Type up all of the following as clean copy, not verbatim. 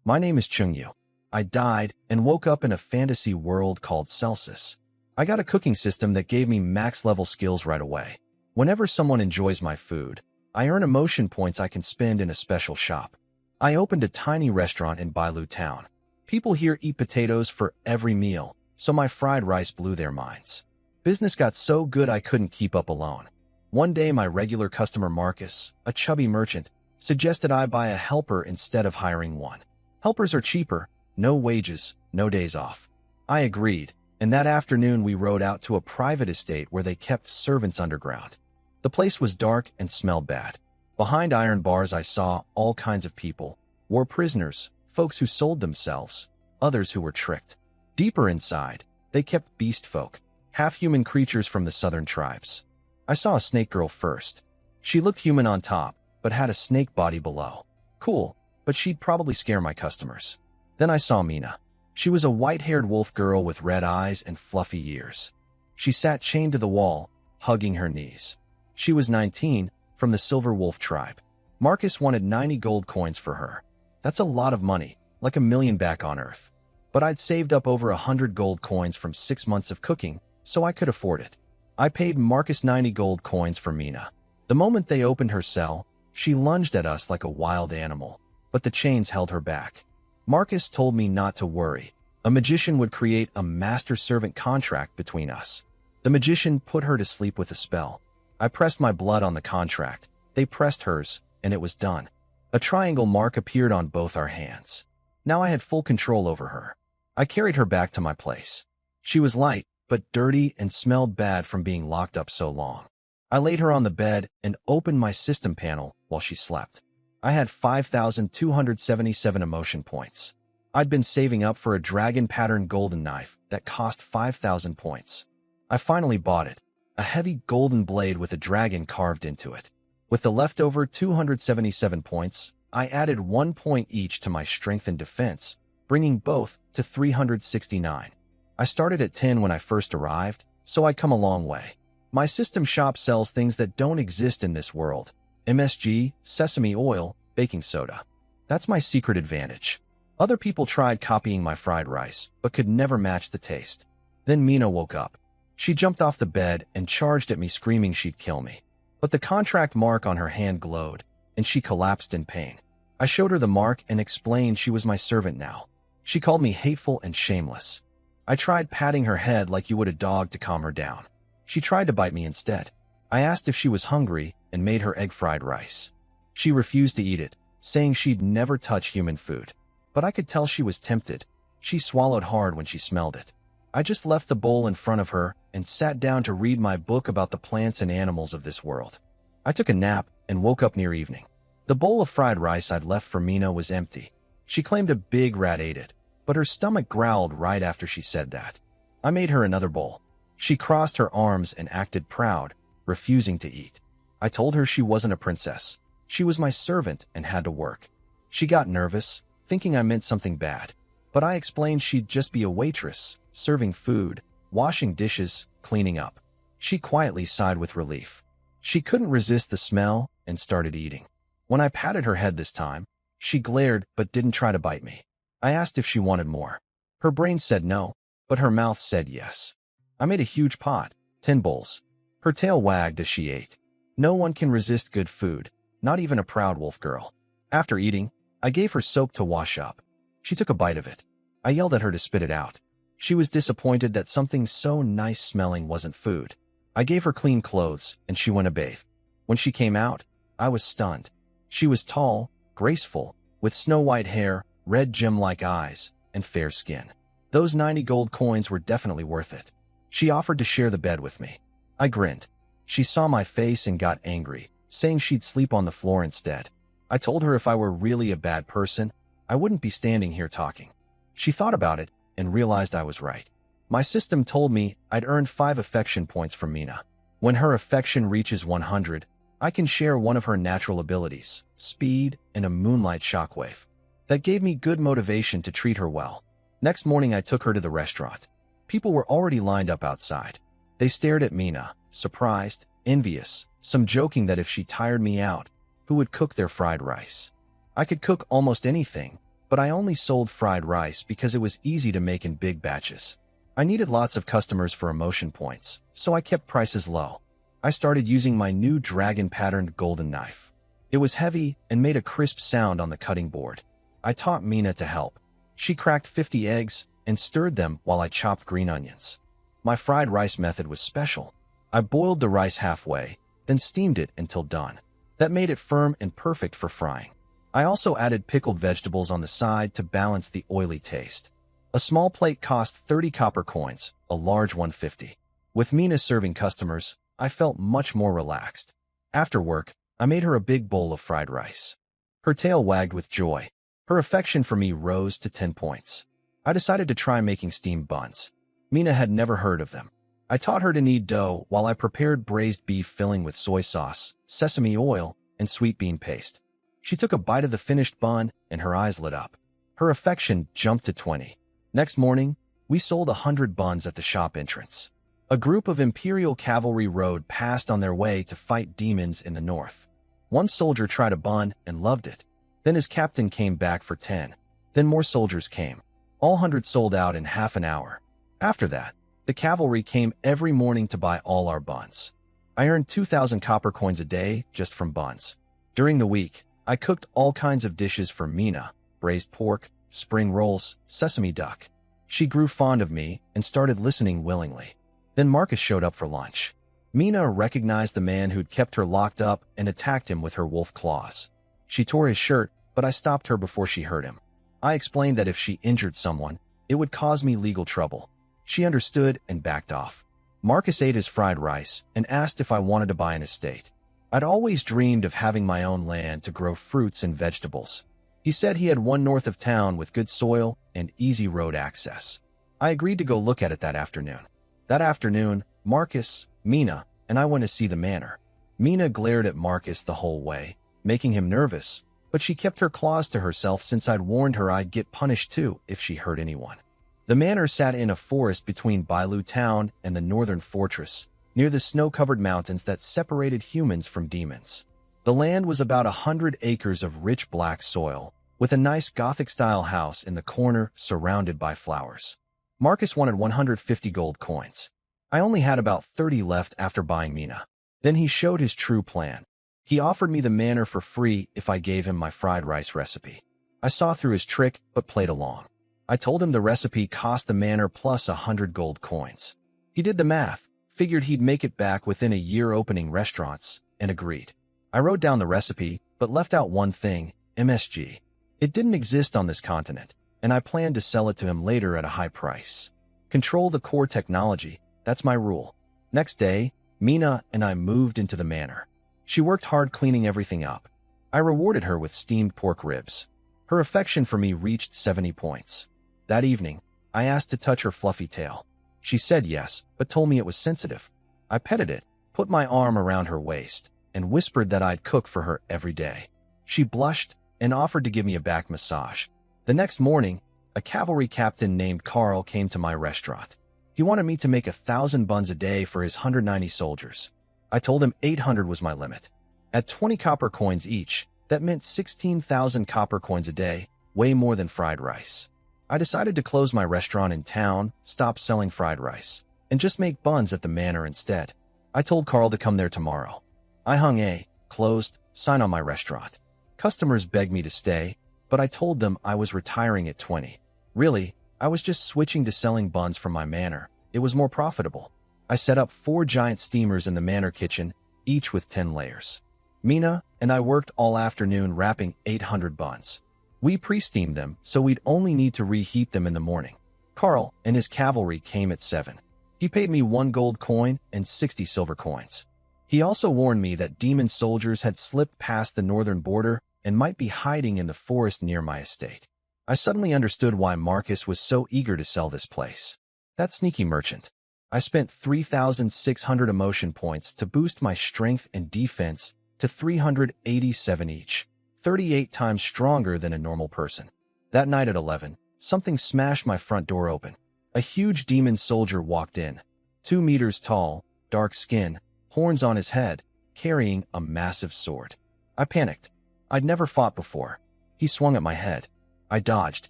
My name is Chungyu. I died and woke up in a fantasy world called Celsius. I got a cooking system that gave me max-level skills right away. Whenever someone enjoys my food, I earn emotion points I can spend in a special shop. I opened a tiny restaurant in Bailu Town. People here eat potatoes for every meal, so my fried rice blew their minds. Business got so good I couldn't keep up alone. One day my regular customer Marcus, a chubby merchant, suggested I buy a helper instead of hiring one. Helpers are cheaper, no wages, no days off. I agreed, and that afternoon we rode out to a private estate where they kept servants underground. The place was dark and smelled bad. Behind iron bars I saw all kinds of people, war prisoners, folks who sold themselves, others who were tricked. Deeper inside, they kept beast folk, half-human creatures from the southern tribes. I saw a snake girl first. She looked human on top, but had a snake body below. Cool, but she'd probably scare my customers. Then I saw Mina. She was a white-haired wolf girl with red eyes and fluffy ears. She sat chained to the wall, hugging her knees. She was 19, from the Silver Wolf tribe. Marcus wanted 90 gold coins for her. That's a lot of money, like $1 million back on Earth. But I'd saved up over 100 gold coins from 6 months of cooking, so I could afford it. I paid Marcus 90 gold coins for Mina. The moment they opened her cell, she lunged at us like a wild animal, but the chains held her back. Marcus told me not to worry. A magician would create a master-servant contract between us. The magician put her to sleep with a spell. I pressed my blood on the contract. They pressed hers, and it was done. A triangle mark appeared on both our hands. Now I had full control over her. I carried her back to my place. She was light, but dirty and smelled bad from being locked up so long. I laid her on the bed and opened my system panel while she slept. I had 5,277 emotion points. I'd been saving up for a dragon-patterned golden knife that cost 5,000 points. I finally bought it, a heavy golden blade with a dragon carved into it. With the leftover 277 points, I added 1 point each to my strength and defense, bringing both to 369. I started at 10 when I first arrived, so I come a long way. My system shop sells things that don't exist in this world. MSG, sesame oil, baking soda. That's my secret advantage. Other people tried copying my fried rice, but could never match the taste. Then Mina woke up. She jumped off the bed and charged at me screaming she'd kill me. But the contract mark on her hand glowed, and she collapsed in pain. I showed her the mark and explained she was my servant now. She called me hateful and shameless. I tried patting her head like you would a dog to calm her down. She tried to bite me instead. I asked if she was hungry and made her egg fried rice. She refused to eat it, saying she'd never touch human food. But I could tell she was tempted. She swallowed hard when she smelled it. I just left the bowl in front of her and sat down to read my book about the plants and animals of this world. I took a nap and woke up near evening. The bowl of fried rice I'd left for Mina was empty. She claimed a big rat ate it, but her stomach growled right after she said that. I made her another bowl. She crossed her arms and acted proud, refusing to eat. I told her she wasn't a princess. She was my servant and had to work. She got nervous, thinking I meant something bad. But I explained she'd just be a waitress, serving food, washing dishes, cleaning up. She quietly sighed with relief. She couldn't resist the smell and started eating. When I patted her head this time, she glared but didn't try to bite me. I asked if she wanted more. Her brain said no, but her mouth said yes. I made a huge pot, 10 bowls. Her tail wagged as she ate. No one can resist good food, not even a proud wolf girl. After eating, I gave her soap to wash up. She took a bite of it. I yelled at her to spit it out. She was disappointed that something so nice-smelling wasn't food. I gave her clean clothes, and she went to bathe. When she came out, I was stunned. She was tall, graceful, with snow-white hair, red gem-like eyes, and fair skin. Those 90 gold coins were definitely worth it. She offered to share the bed with me. I grinned. She saw my face and got angry, saying she'd sleep on the floor instead. I told her if I were really a bad person, I wouldn't be standing here talking. She thought about it and realized I was right. My system told me I'd earned 5 affection points from Mina. When her affection reaches 100, I can share one of her natural abilities, speed and a moonlight shockwave. That gave me good motivation to treat her well. Next morning I took her to the restaurant. People were already lined up outside. They stared at Mina, surprised, envious, some joking that if she tired me out, who would cook their fried rice. I could cook almost anything, but I only sold fried rice because it was easy to make in big batches. I needed lots of customers for emotion points, so I kept prices low. I started using my new dragon-patterned golden knife. It was heavy and made a crisp sound on the cutting board. I taught Mina to help. She cracked 50 eggs and stirred them while I chopped green onions. My fried rice method was special. I boiled the rice halfway, then steamed it until done. That made it firm and perfect for frying. I also added pickled vegetables on the side to balance the oily taste. A small plate cost 30 copper coins, a large one 50. With Mina serving customers, I felt much more relaxed. After work, I made her a big bowl of fried rice. Her tail wagged with joy. Her affection for me rose to 10 points. I decided to try making steamed buns. Mina had never heard of them. I taught her to knead dough while I prepared braised beef filling with soy sauce, sesame oil, and sweet bean paste. She took a bite of the finished bun and her eyes lit up. Her affection jumped to 20. Next morning, we sold 100 buns at the shop entrance. A group of Imperial cavalry rode past on their way to fight demons in the north. One soldier tried a bun and loved it. Then his captain came back for 10. Then more soldiers came. All 100 sold out in half an hour. After that, the cavalry came every morning to buy all our buns. I earned 2,000 copper coins a day just from buns. During the week, I cooked all kinds of dishes for Mina: braised pork, spring rolls, sesame duck. She grew fond of me and started listening willingly. Then Marcus showed up for lunch. Mina recognized the man who'd kept her locked up and attacked him with her wolf claws. She tore his shirt, but I stopped her before she hurt him. I explained that if she injured someone, it would cause me legal trouble. She understood and backed off. Marcus ate his fried rice and asked if I wanted to buy an estate. I'd always dreamed of having my own land to grow fruits and vegetables. He said he had one north of town with good soil and easy road access. I agreed to go look at it that afternoon. That afternoon, Marcus, Mina, and I went to see the manor. Mina glared at Marcus the whole way, making him nervous, but she kept her claws to herself since I'd warned her I'd get punished too if she hurt anyone. The manor sat in a forest between Bailu town and the northern fortress, near the snow-covered mountains that separated humans from demons. The land was about 100 acres of rich black soil, with a nice Gothic-style house in the corner surrounded by flowers. Marcus wanted 150 gold coins. I only had about 30 left after buying Mina. Then he showed his true plan. He offered me the manor for free if I gave him my fried rice recipe. I saw through his trick but played along. I told him the recipe cost the manor plus 100 gold coins. He did the math, figured he'd make it back within a year opening restaurants, and agreed. I wrote down the recipe, but left out one thing: MSG. It didn't exist on this continent, and I planned to sell it to him later at a high price. Control the core technology, that's my rule. Next day, Mina and I moved into the manor. She worked hard cleaning everything up. I rewarded her with steamed pork ribs. Her affection for me reached 70 points. That evening, I asked to touch her fluffy tail. She said yes, but told me it was sensitive. I petted it, put my arm around her waist, and whispered that I'd cook for her every day. She blushed and offered to give me a back massage. The next morning, a cavalry captain named Carl came to my restaurant. He wanted me to make 1,000 buns a day for his 190 soldiers. I told him 800 was my limit. At 20 copper coins each, that meant 16,000 copper coins a day, way more than fried rice. I decided to close my restaurant in town, stop selling fried rice, and just make buns at the manor instead. I told Carl to come there tomorrow. I hung a closed sign on my restaurant. Customers begged me to stay, but I told them I was retiring at 20. Really, I was just switching to selling buns from my manor. It was more profitable. I set up 4 giant steamers in the manor kitchen, each with 10 layers. Mina and I worked all afternoon wrapping 800 buns. We pre-steamed them, so we'd only need to reheat them in the morning. Carl and his cavalry came at 7. He paid me 1 gold coin and 60 silver coins. He also warned me that demon soldiers had slipped past the northern border and might be hiding in the forest near my estate. I suddenly understood why Marcus was so eager to sell this place. That sneaky merchant. I spent 3,600 emotion points to boost my strength and defense to 387 each, 38 times stronger than a normal person. That night at 11, something smashed my front door open. A huge demon soldier walked in, 2 meters tall, dark skin, horns on his head, carrying a massive sword. I panicked. I'd never fought before. He swung at my head. I dodged.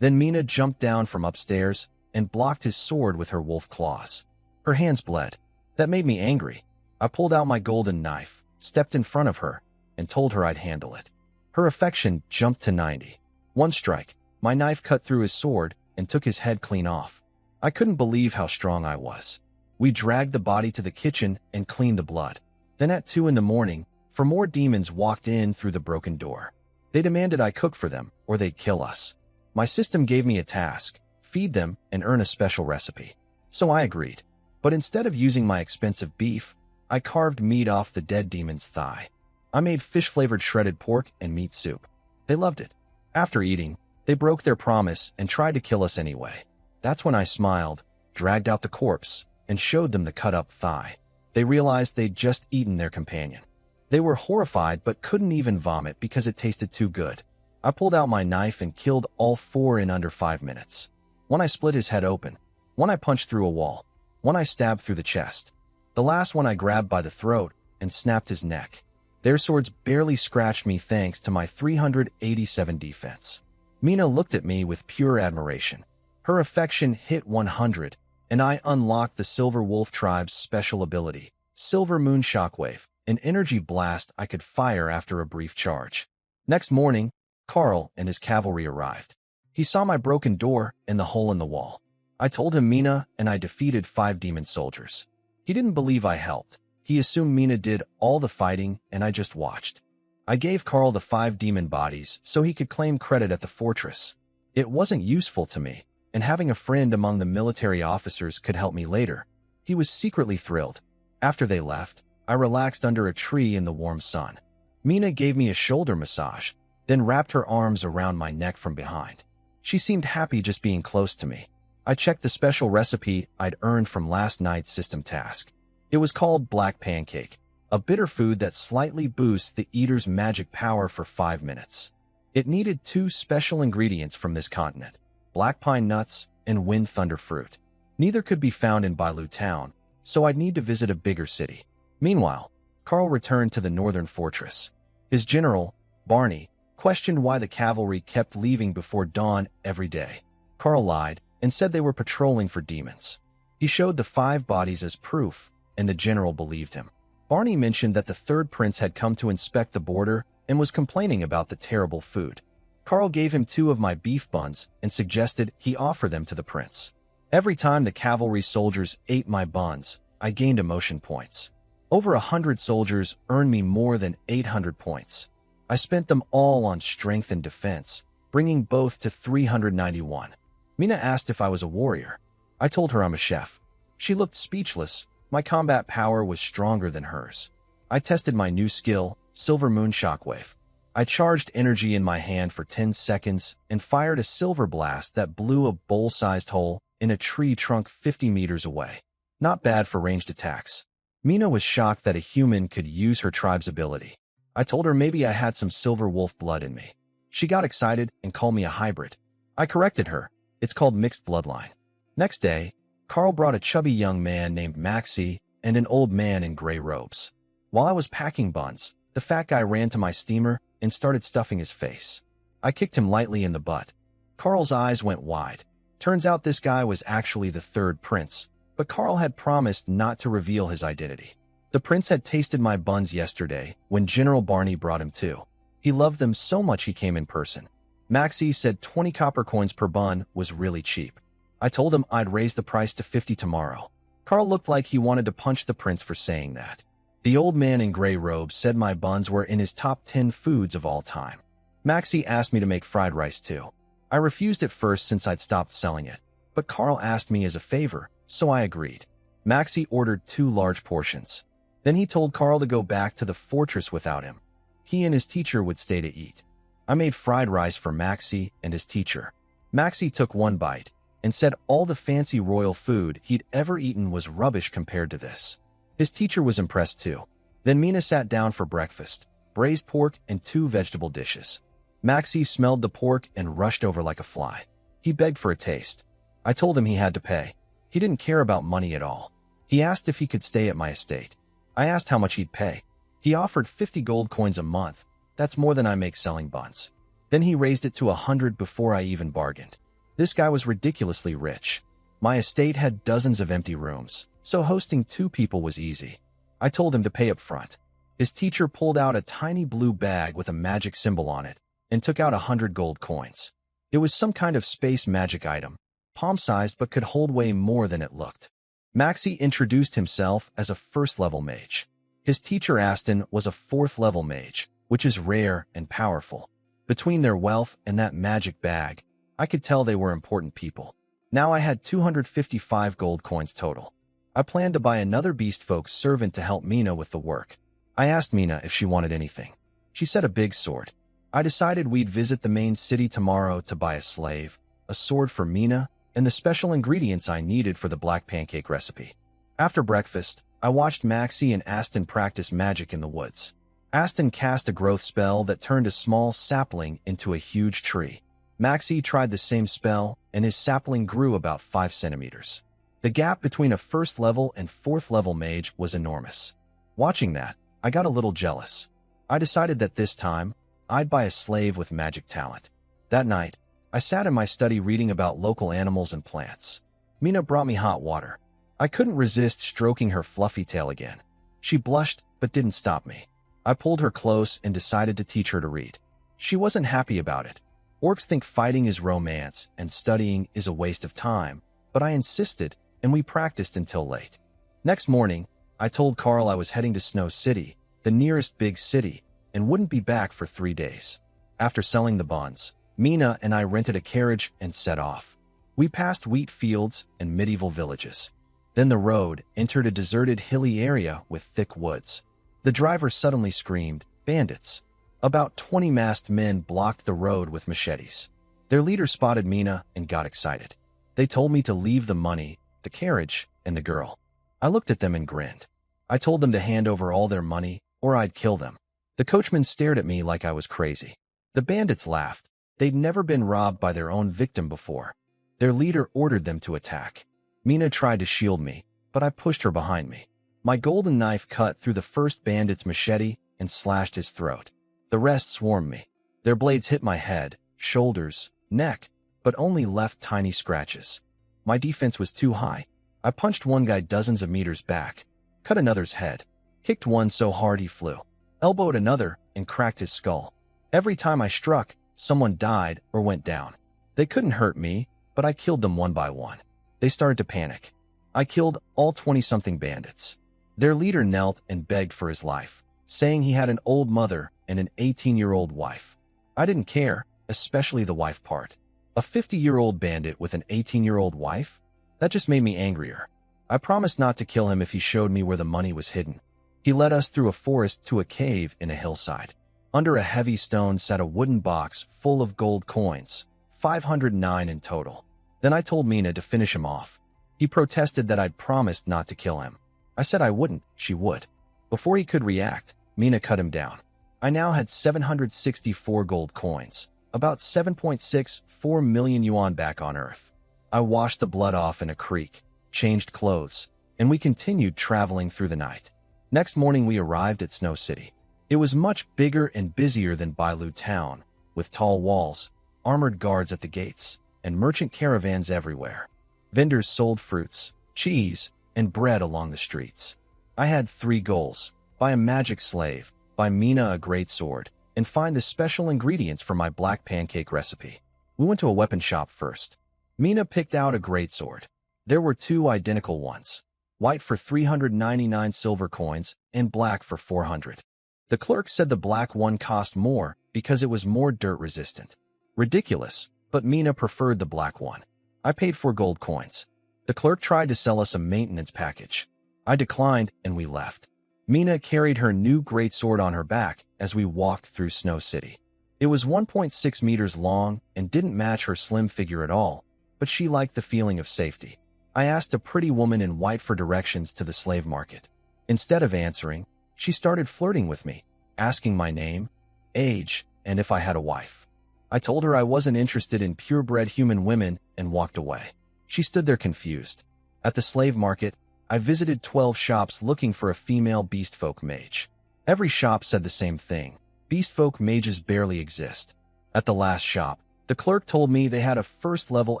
Then Mina jumped down from upstairs and blocked his sword with her wolf claws. Her hands bled. That made me angry. I pulled out my golden knife, stepped in front of her, and told her I'd handle it. Her affection jumped to 90. One strike, my knife cut through his sword and took his head clean off. I couldn't believe how strong I was. We dragged the body to the kitchen and cleaned the blood. Then at 2 in the morning, 4 more demons walked in through the broken door. They demanded I cook for them, or they'd kill us. My system gave me a task: feed them and earn a special recipe. So I agreed. But instead of using my expensive beef, I carved meat off the dead demon's thigh. I made fish-flavored shredded pork and meat soup. They loved it. After eating, they broke their promise and tried to kill us anyway. That's when I smiled, dragged out the corpse, and showed them the cut-up thigh. They realized they'd just eaten their companion. They were horrified but couldn't even vomit because it tasted too good. I pulled out my knife and killed all 4 in under 5 minutes. One I split his head open. One I punched through a wall. One I stabbed through the chest. The last one I grabbed by the throat and snapped his neck. Their swords barely scratched me thanks to my 387 defense. Mina looked at me with pure admiration. Her affection hit 100, and I unlocked the Silver Wolf Tribe's special ability, Silver Moon Shockwave, an energy blast I could fire after a brief charge. Next morning, Carl and his cavalry arrived. He saw my broken door and the hole in the wall. I told him Mina and I defeated 5 demon soldiers. He didn't believe I helped. He assumed Mina did all the fighting and I just watched. I gave Carl the 5 demon bodies so he could claim credit at the fortress. It wasn't useful to me, and having a friend among the military officers could help me later. He was secretly thrilled. After they left, I relaxed under a tree in the warm sun. Mina gave me a shoulder massage, then wrapped her arms around my neck from behind. She seemed happy just being close to me. I checked the special recipe I'd earned from last night's system task. It was called Black Pancake, a bitter food that slightly boosts the eater's magic power for 5 minutes. It needed 2 special ingredients from this continent: black pine nuts and wind thunder fruit. Neither could be found in Bailu town, so I'd need to visit a bigger city. Meanwhile, Carl returned to the northern fortress. His general, Barney, questioned why the cavalry kept leaving before dawn every day. Carl lied and said they were patrolling for demons. He showed the 5 bodies as proof, and the general believed him. Barney mentioned that the 3rd prince had come to inspect the border and was complaining about the terrible food. Carl gave him 2 of my beef buns and suggested he offer them to the prince. Every time the cavalry soldiers ate my buns, I gained emotion points. Over 100 soldiers earned me more than 800 points. I spent them all on strength and defense, bringing both to 391. Mina asked if I was a warrior. I told her I'm a chef. She looked speechless. My combat power was stronger than hers. I tested my new skill, Silver Moon Shockwave. I charged energy in my hand for 10 seconds and fired a silver blast that blew a bowl-sized hole in a tree trunk 50 meters away. Not bad for ranged attacks. Mina was shocked that a human could use her tribe's ability. I told her maybe I had some silver wolf blood in me. She got excited and called me a hybrid. I corrected her. It's called mixed bloodline. Next day, Carl brought a chubby young man named Maxie and an old man in gray robes. While I was packing buns, the fat guy ran to my steamer and started stuffing his face. I kicked him lightly in the butt. Carl's eyes went wide. Turns out this guy was actually the 3rd prince, but Carl had promised not to reveal his identity. The prince had tasted my buns yesterday when General Barney brought him 2. He loved them so much he came in person. Maxie said 20 copper coins per bun was really cheap. I told him I'd raise the price to 50 tomorrow. Carl looked like he wanted to punch the prince for saying that. The old man in gray robes said my buns were in his top 10 foods of all time. Maxie asked me to make fried rice too. I refused at first since I'd stopped selling it, but Carl asked me as a favor, so I agreed. Maxie ordered 2 large portions. Then he told Carl to go back to the fortress without him. He and his teacher would stay to eat. I made fried rice for Maxie and his teacher. Maxie took 1 bite and said all the fancy royal food he'd ever eaten was rubbish compared to this. His teacher was impressed too. Then Mina sat down for breakfast, braised pork and 2 vegetable dishes. Maxie smelled the pork and rushed over like a fly. He begged for a taste. I told him he had to pay. He didn't care about money at all. He asked if he could stay at my estate. I asked how much he'd pay. He offered 50 gold coins a month. That's more than I make selling buns. Then he raised it to 100 before I even bargained. This guy was ridiculously rich. My estate had dozens of empty rooms, so hosting 2 people was easy. I told him to pay up front. His teacher pulled out a tiny blue bag with a magic symbol on it and took out 100 gold coins. It was some kind of space magic item, palm-sized but could hold way more than it looked. Maxie introduced himself as a first-level mage. His teacher Aston was a 4th-level mage, which is rare and powerful. Between their wealth and that magic bag, I could tell they were important people. Now I had 255 gold coins total. I planned to buy another beastfolk servant to help Mina with the work. I asked Mina if she wanted anything. She said a big sword. I decided we'd visit the main city tomorrow to buy a slave, a sword for Mina, and the special ingredients I needed for the black pancake recipe. After breakfast, I watched Maxie and Aston practice magic in the woods. Aston cast a growth spell that turned a small sapling into a huge tree. Maxie tried the same spell, and his sapling grew about 5 centimeters. The gap between a 1st level and 4th level mage was enormous. Watching that, I got a little jealous. I decided that this time, I'd buy a slave with magic talent. That night, I sat in my study reading about local animals and plants. Mina brought me hot water. I couldn't resist stroking her fluffy tail again. She blushed, but didn't stop me. I pulled her close and decided to teach her to read. She wasn't happy about it. Orcs think fighting is romance and studying is a waste of time, but I insisted, and we practiced until late. Next morning, I told Carl I was heading to Snow City, the nearest big city, and wouldn't be back for 3 days. After selling the bonds, Mina and I rented a carriage and set off. We passed wheat fields and medieval villages. Then the road entered a deserted hilly area with thick woods. The driver suddenly screamed, "Bandits!" About 20 masked men blocked the road with machetes. Their leader spotted Mina and got excited. They told me to leave the money, the carriage, and the girl. I looked at them and grinned. I told them to hand over all their money, or I'd kill them. The coachman stared at me like I was crazy. The bandits laughed. They'd never been robbed by their own victim before. Their leader ordered them to attack. Mina tried to shield me, but I pushed her behind me. My golden knife cut through the first bandit's machete and slashed his throat. The rest swarmed me. Their blades hit my head, shoulders, neck, but only left tiny scratches. My defense was too high. I punched one guy dozens of meters back, cut another's head, kicked one so hard he flew, elbowed another, and cracked his skull. Every time I struck, someone died or went down. They couldn't hurt me, but I killed them one by one. They started to panic. I killed all 20-something bandits. Their leader knelt and begged for his life, saying he had an old mother and an 18-year-old wife. I didn't care, especially the wife part. A 50-year-old bandit with an 18-year-old wife? That just made me angrier. I promised not to kill him if he showed me where the money was hidden. He led us through a forest to a cave in a hillside. Under a heavy stone sat a wooden box full of gold coins, 509 in total. Then I told Mina to finish him off. He protested that I'd promised not to kill him. I said I wouldn't, she would. Before he could react, Mina cut him down. I now had 764 gold coins, about 7.64 million yuan back on Earth. I washed the blood off in a creek, changed clothes, and we continued traveling through the night. Next morning we arrived at Snow City. It was much bigger and busier than Bailu Town, with tall walls, armored guards at the gates, and merchant caravans everywhere. Vendors sold fruits, cheese, and bread along the streets. I had 3 goals: buy a magic slave, buy Mina a great sword, and find the special ingredients for my black pancake recipe. We went to a weapon shop first. Mina picked out a great sword. There were 2 identical ones, white for 399 silver coins and black for 400. The clerk said the black one cost more because it was more dirt resistant. Ridiculous, but Mina preferred the black one. I paid 4 gold coins. The clerk tried to sell us a maintenance package. I declined and we left. Mina carried her new great sword on her back as we walked through Snow City. It was 1.6 meters long and didn't match her slim figure at all, but she liked the feeling of safety. I asked a pretty woman in white for directions to the slave market. Instead of answering, she started flirting with me, asking my name, age, and if I had a wife. I told her I wasn't interested in purebred human women and walked away. She stood there confused. At the slave market, I visited 12 shops looking for a female beastfolk mage. Every shop said the same thing: beastfolk mages barely exist. At the last shop, the clerk told me they had a first-level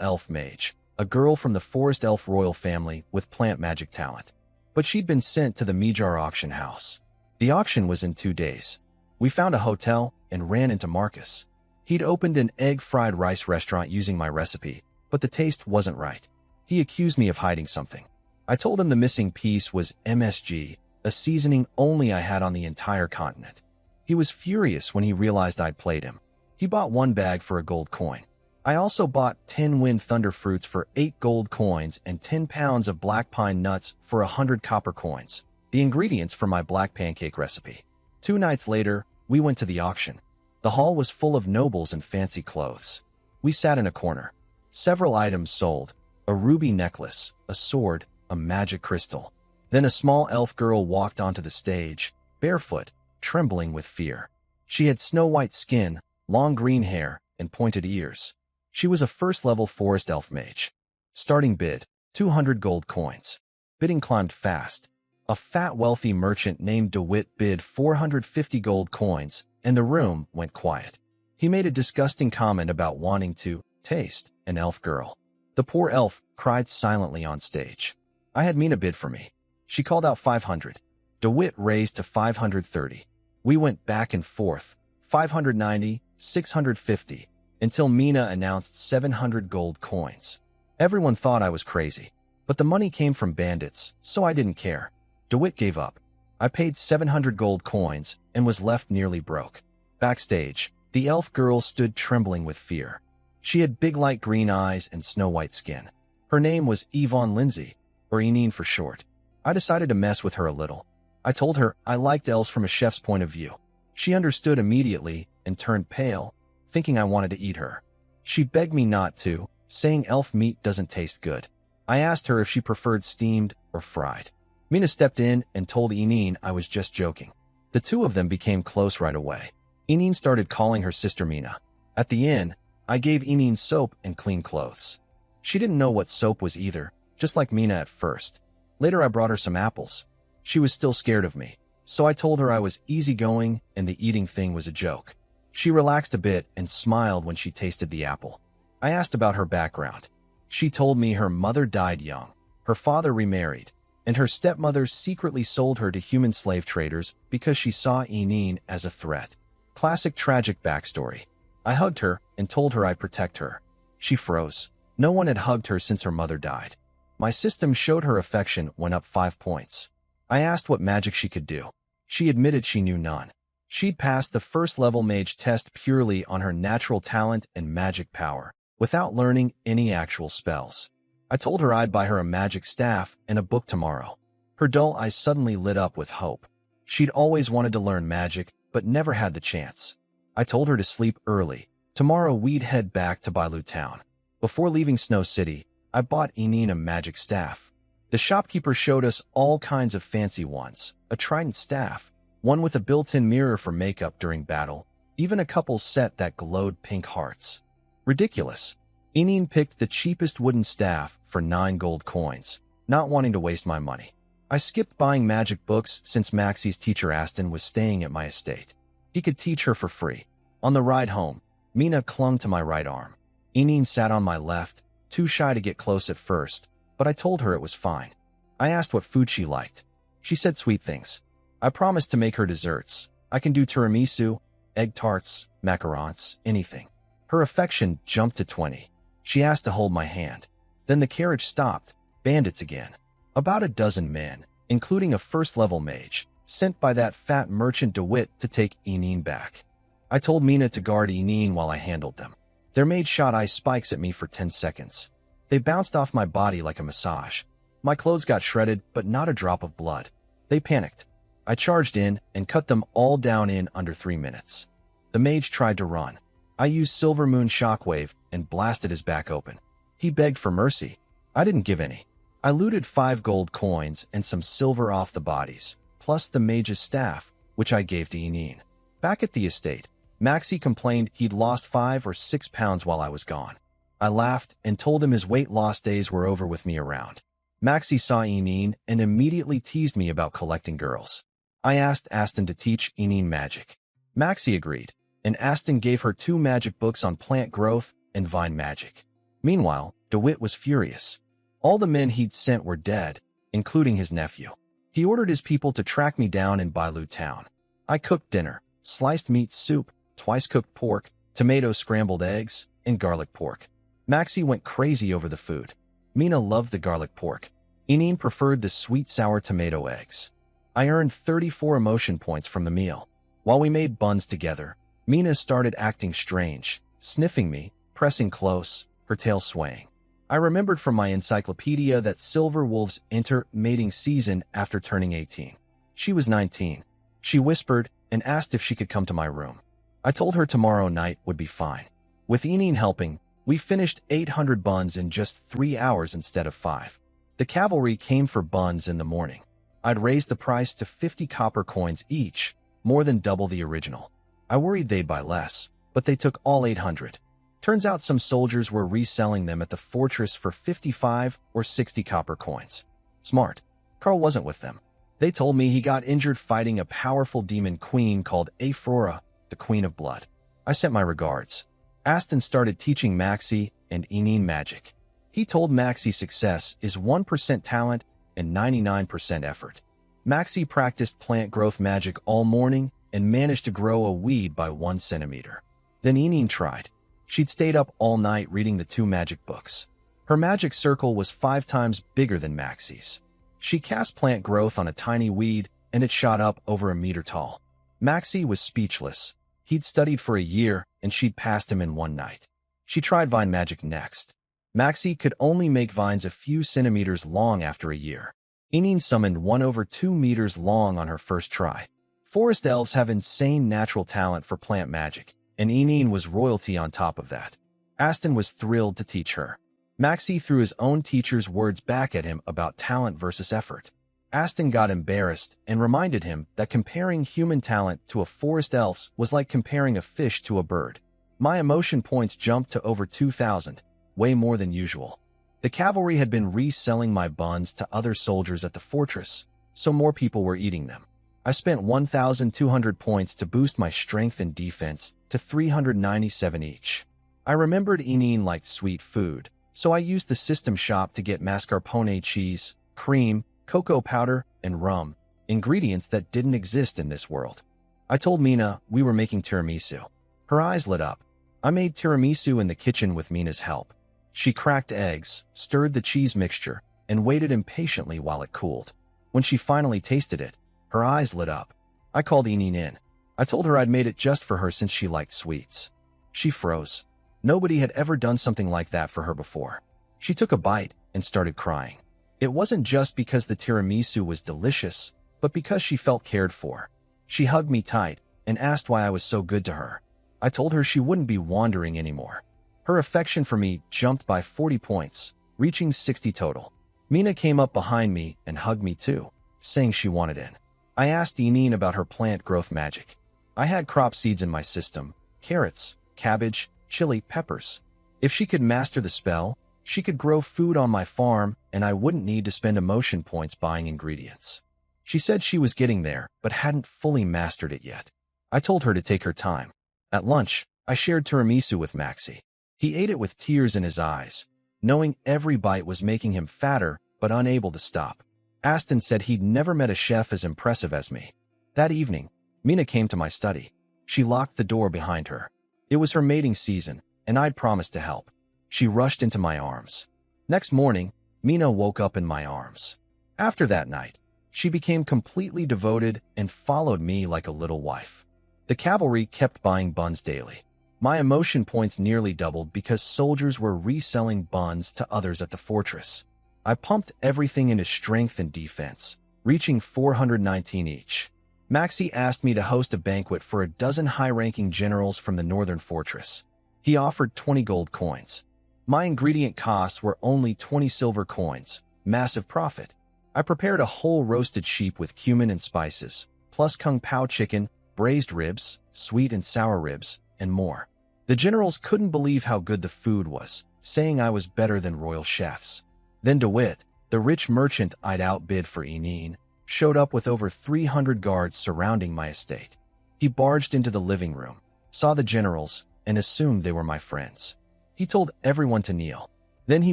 elf mage, a girl from the forest elf royal family with plant magic talent. But she'd been sent to the Mijar auction house. The auction was in 2 days. We found a hotel and ran into Marcus. He'd opened an egg-fried rice restaurant using my recipe, but the taste wasn't right. He accused me of hiding something. I told him the missing piece was MSG, a seasoning only I had on the entire continent. He was furious when he realized I'd played him. He bought 1 bag for a gold coin. I also bought 10 wind thunder fruits for 8 gold coins and 10 pounds of black pine nuts for 100 copper coins, the ingredients for my black pancake recipe. 2 nights later, we went to the auction. The hall was full of nobles in fancy clothes. We sat in a corner. Several items sold: a ruby necklace, a sword, a magic crystal. Then a small elf girl walked onto the stage, barefoot, trembling with fear. She had snow-white skin, long green hair, and pointed ears. She was a first-level forest elf mage. Starting bid, 200 gold coins. Bidding climbed fast. A fat, wealthy merchant named DeWitt bid 450 gold coins, and the room went quiet. He made a disgusting comment about wanting to taste an elf girl. The poor elf cried silently on stage. I had Mina bid for me. She called out 500. DeWitt raised to 530. We went back and forth, 590, 650, until Mina announced 700 gold coins. Everyone thought I was crazy, but the money came from bandits, so I didn't care. DeWitt gave up. I paid 700 gold coins and was left nearly broke. Backstage, the elf girl stood trembling with fear. She had big light green eyes and snow-white skin. Her name was Yvonne Lindsay, or Enine for short. I decided to mess with her a little. I told her I liked elves from a chef's point of view. She understood immediately and turned pale, thinking I wanted to eat her. She begged me not to, saying elf meat doesn't taste good. I asked her if she preferred steamed or fried. Mina stepped in and told Enine I was just joking. The two of them became close right away. Enine started calling her sister Mina. At the inn, I gave Enine soap and clean clothes. She didn't know what soap was either, just like Mina at first. Later I brought her some apples. She was still scared of me, so I told her I was easygoing and the eating thing was a joke. She relaxed a bit and smiled when she tasted the apple. I asked about her background. She told me her mother died young, her father remarried, and her stepmother secretly sold her to human slave traders because she saw Enine as a threat. Classic tragic backstory. I hugged her and told her I'd protect her. She froze. No one had hugged her since her mother died. My system showed her affection went up 5 points. I asked what magic she could do. She admitted she knew none. She'd passed the first-level mage test purely on her natural talent and magic power, without learning any actual spells. I told her I'd buy her a magic staff and a book tomorrow. Her dull eyes suddenly lit up with hope. She'd always wanted to learn magic, but never had the chance. I told her to sleep early. Tomorrow we'd head back to Bailu Town. Before leaving Snow City, I bought Enine a magic staff. The shopkeeper showed us all kinds of fancy ones, a trident staff, one with a built-in mirror for makeup during battle, even a couple set that glowed pink hearts. Ridiculous. Enine picked the cheapest wooden staff for 9 gold coins, not wanting to waste my money. I skipped buying magic books since Maxie's teacher Aston was staying at my estate. He could teach her for free. On the ride home, Mina clung to my right arm. Enine sat on my left, too shy to get close at first, but I told her it was fine. I asked what food she liked. She said sweet things. I promised to make her desserts. I can do tiramisu, egg tarts, macarons, anything. Her affection jumped to 20. She asked to hold my hand. Then the carriage stopped. Bandits again. About a dozen men, including a first-level mage, sent by that fat merchant DeWitt to take Enine back. I told Mina to guard Enine while I handled them. Their mage shot ice spikes at me for 10 seconds. They bounced off my body like a massage. My clothes got shredded, but not a drop of blood. They panicked. I charged in and cut them all down in under 3 minutes. The mage tried to run. I used Silver Moon Shockwave and blasted his back open. He begged for mercy. I didn't give any. I looted 5 gold coins and some silver off the bodies, plus the mage's staff, which I gave to Enine. Back at the estate, Maxie complained he'd lost 5 or 6 pounds while I was gone. I laughed and told him his weight loss days were over with me around. Maxie saw Enine and immediately teased me about collecting girls. I asked Aston to teach Enine magic. Maxie agreed, and Aston gave her 2 magic books on plant growth and vine magic. Meanwhile, DeWitt was furious. All the men he'd sent were dead, including his nephew. He ordered his people to track me down in Bailu town. I cooked dinner, sliced meat soup, twice-cooked pork, tomato scrambled eggs, and garlic pork. Maxie went crazy over the food. Mina loved the garlic pork. Enine preferred the sweet-sour tomato eggs. I earned 34 emotion points from the meal. While we made buns together, Mina started acting strange, sniffing me, pressing close, her tail swaying. I remembered from my encyclopedia that silver wolves enter mating season after turning 18. She was 19. She whispered and asked if she could come to my room. I told her tomorrow night would be fine. With Enine helping, we finished 800 buns in just 3 hours instead of 5. The cavalry came for buns in the morning. I'd raised the price to 50 copper coins each, more than double the original. I worried they'd buy less, but they took all 800. Turns out some soldiers were reselling them at the fortress for 55 or 60 copper coins. Smart. Carl wasn't with them. They told me he got injured fighting a powerful demon queen called Aphora, the Queen of Blood. I sent my regards. Aston started teaching Maxie and Enine magic. He told Maxie success is 1% talent and 99% effort. Maxie practiced plant growth magic all morning and managed to grow a weed by 1 centimeter. Then Enine tried. She'd stayed up all night reading the 2 magic books. Her magic circle was 5 times bigger than Maxie's. She cast plant growth on a tiny weed, and it shot up over a meter tall. Maxie was speechless. He'd studied for a year, and she'd passed him in 1 night. She tried vine magic next. Maxie could only make vines a few centimeters long after a year. Enine summoned one over 2 meters long on her first try. Forest elves have insane natural talent for plant magic, and Enine was royalty on top of that. Aston was thrilled to teach her. Maxie threw his own teacher's words back at him about talent versus effort. Aston got embarrassed and reminded him that comparing human talent to a forest elf's was like comparing a fish to a bird. My emotion points jumped to over 2,000, way more than usual. The cavalry had been reselling my buns to other soldiers at the fortress, so more people were eating them. I spent 1,200 points to boost my strength and defense to 397 each. I remembered Enine liked sweet food, so I used the system shop to get mascarpone cheese, cream, cocoa powder, and rum, ingredients that didn't exist in this world. I told Mina we were making tiramisu. Her eyes lit up. I made tiramisu in the kitchen with Mina's help. She cracked eggs, stirred the cheese mixture, and waited impatiently while it cooled. When she finally tasted it, her eyes lit up. I called Enine in. I told her I'd made it just for her since she liked sweets. She froze. Nobody had ever done something like that for her before. She took a bite and started crying. It wasn't just because the tiramisu was delicious, but because she felt cared for. She hugged me tight and asked why I was so good to her. I told her she wouldn't be wandering anymore. Her affection for me jumped by 40 points, reaching 60 total. Mina came up behind me and hugged me too, saying she wanted in. I asked Enine about her plant growth magic. I had crop seeds in my system, carrots, cabbage, chili, peppers. If she could master the spell, she could grow food on my farm and I wouldn't need to spend emotion points buying ingredients. She said she was getting there, but hadn't fully mastered it yet. I told her to take her time. At lunch, I shared tiramisu with Maxie. He ate it with tears in his eyes, knowing every bite was making him fatter, but unable to stop. Aston said he'd never met a chef as impressive as me. That evening, Mina came to my study. She locked the door behind her. It was her mating season, and I'd promised to help. She rushed into my arms. Next morning, Mina woke up in my arms. After that night, she became completely devoted and followed me like a little wife. The cavalry kept buying buns daily. My emotion points nearly doubled because soldiers were reselling buns to others at the fortress. I pumped everything into strength and defense, reaching 419 each. Maxie asked me to host a banquet for a dozen high-ranking generals from the northern fortress. He offered 20 gold coins. My ingredient costs were only 20 silver coins, massive profit. I prepared a whole roasted sheep with cumin and spices, plus kung pao chicken, braised ribs, sweet and sour ribs, and more. The generals couldn't believe how good the food was, saying I was better than royal chefs. Then DeWitt, the rich merchant I'd outbid for Enine, showed up with over 300 guards surrounding my estate. He barged into the living room, saw the generals, and assumed they were my friends. He told everyone to kneel. Then he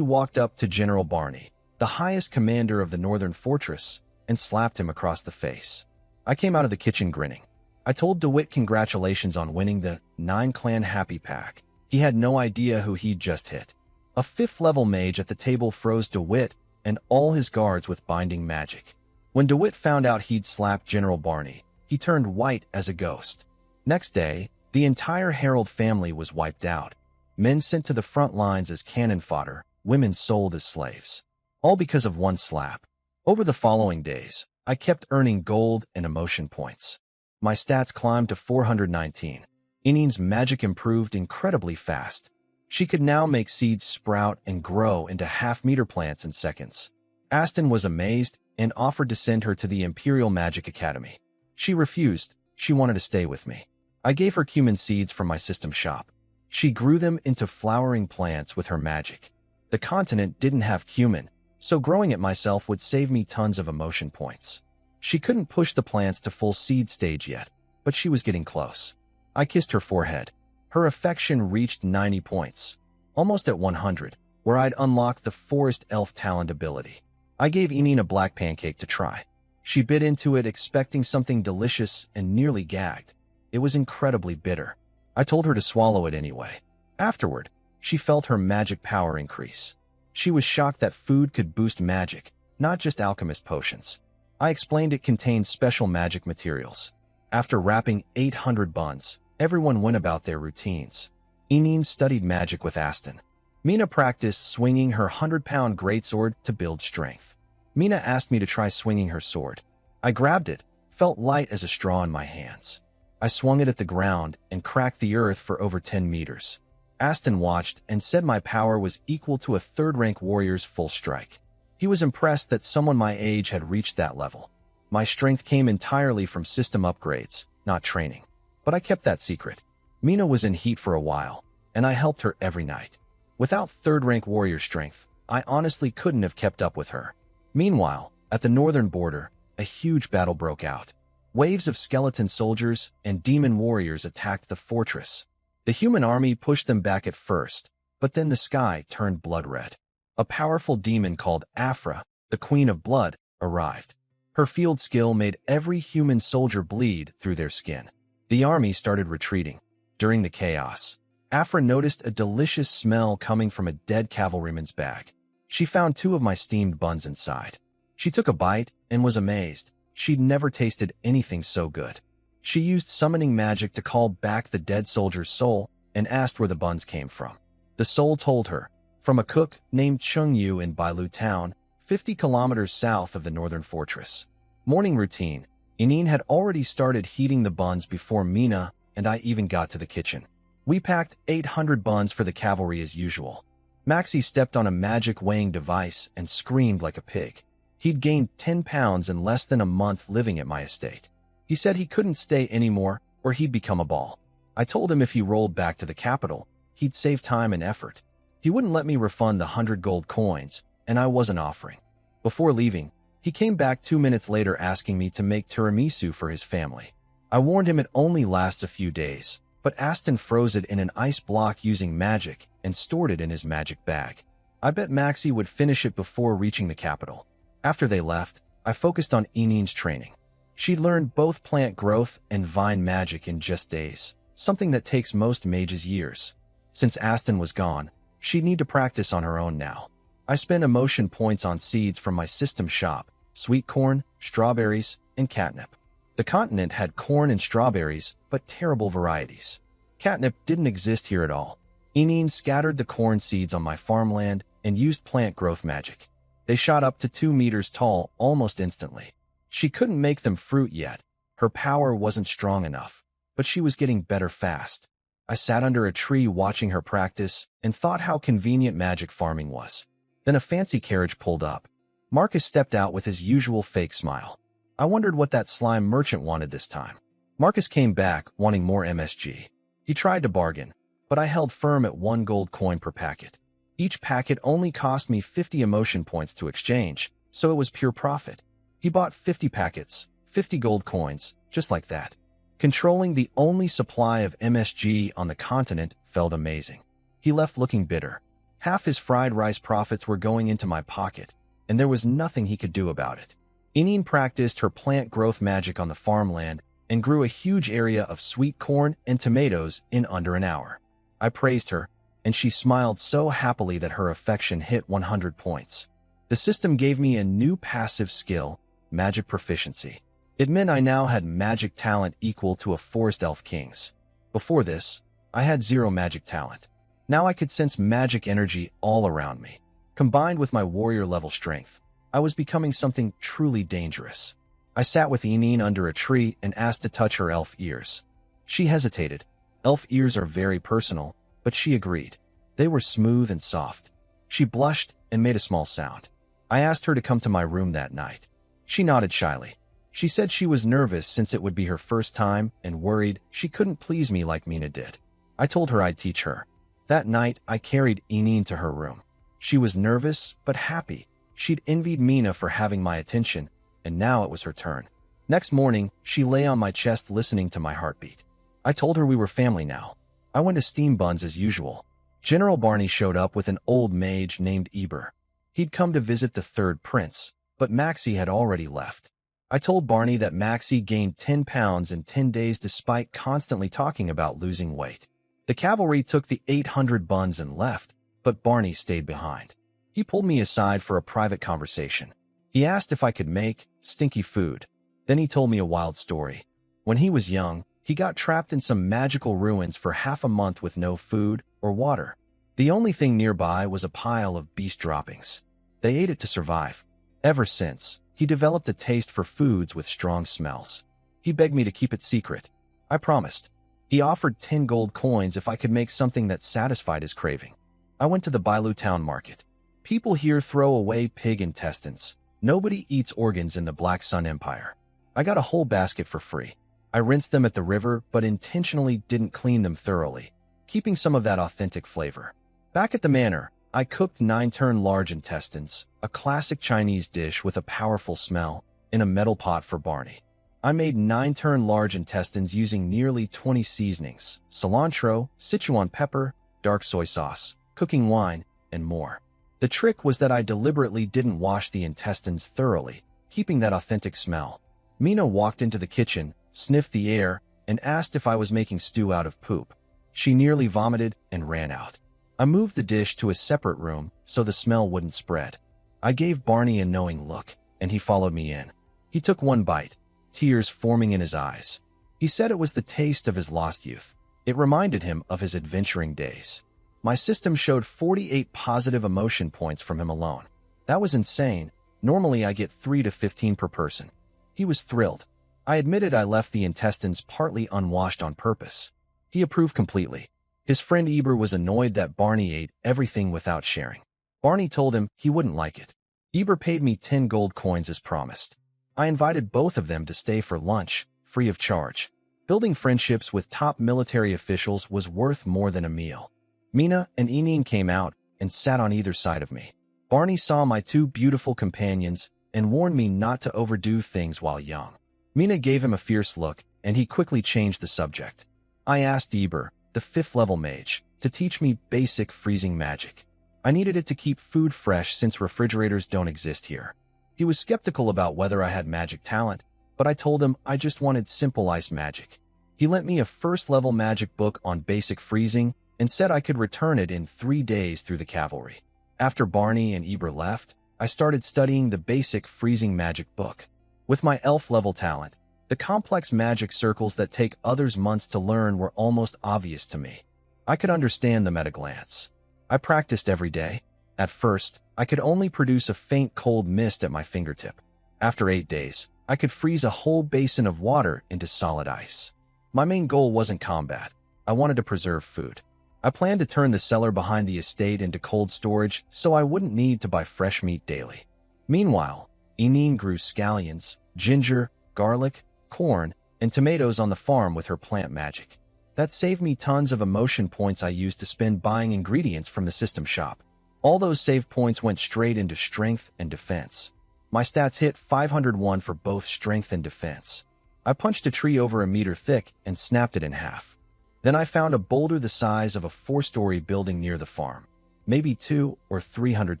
walked up to General Barney, the highest commander of the northern fortress, and slapped him across the face. I came out of the kitchen grinning. I told DeWitt congratulations on winning the 9-clan Happy Pack. He had no idea who he'd just hit. A 5th-level mage at the table froze DeWitt and all his guards with binding magic. When DeWitt found out he'd slapped General Barney, he turned white as a ghost. Next day, the entire Herald family was wiped out. Men sent to the front lines as cannon fodder, women sold as slaves. All because of one slap. Over the following days, I kept earning gold and emotion points. My stats climbed to 419. Ineen's magic improved incredibly fast. She could now make seeds sprout and grow into half-meter plants in seconds. Aston was amazed and offered to send her to the Imperial Magic Academy. She refused. She wanted to stay with me. I gave her cumin seeds from my system shop. She grew them into flowering plants with her magic. The continent didn't have cumin, so growing it myself would save me tons of emotion points. She couldn't push the plants to full seed stage yet, but she was getting close. I kissed her forehead. Her affection reached 90 points, almost at 100, where I'd unlocked the Forest Elf talent ability. I gave Eneen a black pancake to try. She bit into it expecting something delicious and nearly gagged. It was incredibly bitter. I told her to swallow it anyway. Afterward, she felt her magic power increase. She was shocked that food could boost magic, not just alchemist potions. I explained it contained special magic materials. After wrapping 800 buns, everyone went about their routines. Eneen studied magic with Aston. Mina practiced swinging her 100-pound greatsword to build strength. Mina asked me to try swinging her sword. I grabbed it, felt light as a straw in my hands. I swung it at the ground and cracked the earth for over 10 meters. Aston watched and said my power was equal to a 3rd-rank warrior's full strike. He was impressed that someone my age had reached that level. My strength came entirely from system upgrades, not training. But I kept that secret. Mina was in heat for a while, and I helped her every night. Without 3rd-rank warrior strength, I honestly couldn't have kept up with her. Meanwhile, at the northern border, a huge battle broke out. Waves of skeleton soldiers and demon warriors attacked the fortress. The human army pushed them back at first, but then the sky turned blood red. A powerful demon called Afra, the Queen of Blood, arrived. Her field skill made every human soldier bleed through their skin. The army started retreating. During the chaos, Afra noticed a delicious smell coming from a dead cavalryman's bag. She found 2 of my steamed buns inside. She took a bite and was amazed. She'd never tasted anything so good. She used summoning magic to call back the dead soldier's soul and asked where the buns came from. The soul told her, from a cook named Chung Yu in Bailu Town, 50 kilometers south of the northern fortress. Morning routine. Eneen had already started heating the buns before Mina and I even got to the kitchen. We packed 800 buns for the cavalry as usual. Maxie stepped on a magic weighing device and screamed like a pig. He'd gained 10 pounds in less than a month living at my estate. He said he couldn't stay anymore or he'd become a ball. I told him if he rolled back to the capital, he'd save time and effort. He wouldn't let me refund the 100 gold coins, and I wasn't offering. Before leaving, he came back 2 minutes later asking me to make tiramisu for his family. I warned him it only lasts a few days, but Aston froze it in an ice block using magic and stored it in his magic bag. I bet Maxie would finish it before reaching the capital. After they left, I focused on Eneen's training. She'd learned both plant growth and vine magic in just days, something that takes most mages years. Since Aston was gone, she'd need to practice on her own now. I spent emotion points on seeds from my system shop, sweet corn, strawberries, and catnip. The continent had corn and strawberries, but terrible varieties. Catnip didn't exist here at all. Eneen scattered the corn seeds on my farmland and used plant growth magic. They shot up to 2 meters tall almost instantly. She couldn't make them fruit yet. Her power wasn't strong enough, but she was getting better fast. I sat under a tree watching her practice and thought how convenient magic farming was. Then a fancy carriage pulled up. Marcus stepped out with his usual fake smile. I wondered what that slime merchant wanted this time. Marcus came back wanting more MSG. He tried to bargain, but I held firm at 1 gold coin per packet. Each packet only cost me 50 emotion points to exchange, so it was pure profit. He bought 50 packets, 50 gold coins, just like that. Controlling the only supply of MSG on the continent felt amazing. He left looking bitter. Half his fried rice profits were going into my pocket, and there was nothing he could do about it. Inine practiced her plant growth magic on the farmland and grew a huge area of sweet corn and tomatoes in under an hour. I praised her, and she smiled so happily that her affection hit 100 points. The system gave me a new passive skill, magic proficiency. It meant I now had magic talent equal to a forest elf king's. Before this, I had 0 magic talent. Now I could sense magic energy all around me. Combined with my warrior level strength, I was becoming something truly dangerous. I sat with Enine under a tree and asked to touch her elf ears. She hesitated. Elf ears are very personal, but she agreed. They were smooth and soft. She blushed and made a small sound. I asked her to come to my room that night. She nodded shyly. She said she was nervous since it would be her first time and worried she couldn't please me like Mina did. I told her I'd teach her. That night, I carried Enine to her room. She was nervous but happy. She'd envied Mina for having my attention, and now it was her turn. Next morning, she lay on my chest listening to my heartbeat. I told her we were family now. I went to Steam Buns as usual. General Barney showed up with an old mage named Eber. He'd come to visit the third prince, but Maxie had already left. I told Barney that Maxie gained 10 pounds in 10 days despite constantly talking about losing weight. The cavalry took the 800 buns and left, but Barney stayed behind. He pulled me aside for a private conversation. He asked if I could make stinky food. Then he told me a wild story. When he was young, he got trapped in some magical ruins for half a month with no food or water. The only thing nearby was a pile of beast droppings. They ate it to survive. Ever since, he developed a taste for foods with strong smells. He begged me to keep it secret. I promised. He offered 10 gold coins if I could make something that satisfied his craving. I went to the Bailu town market. People here throw away pig intestines. Nobody eats organs in the Black Sun Empire. I got a whole basket for free. I rinsed them at the river, but intentionally didn't clean them thoroughly, keeping some of that authentic flavor. Back at the manor, I cooked 9-turn large intestines, a classic Chinese dish with a powerful smell, in a metal pot for Barney. I made 9-turn large intestines using nearly 20 seasonings, cilantro, Sichuan pepper, dark soy sauce, cooking wine, and more. The trick was that I deliberately didn't wash the intestines thoroughly, keeping that authentic smell. Mina walked into the kitchen, sniffed the air, and asked if I was making stew out of poop. She nearly vomited and ran out. I moved the dish to a separate room so the smell wouldn't spread. I gave Barney a knowing look, and he followed me in. He took one bite, tears forming in his eyes. He said it was the taste of his lost youth. It reminded him of his adventuring days. My system showed 48 positive emotion points from him alone. That was insane. Normally I get 3 to 15 per person. He was thrilled. I admitted I left the intestines partly unwashed on purpose. He approved completely. His friend Eber was annoyed that Barney ate everything without sharing. Barney told him he wouldn't like it. Eber paid me 10 gold coins as promised. I invited both of them to stay for lunch, free of charge. Building friendships with top military officials was worth more than a meal. Mina and Enine came out and sat on either side of me. Barney saw my 2 beautiful companions and warned me not to overdo things while young. Mina gave him a fierce look, and he quickly changed the subject. I asked Eber, the 5th level mage, to teach me basic freezing magic. I needed it to keep food fresh since refrigerators don't exist here. He was skeptical about whether I had magic talent, but I told him I just wanted simple ice magic. He lent me a 1st level magic book on basic freezing and said I could return it in 3 days through the cavalry. After Barney and Eber left, I started studying the basic freezing magic book. With my elf-level talent, the complex magic circles that take others months to learn were almost obvious to me. I could understand them at a glance. I practiced every day. At first, I could only produce a faint cold mist at my fingertip. After 8 days, I could freeze a whole basin of water into solid ice. My main goal wasn't combat. I wanted to preserve food. I planned to turn the cellar behind the estate into cold storage so I wouldn't need to buy fresh meat daily. Meanwhile, Enine grew scallions, ginger, garlic, corn, and tomatoes on the farm with her plant magic. That saved me tons of emotion points I used to spend buying ingredients from the system shop. All those saved points went straight into strength and defense. My stats hit 501 for both strength and defense. I punched a tree over a meter thick and snapped it in half. Then I found a boulder the size of a 4-story building near the farm, maybe 200 or 300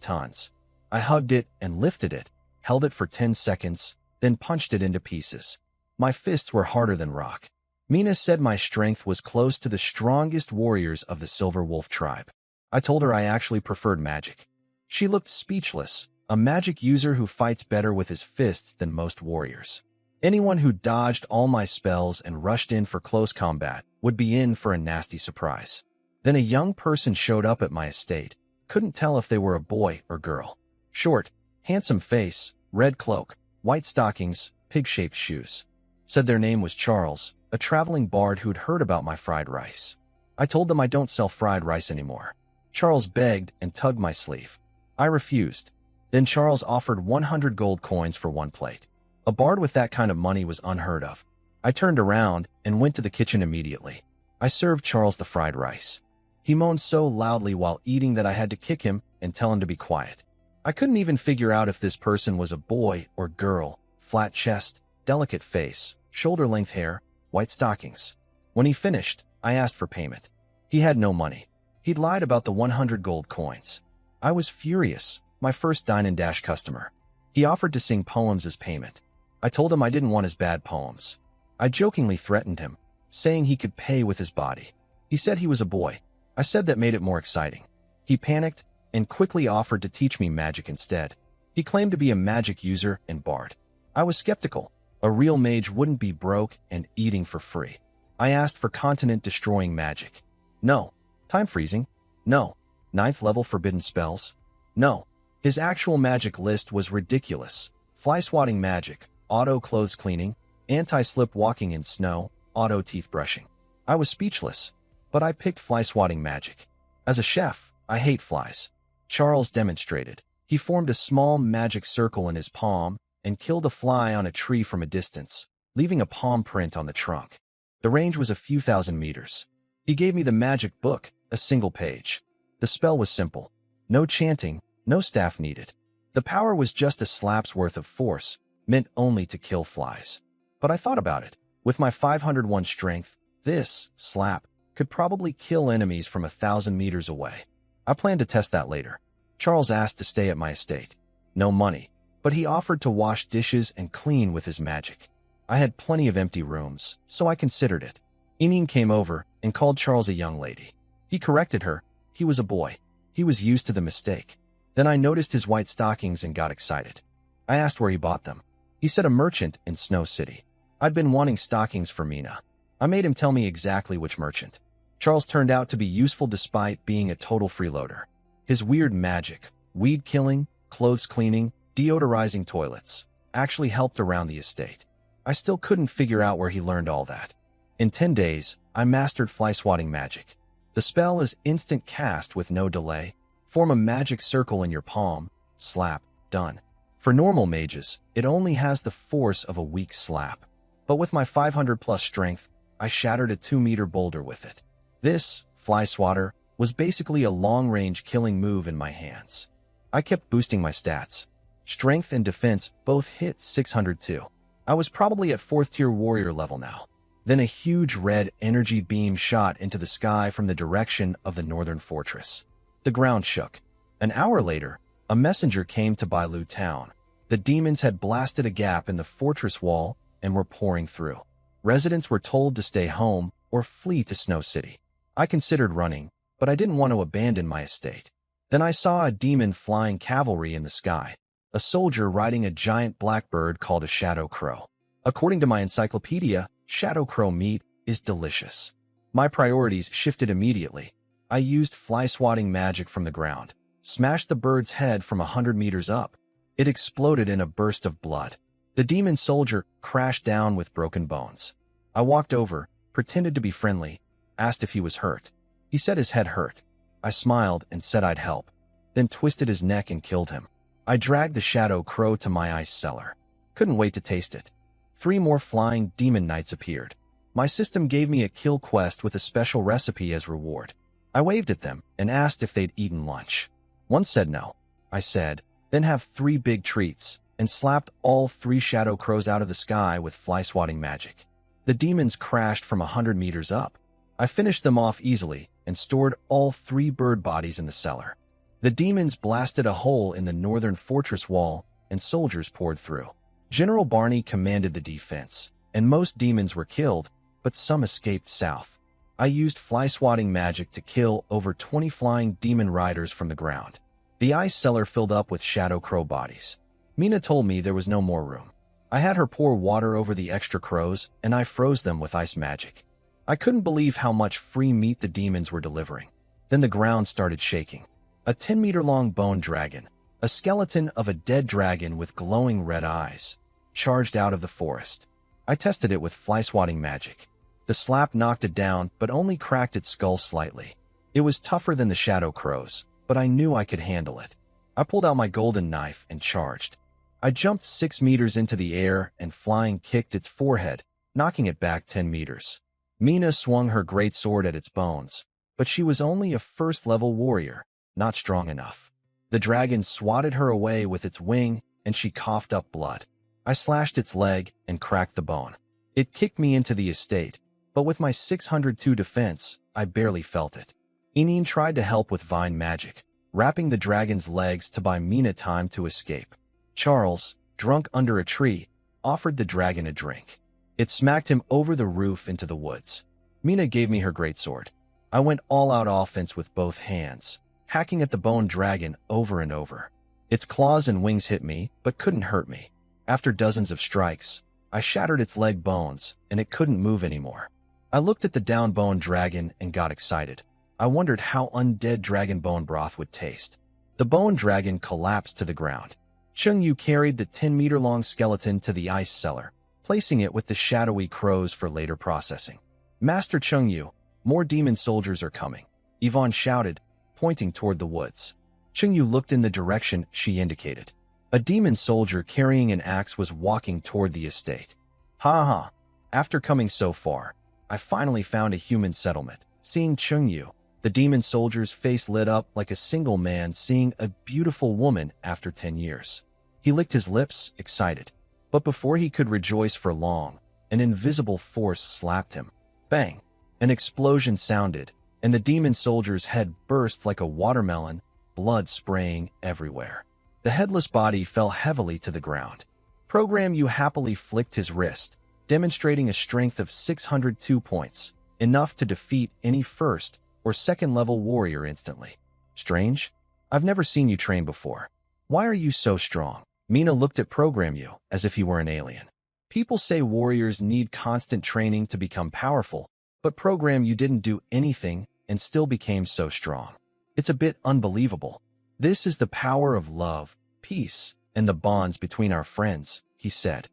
tons. I hugged it and lifted it, held it for 10 seconds, then punched it into pieces. My fists were harder than rock. Mina said my strength was close to the strongest warriors of the Silver Wolf tribe. I told her I actually preferred magic. She looked speechless, a magic user who fights better with his fists than most warriors. Anyone who dodged all my spells and rushed in for close combat would be in for a nasty surprise. Then a young person showed up at my estate. Couldn't tell if they were a boy or girl. Short, handsome face, red cloak, white stockings, pig-shaped shoes. Said their name was Charles, a traveling bard who'd heard about my fried rice. I told them I don't sell fried rice anymore. Charles begged and tugged my sleeve. I refused. Then Charles offered 100 gold coins for one plate. A bard with that kind of money was unheard of. I turned around and went to the kitchen immediately. I served Charles the fried rice. He moaned so loudly while eating that I had to kick him and tell him to be quiet. I couldn't even figure out if this person was a boy or girl. Flat chest, delicate face, shoulder-length hair, white stockings. When he finished, I asked for payment. He had no money. He'd lied about the 100 gold coins. I was furious, my first Dine and Dash customer. He offered to sing poems as payment. I told him I didn't want his bad poems. I jokingly threatened him, saying he could pay with his body. He said he was a boy. I said that made it more exciting. He panicked and quickly offered to teach me magic instead. He claimed to be a magic user and bard. I was skeptical. A real mage wouldn't be broke and eating for free. I asked for continent-destroying magic. No. Time freezing? No. 9th level forbidden spells? No. His actual magic list was ridiculous. Fly-swatting magic, auto-clothes cleaning, anti-slip walking in snow, auto-teeth brushing. I was speechless, but I picked fly-swatting magic. As a chef, I hate flies. Charles demonstrated. He formed a small magic circle in his palm and killed a fly on a tree from a distance, leaving a palm print on the trunk. The range was a few thousand meters. He gave me the magic book, a single page. The spell was simple. No chanting, no staff needed. The power was just a slap's worth of force, meant only to kill flies. But I thought about it. With my 501 strength, this slap could probably kill enemies from 1,000 meters away. I planned to test that later. Charles asked to stay at my estate. No money, but he offered to wash dishes and clean with his magic. I had plenty of empty rooms, so I considered it. Enine came over and called Charles a young lady. He corrected her. He was a boy. He was used to the mistake. Then I noticed his white stockings and got excited. I asked where he bought them. He said a merchant in Snow City. I'd been wanting stockings for Mina. I made him tell me exactly which merchant. Charles turned out to be useful despite being a total freeloader. His weird magic, weed killing, clothes cleaning, deodorizing toilets, actually helped around the estate. I still couldn't figure out where he learned all that. In 10 days, I mastered fly-swatting magic. The spell is instant cast with no delay. Form a magic circle in your palm, slap, done. For normal mages, it only has the force of a weak slap. But with my 500+ strength, I shattered a 2-meter boulder with it. This, fly swatter, was basically a long-range killing move in my hands. I kept boosting my stats. Strength and defense both hit 602. I was probably at 4th-tier warrior level now. Then a huge red energy beam shot into the sky from the direction of the northern fortress. The ground shook. An hour later, a messenger came to Bailu town. The demons had blasted a gap in the fortress wall and were pouring through. Residents were told to stay home or flee to Snow City. I considered running, but I didn't want to abandon my estate. Then I saw a demon flying cavalry in the sky, a soldier riding a giant blackbird called a shadow crow. According to my encyclopedia, shadow crow meat is delicious. My priorities shifted immediately. I used fly-swatting magic from the ground, smashed the bird's head from 100 meters up. It exploded in a burst of blood. The demon soldier crashed down with broken bones. I walked over, pretended to be friendly, asked if he was hurt. He said his head hurt. I smiled and said I'd help, then twisted his neck and killed him. I dragged the shadow crow to my ice cellar. Couldn't wait to taste it. 3 more flying demon knights appeared. My system gave me a kill quest with a special recipe as reward. I waved at them and asked if they'd eaten lunch. One said no. I said, then have 3 big treats, and slapped all 3 shadow crows out of the sky with fly-swatting magic. The demons crashed from 100 meters up. I finished them off easily and stored all 3 bird bodies in the cellar. The demons blasted a hole in the northern fortress wall, and soldiers poured through. General Barney commanded the defense, and most demons were killed, but some escaped south. I used fly-swatting magic to kill over 20 flying demon riders from the ground. The ice cellar filled up with shadow crow bodies. Mina told me there was no more room. I had her pour water over the extra crows, and I froze them with ice magic. I couldn't believe how much free meat the demons were delivering. Then the ground started shaking. A 10-meter-long bone dragon, a skeleton of a dead dragon with glowing red eyes, charged out of the forest. I tested it with fly-swatting magic. The slap knocked it down, but only cracked its skull slightly. It was tougher than the shadow crows, but I knew I could handle it. I pulled out my golden knife and charged. I jumped 6 meters into the air and flying kicked its forehead, knocking it back 10 meters. Mina swung her great sword at its bones, but she was only a first-level warrior, not strong enough. The dragon swatted her away with its wing, and she coughed up blood. I slashed its leg and cracked the bone. It kicked me into the estate, but with my 602 defense, I barely felt it. Enine tried to help with vine magic, wrapping the dragon's legs to buy Mina time to escape. Charles, drunk under a tree, offered the dragon a drink. It smacked him over the roof into the woods. Mina gave me her greatsword. I went all-out offense with both hands, hacking at the bone dragon over and over. Its claws and wings hit me, but couldn't hurt me. After dozens of strikes, I shattered its leg bones, and it couldn't move anymore. I looked at the down-boned dragon and got excited. I wondered how undead dragon bone broth would taste. The bone dragon collapsed to the ground. Cheng-Yu carried the 10-meter-long skeleton to the ice cellar, placing it with the shadowy crows for later processing. Master Cheng-Yu, more demon soldiers are coming, Yvonne shouted, pointing toward the woods. Cheng-Yu looked in the direction she indicated. A demon soldier carrying an axe was walking toward the estate. Ha ha! After coming so far, I finally found a human settlement. Seeing Cheng-Yu, the demon soldier's face lit up like a single man seeing a beautiful woman after 10 years. He licked his lips, excited. But before he could rejoice for long, an invisible force slapped him. Bang! An explosion sounded, and the demon soldier's head burst like a watermelon, blood spraying everywhere. The headless body fell heavily to the ground. Program U happily flicked his wrist, demonstrating a strength of 602 points, enough to defeat any first or second-level warrior instantly. Strange? I've never seen you train before. Why are you so strong? Mina looked at Program U as if he were an alien. People say warriors need constant training to become powerful, but Program U didn't do anything and still became so strong. It's a bit unbelievable. This is the power of love, peace, and the bonds between our friends, he said.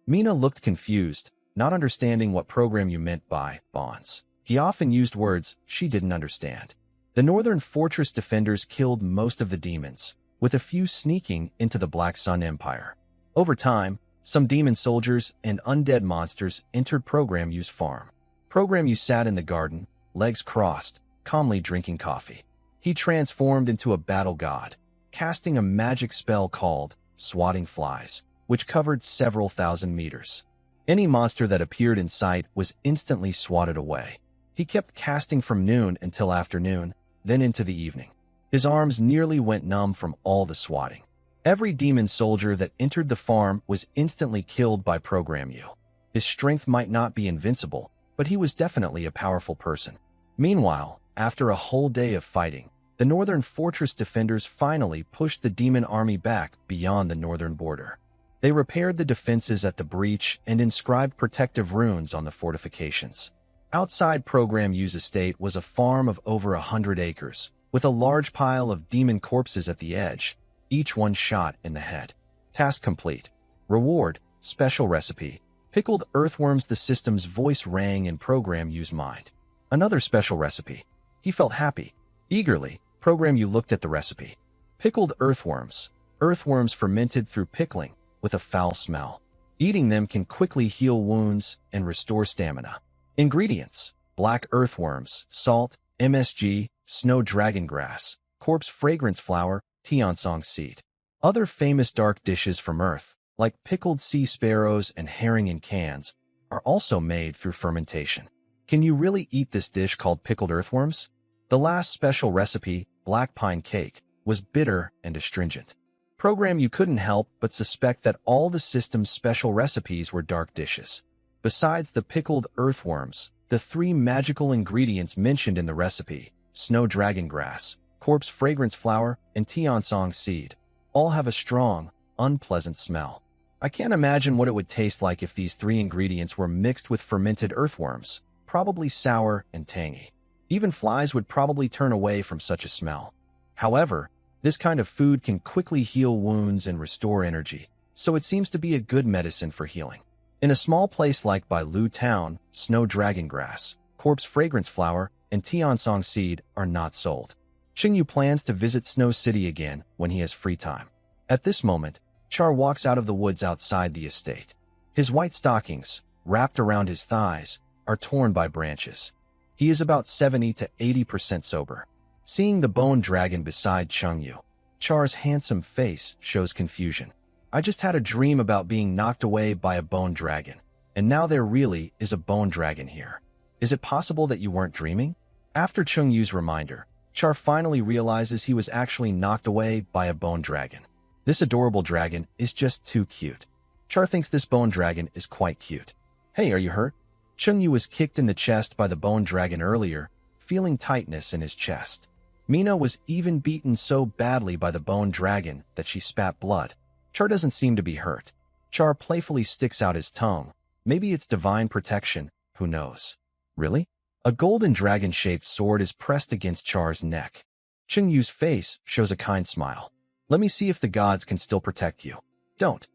Mina looked confused, not understanding what Program U meant by bonds. He often used words she didn't understand. The northern fortress defenders killed most of the demons, with a few sneaking into the Black Sun Empire. Over time, some demon soldiers and undead monsters entered Program U's farm. Program U sat in the garden, legs crossed, calmly drinking coffee. He transformed into a battle god, casting a magic spell called Swatting Flies, which covered several thousand meters. Any monster that appeared in sight was instantly swatted away. He kept casting from noon until afternoon, then into the evening. His arms nearly went numb from all the swatting. Every demon soldier that entered the farm was instantly killed by Program U. His strength might not be invincible, but he was definitely a powerful person. Meanwhile, after a whole day of fighting, the northern fortress defenders finally pushed the demon army back beyond the northern border. They repaired the defenses at the breach and inscribed protective runes on the fortifications. Outside Program U's estate was a farm of over 100 acres, with a large pile of demon corpses at the edge, each one shot in the head. Task complete. Reward, special recipe, pickled earthworms. The system's voice rang in Program U's mind. Another special recipe. He felt happy. Eagerly, Program U looked at the recipe. Pickled earthworms. Earthworms fermented through pickling, with a foul smell. Eating them can quickly heal wounds and restore stamina. Ingredients: black earthworms, salt, MSG, snow dragon grass, corpse fragrance flower, tiansong seed. Other famous dark dishes from Earth, like pickled sea sparrows and herring in cans, are also made through fermentation. Can you really eat this dish called pickled earthworms? The last special recipe, black pine cake, was bitter and astringent. Program, you couldn't help but suspect that all the system's special recipes were dark dishes. Besides the pickled earthworms, the 3 magical ingredients mentioned in the recipe, snow dragon grass, corpse fragrance flower, and tiansong seed, all have a strong, unpleasant smell. I can't imagine what it would taste like if these 3 ingredients were mixed with fermented earthworms, probably sour and tangy. Even flies would probably turn away from such a smell. However, this kind of food can quickly heal wounds and restore energy, so it seems to be a good medicine for healing. In a small place like Bailu Town, snow dragon grass, corpse fragrance flower, and tiansong seed are not sold. Qingyu plans to visit Snow City again when he has free time. At this moment, Char walks out of the woods outside the estate. His white stockings, wrapped around his thighs, are torn by branches. He is about 70 to 80% sober. Seeing the bone dragon beside Qingyu, Char's handsome face shows confusion. I just had a dream about being knocked away by a bone dragon, and now there really is a bone dragon here. Is it possible that you weren't dreaming? After Qingyu's reminder, Char finally realizes he was actually knocked away by a bone dragon. This adorable dragon is just too cute. Char thinks this bone dragon is quite cute. Hey, are you hurt? Qingyu was kicked in the chest by the bone dragon earlier, feeling tightness in his chest. Mina was even beaten so badly by the bone dragon that she spat blood. Char doesn't seem to be hurt. Char playfully sticks out his tongue. Maybe it's divine protection, who knows? Really? A golden dragon-shaped sword is pressed against Char's neck. Qingyu's face shows a kind smile. Let me see if the gods can still protect you. Don't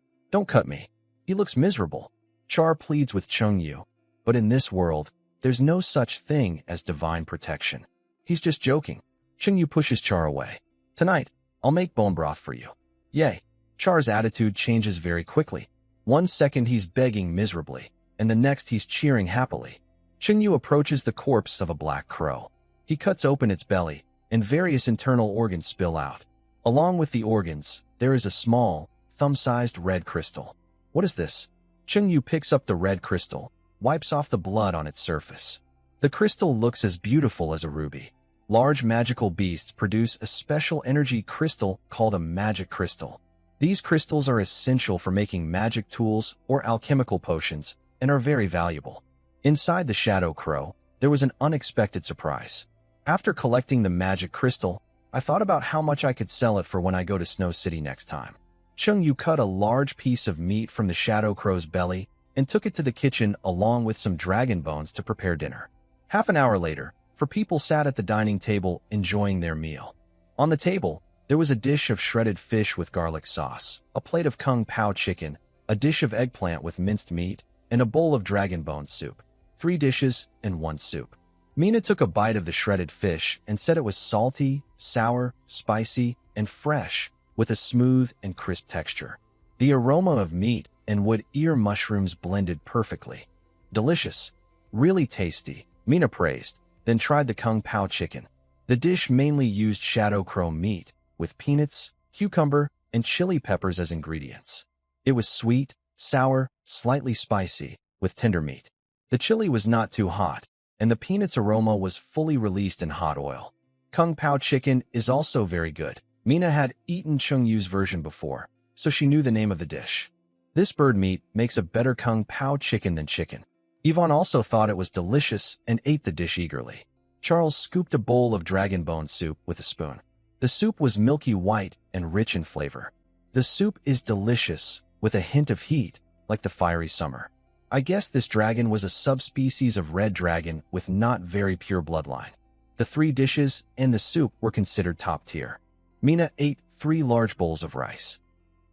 cut me. He looks miserable. Char pleads with Qingyu, but in this world, there's no such thing as divine protection. He's just joking. Qingyu pushes Char away. Tonight, I'll make bone broth for you. Yay. Char's attitude changes very quickly. 1 second he's begging miserably, and the next he's cheering happily. Qingyu approaches the corpse of a black crow. He cuts open its belly, and various internal organs spill out. Along with the organs, there is a small, thumb-sized red crystal. What is this? Qingyu picks up the red crystal, wipes off the blood on its surface. The crystal looks as beautiful as a ruby. Large magical beasts produce a special energy crystal called a magic crystal. These crystals are essential for making magic tools or alchemical potions and are very valuable. Inside the Shadow Crow, there was an unexpected surprise. After collecting the magic crystal, I thought about how much I could sell it for when I go to Snow City next time. Qingyu cut a large piece of meat from the Shadow Crow's belly and took it to the kitchen along with some dragon bones to prepare dinner. Half an hour later, 4 people sat at the dining table enjoying their meal. On the table, there was a dish of shredded fish with garlic sauce, a plate of kung pao chicken, a dish of eggplant with minced meat, and a bowl of dragon bone soup. 3 dishes and 1 soup. Mina took a bite of the shredded fish and said it was salty, sour, spicy, and fresh, with a smooth and crisp texture. The aroma of meat and wood ear mushrooms blended perfectly. Delicious. Really tasty, Mina praised, then tried the kung pao chicken. The dish mainly used shadow crow meat, with peanuts, cucumber, and chili peppers as ingredients. It was sweet, sour, slightly spicy, with tender meat. The chili was not too hot, and the peanuts aroma was fully released in hot oil. Kung pao chicken is also very good. Mina had eaten Qingyu's version before, so she knew the name of the dish. This bird meat makes a better kung pao chicken than chicken. Yvonne also thought it was delicious and ate the dish eagerly. Charles scooped a bowl of dragon bone soup with a spoon. The soup was milky white and rich in flavor. The soup is delicious, with a hint of heat, like the fiery summer. I guess this dragon was a subspecies of red dragon with not very pure bloodline. The 3 dishes and the soup were considered top tier. Mina ate 3 large bowls of rice.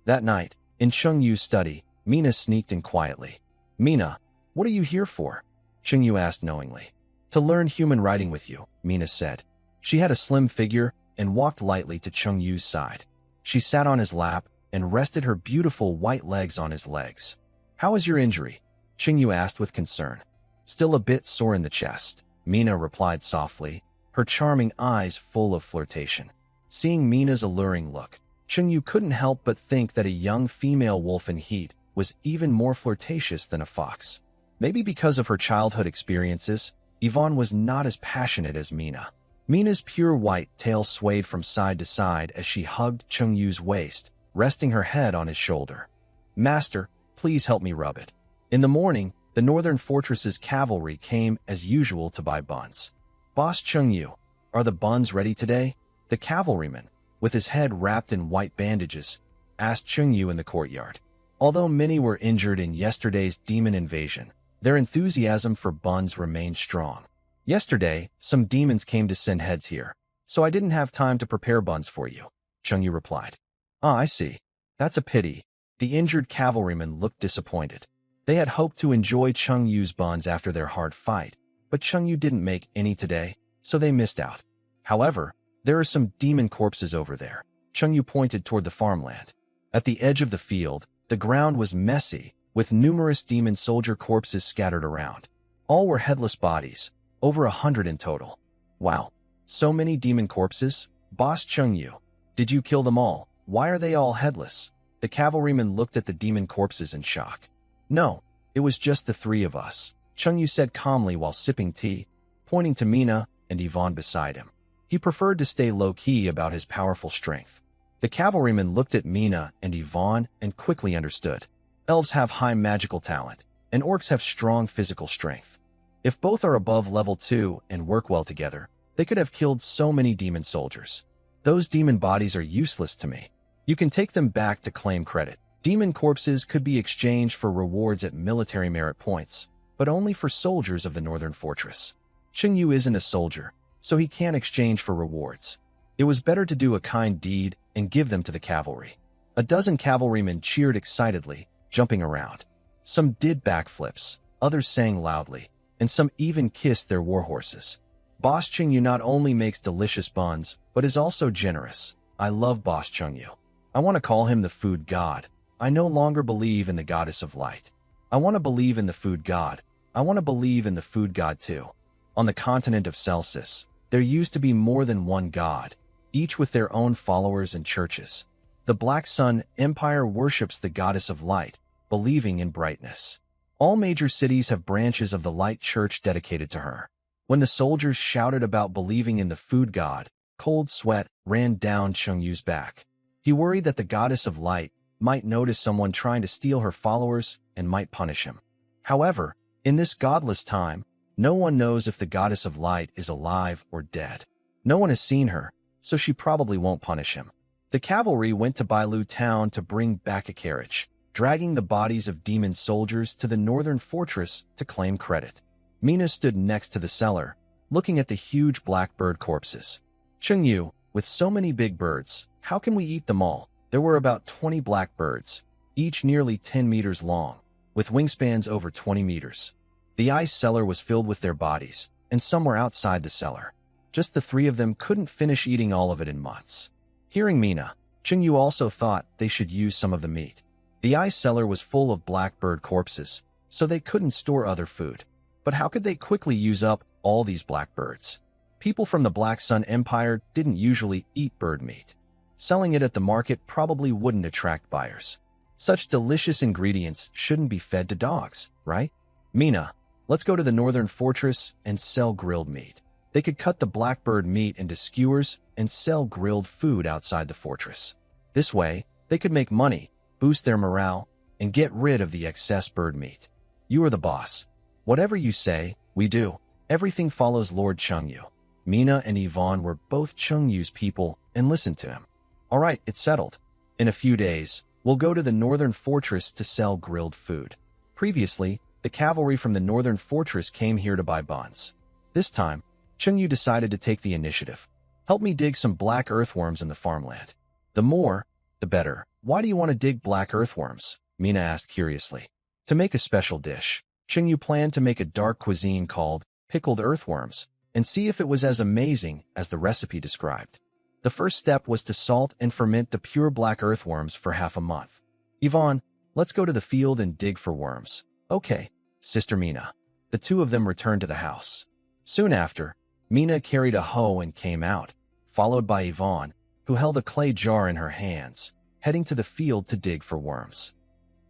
That night, in Qingyu's study, Mina sneaked in quietly. Mina, what are you here for? Qingyu asked knowingly. To learn human writing with you, Mina said. She had a slim figure and walked lightly to Qingyu's side. She sat on his lap and rested her beautiful white legs on his legs. How is your injury? Qingyu asked with concern. Still a bit sore in the chest, Mina replied softly, her charming eyes full of flirtation. Seeing Mina's alluring look, Chungyu couldn't help but think that a young female wolf in heat was even more flirtatious than a fox. Maybe because of her childhood experiences, Yvonne was not as passionate as Mina. Mina's pure white tail swayed from side to side as she hugged Chungyu's waist, resting her head on his shoulder. "Master, please help me rub it." In the morning, the Northern Fortress's cavalry came as usual to buy buns. "Boss Chungyu, are the buns ready today?" The cavalryman, with his head wrapped in white bandages, asked Chungyu in the courtyard. Although many were injured in yesterday's demon invasion, their enthusiasm for buns remained strong. "Yesterday, some demons came to send heads here, so I didn't have time to prepare buns for you," Chungyu replied. "Ah, I see. That's a pity." The injured cavalryman looked disappointed. They had hoped to enjoy Chungyu's buns after their hard fight, but Chungyu didn't make any today, so they missed out. "However, there are some demon corpses over there." Chungyu pointed toward the farmland. At the edge of the field, the ground was messy, with numerous demon soldier corpses scattered around. All were headless bodies, over 100 in total. "Wow, so many demon corpses? Boss Chungyu, did you kill them all? Why are they all headless?" The cavalryman looked at the demon corpses in shock. "No, it was just the three of us," Chungyu said calmly while sipping tea, pointing to Mina and Yvonne beside him. He preferred to stay low-key about his powerful strength. The cavalryman looked at Mina and Yvonne and quickly understood. Elves have high magical talent, and orcs have strong physical strength. If both are above level 2 and work well together, they could have killed so many demon soldiers. "Those demon bodies are useless to me. You can take them back to claim credit." Demon corpses could be exchanged for rewards at military merit points, but only for soldiers of the Northern Fortress. Chungyu isn't a soldier, so he can't exchange for rewards. It was better to do a kind deed and give them to the cavalry. A dozen cavalrymen cheered excitedly, jumping around. Some did backflips, others sang loudly, and some even kissed their warhorses. "Boss Chungyu not only makes delicious buns, but is also generous. I love Boss Chungyu. I want to call him the food god. I no longer believe in the goddess of light. I want to believe in the food god. I want to believe in the food god too." On the continent of Celsus, there used to be more than one god, each with their own followers and churches. The Black Sun Empire worships the goddess of light, believing in brightness. All major cities have branches of the light church dedicated to her. When the soldiers shouted about believing in the food god, cold sweat ran down Chungyu's back. He worried that the goddess of light might notice someone trying to steal her followers and might punish him. However, in this godless time, no one knows if the goddess of light is alive or dead. No one has seen her, so she probably won't punish him. The cavalry went to Bailu town to bring back a carriage, dragging the bodies of demon soldiers to the Northern Fortress to claim credit. Mina stood next to the cellar, looking at the huge blackbird corpses. "Chungyu, with so many big birds, how can we eat them all?" There were about 20 blackbirds, each nearly 10 meters long, with wingspans over 20 meters. The ice cellar was filled with their bodies, and some were outside the cellar. Just the three of them couldn't finish eating all of it in months. Hearing Mina, Chungyu also thought they should use some of the meat. The ice cellar was full of blackbird corpses, so they couldn't store other food. But how could they quickly use up all these blackbirds? People from the Black Sun Empire didn't usually eat bird meat. Selling it at the market probably wouldn't attract buyers. Such delicious ingredients shouldn't be fed to dogs, right? "Mina, let's go to the Northern Fortress and sell grilled meat." They could cut the blackbird meat into skewers and sell grilled food outside the fortress. This way, they could make money, boost their morale, and get rid of the excess bird meat. "You are the boss. Whatever you say, we do. Everything follows Lord Chungyu." Mina and Yvonne were both Chungyu's people and listened to him. "All right, it's settled. In a few days, we'll go to the Northern Fortress to sell grilled food." Previously, the cavalry from the Northern Fortress came here to buy buns. This time, Chungyu decided to take the initiative. "Help me dig some black earthworms in the farmland." "The more, the better." "Why do you want to dig black earthworms?" Mina asked curiously. To make a special dish, Chungyu planned to make a dark cuisine called pickled earthworms and see if it was as amazing as the recipe described. The first step was to salt and ferment the pure black earthworms for half a month. "Yvonne, let's go to the field and dig for worms." "Okay, Sister Mina." The two of them returned to the house. Soon after, Mina carried a hoe and came out, followed by Yvonne, who held a clay jar in her hands, heading to the field to dig for worms.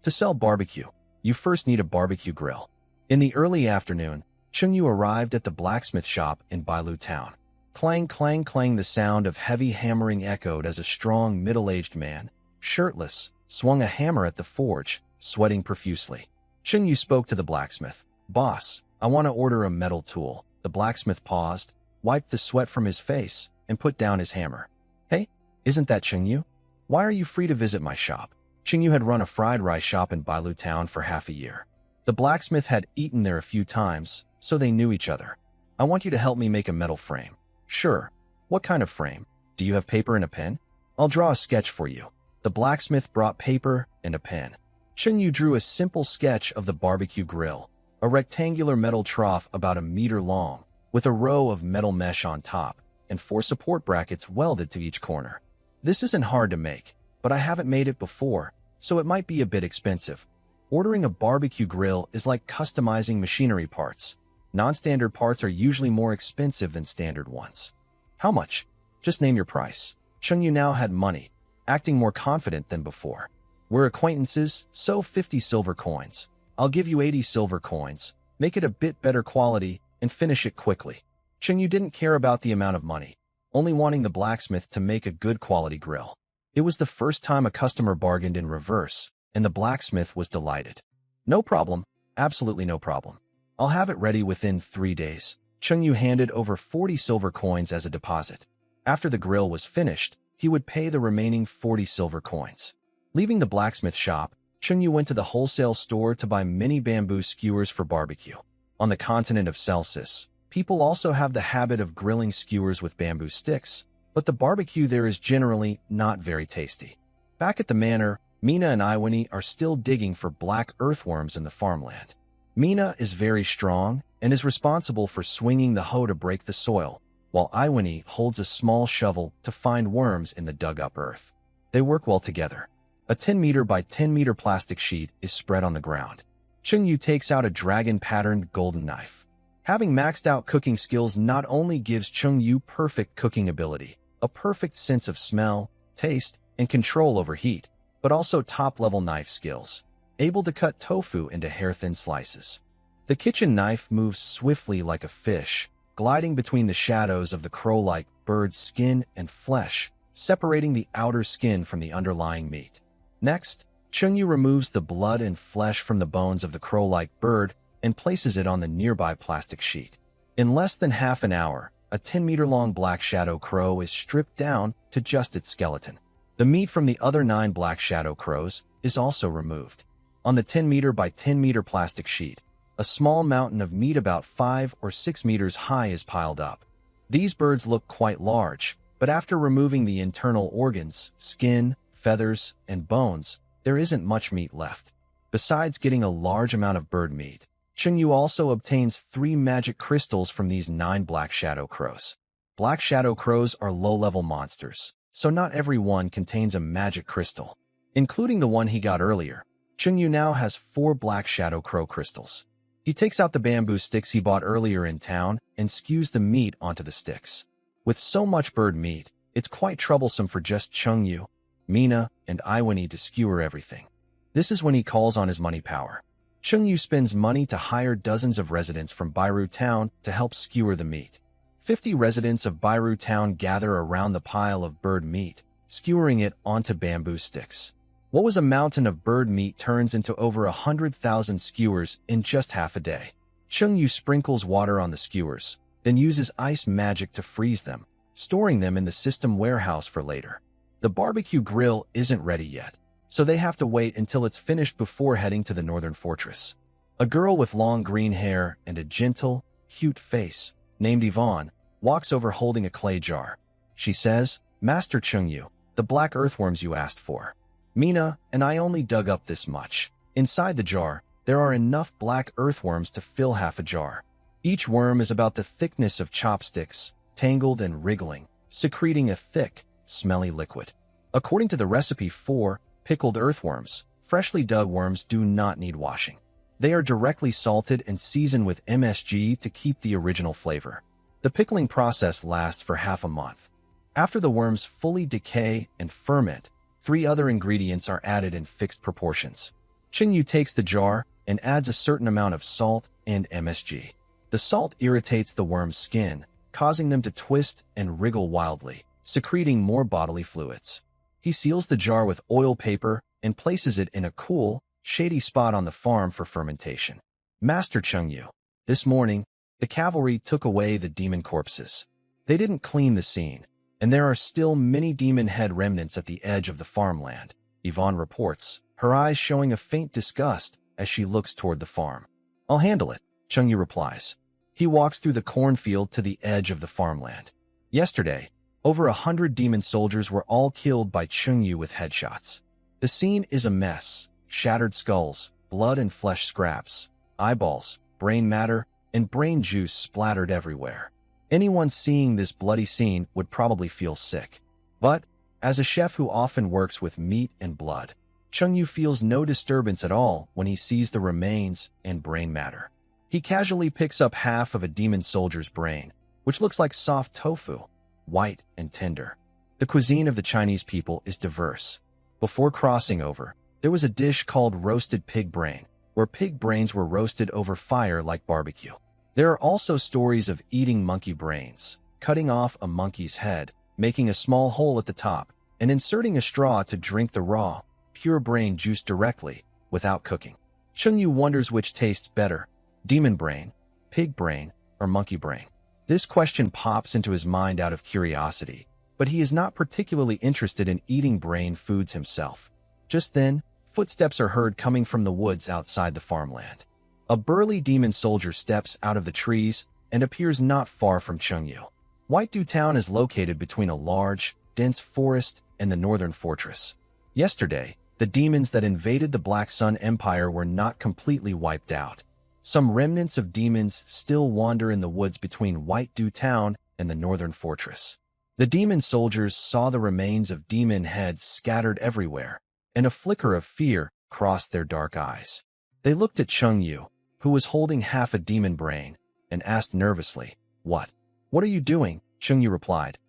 To sell barbecue, you first need a barbecue grill. In the early afternoon, Chungyu arrived at the blacksmith shop in Bailu town. Clang, clang, clang, the sound of heavy hammering echoed as a strong, middle-aged man, shirtless, swung a hammer at the forge, sweating profusely. Chungyu spoke to the blacksmith. "Boss, I want to order a metal tool." The blacksmith paused, wiped the sweat from his face, and put down his hammer. "Hey, isn't that Chungyu? Why are you free to visit my shop?" Chungyu had run a fried rice shop in Bailu town for half a year. The blacksmith had eaten there a few times, so they knew each other. "I want you to help me make a metal frame." "Sure. What kind of frame? Do you have paper and a pen?" "I'll draw a sketch for you." The blacksmith brought paper and a pen. Chungyu drew a simple sketch of the barbecue grill, a rectangular metal trough about a meter long, with a row of metal mesh on top, and 4 support brackets welded to each corner. "This isn't hard to make, but I haven't made it before, so it might be a bit expensive. Ordering a barbecue grill is like customizing machinery parts. Non-standard parts are usually more expensive than standard ones." "How much? Just name your price." Chungyu now had money, acting more confident than before. "We're acquaintances, so 50 silver coins. I'll give you 80 silver coins, make it a bit better quality, and finish it quickly." Chungyu didn't care about the amount of money, only wanting the blacksmith to make a good quality grill. It was the first time a customer bargained in reverse, and the blacksmith was delighted. "No problem, absolutely no problem. I'll have it ready within 3 days." Chungyu handed over 40 silver coins as a deposit. After the grill was finished, he would pay the remaining 40 silver coins. Leaving the blacksmith shop, Chungyu went to the wholesale store to buy mini bamboo skewers for barbecue. On the continent of Celsius, people also have the habit of grilling skewers with bamboo sticks, but the barbecue there is generally not very tasty. Back at the manor, Mina and Iwani are still digging for black earthworms in the farmland. Mina is very strong and is responsible for swinging the hoe to break the soil, while Iwani holds a small shovel to find worms in the dug-up earth. They work well together. A 10-meter by 10-meter plastic sheet is spread on the ground. Chungyu takes out a dragon-patterned golden knife. Having maxed out cooking skills not only gives Chungyu perfect cooking ability, a perfect sense of smell, taste, and control over heat, but also top-level knife skills, able to cut tofu into hair-thin slices. The kitchen knife moves swiftly like a fish, gliding between the shadows of the crow-like bird's skin and flesh, separating the outer skin from the underlying meat. Next, Chungyu removes the blood and flesh from the bones of the crow-like bird and places it on the nearby plastic sheet. In less than half an hour, a 10-meter-long black shadow crow is stripped down to just its skeleton. The meat from the other 9 black shadow crows is also removed. On the 10-meter by 10-meter plastic sheet, a small mountain of meat about 5 or 6 meters high is piled up. These birds look quite large, but after removing the internal organs, skin, feathers, and bones, there isn't much meat left. Besides getting a large amount of bird meat, Chungyu also obtains 3 magic crystals from these 9 black shadow crows. Black shadow crows are low-level monsters, so not every one contains a magic crystal. Including the one he got earlier, Chungyu now has 4 black shadow crow crystals. He takes out the bamboo sticks he bought earlier in town and skews the meat onto the sticks. With so much bird meat, it's quite troublesome for just Chungyu, Mina, and Iwani to skewer everything. This is when he calls on his money power. Chungyu spends money to hire dozens of residents from Bairu town to help skewer the meat. 50 residents of Bairu town gather around the pile of bird meat, skewering it onto bamboo sticks. What was a mountain of bird meat turns into over 100,000 skewers in just half a day. Chungyu sprinkles water on the skewers, then uses ice magic to freeze them, storing them in the system warehouse for later. The barbecue grill isn't ready yet, so they have to wait until it's finished before heading to the northern fortress. A girl with long green hair and a gentle, cute face, named Yvonne, walks over holding a clay jar. She says, "Master Chungyu, the black earthworms you asked for. Mina and I only dug up this much. Inside the jar, there are enough black earthworms to fill half a jar. Each worm is about the thickness of chopsticks, tangled and wriggling, secreting a thick, smelly liquid. According to the recipe for pickled earthworms, freshly dug worms do not need washing. They are directly salted and seasoned with MSG to keep the original flavor. The pickling process lasts for half a month. After the worms fully decay and ferment, 3 other ingredients are added in fixed proportions. Chengyu takes the jar and adds a certain amount of salt and MSG. The salt irritates the worm's skin, causing them to twist and wriggle wildly, secreting more bodily fluids. He seals the jar with oil paper and places it in a cool, shady spot on the farm for fermentation. Master Chengyu. This morning, the cavalry took away the demon corpses. They didn't clean the scene, and there are still many demon head remnants at the edge of the farmland, Yvonne reports, her eyes showing a faint disgust as she looks toward the farm. I'll handle it, Chengyu replies. He walks through the cornfield to the edge of the farmland. Yesterday, over 100 demon soldiers were all killed by Chengyu with headshots. The scene is a mess: shattered skulls, blood and flesh scraps, eyeballs, brain matter, and brain juice splattered everywhere. Anyone seeing this bloody scene would probably feel sick. But, as a chef who often works with meat and blood, Chengyu feels no disturbance at all when he sees the remains and brain matter. He casually picks up half of a demon soldier's brain, which looks like soft tofu, white and tender. The cuisine of the Chinese people is diverse. Before crossing over, there was a dish called roasted pig brain, where pig brains were roasted over fire like barbecue. There are also stories of eating monkey brains, cutting off a monkey's head, making a small hole at the top, and inserting a straw to drink the raw, pure brain juice directly, without cooking. Chengyu wonders which tastes better, demon brain, pig brain, or monkey brain. This question pops into his mind out of curiosity, but he is not particularly interested in eating brain foods himself. Just then, footsteps are heard coming from the woods outside the farmland. A burly demon soldier steps out of the trees and appears not far from Chengyu. Whitedew Town is located between a large, dense forest and the northern fortress. Yesterday, the demons that invaded the Black Sun Empire were not completely wiped out. Some remnants of demons still wander in the woods between Whitedew Town and the northern fortress. The demon soldiers saw the remains of demon heads scattered everywhere, and a flicker of fear crossed their dark eyes. They looked at Chengyu, who was holding half a demon brain, and asked nervously, "What? What are you doing?" Chengyu replied,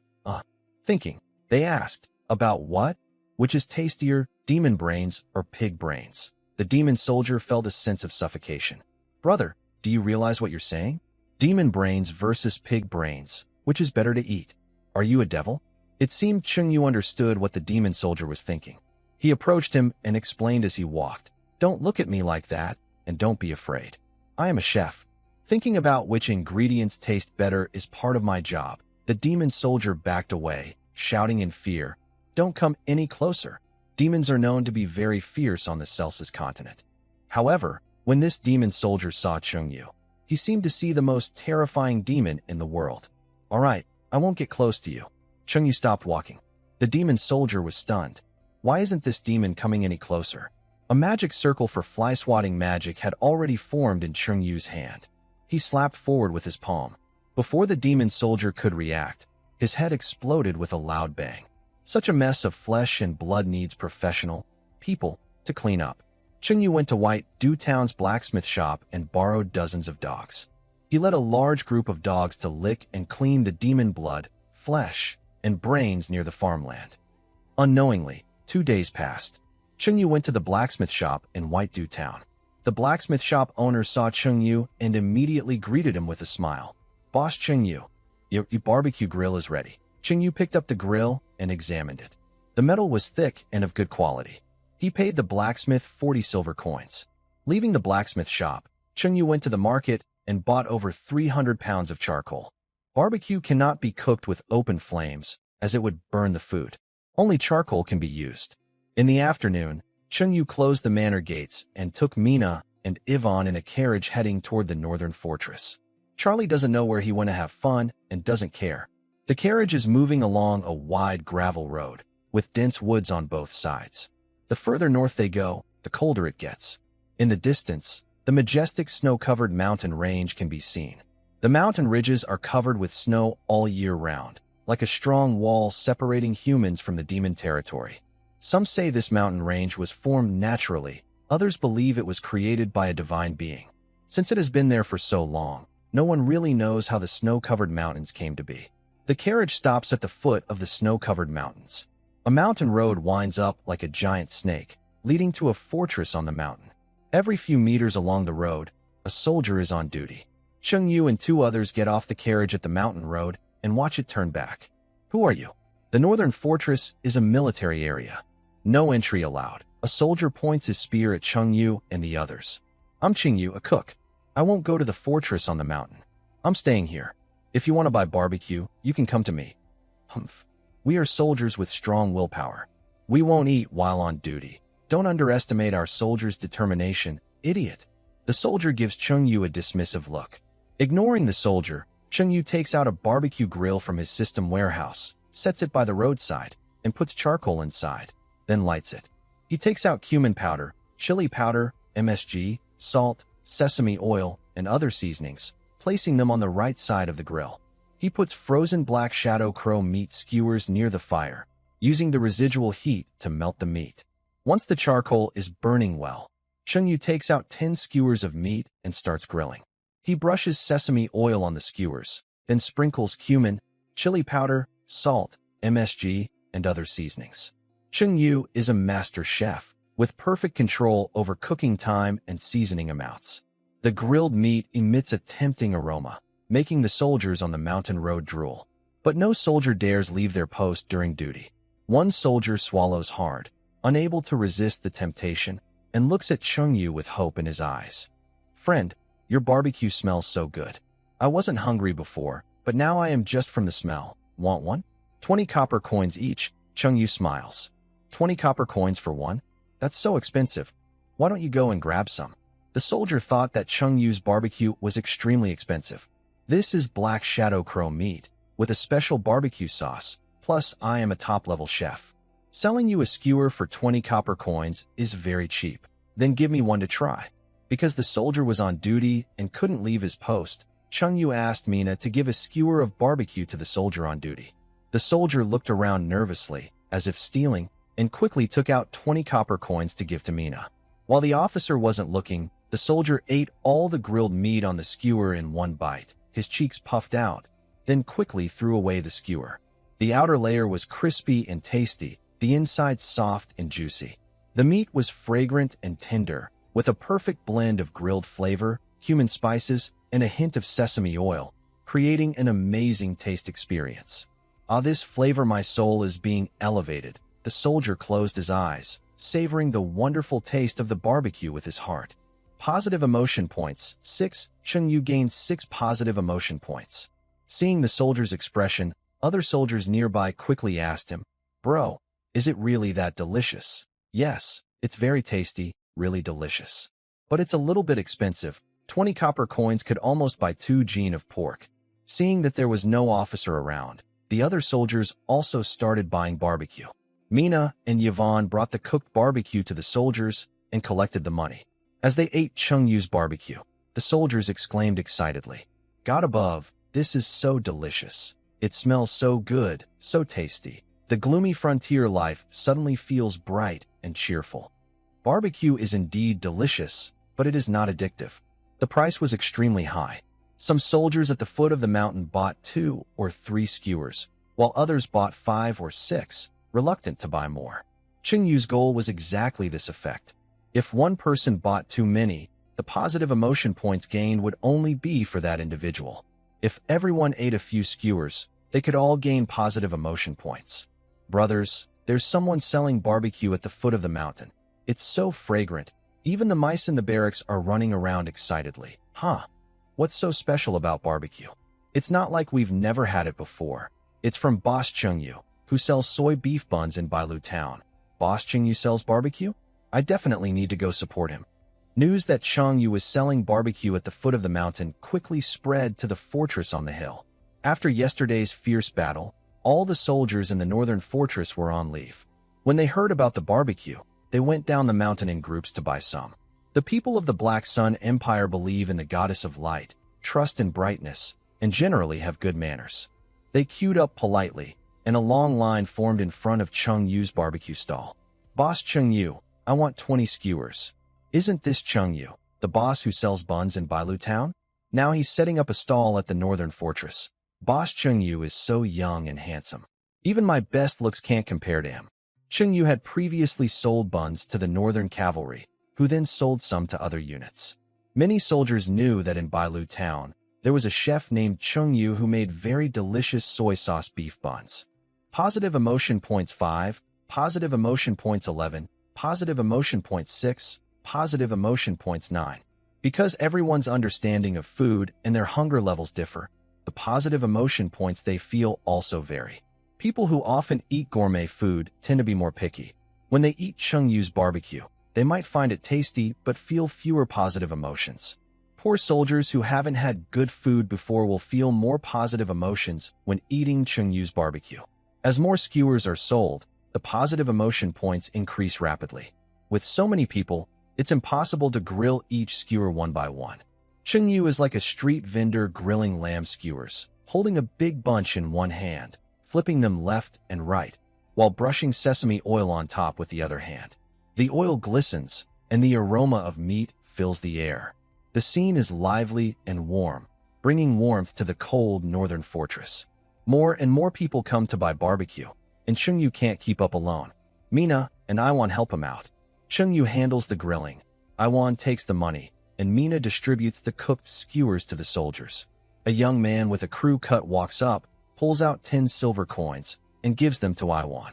Thinking. They asked, "About what? Which is tastier, demon brains or pig brains?" The demon soldier felt a sense of suffocation. "Brother, do you realize what you're saying? Demon brains versus pig brains. Which is better to eat? Are you a devil?" It seemed Chengyu understood what the demon soldier was thinking. He approached him and explained as he walked, "Don't look at me like that, and don't be afraid. I am a chef. Thinking about which ingredients taste better is part of my job." The demon soldier backed away, shouting in fear, "Don't come any closer." Demons are known to be very fierce on the Celsus continent. However, when this demon soldier saw Chengyu, he seemed to see the most terrifying demon in the world. "All right, I won't get close to you." Chengyu stopped walking. The demon soldier was stunned. Why isn't this demon coming any closer? A magic circle for fly-swatting magic had already formed in Chengyu's hand. He slapped forward with his palm. Before the demon soldier could react, his head exploded with a loud bang. Such a mess of flesh and blood needs professional people to clean up. Chengyu went to Whitedew Town's blacksmith shop and borrowed dozens of dogs. He led a large group of dogs to lick and clean the demon blood, flesh, and brains near the farmland. Unknowingly, 2 days passed. Chengyu went to the blacksmith shop in Whitedew Town. The blacksmith shop owner saw Chengyu and immediately greeted him with a smile. "Boss Chengyu, your barbecue grill is ready." Chengyu picked up the grill and examined it. The metal was thick and of good quality. He paid the blacksmith 40 silver coins. Leaving the blacksmith shop, Chengyu went to the market and bought over 300 pounds of charcoal. Barbecue cannot be cooked with open flames, as it would burn the food. Only charcoal can be used. In the afternoon, Chengyu closed the manor gates and took Mina and Yvonne in a carriage heading toward the northern fortress. Charlie doesn't know where he went to have fun and doesn't care. The carriage is moving along a wide gravel road, with dense woods on both sides. The further north they go, the colder it gets. In the distance, the majestic snow-covered mountain range can be seen. The mountain ridges are covered with snow all year round, like a strong wall separating humans from the demon territory. Some say this mountain range was formed naturally, others believe it was created by a divine being. Since it has been there for so long, no one really knows how the snow-covered mountains came to be. The carriage stops at the foot of the snow-covered mountains. A mountain road winds up like a giant snake, leading to a fortress on the mountain. Every few meters along the road, a soldier is on duty. Cheng Yu and two others get off the carriage at the mountain road and watch it turn back. Who are you? The northern fortress is a military area. No entry allowed. A soldier points his spear at Cheng Yu and the others. I'm Cheng Yu, a cook. I won't go to the fortress on the mountain. I'm staying here. If you want to buy barbecue, you can come to me. Humph. We are soldiers with strong willpower. We won't eat while on duty. Don't underestimate our soldiers' determination, idiot. The soldier gives Cheng Yu a dismissive look. Ignoring the soldier, Cheng Yu takes out a barbecue grill from his system warehouse, sets it by the roadside, and puts charcoal inside, then lights it. He takes out cumin powder, chili powder, MSG, salt, sesame oil, and other seasonings, placing them on the right side of the grill. He puts frozen black shadow crow meat skewers near the fire, using the residual heat to melt the meat. Once the charcoal is burning well, Cheng Yu takes out 10 skewers of meat and starts grilling. He brushes sesame oil on the skewers, then sprinkles cumin, chili powder, salt, MSG, and other seasonings. Cheng Yu is a master chef, with perfect control over cooking time and seasoning amounts. The grilled meat emits a tempting aroma, making the soldiers on the mountain road drool. But no soldier dares leave their post during duty. One soldier swallows hard, unable to resist the temptation, and looks at Cheng Yu with hope in his eyes. Friend, your barbecue smells so good. I wasn't hungry before, but now I am just from the smell. Want one? 20 copper coins each, Cheng Yu smiles. 20 copper coins for one? That's so expensive. Why don't you go and grab some? The soldier thought that Cheng Yu's barbecue was extremely expensive. This is black shadow crow meat, with a special barbecue sauce, plus I am a top-level chef. Selling you a skewer for 20 copper coins is very cheap. Then give me one to try. Because the soldier was on duty and couldn't leave his post, Cheng Yu asked Mina to give a skewer of barbecue to the soldier on duty. The soldier looked around nervously, as if stealing, and quickly took out 20 copper coins to give to Mina. While the officer wasn't looking, the soldier ate all the grilled meat on the skewer in one bite, his cheeks puffed out, then quickly threw away the skewer. The outer layer was crispy and tasty, the inside soft and juicy. The meat was fragrant and tender, with a perfect blend of grilled flavor, cumin spices, and a hint of sesame oil, creating an amazing taste experience. Ah, this flavor, my soul is being elevated. The soldier closed his eyes, savoring the wonderful taste of the barbecue with his heart. Positive emotion points. 6. Cheng Yu gained 6 positive emotion points. Seeing the soldier's expression, other soldiers nearby quickly asked him, Bro, is it really that delicious? Yes, it's very tasty, really delicious. But it's a little bit expensive. 20 copper coins could almost buy 2 gene of pork. Seeing that there was no officer around, the other soldiers also started buying barbecue. Mina and Yvonne brought the cooked barbecue to the soldiers and collected the money. As they ate Cheng Yu's barbecue, the soldiers exclaimed excitedly, God above, this is so delicious. It smells so good, so tasty. The gloomy frontier life suddenly feels bright and cheerful. Barbecue is indeed delicious, but it is not addictive. The price was extremely high. Some soldiers at the foot of the mountain bought 2 or 3 skewers, while others bought 5 or 6, reluctant to buy more. Cheng Yu's goal was exactly this effect. If one person bought too many, the positive emotion points gained would only be for that individual. If everyone ate a few skewers, they could all gain positive emotion points. Brothers, there's someone selling barbecue at the foot of the mountain. It's so fragrant. Even the mice in the barracks are running around excitedly. Huh? What's so special about barbecue? It's not like we've never had it before. It's from Boss Cheng Yu, who sells soy beef buns in Bailu Town. Boss Cheng Yu sells barbecue? I definitely need to go support him. News that Cheng Yu was selling barbecue at the foot of the mountain quickly spread to the fortress on the hill. After yesterday's fierce battle, all the soldiers in the northern fortress were on leave. When they heard about the barbecue, they went down the mountain in groups to buy some. The people of the Black Sun Empire believe in the goddess of light, trust and brightness, and generally have good manners. They queued up politely, and a long line formed in front of Cheng Yu's barbecue stall. Boss Cheng Yu, I want 20 skewers. Isn't this Cheng Yu, the boss who sells buns in Bailu Town? Now he's setting up a stall at the northern fortress. Boss Chung Yu is so young and handsome. Even my best looks can't compare to him. Chung Yu had previously sold buns to the Northern Cavalry, who then sold some to other units. Many soldiers knew that in Bailu Town, there was a chef named Chung Yu who made very delicious soy sauce beef buns. Positive emotion points 5, positive emotion points 11, positive emotion points 6, positive emotion points 9. Because everyone's understanding of food and their hunger levels differ, the positive emotion points they feel also vary. People who often eat gourmet food tend to be more picky. When they eat Chung Yu's barbecue, they might find it tasty but feel fewer positive emotions. Poor soldiers who haven't had good food before will feel more positive emotions when eating Chung Yu's barbecue. As more skewers are sold, the positive emotion points increase rapidly. With so many people, it's impossible to grill each skewer one by one. Chung Yu is like a street vendor grilling lamb skewers, holding a big bunch in one hand, flipping them left and right, while brushing sesame oil on top with the other hand. The oil glistens, and the aroma of meat fills the air. The scene is lively and warm, bringing warmth to the cold northern fortress. More and more people come to buy barbecue, and Chung Yu can't keep up alone. Mina and Iwan help him out. Chung Yu handles the grilling, Iwan takes the money, and Mina distributes the cooked skewers to the soldiers. A young man with a crew cut walks up, pulls out 10 silver coins, and gives them to Iwan.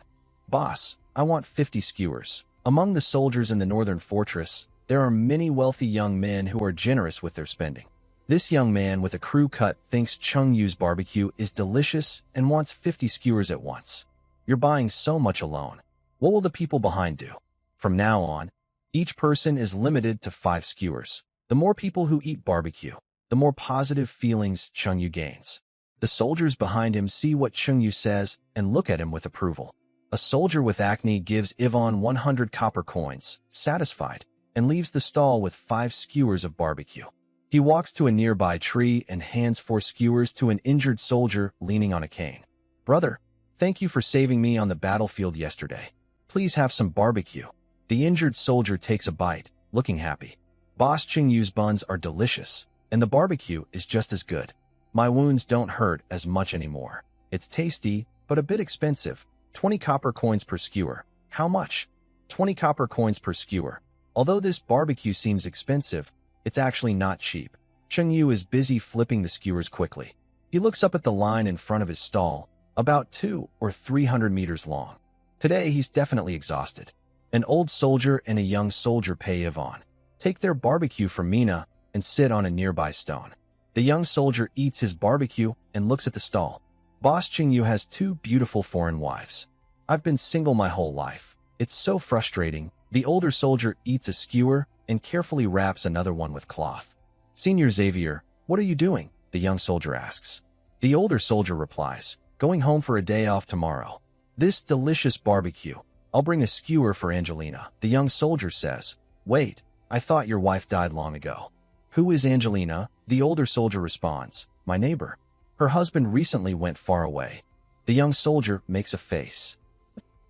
"Boss, I want 50 skewers." Among the soldiers in the northern fortress, there are many wealthy young men who are generous with their spending. This young man with a crew cut thinks Chung Yu's barbecue is delicious and wants 50 skewers at once. "You're buying so much alone. What will the people behind do?" From now on, each person is limited to 5 skewers. The more people who eat barbecue, the more positive feelings Chung Yu gains. The soldiers behind him see what Chung Yu says and look at him with approval. A soldier with acne gives Ivan 100 copper coins, satisfied, and leaves the stall with 5 skewers of barbecue. He walks to a nearby tree and hands 4 skewers to an injured soldier leaning on a cane. "Brother, thank you for saving me on the battlefield yesterday. Please have some barbecue." The injured soldier takes a bite, looking happy. "Boss Chung Yu's buns are delicious, and the barbecue is just as good. My wounds don't hurt as much anymore. It's tasty, but a bit expensive. 20 copper coins per skewer." "How much?" 20 copper coins per skewer. Although this barbecue seems expensive, it's actually not cheap. Chung Yu is busy flipping the skewers quickly. He looks up at the line in front of his stall, about 200 or 300 meters long. Today he's definitely exhausted. An old soldier and a young soldier pay Ivan, take their barbecue from Mina, and sit on a nearby stone. The young soldier eats his barbecue and looks at the stall. "Boss Chung Yu has 2 beautiful foreign wives. I've been single my whole life. It's so frustrating." The older soldier eats a skewer and carefully wraps another one with cloth. "Senior Xavier, what are you doing?" the young soldier asks. The older soldier replies, "Going home for a day off tomorrow. This delicious barbecue. I'll bring a skewer for Angelina." The young soldier says, "Wait, I thought your wife died long ago." "Who is Angelina?" The older soldier responds, "My neighbor. Her husband recently went far away." The young soldier makes a face.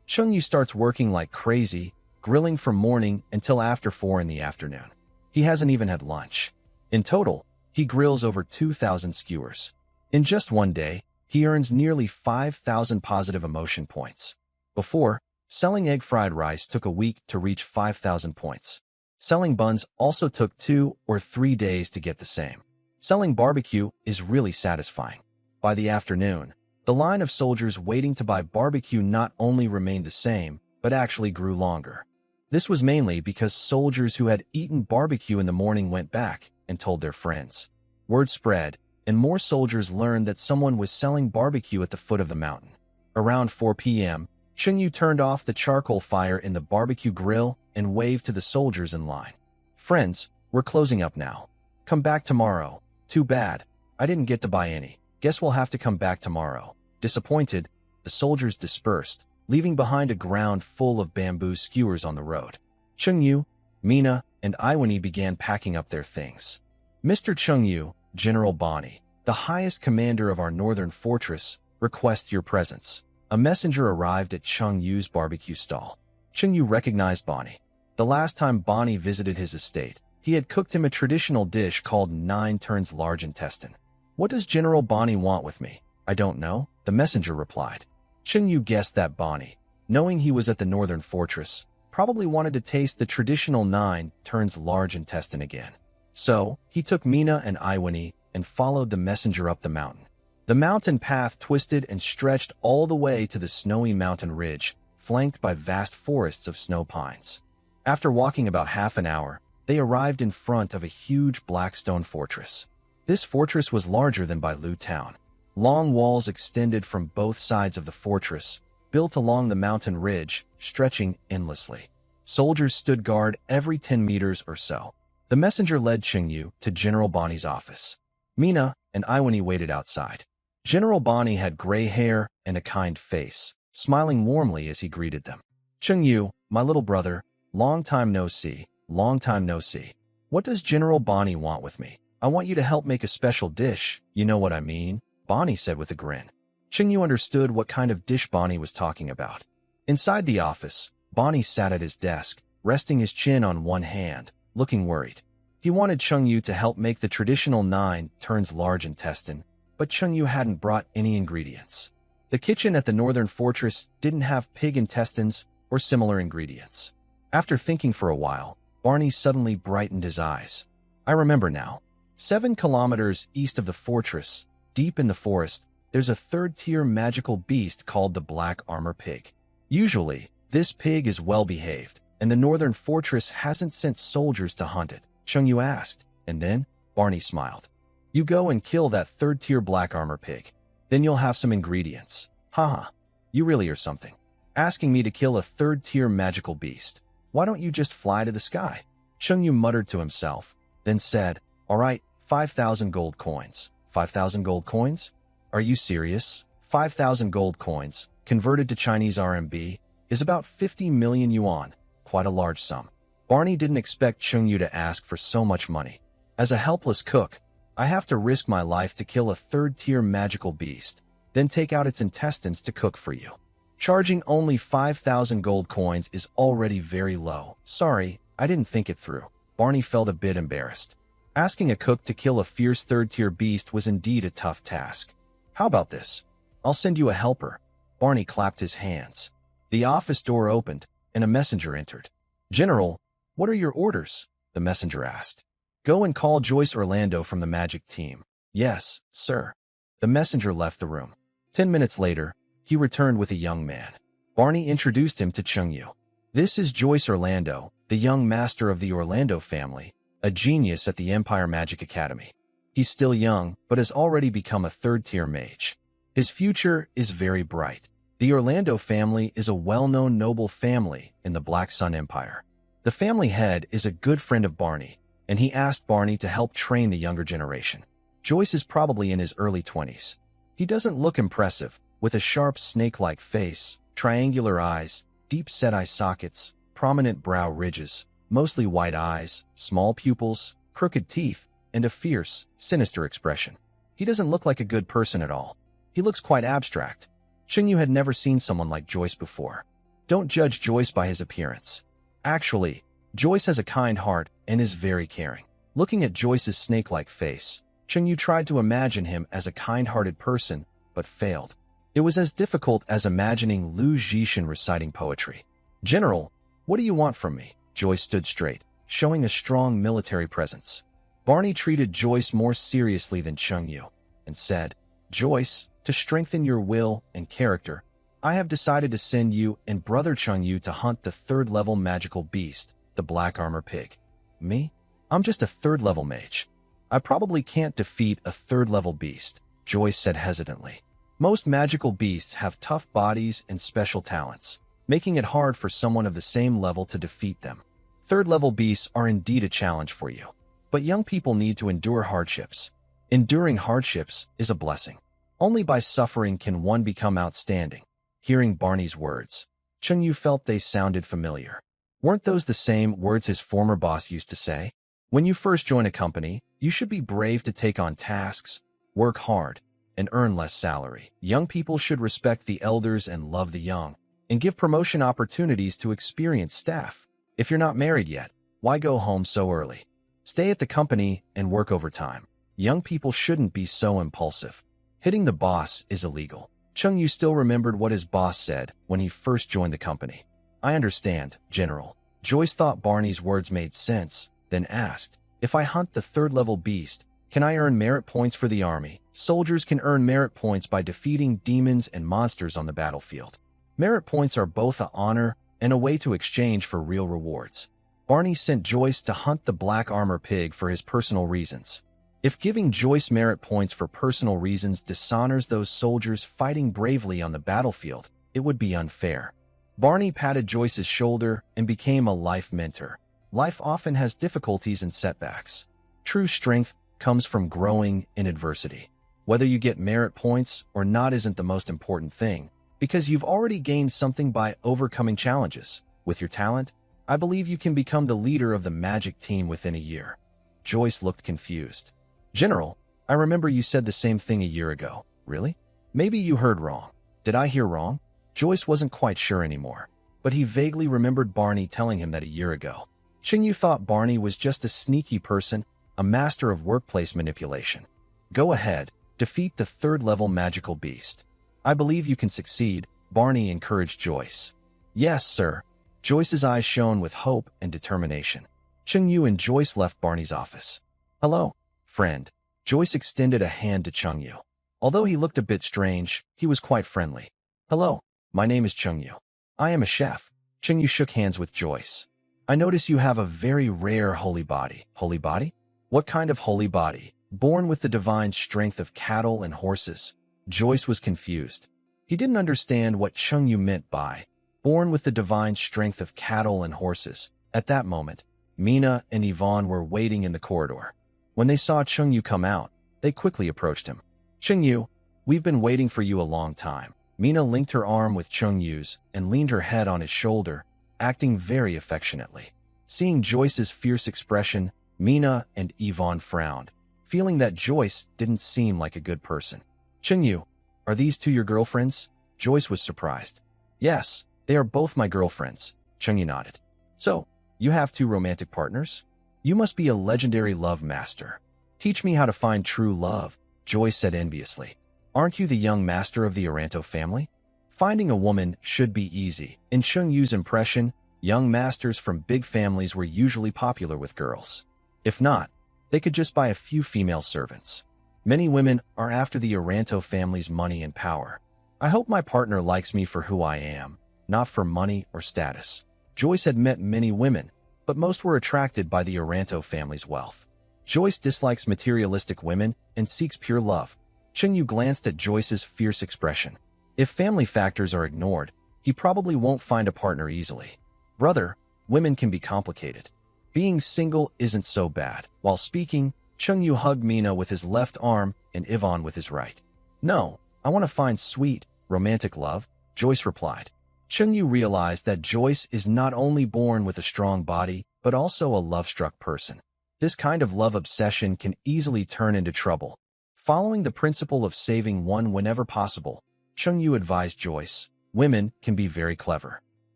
Chung Yu starts working like crazy, grilling from morning until after 4 in the afternoon. He hasn't even had lunch. In total, he grills over 2,000 skewers. In just one day, he earns nearly 5,000 positive emotion points. Before, selling egg fried rice took a week to reach 5,000 points. Selling buns also took 2 or 3 days to get the same. Selling barbecue is really satisfying. By the afternoon, the line of soldiers waiting to buy barbecue not only remained the same, but actually grew longer. This was mainly because soldiers who had eaten barbecue in the morning went back and told their friends. Word spread, and more soldiers learned that someone was selling barbecue at the foot of the mountain. Around 4 p.m., Chung Yu turned off the charcoal fire in the barbecue grill and waved to the soldiers in line. "Friends, we're closing up now. Come back tomorrow." "Too bad. I didn't get to buy any. Guess we'll have to come back tomorrow." Disappointed, the soldiers dispersed, leaving behind a ground full of bamboo skewers on the road. Chung Yu, Mina, and Iwani began packing up their things. "Mr. Chung Yu, General Bonnie, the highest commander of our northern fortress, requests your presence." A messenger arrived at Chung Yu's barbecue stall. Chung Yu recognized Bonnie. The last time Bonnie visited his estate, he had cooked him a traditional dish called 9 turns large intestine. What does General Bonnie want with me? I don't know, the messenger replied. Chengyu guessed that Bonnie, knowing he was at the northern fortress, probably wanted to taste the traditional 9 turns large intestine again. So, he took Mina and Iwani and followed the messenger up the mountain. The mountain path twisted and stretched all the way to the snowy mountain ridge, flanked by vast forests of snow pines. After walking about half an hour, they arrived in front of a huge black stone fortress. This fortress was larger than Bailu town. Long walls extended from both sides of the fortress, built along the mountain ridge, stretching endlessly. Soldiers stood guard every 10 meters or so. The messenger led Chengyu to General Bonnie's office. Mina and Iwani waited outside. General Bonnie had gray hair and a kind face, smiling warmly as he greeted them. Chengyu, my little brother, long time no see, long time no see. What does General Bonnie want with me? I want you to help make a special dish, you know what I mean, Bonnie said with a grin. Chengyu understood what kind of dish Bonnie was talking about. Inside the office, Bonnie sat at his desk, resting his chin on one hand, looking worried. He wanted Chengyu to help make the traditional 9 turns large intestine, but Chengyu hadn't brought any ingredients. The kitchen at the northern fortress didn't have pig intestines or similar ingredients. After thinking for a while, Barney suddenly brightened his eyes. I remember now. 7 kilometers east of the fortress, deep in the forest, there's a third-tier magical beast called the Black Armor Pig. Usually, this pig is well-behaved, and the northern fortress hasn't sent soldiers to hunt it, Chengyu asked, and then, Barney smiled. You go and kill that third-tier Black Armor Pig. Then you'll have some ingredients. Haha, you really are something. Asking me to kill a third-tier magical beast. Why don't you just fly to the sky? Chengyu muttered to himself, then said, all right, 5,000 gold coins. 5,000 gold coins? Are you serious? 5,000 gold coins, converted to Chinese RMB, is about 50 million yuan, quite a large sum. Barney didn't expect Chengyu to ask for so much money. As a helpless cook, I have to risk my life to kill a third-tier magical beast, then take out its intestines to cook for you. Charging only 5,000 gold coins is already very low. Sorry, I didn't think it through. Barney felt a bit embarrassed. Asking a cook to kill a fierce third-tier beast was indeed a tough task. How about this? I'll send you a helper. Barney clapped his hands. The office door opened, and a messenger entered. General, what are your orders? The messenger asked. Go and call Joyce Orlando from the magic team. Yes, sir. The messenger left the room. 10 minutes later, he returned with a young man. Barney introduced him to Chengyu. This is Joyce Orlando, the young master of the Orlando family, a genius at the Empire Magic Academy. He's still young, but has already become a third-tier mage. His future is very bright. The Orlando family is a well-known noble family in the Black Sun Empire. The family head is a good friend of Barney, and he asked Barney to help train the younger generation. Joyce is probably in his early 20s. He doesn't look impressive, with a sharp snake-like face, triangular eyes, deep-set eye sockets, prominent brow ridges, mostly white eyes, small pupils, crooked teeth, and a fierce, sinister expression. He doesn't look like a good person at all. He looks quite abstract. Chengyu had never seen someone like Joyce before. Don't judge Joyce by his appearance. Actually, Joyce has a kind heart and is very caring. Looking at Joyce's snake-like face, Chengyu tried to imagine him as a kind-hearted person, but failed. It was as difficult as imagining Lu Zhishan reciting poetry. General, what do you want from me? Joyce stood straight, showing a strong military presence. Barney treated Joyce more seriously than Chengyu, and said, Joyce, to strengthen your will and character, I have decided to send you and Brother Chengyu to hunt the third-level magical beast, the Black Armor Pig. Me? I'm just a third-level mage. I probably can't defeat a third-level beast, Joyce said hesitantly. Most magical beasts have tough bodies and special talents, making it hard for someone of the same level to defeat them. Third-level beasts are indeed a challenge for you, but young people need to endure hardships. Enduring hardships is a blessing. Only by suffering can one become outstanding. Hearing Barney's words, Chengyu felt they sounded familiar. Weren't those the same words his former boss used to say? When you first join a company, you should be brave to take on tasks, work hard, and earn less salary. Young people should respect the elders and love the young, and give promotion opportunities to experienced staff. If you're not married yet, why go home so early? Stay at the company and work overtime. Young people shouldn't be so impulsive. Hitting the boss is illegal. Chung-yu still remembered what his boss said when he first joined the company. I understand, General. Joyce thought Barney's words made sense, then asked, if I hunt the third-level beast, can I earn merit points for the army? Soldiers can earn merit points by defeating demons and monsters on the battlefield. Merit points are both an honor and a way to exchange for real rewards. Barney sent Joyce to hunt the black armor pig for his personal reasons. If giving Joyce merit points for personal reasons dishonors those soldiers fighting bravely on the battlefield, it would be unfair. Barney patted Joyce's shoulder and became a life mentor. Life often has difficulties and setbacks. True strength comes from growing in adversity. Whether you get merit points or not isn't the most important thing, because you've already gained something by overcoming challenges. With your talent, I believe you can become the leader of the magic team within a year. Joyce looked confused. General, I remember you said the same thing a year ago. Really? Maybe you heard wrong. Did I hear wrong? Joyce wasn't quite sure anymore, but he vaguely remembered Barney telling him that a year ago. Chung-yu thought Barney was just a sneaky person, a master of workplace manipulation. Go ahead, defeat the third-level magical beast. I believe you can succeed, Barney encouraged Joyce. Yes, sir. Joyce's eyes shone with hope and determination. Chung-yu and Joyce left Barney's office. Hello, friend. Joyce extended a hand to Chung-yu. Although he looked a bit strange, he was quite friendly. Hello, my name is Chung-yu. I am a chef. Chung-yu shook hands with Joyce. I notice you have a very rare holy body. Holy body? What kind of holy body? Born with the divine strength of cattle and horses. Joyce was confused. He didn't understand what Chung-yu meant by born with the divine strength of cattle and horses. At that moment, Mina and Yvonne were waiting in the corridor. When they saw Chung-yu come out, they quickly approached him. Chung-yu, we've been waiting for you a long time. Mina linked her arm with Chung-yu's and leaned her head on his shoulder, acting very affectionately. Seeing Joyce's fierce expression, Mina and Yvonne frowned, feeling that Joyce didn't seem like a good person. Chung-yu, are these two your girlfriends? Joyce was surprised. Yes, they are both my girlfriends, Chung-yu nodded. So, you have two romantic partners? You must be a legendary love master. Teach me how to find true love, Joyce said enviously. Aren't you the young master of the Aranto family? Finding a woman should be easy. In Chung-yu's impression, young masters from big families were usually popular with girls. If not, they could just buy a few female servants. Many women are after the Aranto family's money and power. I hope my partner likes me for who I am, not for money or status. Joyce had met many women, but most were attracted by the Aranto family's wealth. Joyce dislikes materialistic women and seeks pure love. Chung-yu glanced at Joyce's fierce expression. If family factors are ignored, he probably won't find a partner easily. Brother, women can be complicated. Being single isn't so bad. While speaking, Chung-yu hugged Mina with his left arm and Yvonne with his right. No, I want to find sweet, romantic love, Joyce replied. Chung-yu realized that Joyce is not only born with a strong body, but also a love-struck person. This kind of love obsession can easily turn into trouble. Following the principle of saving one whenever possible, Chung-yu advised Joyce, women can be very clever.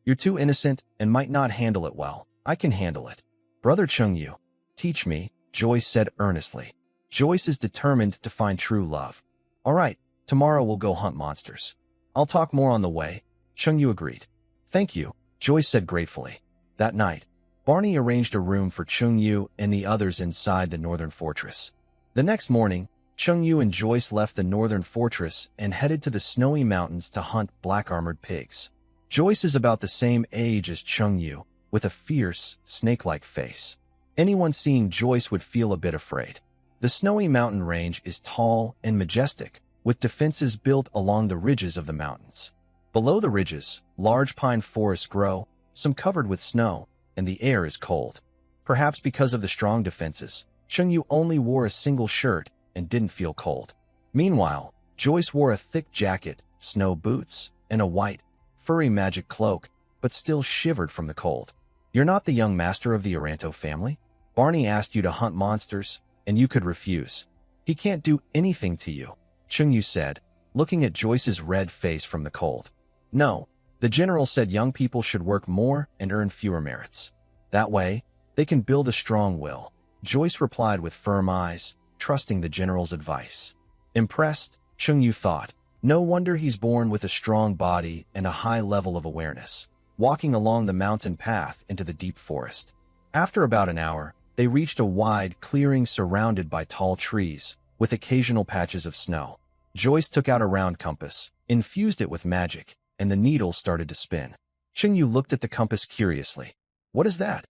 You're too innocent and might not handle it well. I can handle it. Brother Chung-yu, teach me, Joyce said earnestly. Joyce is determined to find true love. All right, tomorrow we'll go hunt monsters. I'll talk more on the way, Chung-yu agreed. Thank you, Joyce said gratefully. That night, Barney arranged a room for Chung-yu and the others inside the northern fortress. The next morning, Chung-yu and Joyce left the northern fortress and headed to the snowy mountains to hunt black-armored pigs. Joyce is about the same age as Chung-yu, with a fierce, snake-like face. Anyone seeing Joyce would feel a bit afraid. The snowy mountain range is tall and majestic, with defenses built along the ridges of the mountains. Below the ridges, large pine forests grow, some covered with snow, and the air is cold. Perhaps because of the strong defenses, Chung-yu only wore a single shirt and didn't feel cold. Meanwhile, Joyce wore a thick jacket, snow boots, and a white, furry magic cloak, but still shivered from the cold. You're not the young master of the Aranto family? Barney asked you to hunt monsters, and you could refuse. He can't do anything to you, Chung-yu said, looking at Joyce's red face from the cold. No, the general said young people should work more and earn fewer merits. That way, they can build a strong will, Joyce replied with firm eyes. trusting the general's advice. Impressed, Chungyu thought, no wonder he's born with a strong body and a high level of awareness, walking along the mountain path into the deep forest. After about an hour, they reached a wide clearing surrounded by tall trees, with occasional patches of snow. Joyce took out a round compass, infused it with magic, and the needle started to spin. Chungyu looked at the compass curiously. What is that?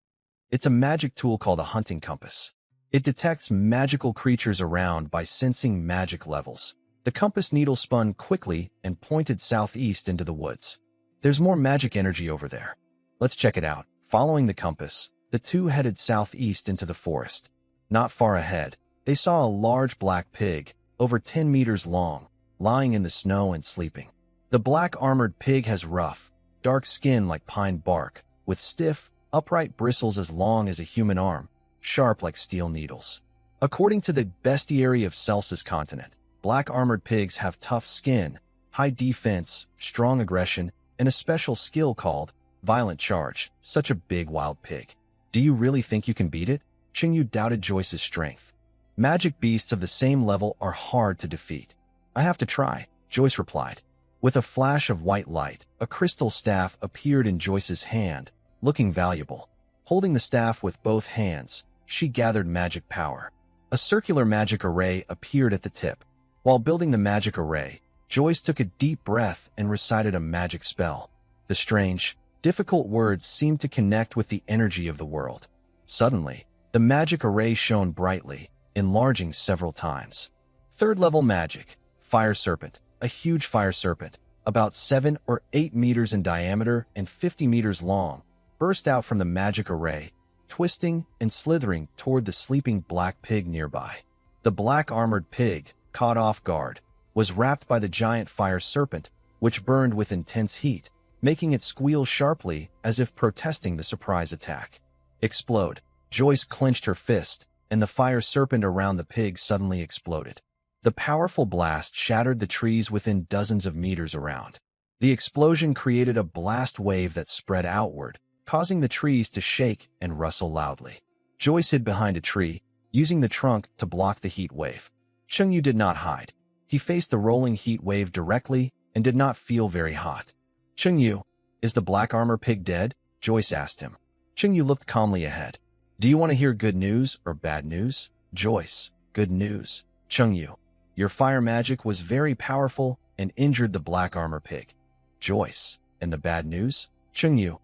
It's a magic tool called a hunting compass. It detects magical creatures around by sensing magic levels. The compass needle spun quickly and pointed southeast into the woods. There's more magic energy over there. Let's check it out. Following the compass, the two headed southeast into the forest. Not far ahead, they saw a large black pig, over 10 meters long, lying in the snow and sleeping. The black armored pig has rough, dark skin like pine bark, with stiff, upright bristles as long as a human arm, sharp like steel needles. According to the bestiary of Celsus continent, black armored pigs have tough skin, high defense, strong aggression, and a special skill called violent charge. Such a big wild pig. Do you really think you can beat it? Chungyu doubted Joyce's strength. Magic beasts of the same level are hard to defeat. I have to try, Joyce replied. With a flash of white light, a crystal staff appeared in Joyce's hand, looking valuable. Holding the staff with both hands, she gathered magic power. A circular magic array appeared at the tip. While building the magic array, Joyce took a deep breath and recited a magic spell. The strange, difficult words seemed to connect with the energy of the world. Suddenly, the magic array shone brightly, enlarging several times. Third-level magic, Fire Serpent. A huge fire serpent, about 7 or 8 meters in diameter and 50 meters long, burst out from the magic array, twisting and slithering toward the sleeping black pig nearby. The black armored pig, caught off guard, was wrapped by the giant fire serpent, which burned with intense heat, making it squeal sharply as if protesting the surprise attack. Explode. Joyce clenched her fist, and the fire serpent around the pig suddenly exploded. The powerful blast shattered the trees within dozens of meters around. The explosion created a blast wave that spread outward, causing the trees to shake and rustle loudly. Joyce hid behind a tree, using the trunk to block the heat wave. Chungyu did not hide. He faced the rolling heat wave directly and did not feel very hot. Chungyu, is the black armor pig dead? Joyce asked him. Chungyu looked calmly ahead. Do you want to hear good news or bad news? Joyce, good news. Chungyu, your fire magic was very powerful and injured the black armor pig. Joyce, and the bad news? Chungyu,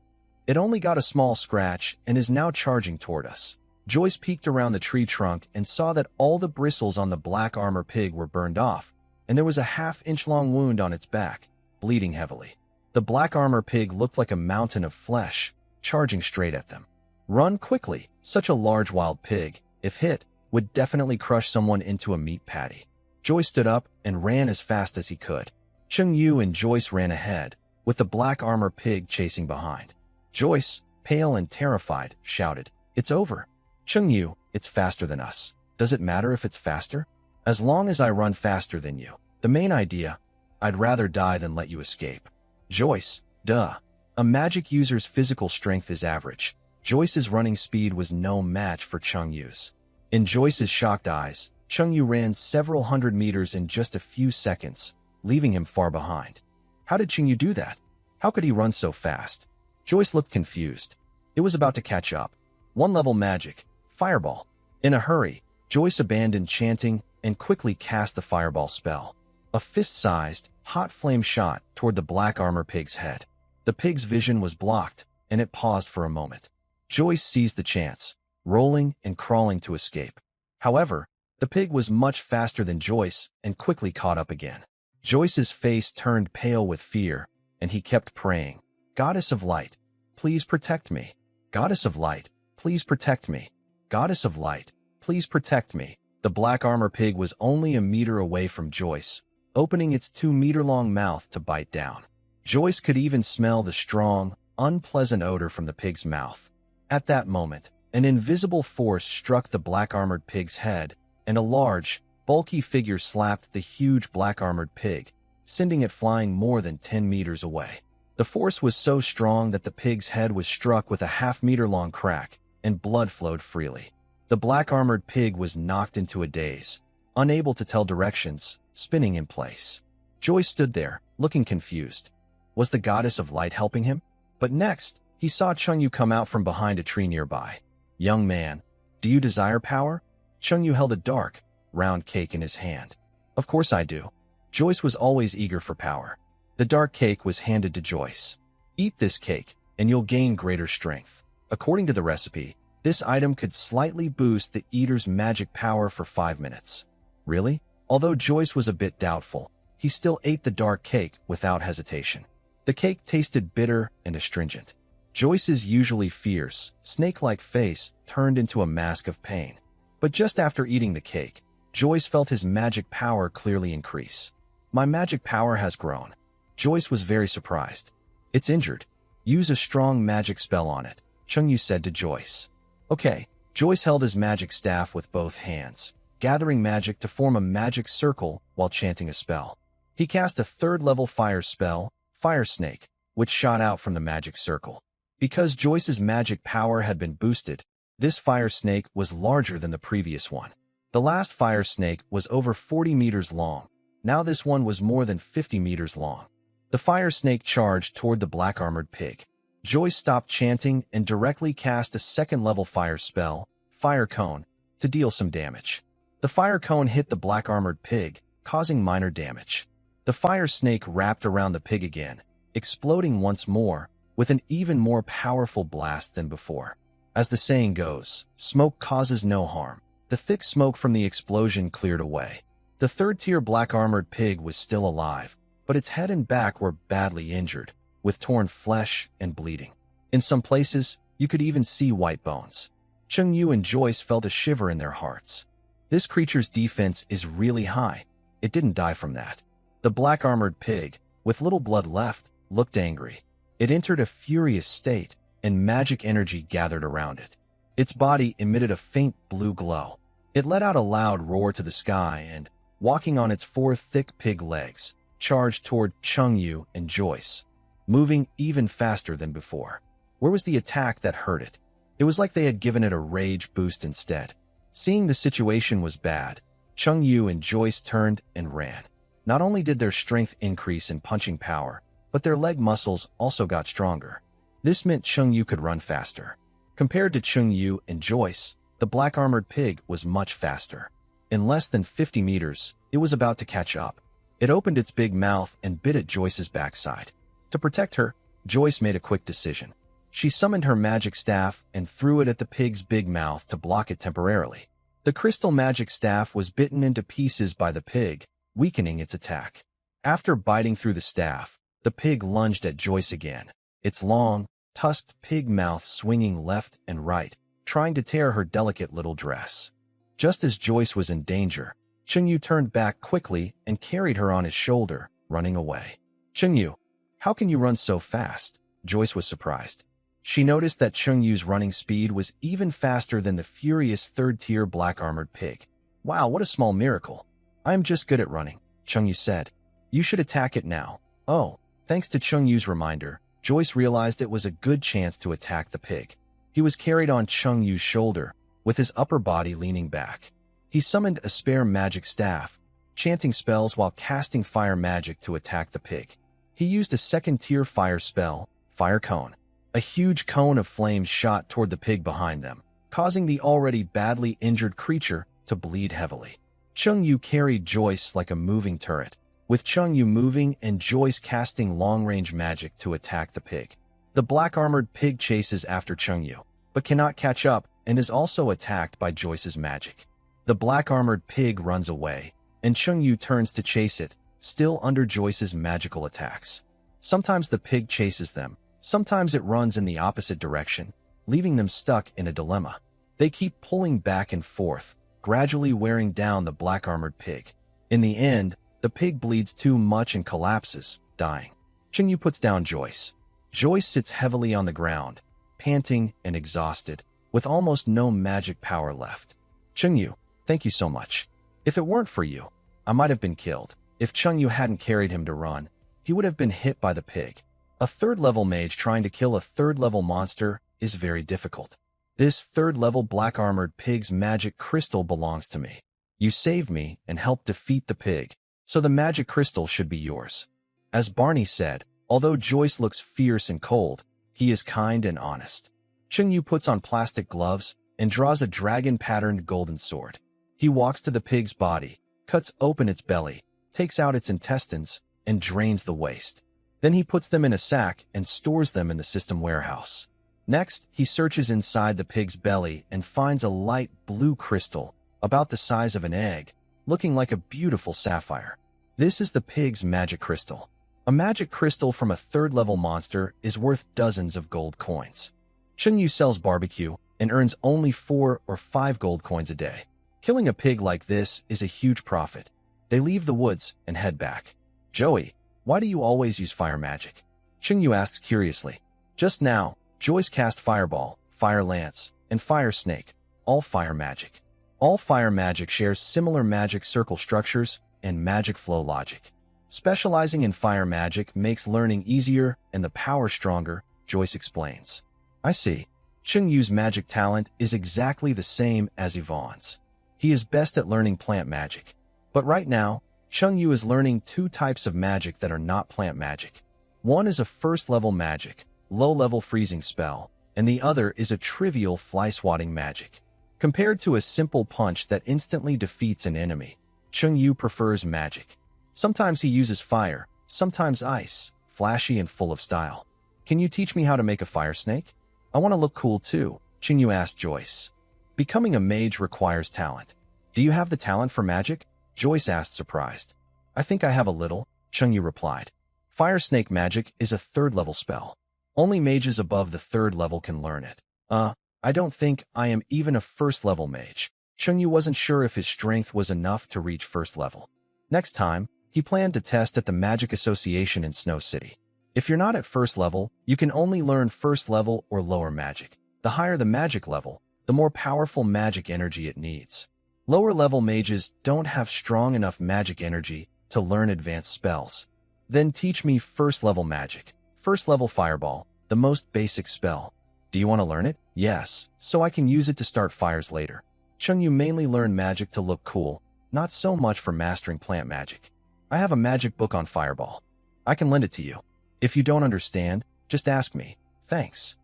it only got a small scratch and is now charging toward us. Joyce peeked around the tree trunk and saw that all the bristles on the black armor pig were burned off, and there was a half-inch-long wound on its back, bleeding heavily. The black armor pig looked like a mountain of flesh, charging straight at them. Run quickly. Such a large wild pig, if hit, would definitely crush someone into a meat patty. Joyce stood up and ran as fast as he could. Chungyu and Joyce ran ahead, with the black armor pig chasing behind. Joyce, pale and terrified, shouted, "It's over." Chungyu, "It's faster than us. Does it matter if it's faster? As long as I run faster than you. The main idea, I'd rather die than let you escape." Joyce, duh. A magic user's physical strength is average. Joyce's running speed was no match for Chungyu's. In Joyce's shocked eyes, Chungyu ran several hundred meters in just a few seconds, leaving him far behind. How did Chungyu do that? How could he run so fast? Joyce looked confused. It was about to catch up. One-level magic, Fireball. In a hurry, Joyce abandoned chanting and quickly cast the Fireball spell. A fist-sized, hot flame shot toward the black armor pig's head. The pig's vision was blocked, and it paused for a moment. Joyce seized the chance, rolling and crawling to escape. However, the pig was much faster than Joyce and quickly caught up again. Joyce's face turned pale with fear, and he kept praying, "Goddess of Light, please protect me. Goddess of Light, please protect me. Goddess of Light, please protect me." The black armor pig was only a meter away from Joyce, opening its 2-meter-long mouth to bite down. Joyce could even smell the strong, unpleasant odor from the pig's mouth. At that moment, an invisible force struck the black-armored pig's head, and a large, bulky figure slapped the huge black-armored pig, sending it flying more than 10 meters away. The force was so strong that the pig's head was struck with a half-meter-long crack, and blood flowed freely. The black-armored pig was knocked into a daze, unable to tell directions, spinning in place. Joyce stood there, looking confused. Was the goddess of light helping him? But next, he saw Chungyu come out from behind a tree nearby. "Young man, do you desire power?" Chungyu held a dark, round cake in his hand. "Of course I do." Joyce was always eager for power. The dark cake was handed to Joyce. "Eat this cake, and you'll gain greater strength." According to the recipe, this item could slightly boost the eater's magic power for 5 minutes. Really? Although Joyce was a bit doubtful, he still ate the dark cake without hesitation. The cake tasted bitter and astringent. Joyce's usually fierce, snake-like face turned into a mask of pain. But just after eating the cake, Joyce felt his magic power clearly increase. "My magic power has grown." Joyce was very surprised. "It's injured. Use a strong magic spell on it," Chungyu said to Joyce. "Okay." Joyce held his magic staff with both hands, gathering magic to form a magic circle while chanting a spell. He cast a third-level fire spell, Fire Snake, which shot out from the magic circle. Because Joyce's magic power had been boosted, this fire snake was larger than the previous one. The last fire snake was over 40 meters long. Now this one was more than 50 meters long. The fire snake charged toward the black-armored pig. Joyce stopped chanting and directly cast a second-level fire spell, Fire Cone, to deal some damage. The fire cone hit the black-armored pig, causing minor damage. The fire snake wrapped around the pig again, exploding once more, with an even more powerful blast than before. As the saying goes, smoke causes no harm. The thick smoke from the explosion cleared away. The third-tier black-armored pig was still alive, but its head and back were badly injured, with torn flesh and bleeding. In some places, you could even see white bones. Chungyu and Joyce felt a shiver in their hearts. This creature's defense is really high. It didn't die from that. The black-armored pig, with little blood left, looked angry. It entered a furious state, and magic energy gathered around it. Its body emitted a faint blue glow. It let out a loud roar to the sky and, walking on its 4 thick pig legs, charged toward Chungyu and Joyce, moving even faster than before. Where was the attack that hurt it? It was like they had given it a rage boost instead. Seeing the situation was bad, Chungyu and Joyce turned and ran. Not only did their strength increase in punching power, but their leg muscles also got stronger. This meant Chungyu could run faster. Compared to Chungyu and Joyce, the black-armored pig was much faster. In less than 50 meters, it was about to catch up. It opened its big mouth and bit at Joyce's backside. To protect her, Joyce made a quick decision. She summoned her magic staff and threw it at the pig's big mouth to block it temporarily. The crystal magic staff was bitten into pieces by the pig, weakening its attack. After biting through the staff, the pig lunged at Joyce again, its long, tusked pig mouth swinging left and right, trying to tear her delicate little dress. Just as Joyce was in danger, Chungyu turned back quickly and carried her on his shoulder, running away. "Chungyu, how can you run so fast?" Joyce was surprised. She noticed that Chungyu's running speed was even faster than the furious third-tier black-armored pig. "Wow, what a small miracle. I'm just good at running," Chungyu said. "You should attack it now." Oh, thanks to Chungyu's reminder, Joyce realized it was a good chance to attack the pig. He was carried on Chungyu's shoulder, with his upper body leaning back. He summoned a spare magic staff, chanting spells while casting fire magic to attack the pig. He used a second-tier fire spell, Fire Cone. A huge cone of flames shot toward the pig behind them, causing the already badly injured creature to bleed heavily. Chungyu carried Joyce like a moving turret, with Chungyu moving and Joyce casting long-range magic to attack the pig. The black-armored pig chases after Chungyu, but cannot catch up and is also attacked by Joyce's magic. The black-armored pig runs away, and Chungyu turns to chase it, still under Joyce's magical attacks. Sometimes the pig chases them, sometimes it runs in the opposite direction, leaving them stuck in a dilemma. They keep pulling back and forth, gradually wearing down the black-armored pig. In the end, the pig bleeds too much and collapses, dying. Chungyu puts down Joyce. Joyce sits heavily on the ground, panting and exhausted, with almost no magic power left. "Chungyu, thank you so much. If it weren't for you, I might have been killed." If Chungyu hadn't carried him to run, he would have been hit by the pig. A third-level mage trying to kill a third-level monster is very difficult. This third-level black-armored pig's magic crystal belongs to me. You saved me and helped defeat the pig, so the magic crystal should be yours." As Barney said, although Joyce looks fierce and cold, he is kind and honest. Chungyu puts on plastic gloves and draws a dragon-patterned golden sword. He walks to the pig's body, cuts open its belly, takes out its intestines, and drains the waste. Then he puts them in a sack and stores them in the system warehouse. Next, he searches inside the pig's belly and finds a light blue crystal, about the size of an egg, looking like a beautiful sapphire. This is the pig's magic crystal. A magic crystal from a third-level monster is worth dozens of gold coins. Chungyu sells barbecue and earns only 4 or 5 gold coins a day. Killing a pig like this is a huge profit. They leave the woods and head back. "Joey, why do you always use fire magic?" Chungyu asks curiously. Just now, Joyce cast Fireball, Fire Lance, and Fire Snake, all fire magic. All fire magic shares similar magic circle structures and magic flow logic. Specializing in fire magic makes learning easier and the power stronger, Joyce explains. "I see. Chungyu's magic talent is exactly the same as Yvonne's. He is best at learning plant magic. But right now, Chungyu is learning 2 types of magic that are not plant magic. One is a first-level magic, low-level freezing spell, and the other is a trivial fly-swatting magic. Compared to a simple punch that instantly defeats an enemy, Chungyu prefers magic. Sometimes he uses fire, sometimes ice, flashy and full of style. Can you teach me how to make a fire snake? I want to look cool too," Chungyu asked Joyce. Becoming a mage requires talent. "Do you have the talent for magic?" Joyce asked surprised. "I think I have a little," Chungyu replied. Fire snake magic is a third-level spell. Only mages above the 3rd level can learn it. I don't think I am even a first-level mage." Chungyu wasn't sure if his strength was enough to reach 1st level. Next time, he planned to test at the Magic Association in Snow City. If you're not at 1st level, you can only learn 1st level or lower magic. The higher the magic level, the more powerful magic energy it needs. Lower-level mages don't have strong enough magic energy to learn advanced spells. "Then teach me 1st-level magic. 1st-level Fireball, the most basic spell. Do you want to learn it?" "Yes, so I can use it to start fires later." Chungyu mainly learned magic to look cool, not so much for mastering plant magic. "I have a magic book on Fireball. I can lend it to you. If you don't understand, just ask me. Thanks."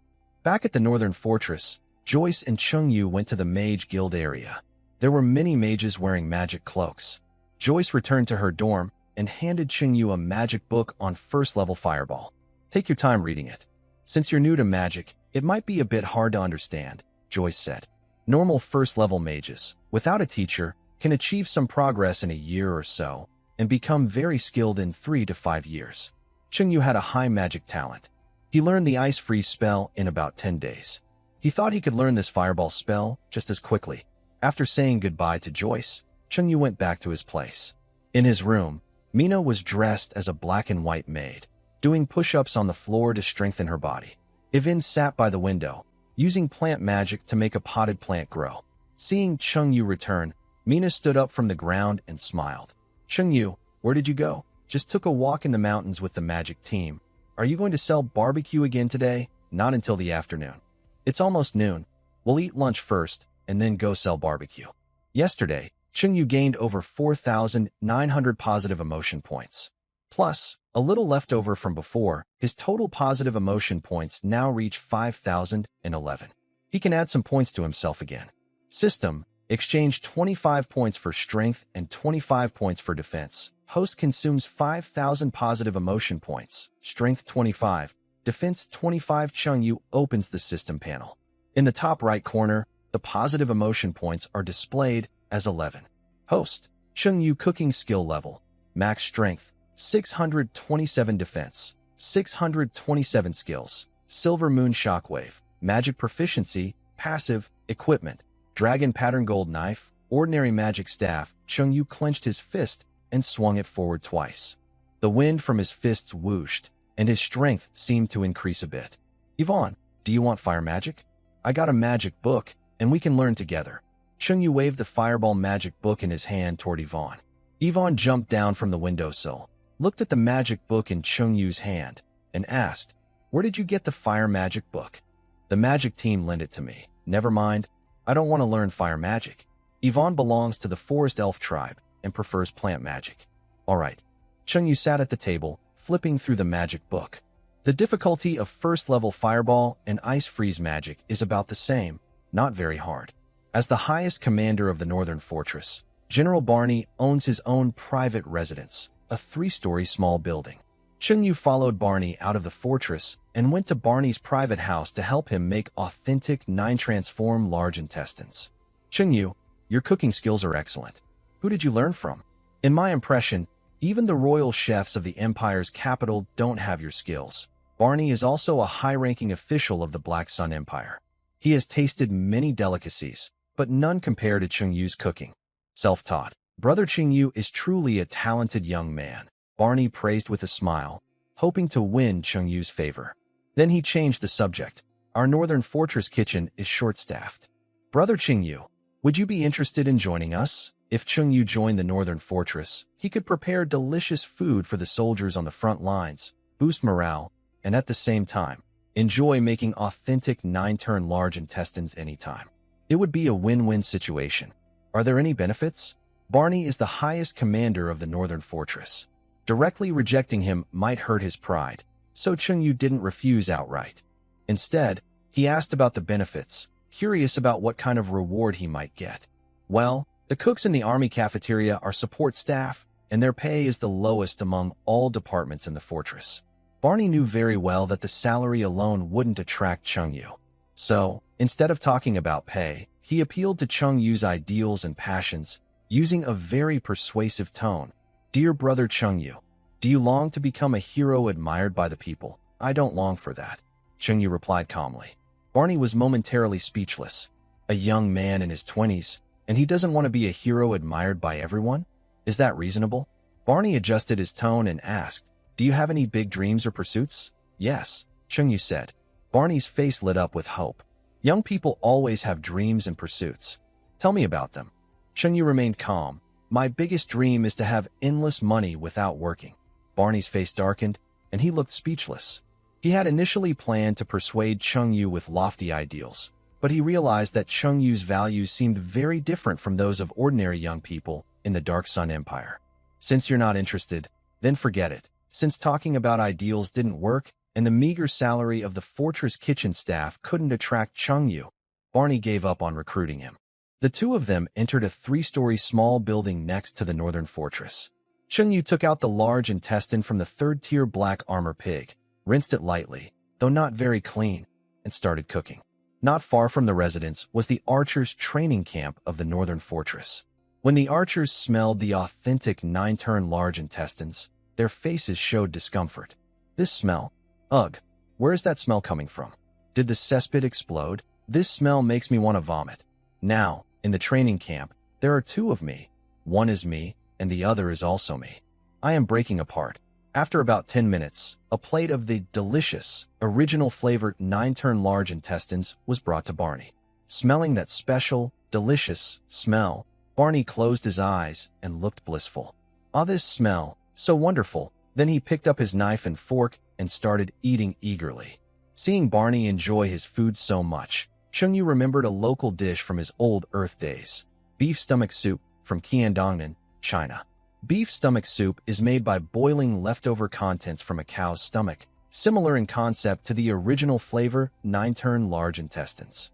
Back at the Northern Fortress, Joyce and Chungyu went to the Mage Guild area. There were many mages wearing magic cloaks. Joyce returned to her dorm and handed Chungyu a magic book on 1st-level Fireball. "Take your time reading it. Since you're new to magic, it might be a bit hard to understand," Joyce said. Normal 1st-level mages, without a teacher, can achieve some progress in a year or so and become very skilled in 3 to 5 years. Chungyu had a high magic talent. He learned the Ice Freeze spell in about 10 days. He thought he could learn this Fireball spell just as quickly. After saying goodbye to Joyce, Chungyu went back to his place. In his room, Mina was dressed as a black and white maid, doing push-ups on the floor to strengthen her body. Yvonne sat by the window, using plant magic to make a potted plant grow. Seeing Chungyu return, Mina stood up from the ground and smiled. "Chungyu, where did you go?" "Just took a walk in the mountains with the magic team." "Are you going to sell barbecue again today?" "Not until the afternoon. It's almost noon. We'll eat lunch first and then go sell barbecue." Yesterday, Chungyu gained over 4,900 positive emotion points. Plus, a little left over from before, his total positive emotion points now reach 5,011. He can add some points to himself again. System: exchange 25 points for strength and 25 points for defense. Host consumes 5,000 positive emotion points. Strength 25, defense 25. Chungyu opens the system panel. In the top right corner, the positive emotion points are displayed as 11. Host: Chungyu cooking skill level. Max strength 627, defense 627, skills Silver Moon Shockwave, magic proficiency, passive, equipment, dragon pattern gold knife, ordinary magic staff. Chungyu clenched his fist and swung it forward twice. The wind from his fists whooshed, and his strength seemed to increase a bit. "Yvonne, do you want fire magic? I got a magic book, and we can learn together." Chungyu waved the Fireball magic book in his hand toward Yvonne. Yvonne jumped down from the windowsill, looked at the magic book in Chungyu's hand, and asked, "Where did you get the fire magic book?" "The magic team lent it to me," Never mind, I don't want to learn fire magic. Yvonne belongs to the forest elf tribe and prefers plant magic. Alright. Chengyu sat at the table, flipping through the magic book. The difficulty of first-level fireball and ice freeze magic is about the same, not very hard. As the highest commander of the Northern Fortress, General Barney owns his own private residence, a 3-story small building. Chengyu followed Barney out of the fortress and went to Barney's private house to help him make authentic 9-transform large intestines. Chengyu, your cooking skills are excellent. Who did you learn from? In my impression, even the royal chefs of the Empire's capital don't have your skills. Barney is also a high-ranking official of the Black Sun Empire. He has tasted many delicacies, but none compare to Chengyu's cooking. Self-taught. Brother Chengyu is truly a talented young man, Barney praised with a smile, hoping to win Chengyu's favor. Then he changed the subject. Our Northern Fortress kitchen is short-staffed. Brother Chengyu, would you be interested in joining us? If Chengyu joined the Northern Fortress, he could prepare delicious food for the soldiers on the front lines, boost morale, and at the same time, enjoy making authentic 9-turn large intestines anytime. It would be a win-win situation. Are there any benefits? Barney is the highest commander of the Northern Fortress. Directly rejecting him might hurt his pride, so Chengyu didn't refuse outright. Instead, he asked about the benefits, curious about what kind of reward he might get. Well, the cooks in the army cafeteria are support staff, and their pay is the lowest among all departments in the fortress. Barney knew very well that the salary alone wouldn't attract Chengyu. So, instead of talking about pay, he appealed to Chengyu's ideals and passions, using a very persuasive tone. Dear brother Chengyu, do you long to become a hero admired by the people? I don't long for that, Chengyu replied calmly. Barney was momentarily speechless. A young man in his 20s, and he doesn't want to be a hero admired by everyone? Is that reasonable? Barney adjusted his tone and asked, do you have any big dreams or pursuits? Yes, Chengyu said. Barney's face lit up with hope. Young people always have dreams and pursuits. Tell me about them. Chengyu remained calm. My biggest dream is to have endless money without working. Barney's face darkened, and he looked speechless. He had initially planned to persuade Chengyu with lofty ideals, but he realized that Chengyu's values seemed very different from those of ordinary young people in the Dark Sun Empire. Since you're not interested, then forget it. Since talking about ideals didn't work, and the meager salary of the fortress kitchen staff couldn't attract Chengyu, Barney gave up on recruiting him. The two of them entered a 3-story small building next to the Northern Fortress. Chengyu took out the large intestine from the 3rd-tier black armor pig, rinsed it lightly, though not very clean, and started cooking. Not far from the residence was the archers' training camp of the Northern Fortress. When the archers smelled the authentic 9-turn large intestines, their faces showed discomfort. This smell? Ugh, where is that smell coming from? Did the cesspit explode? This smell makes me want to vomit. Now, in the training camp, there are 2 of me. One is me, and the other is also me. I am breaking apart. After about 10 minutes, a plate of the delicious, original-flavored 9-turn large intestines was brought to Barney. Smelling that special, delicious smell, Barney closed his eyes and looked blissful. Ah, this smell, so wonderful. Then he picked up his knife and fork and started eating eagerly. Seeing Barney enjoy his food so much, Chengyu remembered a local dish from his old Earth days, beef stomach soup from Qiandongnan, China. Beef stomach soup is made by boiling leftover contents from a cow's stomach, similar in concept to the original flavor 9-turn large intestines.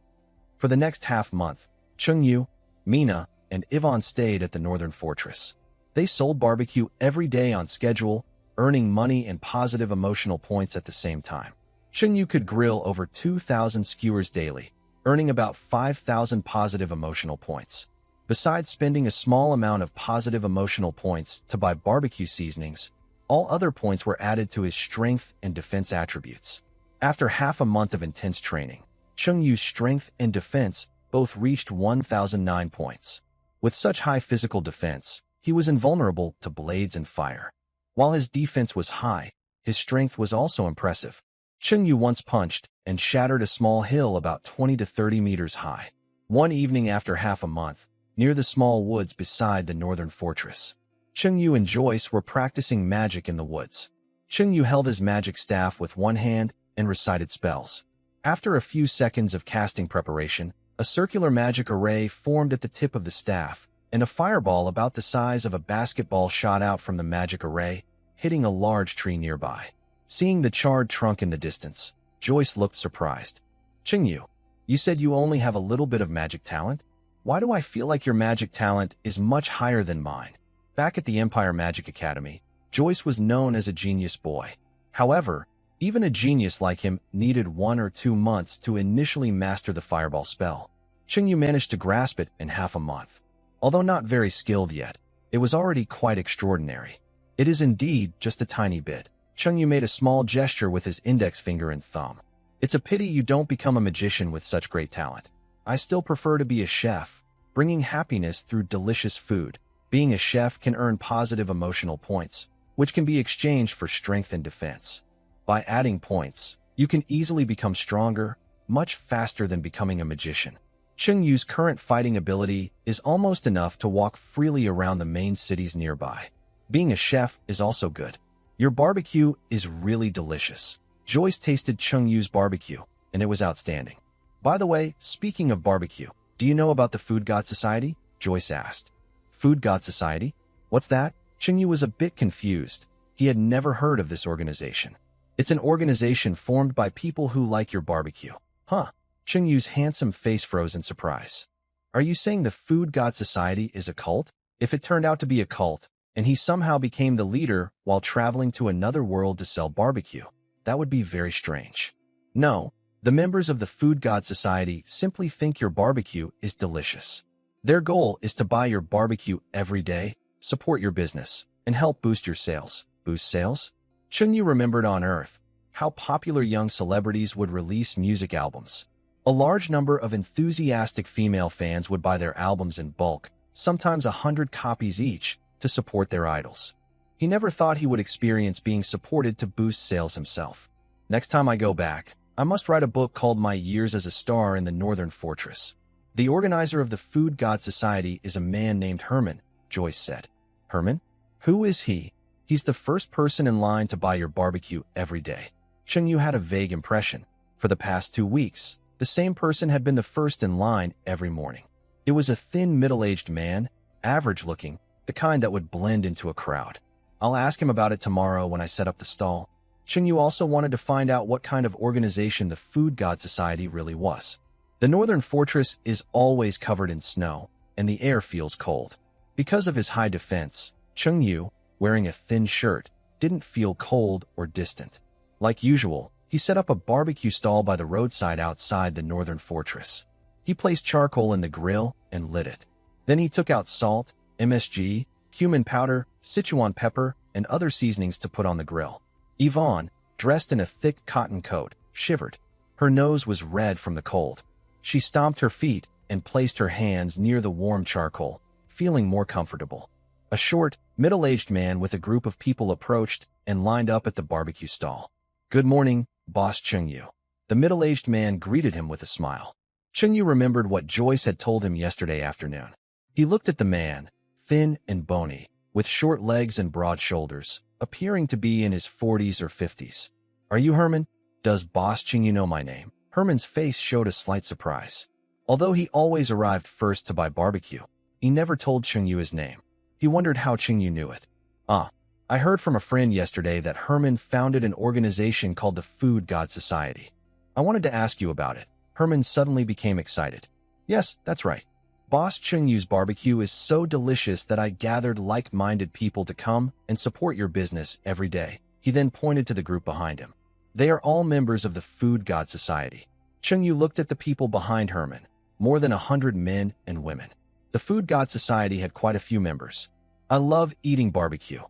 For the next half-month, Chengyu, Mina, and Yvonne stayed at the Northern Fortress. They sold barbecue every day on schedule, earning money and positive emotional points at the same time. Chengyu could grill over 2,000 skewers daily, earning about 5,000 positive emotional points. Besides spending a small amount of positive emotional points to buy barbecue seasonings, all other points were added to his strength and defense attributes. After half a month of intense training, Chengyu's strength and defense both reached 1,009 points. With such high physical defense, he was invulnerable to blades and fire. While his defense was high, his strength was also impressive. Chengyu once punched and shattered a small hill about 20 to 30 meters high. One evening after half a month, near the small woods beside the Northern Fortress, Chengyu and Joyce were practicing magic in the woods. Chengyu held his magic staff with one hand and recited spells. After a few seconds of casting preparation, A circular magic array formed at the tip of the staff, and a fireball about the size of a basketball shot out from the magic array, hitting a large tree nearby. Seeing the charred trunk in the distance, Joyce looked surprised. Chingyu, you said you only have a little bit of magic talent? Why do I feel like your magic talent is much higher than mine? Back at the Empire Magic Academy, Joyce was known as a genius boy. However, even a genius like him needed 1 or 2 months to initially master the fireball spell. Chingyu managed to grasp it in half a month. Although not very skilled yet, it was already quite extraordinary. It is indeed just a tiny bit. Chingyu made a small gesture with his index finger and thumb. It's a pity you don't become a magician with such great talent. I still prefer to be a chef, bringing happiness through delicious food. Being a chef can earn positive emotional points, which can be exchanged for strength and defense. By adding points, you can easily become stronger, much faster than becoming a magician. Chingyu's current fighting ability is almost enough to walk freely around the main cities nearby. Being a chef is also good. Your barbecue is really delicious. Joyce tasted Chingyu's barbecue, and it was outstanding. By the way, speaking of barbecue, do you know about the Food God Society? Joyce asked. Food God Society? What's that? Chingyu was a bit confused. He had never heard of this organization. It's an organization formed by people who like your barbecue. Huh? Chingyu's handsome face froze in surprise. Are you saying the Food God Society is a cult? If it turned out to be a cult, and he somehow became the leader while traveling to another world to sell barbecue, that would be very strange. No, the members of the Food God Society simply think your barbecue is delicious. Their goal is to buy your barbecue every day, support your business, and help boost your sales. Boost sales? Chingyu remembered on Earth how popular young celebrities would release music albums. A large number of enthusiastic female fans would buy their albums in bulk, sometimes 100 copies each, to support their idols. He never thought he would experience being supported to boost sales himself. Next time I go back, I must write a book called My Years as a Star in the Northern Fortress. The organizer of the Food God Society is a man named Herman, Joyce said. Herman? Who is he? He's the first person in line to buy your barbecue every day. Chingyu had a vague impression. For the past 2 weeks, the same person had been the first in line every morning. It was a thin, middle-aged man, average-looking, the kind that would blend into a crowd. I'll ask him about it tomorrow when I set up the stall. Chingyu also wanted to find out what kind of organization the Food God Society really was. The Northern Fortress is always covered in snow, and the air feels cold. Because of his high defense, Chingyu, wearing a thin shirt, didn't feel cold or distant. Like usual, he set up a barbecue stall by the roadside outside the Northern Fortress. He placed charcoal in the grill and lit it. Then he took out salt, MSG, cumin powder, Sichuan pepper, and other seasonings to put on the grill. Yvonne, dressed in a thick cotton coat, shivered. Her nose was red from the cold. She stomped her feet and placed her hands near the warm charcoal, feeling more comfortable. A short, middle-aged man with a group of people approached and lined up at the barbecue stall. Good morning, Boss Chingyu. The middle-aged man greeted him with a smile. Chingyu remembered what Joyce had told him yesterday afternoon. He looked at the man, thin and bony, with short legs and broad shoulders, appearing to be in his 40s or 50s. Are you Herman? Does Boss Chingyu know my name? Herman's face showed a slight surprise. Although he always arrived first to buy barbecue, he never told Chingyu his name. He wondered how Chingyu knew it. I heard from a friend yesterday that Herman founded an organization called the Food God Society. I wanted to ask you about it. Herman suddenly became excited. Yes, that's right. Boss Chingyu's barbecue is so delicious that I gathered like-minded people to come and support your business every day. He then pointed to the group behind him. They are all members of the Food God Society. Chingyu looked at the people behind Herman, more than 100 men and women. The Food God Society had quite a few members. I love eating barbecue.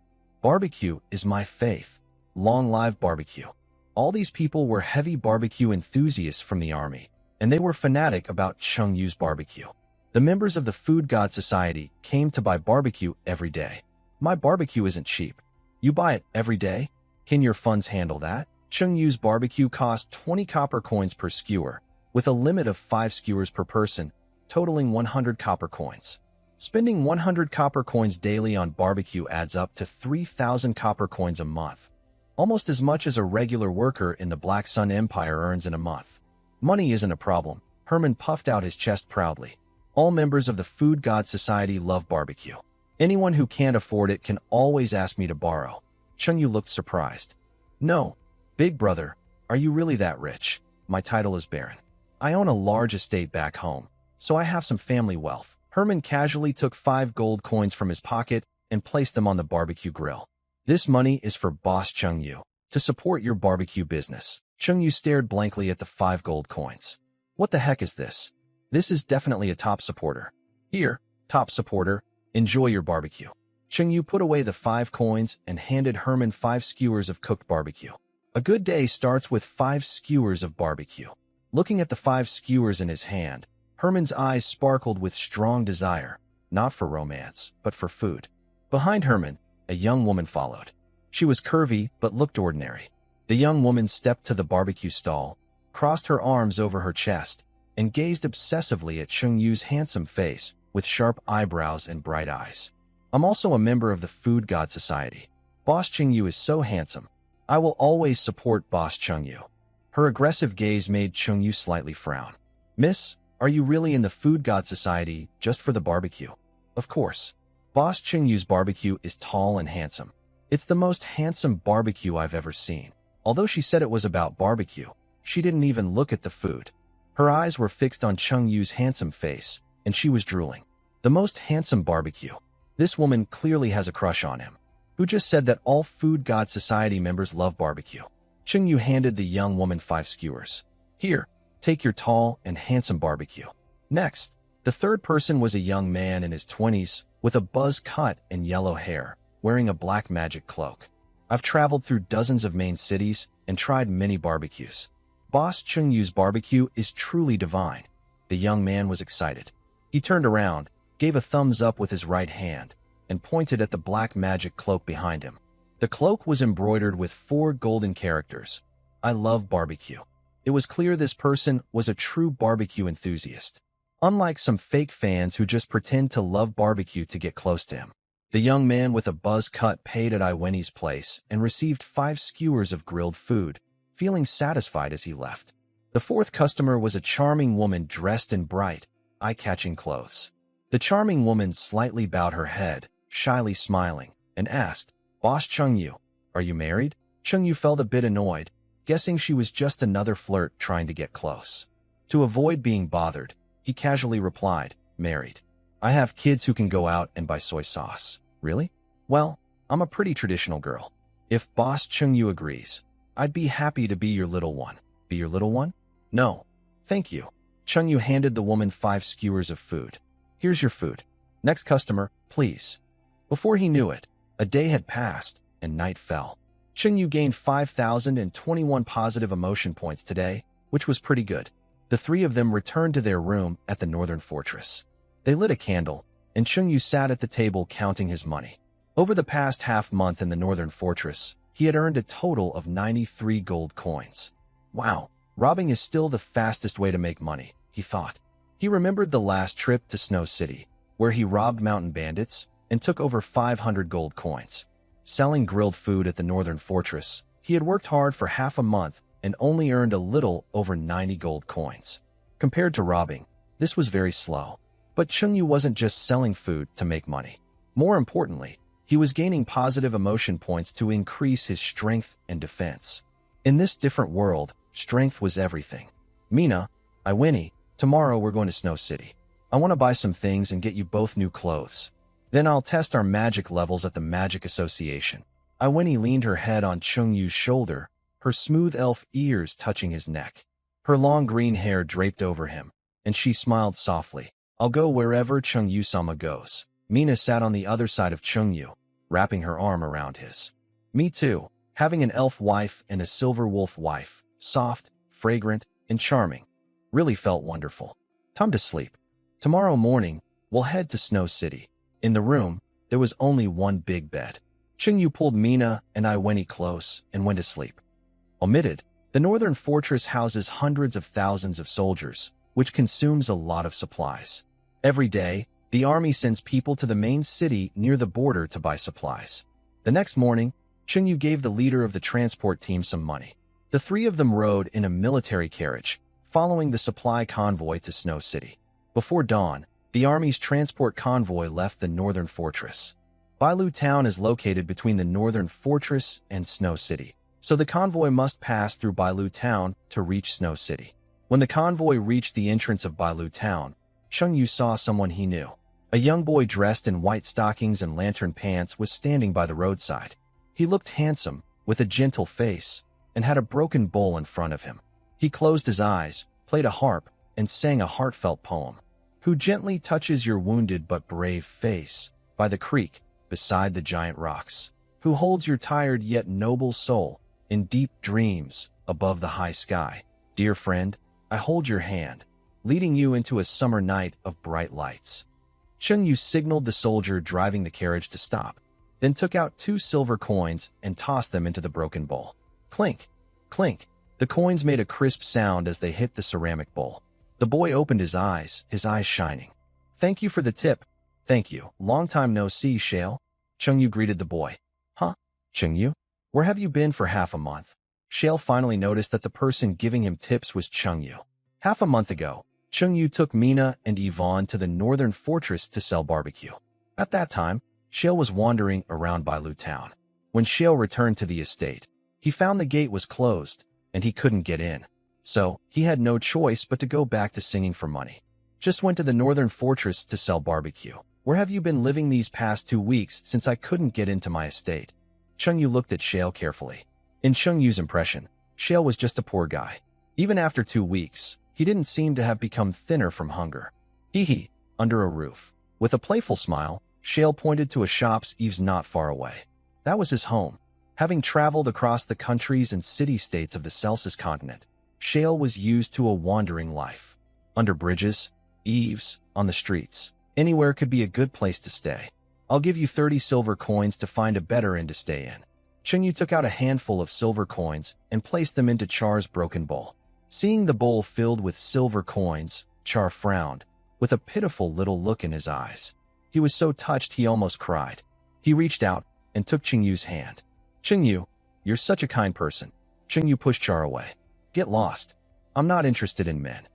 Barbecue is my faith. Long live barbecue. All these people were heavy barbecue enthusiasts from the army, and they were fanatic about Chingyu's barbecue. The members of the Food God Society came to buy barbecue every day. My barbecue isn't cheap. You buy it every day? Can your funds handle that? Chingyu's barbecue cost 20 copper coins per skewer, with a limit of 5 skewers per person, totaling 100 copper coins. Spending 100 copper coins daily on barbecue adds up to 3,000 copper coins a month, almost as much as a regular worker in the Black Sun Empire earns in a month. Money isn't a problem. Herman puffed out his chest proudly. All members of the Food God Society love barbecue. Anyone who can't afford it can always ask me to borrow. Chengyu looked surprised. No, big brother, are you really that rich? My title is Baron. I own a large estate back home, so I have some family wealth. Herman casually took 5 gold coins from his pocket and placed them on the barbecue grill. This money is for Boss Chengyu, to support your barbecue business. Chengyu stared blankly at the 5 gold coins. What the heck is this? This is definitely a top supporter. Here, top supporter, enjoy your barbecue. Chengyu put away the 5 coins and handed Herman 5 skewers of cooked barbecue. A good day starts with 5 skewers of barbecue. Looking at the 5 skewers in his hand, Herman's eyes sparkled with strong desire, not for romance, but for food. Behind Herman, a young woman followed. She was curvy but looked ordinary. The young woman stepped to the barbecue stall, crossed her arms over her chest, and gazed obsessively at Chengyu's handsome face with sharp eyebrows and bright eyes. I'm also a member of the Food God Society. Boss Chengyu is so handsome. I will always support Boss Chengyu. Her aggressive gaze made Chengyu slightly frown. Miss, are you really in the Food God Society just for the barbecue? Of course. Boss Chengyu's barbecue is tall and handsome. It's the most handsome barbecue I've ever seen. Although she said it was about barbecue, she didn't even look at the food. Her eyes were fixed on Chengyu's handsome face, and she was drooling. The most handsome barbecue. This woman clearly has a crush on him. Who just said that all Food God Society members love barbecue? Chengyu handed the young woman 5 skewers. Here, take your tall and handsome barbecue. Next, the third person was a young man in his 20s with a buzz cut and yellow hair, wearing a black magic cloak. I've traveled through dozens of main cities and tried many barbecues. Boss Chengyu's barbecue is truly divine. The young man was excited. He turned around, gave a thumbs up with his right hand, and pointed at the black magic cloak behind him. The cloak was embroidered with 4 golden characters. I love barbecue. It was clear this person was a true barbecue enthusiast. Unlike some fake fans who just pretend to love barbecue to get close to him. The young man with a buzz cut paid at Iweni's place and received 5 skewers of grilled food, feeling satisfied as he left. The 4th customer was a charming woman dressed in bright, eye-catching clothes. The charming woman slightly bowed her head, shyly smiling, and asked, Boss Chengyu, are you married? Chengyu felt a bit annoyed, guessing she was just another flirt trying to get close. To avoid being bothered, he casually replied, married. I have kids who can go out and buy soy sauce. Really? Well, I'm a pretty traditional girl. If Boss Chengyu agrees, I'd be happy to be your little one. Be your little one? No. Thank you. Chengyu handed the woman 5 skewers of food. Here's your food. Next customer, please. Before he knew it, a day had passed and night fell. Chengyu gained 5,021 positive emotion points today, which was pretty good. The 3 of them returned to their room at the Northern Fortress. They lit a candle, and Chengyu sat at the table counting his money. Over the past half-month in the Northern Fortress, he had earned a total of 93 gold coins. Wow, robbing is still the fastest way to make money, he thought. He remembered the last trip to Snow City, where he robbed mountain bandits and took over 500 gold coins. Selling grilled food at the Northern Fortress, he had worked hard for half a month and only earned a little over 90 gold coins. Compared to robbing, this was very slow. But Chengyu wasn't just selling food to make money. More importantly, he was gaining positive emotion points to increase his strength and defense. In this different world, strength was everything. Mina, Iweni, tomorrow we're going to Snow City. I want to buy some things and get you both new clothes. Then I'll test our magic levels at the Magic Association. Iweni leaned her head on Chengyu's shoulder, her smooth elf ears touching his neck. Her long green hair draped over him, and she smiled softly. I'll go wherever Chengyu-sama goes. Mina sat on the other side of Chengyu, wrapping her arm around his. Me too, having an elf wife and a silver wolf wife, soft, fragrant, and charming. Really felt wonderful. Time to sleep. Tomorrow morning, we'll head to Snow City. In the room, there was only one big bed. Chengyu pulled Mina and Iweni close and went to sleep. Omitted, the Northern Fortress houses hundreds of thousands of soldiers, which consumes a lot of supplies. Every day, the army sends people to the main city near the border to buy supplies. The next morning, Chengyu gave the leader of the transport team some money. The 3 of them rode in a military carriage, following the supply convoy to Snow City. Before dawn, the army's transport convoy left the northern fortress. Bailu Town is located between the northern fortress and Snow City, so the convoy must pass through Bailu Town to reach Snow City. When the convoy reached the entrance of Bailu Town, Chengyu saw someone he knew. A young boy dressed in white stockings and lantern pants was standing by the roadside. He looked handsome, with a gentle face, and had a broken bowl in front of him. He closed his eyes, played a harp, and sang a heartfelt poem. Who gently touches your wounded but brave face, by the creek, beside the giant rocks. Who holds your tired yet noble soul, in deep dreams, above the high sky. Dear friend, I hold your hand, leading you into a summer night of bright lights. Chengyu signaled the soldier driving the carriage to stop, then took out 2 silver coins and tossed them into the broken bowl. Clink, clink. The coins made a crisp sound as they hit the ceramic bowl. The boy opened his eyes shining. Thank you for the tip. Thank you. Long time no see, Shale. Chengyu greeted the boy. Huh? Chengyu? Where have you been for half a month? Shale finally noticed that the person giving him tips was Chengyu. Half a month ago, Chengyu took Mina and Yvonne to the northern fortress to sell barbecue. At that time, Shale was wandering around Bailu Town. When Shale returned to the estate, he found the gate was closed, and he couldn't get in. So, he had no choice but to go back to singing for money. Just went to the northern fortress to sell barbecue. Where have you been living these past 2 weeks since I couldn't get into my estate? Chengyu looked at Shale carefully. In Chengyu's impression, Shale was just a poor guy. Even after 2 weeks, he didn't seem to have become thinner from hunger. Hee, under a roof. With a playful smile, Shale pointed to a shop's eaves not far away. That was his home. Having traveled across the countries and city-states of the Celsius continent, Shale was used to a wandering life. Under bridges, eaves, on the streets, anywhere could be a good place to stay. I'll give you 30 silver coins to find a better inn to stay in. Chengyu took out a handful of silver coins and placed them into Char's broken bowl. Seeing the bowl filled with silver coins, Char frowned, with a pitiful little look in his eyes. He was so touched he almost cried. He reached out and took Chengyu's hand. Chengyu, you're such a kind person. Chengyu pushed Char away. Get lost. I'm not interested in men.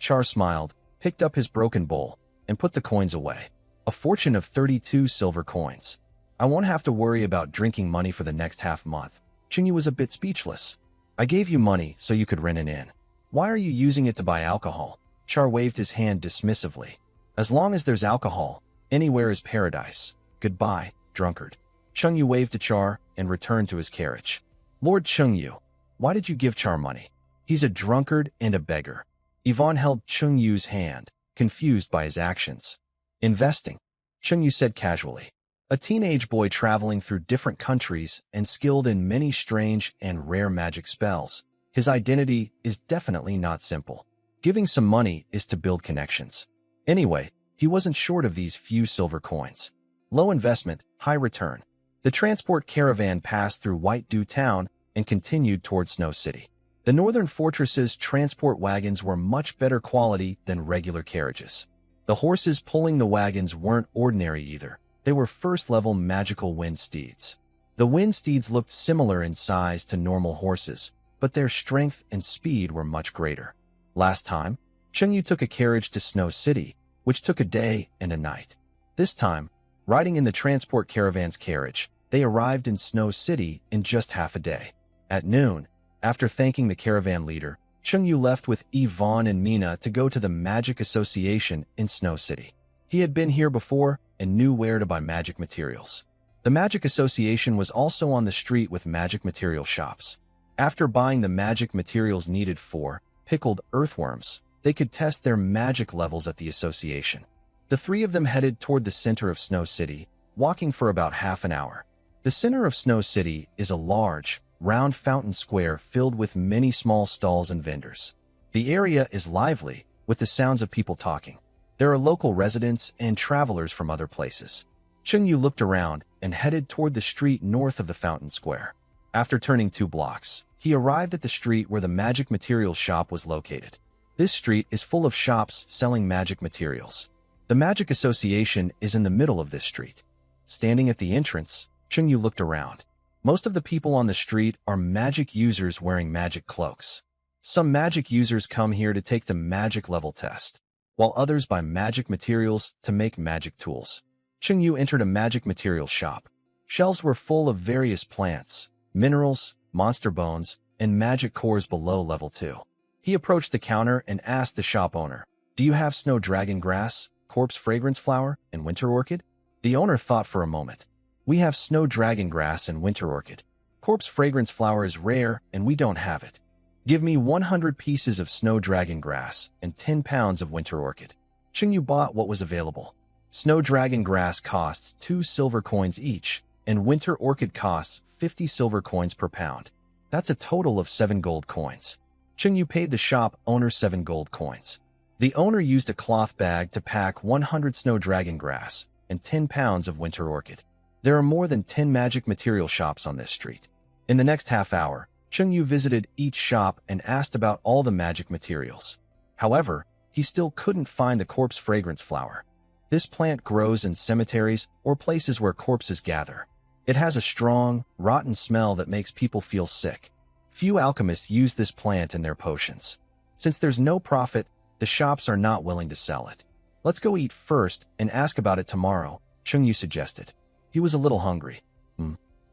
Char smiled, picked up his broken bowl, and put the coins away. A fortune of 32 silver coins. I won't have to worry about drinking money for the next half month. Chengyu was a bit speechless. I gave you money so you could rent an inn. Why are you using it to buy alcohol? Char waved his hand dismissively. As long as there's alcohol, anywhere is paradise. Goodbye, drunkard. Chengyu waved to Char and returned to his carriage. Lord Chengyu, why did you give Char money? He's a drunkard and a beggar. Yvonne held Chengyu's hand, confused by his actions. Investing, Chengyu said casually. A teenage boy traveling through different countries and skilled in many strange and rare magic spells. His identity is definitely not simple. Giving some money is to build connections. Anyway, he wasn't short of these few silver coins. Low investment, high return. The transport caravan passed through White Dew Town and continued toward Snow City. The northern fortress's transport wagons were much better quality than regular carriages. The horses pulling the wagons weren't ordinary either. They were first-level magical wind steeds. The wind steeds looked similar in size to normal horses, but their strength and speed were much greater. Last time, Chengyu took a carriage to Snow City, which took a day and a night. This time, riding in the transport caravan's carriage, they arrived in Snow City in just half a day. At noon, after thanking the caravan leader, Chengyu left with Yvonne and Mina to go to the Magic Association in Snow City. He had been here before and knew where to buy magic materials. The Magic Association was also on the street with magic material shops. After buying the magic materials needed for pickled earthworms, they could test their magic levels at the association. The 3 of them headed toward the center of Snow City, walking for about half an hour. The center of Snow City is a large, round fountain square filled with many small stalls and vendors. The area is lively, with the sounds of people talking. There are local residents and travelers from other places. Chengyu looked around and headed toward the street north of the fountain square. After turning 2 blocks, he arrived at the street where the magic materials shop was located. This street is full of shops selling magic materials. The Magic Association is in the middle of this street. Standing at the entrance, Chengyu looked around. Most of the people on the street are magic users wearing magic cloaks. Some magic users come here to take the magic level test, while others buy magic materials to make magic tools. Chengyu entered a magic materials shop. Shelves were full of various plants, minerals, monster bones, and magic cores below level 2. He approached the counter and asked the shop owner, "Do you have snow dragon grass, corpse fragrance flower, and winter orchid?" The owner thought for a moment. "We have snow dragon grass and winter orchid. Corpse fragrance flower is rare and we don't have it. Give me 100 pieces of snow dragon grass and 10 pounds of winter orchid." Chengyu bought what was available. Snow dragon grass costs 2 silver coins each, and winter orchid costs 50 silver coins per pound. That's a total of 7 gold coins. Chengyu paid the shop owner 7 gold coins. The owner used a cloth bag to pack 100 snow dragon grass and 10 pounds of winter orchid. There are more than 10 magic material shops on this street. In the next half hour, Chengyu visited each shop and asked about all the magic materials. However, he still couldn't find the corpse fragrance flower. This plant grows in cemeteries or places where corpses gather. It has a strong, rotten smell that makes people feel sick. Few alchemists use this plant in their potions. Since there's no profit, the shops are not willing to sell it. "Let's go eat first and ask about it tomorrow," Chengyu suggested. He was a little hungry.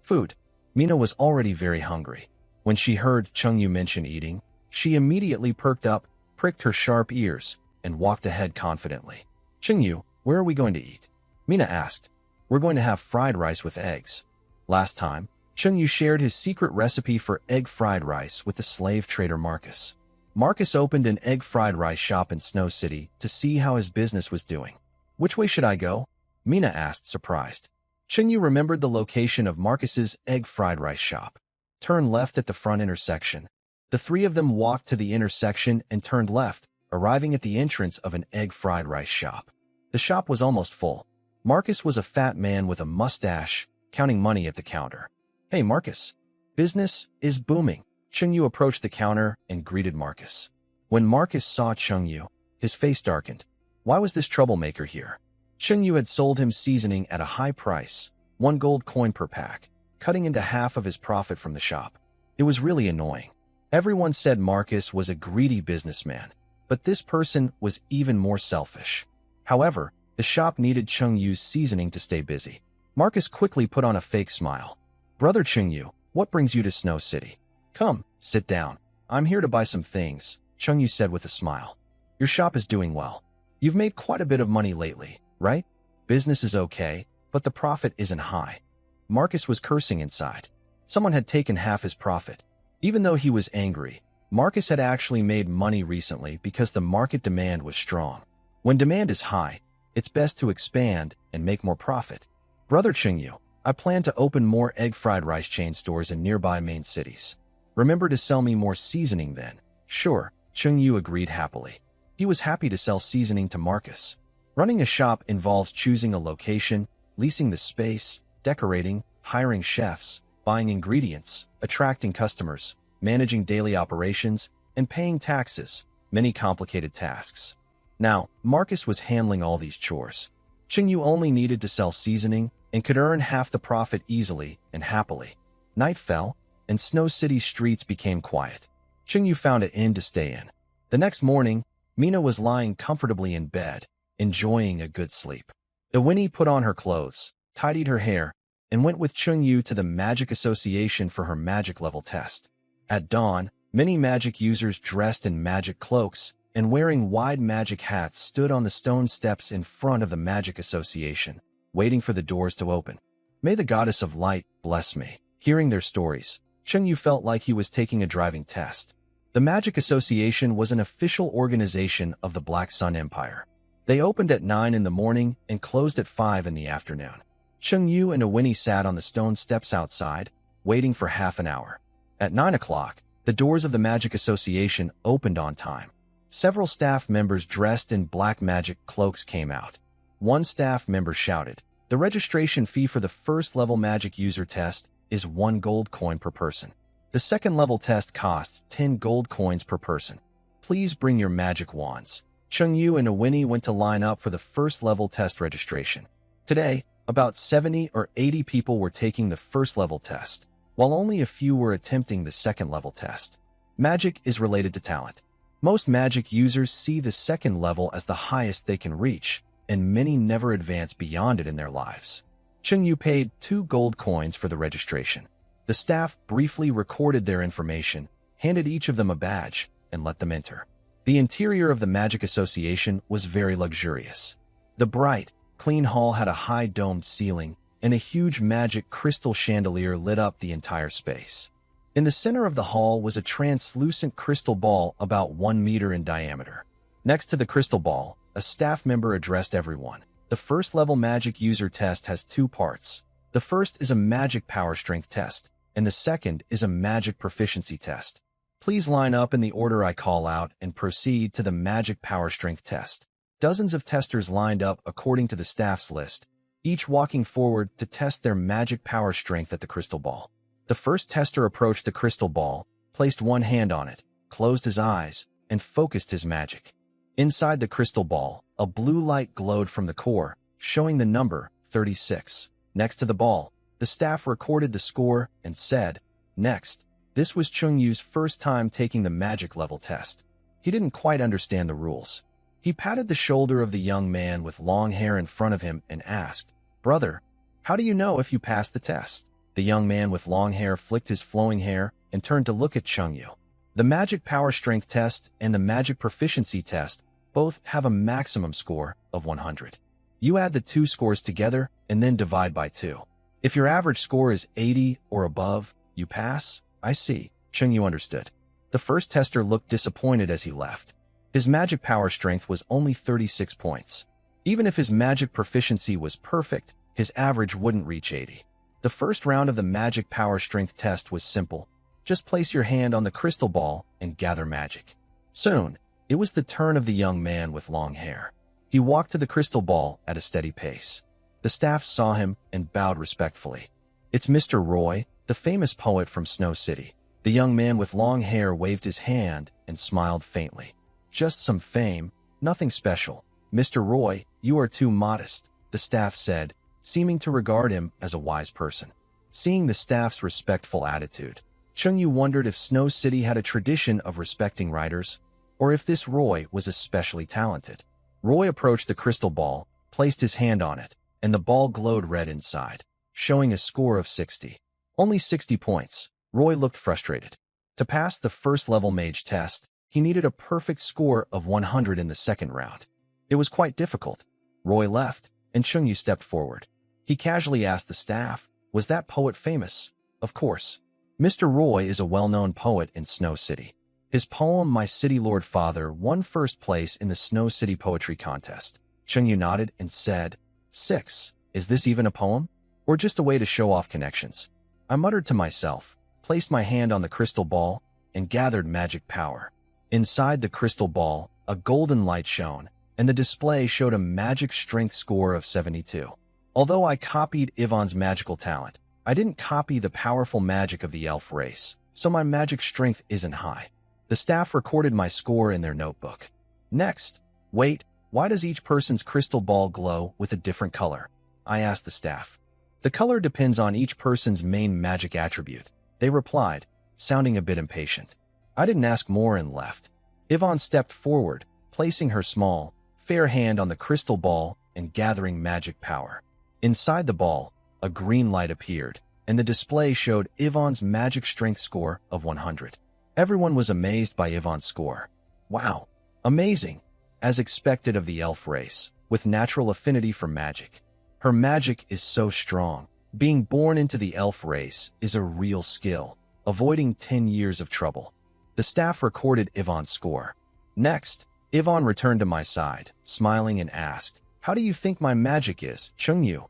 Food. Mina was already very hungry. When she heard Chengyu mention eating, she immediately perked up, pricked her sharp ears, and walked ahead confidently. "Chengyu, where are we going to eat?" Mina asked. "We're going to have fried rice with eggs." Last time, Chengyu shared his secret recipe for egg fried rice with the slave trader Marcus. Marcus opened an egg fried rice shop in Snow City to see how his business was doing. "Which way should I go?" Mina asked, surprised. Chengyu remembered the location of Marcus's egg fried rice shop. "Turn left at the front intersection." The three of them walked to the intersection and turned left, arriving at the entrance of an egg fried rice shop. The shop was almost full. Marcus was a fat man with a mustache, counting money at the counter. "Hey, Marcus. Business is booming." Chengyu approached the counter and greeted Marcus. When Marcus saw Chengyu, his face darkened. Why was this troublemaker here? Chengyu had sold him seasoning at a high price, 1 gold coin per pack, cutting into half of his profit from the shop. It was really annoying. Everyone said Marcus was a greedy businessman, but this person was even more selfish. However, the shop needed Chengyu's seasoning to stay busy. Marcus quickly put on a fake smile. "Brother Chengyu, what brings you to Snow City?" "Come, sit down. I'm here to buy some things," Chengyu said with a smile. "Your shop is doing well. You've made quite a bit of money lately, right? Business is okay, but the profit isn't high." Marcus was cursing inside. Someone had taken half his profit. Even though he was angry, Marcus had actually made money recently because the market demand was strong. When demand is high, it's best to expand and make more profit. "Brother Chengyu, I plan to open more egg fried rice chain stores in nearby main cities. Remember to sell me more seasoning then." "Sure," Chengyu agreed happily. He was happy to sell seasoning to Marcus. Running a shop involves choosing a location, leasing the space, decorating, hiring chefs, buying ingredients, attracting customers, managing daily operations, and paying taxes, many complicated tasks. Now, Marcus was handling all these chores. Chengyu only needed to sell seasoning and could earn half the profit easily and happily. Night fell, and Snow City streets became quiet. Chengyu found an inn to stay in. The next morning, Mina was lying comfortably in bed, enjoying a good sleep. Iwini put on her clothes, tidied her hair, and went with Chengyu to the Magic Association for her magic level test. At dawn, many magic users dressed in magic cloaks and wearing wide magic hats stood on the stone steps in front of the Magic Association, waiting for the doors to open. "May the goddess of light bless me." Hearing their stories, Chengyu felt like he was taking a driving test. The Magic Association was an official organization of the Black Sun Empire. They opened at 9 in the morning and closed at 5 in the afternoon. Chengyu and Iwini sat on the stone steps outside, waiting for half an hour. At 9 o'clock, the doors of the Magic Association opened on time. Several staff members dressed in black magic cloaks came out. One staff member shouted, "The registration fee for the first-level magic user test is 1 gold coin per person. The second-level test costs 10 gold coins per person. Please bring your magic wands." Chengyu and Iwini went to line up for the first-level test registration. Today, about 70 or 80 people were taking the first-level test, while only a few were attempting the second-level test. Magic is related to talent. Most magic users see the second level as the highest they can reach, and many never advance beyond it in their lives. Chengyu paid 2 gold coins for the registration. The staff briefly recorded their information, handed each of them a badge, and let them enter. The interior of the Magic Association was very luxurious. The bright, clean hall had a high domed ceiling, and a huge magic crystal chandelier lit up the entire space. In the center of the hall was a translucent crystal ball about 1 meter in diameter. Next to the crystal ball, a staff member addressed everyone. The first level magic user test has 2 parts. The first is a magic power strength test, and the second is a magic proficiency test. Please line up in the order I call out and proceed to the magic power strength test. Dozens of testers lined up according to the staff's list, each walking forward to test their magic power strength at the crystal ball. The first tester approached the crystal ball, placed one hand on it, closed his eyes, and focused his magic. Inside the crystal ball, a blue light glowed from the core, showing the number 36. Next to the ball, the staff recorded the score and said, "Next." This was Chungyu's first time taking the magic level test. He didn't quite understand the rules. He patted the shoulder of the young man with long hair in front of him and asked, "Brother, how do you know if you passed the test?" The young man with long hair flicked his flowing hair and turned to look at Chungyu. The magic power strength test and the magic proficiency test both have a maximum score of 100. You add the 2 scores together and then divide by 2. If your average score is 80 or above, you pass. I see. Chungyu understood. The first tester looked disappointed as he left. His magic power strength was only 36 points. Even if his magic proficiency was perfect, his average wouldn't reach 80. The first round of the magic power strength test was simple. Just place your hand on the crystal ball and gather magic. Soon, it was the turn of the young man with long hair. He walked to the crystal ball at a steady pace. The staff saw him and bowed respectfully. "It's Mr. Roy, the famous poet from Snow City." The young man with long hair waved his hand and smiled faintly. "Just some fame, nothing special. Mr. Roy, you are too modest," the staff said, seeming to regard him as a wise person. Seeing the staff's respectful attitude, Chungyu wondered if Snow City had a tradition of respecting writers, or if this Roy was especially talented. Roy approached the crystal ball, placed his hand on it, and the ball glowed red inside, showing a score of 60. Only 60 points. Roy looked frustrated. To pass the first level mage test, he needed a perfect score of 100 in the second round. It was quite difficult. Roy left, and Chungyu stepped forward. He casually asked the staff, "Was that poet famous?" "Of course. Mr. Roy is a well-known poet in Snow City. His poem, My City Lord Father, won first place in the Snow City Poetry Contest." Chungyu nodded and said, 6. Is this even a poem? Or just a way to show off connections? I muttered to myself, placed my hand on the crystal ball, and gathered magic power. Inside the crystal ball, a golden light shone, and the display showed a magic strength score of 72. Although I copied Ivan's magical talent, I didn't copy the powerful magic of the elf race, so my magic strength isn't high. The staff recorded my score in their notebook. Next, wait, why does each person's crystal ball glow with a different color? I asked the staff. The color depends on each person's main magic attribute, they replied, sounding a bit impatient. I didn't ask more and left. Ivan stepped forward, placing her small, fair hand on the crystal ball and gathering magic power. Inside the ball, a green light appeared, and the display showed Ivan's magic strength score of 100. Everyone was amazed by Ivan's score. Wow, amazing! As expected of the elf race, with natural affinity for magic. Her magic is so strong. Being born into the elf race is a real skill, avoiding 10 years of trouble. The staff recorded Ivan's score. Next, Ivan returned to my side, smiling and asked, "How do you think my magic is, Chungyu?"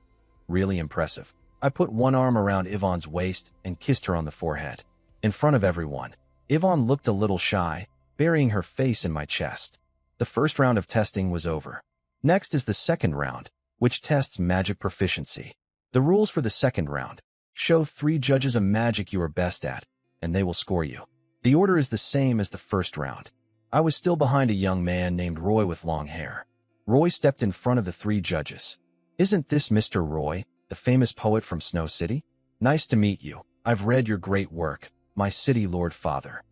Really impressive. I put one arm around Ivan's waist and kissed her on the forehead. In front of everyone, Ivan looked a little shy, burying her face in my chest. The first round of testing was over. Next is the second round, which tests magic proficiency. The rules for the second round: show 3 judges a magic you are best at, and they will score you. The order is the same as the first round. I was still behind a young man named Roy with long hair. Roy stepped in front of the 3 judges. "Isn't this Mr. Roy, the famous poet from Snow City? Nice to meet you. I've read your great work, My City Lord Father."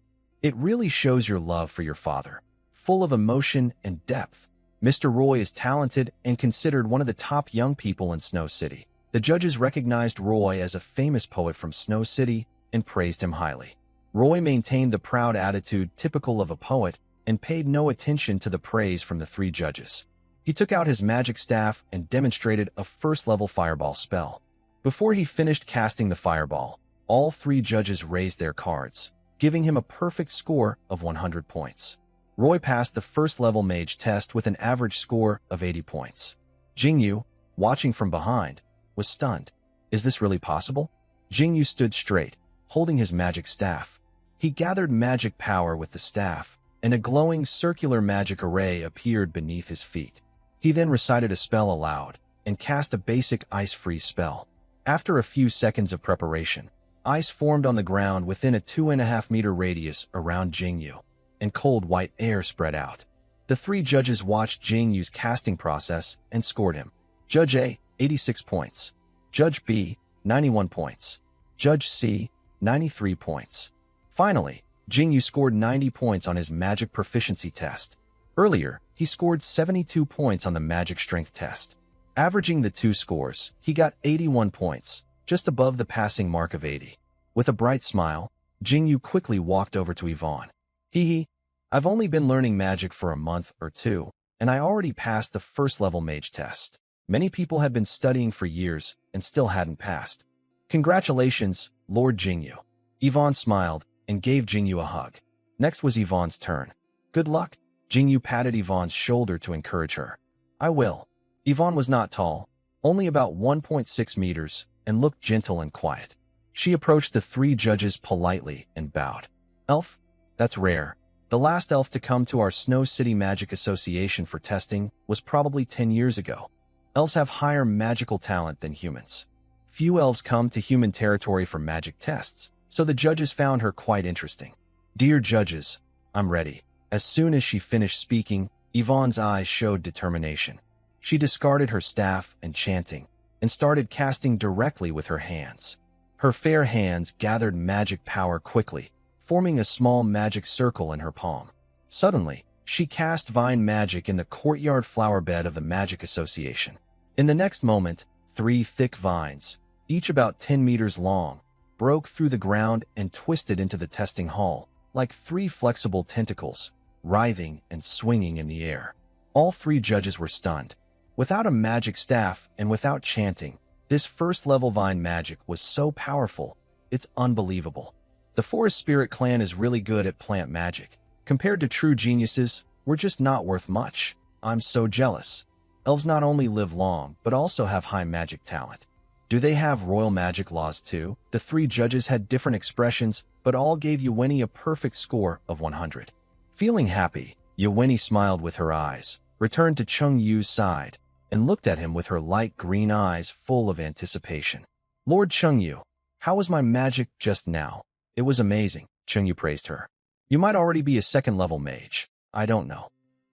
It really shows your love for your father, full of emotion and depth. Mr. Roy is talented and considered one of the top young people in Snow City. The judges recognized Roy as a famous poet from Snow City and praised him highly. Roy maintained the proud attitude typical of a poet and paid no attention to the praise from the three judges. He took out his magic staff and demonstrated a first-level fireball spell. Before he finished casting the fireball, all three judges raised their cards, giving him a perfect score of 100 points. Roy passed the first-level mage test with an average score of 80 points. Jingyu, watching from behind, was stunned. Is this really possible? Jingyu stood straight, holding his magic staff. He gathered magic power with the staff, and a glowing circular magic array appeared beneath his feet. He then recited a spell aloud and cast a basic ice freeze spell. After a few seconds of preparation, ice formed on the ground within a 2.5-meter radius around Jingyu, and cold white air spread out. The three judges watched Jingyu's casting process and scored him. Judge A, 86 points. Judge B, 91 points. Judge C, 93 points. Finally, Jingyu scored 90 points on his magic proficiency test. Earlier, he scored 72 points on the magic strength test. Averaging the two scores, he got 81 points, just above the passing mark of 80. With a bright smile, Jingyu quickly walked over to Yvonne. Hee, I've only been learning magic for a month or two, and I already passed the first-level mage test. Many people had been studying for years and still hadn't passed. Congratulations, Lord Jingyu. Yvonne smiled and gave Jingyu a hug. Next was Yvonne's turn. Good luck. Jingyu patted Yvonne's shoulder to encourage her. I will. Yvonne was not tall, only about 1.6 meters, and looked gentle and quiet. She approached the three judges politely and bowed. Elf? That's rare. The last elf to come to our Snow City Magic Association for testing was probably 10 years ago. Elves have higher magical talent than humans. Few elves come to human territory for magic tests, so the judges found her quite interesting. Dear judges, I'm ready. As soon as she finished speaking, Yvonne's eyes showed determination. She discarded her staff and chanting, and started casting directly with her hands. Her fair hands gathered magic power quickly, forming a small magic circle in her palm. Suddenly, she cast vine magic in the courtyard flower bed of the Magic Association. In the next moment, 3 thick vines, each about 10 meters long, broke through the ground and twisted into the testing hall, like 3 flexible tentacles, writhing and swinging in the air. All 3 judges were stunned. Without a magic staff and without chanting, this first-level vine magic was so powerful, it's unbelievable. The Forest Spirit clan is really good at plant magic. Compared to true geniuses, we're just not worth much. I'm so jealous. Elves not only live long, but also have high magic talent. Do they have royal magic laws too? The 3 judges had different expressions, but all gave Yuweni a perfect score of 100. Feeling happy, Yuweni smiled with her eyes, returned to Chung Yu's side, and looked at him with her light green eyes full of anticipation. Lord Chung Yu, how was my magic just now? It was amazing, Chung Yu praised her. You might already be a second-level mage. I don't know.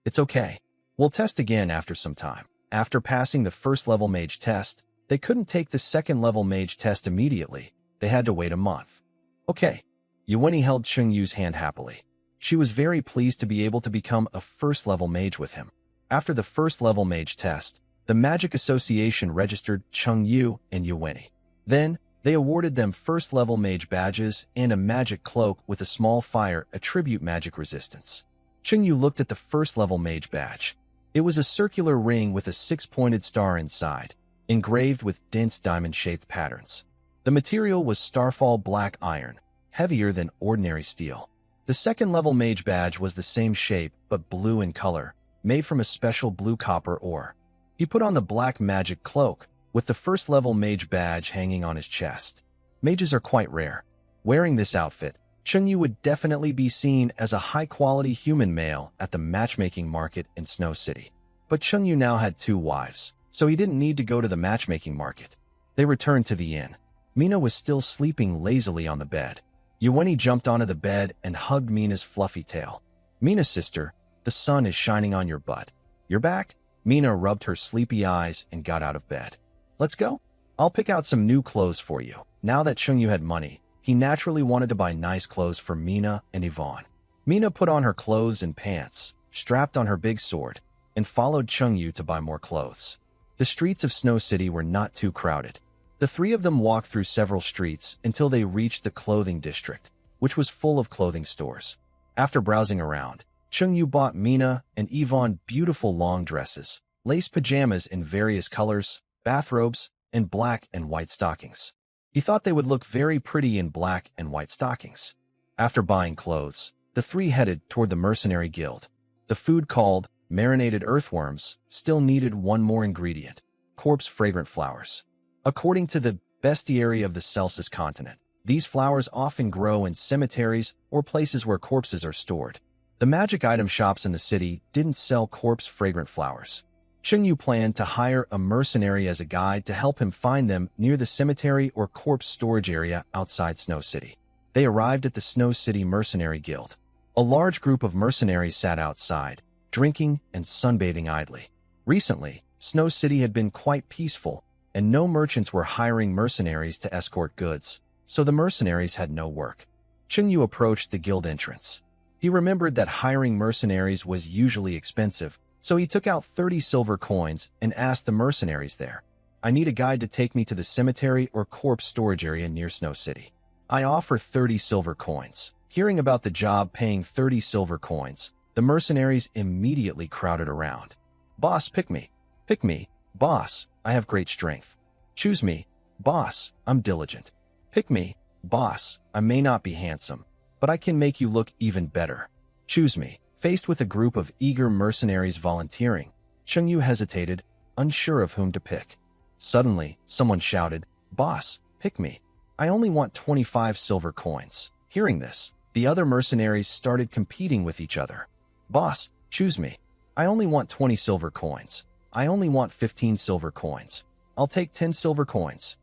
It's okay. We'll test again after some time. After passing the first-level mage test, they couldn't take the second-level mage test immediately. They had to wait a month. Okay. Yuweni held Chung Yu's hand happily. She was very pleased to be able to become a first-level mage with him. After the first-level mage test, the Magic Association registered Chung Yu and Yuweni. Then, they awarded them first-level mage badges and a magic cloak with a small fire attribute magic resistance. Chung Yu looked at the first-level mage badge. It was a circular ring with a 6-pointed star inside, engraved with dense diamond-shaped patterns. The material was starfall black iron, heavier than ordinary steel. The second-level mage badge was the same shape but blue in color, made from a special blue copper ore. He put on the black magic cloak, with the first-level mage badge hanging on his chest. Mages are quite rare. Wearing this outfit, Chung Yu would definitely be seen as a high-quality human male at the matchmaking market in Snow City. But Chung Yu now had 2 wives, so he didn't need to go to the matchmaking market. They returned to the inn. Mina was still sleeping lazily on the bed. Yuweni jumped onto the bed and hugged Mina's fluffy tail. Mina, sister, the sun is shining on your butt. You're back? Mina rubbed her sleepy eyes and got out of bed. Let's go. I'll pick out some new clothes for you. Now that Chung Yu had money, he naturally wanted to buy nice clothes for Mina and Yvonne. Mina put on her clothes and pants, strapped on her big sword, and followed Chungyu to buy more clothes. The streets of Snow City were not too crowded. The three of them walked through several streets until they reached the clothing district, which was full of clothing stores. After browsing around, Chungyu bought Mina and Yvonne beautiful long dresses, lace pajamas in various colors, bathrobes, and black and white stockings. He thought they would look very pretty in black and white stockings. After buying clothes, the three headed toward the Mercenary Guild. The food called marinated earthworms still needed one more ingredient: corpse fragrant flowers. According to the bestiary of the Celsus continent, these flowers often grow in cemeteries or places where corpses are stored. The magic item shops in the city didn't sell corpse fragrant flowers. Chungyu planned to hire a mercenary as a guide to help him find them near the cemetery or corpse storage area outside Snow City. They arrived at the Snow City Mercenary Guild. A large group of mercenaries sat outside, drinking and sunbathing idly. Recently, Snow City had been quite peaceful, and no merchants were hiring mercenaries to escort goods, so the mercenaries had no work. Chungyu approached the guild entrance. He remembered that hiring mercenaries was usually expensive, so he took out 30 silver coins and asked the mercenaries there, "I need a guide to take me to the cemetery or corpse storage area near Snow City. I offer 30 silver coins." Hearing about the job paying 30 silver coins, the mercenaries immediately crowded around. "Boss, pick me. Pick me. Boss, I have great strength. Choose me. Boss, I'm diligent. Pick me. Boss, I may not be handsome, but I can make you look even better. Choose me." Faced with a group of eager mercenaries volunteering, Chungyu hesitated, unsure of whom to pick. Suddenly, someone shouted, "Boss, pick me. I only want 25 silver coins." Hearing this, the other mercenaries started competing with each other. "Boss, choose me. I only want 20 silver coins. I only want 15 silver coins. I'll take 10 silver coins.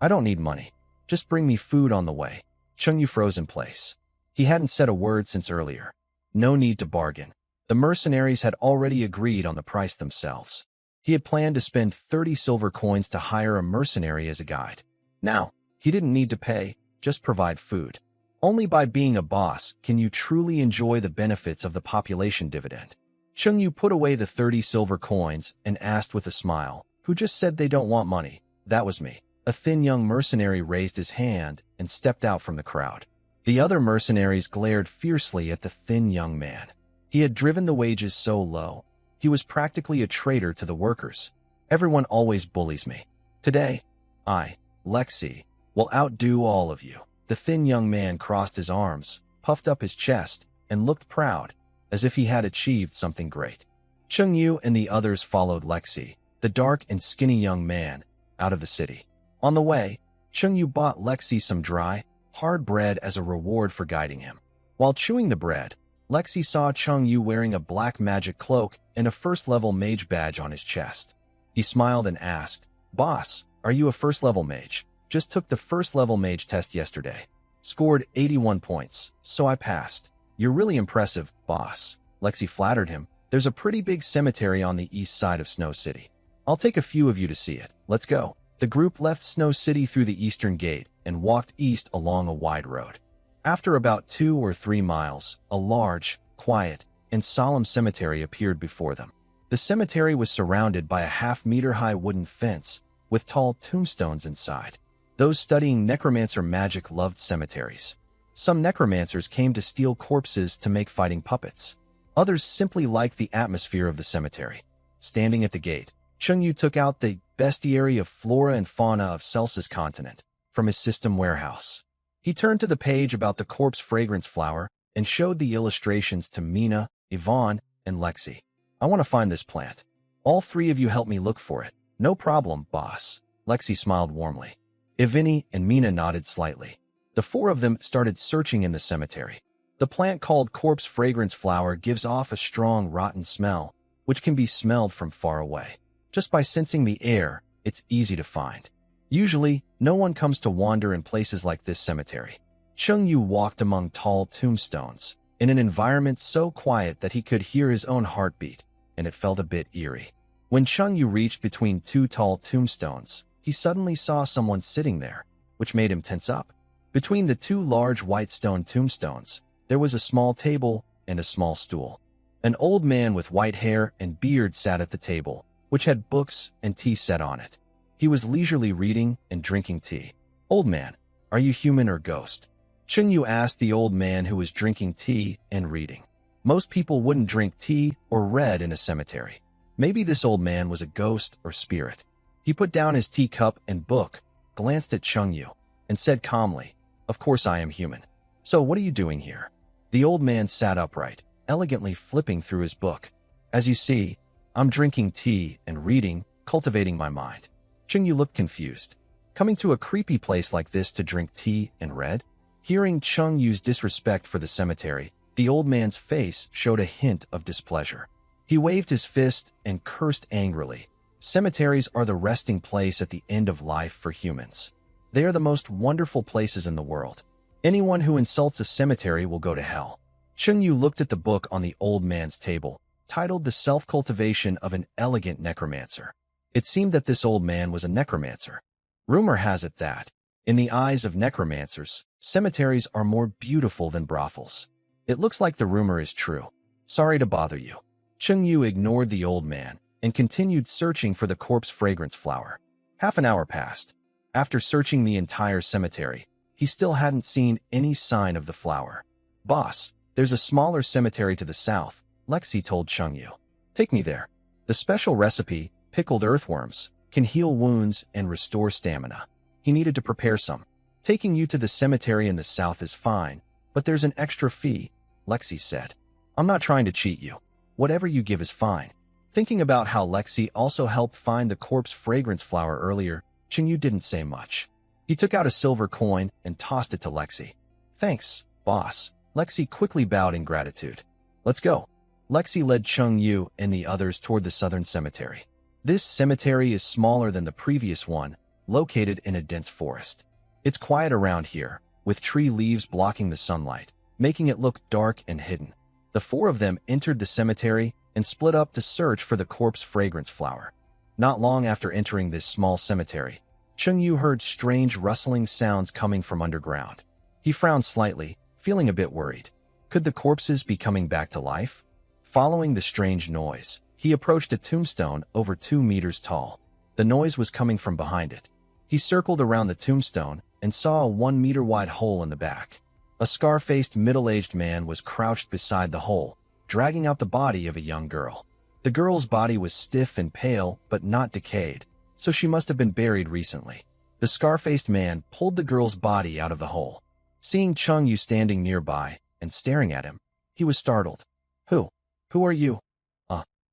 I don't need money. Just bring me food on the way." Chungyu froze in place. He hadn't said a word since earlier. No need to bargain. The mercenaries had already agreed on the price themselves. He had planned to spend 30 silver coins to hire a mercenary as a guide. Now, he didn't need to pay, just provide food. Only by being a boss can you truly enjoy the benefits of the population dividend. Chungyu put away the 30 silver coins and asked with a smile, "Who just said they don't want money?" "That was me." A thin young mercenary raised his hand and stepped out from the crowd. The other mercenaries glared fiercely at the thin young man. He had driven the wages so low. He was practically a traitor to the workers. "Everyone always bullies me. Today, I, Lexi, will outdo all of you." The thin young man crossed his arms, puffed up his chest, and looked proud, as if he had achieved something great. Chungyu and the others followed Lexi, the dark and skinny young man, out of the city. On the way, Chungyu bought Lexi some dry, hard bread as a reward for guiding him. While chewing the bread, Lexi saw Chungyu wearing a black magic cloak and a first-level mage badge on his chest. He smiled and asked, "Boss, are you a first-level mage? Just took the first-level mage test yesterday. Scored 81 points, so I passed." "You're really impressive, boss." Lexi flattered him. "There's a pretty big cemetery on the east side of Snow City. I'll take a few of you to see it. Let's go." The group left Snow City through the eastern gate and walked east along a wide road. After about 2 or 3 miles, a large, quiet, and solemn cemetery appeared before them. The cemetery was surrounded by a half-meter-high wooden fence with tall tombstones inside. Those studying necromancer magic loved cemeteries. Some necromancers came to steal corpses to make fighting puppets. Others simply liked the atmosphere of the cemetery. Standing at the gate, Chungyu took out the bestiary of flora and fauna of Celsus continent from his system warehouse. He turned to the page about the corpse fragrance flower and showed the illustrations to Mina, Yvonne, and Lexi. "I want to find this plant. All 3 of you help me look for it." "No problem, boss." Lexi smiled warmly. Ivini and Mina nodded slightly. The 4 of them started searching in the cemetery. The plant called corpse fragrance flower gives off a strong rotten smell, which can be smelled from far away. Just by sensing the air, it's easy to find. Usually, no one comes to wander in places like this cemetery. Chungyu walked among tall tombstones, in an environment so quiet that he could hear his own heartbeat, and it felt a bit eerie. When Chungyu reached between 2 tall tombstones, he suddenly saw someone sitting there, which made him tense up. Between the 2 large white stone tombstones, There was a small table and a small stool. An old man with white hair and beard sat at the table, which had books and tea set on it. He was leisurely reading and drinking tea. "Old man, are you human or ghost?" Chunyu asked the old man who was drinking tea and reading. Most people wouldn't drink tea or read in a cemetery. Maybe this old man was a ghost or spirit. He put down his teacup and book, glanced at Chunyu, and said calmly, "Of course I am human. So what are you doing here?" The old man sat upright, elegantly flipping through his book. "As you see, I'm drinking tea and reading, cultivating my mind." Chunyu looked confused. Coming to a creepy place like this to drink tea and read? Hearing Chungyu's disrespect for the cemetery, the old man's face showed a hint of displeasure. He waved his fist and cursed angrily. Cemeteries are the resting place at the end of life for humans. They are the most wonderful places in the world. Anyone who insults a cemetery will go to hell. Chunyu looked at the book on the old man's table, titled The Self-Cultivation of an Elegant Necromancer. It seemed that this old man was a necromancer. Rumor has it that, in the eyes of necromancers, cemeteries are more beautiful than brothels. It looks like the rumor is true. Sorry to bother you. Chunyu ignored the old man and continued searching for the corpse fragrance flower. Half an hour passed. After searching the entire cemetery, he still hadn't seen any sign of the flower. "Boss, there's a smaller cemetery to the south," Lexi told Chunyu. "Take me there. The special recipe, pickled earthworms, can heal wounds and restore stamina." He needed to prepare some. "Taking you to the cemetery in the south is fine, but there's an extra fee," Lexi said. "I'm not trying to cheat you. Whatever you give is fine." Thinking about how Lexi also helped find the corpse fragrance flower earlier, Chunyu didn't say much. He took out a silver coin and tossed it to Lexi. "Thanks, boss." Lexi quickly bowed in gratitude. "Let's go." Lexi led Chunyu and the others toward the southern cemetery. This cemetery is smaller than the previous one, located in a dense forest. It's quiet around here, with tree leaves blocking the sunlight, making it look dark and hidden. The four of them entered the cemetery and split up to search for the corpse fragrance flower. Not long after entering this small cemetery, Chunyu heard strange rustling sounds coming from underground. He frowned slightly, feeling a bit worried. Could the corpses be coming back to life? Following the strange noise, he approached a tombstone over 2 meters tall. The noise was coming from behind it. He circled around the tombstone and saw a 1-meter-wide hole in the back. A scar-faced middle-aged man was crouched beside the hole, dragging out the body of a young girl. The girl's body was stiff and pale, but not decayed, so she must have been buried recently. The scar-faced man pulled the girl's body out of the hole. Seeing Chunyu standing nearby and staring at him, he was startled. Who are you?"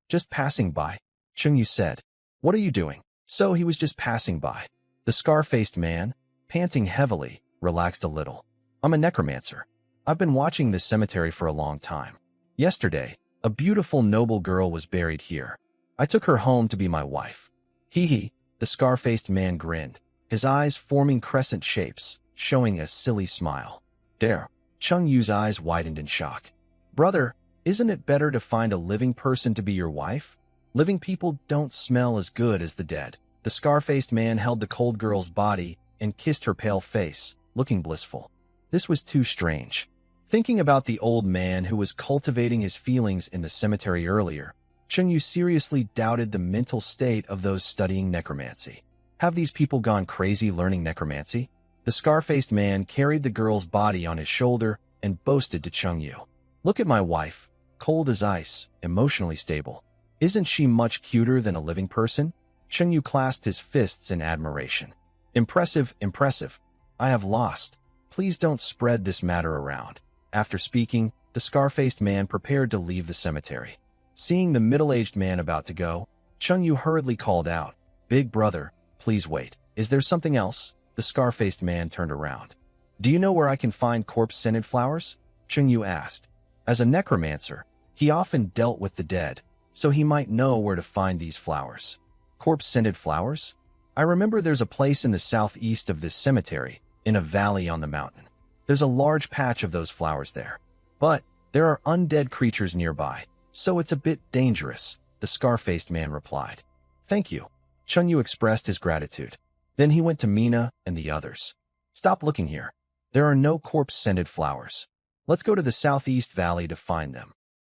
Just passing by," Chunyu said. "What are you doing?" So he was just passing by. The scar-faced man, panting heavily, relaxed a little. "I'm a necromancer. I've been watching this cemetery for a long time. Yesterday, a beautiful noble girl was buried here. I took her home to be my wife." Hee, the scar-faced man grinned, his eyes forming crescent shapes, showing a silly smile. "There." Chungyu's eyes widened in shock. "Brother, isn't it better to find a living person to be your wife? Living people don't smell as good as the dead." The scar-faced man held the cold girl's body and kissed her pale face, looking blissful. This was too strange. Thinking about the old man who was cultivating his feelings in the cemetery earlier, Chunyu seriously doubted the mental state of those studying necromancy. Have these people gone crazy learning necromancy? The scar-faced man carried the girl's body on his shoulder and boasted to Chunyu. "Look at my wife, cold as ice, emotionally stable. Isn't she much cuter than a living person?" Chunyu clasped his fists in admiration. "Impressive, impressive. I have lost. Please don't spread this matter around." After speaking, the scar-faced man prepared to leave the cemetery. Seeing the middle-aged man about to go, Chunyu hurriedly called out, "Big brother, please wait. Is there something else?" The scar-faced man turned around. "Do you know where I can find corpse-scented flowers?" Chunyu asked. As a necromancer, he often dealt with the dead, so he might know where to find these flowers. Corpse-scented flowers? I remember there's a place in the southeast of this cemetery, in a valley on the mountain. There's a large patch of those flowers there. But there are undead creatures nearby, so it's a bit dangerous, the scar-faced man replied. "Thank you." Chunyu expressed his gratitude. Then he went to Mina and the others. "Stop looking here. There are no corpse-scented flowers." Let's go to the southeast valley to find them.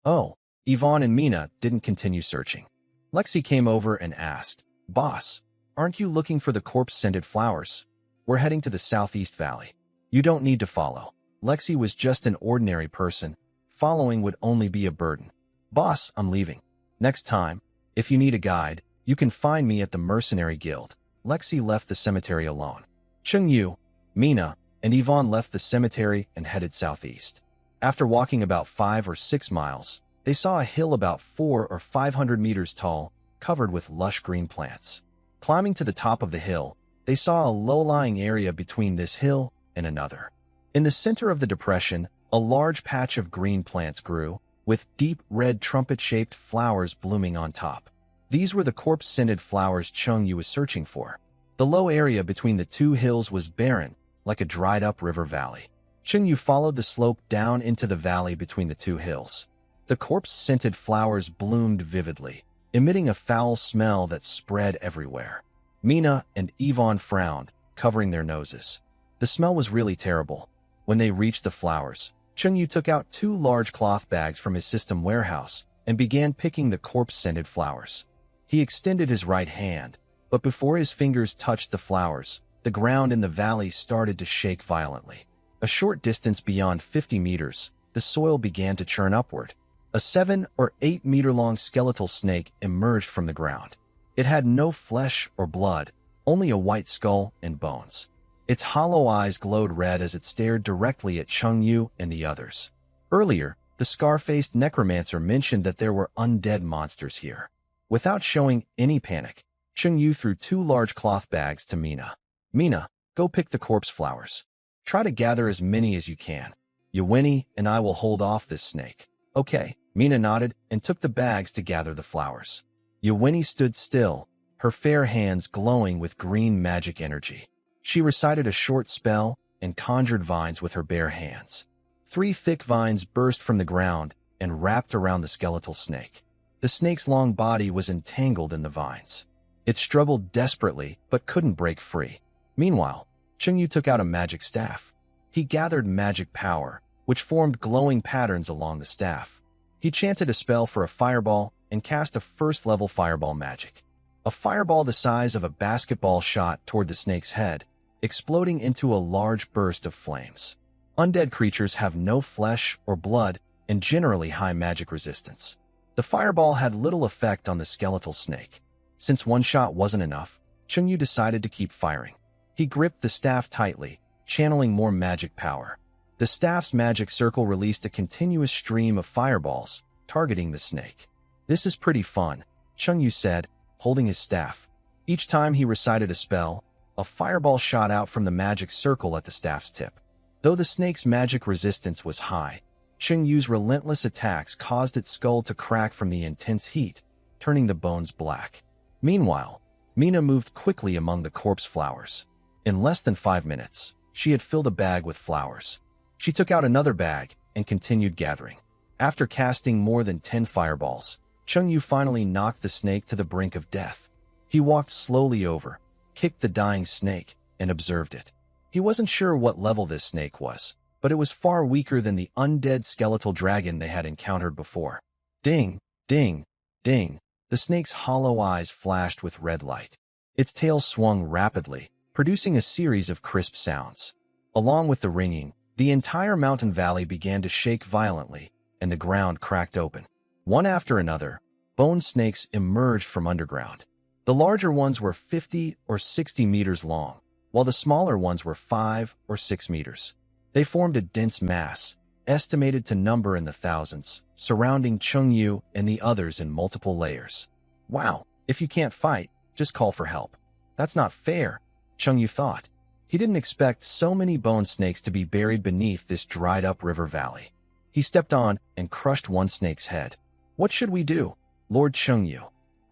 Oh, Yvonne and Mina didn't continue searching. Lexi came over and asked, Boss, aren't you looking for the corpse-scented flowers? We're heading to the southeast valley. You don't need to follow. Lexi was just an ordinary person. Following would only be a burden. Boss, I'm leaving. Next time, if you need a guide, you can find me at the Mercenary Guild. Lexi left the cemetery alone. Chungyu, Mina, and Yvonne left the cemetery and headed southeast. After walking about 5 or 6 miles, they saw a hill about 400 or 500 meters tall, covered with lush green plants. Climbing to the top of the hill, they saw a low-lying area between this hill and another. In the center of the depression, a large patch of green plants grew, with deep red trumpet-shaped flowers blooming on top. These were the corpse-scented flowers Chungyu was searching for. The low area between the two hills was barren, like a dried-up river valley. Chungyu followed the slope down into the valley between the two hills. The corpse-scented flowers bloomed vividly, emitting a foul smell that spread everywhere. Mina and Yvonne frowned, covering their noses. The smell was really terrible. When they reached the flowers, Chungyu took out 2 large cloth bags from his system warehouse and began picking the corpse-scented flowers. He extended his right hand, but before his fingers touched the flowers, the ground in the valley started to shake violently. A short distance beyond 50 meters, the soil began to churn upward. A 7 or 8 meter long skeletal snake emerged from the ground. It had no flesh or blood, only a white skull and bones. Its hollow eyes glowed red as it stared directly at Chungyu and the others. Earlier, the scar-faced necromancer mentioned that there were undead monsters here. Without showing any panic, Chungyu threw 2 large cloth bags to Mina. Mina, go pick the corpse flowers. Try to gather as many as you can. Yewini and I will hold off this snake. Okay, Mina nodded and took the bags to gather the flowers. Yewini stood still, her fair hands glowing with green magic energy. She recited a short spell and conjured vines with her bare hands. 3 thick vines burst from the ground and wrapped around the skeletal snake. The snake's long body was entangled in the vines. It struggled desperately but couldn't break free. Meanwhile, Chungyu took out a magic staff. He gathered magic power, which formed glowing patterns along the staff. He chanted a spell for a fireball and cast a first-level fireball magic. A fireball the size of a basketball shot toward the snake's head, exploding into a large burst of flames. Undead creatures have no flesh or blood and generally high magic resistance. The fireball had little effect on the skeletal snake. Since one shot wasn't enough, Chungyu decided to keep firing. He gripped the staff tightly, channeling more magic power. The staff's magic circle released a continuous stream of fireballs, targeting the snake. This is pretty fun, Chungyu said, holding his staff. Each time he recited a spell, a fireball shot out from the magic circle at the staff's tip. Though the snake's magic resistance was high, Chungyu's relentless attacks caused its skull to crack from the intense heat, turning the bones black. Meanwhile, Mina moved quickly among the corpse flowers. In less than 5 minutes, she had filled a bag with flowers. She took out another bag and continued gathering. After casting more than 10 fireballs, Chungyu finally knocked the snake to the brink of death. He walked slowly over, kicked the dying snake, and observed it. He wasn't sure what level this snake was, but it was far weaker than the undead skeletal dragon they had encountered before. Ding, ding, ding. The snake's hollow eyes flashed with red light. Its tail swung rapidly, producing a series of crisp sounds. Along with the ringing, the entire mountain valley began to shake violently, and the ground cracked open. One after another, bone snakes emerged from underground. The larger ones were 50 or 60 meters long, while the smaller ones were 5 or 6 meters. They formed a dense mass, estimated to number in the thousands, surrounding Chungyu and the others in multiple layers. Wow, if you can't fight, just call for help. That's not fair, Chungyu thought. He didn't expect so many bone snakes to be buried beneath this dried-up river valley. He stepped on and crushed one snake's head. What should we do, Lord Chungyu?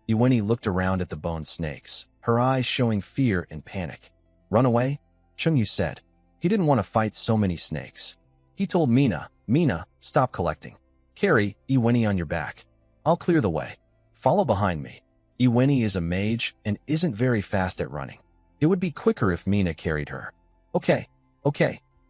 Yewini looked around at the bone snakes, her eyes showing fear and panic. Run away? Chungyu said. He didn't want to fight so many snakes. He told Mina, stop collecting. Carry Yewini on your back. I'll clear the way. Follow behind me. Yewini is a mage and isn't very fast at running. It would be quicker if Mina carried her. Okay,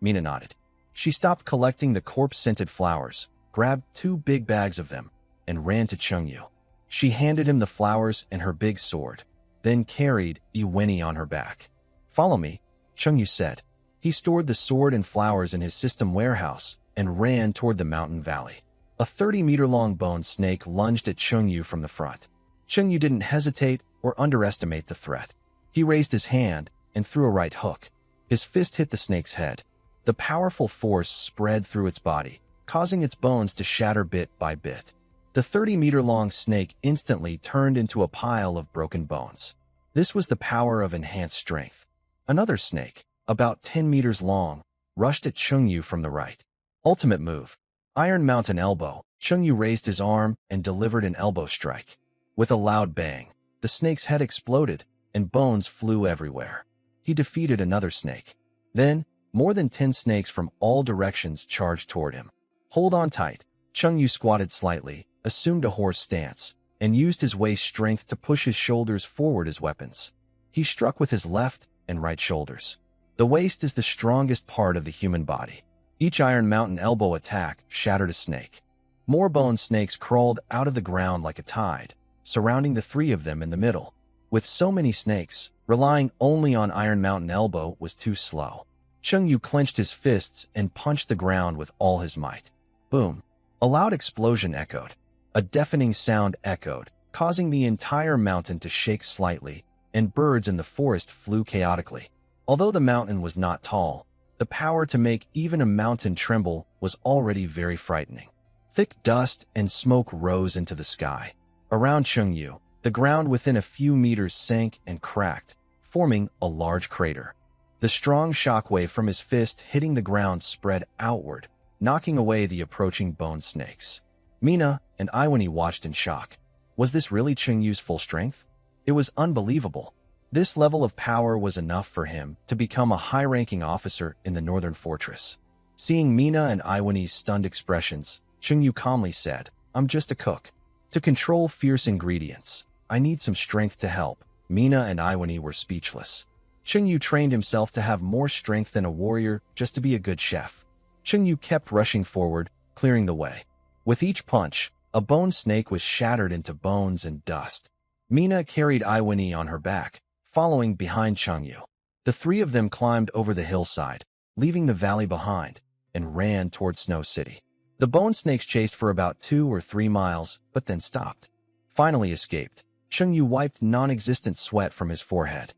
Mina nodded. She stopped collecting the corpse-scented flowers, grabbed 2 big bags of them, and ran to Chungyu. She handed him the flowers and her big sword, then carried Iweni on her back. "Follow me," Chungyu said. He stored the sword and flowers in his system warehouse and ran toward the mountain valley. A 30-meter-long bone snake lunged at Chungyu from the front. Chungyu didn't hesitate or underestimate the threat. He raised his hand and threw a right hook. His fist hit the snake's head. The powerful force spread through its body, causing its bones to shatter bit by bit. The 30-meter-long snake instantly turned into a pile of broken bones. This was the power of enhanced strength. Another snake, about 10 meters long, rushed at Chungyu from the right. Ultimate move. Iron Mountain Elbow. Chungyu raised his arm and delivered an elbow strike. With a loud bang, the snake's head exploded and bones flew everywhere. He defeated another snake. Then, more than 10 snakes from all directions charged toward him. "Hold on tight." Chungyu squatted slightly, assumed a horse stance, and used his waist strength to push his shoulders forward as weapons. He struck with his left and right shoulders. The waist is the strongest part of the human body. Each Iron Mountain elbow attack shattered a snake. More bone snakes crawled out of the ground like a tide, surrounding the 3 of them in the middle. With so many snakes, relying only on Iron Mountain elbow was too slow. Chungyu clenched his fists and punched the ground with all his might. Boom! A loud explosion echoed. A deafening sound echoed, causing the entire mountain to shake slightly, and birds in the forest flew chaotically. Although the mountain was not tall, the power to make even a mountain tremble was already very frightening. Thick dust and smoke rose into the sky. Around Chungyu, the ground within a few meters sank and cracked, forming a large crater. The strong shockwave from his fist hitting the ground spread outward, knocking away the approaching bone snakes. Mina and Iweni watched in shock. Was this really Chungyu's full strength? It was unbelievable. This level of power was enough for him to become a high-ranking officer in the northern fortress. Seeing Mina and Iweni's stunned expressions, Chungyu calmly said, "I'm just a cook. To control fierce ingredients, I need some strength to help." Mina and Iweni were speechless. Chungyu trained himself to have more strength than a warrior just to be a good chef. Chungyu kept rushing forward, clearing the way. With each punch, a bone snake was shattered into bones and dust. Mina carried Iweni on her back, following behind Chungyu. The 3 of them climbed over the hillside, leaving the valley behind, and ran toward Snow City. The bone snakes chased for about 2 or 3 miles, but then stopped. Finally escaped. Chungyu wiped non-existent sweat from his forehead.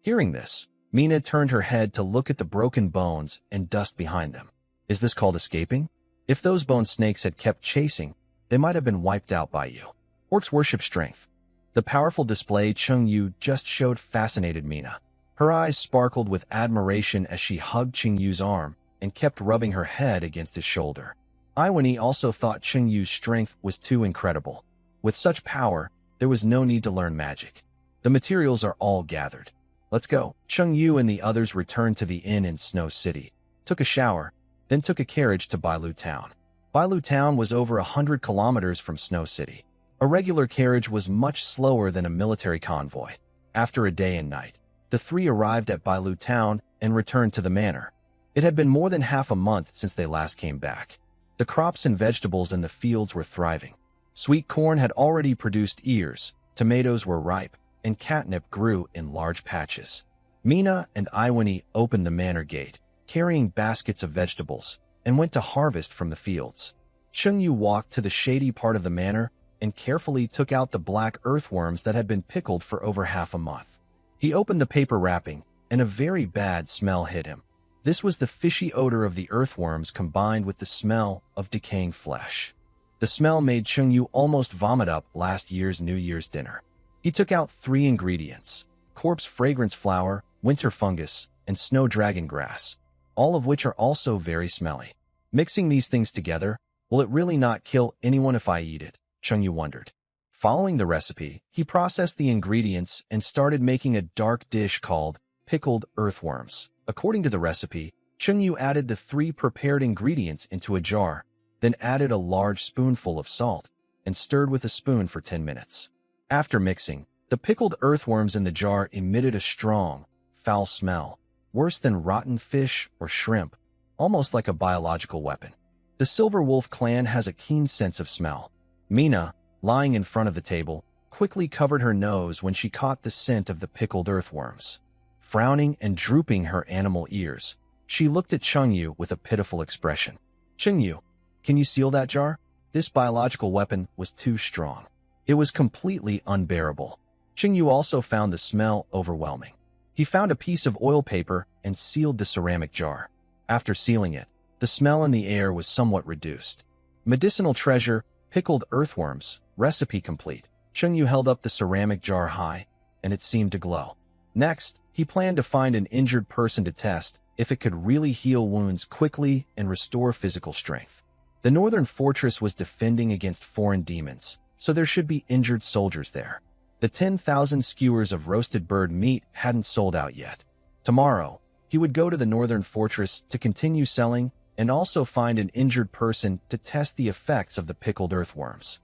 Hearing this, Mina turned her head to look at the broken bones and dust behind them. Is this called escaping? If those bone snakes had kept chasing, they might have been wiped out by you. Orcs worship strength. The powerful display Chungyu just showed fascinated Mina. Her eyes sparkled with admiration as she hugged Chungyu's arm and kept rubbing her head against his shoulder. Iweni also thought Chungyu's strength was too incredible. With such power, there was no need to learn magic. The materials are all gathered. Let's go. Chungyu and the others returned to the inn in Snow City, took a shower, then took a carriage to Bailu Town. Bailu Town was over 100 kilometers from Snow City. A regular carriage was much slower than a military convoy. After a day and night, the 3 arrived at Bailu Town and returned to the manor. It had been more than half a month since they last came back. The crops and vegetables in the fields were thriving. Sweet corn had already produced ears, tomatoes were ripe, and catnip grew in large patches. Mina and Iweni opened the manor gate, carrying baskets of vegetables, and went to harvest from the fields. Chungyu walked to the shady part of the manor and carefully took out the black earthworms that had been pickled for over half a month. He opened the paper wrapping, and a very bad smell hit him. This was the fishy odor of the earthworms combined with the smell of decaying flesh. The smell made Chungyu almost vomit up last year's New Year's dinner. He took out 3 ingredients: corpse fragrance flower, winter fungus, and snow dragon grass, all of which are also very smelly. Mixing these things together, will it really not kill anyone if I eat it? Chungyu wondered. Following the recipe, he processed the ingredients and started making a dark dish called pickled earthworms. According to the recipe, Chungyu added the 3 prepared ingredients into a jar, then added a large spoonful of salt, and stirred with a spoon for 10 minutes. After mixing, the pickled earthworms in the jar emitted a strong, foul smell, worse than rotten fish or shrimp, almost like a biological weapon. The Silver Wolf clan has a keen sense of smell. Mina, lying in front of the table, quickly covered her nose when she caught the scent of the pickled earthworms. Frowning and drooping her animal ears, she looked at Chengyu with a pitiful expression. Chengyu, can you seal that jar? This biological weapon was too strong. It was completely unbearable. Chengyu also found the smell overwhelming. He found a piece of oil paper and sealed the ceramic jar. After sealing it, the smell in the air was somewhat reduced. Medicinal treasure, pickled earthworms, recipe complete. Chengyu held up the ceramic jar high, and it seemed to glow. Next, he planned to find an injured person to test if it could really heal wounds quickly and restore physical strength. The northern fortress was defending against foreign demons, so there should be injured soldiers there. The 10,000 skewers of roasted bird meat hadn't sold out yet. Tomorrow, he would go to the northern fortress to continue selling and also find an injured person to test the effects of the pickled earthworms.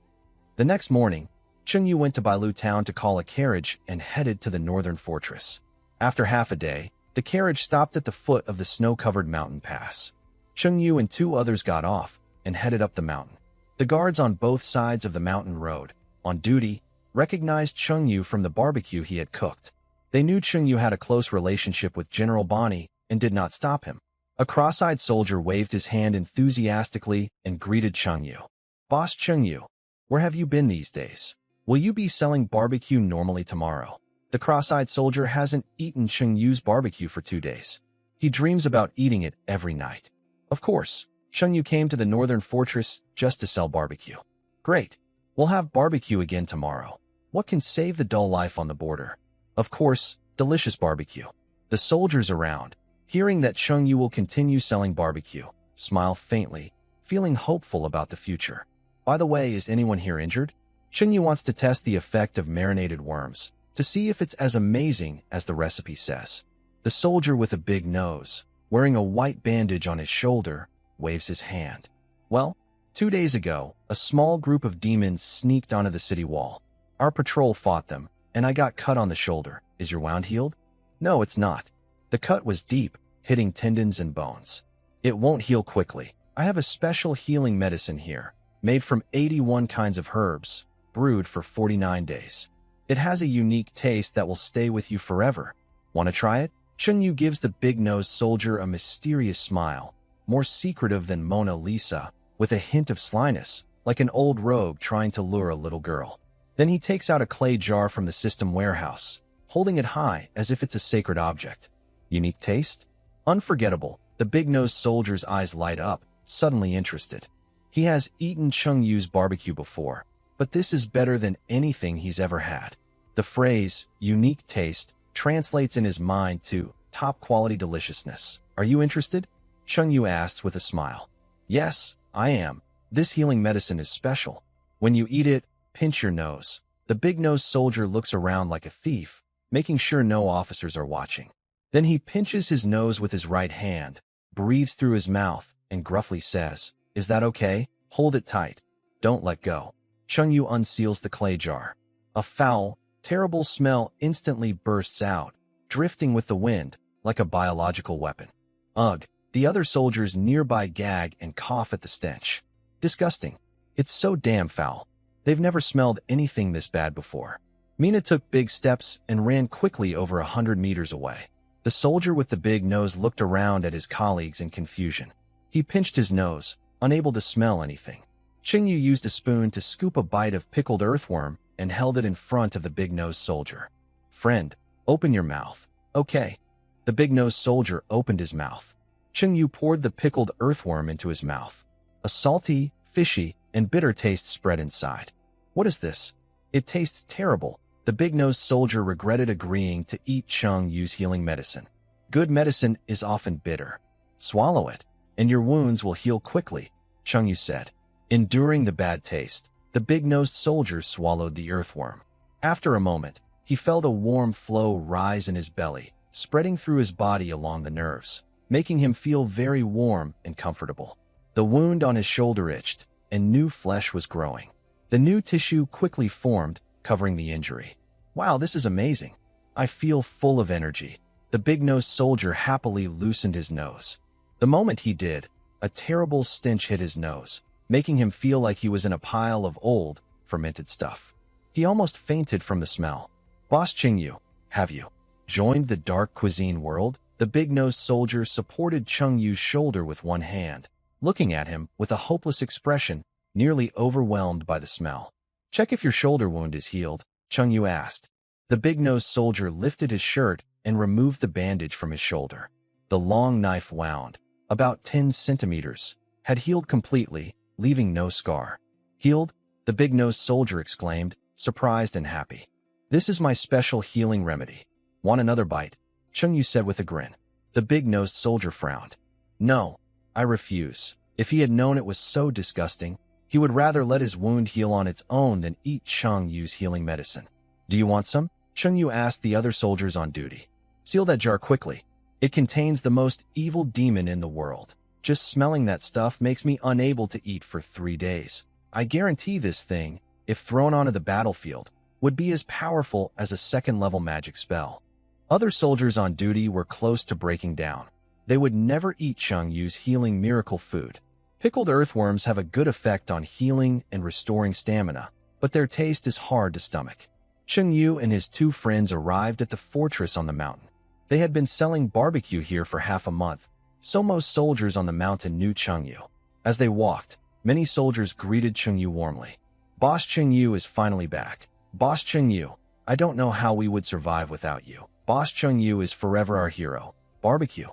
The next morning, Chengyu went to Bailu town to call a carriage and headed to the northern fortress. After half a day, the carriage stopped at the foot of the snow-covered mountain pass. Chengyu and 2 others got off and headed up the mountain. The guards on both sides of the mountain road, on duty, recognized Chengyu from the barbecue he had cooked. They knew Chengyu had a close relationship with General Bani and did not stop him. A cross-eyed soldier waved his hand enthusiastically and greeted Chengyu. Boss Chengyu, where have you been these days? Will you be selling barbecue normally tomorrow? The cross-eyed soldier hasn't eaten Chengyu's barbecue for 2 days. He dreams about eating it every night. Of course, Chengyu came to the northern fortress just to sell barbecue. Great. We'll have barbecue again tomorrow. What can save the dull life on the border? Of course, delicious barbecue. The soldiers around, hearing that Chengyu will continue selling barbecue, smile faintly, feeling hopeful about the future. By the way, is anyone here injured? Chengyu wants to test the effect of marinated worms to see if it's as amazing as the recipe says. The soldier with a big nose, wearing a white bandage on his shoulder, waves his hand. Well, 2 days ago, a small group of demons sneaked onto the city wall. Our patrol fought them, and I got cut on the shoulder. Is your wound healed? No, it's not. The cut was deep, hitting tendons and bones. It won't heal quickly. I have a special healing medicine here, made from 81 kinds of herbs, brewed for 49 days. It has a unique taste that will stay with you forever. Want to try it? Chengyu gives the big-nosed soldier a mysterious smile, more secretive than Mona Lisa, with a hint of slyness, like an old rogue trying to lure a little girl. Then he takes out a clay jar from the system warehouse, holding it high as if it's a sacred object. Unique taste? Unforgettable. The big-nosed soldier's eyes light up, suddenly interested. He has eaten Chengyu's barbecue before, but this is better than anything he's ever had. The phrase, unique taste, translates in his mind to top-quality deliciousness. Are you interested? Chengyu asks with a smile. Yes, I am. This healing medicine is special. When you eat it, pinch your nose. The big-nosed soldier looks around like a thief, making sure no officers are watching. Then he pinches his nose with his right hand, breathes through his mouth, and gruffly says, "Is that okay? Hold it tight. Don't let go." Chengyu unseals the clay jar. A foul, terrible smell instantly bursts out, drifting with the wind, like a biological weapon. Ugh! The other soldiers nearby gag and cough at the stench. Disgusting. It's so damn foul. They've never smelled anything this bad before. Mina took big steps and ran quickly over 100 meters away. The soldier with the big nose looked around at his colleagues in confusion. He pinched his nose, unable to smell anything. Chengyu used a spoon to scoop a bite of pickled earthworm and held it in front of the big-nosed soldier. "Friend, open your mouth." "Okay." The big-nosed soldier opened his mouth. Chengyu poured the pickled earthworm into his mouth. A salty, fishy, and bitter taste spread inside. "What is this? It tastes terrible." The big-nosed soldier regretted agreeing to eat Chengyu's healing medicine. Good medicine is often bitter. "Swallow it, and your wounds will heal quickly," Chengyu said. Enduring the bad taste, the big-nosed soldier swallowed the earthworm. After a moment, he felt a warm flow rise in his belly, spreading through his body along the nerves, making him feel very warm and comfortable. The wound on his shoulder itched, and new flesh was growing. The new tissue quickly formed, covering the injury. "Wow, this is amazing. I feel full of energy." The big-nosed soldier happily loosened his nose. The moment he did, a terrible stench hit his nose, making him feel like he was in a pile of old, fermented stuff. He almost fainted from the smell. Boss Chengyu, have you joined the dark cuisine world? The big-nosed soldier supported Chengyu's shoulder with one hand, looking at him with a hopeless expression, nearly overwhelmed by the smell. Check if your shoulder wound is healed, Chengyu asked. The big-nosed soldier lifted his shirt and removed the bandage from his shoulder. The long knife wound, about 10 centimeters, had healed completely, leaving no scar. Healed? The big-nosed soldier exclaimed, surprised and happy. This is my special healing remedy. Want another bite? Chengyu said with a grin. The big-nosed soldier frowned. No, I refuse. If he had known it was so disgusting, he would rather let his wound heal on its own than eat Chengyu's healing medicine. Do you want some? Chengyu asked the other soldiers on duty. Seal that jar quickly. It contains the most evil demon in the world. Just smelling that stuff makes me unable to eat for 3 days. I guarantee this thing, if thrown onto the battlefield, would be as powerful as a second-level magic spell. Other soldiers on duty were close to breaking down. They would never eat Chengyu's healing miracle food. Pickled earthworms have a good effect on healing and restoring stamina, but their taste is hard to stomach. Chengyu and his 2 friends arrived at the fortress on the mountain. They had been selling barbecue here for half a month, so most soldiers on the mountain knew Chengyu. As they walked, many soldiers greeted Chengyu warmly. Boss Chengyu is finally back. Boss Chengyu, I don't know how we would survive without you. Boss Chengyu is forever our hero. Barbecue.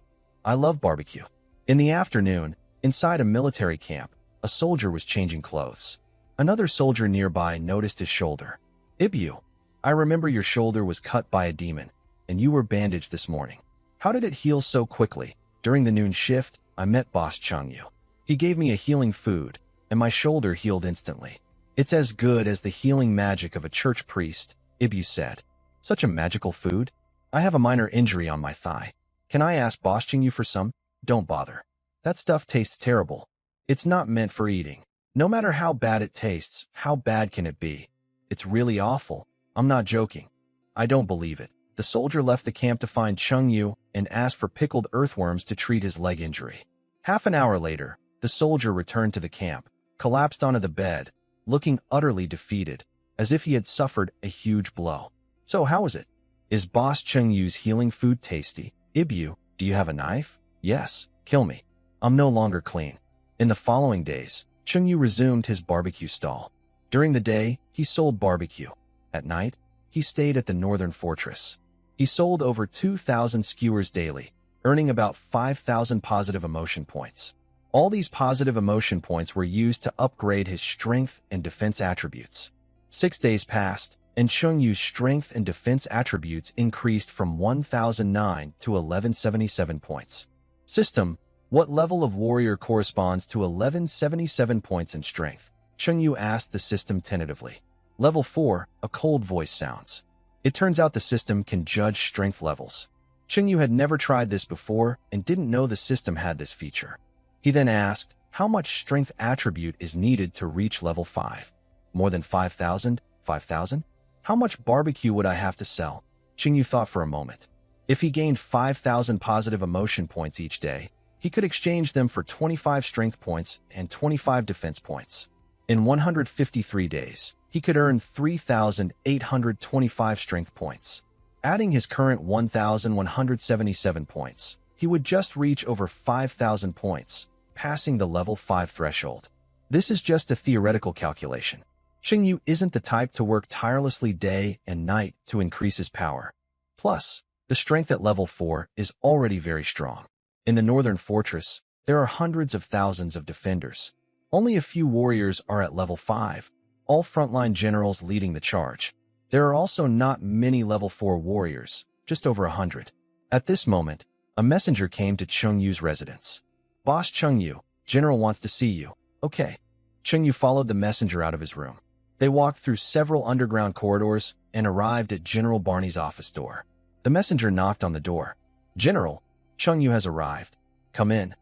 I love barbecue. In the afternoon, inside a military camp, a soldier was changing clothes. Another soldier nearby noticed his shoulder. Ibu, I remember your shoulder was cut by a demon, and you were bandaged this morning. How did it heal so quickly? During the noon shift, I met Boss Chengyu. He gave me a healing food, and my shoulder healed instantly. It's as good as the healing magic of a church priest, Ibu said. Such a magical food? I have a minor injury on my thigh. Can I ask Boss Chengyu for some? Don't bother. That stuff tastes terrible. It's not meant for eating. No matter how bad it tastes, how bad can it be? It's really awful. I'm not joking. I don't believe it. The soldier left the camp to find Chengyu and asked for pickled earthworms to treat his leg injury. Half an hour later, the soldier returned to the camp, collapsed onto the bed, looking utterly defeated, as if he had suffered a huge blow. So how is it? Is Boss Chengyu's healing food tasty? Ibu, do you have a knife? Yes, kill me. I'm no longer clean. In the following days, Chengyu resumed his barbecue stall. During the day, he sold barbecue. At night, he stayed at the northern fortress. He sold over 2,000 skewers daily, earning about 5,000 positive emotion points. All these positive emotion points were used to upgrade his strength and defense attributes. 6 days passed, and Chengyu's strength and defense attributes increased from 1,009 to 1,177 points. System: what level of warrior corresponds to 1,177 points in strength? Chengyu asked the system tentatively. Level 4, a cold voice sounds. It turns out the system can judge strength levels. Chengyu had never tried this before and didn't know the system had this feature. He then asked, how much strength attribute is needed to reach level 5? More than 5,000? 5,000? How much barbecue would I have to sell? Chengyu thought for a moment. If he gained 5,000 positive emotion points each day, he could exchange them for 25 strength points and 25 defense points. In 153 days, he could earn 3,825 strength points. Adding his current 1,177 points, he would just reach over 5,000 points, passing the level 5 threshold. This is just a theoretical calculation. Chengyu isn't the type to work tirelessly day and night to increase his power. Plus, the strength at level 4 is already very strong. In the northern fortress, there are hundreds of thousands of defenders. Only a few warriors are at level 5, all frontline generals leading the charge. There are also not many level 4 warriors, just over 100. At this moment, a messenger came to Chengyu's residence. Boss Chengyu, General wants to see you. Okay. Chengyu followed the messenger out of his room. They walked through several underground corridors and arrived at General Barney's office door. The messenger knocked on the door. General, Chengyu has arrived. Come in.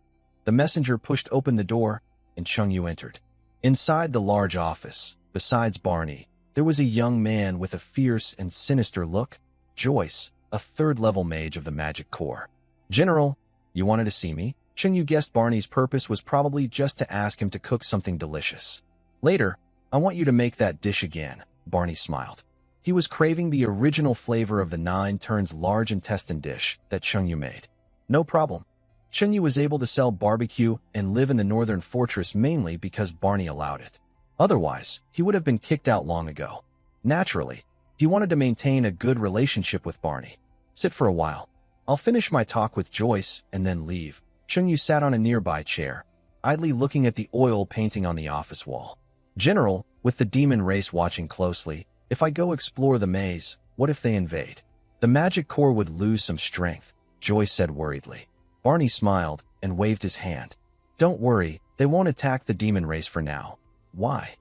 The messenger pushed open the door, and Chengyu entered. Inside the large office, besides Barney, there was a young man with a fierce and sinister look, Joyce, a third-level mage of the Magic Corps. General, you wanted to see me? Chengyu guessed Barney's purpose was probably just to ask him to cook something delicious. Later, I want you to make that dish again, Barney smiled. He was craving the original flavor of the 9 turns large intestine dish that Chengyu made. No problem. Chengyu was able to sell barbecue and live in the northern fortress mainly because Barney allowed it. Otherwise, he would have been kicked out long ago. Naturally, he wanted to maintain a good relationship with Barney. Sit for a while. I'll finish my talk with Joyce and then leave. Chengyu sat on a nearby chair, idly looking at the oil painting on the office wall. General, with the demon race watching closely, if I go explore the maze, what if they invade? The magic core would lose some strength, Joyce said worriedly. Barney smiled and waved his hand. Don't worry, they won't attack the demon race for now. Why?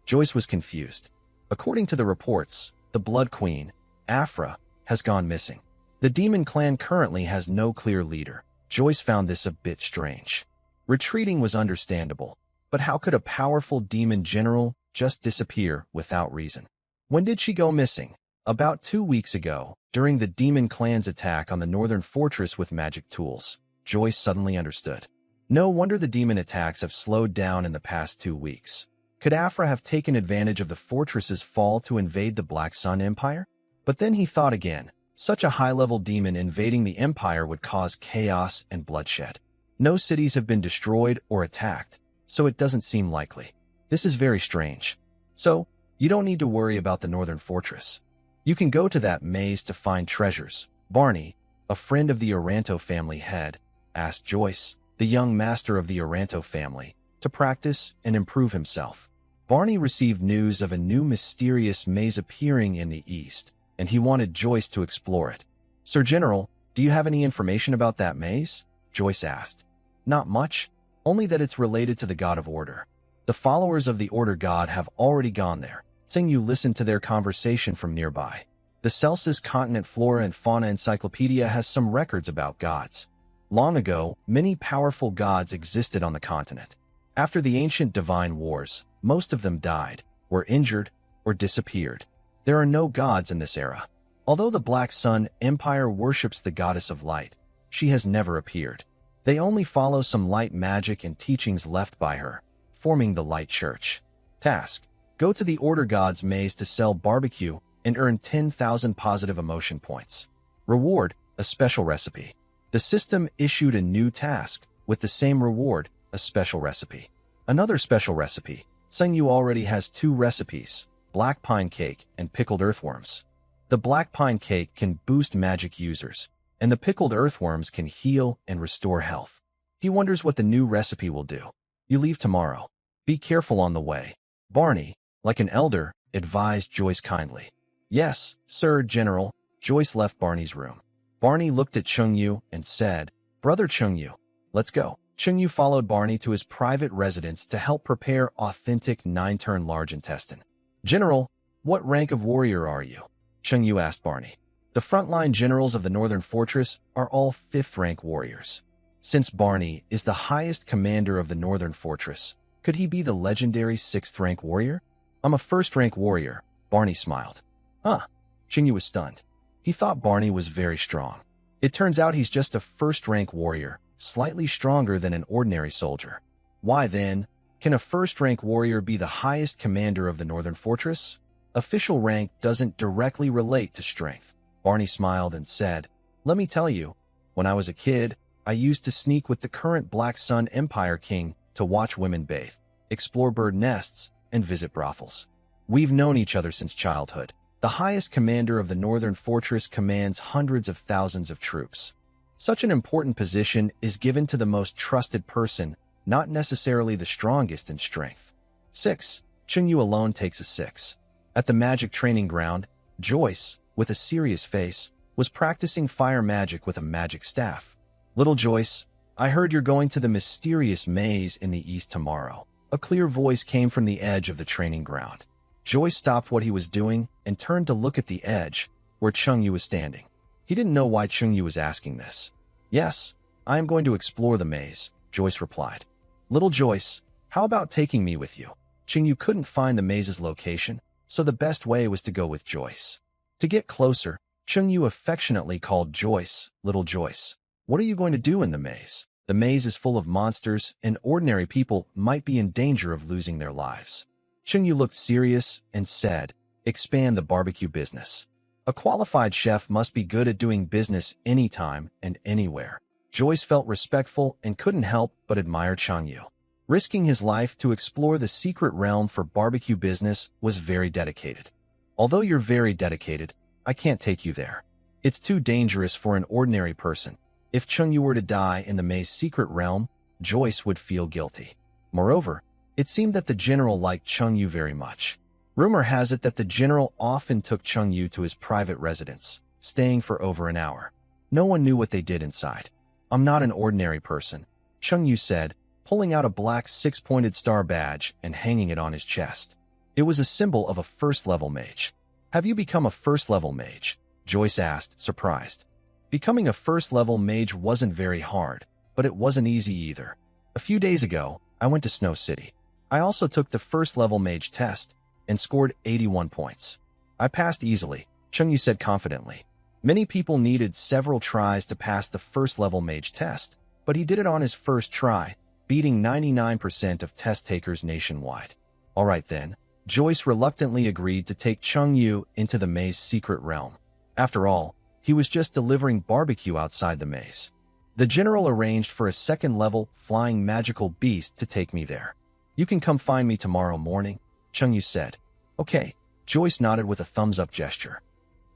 Joyce was confused. According to the reports, the Blood Queen, Afra, has gone missing. The demon clan currently has no clear leader. Joyce found this a bit strange. Retreating was understandable, but how could a powerful demon general just disappear without reason? When did she go missing? About 2 weeks ago, during the demon clan's attack on the northern fortress with magic tools. Joyce suddenly understood. No wonder the demon attacks have slowed down in the past 2 weeks. Could Afra have taken advantage of the fortress's fall to invade the Black Sun Empire? But then he thought again. Such a high-level demon invading the Empire would cause chaos and bloodshed. No cities have been destroyed or attacked, so it doesn't seem likely. This is very strange. So, you don't need to worry about the Northern Fortress. You can go to that maze to find treasures. Barney, a friend of the Oranto family head, asked Joyce, the young master of the Oranto family, to practice and improve himself. Barney received news of a new mysterious maze appearing in the east, and he wanted Joyce to explore it. Sir General, do you have any information about that maze? Joyce asked. Not much, only that it's related to the God of Order. The followers of the Order God have already gone there. Xingyu listened to their conversation from nearby. The Celsus Continent Flora and Fauna Encyclopedia has some records about gods. Long ago, many powerful gods existed on the continent. After the ancient divine wars, most of them died, were injured, or disappeared. There are no gods in this era. Although the Black Sun Empire worships the goddess of light, she has never appeared. They only follow some light magic and teachings left by her, forming the Light Church. Task: go to the Order God's maze to sell barbecue and earn 10,000 positive emotion points. Reward: a special recipe. The system issued a new task with the same reward, a special recipe. Another special recipe. Xingyu already has 2 recipes, black pine cake and pickled earthworms. The black pine cake can boost magic users, and the pickled earthworms can heal and restore health. He wonders what the new recipe will do. You leave tomorrow. Be careful on the way. Barney, like an elder, advised Joyce kindly. Yes, Sir General. Joyce left Barney's room. Barney looked at Chengyu and said, Brother Chengyu, let's go. Chengyu followed Barney to his private residence to help prepare authentic 9-turn large intestine. General, what rank of warrior are you? Chengyu asked Barney. The frontline generals of the Northern Fortress are all 5th-rank warriors. Since Barney is the highest commander of the Northern Fortress, could he be the legendary 6th-rank warrior? I'm a 1st-rank warrior, Barney smiled. Huh. Chengyu was stunned. He thought Barney was very strong. It turns out he's just a 1st-rank warrior, slightly stronger than an ordinary soldier. Why then, can a 1st-rank warrior be the highest commander of the Northern Fortress? Official rank doesn't directly relate to strength. Barney smiled and said, Let me tell you, when I was a kid, I used to sneak with the current Black Sun Empire king to watch women bathe, explore bird nests, and visit brothels. We've known each other since childhood. The highest commander of the Northern Fortress commands hundreds of thousands of troops. Such an important position is given to the most trusted person, not necessarily the strongest in strength. 6. Chengyu alone takes a 6. At the magic training ground, Joyce, with a serious face, was practicing fire magic with a magic staff. Little Joyce, I heard you're going to the mysterious maze in the east tomorrow. A clear voice came from the edge of the training ground. Joyce stopped what he was doing and turned to look at the edge, where Chengyu was standing. He didn't know why Chengyu was asking this. Yes, I am going to explore the maze, Joyce replied. Little Joyce, how about taking me with you? Chengyu couldn't find the maze's location, so the best way was to go with Joyce. To get closer, Chengyu affectionately called Joyce, Little Joyce. What are you going to do in the maze? The maze is full of monsters, and ordinary people might be in danger of losing their lives. Chungyu looked serious and said, "Expand the barbecue business. A qualified chef must be good at doing business anytime and anywhere." Joyce felt respectful and couldn't help but admire Chungyu. Risking his life to explore the secret realm for barbecue business was very dedicated. "Although you're very dedicated, I can't take you there. It's too dangerous for an ordinary person. If Chungyu were to die in the maze secret realm, Joyce would feel guilty." Moreover, it seemed that the general liked Chungyu very much. Rumor has it that the general often took Chungyu to his private residence, staying for over an hour. No one knew what they did inside. "I'm not an ordinary person," Chungyu said, pulling out a black six-pointed star badge and hanging it on his chest. It was a symbol of a first-level mage. "Have you become a first-level mage?" Joyce asked, surprised. Becoming a first-level mage wasn't very hard, but it wasn't easy either. "A few days ago, I went to Snow City. I also took the first-level mage test and scored 81 points. I passed easily," Chungyu said confidently. Many people needed several tries to pass the first-level mage test, but he did it on his first try, beating 99% of test takers nationwide. All right then, Joyce reluctantly agreed to take Chungyu into the maze secret realm. After all, he was just delivering barbecue outside the maze. The general arranged for a second-level flying magical beast to take me there. "You can come find me tomorrow morning," Chungyu said. "Okay," Joyce nodded with a thumbs-up gesture.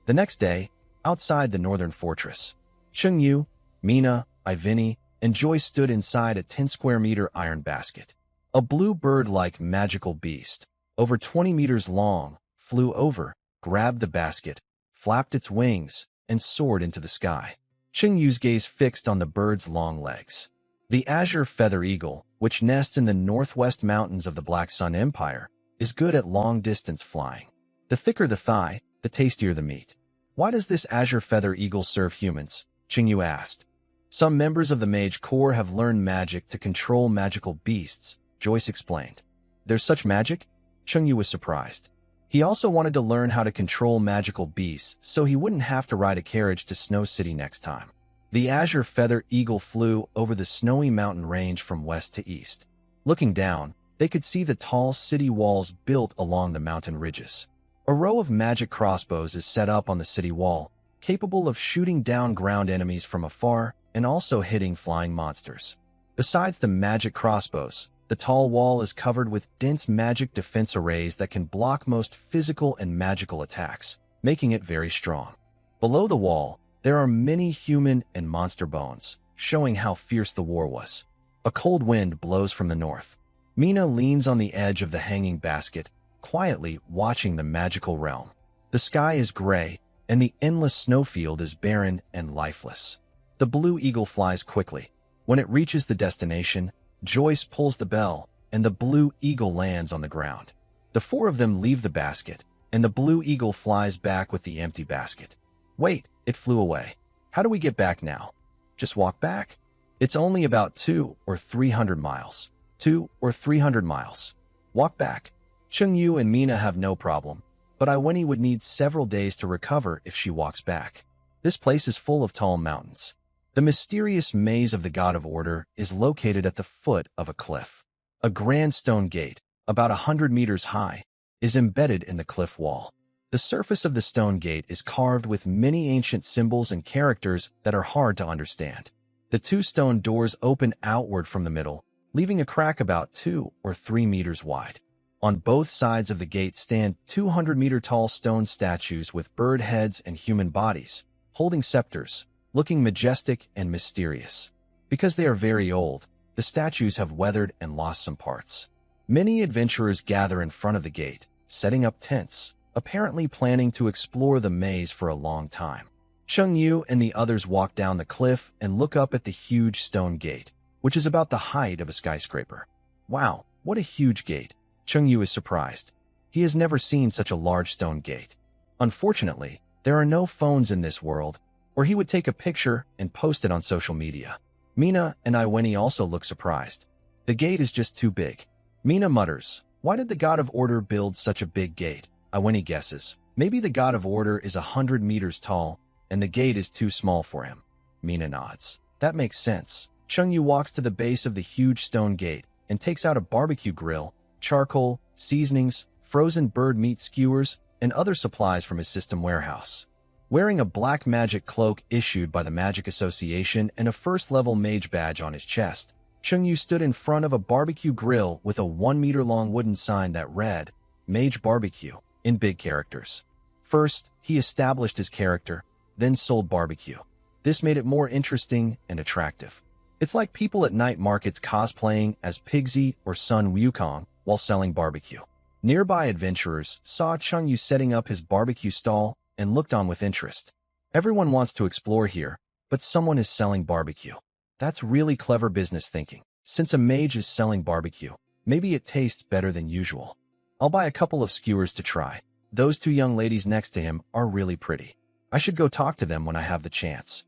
The next day, outside the northern fortress, Chungyu, Mina, Ivini, and Joyce stood inside a 10-square-meter iron basket. A blue bird-like magical beast, over 20 meters long, flew over, grabbed the basket, flapped its wings, and soared into the sky. Chungyu's gaze fixed on the bird's long legs. The azure feather eagle, which nests in the northwest mountains of the Black Sun Empire, is good at long-distance flying. The thicker the thigh, the tastier the meat. "Why does this azure feather eagle serve humans?" Chungyu asked. "Some members of the Mage Corps have learned magic to control magical beasts," Joyce explained. "There's such magic?" Chungyu was surprised. He also wanted to learn how to control magical beasts so he wouldn't have to ride a carriage to Snow City next time. The azure feather eagle flew over the snowy mountain range from west to east. Looking down, they could see the tall city walls built along the mountain ridges. A row of magic crossbows is set up on the city wall, capable of shooting down ground enemies from afar and also hitting flying monsters. Besides the magic crossbows, the tall wall is covered with dense magic defense arrays that can block most physical and magical attacks, making it very strong. Below the wall, there are many human and monster bones, showing how fierce the war was. A cold wind blows from the north. Mina leans on the edge of the hanging basket, quietly watching the magical realm. The sky is gray, and the endless snowfield is barren and lifeless. The blue eagle flies quickly. When it reaches the destination, Joyce pulls the bell, and the blue eagle lands on the ground. The four of them leave the basket, and the blue eagle flies back with the empty basket. "Wait, it flew away. How do we get back now?" "Just walk back. It's only about 200 or 300 miles. 200 or 300 miles. Walk back." Chungyu and Mina have no problem, but Iweni would need several days to recover if she walks back. This place is full of tall mountains. The mysterious maze of the God of Order is located at the foot of a cliff. A grand stone gate, about 100 meters high, is embedded in the cliff wall. The surface of the stone gate is carved with many ancient symbols and characters that are hard to understand. The two stone doors open outward from the middle, leaving a crack about 2 or 3 meters wide. On both sides of the gate stand 200-meter-tall stone statues with bird heads and human bodies, holding scepters, looking majestic and mysterious. Because they are very old, the statues have weathered and lost some parts. Many adventurers gather in front of the gate, setting up tents, apparently planning to explore the maze for a long time. Chungyu and the others walk down the cliff and look up at the huge stone gate, which is about the height of a skyscraper. "Wow, what a huge gate!" Chungyu is surprised. He has never seen such a large stone gate. Unfortunately, there are no phones in this world, or he would take a picture and post it on social media. Mina and Iweni also look surprised. The gate is just too big. Mina mutters, "Why did the God of Order build such a big gate?" Iweni guesses, "Maybe the God of Order is 100 meters tall, and the gate is too small for him." Mina nods. "That makes sense." Chungyu walks to the base of the huge stone gate and takes out a barbecue grill, charcoal, seasonings, frozen bird meat skewers, and other supplies from his system warehouse. Wearing a black magic cloak issued by the Magic Association and a first-level mage badge on his chest, Chungyu stood in front of a barbecue grill with a 1-meter-long wooden sign that read, Mage Barbecue, in big characters. First, he established his character, then sold barbecue. This made it more interesting and attractive. It's like people at night markets cosplaying as Pigsy or Sun Wukong while selling barbecue. Nearby adventurers saw Chungyu setting up his barbecue stall and looked on with interest. Everyone wants to explore here, but someone is selling barbecue. That's really clever business thinking. Since a mage is selling barbecue, maybe it tastes better than usual. I'll buy a couple of skewers to try. Those two young ladies next to him are really pretty. I should go talk to them when I have the chance.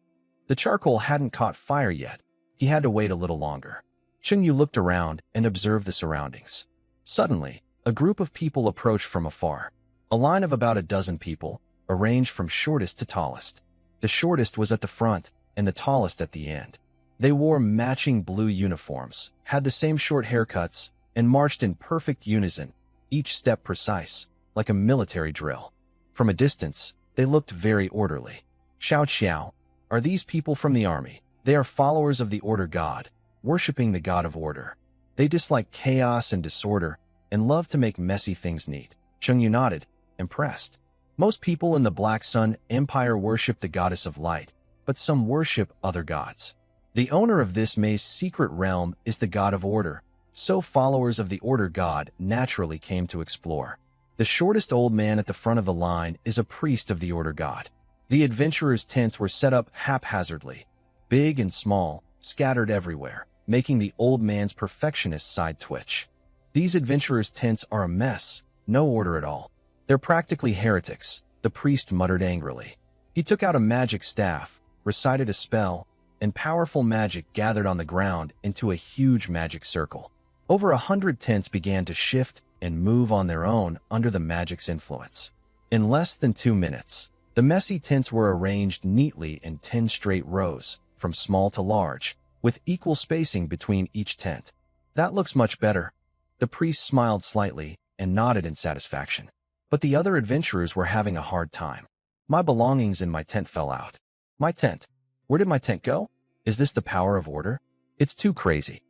The charcoal hadn't caught fire yet. He had to wait a little longer. Chungyu looked around and observed the surroundings. Suddenly, a group of people approached from afar. A line of about a dozen people, arranged from shortest to tallest. The shortest was at the front, and the tallest at the end. They wore matching blue uniforms, had the same short haircuts, and marched in perfect unison, each step precise, like a military drill. From a distance, they looked very orderly. Xiao Xiao, are these people from the army? They are followers of the Order God, worshipping the God of Order. They dislike chaos and disorder, and love to make messy things neat. Chungyu nodded, impressed. Most people in the Black Sun Empire worship the Goddess of Light, but some worship other gods. The owner of this maze's secret realm is the God of Order, so followers of the Order God naturally came to explore. The shortest old man at the front of the line is a priest of the Order God. The adventurers' tents were set up haphazardly, big and small, scattered everywhere, making the old man's perfectionist side twitch. These adventurers' tents are a mess, no order at all. They're practically heretics, the priest muttered angrily. He took out a magic staff, recited a spell, and powerful magic gathered on the ground into a huge magic circle. Over 100 tents began to shift and move on their own under the magic's influence. In less than 2 minutes, the messy tents were arranged neatly in 10 straight rows, from small to large, with equal spacing between each tent. That looks much better. The priest smiled slightly and nodded in satisfaction. But the other adventurers were having a hard time. My belongings in my tent fell out. My tent? Where did my tent go? Is this the power of order? It's too crazy.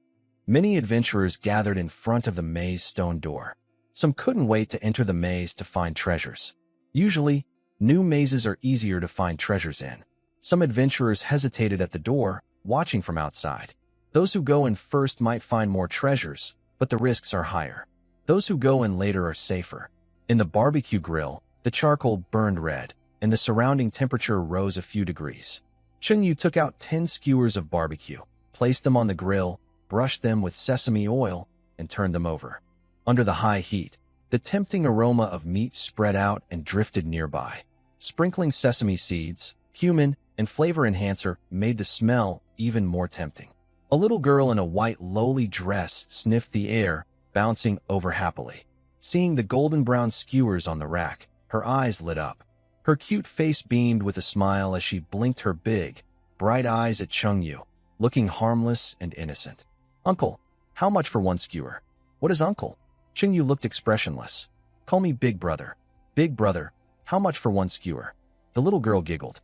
Many adventurers gathered in front of the maze stone door. Some couldn't wait to enter the maze to find treasures. Usually, new mazes are easier to find treasures in. Some adventurers hesitated at the door, watching from outside. Those who go in first might find more treasures, but the risks are higher. Those who go in later are safer. In the barbecue grill, the charcoal burned red, and the surrounding temperature rose a few degrees. Chungyu took out 10 skewers of barbecue, placed them on the grill, brushed them with sesame oil, and turned them over. Under the high heat, the tempting aroma of meat spread out and drifted nearby. Sprinkling sesame seeds, cumin, and flavor enhancer made the smell even more tempting. A little girl in a white lowly dress sniffed the air, bouncing over happily. Seeing the golden brown skewers on the rack, her eyes lit up. Her cute face beamed with a smile as she blinked her big, bright eyes at Chungyu, looking harmless and innocent. Uncle, how much for 1 skewer? What is uncle? Chungyu looked expressionless. Call me Big Brother. Big Brother, how much for 1 skewer? The little girl giggled.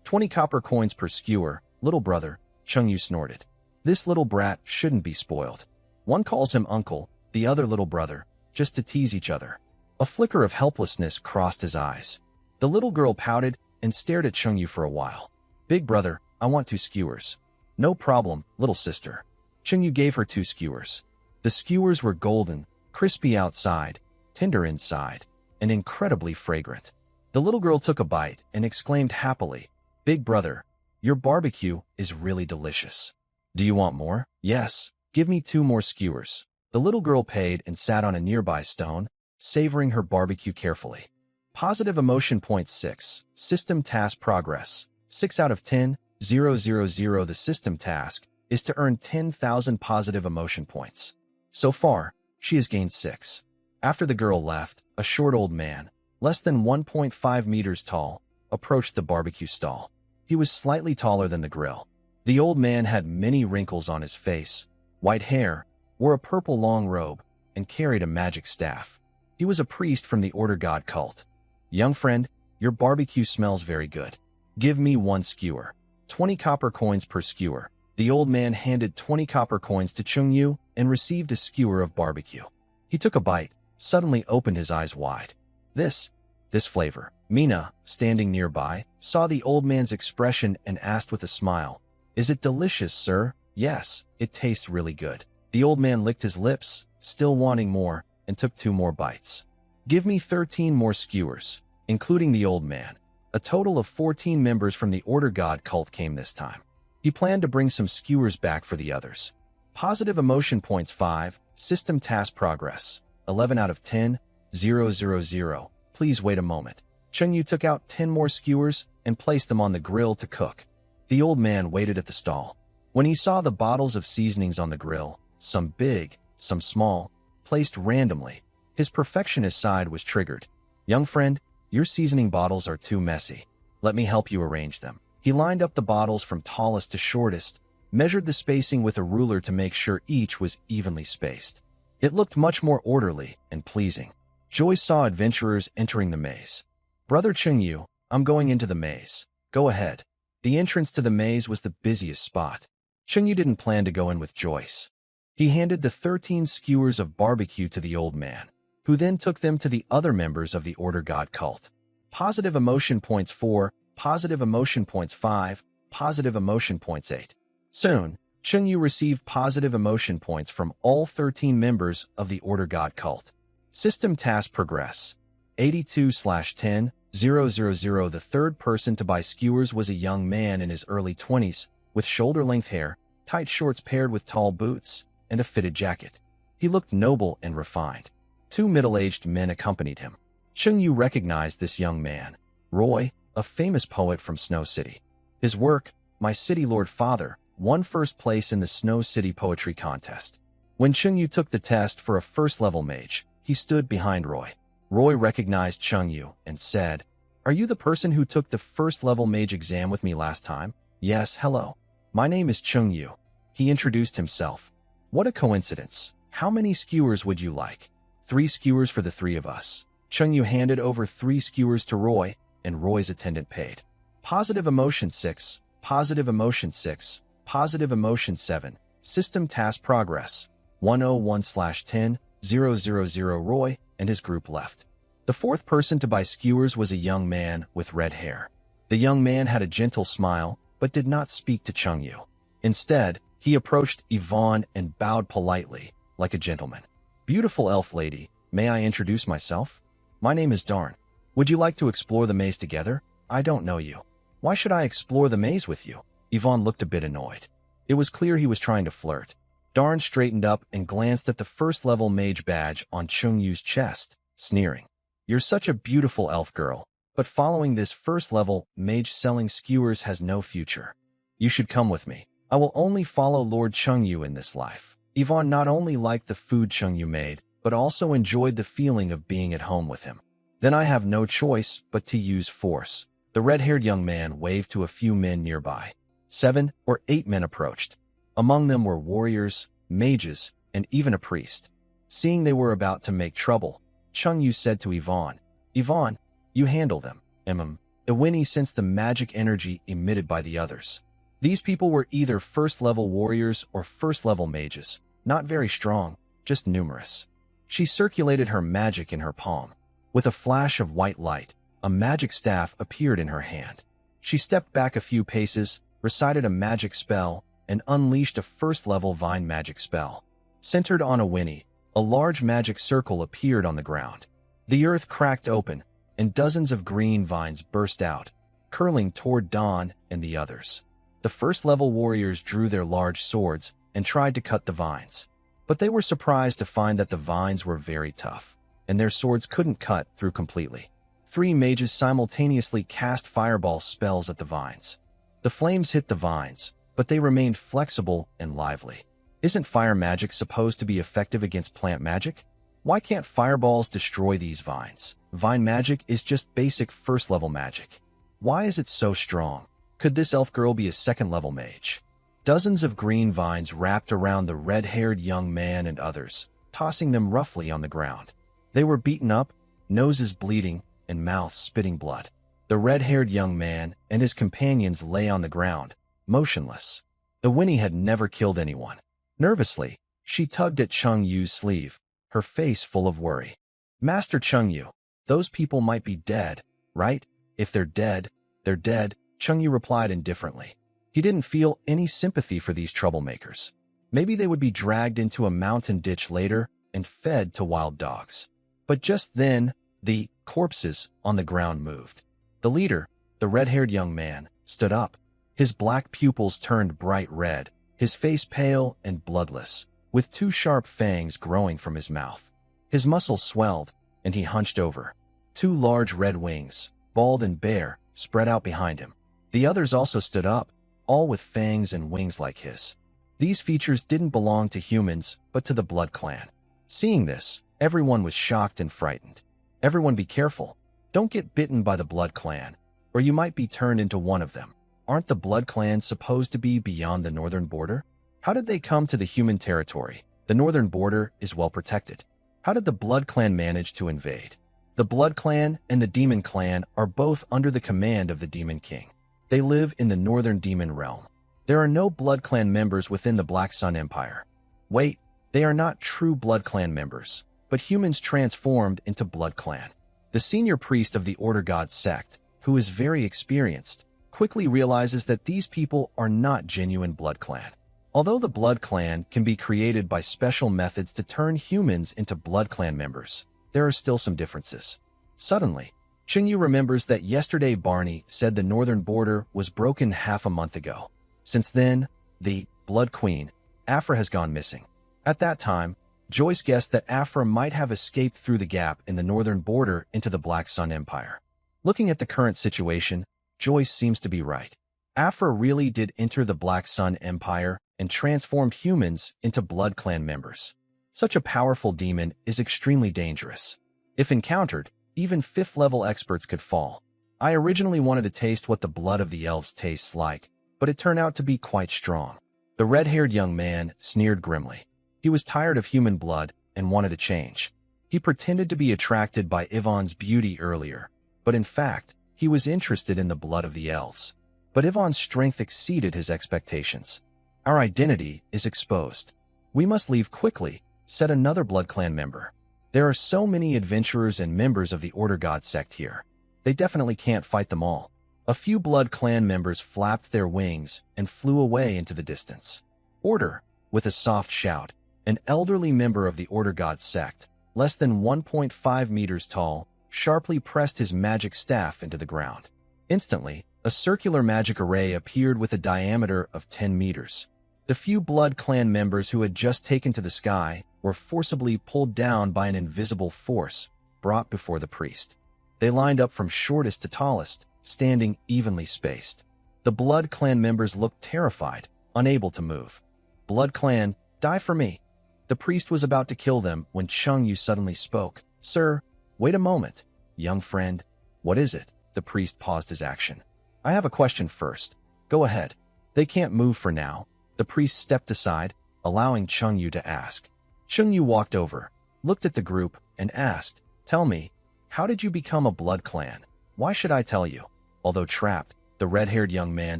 20 copper coins per skewer, little brother, Chungyu snorted. This little brat shouldn't be spoiled. One calls him uncle, the other little brother, just to tease each other. A flicker of helplessness crossed his eyes. The little girl pouted and stared at Chungyu for a while. Big brother, I want 2 skewers. No problem, little sister. Chungyu gave her 2 skewers. The skewers were golden, crispy outside, tender inside, and incredibly fragrant. The little girl took a bite and exclaimed happily, Big brother, your barbecue is really delicious. Do you want more? Yes, give me 2 more skewers. The little girl paid and sat on a nearby stone, savoring her barbecue carefully. Positive emotion point 6. System task progress. 6 out of 10, 000. The system task is to earn 10,000 positive emotion points. So far, she has gained 6. After the girl left, a short old man, less than 1.5 meters tall, approached the barbecue stall. He was slightly taller than the grill. The old man had many wrinkles on his face, white hair, wore a purple long robe, and carried a magic staff. He was a priest from the Order God cult. Young friend, your barbecue smells very good. Give me 1 skewer. 20 copper coins per skewer. The old man handed 20 copper coins to Chungyu and received a skewer of barbecue. He took a bite, suddenly opened his eyes wide. This flavor. Mina, standing nearby, saw the old man's expression and asked with a smile, "Is it delicious, sir?" "Yes, it tastes really good." The old man licked his lips, still wanting more, and took 2 more bites. "Give me 13 more skewers," including the old man. A total of 14 members from the Order God cult came this time. He planned to bring some skewers back for the others. Positive emotion points 5, system task progress, 11 out of 10, 000. Please wait a moment. Chungyu took out 10 more skewers and placed them on the grill to cook. The old man waited at the stall. When he saw the bottles of seasonings on the grill, some big, some small, placed randomly, his perfectionist side was triggered. "Young friend, your seasoning bottles are too messy. Let me help you arrange them." He lined up the bottles from tallest to shortest, measured the spacing with a ruler to make sure each was evenly spaced. It looked much more orderly and pleasing. Joyce saw adventurers entering the maze. "Brother Chungyu, I'm going into the maze. Go ahead." The entrance to the maze was the busiest spot. Chungyu didn't plan to go in with Joyce. He handed the 13 skewers of barbecue to the old man, who then took them to the other members of the Order God cult. Positive emotion points 4, positive emotion points 5, positive emotion points 8. Soon, Chungyu received positive emotion points from all 13 members of the Order God cult. System task progress, 82/10, 000. The third person to buy skewers was a young man in his early 20s, with shoulder-length hair, tight shorts paired with tall boots, and a fitted jacket. He looked noble and refined. 2 middle-aged men accompanied him. Chungyu recognized this young man, Roy, a famous poet from Snow City. His work, My City Lord Father, won first place in the Snow City Poetry Contest. When Chungyu took the test for a first-level mage, he stood behind Roy. Roy recognized Chungyu and said, "Are you the person who took the first-level mage exam with me last time?" "Yes, hello. My name is Chungyu." He introduced himself. "What a coincidence. How many skewers would you like?" 3 skewers for the 3 of us." Chungyu handed over 3 skewers to Roy, and Roy's attendant paid. Positive emotion 6, positive emotion 6, positive emotion 7. System task progress, 101/10, 000. Roy and his group left. The 4th person to buy skewers was a young man with red hair. The young man had a gentle smile, but did not speak to Chungyu. Instead, he approached Yvonne and bowed politely, like a gentleman. "Beautiful elf lady, may I introduce myself? My name is Darn. Would you like to explore the maze together? I don't know you." "Why should I explore the maze with you?" Yvonne looked a bit annoyed. It was clear he was trying to flirt. Darn straightened up and glanced at the first-level mage badge on Chungyu's chest, sneering. "You're such a beautiful elf girl, but following this first-level mage selling skewers has no future. You should come with me. I will only follow Lord Chungyu in this life." Yvonne not only liked the food Chungyu made, but also enjoyed the feeling of being at home with him. "Then I have no choice but to use force." The red-haired young man waved to a few men nearby. 7 or 8 men approached. Among them were warriors, mages, and even a priest. Seeing they were about to make trouble, Chungyu said to Yvonne, "Yvonne, you handle them." Iwini sensed the magic energy emitted by the others. These people were either first-level warriors or first-level mages, not very strong, just numerous. She circulated her magic in her palm. With a flash of white light, a magic staff appeared in her hand. She stepped back a few paces, recited a magic spell, and unleashed a first-level vine magic spell. Centered on Iwini, a large magic circle appeared on the ground. The earth cracked open, and dozens of green vines burst out, curling toward Dawn and the others. The first-level warriors drew their large swords and tried to cut the vines. But they were surprised to find that the vines were very tough, and their swords couldn't cut through completely. 3 mages simultaneously cast fireball spells at the vines. The flames hit the vines, but they remained flexible and lively. Isn't fire magic supposed to be effective against plant magic? Why can't fireballs destroy these vines? Vine magic is just basic first-level magic. Why is it so strong? Could this elf girl be a second-level mage? Dozens of green vines wrapped around the red-haired young man and others, tossing them roughly on the ground. They were beaten up, noses bleeding, and mouths spitting blood. The red-haired young man and his companions lay on the ground, motionless. The Winnie had never killed anyone. Nervously, she tugged at Chung Yu's sleeve, her face full of worry. Master Chung Yu, those people might be dead, right? If they're dead, they're dead, Chung Yu replied indifferently. He didn't feel any sympathy for these troublemakers. Maybe they would be dragged into a mountain ditch later and fed to wild dogs. But just then, the corpses on the ground moved. The leader, the red-haired young man, stood up. His black pupils turned bright red, his face pale and bloodless, with two sharp fangs growing from his mouth. His muscles swelled, and he hunched over. Two large red wings, bald and bare, spread out behind him. The others also stood up, all with fangs and wings like his. These features didn't belong to humans, but to the Blood Clan. Seeing this, everyone was shocked and frightened. Everyone be careful. Don't get bitten by the Blood Clan, or you might be turned into one of them. Aren't the Blood Clans supposed to be beyond the northern border? How did they come to the human territory? The northern border is well protected. How did the Blood Clan manage to invade? The Blood Clan and the Demon Clan are both under the command of the Demon King. They live in the northern demon realm. There are no Blood Clan members within the Black Sun Empire. Wait, they are not true Blood Clan members, but humans transformed into Blood Clan. The senior priest of the Order God sect, who is very experienced, quickly realizes that these people are not genuine Blood Clan. Although the Blood Clan can be created by special methods to turn humans into Blood Clan members, there are still some differences. Suddenly, Qingyu remembers that yesterday Barney said the northern border was broken half a month ago. Since then, the Blood Queen, Afra, has gone missing. At that time, Joyce guessed that Afra might have escaped through the gap in the northern border into the Black Sun Empire. Looking at the current situation, Joyce seems to be right. Afra really did enter the Black Sun Empire and transformed humans into Blood Clan members. Such a powerful demon is extremely dangerous. If encountered, even 5th-level experts could fall. I originally wanted to taste what the blood of the elves tastes like, but it turned out to be quite strong. The red-haired young man sneered grimly. He was tired of human blood and wanted to change. He pretended to be attracted by Yvonne's beauty earlier, but in fact, he was interested in the blood of the elves. But Yvonne's strength exceeded his expectations. Our identity is exposed. We must leave quickly, said another Blood Clan member. There are so many adventurers and members of the Order God sect here. They definitely can't fight them all. A few Blood Clan members flapped their wings and flew away into the distance. Order, with a soft shout, an elderly member of the Order God sect, less than 1.5 meters tall, sharply pressed his magic staff into the ground. Instantly, a circular magic array appeared with a diameter of 10 meters. The few Blood Clan members who had just taken to the sky were forcibly pulled down by an invisible force brought before the priest. They lined up from shortest to tallest, standing evenly spaced. The Blood Clan members looked terrified, unable to move. Blood Clan, die for me. The priest was about to kill them when Chung Yu suddenly spoke. Sir, wait a moment. Young friend, what is it? The priest paused his action. I have a question first. Go ahead. They can't move for now. The priest stepped aside, allowing Chung Yu to ask. Chung Yu walked over, looked at the group, and asked, Tell me, how did you become a Blood Clan? Why should I tell you? Although trapped, the red-haired young man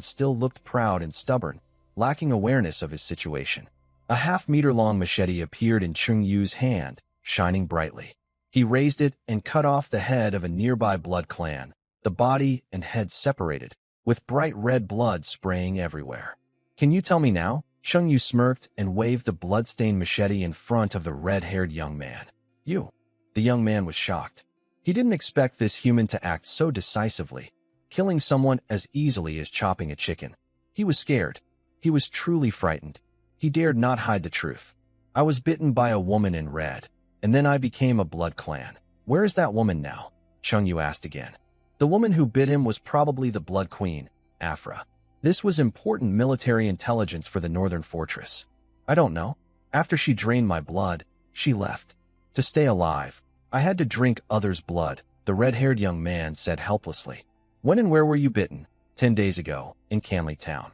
still looked proud and stubborn, lacking awareness of his situation. A half-meter-long machete appeared in Chung Yu's hand, shining brightly. He raised it and cut off the head of a nearby Blood Clan, the body and head separated, with bright red blood spraying everywhere. Can you tell me now? Chung Yu smirked and waved the blood-stained machete in front of the red-haired young man. You. The young man was shocked. He didn't expect this human to act so decisively, killing someone as easily as chopping a chicken. He was scared. He was truly frightened. He dared not hide the truth. I was bitten by a woman in red, and then I became a Blood Clan. Where is that woman now? Chung Yu asked again. The woman who bit him was probably the Blood Queen, Afra. This was important military intelligence for the Northern Fortress. I don't know. After she drained my blood, she left. To stay alive, I had to drink others' blood, the red-haired young man said helplessly. When and where were you bitten? 10 days ago, in Canley Town.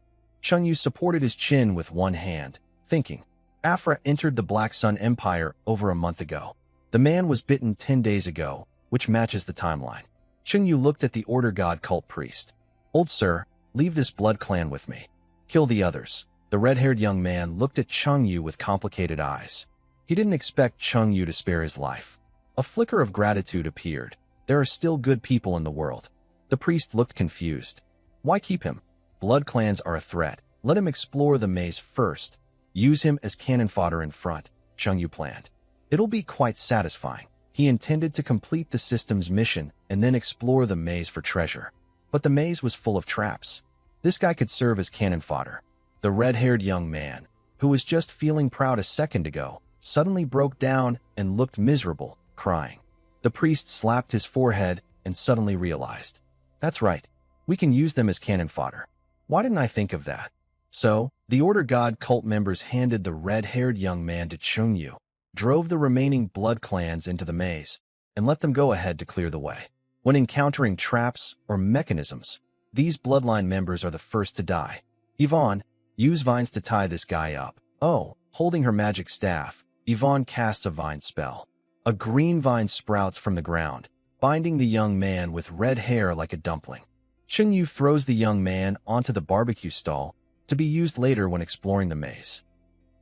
Yu supported his chin with one hand, thinking. Afra entered the Black Sun Empire over a month ago. The man was bitten 10 days ago, which matches the timeline. Yu looked at the Order God cult priest. Old sir, leave this blood clan with me. Kill the others. The red-haired young man looked at Yu with complicated eyes. He didn't expect Yu to spare his life. A flicker of gratitude appeared. There are still good people in the world. The priest looked confused. Why keep him? Blood clans are a threat. Let him explore the maze first. Use him as cannon fodder in front, Yu planned. It'll be quite satisfying. He intended to complete the system's mission and then explore the maze for treasure. But the maze was full of traps. This guy could serve as cannon fodder. The red-haired young man, who was just feeling proud a second ago, suddenly broke down and looked miserable, crying. The priest slapped his forehead and suddenly realized. That's right. We can use them as cannon fodder. Why didn't I think of that? So, the Order God cult members handed the red-haired young man to Yu, drove the remaining blood clans into the maze, and let them go ahead to clear the way. When encountering traps or mechanisms, these bloodline members are the first to die. Yvonne, use vines to tie this guy up. Oh, holding her magic staff, Yvonne casts a vine spell. A green vine sprouts from the ground, binding the young man with red hair like a dumpling. Yu throws the young man onto the barbecue stall, to be used later when exploring the maze.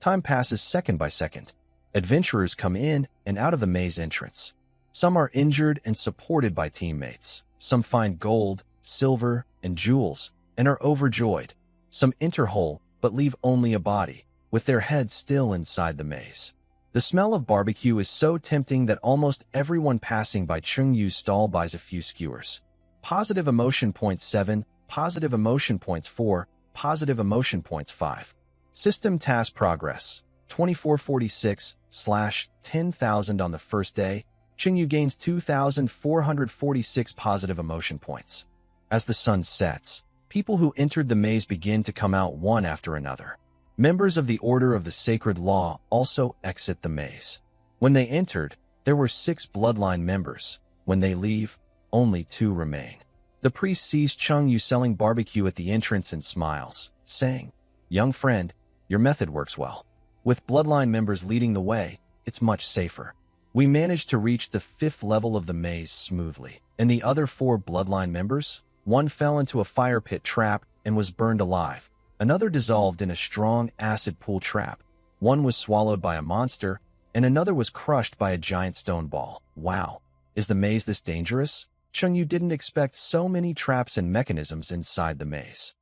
Time passes second by second. Adventurers come in and out of the maze entrance. Some are injured and supported by teammates. Some find gold, silver, and jewels, and are overjoyed. Some enter whole, but leave only a body, with their heads still inside the maze. The smell of barbecue is so tempting that almost everyone passing by Yu's stall buys a few skewers. Positive emotion points 7, positive emotion points 4, positive emotion points 5. System task progress, 2446/10,000 on the first day. Yu gains 2,446 positive emotion points. As the sun sets, people who entered the maze begin to come out one after another. Members of the Order of the Sacred Law also exit the maze. When they entered, there were 6 bloodline members. When they leave, only 2 remain. The priest sees Yu selling barbecue at the entrance and smiles, saying, "Young friend, your method works well. With bloodline members leading the way, it's much safer." We managed to reach the 5th level of the maze smoothly. And the other 4 bloodline members? One fell into a fire pit trap and was burned alive. Another dissolved in a strong acid pool trap. One was swallowed by a monster, and another was crushed by a giant stone ball. Wow, is the maze this dangerous? Yu didn't expect so many traps and mechanisms inside the maze.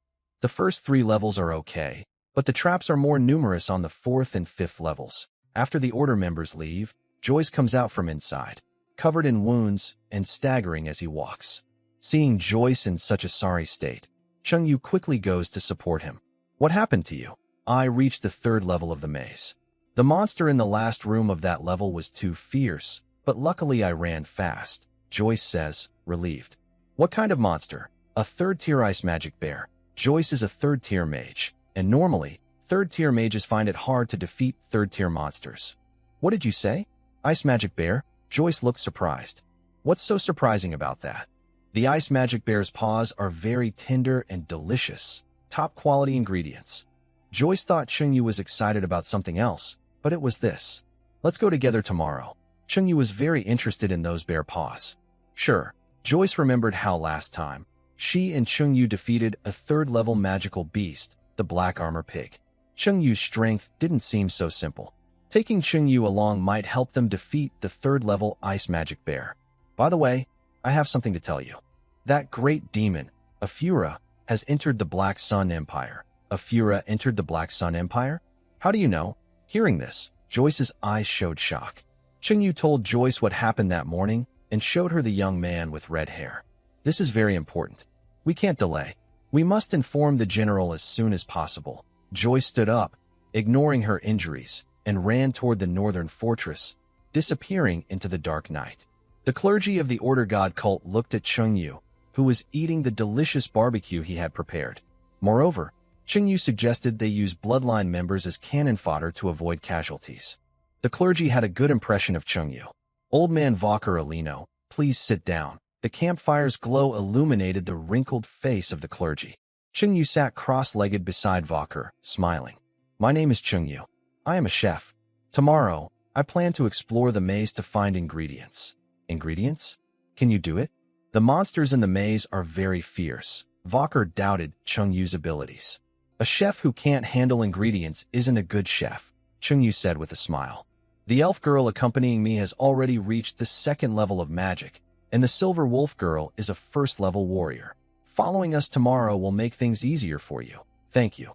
The first 3 levels are okay, but the traps are more numerous on the 4th and 5th levels. After the Order members leave, Joyce comes out from inside, covered in wounds and staggering as he walks. Seeing Joyce in such a sorry state, Yu quickly goes to support him. "What happened to you?" "I reached the 3rd level of the maze. The monster in the last room of that level was too fierce, but luckily I ran fast," Joyce says, relieved. "What kind of monster?" "A 3rd-tier ice magic bear." Joyce is a 3rd-tier mage, and normally, 3rd-tier mages find it hard to defeat 3rd-tier monsters. "What did you say?" "Ice magic bear?" Joyce looked surprised. "What's so surprising about that?" "The ice magic bear's paws are very tender and delicious. Top-quality ingredients." Joyce thought Yu was excited about something else, but it was this. "Let's go together tomorrow." Yu was very interested in those bear paws. Sure. Joyce remembered how last time, she and Yu defeated a 3rd-level magical beast, the Black Armor Pig. Yu's strength didn't seem so simple. Taking Yu along might help them defeat the 3rd-level ice magic bear. By the way, I have something to tell you. That great demon, Afura, has entered the Black Sun Empire. Afura entered the Black Sun Empire? How do you know? Hearing this, Joyce's eyes showed shock. Yu told Joyce what happened that morning and showed her the young man with red hair. "This is very important. We can't delay. We must inform the general as soon as possible." Joyce stood up, ignoring her injuries, and ran toward the northern fortress, disappearing into the dark night. The clergy of the Order God cult looked at Yu, who was eating the delicious barbecue he had prepared. Moreover, Yu suggested they use bloodline members as cannon fodder to avoid casualties. The clergy had a good impression of Yu. "Old man Valker Alino, please sit down." The campfire's glow illuminated the wrinkled face of the clergy. Chungyu sat cross-legged beside Valker, smiling. My name is Chungyu. I am a chef. Tomorrow, I plan to explore the maze to find ingredients. Ingredients? Can you do it? The monsters in the maze are very fierce. Valker doubted Chungyu's abilities. A chef who can't handle ingredients isn't a good chef, Chungyu said with a smile. The elf girl accompanying me has already reached the second level of magic, and the silver wolf girl is a first-level warrior. Following us tomorrow will make things easier for you. Thank you.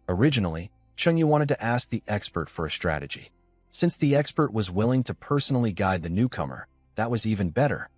Originally, Chungyu wanted to ask the expert for a strategy. Since the expert was willing to personally guide the newcomer, that was even better.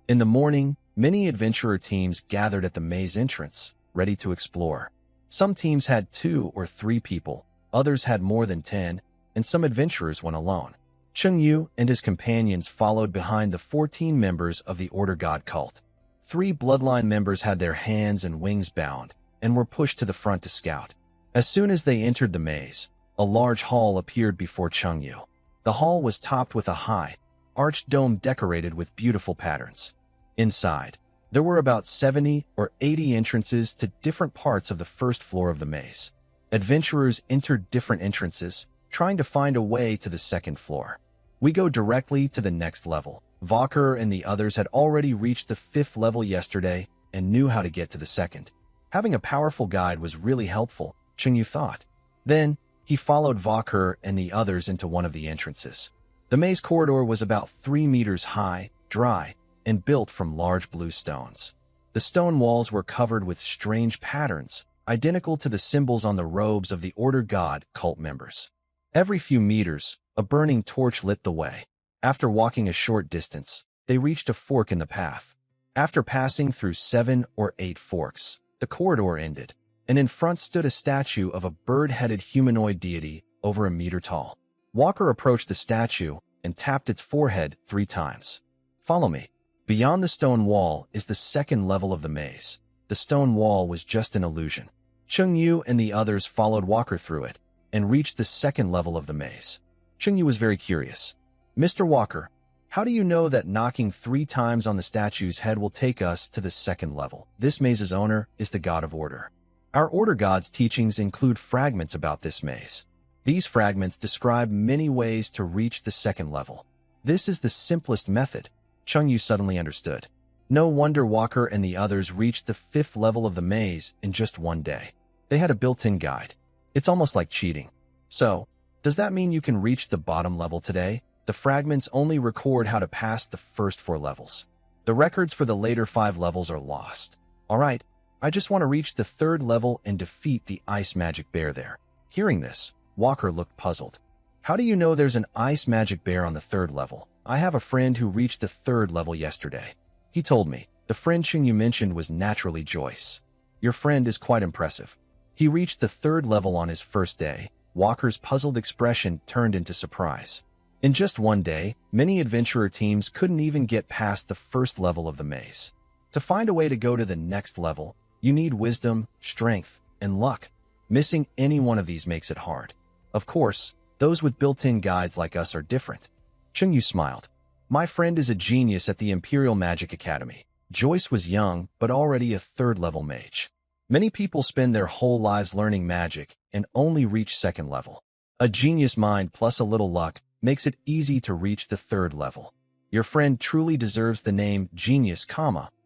In the morning, many adventurer teams gathered at the maze entrance, ready to explore. Some teams had 2 or 3 people, others had more than 10, and some adventurers went alone. Chungyu and his companions followed behind the 14 members of the Order God cult. 3 bloodline members had their hands and wings bound and were pushed to the front to scout. As soon as they entered the maze, a large hall appeared before Chungyu. The hall was topped with a high, arched dome decorated with beautiful patterns. Inside, there were about 70 or 80 entrances to different parts of the first floor of the maze. Adventurers entered different entrances, trying to find a way to the second floor. We go directly to the next level. Valker and the others had already reached the 5th level yesterday and knew how to get to the second. Having a powerful guide was really helpful, Chungyu thought. Then, he followed Valker and the others into one of the entrances. The maze corridor was about 3 meters high, dry, and built from large blue stones. The stone walls were covered with strange patterns, identical to the symbols on the robes of the Order God cult members. Every few meters, a burning torch lit the way. After walking a short distance, they reached a fork in the path. After passing through 7 or 8 forks, the corridor ended, and in front stood a statue of a bird-headed humanoid deity over a meter tall. Walker approached the statue and tapped its forehead 3 times. Follow me. Beyond the stone wall is the second level of the maze. The stone wall was just an illusion. Chungyu and the others followed Walker through it and reached the second level of the maze. Chungyu was very curious. Mr. Walker, how do you know that knocking 3 times on the statue's head will take us to the second level? This maze's owner is the God of Order. Our Order God's teachings include fragments about this maze. These fragments describe many ways to reach the second level. This is the simplest method. Chungyu suddenly understood. No wonder Walker and the others reached the 5th level of the maze in just one day. They had a built-in guide. It's almost like cheating. So, does that mean you can reach the bottom level today? The fragments only record how to pass the first 4 levels. The records for the later 5 levels are lost. Alright, I just want to reach the 3rd level and defeat the ice magic bear there. Hearing this, Walker looked puzzled. How do you know there's an ice magic bear on the 3rd level? I have a friend who reached the 3rd level yesterday. He told me. The friend Chungyu mentioned was naturally Joyce. Your friend is quite impressive. He reached the 3rd level on his first day. Walker's puzzled expression turned into surprise. In just one day, many adventurer teams couldn't even get past the 1st level of the maze. To find a way to go to the next level, you need wisdom, strength, and luck. Missing any one of these makes it hard. Of course, those with built-in guides like us are different. Chungyu smiled. My friend is a genius at the Imperial Magic Academy. Joyce was young, but already a 3rd level mage. Many people spend their whole lives learning magic and only reach 2nd level. A genius mind plus a little luck makes it easy to reach the 3rd level. Your friend truly deserves the name genius,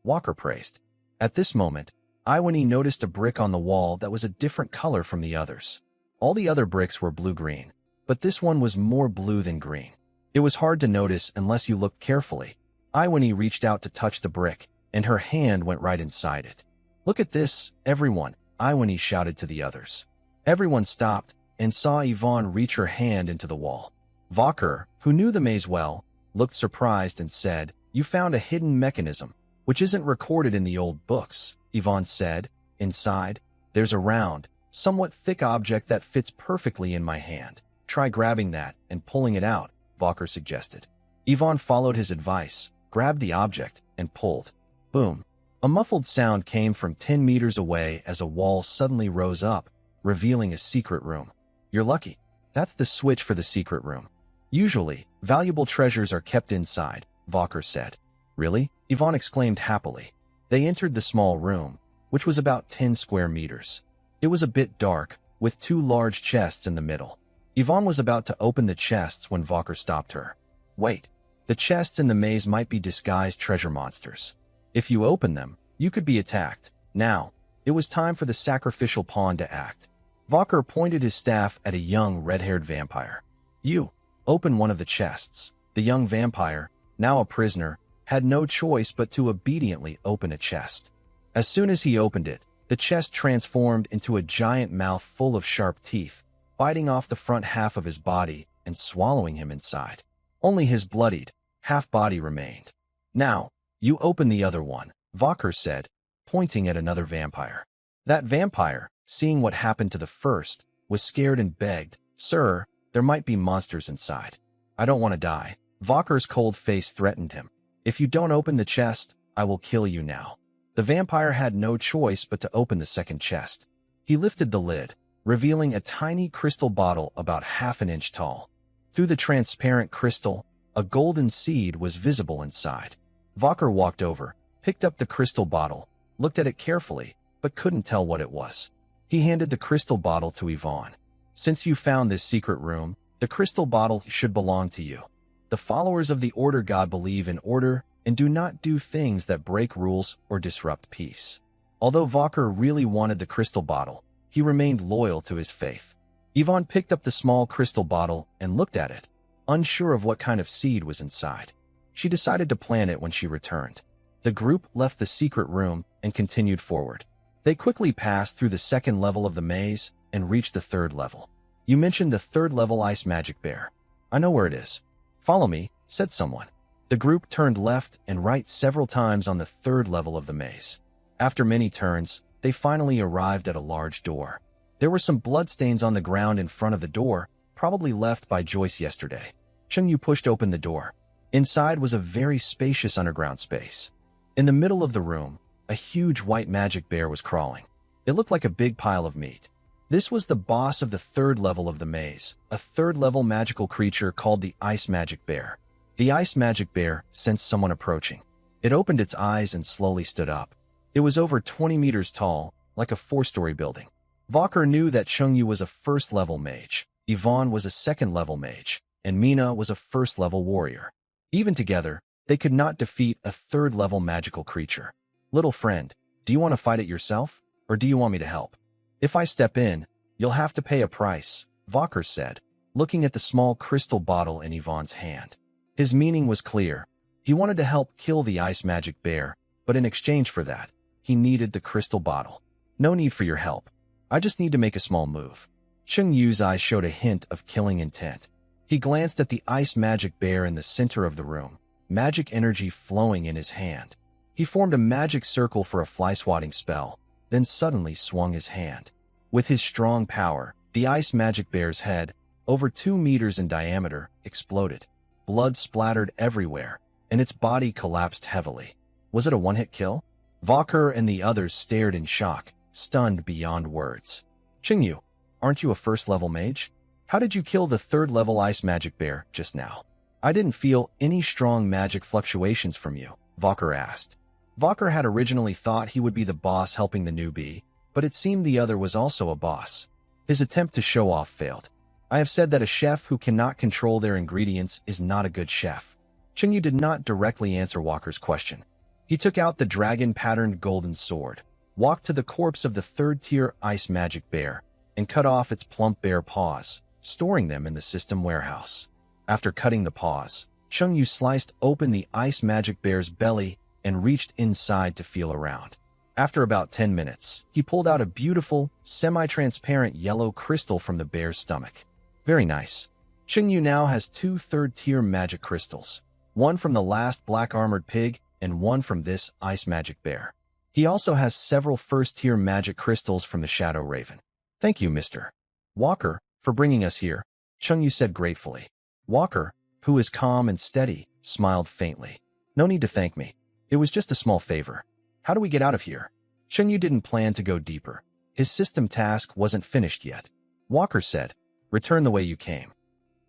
Walker praised. At this moment, Iwani noticed a brick on the wall that was a different color from the others. All the other bricks were blue-green, but this one was more blue than green. It was hard to notice unless you looked carefully. Iwani reached out to touch the brick, and her hand went right inside it. Look at this, everyone, Iwani shouted to the others. Everyone stopped and saw Yvonne reach her hand into the wall. Valker, who knew the maze well, looked surprised and said, You found a hidden mechanism, which isn't recorded in the old books, Yvonne said. Inside, there's a round, somewhat thick object that fits perfectly in my hand. Try grabbing that and pulling it out, Valker suggested. Yvonne followed his advice, grabbed the object, and pulled. Boom. A muffled sound came from 10 meters away as a wall suddenly rose up, revealing a secret room. You're lucky. That's the switch for the secret room. Usually, valuable treasures are kept inside, Valker said. Really? Yvonne exclaimed happily. They entered the small room, which was about 10 square meters. It was a bit dark, with 2 large chests in the middle. Yvonne was about to open the chests when Walker stopped her. Wait, the chests in the maze might be disguised treasure monsters. If you open them, you could be attacked. Now, it was time for the sacrificial pawn to act. Walker pointed his staff at a young red-haired vampire. You, open one of the chests. The young vampire, now a prisoner, had no choice but to obediently open a chest. As soon as he opened it, the chest transformed into a giant mouth full of sharp teeth, biting off the front half of his body and swallowing him inside. Only his bloodied, half-body remained. Now, you open the other one, Walker said, pointing at another vampire. That vampire, seeing what happened to the first, was scared and begged, "Sir, there might be monsters inside. I don't want to die." Walker's cold face threatened him. "If you don't open the chest, I will kill you now." The vampire had no choice but to open the second chest. He lifted the lid, revealing a tiny crystal bottle about half an inch tall. Through the transparent crystal, a golden seed was visible inside. Walker walked over, picked up the crystal bottle, looked at it carefully, but couldn't tell what it was. He handed the crystal bottle to Yvonne. "Since you found this secret room, the crystal bottle should belong to you. The followers of the Order God believe in order and do not do things that break rules or disrupt peace." Although Walker really wanted the crystal bottle, he remained loyal to his faith. Yvonne picked up the small crystal bottle and looked at it, unsure of what kind of seed was inside. She decided to plant it when she returned. The group left the secret room and continued forward. They quickly passed through the second level of the maze and reached the third level. "You mentioned the third level ice magic bear. I know where it is. Follow me," said someone. The group turned left and right several times on the third level of the maze. After many turns, they finally arrived at a large door. There were some bloodstains on the ground in front of the door, probably left by Joyce yesterday. Chengyu pushed open the door. Inside was a very spacious underground space. In the middle of the room, a huge white magic bear was crawling. It looked like a big pile of meat. This was the boss of the third level of the maze, a third-level magical creature called the Ice Magic Bear. The Ice Magic Bear sensed someone approaching. It opened its eyes and slowly stood up. It was over 20 meters tall, like a 4-story building. Walker knew that Chengyu was a first-level mage, Yvonne was a second-level mage, and Mina was a first-level warrior. Even together, they could not defeat a third-level magical creature. "Little friend, do you want to fight it yourself, or do you want me to help? If I step in, you'll have to pay a price," Walker said, looking at the small crystal bottle in Yvonne's hand. His meaning was clear. He wanted to help kill the Ice Magic Bear, but in exchange for that, he needed the crystal bottle. "No need for your help. I just need to make a small move." Chengyu's eyes showed a hint of killing intent. He glanced at the Ice Magic Bear in the center of the room, magic energy flowing in his hand. He formed a magic circle for a fly-swatting spell, then suddenly swung his hand. With his strong power, the Ice Magic Bear's head, over 2 meters in diameter, exploded. Blood splattered everywhere, and its body collapsed heavily. Was it a one-hit kill? Walker and the others stared in shock, stunned beyond words. "Chengyu, aren't you a first-level mage? How did you kill the third-level Ice Magic Bear just now?" "I didn't feel any strong magic fluctuations from you," Walker asked. Walker had originally thought he would be the boss helping the newbie, but it seemed the other was also a boss. His attempt to show off failed. "I have said that a chef who cannot control their ingredients is not a good chef." Chengyu did not directly answer Walker's question. He took out the dragon-patterned golden sword, walked to the corpse of the third-tier Ice Magic Bear, and cut off its plump bare paws, storing them in the system warehouse. After cutting the paws, Chengyu sliced open the Ice Magic Bear's belly and reached inside to feel around. After about 10 minutes, he pulled out a beautiful, semi-transparent yellow crystal from the bear's stomach. "Very nice." Chengyu now has 2 third-tier magic crystals, one from the last black-armored pig and one from this Ice Magic Bear. He also has several first-tier magic crystals from the Shadow Raven. "Thank you, Mr. Walker, for bringing us here," Chengyu said gratefully. Walker, who is calm and steady, smiled faintly. "No need to thank me. It was just a small favor. How do we get out of here?" Chengyu didn't plan to go deeper. His system task wasn't finished yet. Walker said, "Return the way you came."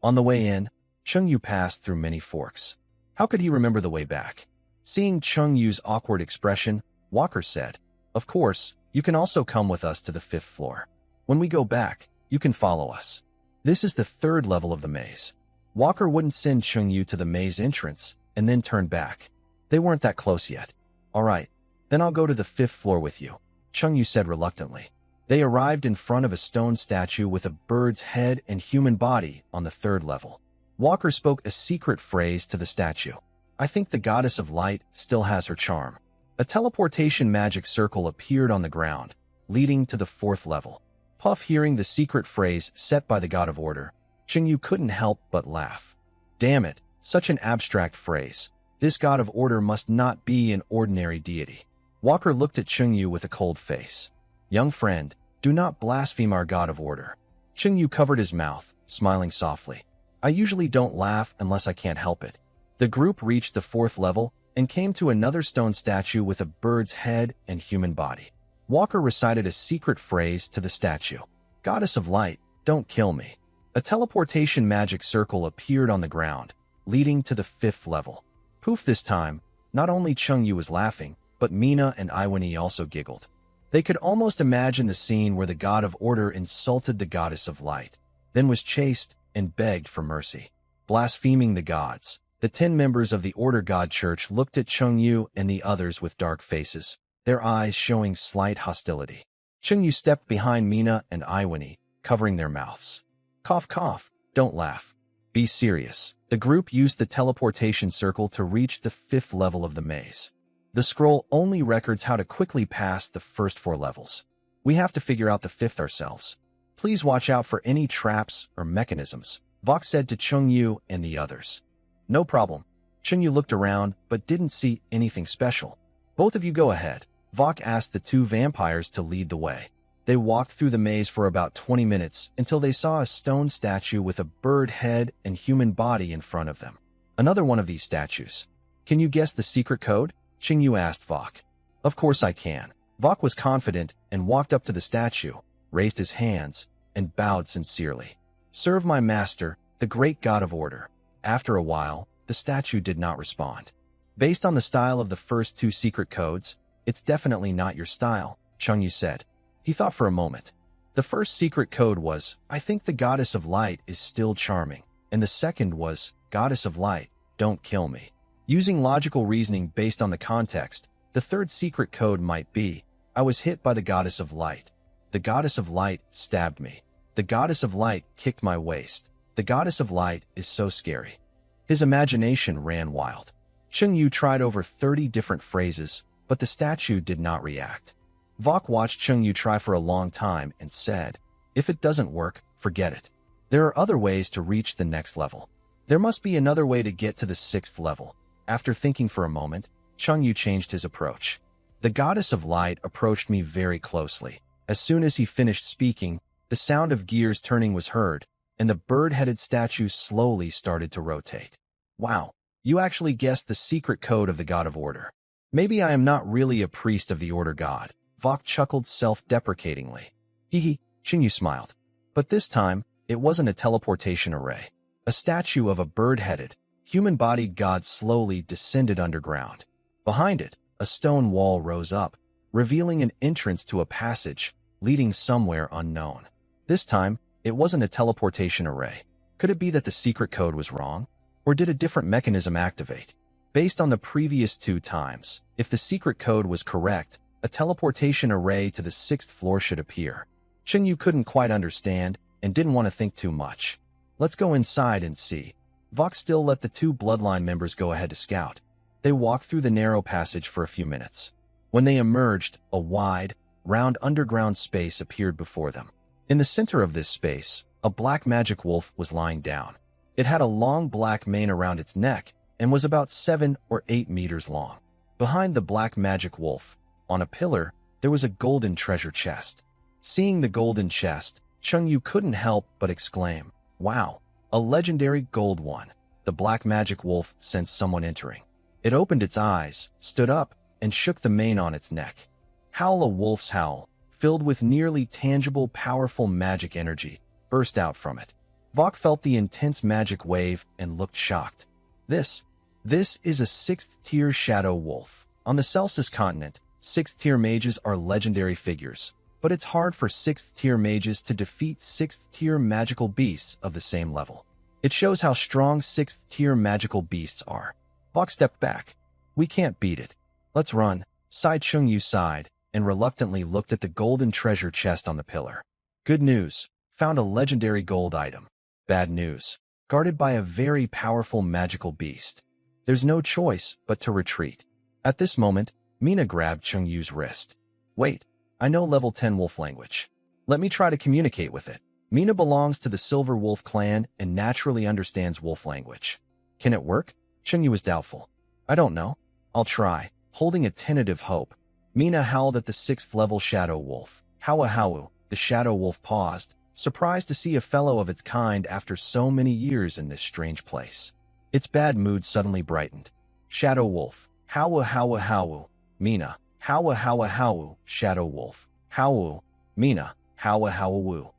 On the way in, Chengyu passed through many forks. How could he remember the way back? Seeing Chengyu's awkward expression, Walker said, Of course, you can also come with us to the 5th floor. When we go back, you can follow us. This is the 3rd level of the maze. Walker wouldn't send Chungyu to the maze entrance and then turn back. They weren't that close yet. All right, then I'll go to the 5th floor with you, Chungyu said reluctantly. They arrived in front of a stone statue with a bird's head and human body on the 3rd level. Walker spoke a secret phrase to the statue. I think the goddess of light still has her charm. A teleportation magic circle appeared on the ground, leading to the 4th level. Puff hearing the secret phrase set by the god of order, Chungyu couldn't help but laugh. Damn it, such an abstract phrase. This god of order must not be an ordinary deity. Walker looked at Chungyu with a cold face. Young friend, do not blaspheme our god of order. Chungyu covered his mouth, smiling softly. I usually don't laugh unless I can't help it. The group reached the 4th level and came to another stone statue with a bird's head and human body. Walker recited a secret phrase to the statue. Goddess of light, don't kill me. A teleportation magic circle appeared on the ground, leading to the 5th level. Poof, this time, not only Chungyu was laughing, but Mina and Iwani also giggled. They could almost imagine the scene where the god of order insulted the goddess of light, then was chased and begged for mercy. Blaspheming the gods, the 10 members of the Order God Church looked at Chungyu and the others with dark faces, their eyes showing slight hostility. Chungyu stepped behind Mina and Iwani, covering their mouths. Cough, cough, don't laugh. Be serious. The group used the teleportation circle to reach the 5th level of the maze. The scroll only records how to quickly pass the first 4 levels. We have to figure out the 5th ourselves. Please watch out for any traps or mechanisms, Vok said to Chungyu and the others. No problem. Chungyu looked around but didn't see anything special. Both of you go ahead. Vok asked the 2 vampires to lead the way. They walked through the maze for about 20 minutes until they saw a stone statue with a bird head and human body in front of them. Another one of these statues. Can you guess the secret code? Chungyu asked Vok. Of course I can. Vok was confident and walked up to the statue, raised his hands, and bowed sincerely. Serve my master, the great god of order. After a while, the statue did not respond. Based on the style of the first 2 secret codes, it's definitely not your style, Chungyu said. He thought for a moment. The first secret code was, I think the goddess of light is still charming, and the second was, goddess of light, don't kill me. Using logical reasoning based on the context, the 3rd secret code might be, I was hit by the goddess of light. The goddess of light stabbed me. The goddess of light kicked my waist. The goddess of light is so scary. His imagination ran wild. Chungyu tried over 30 different phrases, but the statue did not react. Vok watched Chungyu try for a long time and said, if it doesn't work, forget it. There are other ways to reach the next level. There must be another way to get to the 6th level. After thinking for a moment, Chungyu changed his approach. The goddess of light approached me very closely. As soon as he finished speaking, the sound of gears turning was heard, and the bird-headed statue slowly started to rotate. Wow, you actually guessed the secret code of the god of order. Maybe I am not really a priest of the order god. Vok chuckled self-deprecatingly. Hee, Chungyu smiled. But this time, it wasn't a teleportation array. A statue of a bird-headed, human-bodied god slowly descended underground. Behind it, a stone wall rose up, revealing an entrance to a passage leading somewhere unknown. This time, it wasn't a teleportation array. Could it be that the secret code was wrong? Or did a different mechanism activate? Based on the previous 2 times, if the secret code was correct, a teleportation array to the 6th floor should appear. Chungyu couldn't quite understand and didn't want to think too much. Let's go inside and see. Vok still let the 2 bloodline members go ahead to scout. They walked through the narrow passage for a few minutes. When they emerged, a wide, round underground space appeared before them. In the center of this space, a black magic wolf was lying down. It had a long black mane around its neck and was about 7 or 8 meters long. Behind the black magic wolf, on a pillar, there was a golden treasure chest. Seeing the golden chest, Chungyu couldn't help but exclaim, wow, a legendary gold one. The black magic wolf sensed someone entering. It opened its eyes, stood up, and shook the mane on its neck. Howl, a wolf's howl, filled with nearly tangible, powerful magic energy, burst out from it. Vok felt the intense magic wave and looked shocked. This is a 6th-tier shadow wolf. On the Celsus continent, 6th-tier mages are legendary figures, but it's hard for 6th-tier mages to defeat 6th-tier magical beasts of the same level. It shows how strong 6th-tier magical beasts are. Vok stepped back. We can't beat it. Let's run. Chungyu sighed and reluctantly looked at the golden treasure chest on the pillar. Good news. Found a legendary gold item. Bad news. Guarded by a very powerful magical beast. There's no choice but to retreat. At this moment, Mina grabbed Chungyu's wrist. Wait, I know level 10 wolf language. Let me try to communicate with it. Mina belongs to the Silver Wolf clan and naturally understands wolf language. Can it work? Chungyu was doubtful. I don't know. I'll try. Holding a tentative hope, Mina howled at the 6th level shadow wolf. Howa howu. The shadow wolf paused, surprised to see a fellow of its kind after so many years in this strange place. Its bad mood suddenly brightened. Shadow wolf. Howa howa howu. Mina. Howa howa howu. Shadow wolf. Howu. Mina. Howa howa woo.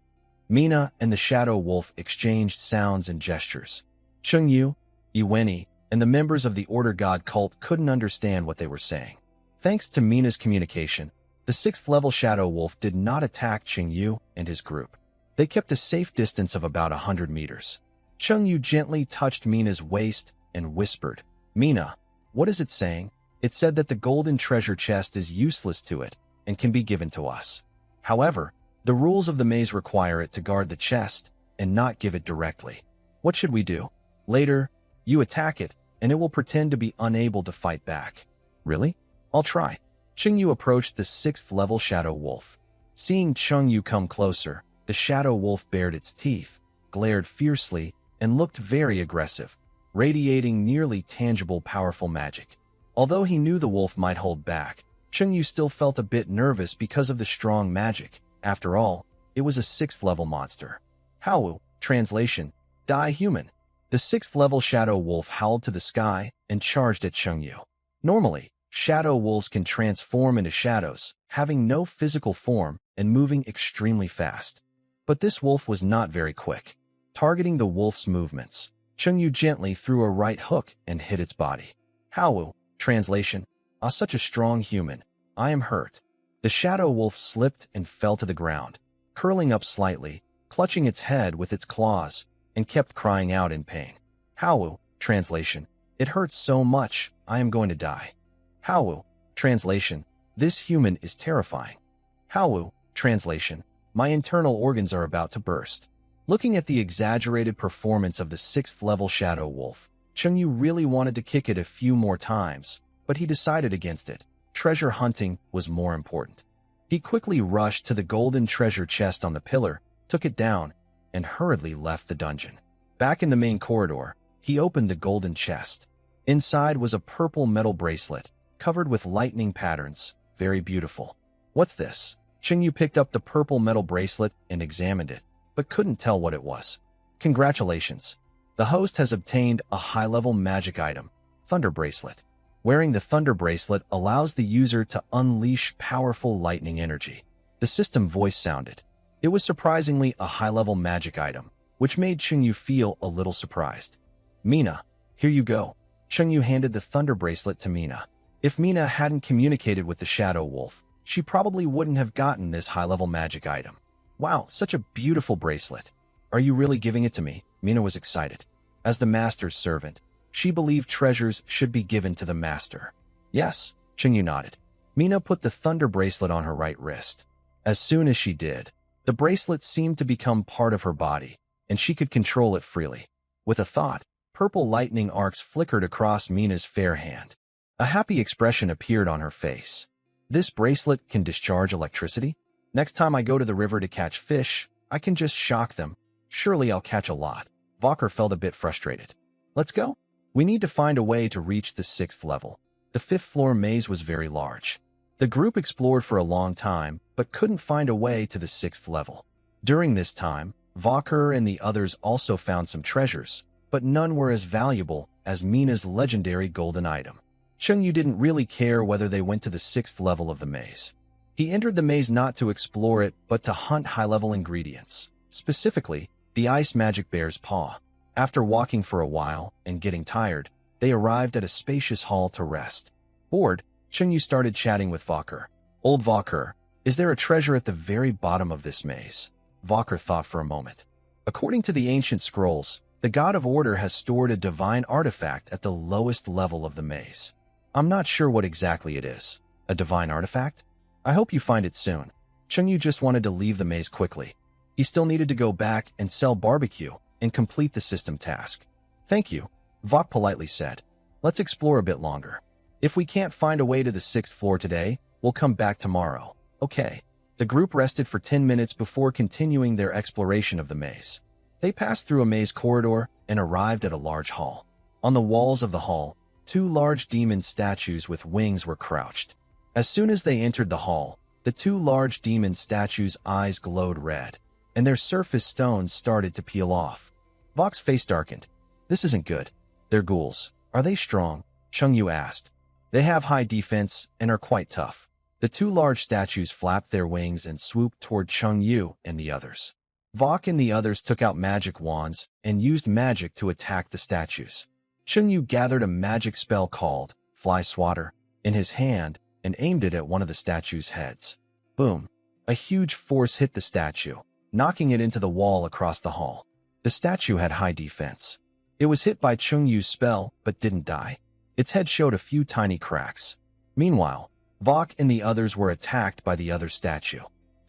Mina and the shadow wolf exchanged sounds and gestures. Chungyu, Iweni, and the members of the Order God cult couldn't understand what they were saying. Thanks to Mina's communication, the 6th level shadow wolf did not attack Chungyu and his group. They kept a safe distance of about 100 meters. Chungyu gently touched Mina's waist and whispered, Mina, what is it saying? It said that the golden treasure chest is useless to it and can be given to us. However, the rules of the maze require it to guard the chest and not give it directly. What should we do? Later, you attack it, and it will pretend to be unable to fight back. Really? I'll try. Chungyu approached the 6th level shadow wolf. Seeing Chungyu come closer, the shadow wolf bared its teeth, glared fiercely, and looked very aggressive, radiating nearly tangible powerful magic. Although he knew the wolf might hold back, Chungyu still felt a bit nervous because of the strong magic. After all, it was a 6th level monster. Howu, translation, die human. The 6th level shadow wolf howled to the sky and charged at Chungyu. Normally, shadow wolves can transform into shadows, having no physical form and moving extremely fast. But this wolf was not very quick. Targeting the wolf's movements, Chungyu gently threw a right hook and hit its body. Howu, translation, such a strong human, I am hurt. The shadow wolf slipped and fell to the ground, curling up slightly, clutching its head with its claws, and kept crying out in pain. Howu, translation, it hurts so much, I am going to die. Howu, translation, this human is terrifying. Howu, translation, my internal organs are about to burst. Looking at the exaggerated performance of the 6th level shadow wolf, Chungyu really wanted to kick it a few more times, but he decided against it. Treasure hunting was more important. He quickly rushed to the golden treasure chest on the pillar, took it down, and hurriedly left the dungeon. Back in the main corridor, he opened the golden chest. Inside was a purple metal bracelet, covered with lightning patterns, very beautiful. What's this? Chungyu picked up the purple metal bracelet and examined it, but couldn't tell what it was. Congratulations. The host has obtained a high-level magic item, Thunder Bracelet. Wearing the Thunder Bracelet allows the user to unleash powerful lightning energy. The system voice sounded. It was surprisingly a high-level magic item, which made Chungyu feel a little surprised. Mina, here you go. Chungyu handed the Thunder Bracelet to Mina. If Mina hadn't communicated with the Shadow Wolf, she probably wouldn't have gotten this high-level magic item. Wow, such a beautiful bracelet. Are you really giving it to me? Mina was excited. As the master's servant, she believed treasures should be given to the master. Yes, Chungyu nodded. Mina put the Thunder Bracelet on her right wrist. As soon as she did, the bracelet seemed to become part of her body, and she could control it freely. With a thought, purple lightning arcs flickered across Mina's fair hand. A happy expression appeared on her face. This bracelet can discharge electricity? Next time I go to the river to catch fish, I can just shock them. Surely I'll catch a lot. Valker felt a bit frustrated. Let's go. We need to find a way to reach the 6th level. The 5th floor maze was very large. The group explored for a long time, but couldn't find a way to the 6th level. During this time, Valker and the others also found some treasures, but none were as valuable as Mina's legendary golden item. Chungyu didn't really care whether they went to the 6th level of the maze. He entered the maze not to explore it, but to hunt high-level ingredients. Specifically, the ice magic bear's paw. After walking for a while and getting tired, they arrived at a spacious hall to rest. Bored, Chengyu started chatting with Valker. Old Valker, is there a treasure at the very bottom of this maze? Valker thought for a moment. According to the ancient scrolls, the God of Order has stored a divine artifact at the lowest level of the maze. I'm not sure what exactly it is. A divine artifact? I hope you find it soon. Chengyu just wanted to leave the maze quickly. He still needed to go back and sell barbecue and complete the system task. Thank you, Vok politely said. Let's explore a bit longer. If we can't find a way to the 6th floor today, we'll come back tomorrow. Okay. The group rested for 10 minutes before continuing their exploration of the maze. They passed through a maze corridor and arrived at a large hall. On the walls of the hall, 2 large demon statues with wings were crouched. As soon as they entered the hall, the 2 large demon statues' eyes glowed red, and their surface stones started to peel off. Vok's face darkened. This isn't good. They're ghouls. Are they strong? Chengyu asked. They have high defense and are quite tough. The 2 large statues flapped their wings and swooped toward Chengyu and the others. Vok and the others took out magic wands and used magic to attack the statues. Chengyu gathered a magic spell called Fly Swatter in his hand and aimed it at one of the statues' heads. Boom! A huge force hit the statue, knocking it into the wall across the hall. The statue had high defense. It was hit by Chengyu's spell, but didn't die. Its head showed a few tiny cracks. Meanwhile, Vok and the others were attacked by the other statue.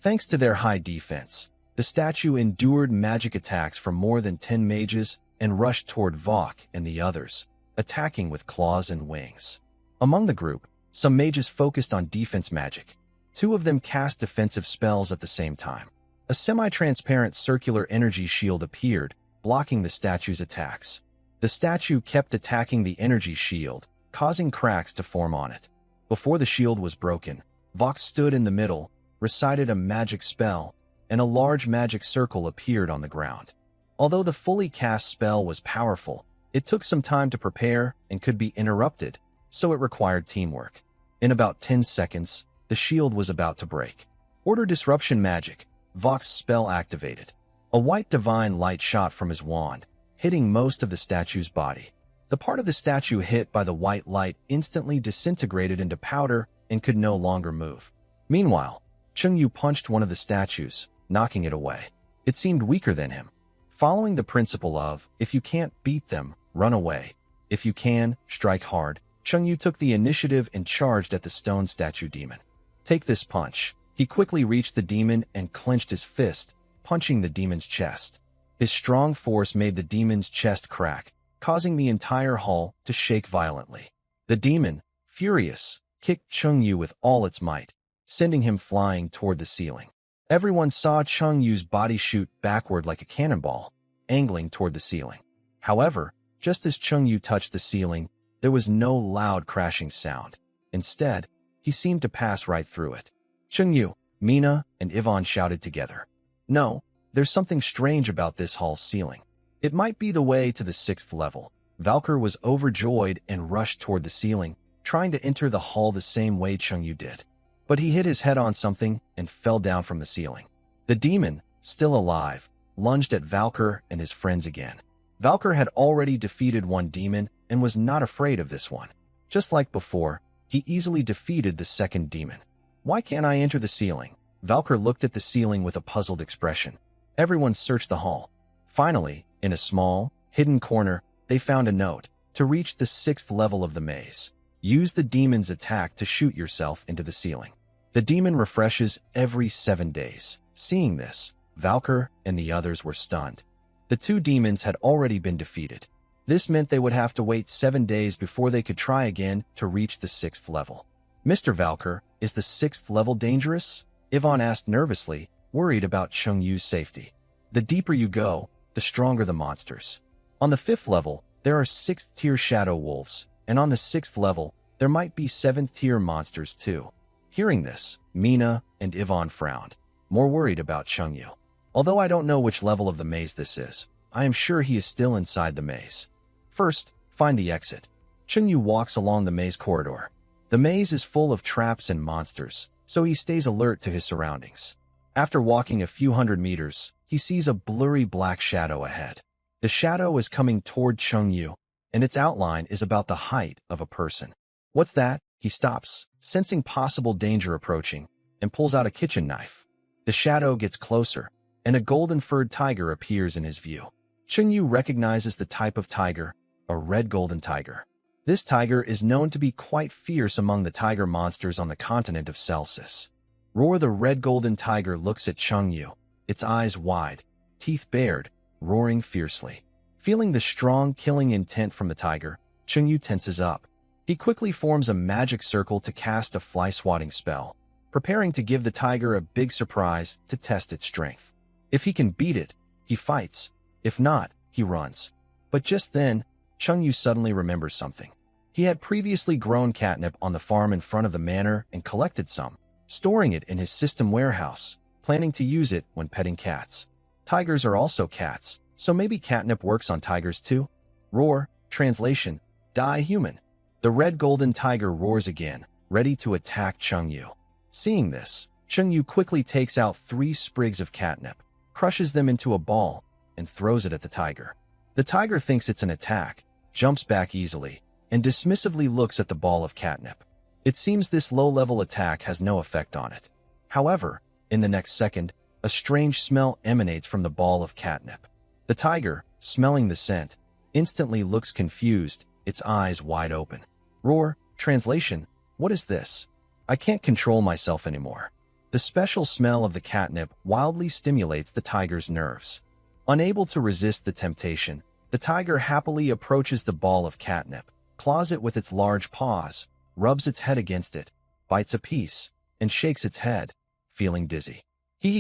Thanks to their high defense, the statue endured magic attacks from more than 10 mages and rushed toward Vok and the others, attacking with claws and wings. Among the group, some mages focused on defense magic. 2 of them cast defensive spells at the same time. A semi-transparent circular energy shield appeared, blocking the statue's attacks. The statue kept attacking the energy shield, causing cracks to form on it. Before the shield was broken, Vok stood in the middle, recited a magic spell, and a large magic circle appeared on the ground. Although the fully cast spell was powerful, it took some time to prepare and could be interrupted, so it required teamwork. In about 10 seconds, the shield was about to break. Order disruption magic. Vok's spell activated. A white divine light shot from his wand, hitting most of the statue's body. The part of the statue hit by the white light instantly disintegrated into powder and could no longer move. Meanwhile, Chengyu punched one of the statues, knocking it away. It seemed weaker than him. Following the principle of, if you can't beat them, run away. If you can, strike hard, Chengyu took the initiative and charged at the stone statue demon. Take this punch. He quickly reached the demon and clenched his fist, punching the demon's chest. His strong force made the demon's chest crack, causing the entire hall to shake violently. The demon, furious, kicked Chengyu with all its might, sending him flying toward the ceiling. Everyone saw Chengyu's body shoot backward like a cannonball, angling toward the ceiling. However, just as Chengyu touched the ceiling, there was no loud crashing sound. Instead, he seemed to pass right through it. Chengyu, Mina, and Yvonne shouted together. No, there's something strange about this hall's ceiling. It might be the way to the 6th level. Valker was overjoyed and rushed toward the ceiling, trying to enter the hall the same way Chengyu did. But he hit his head on something and fell down from the ceiling. The demon, still alive, lunged at Valker and his friends again. Valker had already defeated one demon and was not afraid of this one. Just like before, he easily defeated the second demon. Why can't I enter the ceiling? Valker looked at the ceiling with a puzzled expression. Everyone searched the hall. Finally, in a small, hidden corner, they found a note. To reach the 6th level of the maze, use the demon's attack to shoot yourself into the ceiling. The demon refreshes every 7 days. Seeing this, Valker and the others were stunned. The 2 demons had already been defeated. This meant they would have to wait 7 days before they could try again to reach the 6th level. Mr. Valker, is the 6th level dangerous? Yvonne asked nervously, worried about Chengyu's safety. The deeper you go, the stronger the monsters. On the 5th level, there are 6th-tier shadow wolves, and on the 6th level, there might be 7th-tier monsters too. Hearing this, Mina and Yvonne frowned, more worried about Chengyu. Although I don't know which level of the maze this is, I am sure he is still inside the maze. First, find the exit. Chengyu walks along the maze corridor. The maze is full of traps and monsters, so he stays alert to his surroundings. After walking a few hundred meters, he sees a blurry black shadow ahead. The shadow is coming toward Chengyu, and its outline is about the height of a person. What's that? He stops, sensing possible danger approaching, and pulls out a kitchen knife. The shadow gets closer, and a golden-furred tiger appears in his view. Chengyu recognizes the type of tiger, a red golden tiger. This tiger is known to be quite fierce among the tiger monsters on the continent of Celsus. Roar the red golden tiger looks at Chengyu, its eyes wide, teeth bared, roaring fiercely. Feeling the strong killing intent from the tiger, Chengyu tenses up. He quickly forms a magic circle to cast a fly-swatting spell, preparing to give the tiger a big surprise to test its strength. If he can beat it, he fights. If not, he runs. But just then, Chengyu suddenly remembers something. He had previously grown catnip on the farm in front of the manor and collected some, storing it in his system warehouse, planning to use it when petting cats. Tigers are also cats, so maybe catnip works on tigers too? Roar, translation, die human. The red golden tiger roars again, ready to attack Chengyu. Seeing this, Chengyu quickly takes out 3 sprigs of catnip, crushes them into a ball, and throws it at the tiger. The tiger thinks it's an attack, jumps back easily, and dismissively looks at the ball of catnip. It seems this low-level attack has no effect on it. However, in the next second, a strange smell emanates from the ball of catnip. The tiger, smelling the scent, instantly looks confused, its eyes wide open. Roar, translation, what is this? I can't control myself anymore. The special smell of the catnip wildly stimulates the tiger's nerves. Unable to resist the temptation, the tiger happily approaches the ball of catnip, claws it with its large paws, rubs its head against it, bites a piece, and shakes its head, feeling dizzy.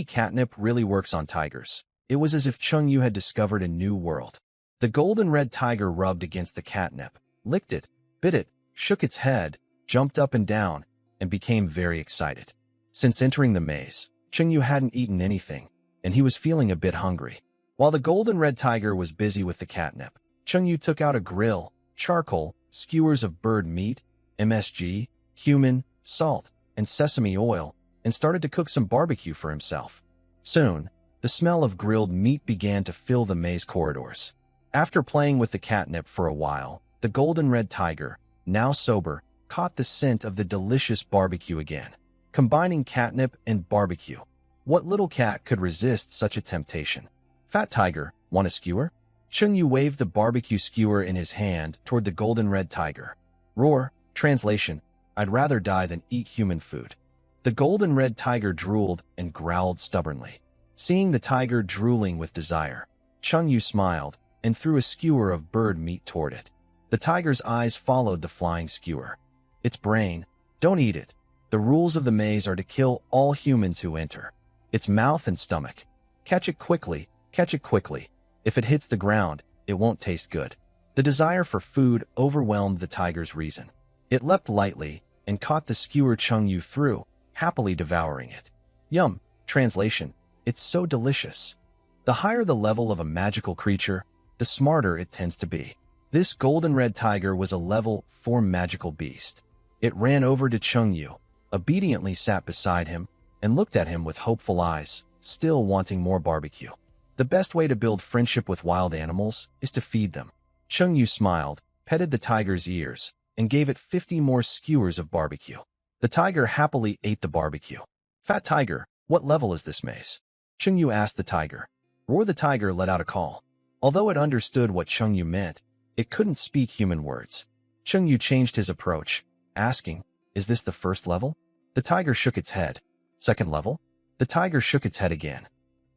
Catnip really works on tigers. It was as if Chengyu had discovered a new world. The golden red tiger rubbed against the catnip, licked it, bit it, shook its head, jumped up and down, and became very excited. Since entering the maze, Chengyu hadn't eaten anything, and he was feeling a bit hungry. While the golden red tiger was busy with the catnip, Chengyu took out a grill, charcoal, skewers of bird meat, MSG, cumin, salt, and sesame oil, and started to cook some barbecue for himself. Soon, the smell of grilled meat began to fill the maze corridors. After playing with the catnip for a while, the golden red tiger, now sober, caught the scent of the delicious barbecue again. Combining catnip and barbecue. What little cat could resist such a temptation? Fat tiger, want a skewer? Chengyu waved the barbecue skewer in his hand toward the golden red tiger. Roar, translation, I'd rather die than eat human food. The golden red tiger drooled and growled stubbornly. Seeing the tiger drooling with desire, Chengyu smiled and threw a skewer of bird meat toward it. The tiger's eyes followed the flying skewer. Its brain, don't eat it. The rules of the maze are to kill all humans who enter. Its mouth and stomach. Catch it quickly, catch it quickly. If it hits the ground, it won't taste good. The desire for food overwhelmed the tiger's reason. It leapt lightly and caught the skewer Chengyu threw, happily devouring it. Yum, translation, it's so delicious. The higher the level of a magical creature, the smarter it tends to be. This golden red tiger was a level 4 magical beast. It ran over to Chengyu, obediently sat beside him, and looked at him with hopeful eyes, still wanting more barbecue. The best way to build friendship with wild animals is to feed them. Chengyu smiled, petted the tiger's ears, and gave it 50 more skewers of barbecue. The tiger happily ate the barbecue. Fat tiger, what level is this maze? Chengyu asked the tiger. Roar the tiger let out a call. Although it understood what Chengyu meant, it couldn't speak human words. Chengyu changed his approach, asking, is this the first level? The tiger shook its head. Second level? The tiger shook its head again.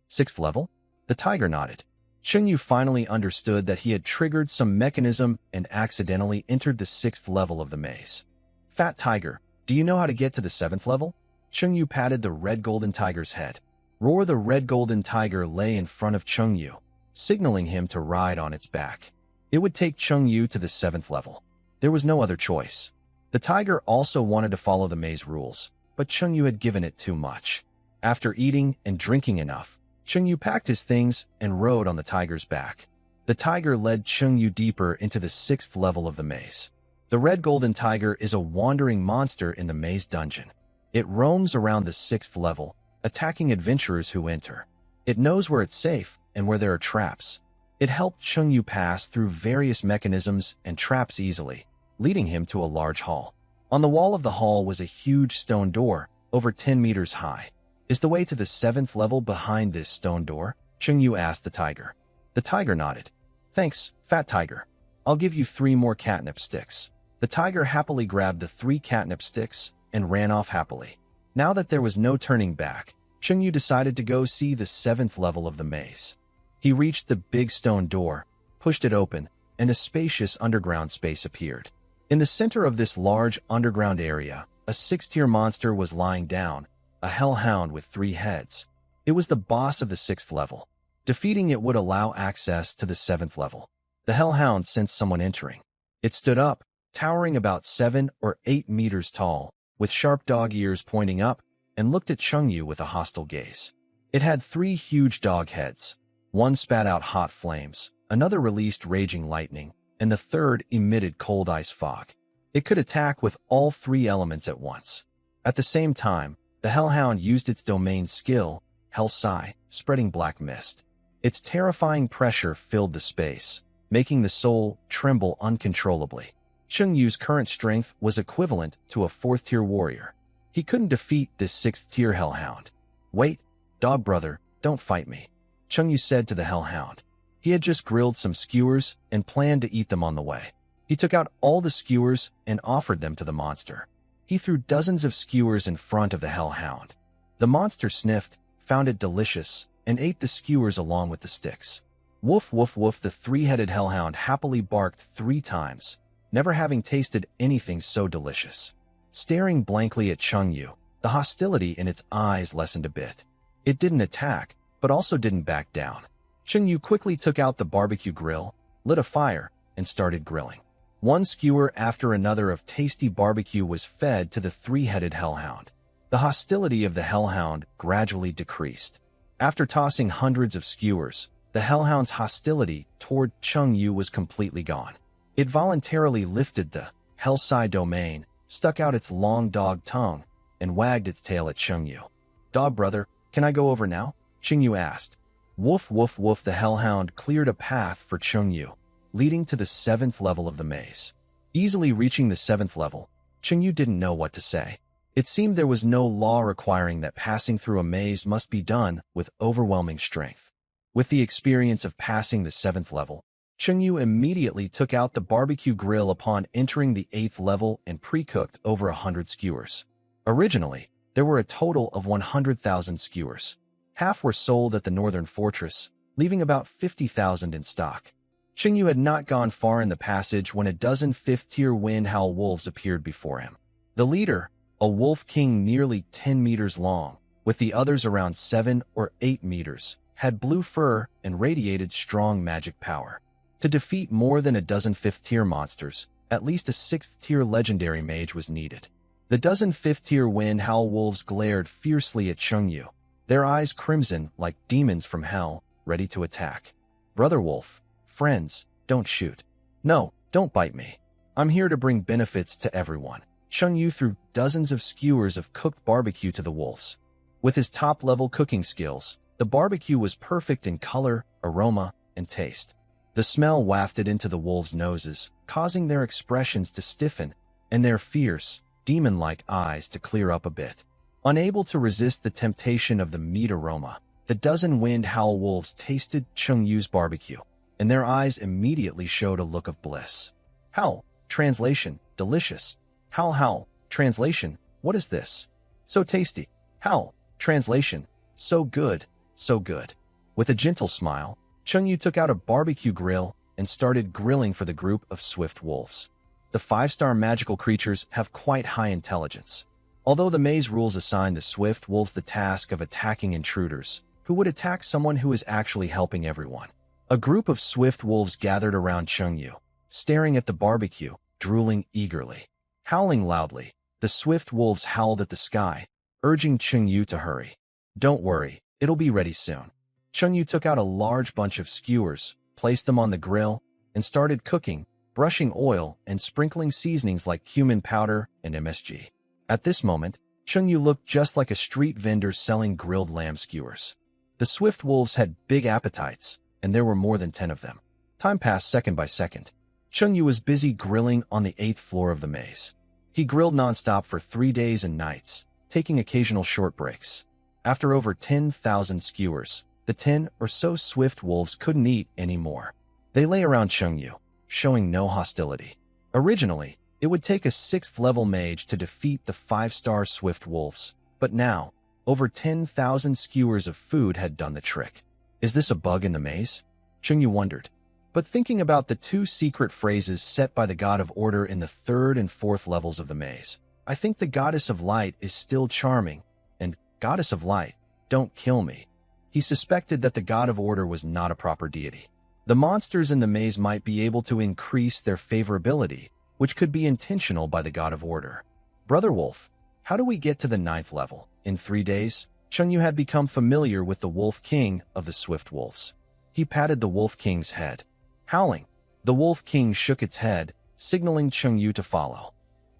Sixth level? The tiger nodded. Chengyu finally understood that he had triggered some mechanism and accidentally entered the 6th level of the maze. Fat tiger, do you know how to get to the 7th level? Chengyu patted the red golden tiger's head. Roar the red golden tiger lay in front of Chengyu, signaling him to ride on its back. It would take Chengyu to the 7th level. There was no other choice. The tiger also wanted to follow the maze rules, but Chengyu had given it too much. After eating and drinking enough, Chengyu packed his things and rode on the tiger's back. The tiger led Chengyu deeper into the 6th level of the maze. The red golden tiger is a wandering monster in the maze dungeon. It roams around the 6th level, attacking adventurers who enter. It knows where it's safe and where there are traps. It helped Chengyu pass through various mechanisms and traps easily, leading him to a large hall. On the wall of the hall was a huge stone door, over 10 meters high. Is the way to the 7th level behind this stone door? Chengyu asked the tiger. The tiger nodded. Thanks, fat tiger. I'll give you 3 more catnip sticks. The tiger happily grabbed the 3 catnip sticks and ran off happily. Now that there was no turning back, Chengyu decided to go see the 7th level of the maze. He reached the big stone door, pushed it open, and a spacious underground space appeared. In the center of this large underground area, a 6th-tier monster was lying down, a hellhound with 3 heads. It was the boss of the 6th level. Defeating it would allow access to the 7th level. The hellhound sensed someone entering. It stood up, towering about 7 or 8 meters tall, with sharp dog ears pointing up, and looked at Chengyu with a hostile gaze. It had 3 huge dog heads. One spat out hot flames, another released raging lightning, and the third emitted cold ice fog. It could attack with all 3 elements at once. At the same time, the hellhound used its domain skill, Hell Sigh, spreading black mist. Its terrifying pressure filled the space, making the soul tremble uncontrollably. Chengyu's current strength was equivalent to a 4th-tier warrior. He couldn't defeat this 6th-tier hellhound. Wait, dog brother, don't fight me, Chengyu said to the hellhound. He had just grilled some skewers and planned to eat them on the way. He took out all the skewers and offered them to the monster. He threw dozens of skewers in front of the hellhound. The monster sniffed, found it delicious, and ate the skewers along with the sticks. Woof woof woof, the 3-headed hellhound happily barked 3 times, never having tasted anything so delicious. Staring blankly at Chengyu, the hostility in its eyes lessened a bit. It didn't attack, but also didn't back down. Chengyu quickly took out the barbecue grill, lit a fire, and started grilling. One skewer after another of tasty barbecue was fed to the 3-headed hellhound. The hostility of the hellhound gradually decreased. After tossing hundreds of skewers, the hellhound's hostility toward Chengyu was completely gone. It voluntarily lifted the Hell Sigh domain, stuck out its long dog tongue, and wagged its tail at Chengyu. Dog brother, can I go over now? Chengyu asked. Woof woof woof, the hellhound cleared a path for Chengyu, leading to the 7th level of the maze. Easily reaching the 7th level, Chengyu didn't know what to say. It seemed there was no law requiring that passing through a maze must be done with overwhelming strength. With the experience of passing the 7th level, Chengyu immediately took out the barbecue grill upon entering the 8th level and pre-cooked over 100 skewers. Originally, there were a total of 100,000 skewers. Half were sold at the Northern Fortress, leaving about 50,000 in stock. Chengyu had not gone far in the passage when a dozen 5th-tier wind howl wolves appeared before him. The leader, a wolf king nearly 10 meters long, with the others around 7 or 8 meters, had blue fur and radiated strong magic power. To defeat more than a dozen 5th-tier monsters, at least a 6th-tier legendary mage was needed. The dozen 5th-tier wind howl wolves glared fiercely at Chengyu, their eyes crimson like demons from hell, ready to attack. Brother wolf, friends, don't shoot. No, don't bite me. I'm here to bring benefits to everyone. Chengyu threw dozens of skewers of cooked barbecue to the wolves. With his top-level cooking skills, the barbecue was perfect in color, aroma, and taste. The smell wafted into the wolves' noses, causing their expressions to stiffen and their fierce, demon-like eyes to clear up a bit. Unable to resist the temptation of the meat aroma, the dozen wind howl wolves tasted Chengyu's barbecue, and their eyes immediately showed a look of bliss. Howl, translation, delicious. Howl howl, translation, what is this? So tasty. Howl, translation, so good, so good. With a gentle smile, Chengyu took out a barbecue grill and started grilling for the group of swift wolves. The 5-star magical creatures have quite high intelligence. Although the maze rules assign the swift wolves the task of attacking intruders, who would attack someone who is actually helping everyone. A group of swift wolves gathered around Chengyu, staring at the barbecue, drooling eagerly. Howling loudly, the swift wolves howled at the sky, urging Chengyu to hurry. Don't worry, it'll be ready soon. Chengyu took out a large bunch of skewers, placed them on the grill, and started cooking, brushing oil and sprinkling seasonings like cumin powder and MSG. At this moment, Chengyu looked just like a street vendor selling grilled lamb skewers. The swift wolves had big appetites, and there were more than 10 of them. Time passed second by second. Chengyu was busy grilling on the 8th floor of the maze. He grilled nonstop for 3 days and nights, taking occasional short breaks. After over 10,000 skewers, the 10 or so swift wolves couldn't eat anymore. They lay around Chengyu, showing no hostility. Originally, it would take a 6th level mage to defeat the 5-star swift wolves, but now, over 10,000 skewers of food had done the trick. Is this a bug in the maze? Chengyu wondered. But thinking about the 2 secret phrases set by the God of Order in the 3rd and 4th levels of the maze, I think the Goddess of Light is still charming, and Goddess of Light, don't kill me. He suspected that the God of Order was not a proper deity. The monsters in the maze might be able to increase their favorability, which could be intentional by the God of Order. Brother Wolf, how do we get to the 9th level? In 3 days, Chengyu had become familiar with the Wolf King of the Swift Wolves. He patted the Wolf King's head. Howling, the Wolf King shook its head, signaling Chengyu to follow.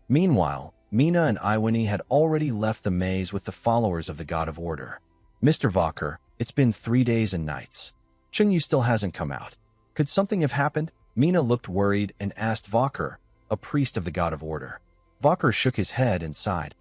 Meanwhile, Mina and Iwani had already left the maze with the followers of the God of Order. Mr. Valker, it's been 3 days and nights. Chengyu still hasn't come out. Could something have happened? Mina looked worried and asked Valker, a priest of the God of Order. Valker shook his head and sighed.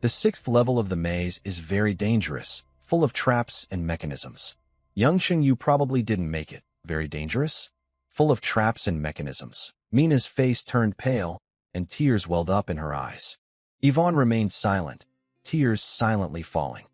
The 6th level of the maze is very dangerous, full of traps and mechanisms. Young Chengyu probably didn't make it. Very dangerous? Full of traps and mechanisms. Mina's face turned pale, and tears welled up in her eyes. Yvonne remained silent, tears silently falling.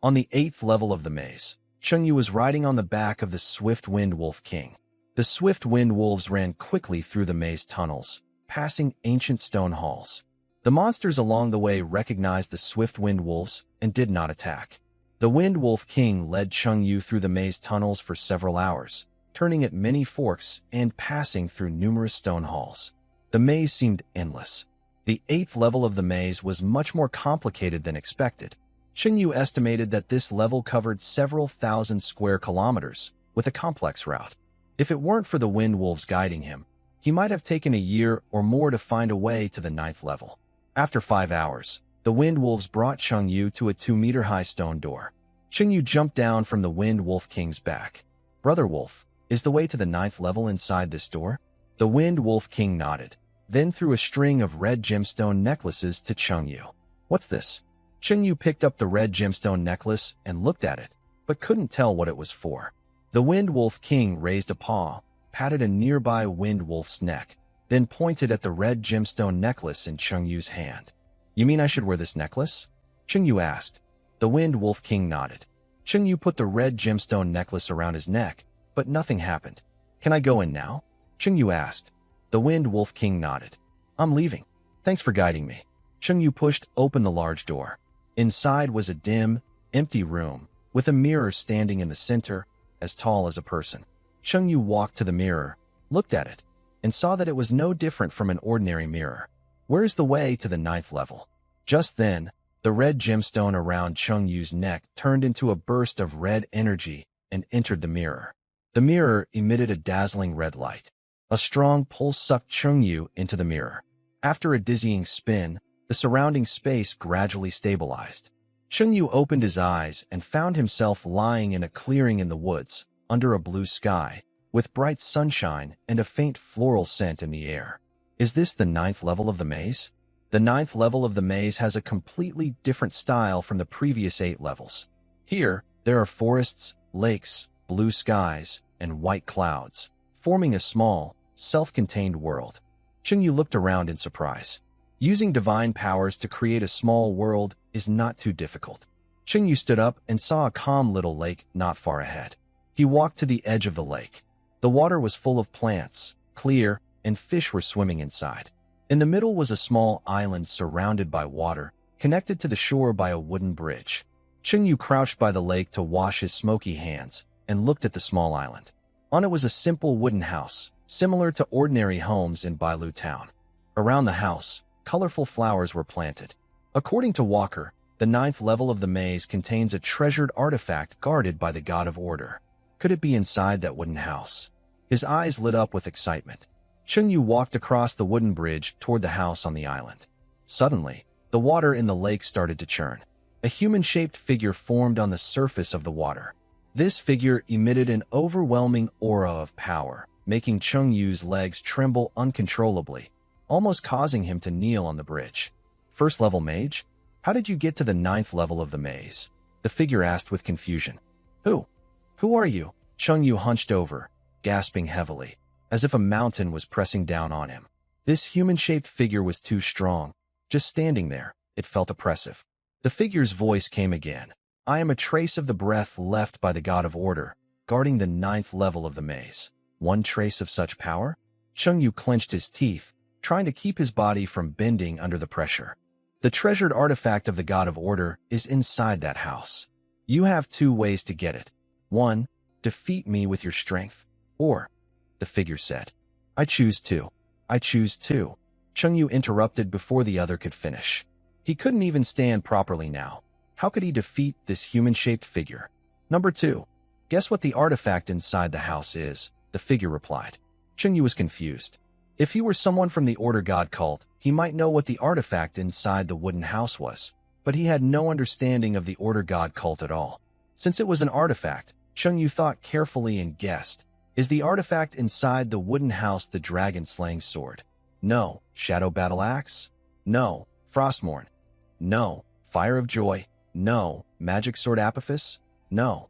On the 8th level of the maze, Chengyu was riding on the back of the Swift Wind Wolf King. The Swift Wind Wolves ran quickly through the maze tunnels, passing ancient stone halls. The monsters along the way recognized the Swift Wind Wolves and did not attack. The Wind Wolf King led Chengyu through the maze tunnels for several hours, turning at many forks and passing through numerous stone halls. The maze seemed endless. The 8th level of the maze was much more complicated than expected. Chengyu estimated that this level covered several thousand square kilometers, with a complex route. If it weren't for the Wind Wolves guiding him, he might have taken a year or more to find a way to the 9th level. After 5 hours, the Wind Wolves brought Chengyu to a 2-meter-high stone door. Chengyu jumped down from the Wind Wolf King's back. Brother Wolf, is the way to the 9th level inside this door? The Wind Wolf King nodded, then threw a string of red gemstone necklaces to Chengyu. What's this? Chengyu picked up the red gemstone necklace and looked at it, but couldn't tell what it was for. The Wind Wolf King raised a paw, patted a nearby Wind Wolf's neck, then pointed at the red gemstone necklace in Chengyu's hand. You mean I should wear this necklace? Chengyu asked. The Wind Wolf King nodded. Chengyu put the red gemstone necklace around his neck, but nothing happened. Can I go in now? Chengyu asked. The Wind Wolf King nodded. I'm leaving. Thanks for guiding me. Chengyu pushed open the large door. Inside was a dim, empty room, with a mirror standing in the center, as tall as a person. Chengyu walked to the mirror, looked at it, and saw that it was no different from an ordinary mirror. Where's the way to the 9th level? Just then, the red gemstone around Chengyu's neck turned into a burst of red energy and entered the mirror. The mirror emitted a dazzling red light. A strong pulse sucked Chengyu into the mirror. After a dizzying spin, the surrounding space gradually stabilized. Chengyu opened his eyes and found himself lying in a clearing in the woods, under a blue sky, with bright sunshine and a faint floral scent in the air. Is this the 9th level of the maze? The 9th level of the maze has a completely different style from the previous 8 levels. Here, there are forests, lakes, blue skies, and white clouds, forming a small, self-contained world. Chengyu looked around in surprise. Using divine powers to create a small world is not too difficult. Chengyu stood up and saw a calm little lake not far ahead. He walked to the edge of the lake. The water was full of plants, clear, and fish were swimming inside. In the middle was a small island surrounded by water, connected to the shore by a wooden bridge. Chengyu crouched by the lake to wash his smoky hands and looked at the small island. On it was a simple wooden house, similar to ordinary homes in Bailu town. Around the house, colorful flowers were planted. According to Walker, the 9th level of the maze contains a treasured artifact guarded by the God of Order. Could it be inside that wooden house? His eyes lit up with excitement. Chengyu walked across the wooden bridge toward the house on the island. Suddenly, the water in the lake started to churn. A human-shaped figure formed on the surface of the water. This figure emitted an overwhelming aura of power, making Chengyu's legs tremble uncontrollably. almost causing him to kneel on the bridge. First level mage? How did you get to the 9th level of the maze? The figure asked with confusion. Who? Who are you? Chengyu hunched over, gasping heavily, as if a mountain was pressing down on him. This human-shaped figure was too strong. Just standing there, it felt oppressive. The figure's voice came again. I am a trace of the breath left by the God of Order, guarding the 9th level of the maze. One trace of such power? Chengyu clenched his teeth, trying to keep his body from bending under the pressure. The treasured artifact of the God of Order is inside that house. You have 2 ways to get it. 1, defeat me with your strength. Or, the figure said. I choose 2. I choose 2. Chengyu interrupted before the other could finish. He couldn't even stand properly now. How could he defeat this human-shaped figure? Number 2. Guess what the artifact inside the house is, the figure replied. Chengyu was confused. If he were someone from the Order God cult, he might know what the artifact inside the wooden house was, but he had no understanding of the Order God cult at all. Since it was an artifact, Chengyu thought carefully and guessed. Is the artifact inside the wooden house the dragon-slaying sword? No. Shadow battle axe? No. Frostmourne? No. Fire of joy? No. Magic sword Apophis? No.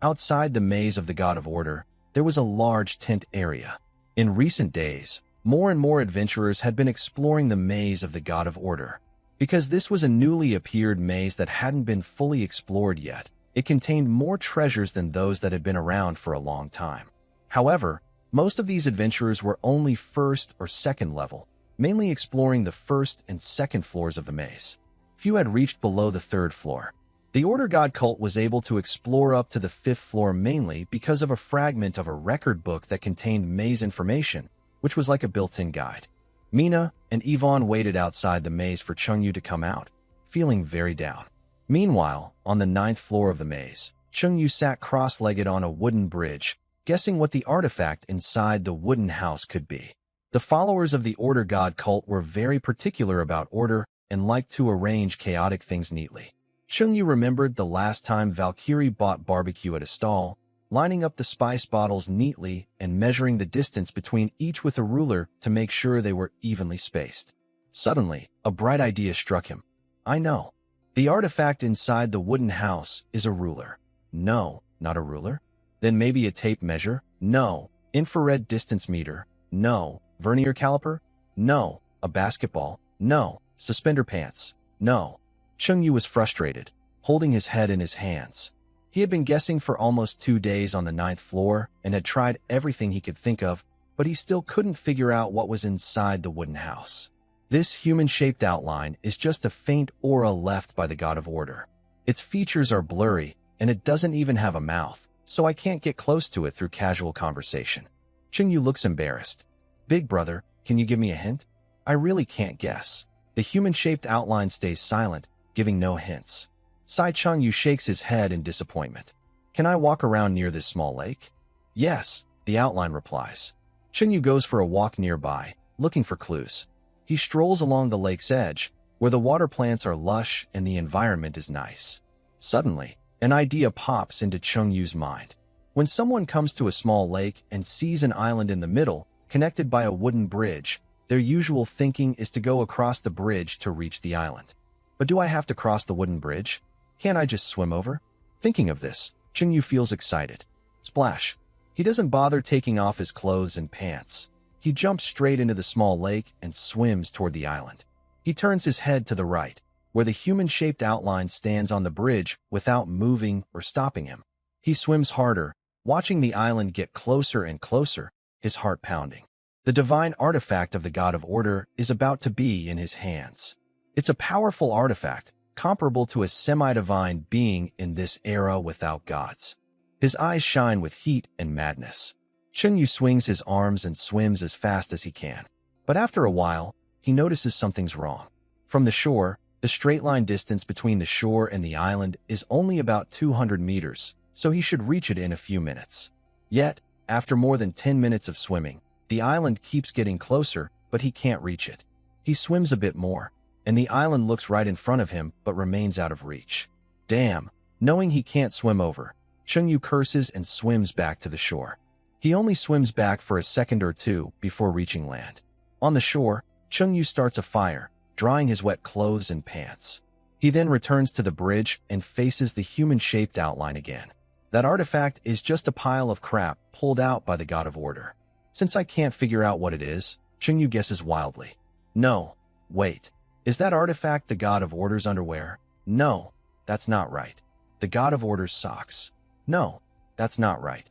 Outside the maze of the God of Order, there was a large tent area. In recent days, more and more adventurers had been exploring the maze of the God of Order. Because this was a newly appeared maze that hadn't been fully explored yet, it contained more treasures than those that had been around for a long time. However, most of these adventurers were only 1st or 2nd level, mainly exploring the 1st and 2nd floors of the maze. Few had reached below the 3rd floor. The Order God cult was able to explore up to the 5th floor mainly because of a fragment of a record book that contained maze information, which was like a built-in guide. Mina and Yvonne waited outside the maze for Chengyu to come out, feeling very down. Meanwhile, on the 9th floor of the maze, Chengyu sat cross-legged on a wooden bridge, guessing what the artifact inside the wooden house could be. The followers of the Order God cult were very particular about order and liked to arrange chaotic things neatly. Chengyu remembered the last time Valkyrie bought barbecue at a stall, lining up the spice bottles neatly and measuring the distance between each with a ruler to make sure they were evenly spaced. Suddenly, a bright idea struck him. I know. The artifact inside the wooden house is a ruler. No, not a ruler. Then maybe a tape measure? No. Infrared distance meter? No. Vernier caliper? No. A basketball? No. Suspender pants? No. Chengyu was frustrated, holding his head in his hands. He had been guessing for almost 2 days on the 9th floor and had tried everything he could think of, but he still couldn't figure out what was inside the wooden house. This human-shaped outline is just a faint aura left by the God of Order. Its features are blurry, and it doesn't even have a mouth, so I can't get close to it through casual conversation. Chengyu looks embarrassed. Big brother, can you give me a hint? I really can't guess. The human-shaped outline stays silent, giving no hints. Sai Chengyu shakes his head in disappointment. Can I walk around near this small lake? Yes, the outline replies. Chengyu goes for a walk nearby, looking for clues. He strolls along the lake's edge, where the water plants are lush and the environment is nice. Suddenly, an idea pops into Chengyu's mind. When someone comes to a small lake and sees an island in the middle, connected by a wooden bridge, their usual thinking is to go across the bridge to reach the island. But do I have to cross the wooden bridge? Can't I just swim over? Thinking of this, Chengyu feels excited. Splash! He doesn't bother taking off his clothes and pants. He jumps straight into the small lake and swims toward the island. He turns his head to the right, where the human-shaped outline stands on the bridge without moving or stopping him. He swims harder, watching the island get closer and closer, his heart pounding. The divine artifact of the God of Order is about to be in his hands. It's a powerful artifact, comparable to a semi-divine being in this era without gods. His eyes shine with heat and madness. Chengyu swings his arms and swims as fast as he can. But after a while, he notices something's wrong. From the shore, the straight-line distance between the shore and the island is only about 200 meters, so he should reach it in a few minutes. Yet, after more than 10 minutes of swimming, the island keeps getting closer, but he can't reach it. He swims a bit more, and the island looks right in front of him but remains out of reach. Damn! Knowing he can't swim over, Chengyu curses and swims back to the shore. He only swims back for a second or two before reaching land. On the shore, Chungyu starts a fire, drying his wet clothes and pants. He then returns to the bridge and faces the human-shaped outline again. That artifact is just a pile of crap pulled out by the God of Order. Since I can't figure out what it is, Chungyu guesses wildly. No, wait. Is that artifact the God of Order's underwear? No, that's not right. The God of Order's socks? No, that's not right.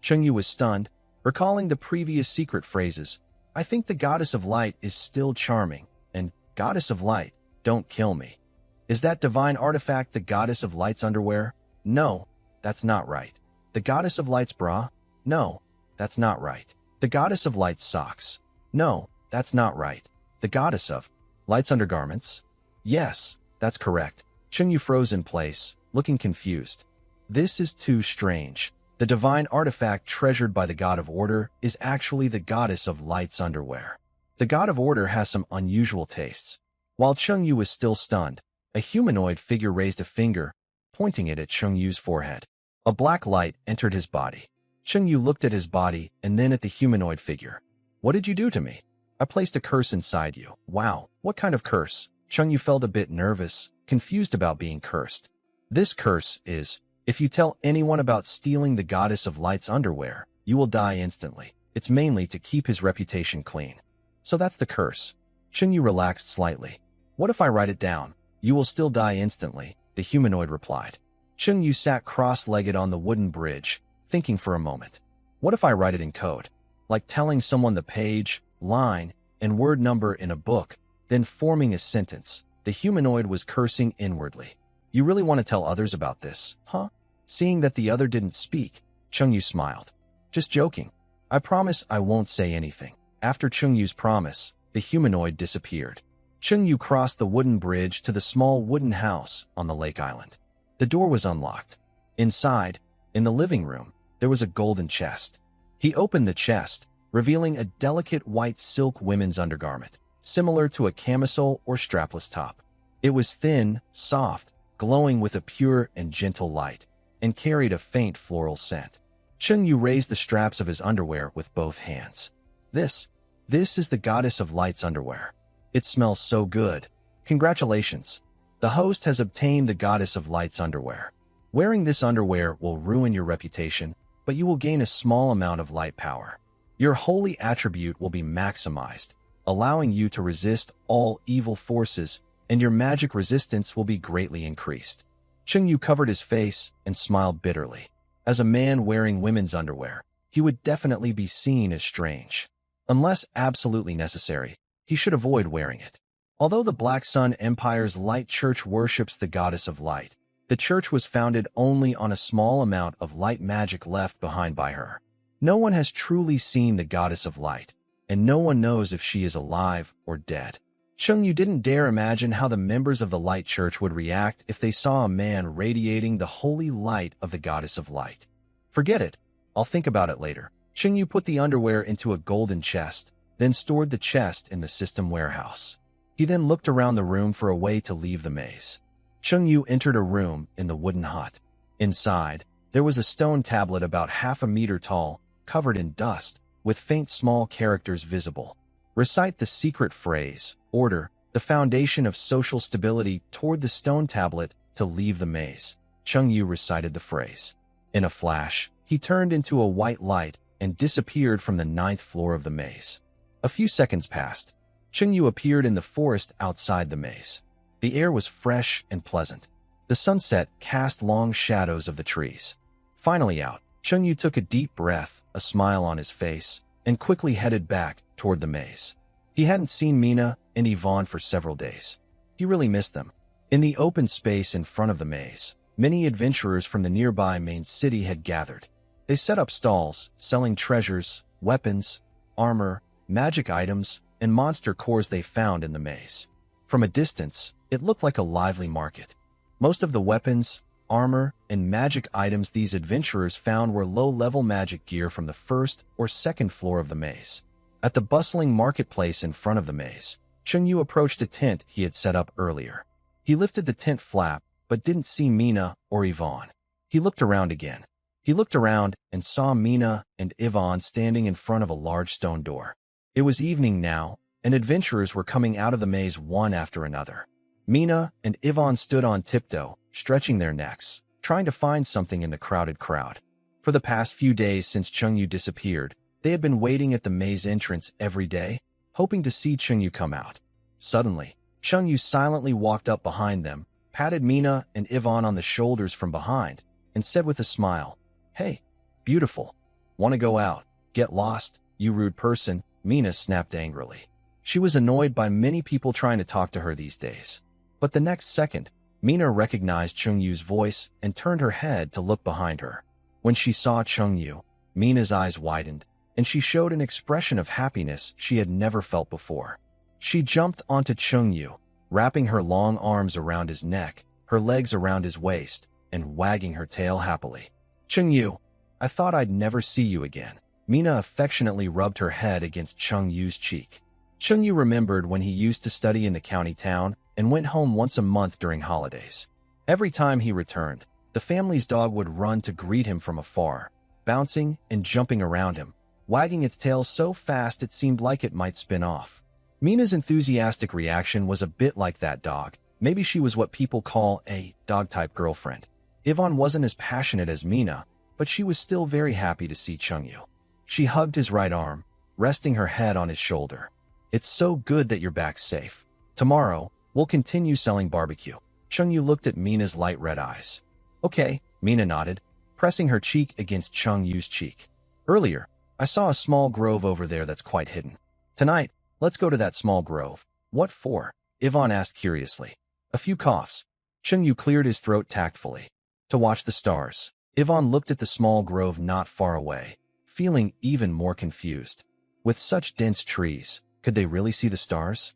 Chungyu was stunned, recalling the previous secret phrases. I think the Goddess of Light is still charming, and Goddess of Light, don't kill me. Is that divine artifact the Goddess of Light's underwear? No, that's not right. The Goddess of Light's bra? No, that's not right. The Goddess of Light's socks? No, that's not right. The Goddess of Light's undergarments? Yes, that's correct. Chungyu froze in place, looking confused. This is too strange. The divine artifact treasured by the God of Order is actually the Goddess of Light's underwear. The God of Order has some unusual tastes. While Chungyu was still stunned, a humanoid figure raised a finger, pointing it at Chungyu's forehead. A black light entered his body. Chungyu looked at his body and then at the humanoid figure. What did you do to me? I placed a curse inside you. Wow, what kind of curse? Chungyu felt a bit nervous, confused about being cursed. This curse is, if you tell anyone about stealing the Goddess of Light's underwear, you will die instantly. It's mainly to keep his reputation clean. So that's the curse. Chungyu relaxed slightly. What if I write it down? You will still die instantly, the humanoid replied. Chungyu sat cross-legged on the wooden bridge, thinking for a moment. What if I write it in code? Like telling someone the page, line, and word number in a book, then forming a sentence. The humanoid was cursing inwardly. You really want to tell others about this, huh? Seeing that the other didn't speak, Chungyu smiled. Just joking. I promise I won't say anything. After Chungyu's promise, the humanoid disappeared. Chungyu crossed the wooden bridge to the small wooden house on the lake island. The door was unlocked. Inside, in the living room, there was a golden chest. He opened the chest, revealing a delicate white silk women's undergarment, similar to a camisole or strapless top. It was thin, soft, glowing with a pure and gentle light, and carried a faint floral scent. Chungyu raised the straps of his underwear with both hands. This is the Goddess of Light's underwear. It smells so good. Congratulations. The host has obtained the Goddess of Light's underwear. Wearing this underwear will ruin your reputation, but you will gain a small amount of light power. Your holy attribute will be maximized, allowing you to resist all evil forces, and your magic resistance will be greatly increased. Chungyu covered his face and smiled bitterly. As a man wearing women's underwear, he would definitely be seen as strange. Unless absolutely necessary, he should avoid wearing it. Although the Black Sun Empire's Light Church worships the Goddess of Light, the church was founded only on a small amount of light magic left behind by her. No one has truly seen the Goddess of Light, and no one knows if she is alive or dead. Chungyu didn't dare imagine how the members of the Light Church would react if they saw a man radiating the holy light of the Goddess of Light. Forget it. I'll think about it later. Chungyu put the underwear into a golden chest, then stored the chest in the system warehouse. He then looked around the room for a way to leave the maze. Chungyu entered a room in the wooden hut. Inside, there was a stone tablet about half a meter tall, covered in dust, with faint small characters visible. Recite the secret phrase, order, the foundation of social stability toward the stone tablet to leave the maze. Chungyu recited the phrase. In a flash, he turned into a white light and disappeared from the 9th floor of the maze. A few seconds passed. Chungyu appeared in the forest outside the maze. The air was fresh and pleasant. The sunset cast long shadows of the trees. Finally out, Chungyu took a deep breath, a smile on his face, and quickly headed back toward the maze. He hadn't seen Mina and Yvonne for several days. He really missed them. In the open space in front of the maze, many adventurers from the nearby main city had gathered. They set up stalls, selling treasures, weapons, armor, magic items, and monster cores they found in the maze. From a distance, it looked like a lively market. Most of the weapons, armor, and magic items these adventurers found were low-level magic gear from the 1st or 2nd floor of the maze. At the bustling marketplace in front of the maze, Chungyu approached a tent he had set up earlier. He lifted the tent flap, but didn't see Mina or Yvonne. He looked around again. He looked around and saw Mina and Yvonne standing in front of a large stone door. It was evening now, and adventurers were coming out of the maze one after another. Mina and Yvonne stood on tiptoe, stretching their necks, trying to find something in the crowded crowd. For the past few days since Chungyu disappeared, they had been waiting at the maze entrance every day, hoping to see Chungyu come out. Suddenly, Chungyu silently walked up behind them, patted Mina and Yvonne on the shoulders from behind, and said with a smile, "Hey, beautiful. Want to go out? Get lost, you rude person," Mina snapped angrily. She was annoyed by many people trying to talk to her these days. But the next second, Mina recognized Chungyu's voice and turned her head to look behind her. When she saw Chungyu, Mina's eyes widened, and she showed an expression of happiness she had never felt before. She jumped onto Chungyu, wrapping her long arms around his neck, her legs around his waist, and wagging her tail happily. "Chungyu, I thought I'd never see you again." Mina affectionately rubbed her head against Chungyu's cheek. Chungyu remembered when he used to study in the county town and went home once a month during holidays. Every time he returned, the family's dog would run to greet him from afar, bouncing and jumping around him, wagging its tail so fast it seemed like it might spin off. Mina's enthusiastic reaction was a bit like that dog. Maybe she was what people call a dog-type girlfriend. Yvonne wasn't as passionate as Mina, but she was still very happy to see Chungyu. She hugged his right arm, resting her head on his shoulder. "It's so good that you're back safe. Tomorrow, we'll continue selling barbecue." Chungyu looked at Mina's light red eyes. "Okay," Mina nodded, pressing her cheek against Chungyu's cheek. "Earlier, I saw a small grove over there that's quite hidden. Tonight, let's go to that small grove." "What for?" Yvonne asked curiously. A few coughs. Chungyu cleared his throat tactfully. "To watch the stars." Yvonne looked at the small grove not far away, feeling even more confused. With such dense trees, could they really see the stars?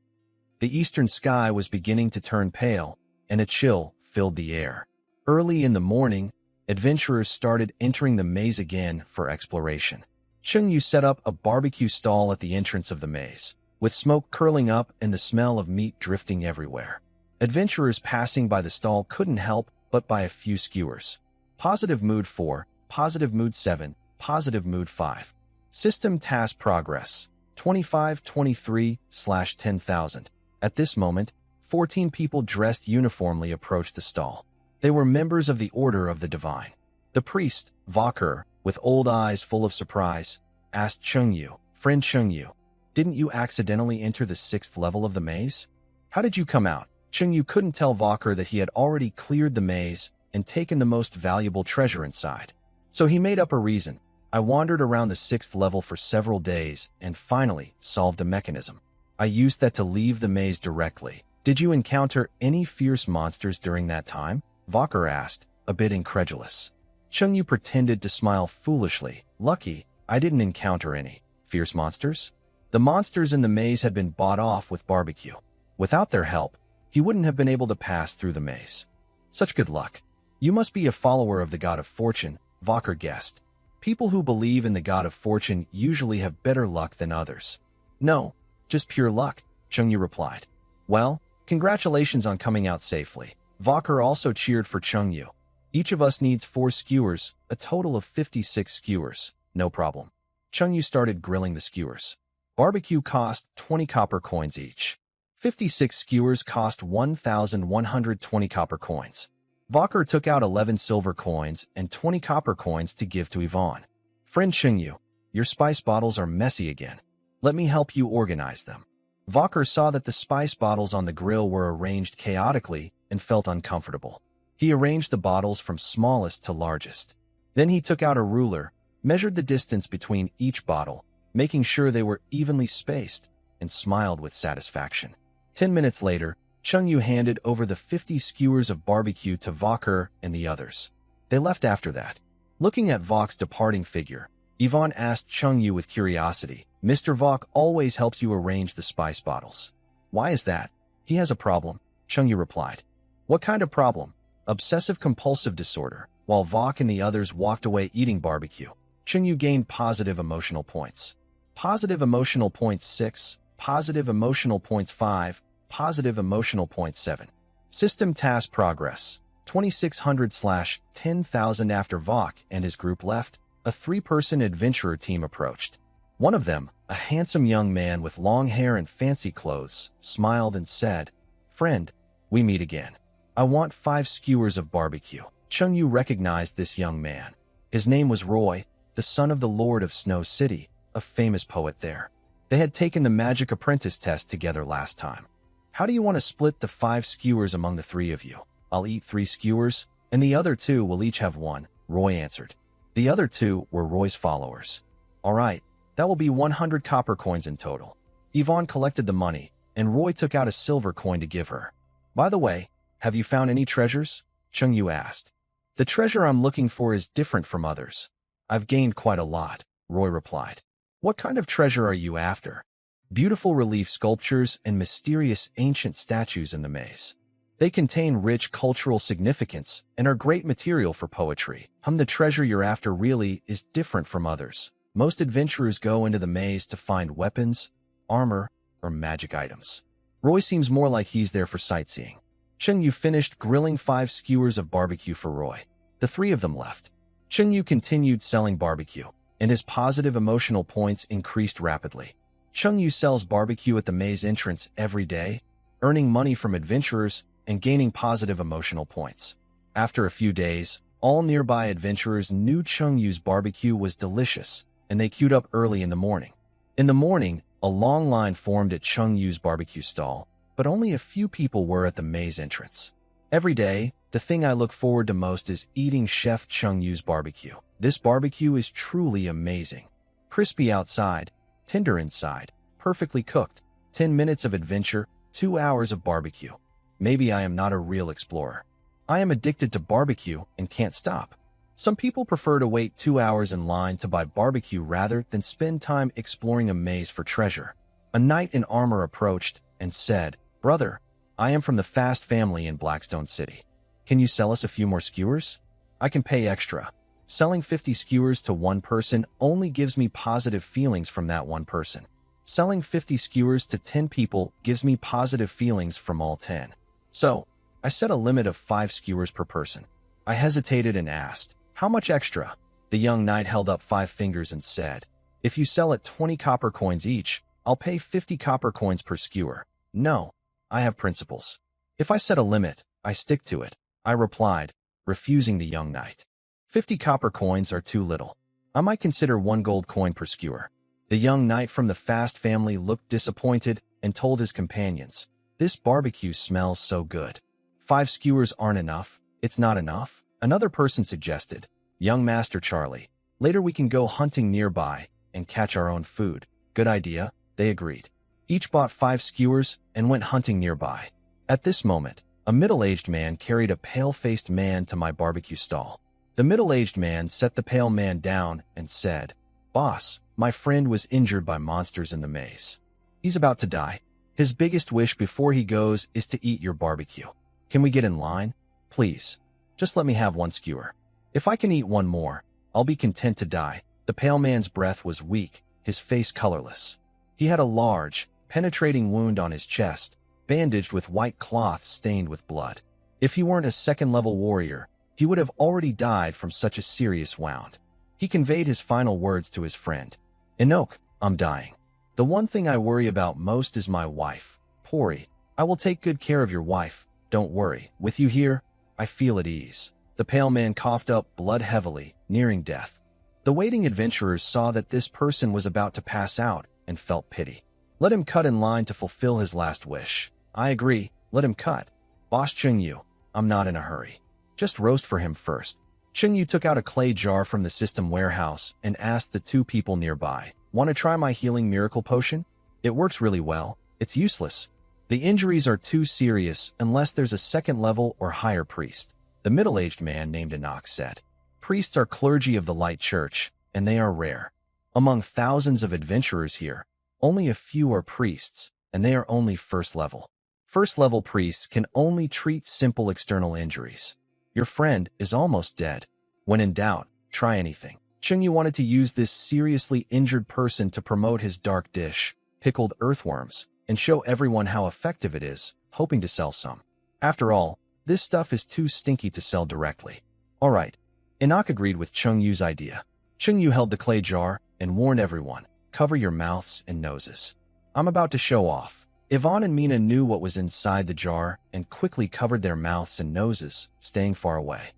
The eastern sky was beginning to turn pale, and a chill filled the air. Early in the morning, adventurers started entering the maze again for exploration. Chungyu set up a barbecue stall at the entrance of the maze, with smoke curling up and the smell of meat drifting everywhere. Adventurers passing by the stall couldn't help but buy a few skewers. Positive mood 4, positive mood 7, positive mood 5. System task progress 2523/10,000. At this moment, 14 people dressed uniformly approached the stall. They were members of the Order of the Divine. The priest, Vakur, with old eyes full of surprise, asked Chungyu, "Friend Chungyu, didn't you accidentally enter the 6th level of the maze? How did you come out?" Chungyu couldn't tell Vakur that he had already cleared the maze and taken the most valuable treasure inside. So he made up a reason. "I wandered around the 6th level for several days and finally solved a mechanism. I used that to leave the maze directly." "Did you encounter any fierce monsters during that time?" Vakur asked, a bit incredulous. Chungyu pretended to smile foolishly. "Lucky, I didn't encounter any fierce monsters. The monsters in the maze had been bought off with barbecue. Without their help, he wouldn't have been able to pass through the maze." "Such good luck. You must be a follower of the god of fortune," Vakur guessed. "People who believe in the god of fortune usually have better luck than others." "No, just pure luck," Chungyu replied. "Well, congratulations on coming out safely." Vakur also cheered for Chungyu. "Each of us needs 4 skewers, a total of 56 skewers. No problem." Chungyu started grilling the skewers. Barbecue cost 20 copper coins each. 56 skewers cost 1,120 copper coins. Vakur took out 11 silver coins and 20 copper coins to give to Yvonne. "Friend Chungyu, your spice bottles are messy again. Let me help you organize them." Vakur saw that the spice bottles on the grill were arranged chaotically and felt uncomfortable. He arranged the bottles from smallest to largest. Then he took out a ruler, measured the distance between each bottle, making sure they were evenly spaced, and smiled with satisfaction. 10 minutes later, Chungyu handed over the 50 skewers of barbecue to Vakur and the others. They left after that. Looking at Vok's departing figure, Yvonne asked Chungyu with curiosity, "Mr. Vok always helps you arrange the spice bottles. Why is that?" "He has a problem," Chungyu replied. "What kind of problem?" "Obsessive-compulsive disorder." While Vok and the others walked away eating barbecue, Chungyu gained positive emotional points. Positive emotional points 6, positive emotional points 5, positive emotional points 7. System task progress 2600/10,000. After Vok and his group left, a 3-person adventurer team approached. One of them, A handsome young man with long hair and fancy clothes smiled and said, "Friend, we meet again. I want 5 skewers of barbecue." Chung Yu recognized this young man. His name was Roy, the son of the Lord of Snow City, a famous poet there. They had taken the magic apprentice test together last time. "How do you want to split the 5 skewers among the 3 of you?" "I'll eat 3 skewers, and the other 2 will each have 1, Roy answered. The other 2 were Roy's followers. "All right, that will be 100 copper coins in total." Yvonne collected the money, and Roy took out a silver coin to give her. "By the way, have you found any treasures?" Chung Yu asked. "The treasure I'm looking for is different from others. I've gained quite a lot," Roy replied. "What kind of treasure are you after?" "Beautiful relief sculptures and mysterious ancient statues in the maze. They contain rich cultural significance and are great material for poetry." The treasure you're after really is different from others. Most adventurers go into the maze to find weapons, armor, or magic items. Roy seems more like he's there for sightseeing. Chung Yu finished grilling 5 skewers of barbecue for Roy. The 3 of them left. Chung Yu continued selling barbecue, and his positive emotional points increased rapidly. Chung Yu sells barbecue at the maze entrance every day, earning money from adventurers and gaining positive emotional points. After a few days, all nearby adventurers knew Chung Yu's barbecue was delicious, and they queued up early in the morning. In the morning, a long line formed at Chung Yu's barbecue stall, but only a few people were at the maze entrance. Every day, the thing I look forward to most is eating Chef Chung Yu's barbecue. This barbecue is truly amazing. Crispy outside, tender inside, perfectly cooked. 10 minutes of adventure, 2 hours of barbecue. Maybe I am not a real explorer. I am addicted to barbecue and can't stop. Some people prefer to wait 2 hours in line to buy barbecue rather than spend time exploring a maze for treasure. A knight in armor approached and said, "Brother, I am from the Fast family in Blackstone City. Can you sell us a few more skewers? I can pay extra." Selling 50 skewers to one person only gives me positive feelings from that one person. Selling 50 skewers to 10 people gives me positive feelings from all 10. So, I set a limit of 5 skewers per person. I hesitated and asked, "How much extra?" The young knight held up 5 fingers and said, "If you sell at 20 copper coins each, I'll pay 50 copper coins per skewer." "No, I have principles. If I set a limit, I stick to it," I replied, refusing the young knight. 50 copper coins are too little. I might consider 1 gold coin per skewer. The young knight from the Fast family looked disappointed and told his companions, "This barbecue smells so good. 5 skewers aren't enough. It's not enough." Another person suggested, "Young Master Charlie, later we can go hunting nearby and catch our own food." "Good idea," they agreed. Each bought 5 skewers and went hunting nearby. At this moment, a middle-aged man carried a pale-faced man to my barbecue stall. The middle-aged man set the pale man down and said, "Boss, my friend was injured by monsters in the maze. He's about to die. His biggest wish before he goes is to eat your barbecue. Can we get in line? Please, just let me have 1 skewer. If I can eat 1 more, I'll be content to die." The pale man's breath was weak, his face colorless. He had a large, penetrating wound on his chest, bandaged with white cloth stained with blood. If he weren't a second-level warrior, he would have already died from such a serious wound. He conveyed his final words to his friend. "Enoch, I'm dying. The one thing I worry about most is my wife, Pori. I will take good care of your wife, don't worry. With you here, I feel at ease." The pale man coughed up blood heavily, nearing death. The waiting adventurers saw that this person was about to pass out and felt pity. "Let him cut in line to fulfill his last wish." "I agree, let him cut. Boss Chung Yu, I'm not in a hurry. Just roast for him first." Chung Yu took out a clay jar from the system warehouse and asked the 2 people nearby, "Want to try my healing miracle potion? It works really well. It's useless. The injuries are too serious unless there's a second-level or higher priest." The middle-aged man named Enoch said, "Priests are clergy of the Light Church, and they are rare. Among thousands of adventurers here, only a few are priests, and they are only first level. First-level priests can only treat simple external injuries. Your friend is almost dead. When in doubt, try anything." Chung Yu wanted to use this seriously injured person to promote his dark dish, pickled earthworms, and show everyone how effective it is, hoping to sell some. After all, this stuff is too stinky to sell directly. All right, Enoch agreed with Chung Yu's idea. Chung Yu held the clay jar and warned everyone, cover your mouths and noses. I'm about to show off. Yvonne and Mina knew what was inside the jar and quickly covered their mouths and noses, staying far away.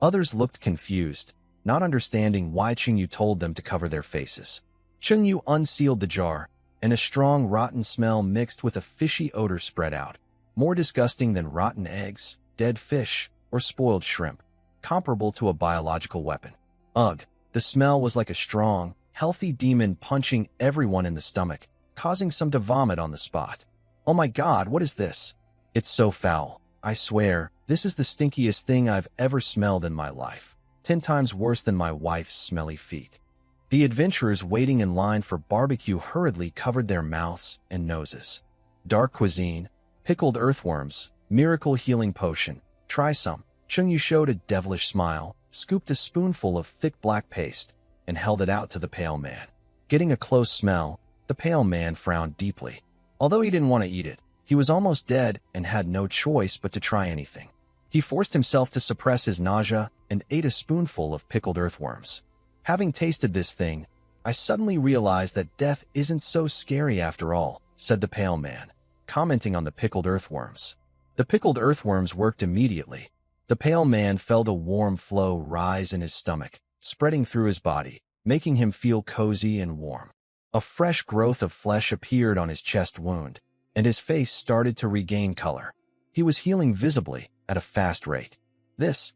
Others looked confused, not understanding why Chengyu told them to cover their faces. Chengyu unsealed the jar, and a strong rotten smell mixed with a fishy odor spread out, more disgusting than rotten eggs, dead fish, or spoiled shrimp, comparable to a biological weapon. Ugh, the smell was like a strong, healthy demon punching everyone in the stomach, causing some to vomit on the spot. Oh my god, what is this? It's so foul. I swear, this is the stinkiest thing I've ever smelled in my life. 10 times worse than my wife's smelly feet. The adventurers waiting in line for barbecue hurriedly covered their mouths and noses. Dark cuisine, pickled earthworms, miracle healing potion. Try some. Chengyu showed a devilish smile, scooped a spoonful of thick black paste, and held it out to the pale man. Getting a close smell, the pale man frowned deeply. Although he didn't want to eat it, he was almost dead and had no choice but to try anything. He forced himself to suppress his nausea and ate a spoonful of pickled earthworms. Having tasted this thing, I suddenly realized that death isn't so scary after all, said the pale man, commenting on the pickled earthworms. The pickled earthworms worked immediately. The pale man felt a warm flow rise in his stomach, spreading through his body, making him feel cozy and warm. A fresh growth of flesh appeared on his chest wound, and his face started to regain color. He was healing visibly, at a fast rate. This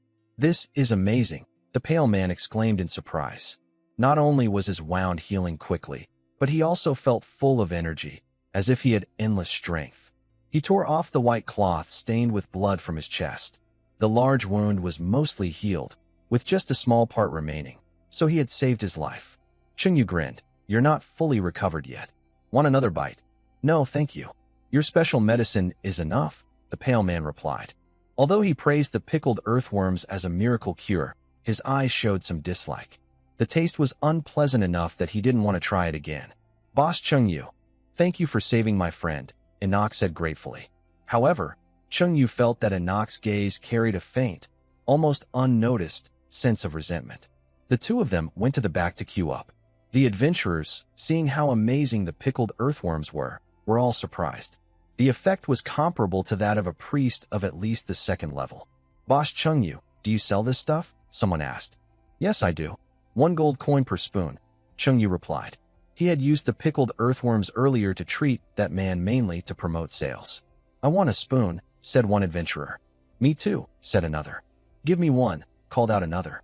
is amazing, the pale man exclaimed in surprise. Not only was his wound healing quickly, but he also felt full of energy, as if he had endless strength. He tore off the white cloth stained with blood from his chest. The large wound was mostly healed, with just a small part remaining, so he had saved his life. Chengyu grinned. You're not fully recovered yet. Want another bite? No, thank you. Your special medicine is enough, the pale man replied. Although he praised the pickled earthworms as a miracle cure, his eyes showed some dislike. The taste was unpleasant enough that he didn't want to try it again. Boss Chengyu, thank you for saving my friend, Enoch said gratefully. However, Chengyu felt that Enoch's gaze carried a faint, almost unnoticed, sense of resentment. The two of them went to the back to queue up. The adventurers, seeing how amazing the pickled earthworms were all surprised. The effect was comparable to that of a priest of at least the second level. Boss Chengyu, do you sell this stuff? Someone asked. Yes, I do. 1 gold coin per spoon, Chengyu replied. He had used the pickled earthworms earlier to treat that man mainly to promote sales. I want a spoon, said one adventurer. Me too, said another. Give me one, called out another.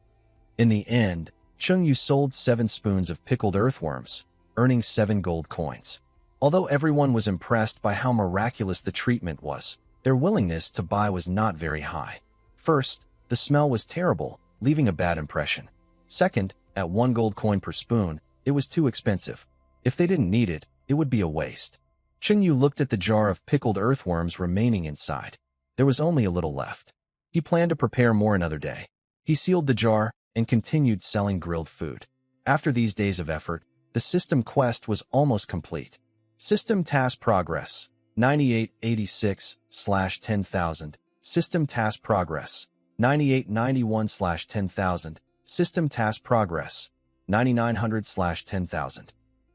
In the end, Chengyu sold 7 spoons of pickled earthworms, earning 7 gold coins. Although everyone was impressed by how miraculous the treatment was, their willingness to buy was not very high. First, the smell was terrible, leaving a bad impression. Second, at 1 gold coin per spoon, it was too expensive. If they didn't need it, it would be a waste. Chengyu looked at the jar of pickled earthworms remaining inside. There was only a little left. He planned to prepare more another day. He sealed the jar and continued selling grilled food. After these days of effort, the system quest was almost complete. System task progress, 9886/10,000. System task progress, 9891/10,000. System task progress, 9900/10,000.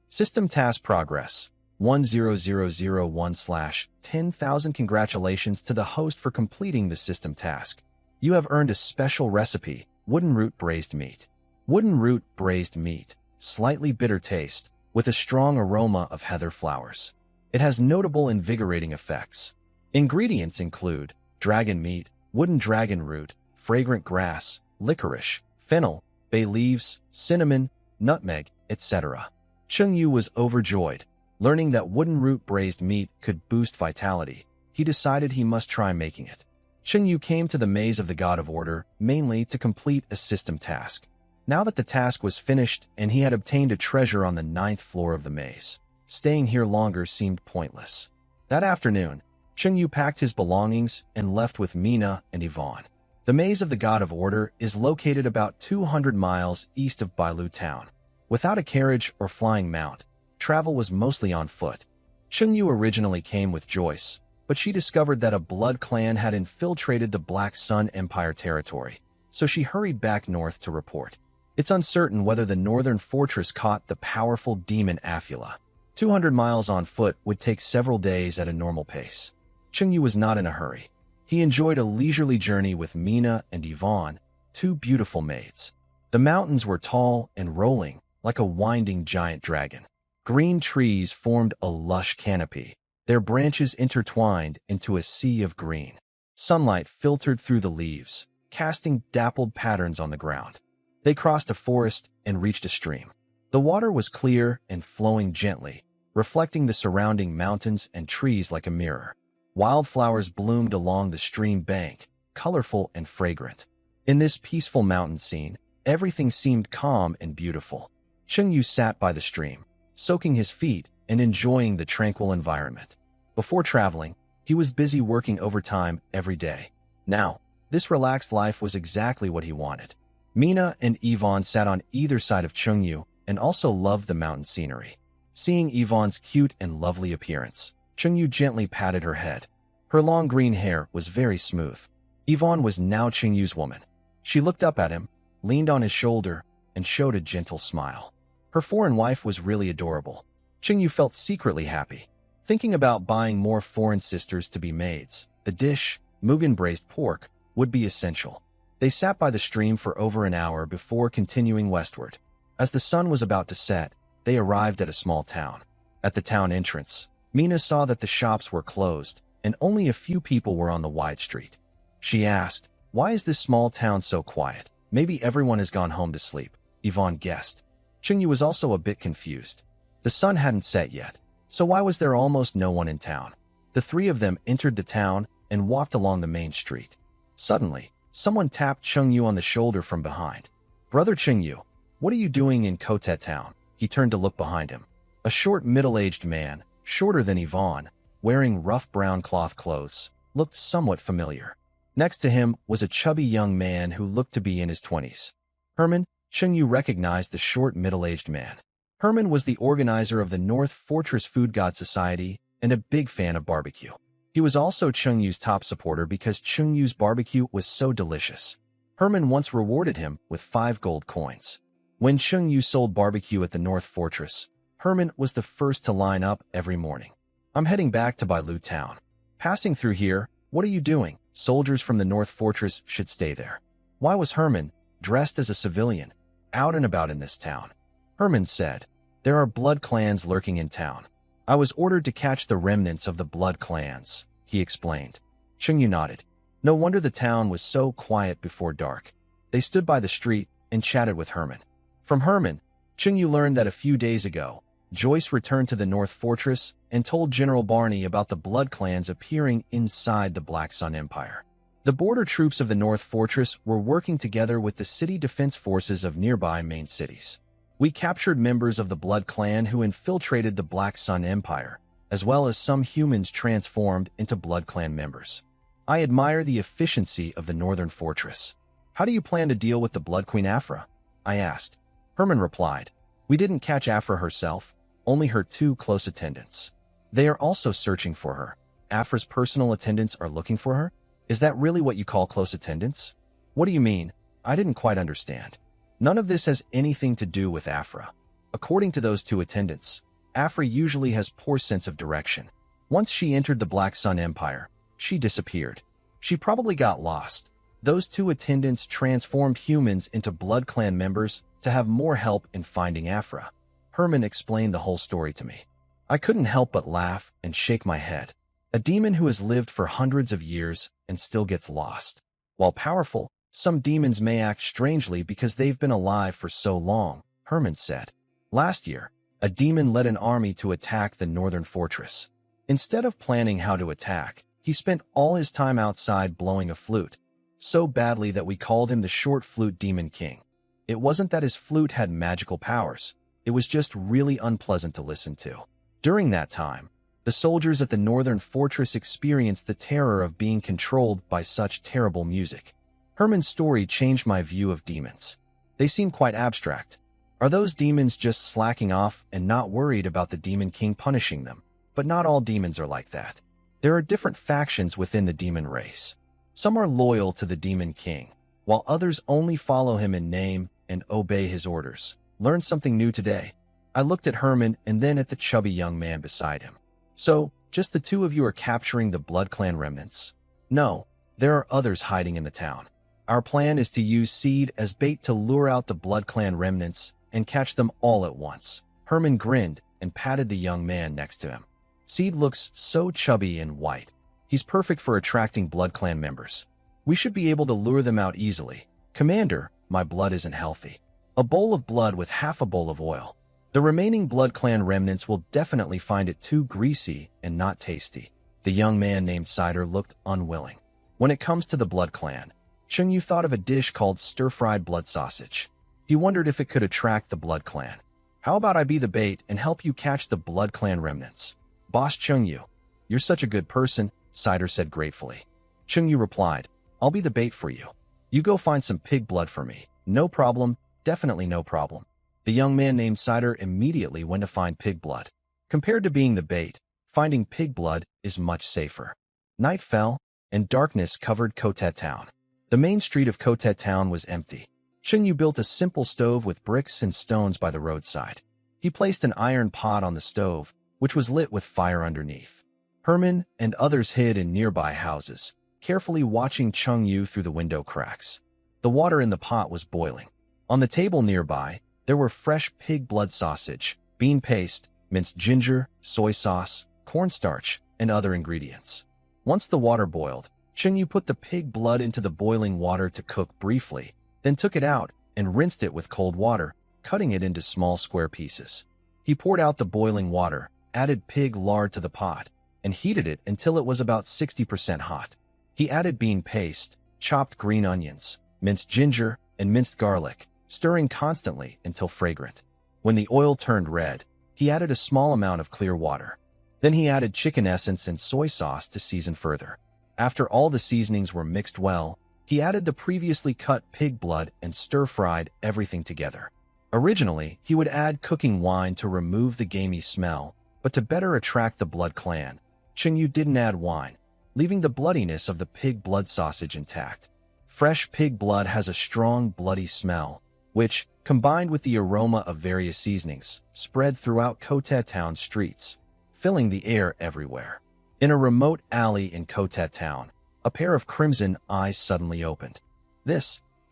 System task progress, 10001/10,000. Congratulations to the host for completing the system task. You have earned a special recipe, wooden root braised meat. Wooden root braised meat, slightly bitter taste, with a strong aroma of heather flowers. It has notable invigorating effects. Ingredients include dragon meat, wooden dragon root, fragrant grass, licorice, fennel, bay leaves, cinnamon, nutmeg, etc. Chengyu was overjoyed. Learning that wooden root braised meat could boost vitality, he decided he must try making it. Chengyu came to the maze of the God of Order mainly to complete a system task. Now that the task was finished and he had obtained a treasure on the 9th floor of the maze, staying here longer seemed pointless. That afternoon, Chengyu packed his belongings and left with Mina and Yvonne. The maze of the God of Order is located about 200 miles east of Bailu town. Without a carriage or flying mount, travel was mostly on foot. Chengyu originally came with Joyce, but she discovered that a blood clan had infiltrated the Black Sun Empire territory, so she hurried back north to report. It's uncertain whether the northern fortress caught the powerful demon Aphula. 200 miles on foot would take several days at a normal pace. Chengyu was not in a hurry. He enjoyed a leisurely journey with Mina and Yvonne, two beautiful maids. The mountains were tall and rolling, like a winding giant dragon. Green trees formed a lush canopy, their branches intertwined into a sea of green. Sunlight filtered through the leaves, casting dappled patterns on the ground. They crossed a forest and reached a stream. The water was clear and flowing gently, reflecting the surrounding mountains and trees like a mirror. Wildflowers bloomed along the stream bank, colorful and fragrant. In this peaceful mountain scene, everything seemed calm and beautiful. Chengyu sat by the stream, soaking his feet and enjoying the tranquil environment. Before traveling, he was busy working overtime every day. Now, this relaxed life was exactly what he wanted. Mina and Yvonne sat on either side of Chengyu and also loved the mountain scenery. Seeing Yvonne's cute and lovely appearance, Chengyu gently patted her head. Her long green hair was very smooth. Yvonne was now Chengyu's woman. She looked up at him, leaned on his shoulder, and showed a gentle smile. Her foreign wife was really adorable. Chengyu felt secretly happy, thinking about buying more foreign sisters to be maids. The dish, Mugen braised pork, would be essential. They sat by the stream for over an hour before continuing westward. As the sun was about to set, they arrived at a small town. At the town entrance, Mina saw that the shops were closed and only a few people were on the wide street. She asked, "Why is this small town so quiet? Maybe everyone has gone home to sleep," Yvonne guessed. Chengyu was also a bit confused. The sun hadn't set yet, so why was there almost no one in town? The three of them entered the town and walked along the main street. Suddenly, someone tapped Chengyu on the shoulder from behind. "Brother Chengyu, what are you doing in Kote town?" He turned to look behind him. A short, middle-aged man, shorter than Yvonne, wearing rough brown cloth clothes, looked somewhat familiar. Next to him was a chubby young man who looked to be in his 20s. Herman. Chengyu recognized the short, middle-aged man. Herman was the organizer of the North Fortress Food God Society and a big fan of barbecue. He was also Chengyu's top supporter because Chengyu's barbecue was so delicious. Herman once rewarded him with 5 gold coins. When Chengyu sold barbecue at the North Fortress, Herman was the first to line up every morning. "I'm heading back to Bailu town. Passing through here, what are you doing? Soldiers from the North Fortress should stay there." Why was Herman, dressed as a civilian, out and about in this town? Herman said, "There are blood clans lurking in town. I was ordered to catch the remnants of the blood clans," he explained. Chengyu nodded. No wonder the town was so quiet before dark. They stood by the street and chatted with Herman. From Herman, Chengyu learned that a few days ago, Joyce returned to the North Fortress and told General Barney about the blood clans appearing inside the Black Sun Empire. The border troops of the North Fortress were working together with the city defense forces of nearby main cities. "We captured members of the Blood Clan who infiltrated the Black Sun Empire, as well as some humans transformed into Blood Clan members. I admire the efficiency of the Northern Fortress." "How do you plan to deal with the Blood Queen Afra?" I asked. Herman replied, "We didn't catch Afra herself, only her 2 close attendants. They are also searching for her. Afra's personal attendants are looking for her? Is that really what you call close attendants?" "What do you mean?" I didn't quite understand. "None of this has anything to do with Afra. According to those 2 attendants, Afra usually has poor sense of direction. Once she entered the Black Sun Empire, she disappeared. She probably got lost. Those 2 attendants transformed humans into Blood Clan members to have more help in finding Afra." Herman explained the whole story to me. I couldn't help but laugh and shake my head. A demon who has lived for hundreds of years and still gets lost. While powerful, some demons may act strangely because they've been alive for so long, Herman said. Last year, a demon led an army to attack the northern fortress. Instead of planning how to attack, he spent all his time outside blowing a flute, so badly that we called him the Short Flute Demon King. It wasn't that his flute had magical powers. It was just really unpleasant to listen to. During that time, the soldiers at the northern fortress experienced the terror of being controlled by such terrible music. Herman's story changed my view of demons. They seem quite abstract. Are those demons just slacking off and not worried about the Demon King punishing them? But not all demons are like that. There are different factions within the demon race. Some are loyal to the Demon King, while others only follow him in name and obey his orders. Learned something new today. I looked at Herman and then at the chubby young man beside him. So, just the two of you are capturing the Blood Clan remnants? No, there are others hiding in the town. Our plan is to use Seed as bait to lure out the Blood Clan remnants and catch them all at once. Herman grinned and patted the young man next to him. Seed looks so chubby and white. He's perfect for attracting Blood Clan members. We should be able to lure them out easily. Commander, my blood isn't healthy. A bowl of blood with half a bowl of oil. The remaining Blood Clan remnants will definitely find it too greasy and not tasty. The young man named Cider looked unwilling. When it comes to the Blood Clan, Chengyu thought of a dish called stir-fried blood sausage. He wondered if it could attract the Blood Clan. How about I be the bait and help you catch the Blood Clan remnants? Boss Chengyu, you're such a good person, Cider said gratefully. Chengyu replied, I'll be the bait for you. You go find some pig blood for me. No problem, definitely no problem. The young man named Cider immediately went to find pig blood. Compared to being the bait, finding pig blood is much safer. Night fell, and darkness covered Kotet Town. The main street of Kotet Town was empty. Chengyu built a simple stove with bricks and stones by the roadside. He placed an iron pot on the stove, which was lit with fire underneath. Herman and others hid in nearby houses, carefully watching Chengyu through the window cracks. The water in the pot was boiling. On the table nearby, there were fresh pig blood sausage, bean paste, minced ginger, soy sauce, cornstarch, and other ingredients. Once the water boiled, Chengyu put the pig blood into the boiling water to cook briefly, then took it out and rinsed it with cold water, cutting it into small square pieces. He poured out the boiling water, added pig lard to the pot, and heated it until it was about 60% hot. He added bean paste, chopped green onions, minced ginger, and minced garlic, stirring constantly until fragrant. When the oil turned red, he added a small amount of clear water. Then he added chicken essence and soy sauce to season further. After all the seasonings were mixed well, he added the previously cut pig blood and stir-fried everything together. Originally, he would add cooking wine to remove the gamey smell, but to better attract the Blood Clan, Chengyu didn't add wine, leaving the bloodiness of the pig blood sausage intact. Fresh pig blood has a strong, bloody smell, which, combined with the aroma of various seasonings, spread throughout Kotet Town streets, filling the air everywhere. In a remote alley in Kotet Town, a pair of crimson eyes suddenly opened.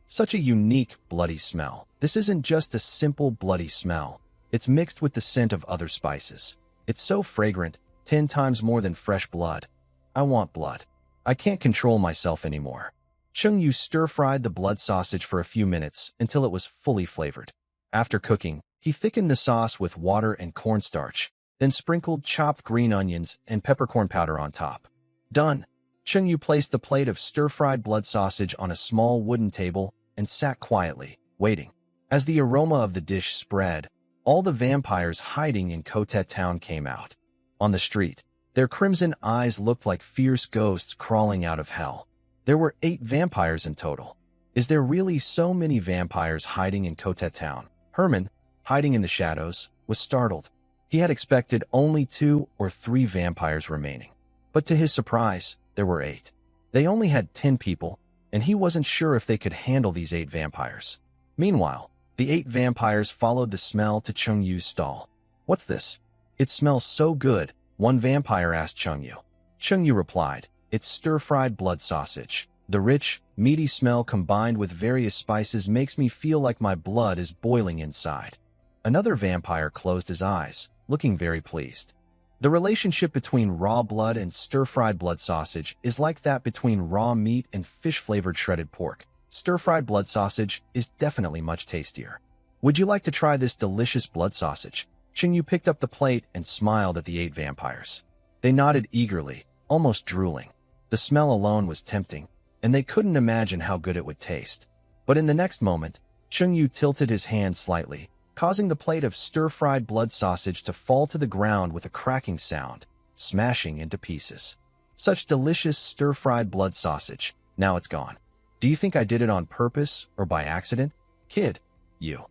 Such a unique, bloody smell. This isn't just a simple bloody smell. It's mixed with the scent of other spices. It's so fragrant, 10 times more than fresh blood. I want blood. I can't control myself anymore. Chengyu stir-fried the blood sausage for a few minutes until it was fully flavored. After cooking, he thickened the sauce with water and cornstarch, then sprinkled chopped green onions and peppercorn powder on top. Done. Chengyu placed the plate of stir-fried blood sausage on a small wooden table and sat quietly, waiting. As the aroma of the dish spread, all the vampires hiding in Kotet Town came out. On the street, their crimson eyes looked like fierce ghosts crawling out of hell. There were 8 vampires in total. Is there really so many vampires hiding in Kotet Town? Herman, hiding in the shadows, was startled. He had expected only 2 or 3 vampires remaining. But to his surprise, there were 8. They only had 10 people, and he wasn't sure if they could handle these 8 vampires. Meanwhile, the 8 vampires followed the smell to Chengyu's stall. What's this? It smells so good, one vampire asked Chengyu. Chengyu replied, it's stir-fried blood sausage. The rich, meaty smell combined with various spices makes me feel like my blood is boiling inside. Another vampire closed his eyes, looking very pleased. The relationship between raw blood and stir-fried blood sausage is like that between raw meat and fish-flavored shredded pork. Stir-fried blood sausage is definitely much tastier. Would you like to try this delicious blood sausage? Chengyu picked up the plate and smiled at the 8 vampires. They nodded eagerly, almost drooling. The smell alone was tempting, and they couldn't imagine how good it would taste. But in the next moment, Chengyu tilted his hand slightly, causing the plate of stir-fried blood sausage to fall to the ground with a cracking sound, smashing into pieces. Such delicious stir-fried blood sausage. Now it's gone. Do you think I did it on purpose or by accident? Kid, you.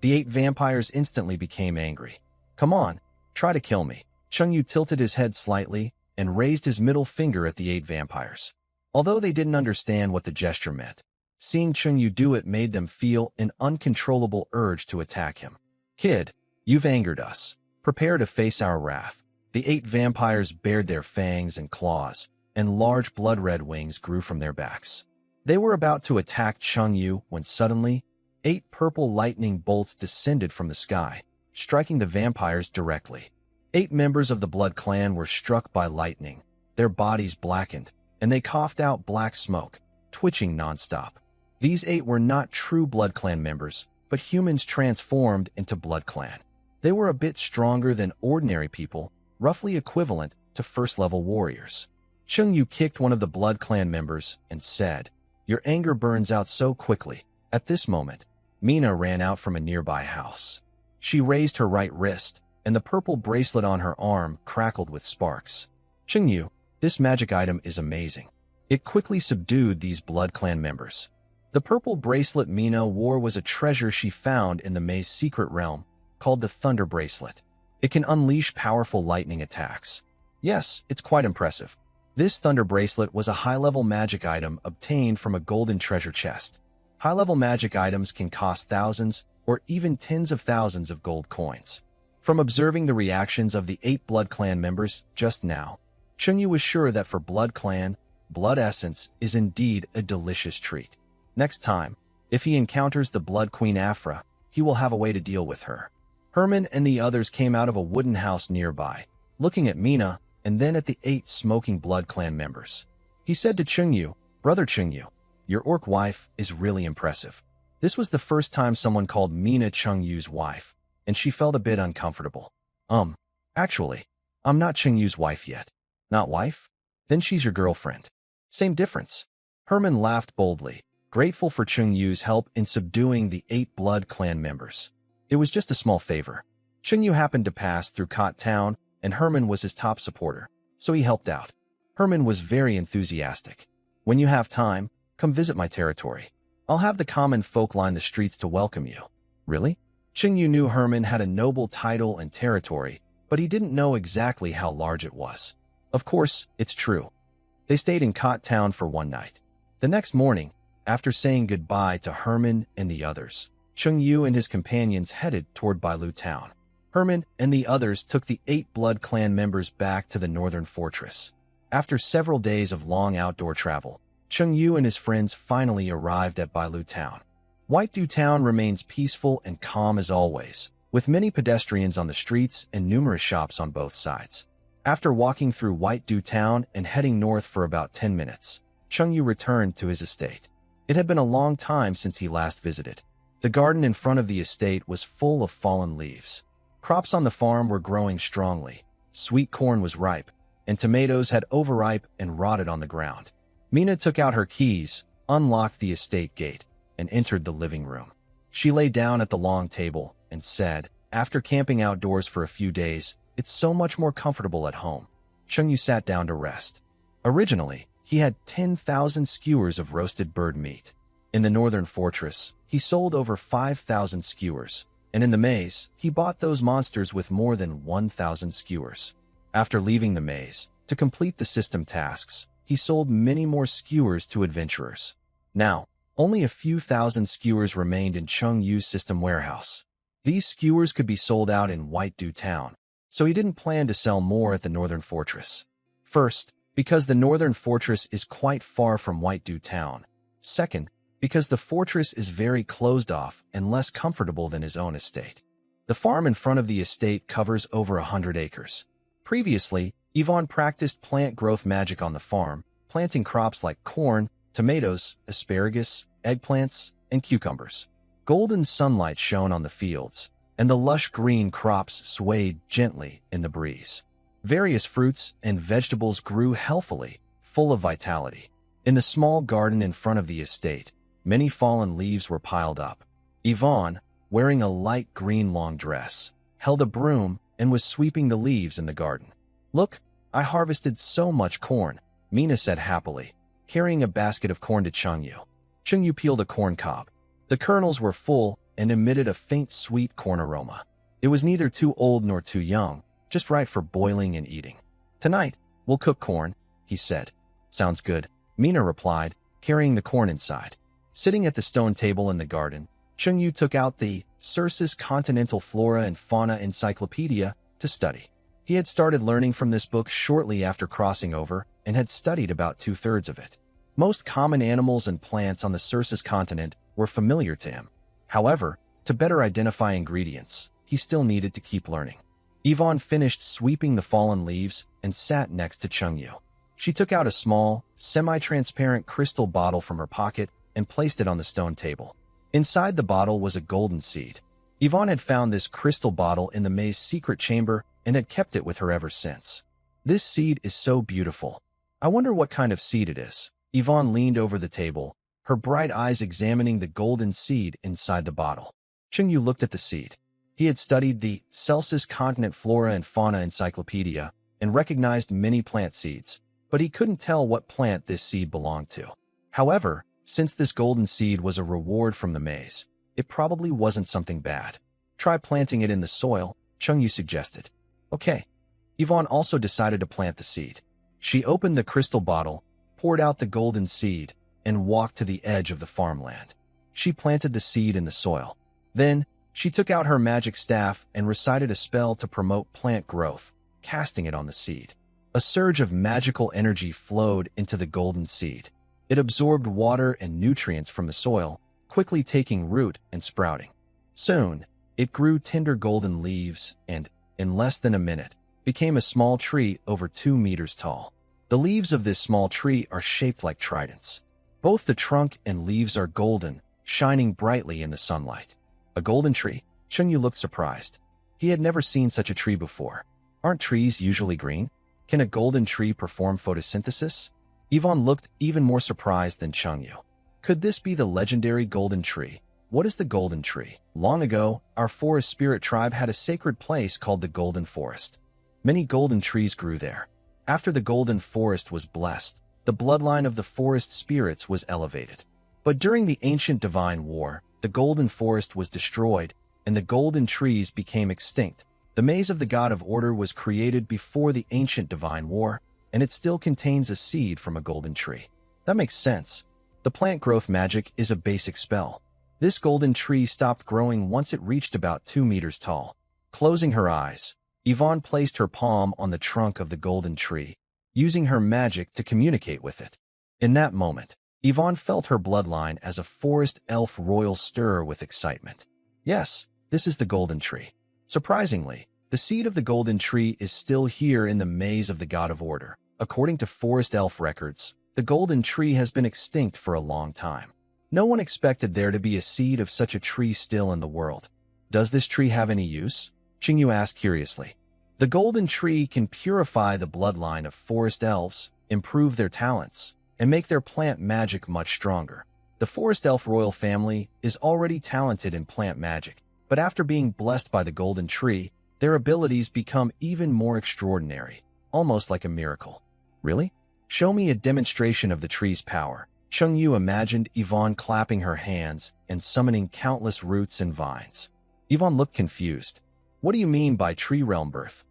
The 8 vampires instantly became angry. Come on, try to kill me. Chengyu tilted his head slightly and raised his middle finger at the 8 vampires. Although they didn't understand what the gesture meant, Seeing Chungyu do it made them feel an uncontrollable urge to attack him. Kid, you've angered us. Prepare to face our wrath. The 8 vampires bared their fangs and claws, and large blood-red wings grew from their backs. They were about to attack Chungyu when suddenly, 8 purple lightning bolts descended from the sky, striking the vampires directly. 8 members of the Blood Clan were struck by lightning, their bodies blackened, and they coughed out black smoke, twitching nonstop. These 8 were not true Blood Clan members, but humans transformed into Blood Clan. They were a bit stronger than ordinary people, roughly equivalent to first-level warriors. Chungyu kicked one of the Blood Clan members and said, "Your anger burns out so quickly." At this moment, Mina ran out from a nearby house. She raised her right wrist, and the purple bracelet on her arm crackled with sparks. "Chungyu, this magic item is amazing." It quickly subdued these Blood Clan members. The purple bracelet Mina wore was a treasure she found in the maze's secret realm, called the Thunder Bracelet. It can unleash powerful lightning attacks. Yes, it's quite impressive. This Thunder Bracelet was a high-level magic item obtained from a golden treasure chest. High-level magic items can cost thousands or even tens of thousands of gold coins. From observing the reactions of the 8 Blood Clan members just now, Chungyu was sure that for Blood Clan, blood essence is indeed a delicious treat. Next time, if he encounters the Blood Queen Afra, he will have a way to deal with her. Herman and the others came out of a wooden house nearby, looking at Mina and then at the 8 smoking Blood Clan members. He said to Chungyu, "Brother Chungyu, your orc wife is really impressive." This was the first time someone called Mina Chungyu's wife, and she felt a bit uncomfortable. Actually, I'm not Chungyu's wife yet." "Not wife? Then she's your girlfriend." "Same difference." Herman laughed boldly, grateful for Chungyu's help in subduing the 8 Blood Clan members. It was just a small favor. Chungyu happened to pass through Kot Town, and Herman was his top supporter, so he helped out. Herman was very enthusiastic. "When you have time, come visit my territory. I'll have the common folk line the streets to welcome you." "Really?" Chungyu knew Herman had a noble title and territory, but he didn't know exactly how large it was. Of course, it's true. They stayed in Kot Town for one night. The next morning, after saying goodbye to Herman and the others, Chungyu and his companions headed toward Bailu Town. Herman and the others took the 8 Blood Clan members back to the northern fortress. After several days of long outdoor travel, Chungyu and his friends finally arrived at Bailu Town. Whitedew Town remains peaceful and calm as always, with many pedestrians on the streets and numerous shops on both sides. After walking through Whitedew Town and heading north for about 10 minutes, Chungyu returned to his estate. It had been a long time since he last visited. The garden in front of the estate was full of fallen leaves. Crops on the farm were growing strongly. Sweet corn was ripe, and tomatoes had overripe and rotted on the ground. Mina took out her keys, unlocked the estate gate, and entered the living room. She lay down at the long table and said, "After camping outdoors for a few days, it's so much more comfortable at home." Chungyu sat down to rest. Originally, he had 10,000 skewers of roasted bird meat. In the northern fortress, he sold over 5,000 skewers, and in the maze, he bought those monsters with more than 1,000 skewers. After leaving the maze, to complete the system tasks, he sold many more skewers to adventurers. Now, only a few thousand skewers remained in Chungyu's system warehouse. These skewers could be sold out in Whitedew Town, so he didn't plan to sell more at the northern fortress. First, because the northern fortress is quite far from Whitedew Town. Second, because the fortress is very closed off and less comfortable than his own estate. The farm in front of the estate covers over 100 acres. Previously, Yvonne practiced plant growth magic on the farm, planting crops like corn, tomatoes, asparagus, eggplants, and cucumbers. Golden sunlight shone on the fields, and the lush green crops swayed gently in the breeze. Various fruits and vegetables grew healthily, full of vitality. In the small garden in front of the estate, many fallen leaves were piled up. Yvonne, wearing a light green long dress, held a broom and was sweeping the leaves in the garden. "Look, I harvested so much corn," Mina said happily, carrying a basket of corn to Chungyu. Chungyu peeled a corn cob. The kernels were full and emitted a faint sweet corn aroma. It was neither too old nor too young, just right for boiling and eating. "Tonight, we'll cook corn," he said. "Sounds good," Mina replied, carrying the corn inside. Sitting at the stone table in the garden, Chengyu took out the Circe's Continental Flora and Fauna Encyclopedia to study. He had started learning from this book shortly after crossing over and had studied about 2/3 of it. Most common animals and plants on the Circe's continent were familiar to him. However, to better identify ingredients, he still needed to keep learning. Yvonne finished sweeping the fallen leaves and sat next to Chengyu. She took out a small, semi-transparent crystal bottle from her pocket and placed it on the stone table. Inside the bottle was a golden seed. Yvonne had found this crystal bottle in the maze's secret chamber and had kept it with her ever since. This seed is so beautiful. I wonder what kind of seed it is. Yvonne leaned over the table, her bright eyes examining the golden seed inside the bottle. Chengyu looked at the seed. He had studied the Celsus Continent Flora and Fauna Encyclopedia and recognized many plant seeds, but he couldn't tell what plant this seed belonged to. However, since this golden seed was a reward from the maze, it probably wasn't something bad. Try planting it in the soil, Chengyu suggested. Okay. Yvonne also decided to plant the seed. She opened the crystal bottle, poured out the golden seed, and walked to the edge of the farmland. She planted the seed in the soil. Then, she took out her magic staff and recited a spell to promote plant growth, casting it on the seed. A surge of magical energy flowed into the golden seed. It absorbed water and nutrients from the soil, quickly taking root and sprouting. Soon, it grew tender golden leaves and, in less than a minute, became a small tree over 2 meters tall. The leaves of this small tree are shaped like tridents. Both the trunk and leaves are golden, shining brightly in the sunlight. A golden tree? Chengyu looked surprised. He had never seen such a tree before. Aren't trees usually green? Can a golden tree perform photosynthesis? Yvonne looked even more surprised than Chengyu. Could this be the legendary golden tree? What is the golden tree? Long ago, our forest spirit tribe had a sacred place called the Golden Forest. Many golden trees grew there. After the golden forest was blessed, the bloodline of the forest spirits was elevated. But during the ancient divine war, the golden forest was destroyed, and the golden trees became extinct. The maze of the God of Order was created before the ancient divine war, and it still contains a seed from a golden tree. That makes sense. The plant growth magic is a basic spell. This golden tree stopped growing once it reached about 2 meters tall. Closing her eyes, Yvonne placed her palm on the trunk of the golden tree, using her magic to communicate with it. In that moment, Yvonne felt her bloodline as a forest elf royal stir with excitement. Yes, this is the golden tree. Surprisingly, the seed of the golden tree is still here in the maze of the God of Order. According to forest elf records, the golden tree has been extinct for a long time. No one expected there to be a seed of such a tree still in the world. Does this tree have any use? Chengyu asked curiously. The golden tree can purify the bloodline of forest elves, improve their talents, and make their plant magic much stronger. The forest elf royal family is already talented in plant magic, but after being blessed by the golden tree, their abilities become even more extraordinary, almost like a miracle. Really? Show me a demonstration of the tree's power. Chengyu imagined Yvonne clapping her hands and summoning countless roots and vines. Yvonne looked confused. What do you mean by tree realm birth?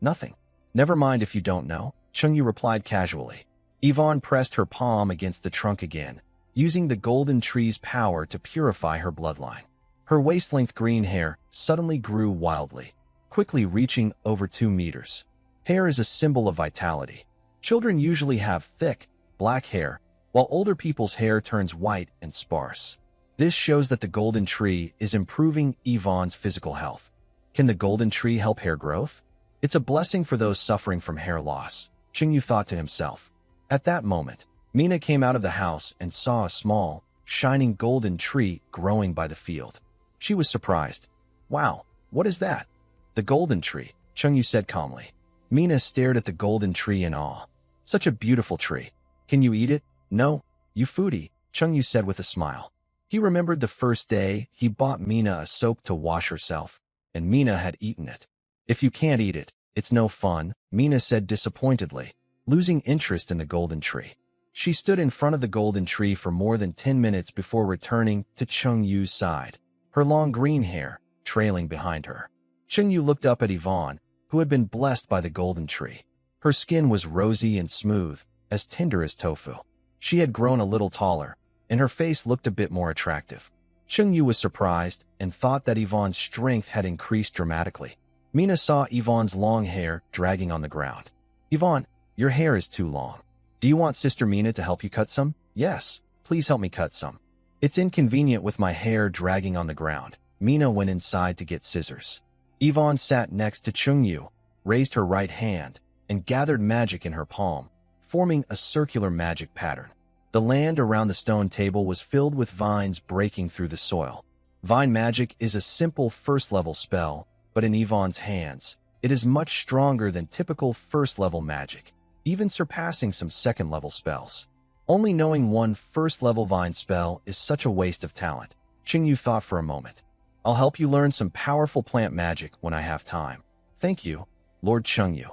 Nothing. Never mind if you don't know, Chengyu replied casually. Yvonne pressed her palm against the trunk again, using the golden tree's power to purify her bloodline. Her waist-length green hair suddenly grew wildly, quickly reaching over 2 meters. Hair is a symbol of vitality. Children usually have thick, black hair, while older people's hair turns white and sparse. This shows that the golden tree is improving Yvonne's physical health. Can the golden tree help hair growth? It's a blessing for those suffering from hair loss, Chengyu thought to himself. At that moment, Mina came out of the house and saw a small, shining golden tree growing by the field. She was surprised. Wow, what is that? The golden tree, Chengyu said calmly. Mina stared at the golden tree in awe. Such a beautiful tree. Can you eat it? No, you foodie, Chengyu said with a smile. He remembered the first day he bought Mina a soap to wash herself, and Mina had eaten it. If you can't eat it, it's no fun, Mina said disappointedly, losing interest in the golden tree. She stood in front of the golden tree for more than 10 minutes before returning to Chengyu's side, her long green hair trailing behind her. Chengyu looked up at Yvonne, who had been blessed by the golden tree. Her skin was rosy and smooth, as tender as tofu. She had grown a little taller, and her face looked a bit more attractive. Chungyu was surprised and thought that Yvonne's strength had increased dramatically. Mina saw Yvonne's long hair dragging on the ground. Yvonne, your hair is too long. Do you want Sister Mina to help you cut some? Yes, please help me cut some. It's inconvenient with my hair dragging on the ground. Mina went inside to get scissors. Yvonne sat next to Chungyu, raised her right hand, and gathered magic in her palm, forming a circular magic pattern. The land around the stone table was filled with vines breaking through the soil. Vine magic is a simple first-level spell, but in Yvonne's hands, it is much stronger than typical first-level magic, even surpassing some second-level spells. Only knowing one first-level vine spell is such a waste of talent. Chungyu thought for a moment. I'll help you learn some powerful plant magic when I have time. Thank you, Lord Chungyu.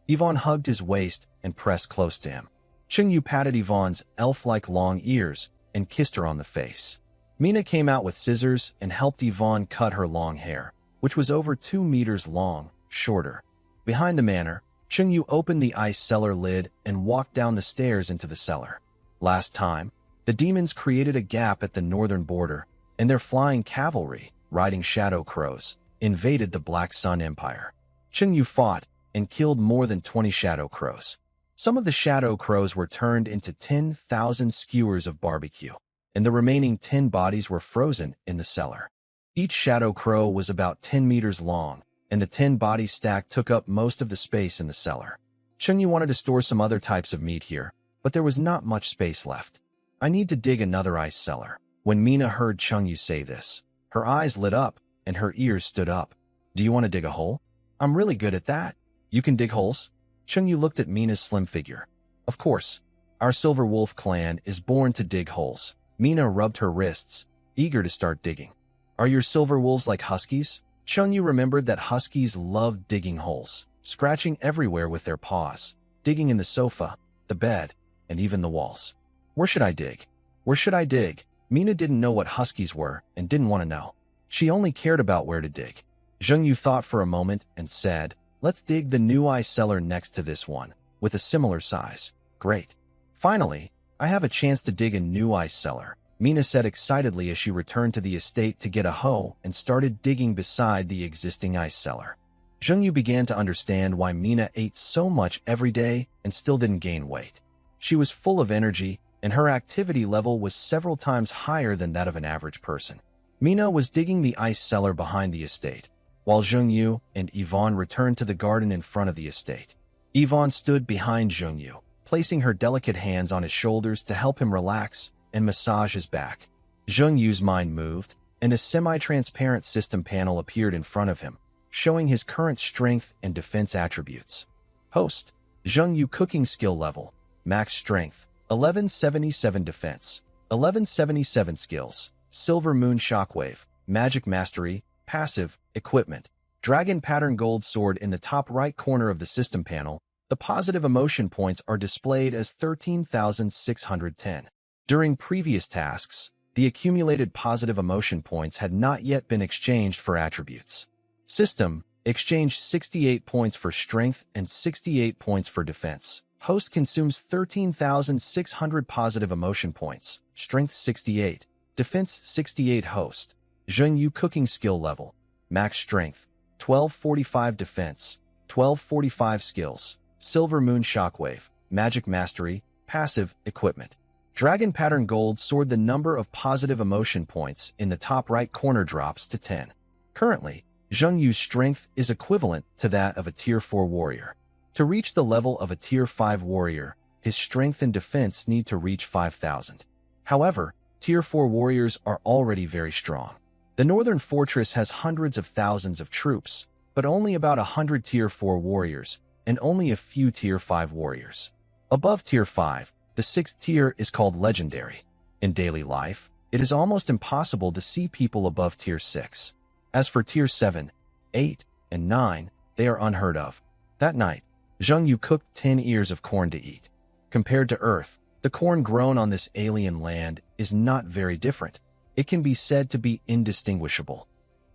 Yvonne hugged his waist and pressed close to him. Chungyu patted Yvonne's elf-like long ears and kissed her on the face. Mina came out with scissors and helped Yvonne cut her long hair, which was over 2 meters long, shorter. Behind the manor, Chungyu opened the ice cellar lid and walked down the stairs into the cellar. Last time, the demons created a gap at the northern border, and their flying cavalry, riding shadow crows, invaded the Black Sun Empire. Chungyu fought and killed more than 20 shadow crows. Some of the shadow crows were turned into 10,000 skewers of barbecue, and the remaining 10 bodies were frozen in the cellar. Each shadow crow was about 10 meters long, and the 10 body stack took up most of the space in the cellar. Chungyu wanted to store some other types of meat here, but there was not much space left. I need to dig another ice cellar. When Mina heard Chungyu say this, her eyes lit up and her ears stood up. Do you want to dig a hole? I'm really good at that. You can dig holes? Chungyu looked at Mina's slim figure. Of course. Our Silver Wolf clan is born to dig holes. Mina rubbed her wrists, eager to start digging. Are your silver wolves like huskies? Chungyu remembered that huskies loved digging holes, scratching everywhere with their paws, digging in the sofa, the bed, and even the walls. Where should I dig? Where should I dig? Mina didn't know what huskies were and didn't want to know. She only cared about where to dig. Chungyu thought for a moment and said, let's dig the new ice cellar next to this one, with a similar size. Great. Finally, I have a chance to dig a new ice cellar, Mina said excitedly as she returned to the estate to get a hoe and started digging beside the existing ice cellar. Chungyu began to understand why Mina ate so much every day and still didn't gain weight. She was full of energy, and her activity level was several times higher than that of an average person. Mina was digging the ice cellar behind the estate, while Chungyu and Yvonne returned to the garden in front of the estate. Yvonne stood behind Chungyu, placing her delicate hands on his shoulders to help him relax and massage his back. Chungyu's mind moved, and a semi-transparent system panel appeared in front of him, showing his current strength and defense attributes. Host, Chungyu cooking skill level, max strength, 1177 defense, 1177 skills, silver moon shockwave, magic mastery, passive, equipment, dragon pattern gold sword. In the top right corner of the system panel, the positive emotion points are displayed as 13,610. During previous tasks, the accumulated positive emotion points had not yet been exchanged for attributes. System, exchange 68 points for strength and 68 points for defense. Host consumes 13,600 positive emotion points, strength 68, defense 68. Host, Chungyu cooking skill level, max strength, 1245 defense, 1245 skills, silver moon shockwave, magic mastery, passive, equipment. Dragon pattern gold sword. The number of positive emotion points in the top right corner drops to 10. Currently, Chungyu's strength is equivalent to that of a Tier 4 warrior. To reach the level of a Tier 5 warrior, his strength and defense need to reach 5,000. However, Tier 4 warriors are already very strong. The Northern Fortress has hundreds of thousands of troops, but only about 100 Tier 4 warriors, and only a few Tier 5 warriors. Above Tier 5, the 6th tier is called Legendary. In daily life, it is almost impossible to see people above Tier 6. As for Tier 7, 8, and 9, they are unheard of. That night, Chungyu cooked 10 ears of corn to eat. Compared to Earth, the corn grown on this alien land is not very different. It can be said to be indistinguishable.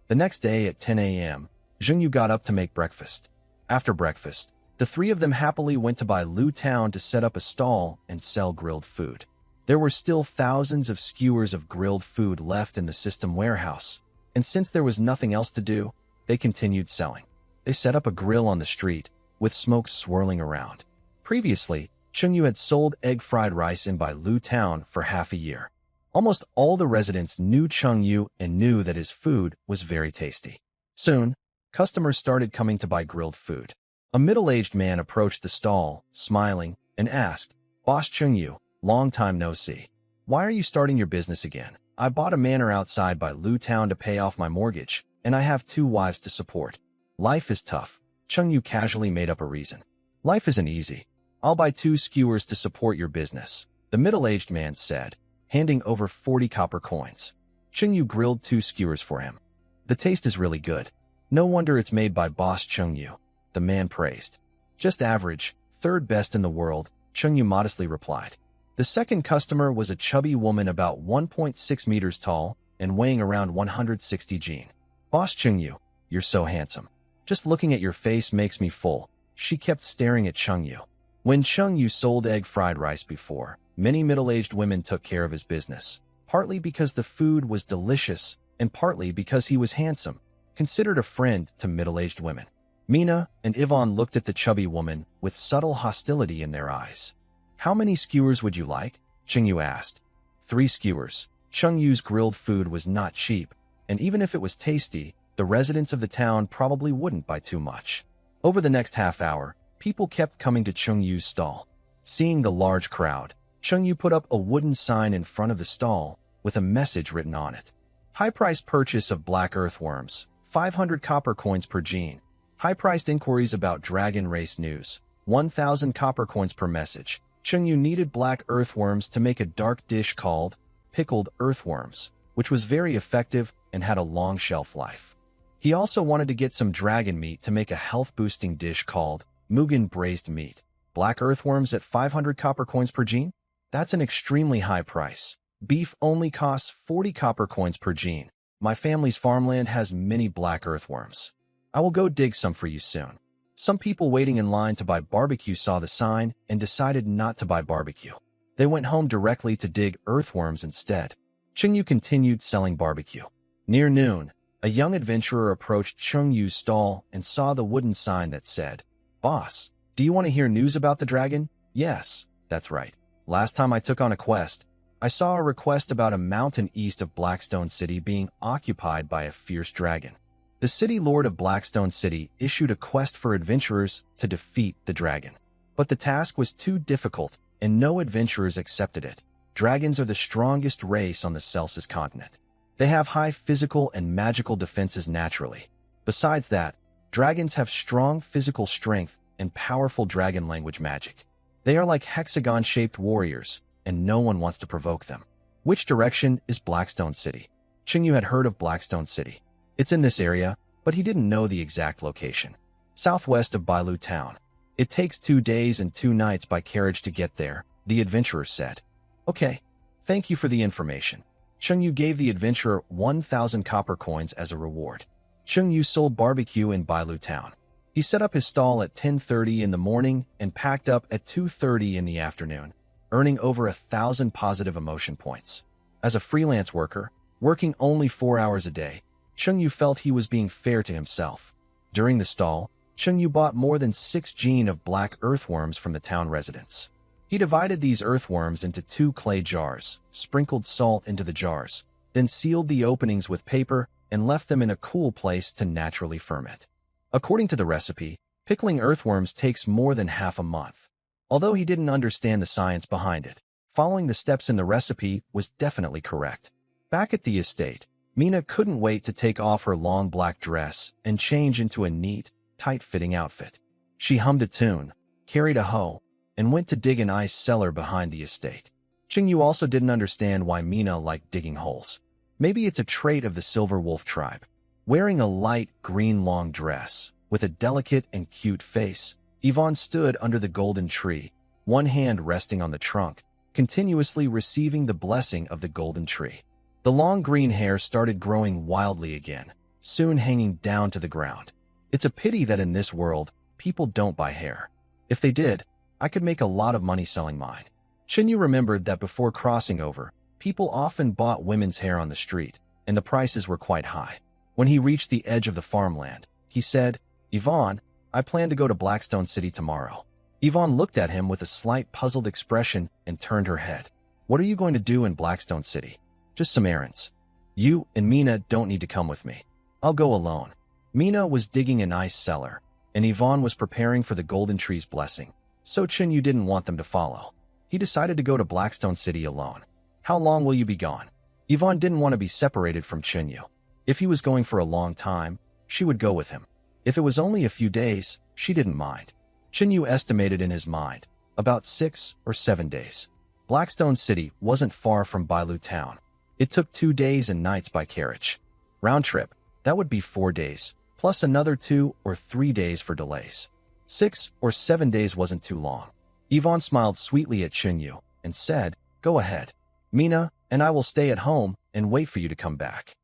The next day at 10 a.m., Chungyu got up to make breakfast. After breakfast, the three of them happily went to Bailu Town to set up a stall and sell grilled food. There were still thousands of skewers of grilled food left in the system warehouse, and since there was nothing else to do, they continued selling. They set up a grill on the street, with smoke swirling around. Previously, Chungyu had sold egg fried rice in Bailu town for half a year. Almost all the residents knew Chungyu and knew that his food was very tasty. Soon, customers started coming to buy grilled food. A middle-aged man approached the stall, smiling, and asked, "Boss Chungyu, long time no see. Why are you starting your business again? I bought a manor outside Bailu town to pay off my mortgage, and I have 2 wives to support. Life is tough." Chungyu casually made up a reason. "Life isn't easy. I'll buy 2 skewers to support your business," the middle-aged man said, handing over 40 copper coins. Chungyu grilled 2 skewers for him. "The taste is really good. No wonder it's made by Boss Chungyu," the man praised. "Just average, 3rd best in the world," Chungyu modestly replied. The second customer was a chubby woman about 1.6 meters tall and weighing around 160 jin. "Boss Chungyu, you're so handsome. Just looking at your face makes me full," she kept staring at Chungyu. When Chungyu sold egg fried rice before, many middle-aged women took care of his business, partly because the food was delicious and partly because he was handsome, considered a friend to middle-aged women. Mina and Yvonne looked at the chubby woman with subtle hostility in their eyes. "How many skewers would you like?" Chungyu asked. 3 skewers. Chungyu's grilled food was not cheap, and even if it was tasty, the residents of the town probably wouldn't buy too much. Over the next half hour, people kept coming to Chungyu's stall. Seeing the large crowd, Chungyu put up a wooden sign in front of the stall with a message written on it. "High-priced purchase of black earthworms, 500 copper coins per gene. High-priced inquiries about dragon race news, 1,000 copper coins per message." Chungyu needed black earthworms to make a dark dish called pickled earthworms, which was very effective and had a long shelf life. He also wanted to get some dragon meat to make a health-boosting dish called Mugen braised meat. Black earthworms at 500 copper coins per gene? That's an extremely high price. Beef only costs 40 copper coins per gene. My family's farmland has many black earthworms. I will go dig some for you soon. Some people waiting in line to buy barbecue saw the sign and decided not to buy barbecue. They went home directly to dig earthworms instead. Chungyu continued selling barbecue. Near noon, a young adventurer approached Chungyu's stall and saw the wooden sign that said, "Boss, do you want to hear news about the dragon?" "Yes, that's right. Last time I took on a quest, I saw a request about a mountain east of Blackstone City being occupied by a fierce dragon. The city lord of Blackstone City issued a quest for adventurers to defeat the dragon. But the task was too difficult, and no adventurers accepted it. Dragons are the strongest race on the Celsius continent. They have high physical and magical defenses naturally. Besides that, dragons have strong physical strength and powerful dragon language magic. They are like hexagon-shaped warriors, and no one wants to provoke them." Which direction is Blackstone City? Chungyu had heard of Blackstone City. It's in this area, but he didn't know the exact location. Southwest of Bailu town. It takes 2 days and 2 nights by carriage to get there, the adventurer said. "Okay, thank you for the information." Chungyu gave the adventurer 1,000 copper coins as a reward. Chungyu sold barbecue in Bailu town. He set up his stall at 10:30 in the morning and packed up at 2:30 in the afternoon, earning over 1,000 positive emotion points. As a freelance worker, working only 4 hours a day, Chungyu felt he was being fair to himself. During the stall, Chungyu bought more than 6 gene of black earthworms from the town residents. He divided these earthworms into 2 clay jars, sprinkled salt into the jars, then sealed the openings with paper and left them in a cool place to naturally ferment. According to the recipe, pickling earthworms takes more than half a month. Although he didn't understand the science behind it, following the steps in the recipe was definitely correct. Back at the estate, Mina couldn't wait to take off her long black dress and change into a neat, tight-fitting outfit. She hummed a tune, carried a hoe, and went to dig an ice cellar behind the estate. Chungyu also didn't understand why Mina liked digging holes. Maybe it's a trait of the Silver Wolf tribe. Wearing a light green long dress, with a delicate and cute face, Yvonne stood under the golden tree, one hand resting on the trunk, continuously receiving the blessing of the golden tree. The long green hair started growing wildly again, soon hanging down to the ground. It's a pity that in this world, people don't buy hair. If they did, I could make a lot of money selling mine. Chinyu remembered that before crossing over, people often bought women's hair on the street, and the prices were quite high. When he reached the edge of the farmland, he said, "Yvonne, I plan to go to Blackstone City tomorrow." Yvonne looked at him with a slight puzzled expression and turned her head. "What are you going to do in Blackstone City?" "Just some errands." "You and Mina don't need to come with me. I'll go alone." Mina was digging an ice cellar, and Yvonne was preparing for the Golden Tree's blessing, so Chinyu didn't want them to follow. He decided to go to Blackstone City alone. "How long will you be gone?" Yvonne didn't want to be separated from Chinyu. If he was going for a long time, she would go with him. If it was only a few days, she didn't mind. Chinyu estimated in his mind, about 6 or 7 days. Blackstone City wasn't far from Bailu Town. It took 2 days and nights by carriage. Round trip, that would be 4 days, plus another 2 or 3 days for delays. 6 or 7 days wasn't too long. Yvonne smiled sweetly at Chinyu and said, "Go ahead. Mina and I will stay at home and wait for you to come back."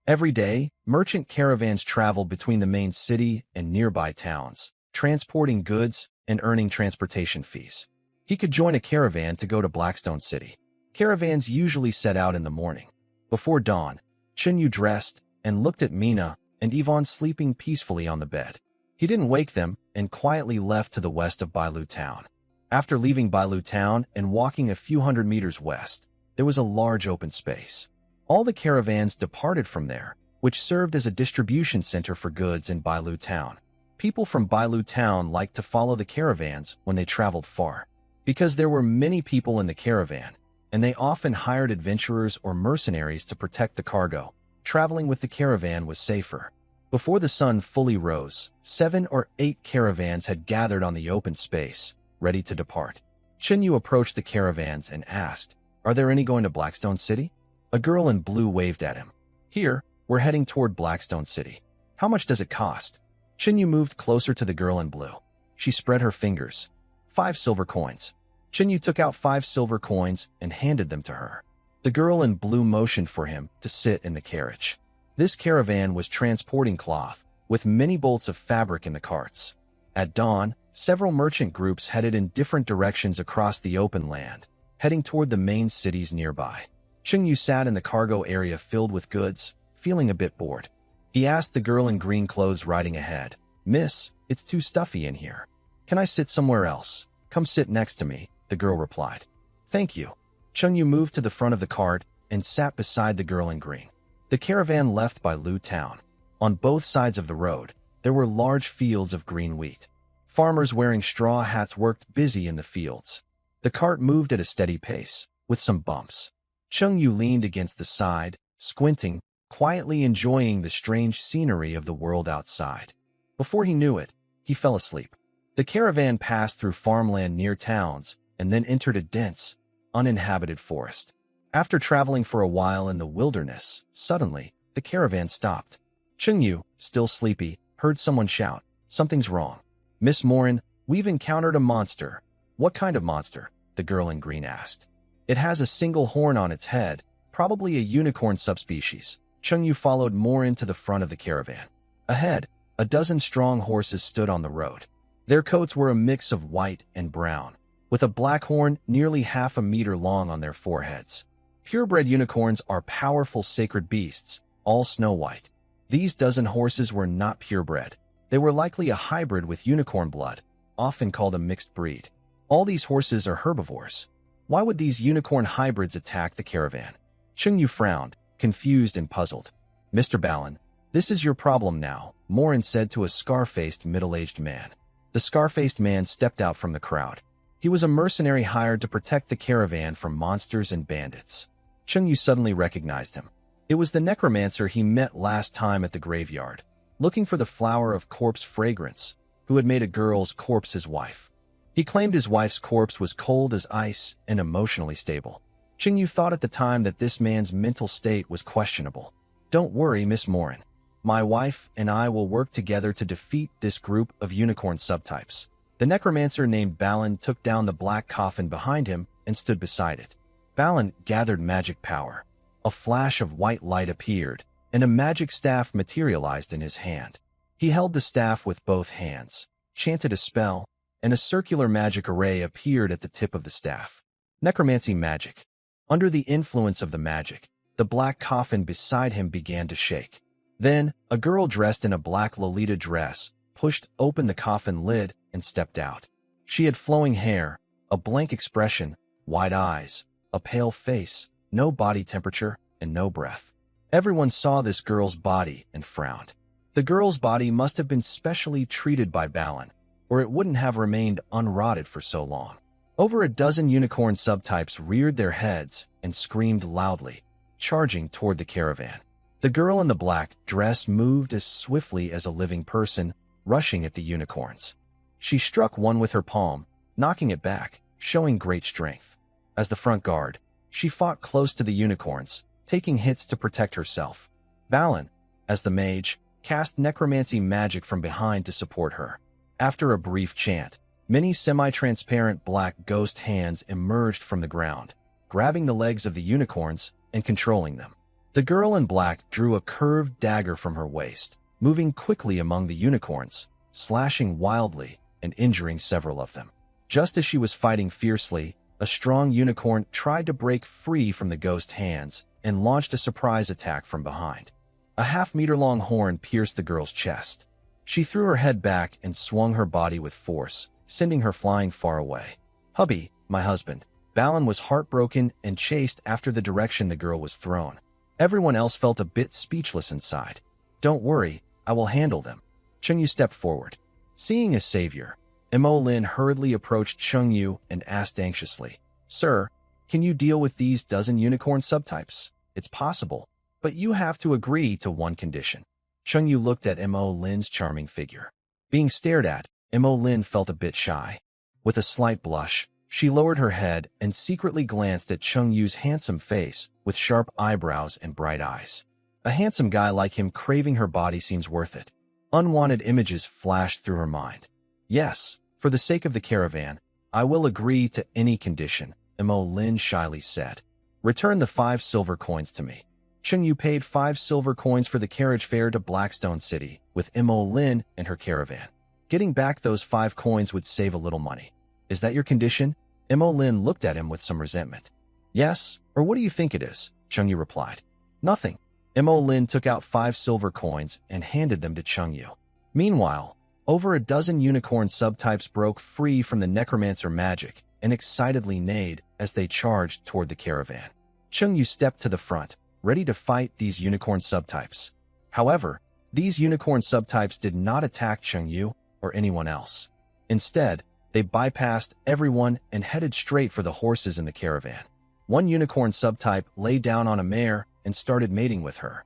Every day, merchant caravans traveled between the main city and nearby towns, transporting goods and earning transportation fees. He could join a caravan to go to Blackstone City. Caravans usually set out in the morning. Before dawn, Chinyu dressed and looked at Mina and Yvonne sleeping peacefully on the bed. He didn't wake them and quietly left to the west of Bailu Town. After leaving Bailu Town and walking a few hundred meters west, there was a large open space. All the caravans departed from there, which served as a distribution center for goods in Bailu Town. People from Bailu Town liked to follow the caravans when they traveled far, because there were many people in the caravan, and they often hired adventurers or mercenaries to protect the cargo. Traveling with the caravan was safer. Before the sun fully rose, 7 or 8 caravans had gathered on the open space, ready to depart. Chinyu approached the caravans and asked, "Are there any going to Blackstone City?" A girl in blue waved at him. "Here, we're heading toward Blackstone City. How much does it cost?" Chinyu moved closer to the girl in blue. She spread her fingers. 5 silver coins. Chinyu took out 5 silver coins and handed them to her. The girl in blue motioned for him to sit in the carriage. This caravan was transporting cloth, with many bolts of fabric in the carts. At dawn, several merchant groups headed in different directions across the open land, heading toward the main cities nearby. Chinyu sat in the cargo area filled with goods, feeling a bit bored. He asked the girl in green clothes riding ahead, "Miss, it's too stuffy in here. Can I sit somewhere else?" "Come sit next to me," the girl replied. "Thank you." Chinyu moved to the front of the cart and sat beside the girl in green. The caravan left Bailu Town. On both sides of the road, there were large fields of green wheat. Farmers wearing straw hats worked busy in the fields. The cart moved at a steady pace, with some bumps. Chengyu leaned against the side, squinting, quietly enjoying the strange scenery of the world outside. Before he knew it, he fell asleep. The caravan passed through farmland near towns and then entered a dense, uninhabited forest. After traveling for a while in the wilderness, suddenly, the caravan stopped. Chengyu, still sleepy, heard someone shout, "Something's wrong." "Miss Morin, we've encountered a monster." "What kind of monster?" the girl in green asked. "It has a single horn on its head, probably a unicorn subspecies." Chengyu followed Morin to the front of the caravan. Ahead, a dozen strong horses stood on the road. Their coats were a mix of white and brown, with a black horn nearly half a meter long on their foreheads. Purebred unicorns are powerful sacred beasts, all snow white. These dozen horses were not purebred. They were likely a hybrid with unicorn blood, often called a mixed breed. All these horses are herbivores. Why would these unicorn hybrids attack the caravan? Chengyu frowned, confused and puzzled. "Mr. Balin, this is your problem now," Morin said to a scar-faced middle-aged man. The scar-faced man stepped out from the crowd. He was a mercenary hired to protect the caravan from monsters and bandits. Chengyu suddenly recognized him. It was the necromancer he met last time at the graveyard, looking for the flower of corpse fragrance, who had made a girl's corpse his wife. He claimed his wife's corpse was cold as ice and emotionally stable. Chengyu thought at the time that this man's mental state was questionable. "Don't worry, Miss Morin. My wife and I will work together to defeat this group of unicorn subtypes." The necromancer named Balin took down the black coffin behind him and stood beside it. Balin gathered magic power. A flash of white light appeared, and a magic staff materialized in his hand. He held the staff with both hands, chanted a spell, and a circular magic array appeared at the tip of the staff. Necromancy magic. Under the influence of the magic, the black coffin beside him began to shake. Then, a girl dressed in a black Lolita dress pushed open the coffin lid and stepped out. She had flowing hair, a blank expression, wide eyes, a pale face, no body temperature, and no breath. Everyone saw this girl's body and frowned. The girl's body must have been specially treated by Balin, or it wouldn't have remained unrotted for so long. Over a dozen unicorn subtypes reared their heads and screamed loudly, charging toward the caravan. The girl in the black dress moved as swiftly as a living person, rushing at the unicorns. She struck one with her palm, knocking it back, showing great strength. As the front guard, she fought close to the unicorns, taking hits to protect herself. Balin, as the mage, cast necromancy magic from behind to support her. After a brief chant, many semi-transparent black ghost hands emerged from the ground, grabbing the legs of the unicorns and controlling them. The girl in black drew a curved dagger from her waist, moving quickly among the unicorns, slashing wildly and injuring several of them. Just as she was fighting fiercely, a strong unicorn tried to break free from the ghost hands and launched a surprise attack from behind. A half-meter-long horn pierced the girl's chest. She threw her head back and swung her body with force, sending her flying far away. "Hubby, my husband." Balin was heartbroken and chased after the direction the girl was thrown. Everyone else felt a bit speechless inside. "Don't worry, I will handle them." Chengyu stepped forward. Seeing a savior, Mo Lin hurriedly approached Chengyu and asked anxiously, "Sir, can you deal with these dozen unicorn subtypes?" "It's possible, but you have to agree to one condition." Chengyu looked at Mo Lin's charming figure. Being stared at, Mo Lin felt a bit shy. With a slight blush, she lowered her head and secretly glanced at Chengyu's handsome face with sharp eyebrows and bright eyes. A handsome guy like him craving her body seems worth it. Unwanted images flashed through her mind. "Yes, for the sake of the caravan, I will agree to any condition," Mo Lin shyly said. "Return the 5 silver coins to me." Chengyu paid 5 silver coins for the carriage fare to Blackstone City with Mo Lin and her caravan. Getting back those 5 coins would save a little money. "Is that your condition?" Mo Lin looked at him with some resentment. "Yes, or what do you think it is?" Chengyu replied. "Nothing." Mo Lin took out 5 silver coins and handed them to Chengyu. Meanwhile, over a dozen unicorn subtypes broke free from the necromancer magic and excitedly neighed as they charged toward the caravan. Chengyu stepped to the front, ready to fight these unicorn subtypes. However, these unicorn subtypes did not attack Chengyu or anyone else. Instead, they bypassed everyone and headed straight for the horses in the caravan. One unicorn subtype lay down on a mare and started mating with her.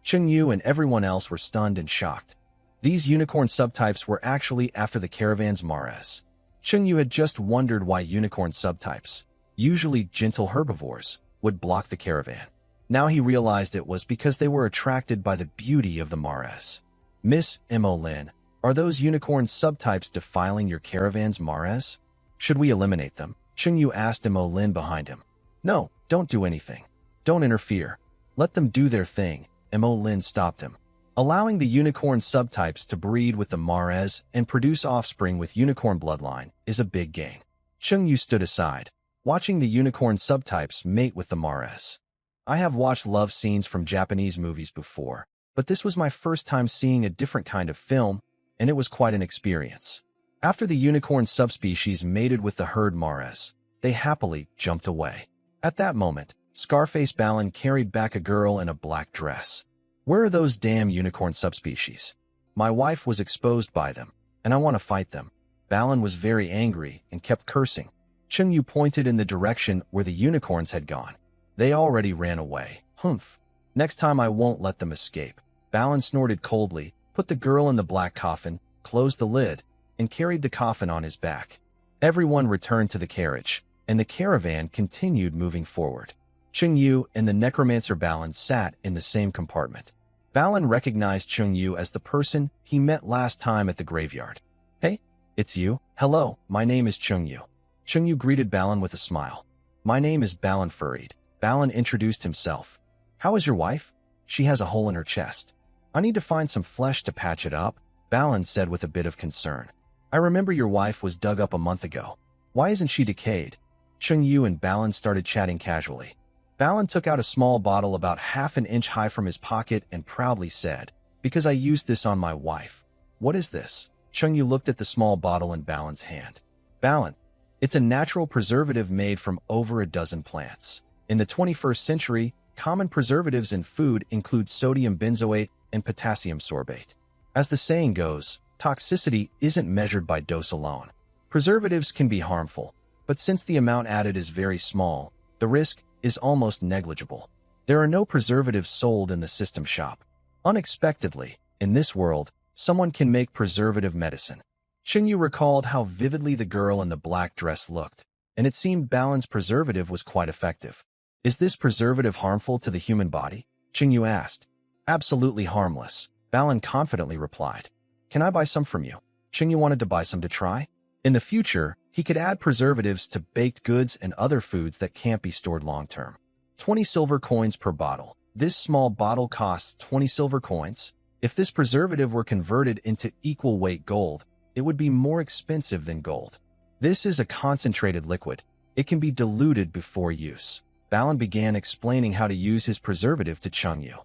Chengyu and everyone else were stunned and shocked. These unicorn subtypes were actually after the caravan's mares. Chengyu had just wondered why unicorn subtypes, usually gentle herbivores, would block the caravan. Now he realized it was because they were attracted by the beauty of the mares. "Miss Mo Lin, are those unicorn subtypes defiling your caravan's mares? Should we eliminate them?" Chengyu asked Mo Lin behind him. "No, don't do anything. Don't interfere. Let them do their thing," Mo Lin stopped him. Allowing the unicorn subtypes to breed with the mares and produce offspring with unicorn bloodline is a big gain. Chengyu stood aside, watching the unicorn subtypes mate with the mares. "I have watched love scenes from Japanese movies before, but this was my first time seeing a different kind of film, and it was quite an experience." After the unicorn subspecies mated with the herd mares, they happily jumped away. At that moment, Scarface Balin carried back a girl in a black dress. "Where are those damn unicorn subspecies? My wife was exposed by them, and I want to fight them." Balin was very angry and kept cursing. Chengyu pointed in the direction where the unicorns had gone. "They already ran away. Humph. Next time I won't let them escape." Balin snorted coldly, put the girl in the black coffin, closed the lid, and carried the coffin on his back. Everyone returned to the carriage, and the caravan continued moving forward. Chengyu and the necromancer Balin sat in the same compartment. Balin recognized Chengyu as the person he met last time at the graveyard. "Hey, it's you." "Hello, my name is Chengyu." Chengyu greeted Balin with a smile. "My name is Balin Farid." Balin introduced himself. "How is your wife?" "She has a hole in her chest. I need to find some flesh to patch it up," Balin said with a bit of concern. "I remember your wife was dug up a month ago. Why isn't she decayed?" Cheng-Yu and Balan started chatting casually. Balan took out a small bottle about half an inch high from his pocket and proudly said, "Because I used this on my wife." "What is this?" Cheng-Yu looked at the small bottle in Balan's hand. "Balan, it's a natural preservative made from over a dozen plants. In the 21st century, common preservatives in food include sodium benzoate and potassium sorbate. As the saying goes, toxicity isn't measured by dose alone. Preservatives can be harmful, but since the amount added is very small, the risk is almost negligible. There are no preservatives sold in the system shop. Unexpectedly, in this world, someone can make preservative medicine." Cheng-Yu recalled how vividly the girl in the black dress looked, and it seemed Balan's preservative was quite effective. "Is this preservative harmful to the human body?" Cheng-Yu asked. "Absolutely harmless," Balan confidently replied. "Can I buy some from you?" Cheng-Yu wanted to buy some to try. In the future, he could add preservatives to baked goods and other foods that can't be stored long-term. 20 silver coins per bottle. This small bottle costs 20 silver coins. If this preservative were converted into equal weight gold, it would be more expensive than gold. This is a concentrated liquid. It can be diluted before use. Balan began explaining how to use his preservative to Cheng-Yu.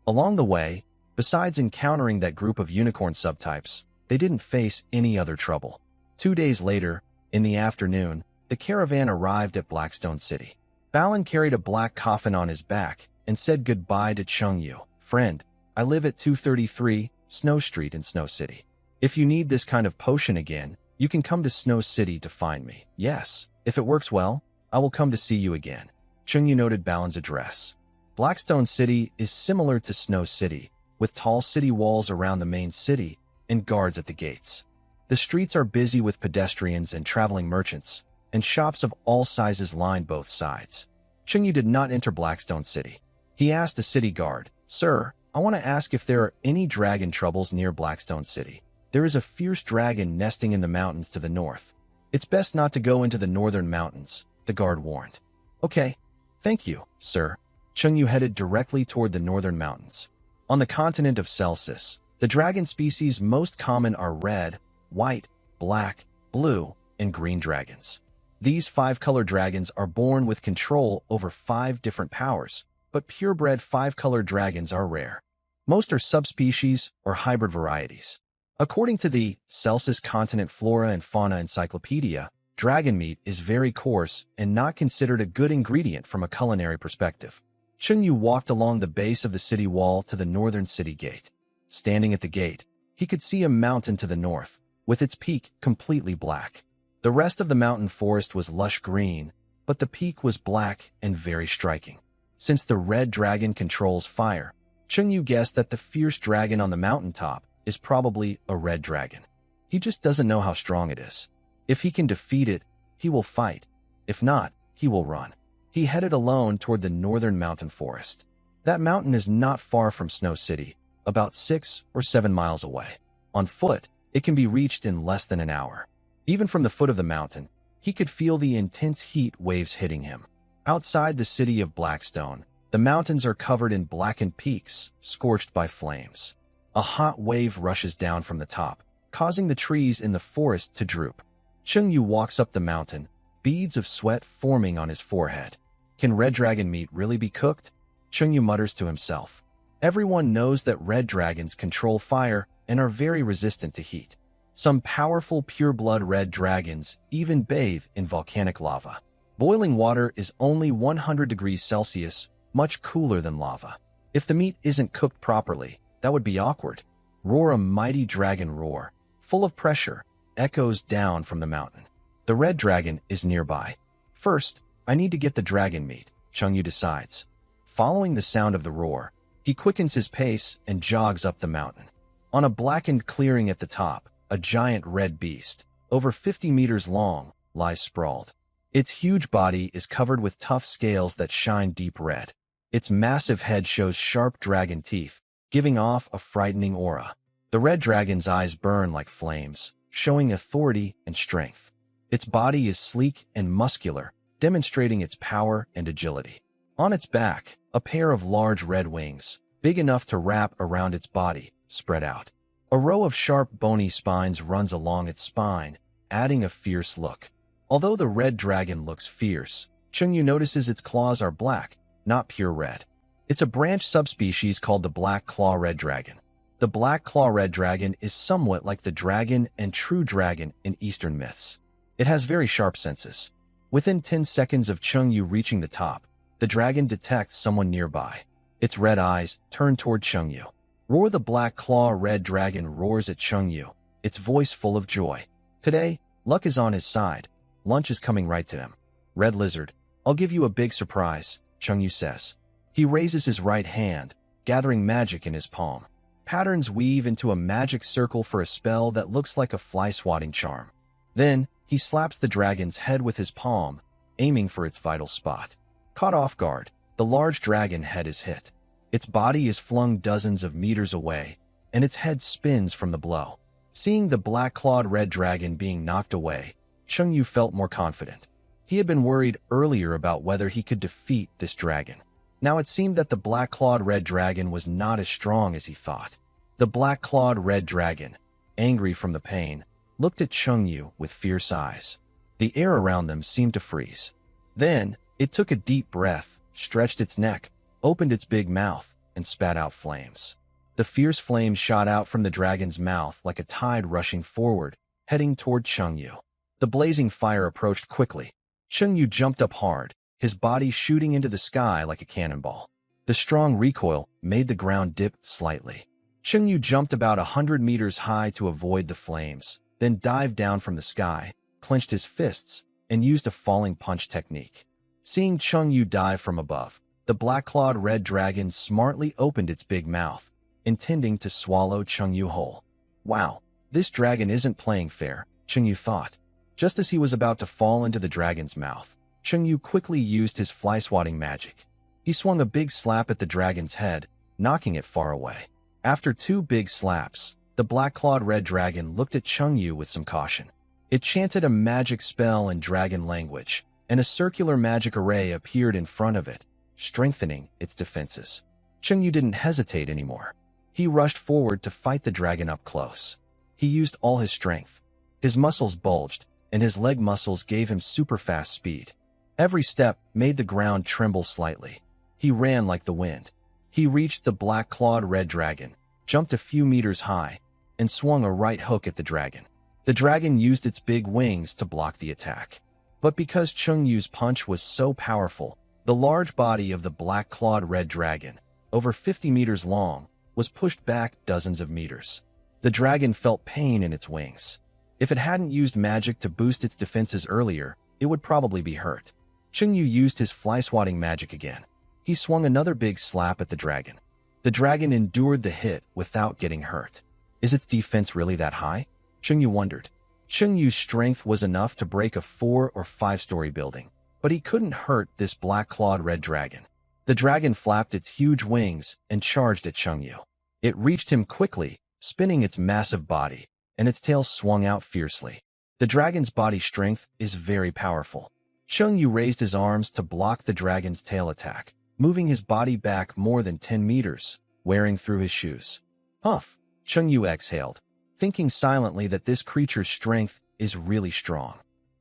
Along the way, besides encountering that group of unicorn subtypes, they didn't face any other trouble. 2 days later, in the afternoon, the caravan arrived at Blackstone City. Balan carried a black coffin on his back and said goodbye to Cheng-Yu. "Friend, I live at 233 Snow Street in Snow City. If you need this kind of potion again, you can come to Snow City to find me. Yes, if it works well, I will come to see you again." Cheng-Yu noted Balan's address. Blackstone City is similar to Snow City, with tall city walls around the main city and guards at the gates. The streets are busy with pedestrians and traveling merchants, and shops of all sizes line both sides. Cheng-Yu did not enter Blackstone City. He asked a city guard, "Sir, I want to ask if there are any dragon troubles near Blackstone City. There is a fierce dragon nesting in the mountains to the north. It's best not to go into the northern mountains," the guard warned. "Okay, thank you, sir." Cheng-Yu headed directly toward the northern mountains. On the continent of Celsus, the dragon species most common are red, white, black, blue, and green dragons. These 5-color dragons are born with control over 5 different powers, but purebred 5-color dragons are rare. Most are subspecies or hybrid varieties. According to the Celsus Continent Flora and Fauna Encyclopedia, dragon meat is very coarse and not considered a good ingredient from a culinary perspective. Cheng-Yu walked along the base of the city wall to the northern city gate. Standing at the gate, he could see a mountain to the north, with its peak completely black. The rest of the mountain forest was lush green, but the peak was black and very striking. Since the red dragon controls fire, Cheng-Yu guessed that the fierce dragon on the mountaintop is probably a red dragon. He just doesn't know how strong it is. If he can defeat it, he will fight. If not, he will run. He headed alone toward the northern mountain forest. That mountain is not far from Snow City, about 6 or 7 miles away. On foot, it can be reached in less than an hour. Even from the foot of the mountain, he could feel the intense heat waves hitting him. Outside the city of Blackstone, the mountains are covered in blackened peaks, scorched by flames. A hot wave rushes down from the top, causing the trees in the forest to droop. Cheng-Yu walks up the mountain, beads of sweat forming on his forehead. Can red dragon meat really be cooked? Cheng-Yu mutters to himself. Everyone knows that red dragons control fire and are very resistant to heat. Some powerful pure-blood red dragons even bathe in volcanic lava. Boiling water is only 100 degrees Celsius, much cooler than lava. If the meat isn't cooked properly, that would be awkward. Roar a mighty dragon roar, full of pressure, echoes down from the mountain. The red dragon is nearby. First, I need to get the dragon meat, Cheng-Yu decides. Following the sound of the roar, he quickens his pace and jogs up the mountain. On a blackened clearing at the top, a giant red beast, over 50 meters long, lies sprawled. Its huge body is covered with tough scales that shine deep red. Its massive head shows sharp dragon teeth, giving off a frightening aura. The red dragon's eyes burn like flames, showing authority and strength. Its body is sleek and muscular, demonstrating its power and agility. On its back, a pair of large red wings, big enough to wrap around its body, spread out. A row of sharp bony spines runs along its spine, adding a fierce look. Although the red dragon looks fierce, Chungyu notices its claws are black, not pure red. It's a branch subspecies called the black claw red dragon. The black claw red dragon is somewhat like the dragon and true dragon in Eastern myths. It has very sharp senses. Within 10 seconds of Chungyu reaching the top, the dragon detects someone nearby. Its red eyes turn toward Chungyu. Roar the black claw red dragon roars at Chungyu, its voice full of joy. Today, luck is on his side. Lunch is coming right to him. Red lizard, I'll give you a big surprise, Chungyu says. He raises his right hand, gathering magic in his palm. Patterns weave into a magic circle for a spell that looks like a fly-swatting charm. Then, he slaps the dragon's head with his palm, aiming for its vital spot. Caught off guard, the large dragon head is hit. Its body is flung dozens of meters away, and its head spins from the blow. Seeing the black-clawed red dragon being knocked away, Chungyu felt more confident. He had been worried earlier about whether he could defeat this dragon. Now it seemed that the black-clawed red dragon was not as strong as he thought. The black-clawed red dragon, angry from the pain, looked at Chungyu with fierce eyes. The air around them seemed to freeze. Then, it took a deep breath, stretched its neck, opened its big mouth, and spat out flames. The fierce flames shot out from the dragon's mouth like a tide rushing forward, heading toward Chungyu. The blazing fire approached quickly. Chungyu jumped up hard, his body shooting into the sky like a cannonball. The strong recoil made the ground dip slightly. Chungyu jumped about 100 meters high to avoid the flames, then dived down from the sky, clenched his fists, and used a falling punch technique. Seeing Chungyu dive from above, the black-clawed red dragon smartly opened its big mouth, intending to swallow Chungyu whole. Wow, this dragon isn't playing fair, Chungyu thought. Just as he was about to fall into the dragon's mouth, Chungyu quickly used his fly-swatting magic. He swung a big slap at the dragon's head, knocking it far away. After 2 big slaps, the black-clawed red dragon looked at Chungyu with some caution. It chanted a magic spell in dragon language, and a circular magic array appeared in front of it, strengthening its defenses. Chungyu didn't hesitate anymore. He rushed forward to fight the dragon up close. He used all his strength. His muscles bulged, and his leg muscles gave him super-fast speed. Every step made the ground tremble slightly. He ran like the wind. He reached the black-clawed red dragon, jumped a few meters high, and swung a right hook at the dragon. The dragon used its big wings to block the attack. But because Chungyu's punch was so powerful, the large body of the black-clawed red dragon, over 50 meters long, was pushed back dozens of meters. The dragon felt pain in its wings. If it hadn't used magic to boost its defenses earlier, it would probably be hurt. Chungyu used his fly-swatting magic again. He swung another big slap at the dragon. The dragon endured the hit without getting hurt. Is its defense really that high? Chungyu wondered. Chungyu's strength was enough to break a 4- or 5-story building, but he couldn't hurt this black-clawed red dragon. The dragon flapped its huge wings and charged at Chungyu. It reached him quickly, spinning its massive body, and its tail swung out fiercely. The dragon's body strength is very powerful. Chungyu raised his arms to block the dragon's tail attack, moving his body back more than 10 meters, wearing through his shoes. Huff! Chungyu exhaled, thinking silently that this creature's strength is really strong.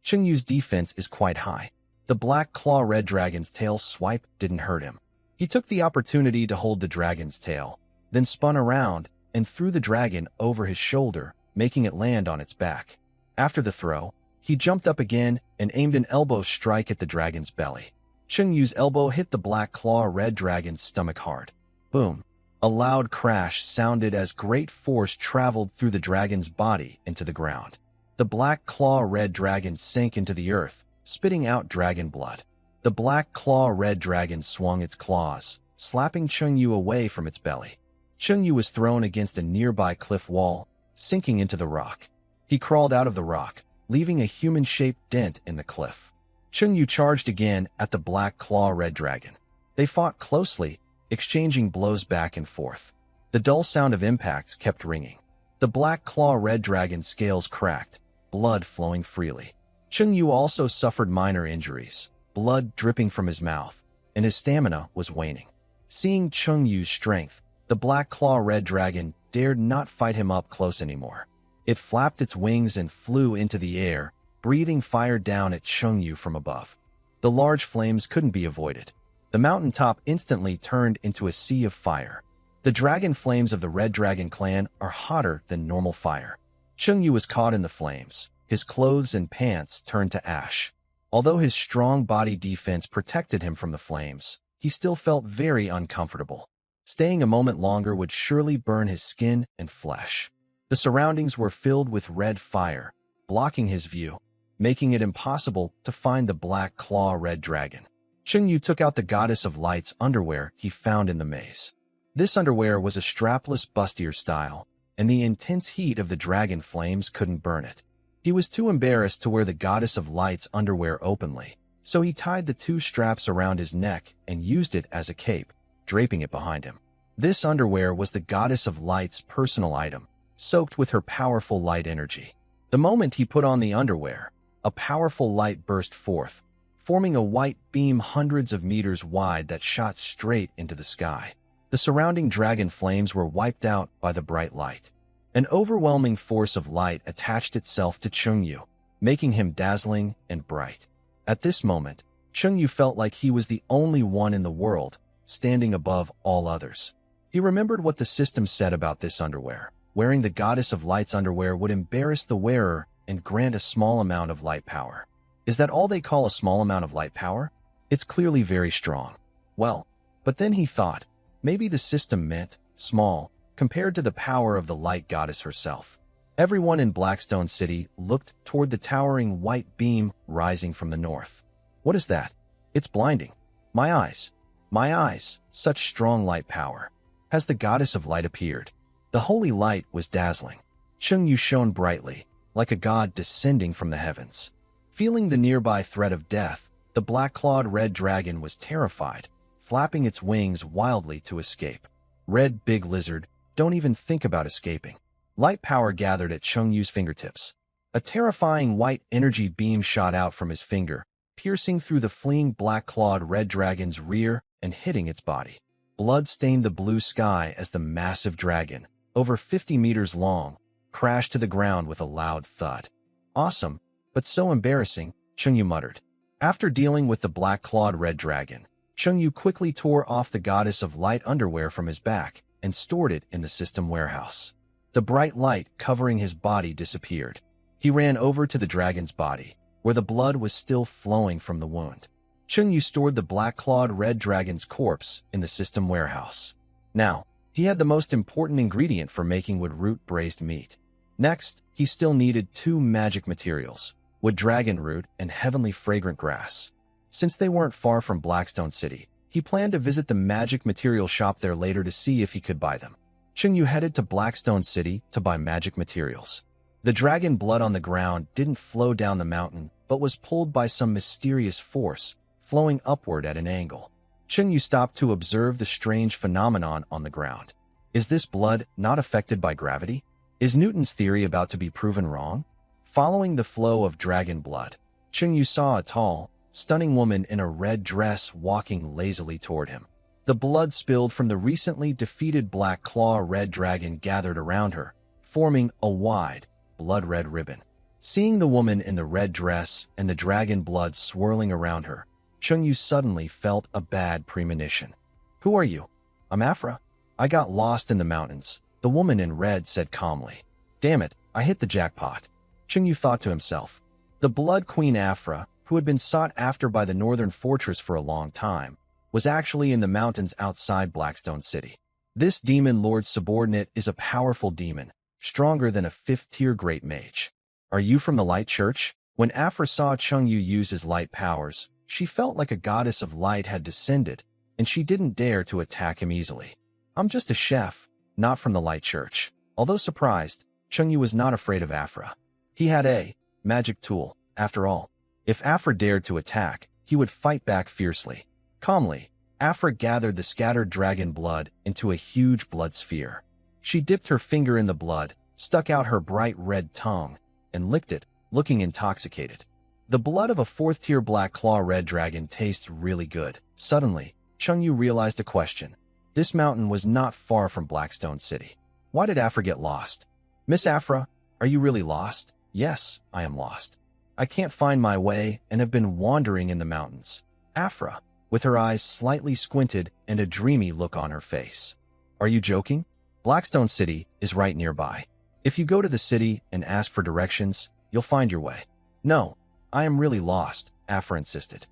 Chungyu's defense is quite high. The black claw red dragon's tail swipe didn't hurt him. He took the opportunity to hold the dragon's tail, then spun around and threw the dragon over his shoulder, making it land on its back. After the throw, he jumped up again and aimed an elbow strike at the dragon's belly. Chungyu's elbow hit the black claw red dragon's stomach hard. Boom! A loud crash sounded as great force traveled through the dragon's body into the ground. The black claw red dragon sank into the earth, spitting out dragon blood. The black claw red dragon swung its claws, slapping Chungyu away from its belly. Chungyu was thrown against a nearby cliff wall, sinking into the rock. He crawled out of the rock, leaving a human-shaped dent in the cliff. Chungyu charged again at the black claw red dragon. They fought closely, exchanging blows back and forth. The dull sound of impacts kept ringing. The black claw red dragon's scales cracked, blood flowing freely. Chungyu also suffered minor injuries, blood dripping from his mouth, and his stamina was waning. Seeing Chungyu's strength, the black claw red dragon dared not fight him up close anymore. It flapped its wings and flew into the air, breathing fire down at Chengyu from above. The large flames couldn't be avoided. The mountaintop instantly turned into a sea of fire. The dragon flames of the Red Dragon clan are hotter than normal fire. Chengyu was caught in the flames. His clothes and pants turned to ash. Although his strong body defense protected him from the flames, he still felt very uncomfortable. Staying a moment longer would surely burn his skin and flesh. The surroundings were filled with red fire, blocking his view, making it impossible to find the Black Claw Red Dragon. Chengyu took out the Goddess of Light's underwear he found in the maze. This underwear was a strapless bustier style, and the intense heat of the dragon flames couldn't burn it. He was too embarrassed to wear the Goddess of Light's underwear openly, so he tied the two straps around his neck and used it as a cape, draping it behind him. This underwear was the Goddess of Light's personal item, soaked with her powerful light energy. The moment he put on the underwear, a powerful light burst forth, forming a white beam hundreds of meters wide that shot straight into the sky. The surrounding dragon flames were wiped out by the bright light. An overwhelming force of light attached itself to Chengyu, making him dazzling and bright. At this moment, Chengyu felt like he was the only one in the world, standing above all others. He remembered what the system said about this underwear. Wearing the Goddess of Light's underwear would embarrass the wearer and grant a small amount of light power. Is that all they call a small amount of light power? It's clearly very strong. Well, but then he thought, maybe the system meant small, compared to the power of the light goddess herself. Everyone in Blackstone City looked toward the towering white beam rising from the north. What is that? It's blinding. My eyes. My eyes. Such strong light power. Has the Goddess of Light appeared? The holy light was dazzling. Chengyu shone brightly, like a god descending from the heavens. Feeling the nearby threat of death, the black-clawed red dragon was terrified, flapping its wings wildly to escape. Red Big Lizard, don't even think about escaping. Light power gathered at Chengyu's fingertips. A terrifying white energy beam shot out from his finger, piercing through the fleeing black-clawed red dragon's rear and hitting its body. Blood stained the blue sky as the massive dragon, over 50 meters long, crashed to the ground with a loud thud. Awesome, but so embarrassing, Chengyu muttered. After dealing with the black-clawed red dragon, Chengyu quickly tore off the Goddess of Light underwear from his back and stored it in the system warehouse. The bright light covering his body disappeared. He ran over to the dragon's body, where the blood was still flowing from the wound. Chengyu stored the black-clawed red dragon's corpse in the system warehouse. Now, he had the most important ingredient for making wood-root braised meat. Next, he still needed 2 magic materials, wood dragon root and heavenly fragrant grass. Since they weren't far from Blackstone City, he planned to visit the magic material shop there later to see if he could buy them. Chengyu headed to Blackstone City to buy magic materials. The dragon blood on the ground didn't flow down the mountain, but was pulled by some mysterious force, flowing upward at an angle. Chengyu stopped to observe the strange phenomenon on the ground. Is this blood not affected by gravity? Is Newton's theory about to be proven wrong? Following the flow of dragon blood, Chengyu saw a tall, stunning woman in a red dress walking lazily toward him. The blood spilled from the recently defeated Black Claw Red Dragon gathered around her, forming a wide, blood-red ribbon. Seeing the woman in the red dress and the dragon blood swirling around her, Chengyu suddenly felt a bad premonition. Who are you? I'm Afra. I got lost in the mountains, the woman in red said calmly. Damn it, I hit the jackpot. Chengyu thought to himself. The Blood Queen Afra, who had been sought after by the Northern Fortress for a long time, was actually in the mountains outside Blackstone City. This demon lord's subordinate is a powerful demon, stronger than a 5th-tier great mage. Are you from the Light Church? When Afra saw Chengyu use his light powers, she felt like a goddess of light had descended, and she didn't dare to attack him easily. I'm just a chef, not from the Light Church. Although surprised, Chengyu was not afraid of Afra. He had a magic tool, after all. If Afra dared to attack, he would fight back fiercely. Calmly, Afra gathered the scattered dragon blood into a huge blood sphere. She dipped her finger in the blood, stuck out her bright red tongue, and licked it, looking intoxicated. The blood of a 4th-tier Black Claw Red Dragon tastes really good. Suddenly, Chengyu realized a question. This mountain was not far from Blackstone City. Why did Afra get lost? Miss Afra, are you really lost? Yes, I am lost. I can't find my way and have been wandering in the mountains. Afra, with her eyes slightly squinted and a dreamy look on her face. Are you joking? Blackstone City is right nearby. If you go to the city and ask for directions, you'll find your way. No, I am really lost, Afra insisted.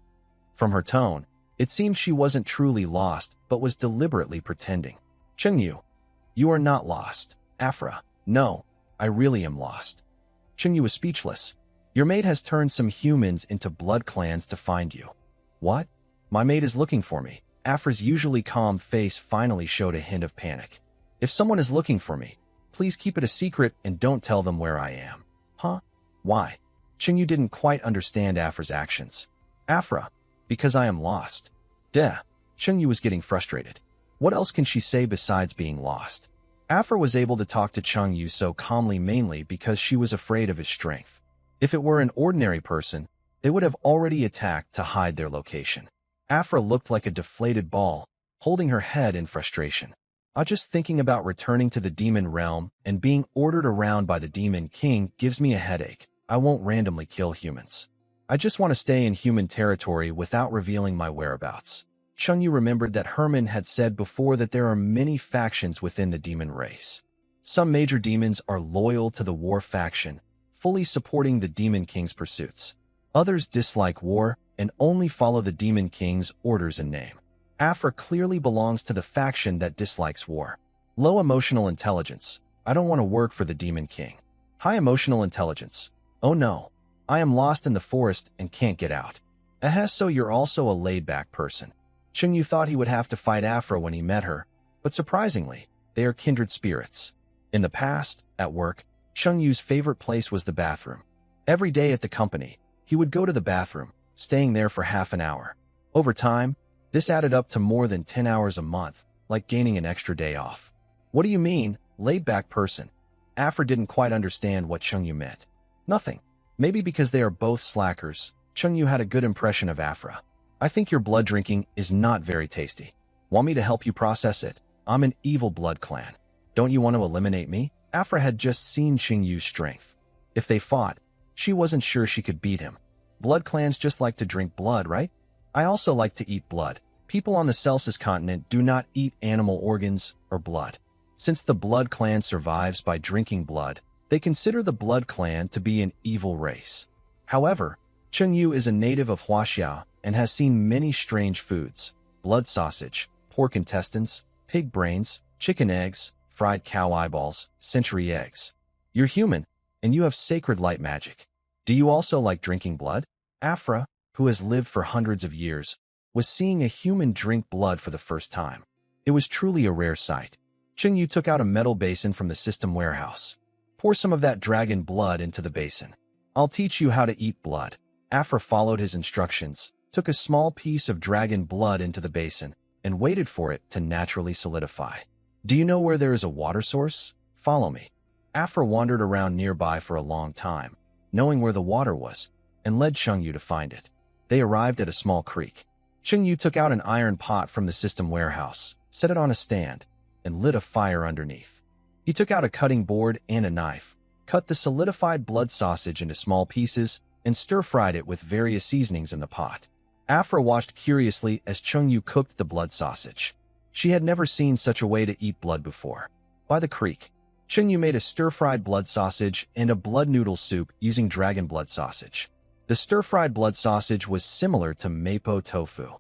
From her tone, it seemed she wasn't truly lost but was deliberately pretending. Chengyu, you are not lost. Afra, no, I really am lost. Chengyu was speechless. Your maid has turned some humans into blood clans to find you. What? My maid is looking for me. Afra's usually calm face finally showed a hint of panic. If someone is looking for me, please keep it a secret and don't tell them where I am. Huh? Why? Chengyu didn't quite understand Afra's actions. Afra, because I am lost. Duh. Chengyu was getting frustrated. What else can she say besides being lost? Afra was able to talk to Chengyu so calmly mainly because she was afraid of his strength. If it were an ordinary person, they would have already attacked to hide their location. Afra looked like a deflated ball, holding her head in frustration. Just thinking about returning to the demon realm and being ordered around by the demon king gives me a headache. I won't randomly kill humans. I just want to stay in human territory without revealing my whereabouts. Chengyu remembered that Herman had said before that there are many factions within the demon race. Some major demons are loyal to the war faction, fully supporting the demon king's pursuits. Others dislike war and only follow the demon king's orders and name. Afra clearly belongs to the faction that dislikes war. Low emotional intelligence. I don't want to work for the demon king. High emotional intelligence. Oh no. I am lost in the forest and can't get out. So you're also a laid-back person. Chengyu thought he would have to fight Afra when he met her, but surprisingly, they are kindred spirits. In the past, at work, Chengyu's favorite place was the bathroom. Every day at the company, he would go to the bathroom, staying there for half an hour. Over time, this added up to more than 10 hours a month, like gaining an extra day off. What do you mean, laid-back person? Afra didn't quite understand what Chengyu meant. Nothing. Maybe because they are both slackers, Chengyu had a good impression of Afra. I think your blood drinking is not very tasty. Want me to help you process it? I'm an evil blood clan. Don't you want to eliminate me? Afra had just seen Chengyu's strength. If they fought, she wasn't sure she could beat him. Blood clans just like to drink blood, right? I also like to eat blood. People on the Celsus continent do not eat animal organs or blood. Since the blood clan survives by drinking blood, they consider the blood clan to be an evil race. However, Chengyu is a native of Huaxia and has seen many strange foods: blood sausage, pork intestines, pig brains, chicken eggs, fried cow eyeballs, century eggs. You're human, and you have sacred light magic. Do you also like drinking blood? Afra, who has lived for hundreds of years, was seeing a human drink blood for the first time. It was truly a rare sight. Chengyu took out a metal basin from the system warehouse. Pour some of that dragon blood into the basin. I'll teach you how to eat blood. Afra followed his instructions, took a small piece of dragon blood into the basin, and waited for it to naturally solidify. Do you know where there is a water source? Follow me. Afra wandered around nearby for a long time, knowing where the water was, and led Chengyu to find it. They arrived at a small creek. Chengyu took out an iron pot from the system warehouse, set it on a stand, and lit a fire underneath. He took out a cutting board and a knife, cut the solidified blood sausage into small pieces, and stir-fried it with various seasonings in the pot. Afra watched curiously as Chengyu cooked the blood sausage. She had never seen such a way to eat blood before. By the creek, Chengyu made a stir-fried blood sausage and a blood noodle soup using dragon blood sausage. The stir-fried blood sausage was similar to mapo tofu,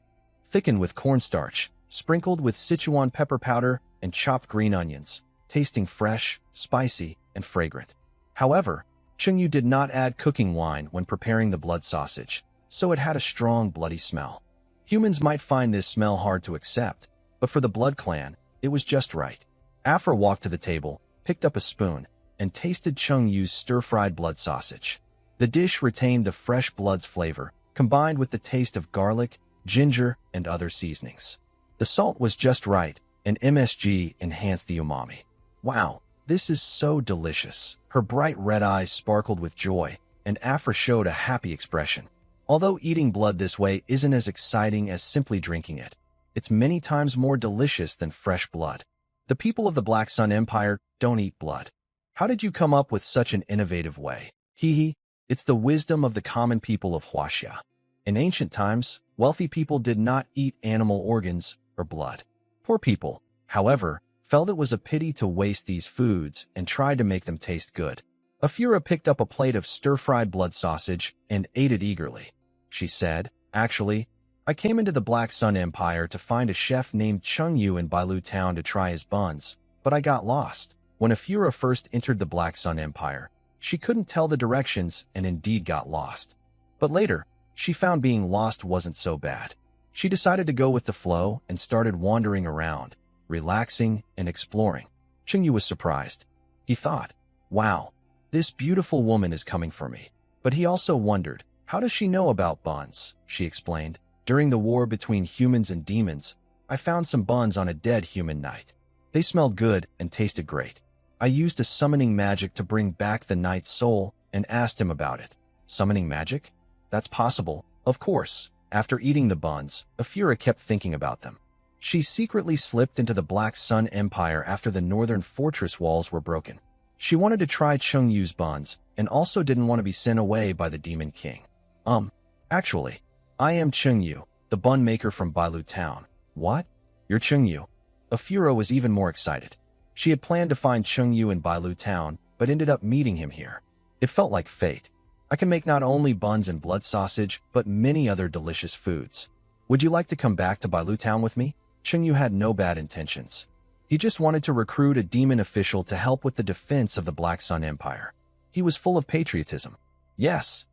thickened with cornstarch, sprinkled with Sichuan pepper powder and chopped green onions, tasting fresh, spicy, and fragrant. However, Chengyu did not add cooking wine when preparing the blood sausage, so it had a strong bloody smell. Humans might find this smell hard to accept, but for the blood clan, it was just right. Afra walked to the table, picked up a spoon, and tasted Chengyu's stir-fried blood sausage. The dish retained the fresh blood's flavor, combined with the taste of garlic, ginger, and other seasonings. The salt was just right, and MSG enhanced the umami. Wow, this is so delicious. Her bright red eyes sparkled with joy, and Afra showed a happy expression. Although eating blood this way isn't as exciting as simply drinking it, it's many times more delicious than fresh blood. The people of the Black Sun Empire don't eat blood. How did you come up with such an innovative way? Hee hee. It's the wisdom of the common people of Huaxia. In ancient times, wealthy people did not eat animal organs or blood. Poor people, however, felt it was a pity to waste these foods and tried to make them taste good. Afura picked up a plate of stir-fried blood sausage and ate it eagerly. She said, "Actually, I came into the Black Sun Empire to find a chef named Chung Yu in Bailu Town to try his buns, but I got lost." When Afura first entered the Black Sun Empire, she couldn't tell the directions and indeed got lost. But later, she found being lost wasn't so bad. She decided to go with the flow and started wandering around, relaxing and exploring. Chung Yu was surprised. He thought, "Wow, this beautiful woman is coming for me." But he also wondered, how does she know about buns? She explained, "During the war between humans and demons, I found some buns on a dead human knight. They smelled good and tasted great. I used a summoning magic to bring back the knight's soul and asked him about it." Summoning magic? That's possible, of course. After eating the buns, Afura kept thinking about them. She secretly slipped into the Black Sun Empire after the northern fortress walls were broken. She wanted to try Chung Yu's buns and also didn't want to be sent away by the Demon King. Actually, I am Chung Yu, the bun maker from Bailu Town." "What? You're Chung Yu?" Afura was even more excited. She had planned to find Chung Yu in Bailu Town, but ended up meeting him here. It felt like fate. "I can make not only buns and blood sausage, but many other delicious foods. Would you like to come back to Bailu Town with me?" Chung Yu had no bad intentions. He just wanted to recruit a demon official to help with the defense of the Black Sun Empire. He was full of patriotism. Yes.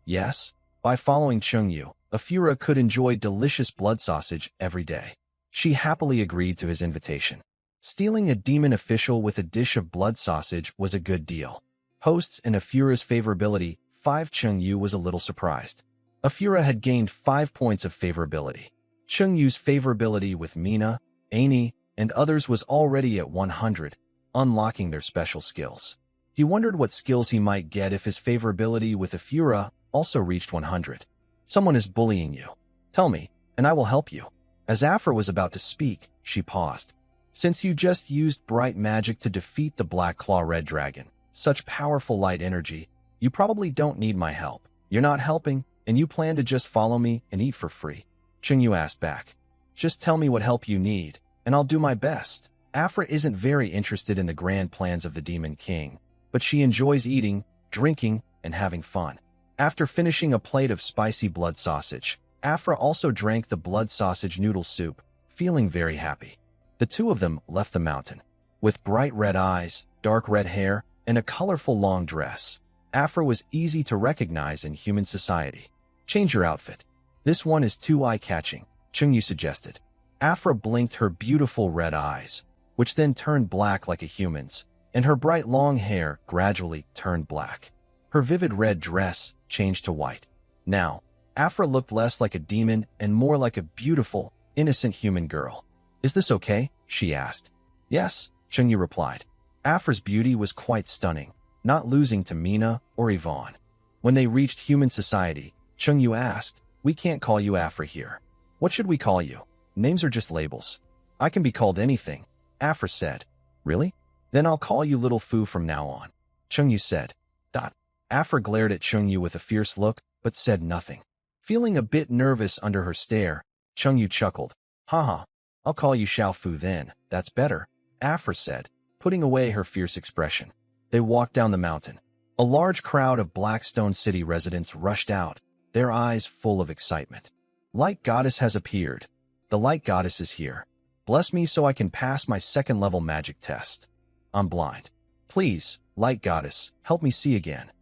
By following Chung Yu, Afura could enjoy delicious blood sausage every day. She happily agreed to his invitation. Stealing a demon official with a dish of blood sausage was a good deal. Hosts and Afura's favorability, 5. Chung Yu was a little surprised. Afura had gained 5 points of favorability. Chung Yu's favorability with Mina, Ani, and others was already at 100, unlocking their special skills. He wondered what skills he might get if his favorability with Afura also reached 100. "Someone is bullying you. Tell me, and I will help you." As Afra was about to speak, she paused. "Since you just used bright magic to defeat the Black Claw Red Dragon, such powerful light energy, you probably don't need my help. You're not helping, and you plan to just follow me and eat for free." Chung Yu asked back, "Just tell me what help you need, and I'll do my best." Afra isn't very interested in the grand plans of the Demon King, but she enjoys eating, drinking, and having fun. After finishing a plate of spicy blood sausage, Afra also drank the blood sausage noodle soup, feeling very happy. The two of them left the mountain. With bright red eyes, dark red hair, and a colorful long dress, Afra was easy to recognize in human society. "Change your outfit. This one is too eye-catching," Chung Yu suggested. Afra blinked her beautiful red eyes, which then turned black like a human's, and her bright long hair gradually turned black. Her vivid red dress changed to white. Now, Afra looked less like a demon and more like a beautiful, innocent human girl. "Is this okay?" she asked. "Yes," Chung Yu replied. Afra's beauty was quite stunning, not losing to Mina or Yvonne. When they reached human society, Chung Yu asked, "We can't call you Afra here. What should we call you? Names are just labels." "I can be called anything," Afra said. "Really? Then I'll call you Little Fu from now on," Chung Yu said. Afra glared at Chung Yu with a fierce look, but said nothing. Feeling a bit nervous under her stare, Chung Yu chuckled. "Haha, I'll call you Xiao Fu then. That's better," Afra said, putting away her fierce expression. They walked down the mountain. A large crowd of Blackstone City residents rushed out, their eyes full of excitement. "Light Goddess has appeared. The Light Goddess is here. Bless me so I can pass my second-level magic test. I'm blind. Please, Light Goddess, help me see again."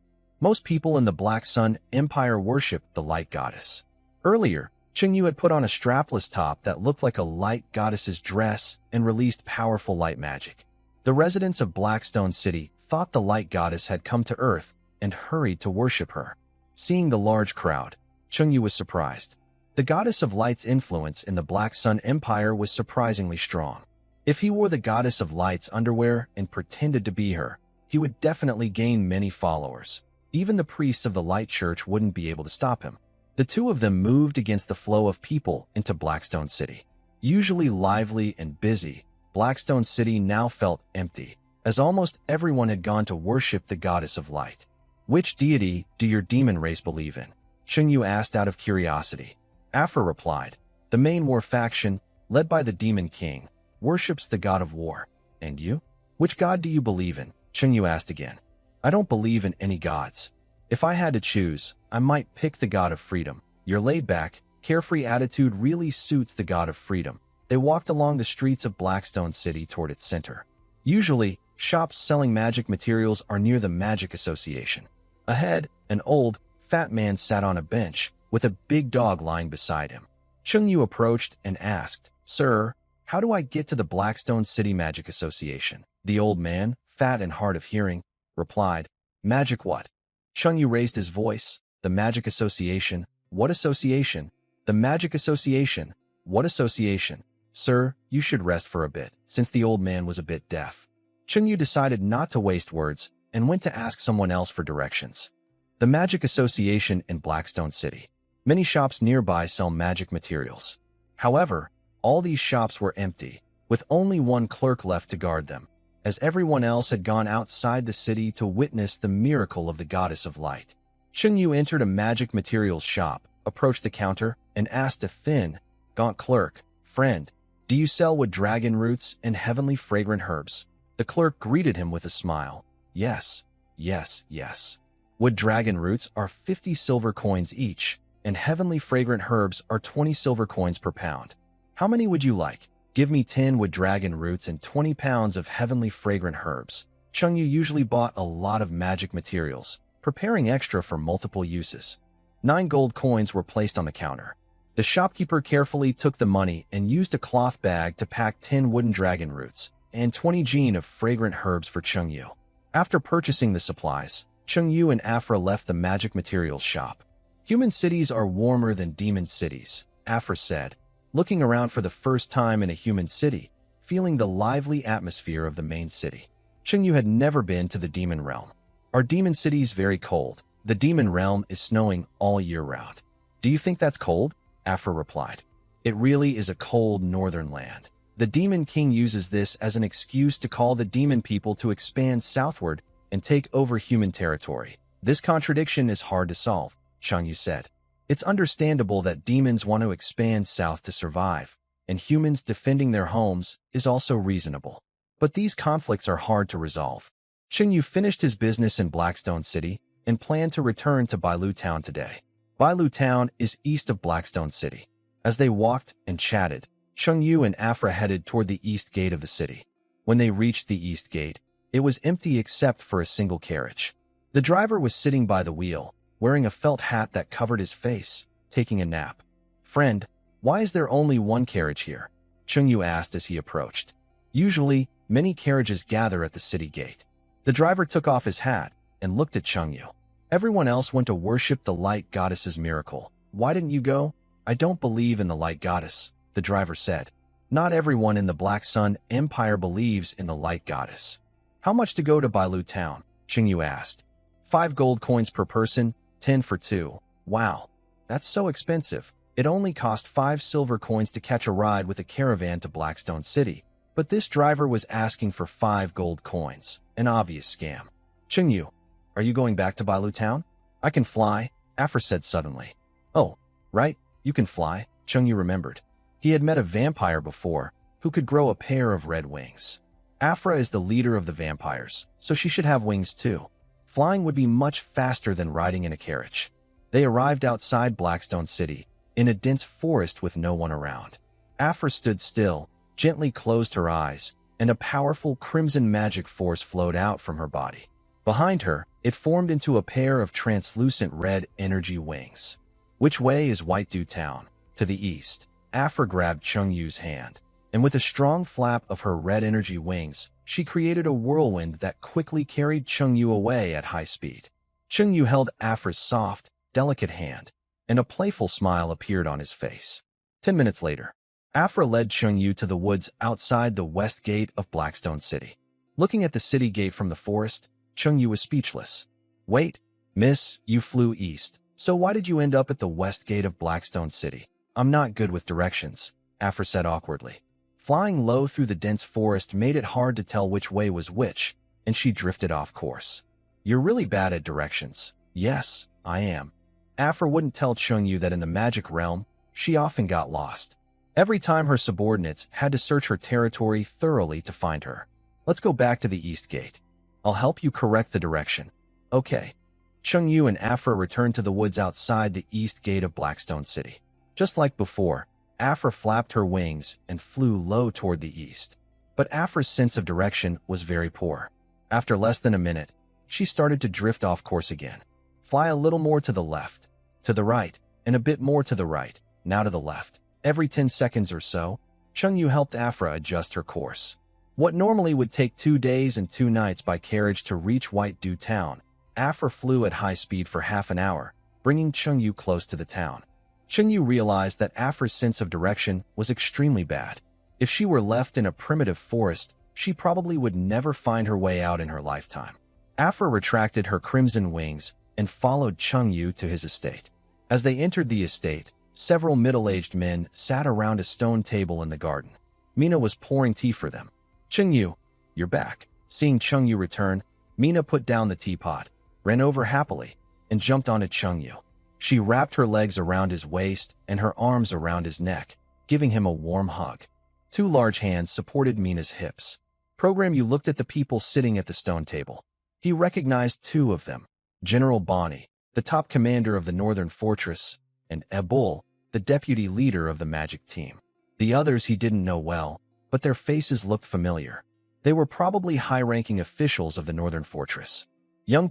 Most people in the Black Sun Empire worshipped the Light Goddess. Earlier, Chung Yu had put on a strapless top that looked like a Light Goddess's dress and released powerful light magic. The residents of Blackstone City thought the Light Goddess had come to Earth and hurried to worship her. Seeing the large crowd, Chung Yu was surprised. The Goddess of Light's influence in the Black Sun Empire was surprisingly strong. If he wore the Goddess of Light's underwear and pretended to be her, he would definitely gain many followers. Even the priests of the Light Church wouldn't be able to stop him. The two of them moved against the flow of people into Blackstone City. Usually lively and busy, Blackstone City now felt empty, as almost everyone had gone to worship the Goddess of Light. Which deity do your demon race believe in? Chengyu asked out of curiosity. Afra replied, the main war faction, led by the Demon King, worships the god of war. And you? Which god do you believe in? Chengyu asked again. I don't believe in any gods. If I had to choose, I might pick the god of freedom. Your laid-back, carefree attitude really suits the god of freedom. They walked along the streets of Blackstone City toward its center. Usually, shops selling magic materials are near the Magic Association. Ahead, an old, fat man sat on a bench, with a big dog lying beside him. Chengyu approached and asked, Sir, how do I get to the Blackstone City Magic Association? The old man, fat and hard of hearing, replied, Magic what? Chengyu raised his voice. The Magic Association. What association? The Magic Association. What association? Sir, you should rest for a bit, since the old man was a bit deaf. Chengyu decided not to waste words and went to ask someone else for directions. The Magic Association in Blackstone City. Many shops nearby sell magic materials. However, all these shops were empty, with only one clerk left to guard them, as everyone else had gone outside the city to witness the miracle of the Goddess of Light. Chengyu entered a magic materials shop, approached the counter, and asked a thin, gaunt clerk, Friend, do you sell wood dragon roots and heavenly fragrant herbs? The clerk greeted him with a smile. Yes, yes, yes. Wood dragon roots are 50 silver coins each, and heavenly fragrant herbs are 20 silver coins per pound. How many would you like? Give me 10 wood dragon roots and 20 pounds of heavenly fragrant herbs. Chengyu usually bought a lot of magic materials, preparing extra for multiple uses. 9 gold coins were placed on the counter. The shopkeeper carefully took the money and used a cloth bag to pack 10 wooden dragon roots and 20 jean of fragrant herbs for Chengyu. After purchasing the supplies, Chengyu and Afra left the magic materials shop. Human cities are warmer than demon cities, Afra said, looking around for the first time in a human city, feeling the lively atmosphere of the main city. Chengyu had never been to the demon realm. Are demon cities very cold? The demon realm is snowing all year round. Do you think that's cold? Afra replied. It really is a cold northern land. The Demon King uses this as an excuse to call the demon people to expand southward and take over human territory. This contradiction is hard to solve, Chengyu said. It's understandable that demons want to expand south to survive, and humans defending their homes is also reasonable. But these conflicts are hard to resolve. Chengyu finished his business in Blackstone City and planned to return to Bailu Town today. Bailu Town is east of Blackstone City. As they walked and chatted, Chengyu and Afra headed toward the east gate of the city. When they reached the east gate, it was empty except for a single carriage. The driver was sitting by the wheel, wearing a felt hat that covered his face, taking a nap. Friend, why is there only one carriage here? Chengyu asked as he approached. Usually, many carriages gather at the city gate. The driver took off his hat and looked at Chengyu. Everyone else went to worship the light goddess's miracle. Why didn't you go? I don't believe in the light goddess, the driver said. Not everyone in the Black Sun Empire believes in the light goddess. How much to go to Bailu Town? Chengyu asked. 5 gold coins per person, 10 for 2. Wow, that's so expensive. It only cost 5 silver coins to catch a ride with a caravan to Blackstone City. But this driver was asking for 5 gold coins, an obvious scam. Chengyu, are you going back to Bailu Town? I can fly, Afra said suddenly. Oh, right, you can fly, Chengyu remembered. He had met a vampire before, who could grow a pair of red wings. Afra is the leader of the vampires, so she should have wings too. Flying would be much faster than riding in a carriage. They arrived outside Blackstone City, in a dense forest with no one around. Afra stood still, gently closed her eyes, and a powerful crimson magic force flowed out from her body. Behind her, it formed into a pair of translucent red energy wings. Which way is Whitedew Town? To the east. Afra grabbed Chengyu's hand, and with a strong flap of her red energy wings, she created a whirlwind that quickly carried Chengyu away at high speed. Chengyu held Afra's soft, delicate hand, and a playful smile appeared on his face. 10 minutes later, Afra led Chengyu to the woods outside the west gate of Blackstone City. Looking at the city gate from the forest, Chengyu was speechless. Wait, miss, you flew east, so why did you end up at the west gate of Blackstone City? I'm not good with directions, Afra said awkwardly. Flying low through the dense forest made it hard to tell which way was which, and she drifted off course. You're really bad at directions. Yes, I am. Afra wouldn't tell Chungyu that in the magic realm, she often got lost. Every time her subordinates had to search her territory thoroughly to find her. Let's go back to the East Gate. I'll help you correct the direction. Okay. Chungyu and Afra returned to the woods outside the East Gate of Blackstone City. Just like before, Afra flapped her wings and flew low toward the east. But Afra's sense of direction was very poor. After less than a minute, she started to drift off course again. Fly a little more to the left, to the right, and a bit more to the right, now to the left. Every 10 seconds or so, Chungyu helped Afra adjust her course. What normally would take 2 days and 2 nights by carriage to reach White Dew Town, Afra flew at high speed for half an hour, bringing Chungyu close to the town. Chungyu realized that Afra's sense of direction was extremely bad. If she were left in a primitive forest, she probably would never find her way out in her lifetime. Afra retracted her crimson wings and followed Chungyu to his estate. As they entered the estate, several middle-aged men sat around a stone table in the garden. Mina was pouring tea for them. Chungyu, you're back. Seeing Chungyu return, Mina put down the teapot, ran over happily, and jumped onto Chungyu. She wrapped her legs around his waist and her arms around his neck, giving him a warm hug. 2 large hands supported Mina's hips. You looked at the people sitting at the stone table. He recognized 2 of them, General Bonnie, the top commander of the Northern Fortress, and Ebul, the deputy leader of the magic team. The others he didn't know well, but their faces looked familiar. They were probably high-ranking officials of the Northern Fortress. Young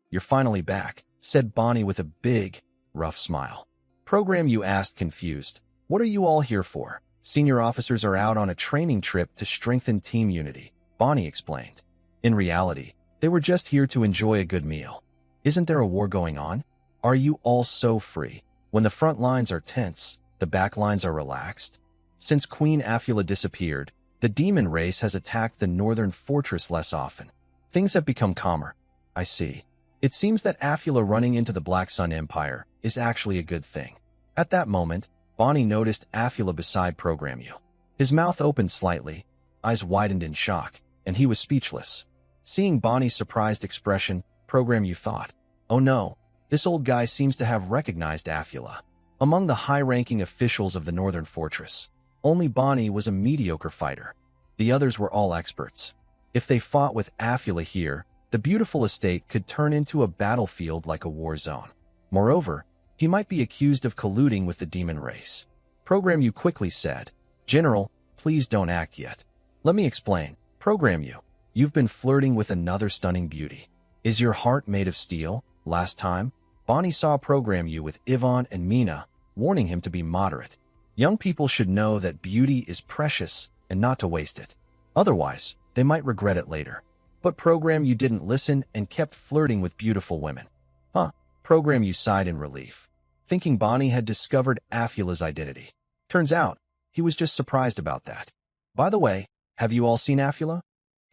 you're finally back, said Bonnie with a big, rough smile. Asked confused, what are you all here for? Senior officers are out on a training trip to strengthen team unity, Bonnie explained. In reality, they were just here to enjoy a good meal. Isn't there a war going on? Are you all so free? When the front lines are tense, the back lines are relaxed? Since Queen Afula disappeared, the demon race has attacked the Northern Fortress less often. Things have become calmer. I see. It seems that Afula running into the Black Sun Empire is actually a good thing. At that moment, Bonnie noticed Afula beside You. His mouth opened slightly, eyes widened in shock, and he was speechless. Seeing Bonnie's surprised expression, You thought, oh no, this old guy seems to have recognized Afula. Among the high-ranking officials of the Northern Fortress, only Bonnie was a mediocre fighter. The others were all experts. If they fought with Afula here, the beautiful estate could turn into a battlefield like a war zone. Moreover, he might be accused of colluding with the demon race. You quickly said, General, please don't act yet. Let me explain. You've been flirting with another stunning beauty. Is your heart made of steel? Last time, Bonnie saw You with Ivan and Mina, warning him to be moderate. Young people should know that beauty is precious and not to waste it. Otherwise, they might regret it later. But You didn't listen and kept flirting with beautiful women. Huh? You sighed in relief, thinking Bonnie had discovered Afula's identity. Turns out, he was just surprised about that. By the way, have you all seen Afula?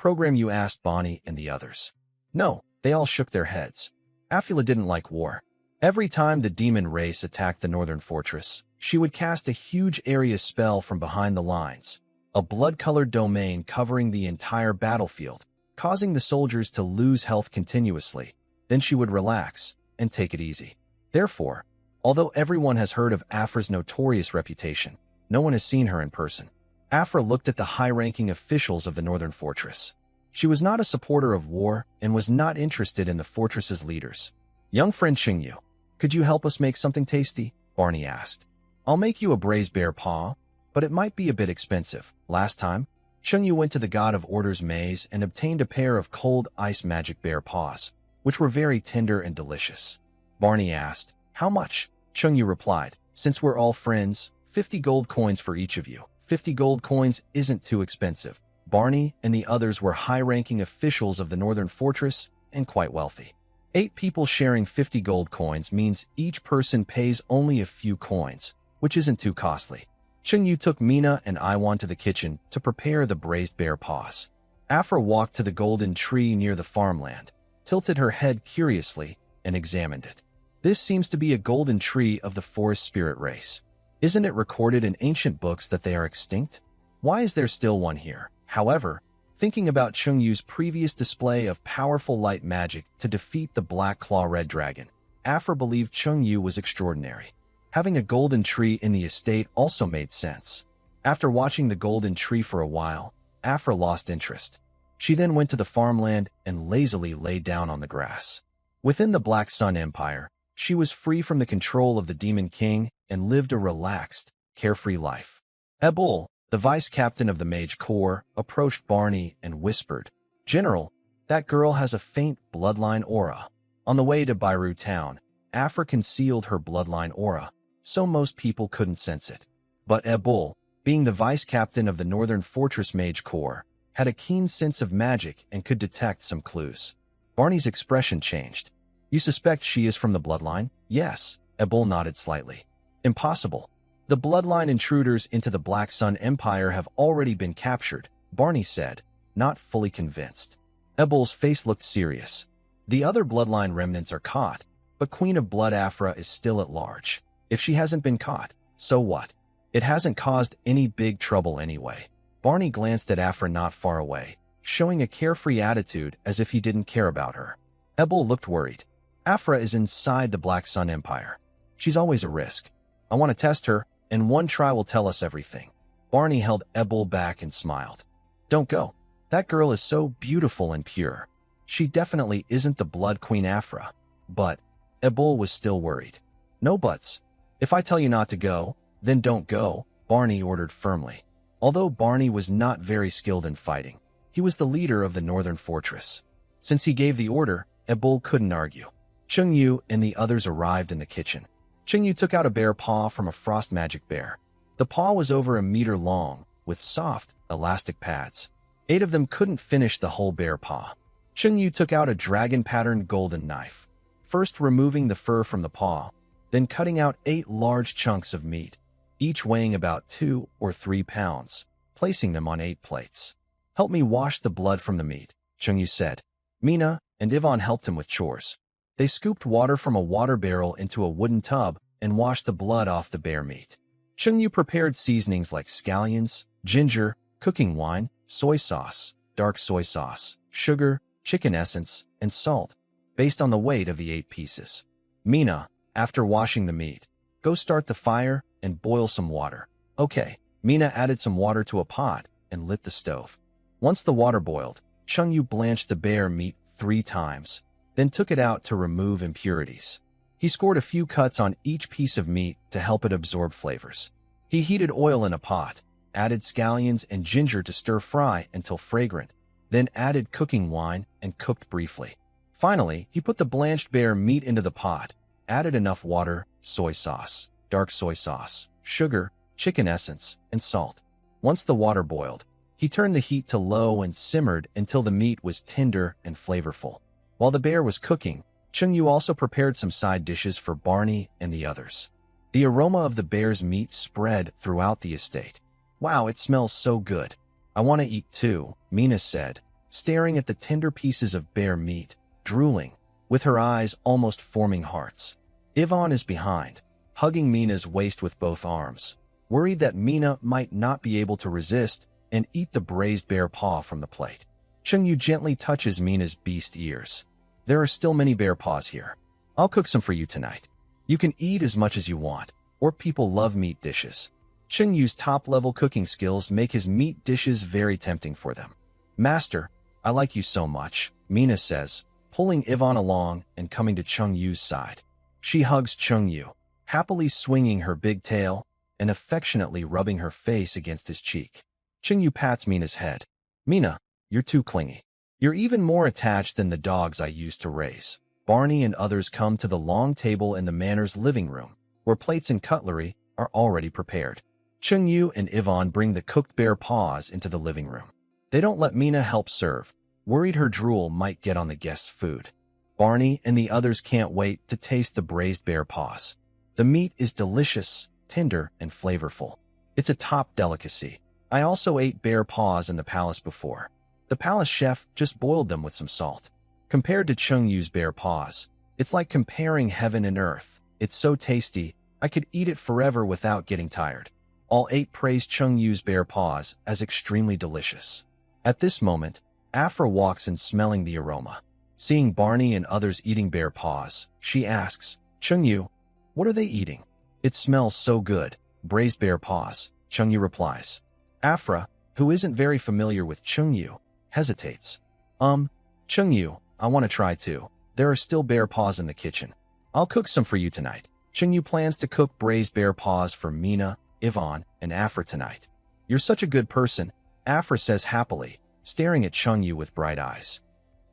You asked Bonnie and the others. No, they all shook their heads. Afula didn't like war. Every time the demon race attacked the Northern Fortress, she would cast a huge area spell from behind the lines, a blood-colored domain covering the entire battlefield, causing the soldiers to lose health continuously. Then she would relax and take it easy. Therefore, although everyone has heard of Afra's notorious reputation, no one has seen her in person. Afra looked at the high-ranking officials of the Northern Fortress. She was not a supporter of war and was not interested in the fortress's leaders. Young friend Chungyu, could you help us make something tasty? Barney asked. I'll make you a braised bear paw, but it might be a bit expensive. Last time, Chungyu went to the God of Order's maze and obtained a pair of cold ice magic bear paws, which were very tender and delicious. Barney asked, how much? Chungyu replied, since we're all friends, 50 gold coins for each of you. 50 gold coins isn't too expensive. Barney and the others were high-ranking officials of the Northern Fortress and quite wealthy. 8 people sharing 50 gold coins means each person pays only a few coins, which isn't too costly. Chungyu took Mina and Iwan to the kitchen to prepare the braised bear paws. Afra walked to the golden tree near the farmland, tilted her head curiously, and examined it. This seems to be a golden tree of the forest spirit race. Isn't it recorded in ancient books that they are extinct? Why is there still one here? However, Thinking about Chungyu's previous display of powerful light magic to defeat the Black Claw Red Dragon, Afra believed Chungyu was extraordinary. Having a golden tree in the estate also made sense. After watching the golden tree for a while, Afra lost interest. She then went to the farmland and lazily lay down on the grass. Within the Black Sun Empire, she was free from the control of the Demon King and lived a relaxed, carefree life. Ebul, the vice-captain of the Mage Corps, approached Barney and whispered, "General, that girl has a faint bloodline aura." On the way to Bairu town, Afra concealed her bloodline aura, so most people couldn't sense it. But Ebul, being the vice-captain of the Northern Fortress Mage Corps, had a keen sense of magic and could detect some clues. Barney's expression changed. "You suspect she is from the bloodline?" "Yes," Ebul nodded slightly. "Impossible. The bloodline intruders into the Black Sun Empire have already been captured," Barney said, not fully convinced. Ebul's face looked serious. "The other bloodline remnants are caught, but Queen of Blood Afra is still at large. If she hasn't been caught, so what? It hasn't caused any big trouble anyway." Barney glanced at Afra not far away, showing a carefree attitude as if he didn't care about her. Ebul looked worried. "Afra is inside the Black Sun Empire. She's always a risk. I want to test her, and one try will tell us everything." Barney held Ebul back and smiled. "Don't go. That girl is so beautiful and pure. She definitely isn't the Blood Queen Afra." But Ebul was still worried. "No buts. If I tell you not to go, then don't go," Barney ordered firmly. Although Barney was not very skilled in fighting, he was the leader of the Northern Fortress. Since he gave the order, Ebul couldn't argue. Chungyu and the others arrived in the kitchen. Chungyu took out a bear paw from a frost magic bear. The paw was over a meter long, with soft, elastic pads. 8 of them couldn't finish the whole bear paw. Chungyu took out a dragon-patterned golden knife, first removing the fur from the paw, then cutting out 8 large chunks of meat, each weighing about 2 or 3 pounds, placing them on 8 plates. "Help me wash the blood from the meat," Chungyu said. Mina and Ivan helped him with chores. They scooped water from a water barrel into a wooden tub and washed the blood off the bear meat. Chungyu prepared seasonings like scallions, ginger, cooking wine, soy sauce, dark soy sauce, sugar, chicken essence, and salt, based on the weight of the 8 pieces. Mina, after washing the meat, "Go start the fire and boil some water." "Okay." Mina added some water to a pot and lit the stove. Once the water boiled, Chungyu blanched the bear meat 3 times, then took it out to remove impurities. He scored a few cuts on each piece of meat to help it absorb flavors. He heated oil in a pot, added scallions and ginger to stir-fry until fragrant, then added cooking wine and cooked briefly. Finally, he put the blanched bear meat into the pot, added enough water, soy sauce, dark soy sauce, sugar, chicken essence, and salt. Once the water boiled, he turned the heat to low and simmered until the meat was tender and flavorful. While the bear was cooking, Chungyu also prepared some side dishes for Barney and the others. The aroma of the bear's meat spread throughout the estate. "Wow, it smells so good. I want to eat too," Mina said, staring at the tender pieces of bear meat, drooling, with her eyes almost forming hearts. Ivan is behind, hugging Mina's waist with both arms, worried that Mina might not be able to resist and eat the braised bear paw from the plate. Chungyu gently touches Mina's beast ears. "There are still many bear paws here. I'll cook some for you tonight. You can eat as much as you want, or people love meat dishes." Chungyu's top-level cooking skills make his meat dishes very tempting for them. "Master, I like you so much," Mina says, pulling Ivan along and coming to Chungyu's side. She hugs Chungyu, happily swinging her big tail and affectionately rubbing her face against his cheek. Chungyu pats Mina's head. "Mina, you're too clingy. You're even more attached than the dogs I used to raise." Barney and others come to the long table in the manor's living room, where plates and cutlery are already prepared. Chungyu and Ivan bring the cooked bear paws into the living room. They don't let Mina help serve, worried her drool might get on the guests' food. Barney and the others can't wait to taste the braised bear paws. The meat is delicious, tender, and flavorful. It's a top delicacy. I also ate bear paws in the palace before. The palace chef just boiled them with some salt. Compared to Chungyu's bear paws, it's like comparing heaven and earth. It's so tasty, I could eat it forever without getting tired. All 8 praised Chungyu's bear paws as extremely delicious. At this moment, Afra walks in smelling the aroma. Seeing Barney and others eating bear paws, she asks, Chungyu, what are they eating? It smells so good. Braised bear paws, Chungyu replies. Afra, who isn't very familiar with Chungyu, hesitates. Chungyu, I want to try too. There are still bear paws in the kitchen. I'll cook some for you tonight. Chungyu plans to cook braised bear paws for Mina, Yvonne, and Afra tonight. You're such a good person, Afra says happily, staring at Chungyu with bright eyes.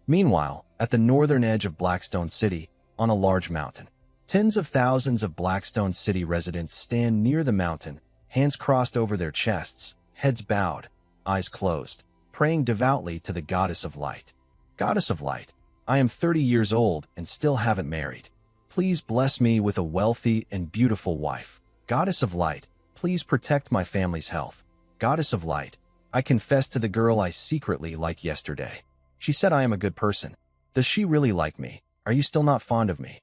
Meanwhile, at the northern edge of Blackstone City, on a large mountain, tens of thousands of Blackstone City residents stand near the mountain, hands crossed over their chests, heads bowed, eyes closed, praying devoutly to the Goddess of Light. Goddess of Light, I am 30 years old and still haven't married. Please bless me with a wealthy and beautiful wife. Goddess of Light, please protect my family's health. Goddess of Light, I confess to the girl I secretly liked yesterday. She said I am a good person. Does she really like me? Are you still not fond of me?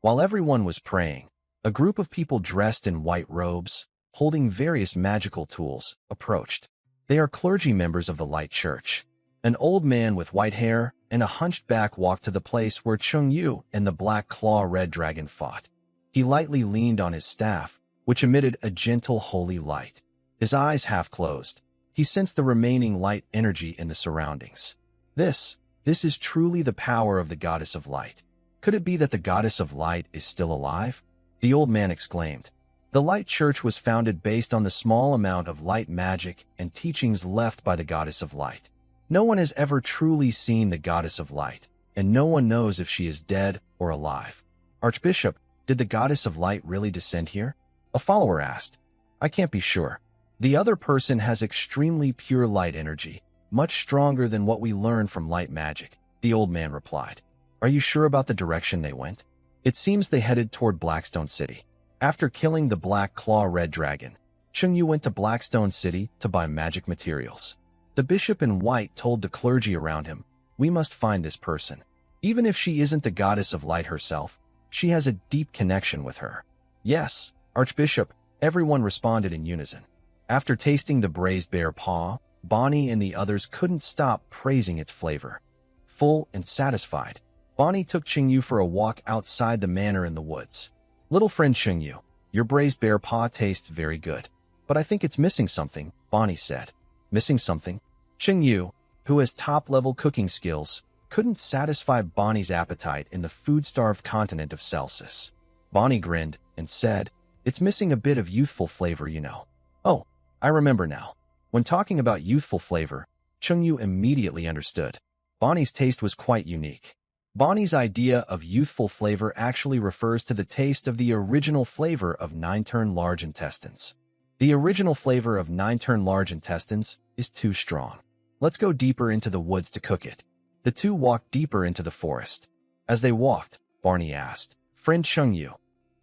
While everyone was praying, a group of people dressed in white robes, holding various magical tools, approached. They are clergy members of the Light Church. An old man with white hair and a hunched back walked to the place where Chungyu and the Black Claw Red Dragon fought. He lightly leaned on his staff, which emitted a gentle holy light. His eyes half closed. He sensed the remaining light energy in the surroundings. This is truly the power of the Goddess of Light. Could it be that the Goddess of Light is still alive? The old man exclaimed. The Light Church was founded based on the small amount of light magic and teachings left by the Goddess of Light. No one has ever truly seen the Goddess of Light, and no one knows if she is dead or alive. Archbishop, did the Goddess of Light really descend here? A follower asked. I can't be sure. The other person has extremely pure light energy, much stronger than what we learned from light magic, the old man replied. Are you sure about the direction they went? It seems they headed toward Blackstone City. After killing the Black Claw Red Dragon, Chungyu went to Blackstone City to buy magic materials. The bishop in white told the clergy around him, we must find this person. Even if she isn't the Goddess of Light herself, she has a deep connection with her. Yes, Archbishop, everyone responded in unison. After tasting the braised bear paw, Bonnie and the others couldn't stop praising its flavor. Full and satisfied, Bonnie took Chungyu for a walk outside the manor in the woods. Little friend Chungyu, your braised bear paw tastes very good. But I think it's missing something, Bonnie said. Missing something? Chungyu, who has top-level cooking skills, couldn't satisfy Bonnie's appetite in the food-starved continent of Celsus. Bonnie grinned and said, it's missing a bit of youthful flavor, you know. Oh, I remember now. When talking about youthful flavor, Chungyu immediately understood. Bonnie's taste was quite unique. Bonnie's idea of youthful flavor actually refers to the taste of the original flavor of 9-turn large intestines. The original flavor of 9-turn large intestines is too strong. Let's go deeper into the woods to cook it. The two walked deeper into the forest. As they walked, Barney asked, Friend Chungyu,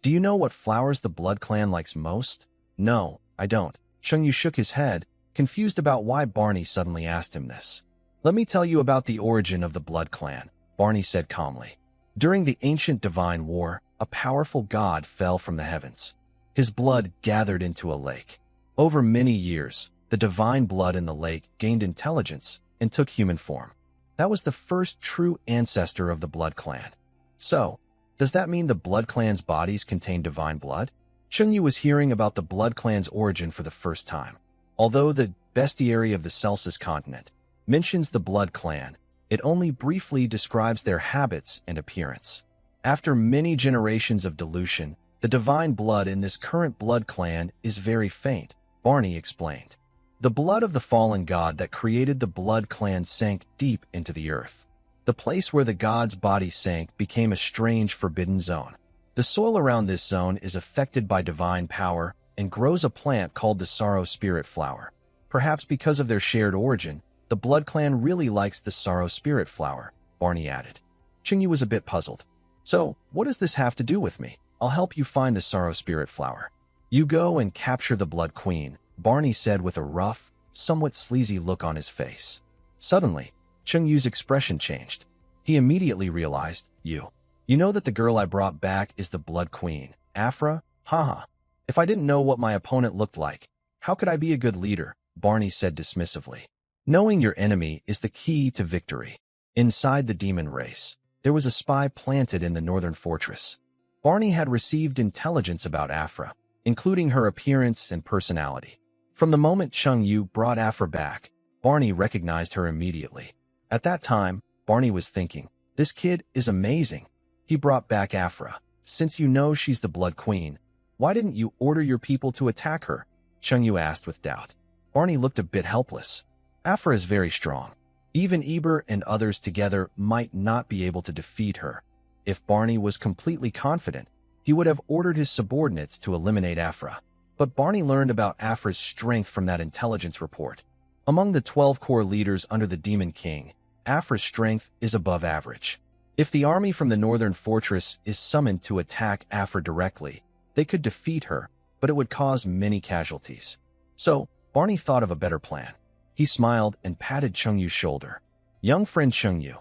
do you know what flowers the Blood Clan likes most? No, I don't. Chungyu shook his head, confused about why Barney suddenly asked him this. Let me tell you about the origin of the Blood Clan, Barney said calmly. During the ancient divine war, a powerful god fell from the heavens. His blood gathered into a lake. Over many years, the divine blood in the lake gained intelligence and took human form. That was the first true ancestor of the Blood Clan. So, does that mean the Blood Clan's bodies contain divine blood? Chungyu was hearing about the Blood Clan's origin for the first time. Although the bestiary of the Celsus continent mentions the Blood Clan, it only briefly describes their habits and appearance. After many generations of dilution, the divine blood in this current Blood Clan is very faint, Barney explained. The blood of the fallen god that created the Blood Clan sank deep into the earth. The place where the god's body sank became a strange forbidden zone. The soil around this zone is affected by divine power and grows a plant called the sorrow spirit flower. Perhaps because of their shared origin, the Blood Clan really likes the sorrow spirit flower, Barney added. Chungyu was a bit puzzled. So, what does this have to do with me? I'll help you find the sorrow spirit flower. You go and capture the Blood Queen, Barney said with a rough, somewhat sleazy look on his face. Suddenly, Chungyu's expression changed. He immediately realized, You know that the girl I brought back is the Blood Queen, Afra? Haha. If I didn't know what my opponent looked like, how could I be a good leader? Barney said dismissively. Knowing your enemy is the key to victory. Inside the demon race, there was a spy planted in the northern fortress. Barney had received intelligence about Afra, including her appearance and personality. From the moment Chung Yu brought Afra back, Barney recognized her immediately. At that time, Barney was thinking, this kid is amazing. He brought back Afra. Since you know she's the Blood Queen, why didn't you order your people to attack her? Chung Yu asked with doubt. Barney looked a bit helpless. Afra is very strong. Even Eber and others together might not be able to defeat her. If Barney was completely confident, he would have ordered his subordinates to eliminate Afra. But Barney learned about Afra's strength from that intelligence report. Among the 12 core leaders under the Demon King, Afra's strength is above average. If the army from the northern fortress is summoned to attack Afra directly, they could defeat her, but it would cause many casualties. So, Barney thought of a better plan. He smiled and patted Chung Yu's shoulder. Young friend Chung Yu,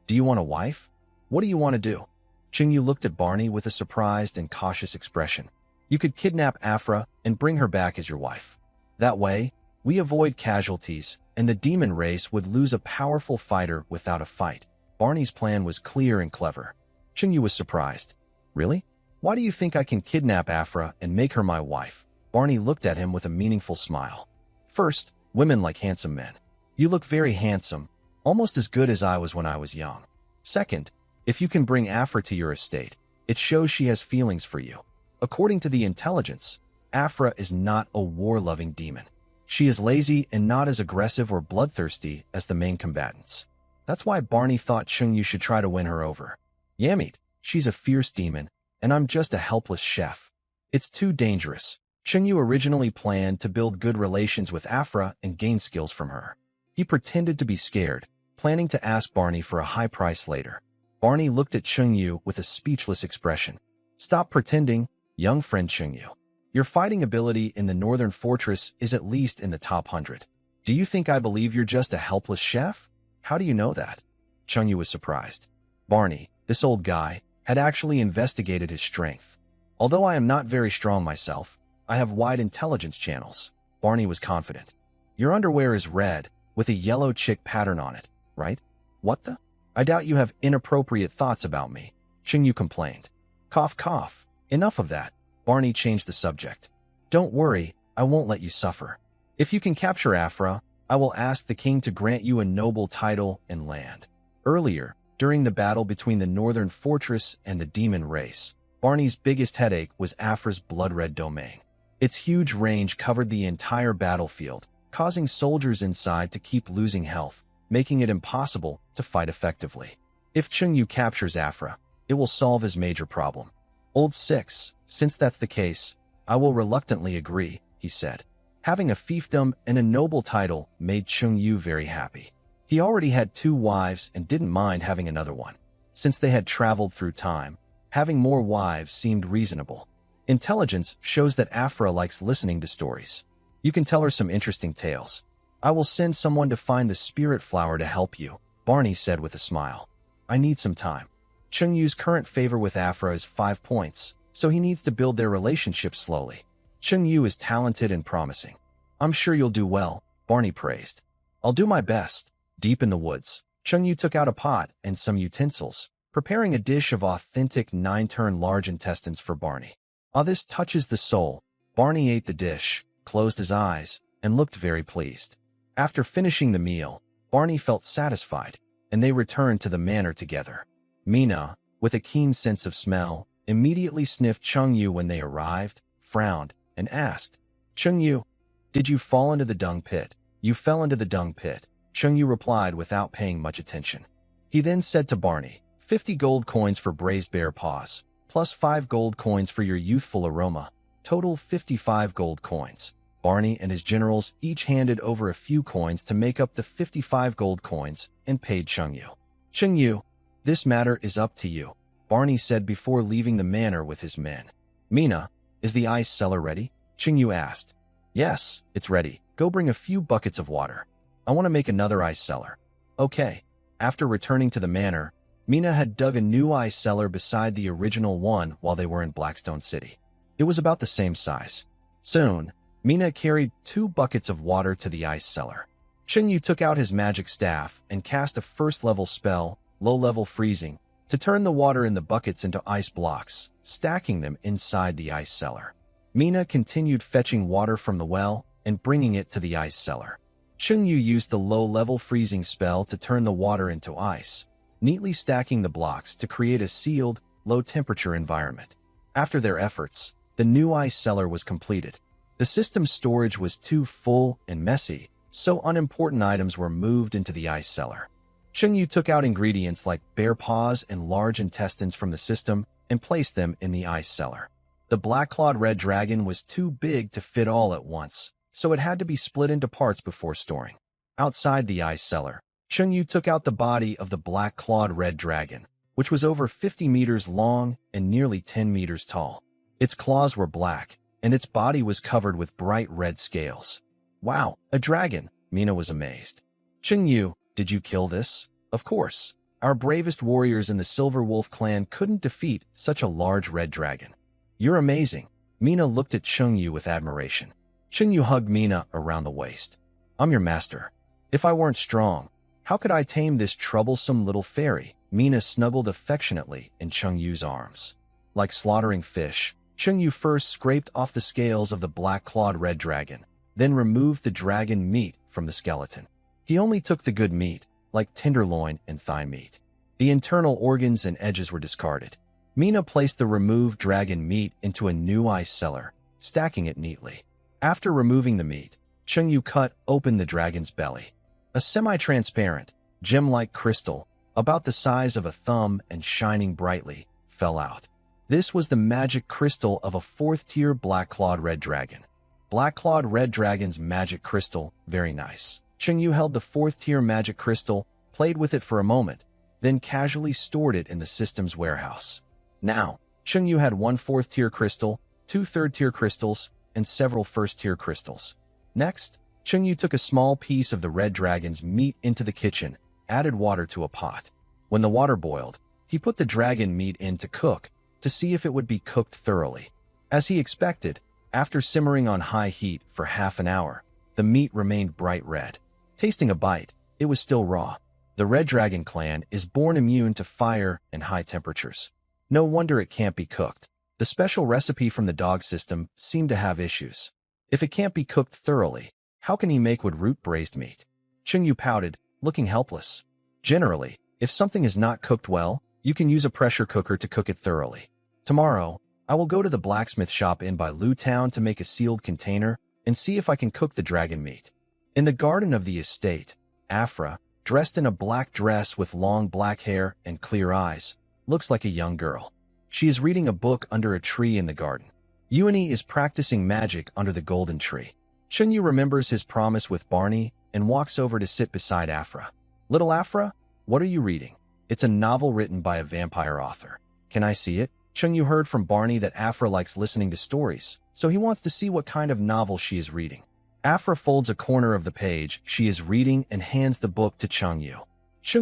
do you want a wife? What do you want to do? Chung Yu looked at Barney with a surprised and cautious expression. You could kidnap Afra and bring her back as your wife. That way, we avoid casualties, and the demon race would lose a powerful fighter without a fight. Barney's plan was clear and clever. Chung Yu was surprised. Really? Why do you think I can kidnap Afra and make her my wife? Barney looked at him with a meaningful smile. First, women like handsome men. You look very handsome, almost as good as I was when I was young. Second, if you can bring Afra to your estate, it shows she has feelings for you. According to the intelligence, Afra is not a war-loving demon. She is lazy and not as aggressive or bloodthirsty as the main combatants. That's why Barney thought Chung Yu should try to win her over. Yamit, she's a fierce demon, and I'm just a helpless chef. It's too dangerous. Chung Yu originally planned to build good relations with Afra and gain skills from her. He pretended to be scared, planning to ask Barney for a high price later. Barney looked at Chung Yu with a speechless expression. Stop pretending, young friend Chung Yu. Your fighting ability in the northern fortress is at least in the top 100. Do you think I believe you're just a helpless chef? How do you know that? Chung Yu was surprised. Barney, this old guy, had actually investigated his strength. Although I am not very strong myself, I have wide intelligence channels. Barney was confident. Your underwear is red, with a yellow chick pattern on it, right? What the? I doubt you have inappropriate thoughts about me. Chung Yu complained. Cough, cough. Enough of that. Barney changed the subject. Don't worry, I won't let you suffer. If you can capture Afra, I will ask the king to grant you a noble title and land. Earlier, during the battle between the northern fortress and the demon race, Barney's biggest headache was Afra's blood-red domain. Its huge range covered the entire battlefield, causing soldiers inside to keep losing health, making it impossible to fight effectively. If Chung Yu captures Afra, it will solve his major problem. Old Six, since that's the case, I will reluctantly agree, he said. Having a fiefdom and a noble title made Chung Yu very happy. He already had 2 wives and didn't mind having another one. Since they had traveled through time, having more wives seemed reasonable. Intelligence shows that Afra likes listening to stories. You can tell her some interesting tales. I will send someone to find the spirit flower to help you, Barney said with a smile. I need some time. Chung Yu's current favor with Afra is 5 points, so he needs to build their relationship slowly. Chung Yu is talented and promising. I'm sure you'll do well, Barney praised. I'll do my best. Deep in the woods, Chung Yu took out a pot and some utensils, preparing a dish of authentic 9-turn large intestines for Barney. Ah, this touches the soul. Barney ate the dish, closed his eyes, and looked very pleased. After finishing the meal, Barney felt satisfied, and they returned to the manor together. Mina, with a keen sense of smell, immediately sniffed Chung Yu when they arrived, frowned, and asked, Chung Yu, did you fall into the dung pit? You fell into the dung pit, Chung Yu replied without paying much attention. He then said to Barney, 50 gold coins for braised bear paws, plus 5 gold coins for your youthful aroma, total 55 gold coins. Barney and his generals each handed over a few coins to make up the 55 gold coins and paid Chung Yu. Chung Yu, this matter is up to you, Barney said before leaving the manor with his men. Mina, is the ice cellar ready? Chung Yu asked. Yes, it's ready. Go bring a few buckets of water. I want to make another ice cellar. Okay. After returning to the manor, Mina had dug a new ice cellar beside the original one while they were in Blackstone City. It was about the same size. Soon, Mina carried 2 buckets of water to the ice cellar. Yu took out his magic staff and cast a first-level spell, low-level freezing, to turn the water in the buckets into ice blocks, stacking them inside the ice cellar. Mina continued fetching water from the well and bringing it to the ice cellar. Yu used the low-level freezing spell to turn the water into ice, neatly stacking the blocks to create a sealed, low-temperature environment. After their efforts, the new ice cellar was completed. The system's storage was too full and messy, so unimportant items were moved into the ice cellar. Yu took out ingredients like bear paws and large intestines from the system and placed them in the ice cellar. The black-clawed red dragon was too big to fit all at once, so it had to be split into parts before storing. Outside the ice cellar, Yu took out the body of the black-clawed red dragon, which was over 50 meters long and nearly 10 meters tall. Its claws were black, and its body was covered with bright red scales. Wow, a dragon! Mina was amazed. Yu, did you kill this? Of course. Our bravest warriors in the Silver Wolf clan couldn't defeat such a large red dragon. You're amazing. Mina looked at Yu with admiration. Yu hugged Mina around the waist. I'm your master. If I weren't strong, how could I tame this troublesome little fairy? Mina snuggled affectionately in Yu's arms. Like slaughtering fish, Yu first scraped off the scales of the black-clawed red dragon, then removed the dragon meat from the skeleton. He only took the good meat, like tenderloin and thigh meat. The internal organs and edges were discarded. Mina placed the removed dragon meat into a new ice cellar, stacking it neatly. After removing the meat, Yu cut open the dragon's belly. A semi-transparent, gem-like crystal, about the size of a thumb and shining brightly, fell out. This was the magic crystal of a fourth-tier black-clawed red dragon. Black-clawed red dragon's magic crystal, very nice. Yu held the fourth-tier magic crystal, played with it for a moment, then casually stored it in the system's warehouse. Now, Yu had one fourth-tier crystal, two third-tier crystals, and several first-tier crystals. Next, Yu took a small piece of the red dragon's meat into the kitchen, added water to a pot. When the water boiled, he put the dragon meat in to cook, to see if it would be cooked thoroughly. As he expected, after simmering on high heat for half an hour, the meat remained bright red. Tasting a bite, it was still raw. The Red Dragon clan is born immune to fire and high temperatures. No wonder it can't be cooked. The special recipe from the dog system seemed to have issues. If it can't be cooked thoroughly, how can he make with root braised meat? Yu pouted, looking helpless. Generally, if something is not cooked well, you can use a pressure cooker to cook it thoroughly. Tomorrow, I will go to the blacksmith shop in Bailu Town to make a sealed container and see if I can cook the dragon meat. In the garden of the estate, Afra, dressed in a black dress with long black hair and clear eyes, looks like a young girl. She is reading a book under a tree in the garden. Yuani is practicing magic under the golden tree. Yu remembers his promise with Barney and walks over to sit beside Afra. Little Afra, what are you reading? It's a novel written by a vampire author. Can I see it? Yu heard from Barney that Afra likes listening to stories, so he wants to see what kind of novel she is reading. Afra folds a corner of the page she is reading and hands the book to Yu.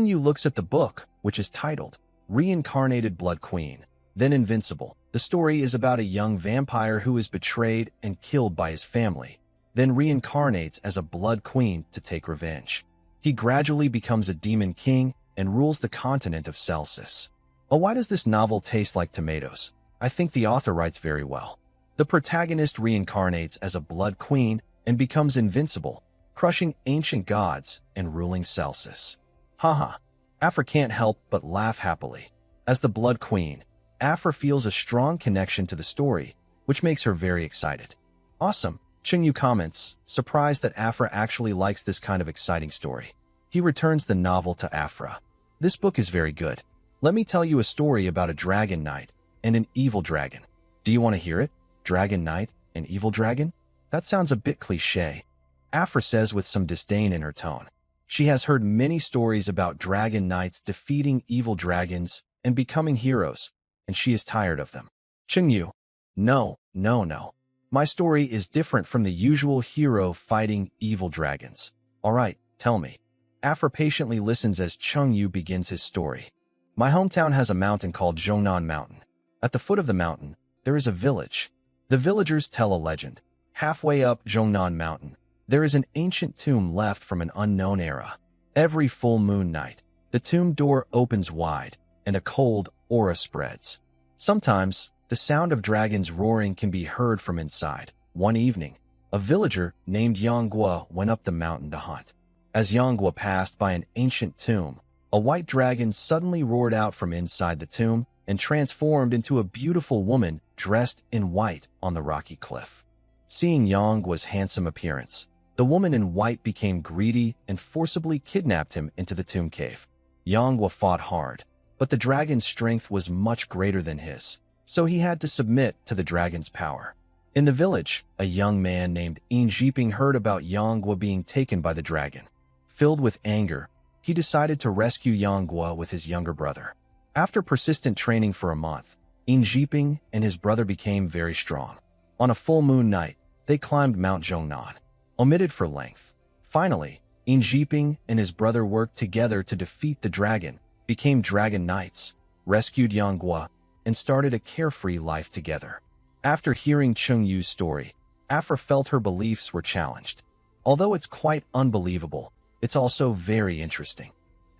Yu looks at the book, which is titled Reincarnated Blood Queen, then Invincible. The story is about a young vampire who is betrayed and killed by his family, then reincarnates as a blood queen to take revenge. He gradually becomes a demon king and rules the continent of Celsus. Oh, why does this novel taste like tomatoes? I think the author writes very well. The protagonist reincarnates as a blood queen and becomes invincible, crushing ancient gods and ruling Celsus. Haha. Afra can't help but laugh happily. As the Blood Queen, Afra feels a strong connection to the story, which makes her very excited. Awesome, Yu comments, surprised that Afra actually likes this kind of exciting story. He returns the novel to Afra. This book is very good. Let me tell you a story about a dragon knight and an evil dragon. Do you want to hear it? Dragon knight and evil dragon? That sounds a bit cliché, Afra says with some disdain in her tone. She has heard many stories about dragon knights defeating evil dragons and becoming heroes, and she is tired of them. Yu, no. My story is different from the usual hero fighting evil dragons. All right, tell me. Afra patiently listens as Yu begins his story. My hometown has a mountain called Zhongnan Mountain. At the foot of the mountain, there is a village. The villagers tell a legend. Halfway up Zhongnan Mountain, There is an ancient tomb left from an unknown era. Every full moon night, the tomb door opens wide, and a cold aura spreads. Sometimes, the sound of dragons roaring can be heard from inside. One evening, a villager named Yonggwa went up the mountain to hunt. As Yonggwa passed by an ancient tomb, a white dragon suddenly roared out from inside the tomb and transformed into a beautiful woman dressed in white on the rocky cliff. Seeing Yonggwa's handsome appearance, the woman in white became greedy and forcibly kidnapped him into the tomb cave. Yonggwa fought hard, but the dragon's strength was much greater than his, so he had to submit to the dragon's power. In the village, a young man named Enjiping heard about Yonggwa being taken by the dragon. Filled with anger, he decided to rescue Yonggwa with his younger brother. After persistent training for a month, Enjiping and his brother became very strong. On a full moon night, they climbed Mount Zhongnan, omitted for length. Finally, Enjiping and his brother worked together to defeat the dragon, became dragon knights, rescued Yonggwa, and started a carefree life together. After hearing Chungyu's story, Afra felt her beliefs were challenged. Although it's quite unbelievable, it's also very interesting.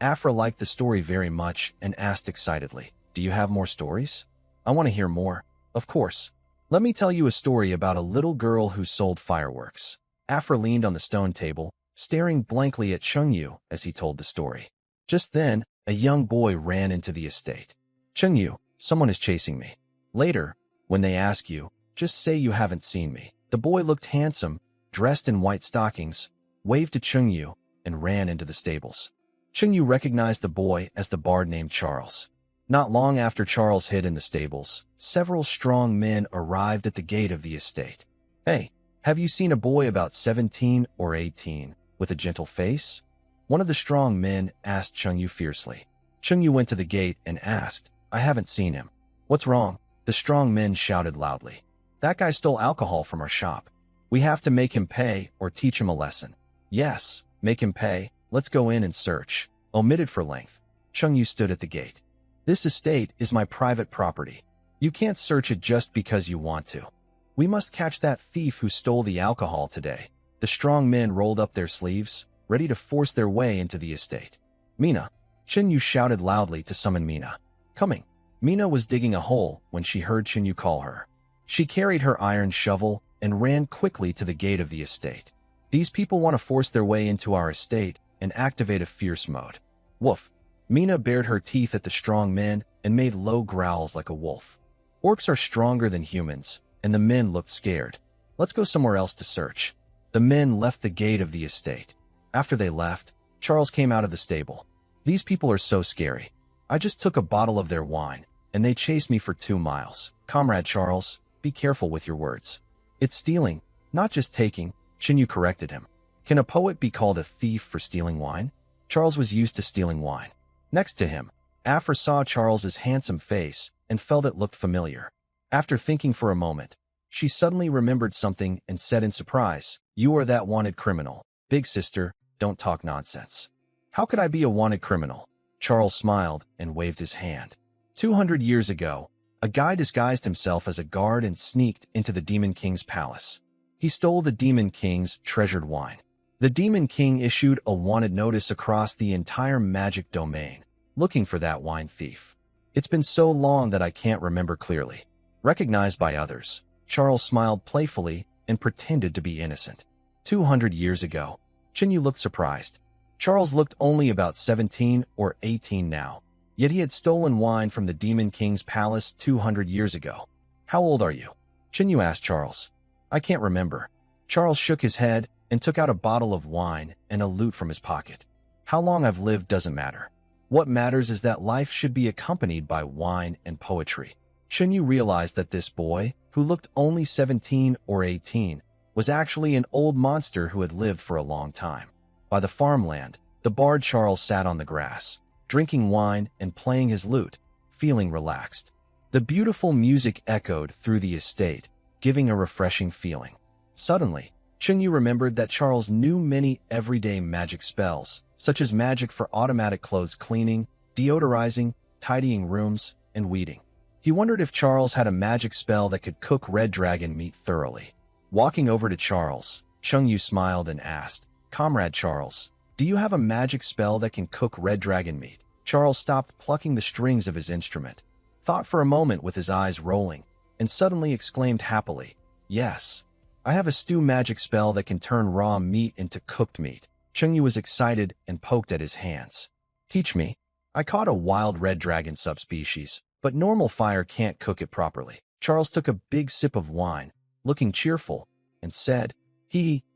Afra liked the story very much and asked excitedly, "Do you have more stories?" "I want to hear more." "Of course. Let me tell you a story about a little girl who sold fireworks." Afra leaned on the stone table, staring blankly at Chungyu as he told the story. Just then, a young boy ran into the estate. "Chungyu, someone is chasing me." Later, when they ask you, just say you haven't seen me. The boy looked handsome, dressed in white stockings, waved to Chungyu, and ran into the stables. Chungyu recognized the boy as the bard named Charles. Not long after Charles hid in the stables, several strong men arrived at the gate of the estate. "Hey, have you seen a boy about 17 or 18, with a gentle face?" One of the strong men asked Chungyu fiercely. Chungyu went to the gate and asked, "I haven't seen him." "What's wrong?" The strong men shouted loudly. "That guy stole alcohol from our shop. We have to make him pay or teach him a lesson." "Yes, make him pay. Let's go in and search." Omitted for length. Chungyu stood at the gate. "This estate is my private property. You can't search it just because you want to. We must catch that thief who stole the alcohol today." The strong men rolled up their sleeves, ready to force their way into the estate. "Mina!" Chungyu shouted loudly to summon Mina. "Coming." Mina was digging a hole when she heard Chungyu call her. She carried her iron shovel and ran quickly to the gate of the estate. "These people want to force their way into our estate and activate a fierce mode." "Woof." Mina bared her teeth at the strong men and made low growls like a wolf. Orcs are stronger than humans, and the men looked scared. "Let's go somewhere else to search." The men left the gate of the estate. After they left, Charles came out of the stable. "These people are so scary. I just took a bottle of their wine, and they chased me for 2 miles. Comrade Charles, be careful with your words. It's stealing, not just taking," Chunyu corrected him. "Can a poet be called a thief for stealing wine?" Charles was used to stealing wine. Next to him, Afra saw Charles's handsome face and felt it looked familiar. After thinking for a moment, she suddenly remembered something and said in surprise, "You are that wanted criminal. Big sister, don't talk nonsense." "How could I be a wanted criminal?" Charles smiled and waved his hand. 200 years ago, a guy disguised himself as a guard and sneaked into the Demon King's palace. He stole the Demon King's treasured wine. The Demon King issued a wanted notice across the entire magic domain, looking for that wine thief. "It's been so long that I can't remember clearly." Recognized by others, Charles smiled playfully and pretended to be innocent. 200 years ago, Chunyu looked surprised. Charles looked only about 17 or 18 now, yet he had stolen wine from the Demon King's palace 200 years ago. "How old are you?" Chunyu asked Charles. "I can't remember." Charles shook his head and took out a bottle of wine and a lute from his pocket. "How long I've lived doesn't matter. What matters is that life should be accompanied by wine and poetry." Chunyu realized that this boy, who looked only 17 or 18, was actually an old monster who had lived for a long time. By the farmland, the bard Charles sat on the grass, drinking wine and playing his lute, feeling relaxed. The beautiful music echoed through the estate, giving a refreshing feeling. Suddenly, Chunyu remembered that Charles knew many everyday magic spells, such as magic for automatic clothes cleaning, deodorizing, tidying rooms, and weeding. He wondered if Charles had a magic spell that could cook red dragon meat thoroughly. Walking over to Charles, Chung Yu smiled and asked, "Comrade Charles, do you have a magic spell that can cook red dragon meat?" Charles stopped plucking the strings of his instrument, thought for a moment with his eyes rolling, and suddenly exclaimed happily, "Yes, I have a stew magic spell that can turn raw meat into cooked meat." Chung Yu was excited and poked at his hands. "Teach me. I caught a wild red dragon subspecies, but normal fire can't cook it properly." Charles took a big sip of wine, looking cheerful, and said,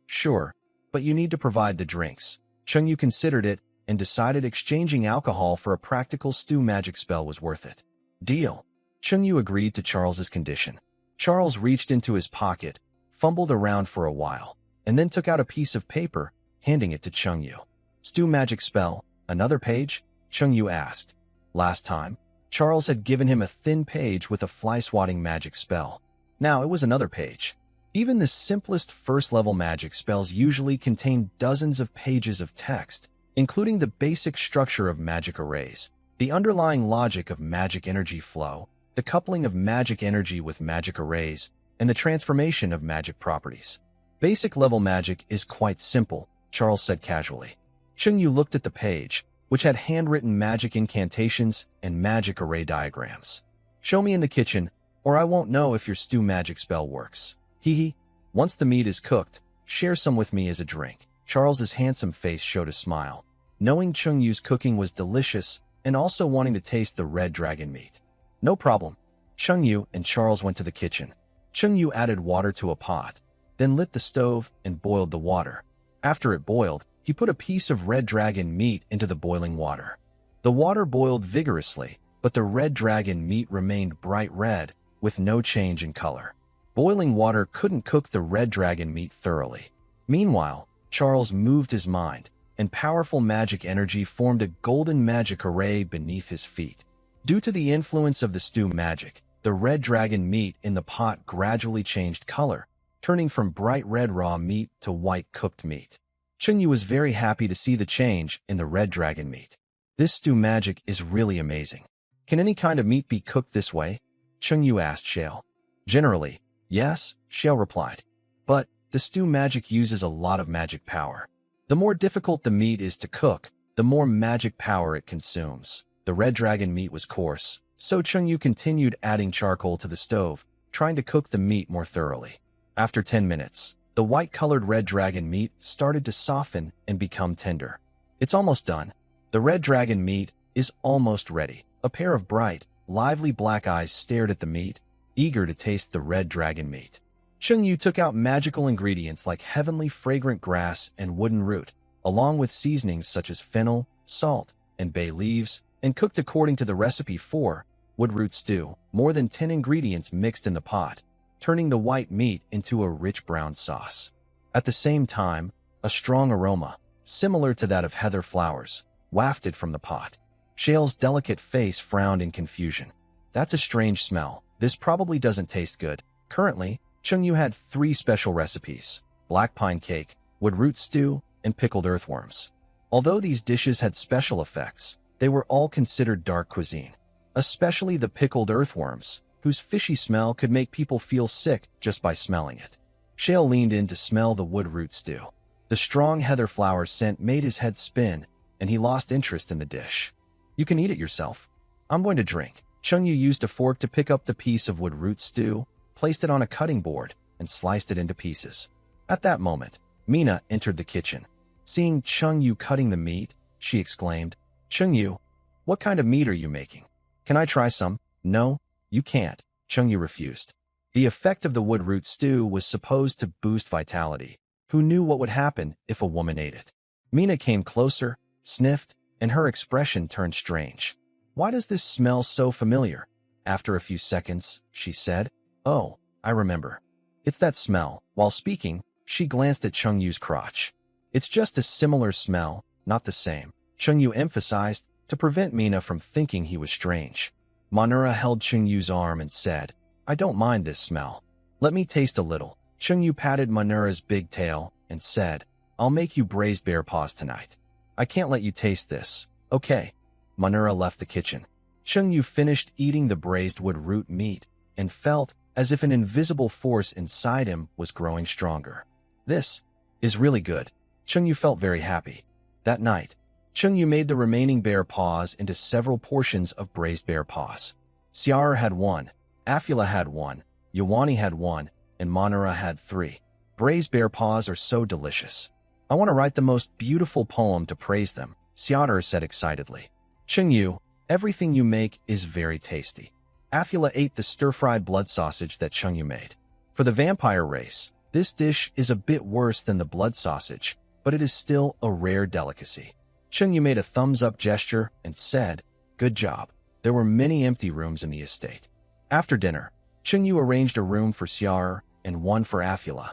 "Sure, but you need to provide the drinks." Chung Yu considered it and decided exchanging alcohol for a practical stew magic spell was worth it. "Deal." Chung Yu agreed to Charles's condition. Charles reached into his pocket, fumbled around for a while, and then took out a piece of paper, handing it to Chung Yu. "Stew magic spell, another page?" Chung Yu asked. Last time, Charles had given him a thin page with a fly-swatting magic spell. Now it was another page. Even the simplest first-level magic spells usually contain dozens of pages of text, including the basic structure of magic arrays, the underlying logic of magic energy flow, the coupling of magic energy with magic arrays, and the transformation of magic properties. Basic-level magic is quite simple, Charles said casually. Chung Yu looked at the page, which had handwritten magic incantations and magic array diagrams. "Show me in the kitchen, or I won't know if your stew magic spell works." Once the meat is cooked, share some with me as a drink." Charles's handsome face showed a smile, knowing Chung Yu's cooking was delicious and also wanting to taste the red dragon meat. "No problem." Chung Yu and Charles went to the kitchen. Chung Yu added water to a pot, then lit the stove and boiled the water. After it boiled, he put a piece of red dragon meat into the boiling water. The water boiled vigorously, but the red dragon meat remained bright red, with no change in color. Boiling water couldn't cook the red dragon meat thoroughly. Meanwhile, Charles moved his mind, and powerful magic energy formed a golden magic array beneath his feet. Due to the influence of the stew magic, the red dragon meat in the pot gradually changed color, turning from bright red raw meat to white cooked meat. Chung Yu was very happy to see the change in the red dragon meat. "This stew magic is really amazing. Can any kind of meat be cooked this way?" Chung Yu asked Shale. "Generally, yes," Shale replied. "But the stew magic uses a lot of magic power. The more difficult the meat is to cook, the more magic power it consumes." The red dragon meat was coarse, so Chung Yu continued adding charcoal to the stove, trying to cook the meat more thoroughly. After 10 minutes, the white-colored red dragon meat started to soften and become tender. "It's almost done. The red dragon meat is almost ready." A pair of bright, lively black eyes stared at the meat, eager to taste the red dragon meat. Chung Yu took out magical ingredients like heavenly fragrant grass and wooden root, along with seasonings such as fennel, salt, and bay leaves, and cooked according to the recipe for woodroot stew. More than 10 ingredients mixed in the pot, turning the white meat into a rich brown sauce. At the same time, a strong aroma, similar to that of heather flowers, wafted from the pot. Shale's delicate face frowned in confusion. "That's a strange smell. This probably doesn't taste good." Currently, Chung Yu had 3 special recipes: black pine cake, woodroot stew, and pickled earthworms. Although these dishes had special effects, they were all considered dark cuisine, especially the pickled earthworms, whose fishy smell could make people feel sick just by smelling it. Shale leaned in to smell the woodroot stew. The strong heather flower scent made his head spin, and he lost interest in the dish. "You can eat it yourself. I'm going to drink." Chung Yu used a fork to pick up the piece of woodroot stew, placed it on a cutting board, and sliced it into pieces. At that moment, Mina entered the kitchen. Seeing Chung Yu cutting the meat, she exclaimed, "Chung Yu, what kind of meat are you making? Can I try some?" "No, you can't," Chung Yu refused. The effect of the woodroot stew was supposed to boost vitality. Who knew what would happen if a woman ate it? Mina came closer, sniffed, and her expression turned strange. "Why does this smell so familiar?" After a few seconds, she said, "Oh, I remember. It's that smell." While speaking, she glanced at Chung Yu's crotch. "It's just a similar smell, not the same," Chung Yu emphasized, to prevent Mina from thinking he was strange. Manhwa held Chung Yu's arm and said, "I don't mind this smell. Let me taste a little." Chung Yu patted Manhwa's big tail and said, "I'll make you braised bear paws tonight. I can't let you taste this." "Okay." Manhwa left the kitchen. Chung Yu finished eating the braised woodroot meat and felt as if an invisible force inside him was growing stronger. This is really good. Chungyu felt very happy. That night, Chungyu made the remaining bear paws into several portions of braised bear paws. Xiara had 1, Afula had 1, Yawani had 1, and Monera had 3. Braised bear paws are so delicious. I want to write the most beautiful poem to praise them, Xiara said excitedly. Chungyu, everything you make is very tasty. Afula ate the stir-fried blood sausage that Chungyu made. For the vampire race, this dish is a bit worse than the blood sausage, but it is still a rare delicacy. Chungyu made a thumbs-up gesture and said, "Good job." There were many empty rooms in the estate. After dinner, Chungyu arranged a room for Xiara and one for Afula.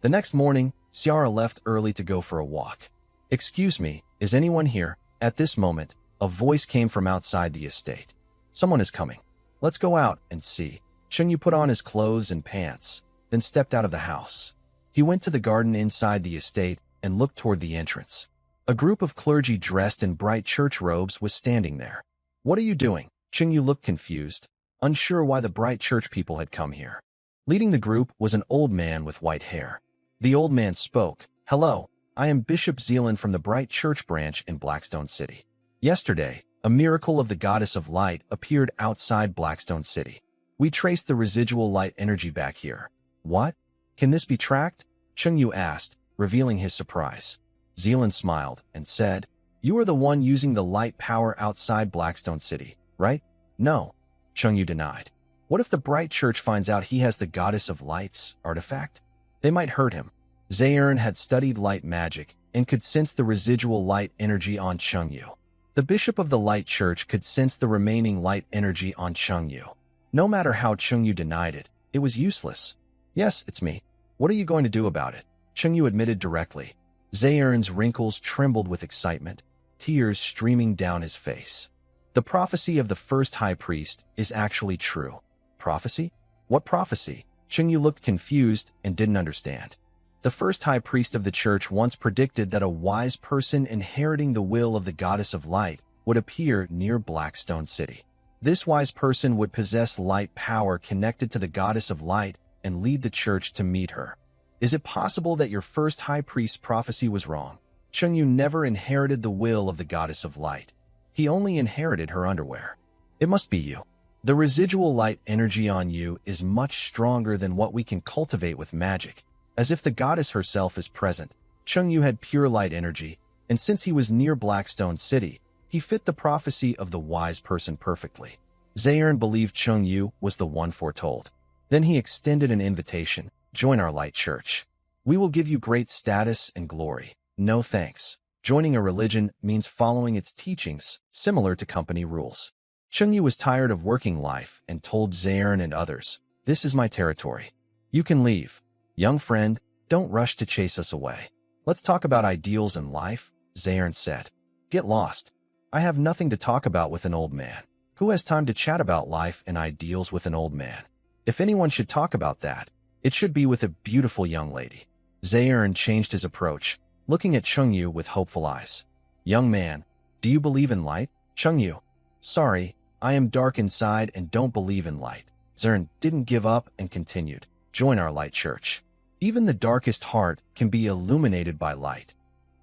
The next morning, Xiara left early to go for a walk. "Excuse me, is anyone here?" At this moment, a voice came from outside the estate. "Someone is coming. Let's go out and see." Chungyu put on his clothes and pants, then stepped out of the house. He went to the garden inside the estate and looked toward the entrance. A group of clergy dressed in bright church robes was standing there. "What are you doing?" Chungyu looked confused, unsure why the bright church people had come here. Leading the group was an old man with white hair. The old man spoke. "Hello, I am Bishop Zealand from the Bright Church branch in Blackstone City. Yesterday, a miracle of the goddess of light appeared outside Blackstone City. We traced the residual light energy back here." "What? Can this be tracked?" Chungyu asked, revealing his surprise. Zealand smiled and said, "You are the one using the light power outside Blackstone City, right?" "No," Chungyu denied. "What if the Bright Church finds out he has the Goddess of Light's artifact? They might hurt him." Zaerin had studied light magic and could sense the residual light energy on Chungyu. The Bishop of the Light Church could sense the remaining light energy on Chungyu. No matter how Chungyu denied it, it was useless. "Yes, it's me. What are you going to do about it?" Chungyu admitted directly. Zaerin's wrinkles trembled with excitement, tears streaming down his face. "The prophecy of the first high priest is actually true." "Prophecy? What prophecy?" Chungyu looked confused and didn't understand. "The first high priest of the church once predicted that a wise person inheriting the will of the goddess of light would appear near Blackstone City. This wise person would possess light power connected to the goddess of light and lead the church to meet her. Is it possible that your first high priest's prophecy was wrong? Chungyu never inherited the will of the goddess of light. He only inherited her underwear. It must be you. The residual light energy on you is much stronger than what we can cultivate with magic. As if the goddess herself is present, Chungyu had pure light energy, and since he was near Blackstone City, he fit the prophecy of the wise person perfectly. Zaerin believed Chungyu was the one foretold. Then he extended an invitation. "Join our light church. We will give you great status and glory." "No thanks. Joining a religion means following its teachings, similar to company rules." Chungyu was tired of working life and told Zaerin and others, "This is my territory. You can leave. Young friend, don't rush to chase us away. Let's talk about ideals in life," Zaerin said. "Get lost. I have nothing to talk about with an old man. Who has time to chat about life and ideals with an old man? If anyone should talk about that, it should be with a beautiful young lady." Zaerin changed his approach, looking at Chungyu with hopeful eyes. "Young man, do you believe in light?" Chungyu, "Sorry, I am dark inside and don't believe in light." Zaerin didn't give up and continued. "Join our light church. Even the darkest heart can be illuminated by light."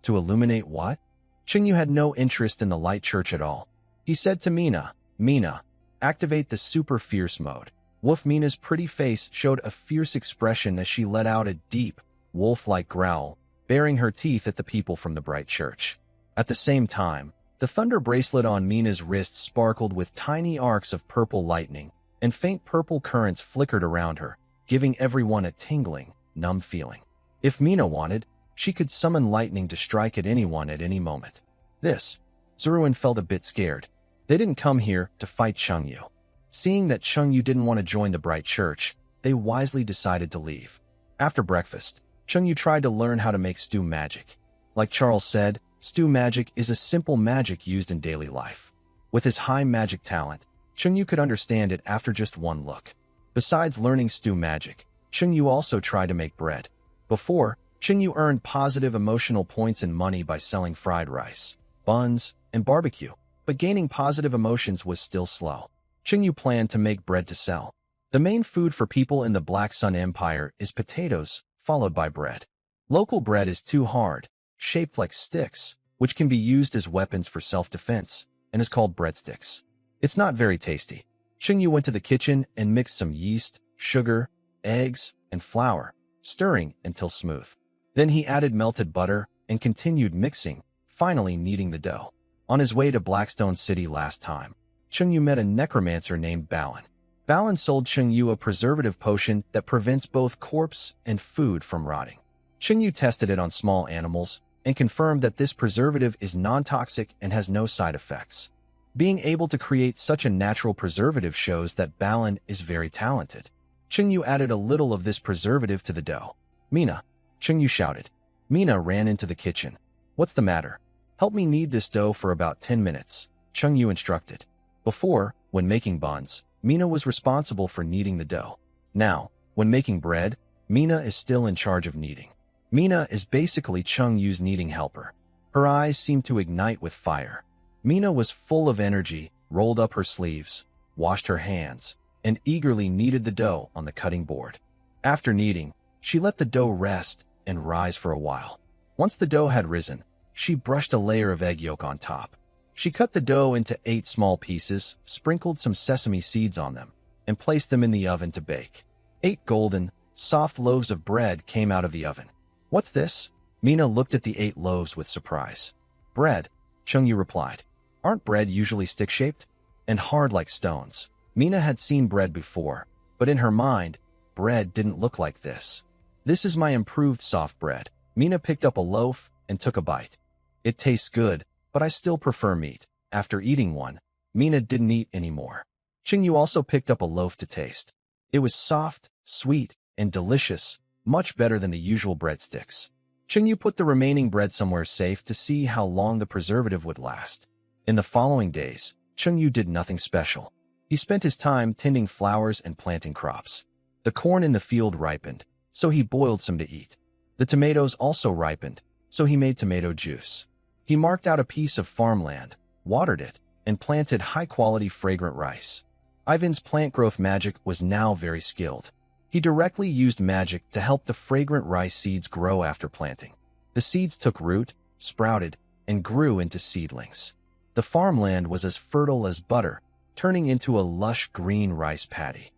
"To illuminate what?" Chungyu had no interest in the light church at all. He said to Mina, "Mina, activate the super fierce mode." Wolf Mina's pretty face showed a fierce expression as she let out a deep, wolf-like growl, baring her teeth at the people from the bright church. At the same time, the thunder bracelet on Mina's wrist sparkled with tiny arcs of purple lightning, and faint purple currents flickered around her, giving everyone a tingling, numb feeling. If Mina wanted, she could summon lightning to strike at anyone at any moment. Zeruin felt a bit scared. They didn't come here to fight Chungyu. Seeing that Chungyu didn't want to join the bright church, they wisely decided to leave. After breakfast, Chungyu tried to learn how to make stew magic. Like Charles said, stew magic is a simple magic used in daily life. With his high magic talent, Chungyu could understand it after just one look. Besides learning stew magic, Chungyu also tried to make bread. Before, Chungyu earned positive emotional points and money by selling fried rice, buns, and barbecue, but gaining positive emotions was still slow. Chungyu planned to make bread to sell. The main food for people in the Black Sun Empire is potatoes, followed by bread. Local bread is too hard, shaped like sticks, which can be used as weapons for self-defense, and is called breadsticks. It's not very tasty. Chengyu went to the kitchen and mixed some yeast, sugar, eggs, and flour, stirring until smooth. Then he added melted butter and continued mixing, finally kneading the dough. On his way to Blackstone City last time, Chengyu met a necromancer named Balin. Balin sold Chengyu a preservative potion that prevents both corpse and food from rotting. Chengyu tested it on small animals and confirmed that this preservative is non-toxic and has no side effects. Being able to create such a natural preservative shows that Balin is very talented. Chengyu added a little of this preservative to the dough. "Mina!" Chengyu shouted. Mina ran into the kitchen. "What's the matter?" "Help me knead this dough for about 10 minutes, Chengyu instructed. Before, when making buns, Mina was responsible for kneading the dough. Now, when making bread, Mina is still in charge of kneading. Mina is basically Chengyu's kneading helper. Her eyes seemed to ignite with fire. Mina was full of energy, rolled up her sleeves, washed her hands, and eagerly kneaded the dough on the cutting board. After kneading, she let the dough rest and rise for a while. Once the dough had risen, she brushed a layer of egg yolk on top. She cut the dough into 8 small pieces, sprinkled some sesame seeds on them, and placed them in the oven to bake. 8 golden, soft loaves of bread came out of the oven. "What's this?" Mina looked at the 8 loaves with surprise. "Bread," Chengyu replied. "Aren't bread usually stick-shaped? And hard like stones?" Mina had seen bread before, but in her mind, bread didn't look like this. "This is my improved soft bread." Mina picked up a loaf and took a bite. "It tastes good, but I still prefer meat." After eating one, Mina didn't eat anymore. Chengyu also picked up a loaf to taste. It was soft, sweet, and delicious, much better than the usual breadsticks. Chengyu put the remaining bread somewhere safe to see how long the preservative would last. In the following days, Chengyu did nothing special. He spent his time tending flowers and planting crops. The corn in the field ripened, so he boiled some to eat. The tomatoes also ripened, so he made tomato juice. He marked out a piece of farmland, watered it, and planted high-quality fragrant rice. Ivan's plant growth magic was now very skilled. He directly used magic to help the fragrant rice seeds grow after planting. The seeds took root, sprouted, and grew into seedlings. The farmland was as fertile as butter, turning into a lush green rice paddy.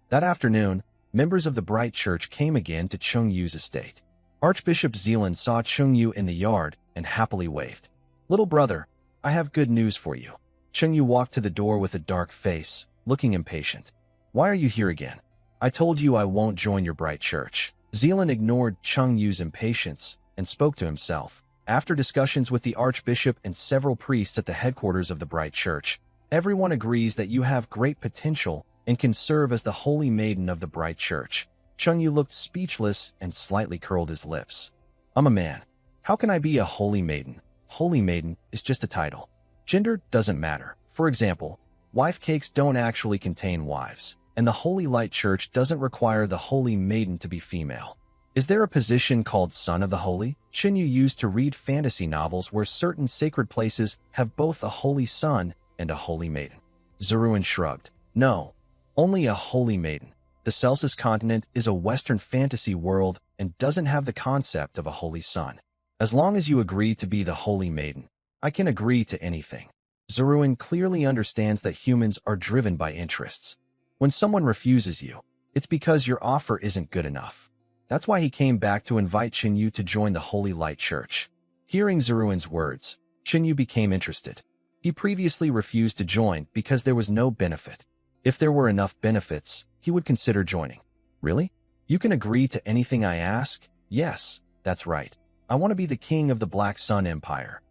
That afternoon, members of the Bright Church came again to Chengyu's estate. Archbishop Zealand saw Chengyu in the yard and happily waved. "Little brother, I have good news for you." Chengyu walked to the door with a dark face, looking impatient. "Why are you here again? I told you I won't join your Bright Church." Zealand ignored Chengyu's impatience and spoke to himself. After discussions with the Archbishop and several priests at the headquarters of the Bright Church, everyone agrees that you have great potential and can serve as the Holy Maiden of the Bright Church. Chengyu looked speechless and slightly curled his lips. "I'm a man. How can I be a Holy Maiden? Holy Maiden is just a title. Gender doesn't matter. For example, wife cakes don't actually contain wives, and the Holy Light Church doesn't require the Holy Maiden to be female. Is there a position called Son of the Holy?" Chengyu used to read fantasy novels where certain sacred places have both a Holy Son and a Holy Maiden. Zeruin shrugged. "No, only a Holy Maiden. The Celsus continent is a Western fantasy world and doesn't have the concept of a Holy Son. As long as you agree to be the Holy Maiden, I can agree to anything." Zeruin clearly understands that humans are driven by interests. When someone refuses you, it's because your offer isn't good enough. That's why he came back to invite Chenyu to join the Holy Light Church. Hearing Zeruin's words, Chenyu became interested. He previously refused to join because there was no benefit. If there were enough benefits, he would consider joining. "Really? You can agree to anything I ask?" "Yes, that's right. I want to be the king of the Black Sun Empire."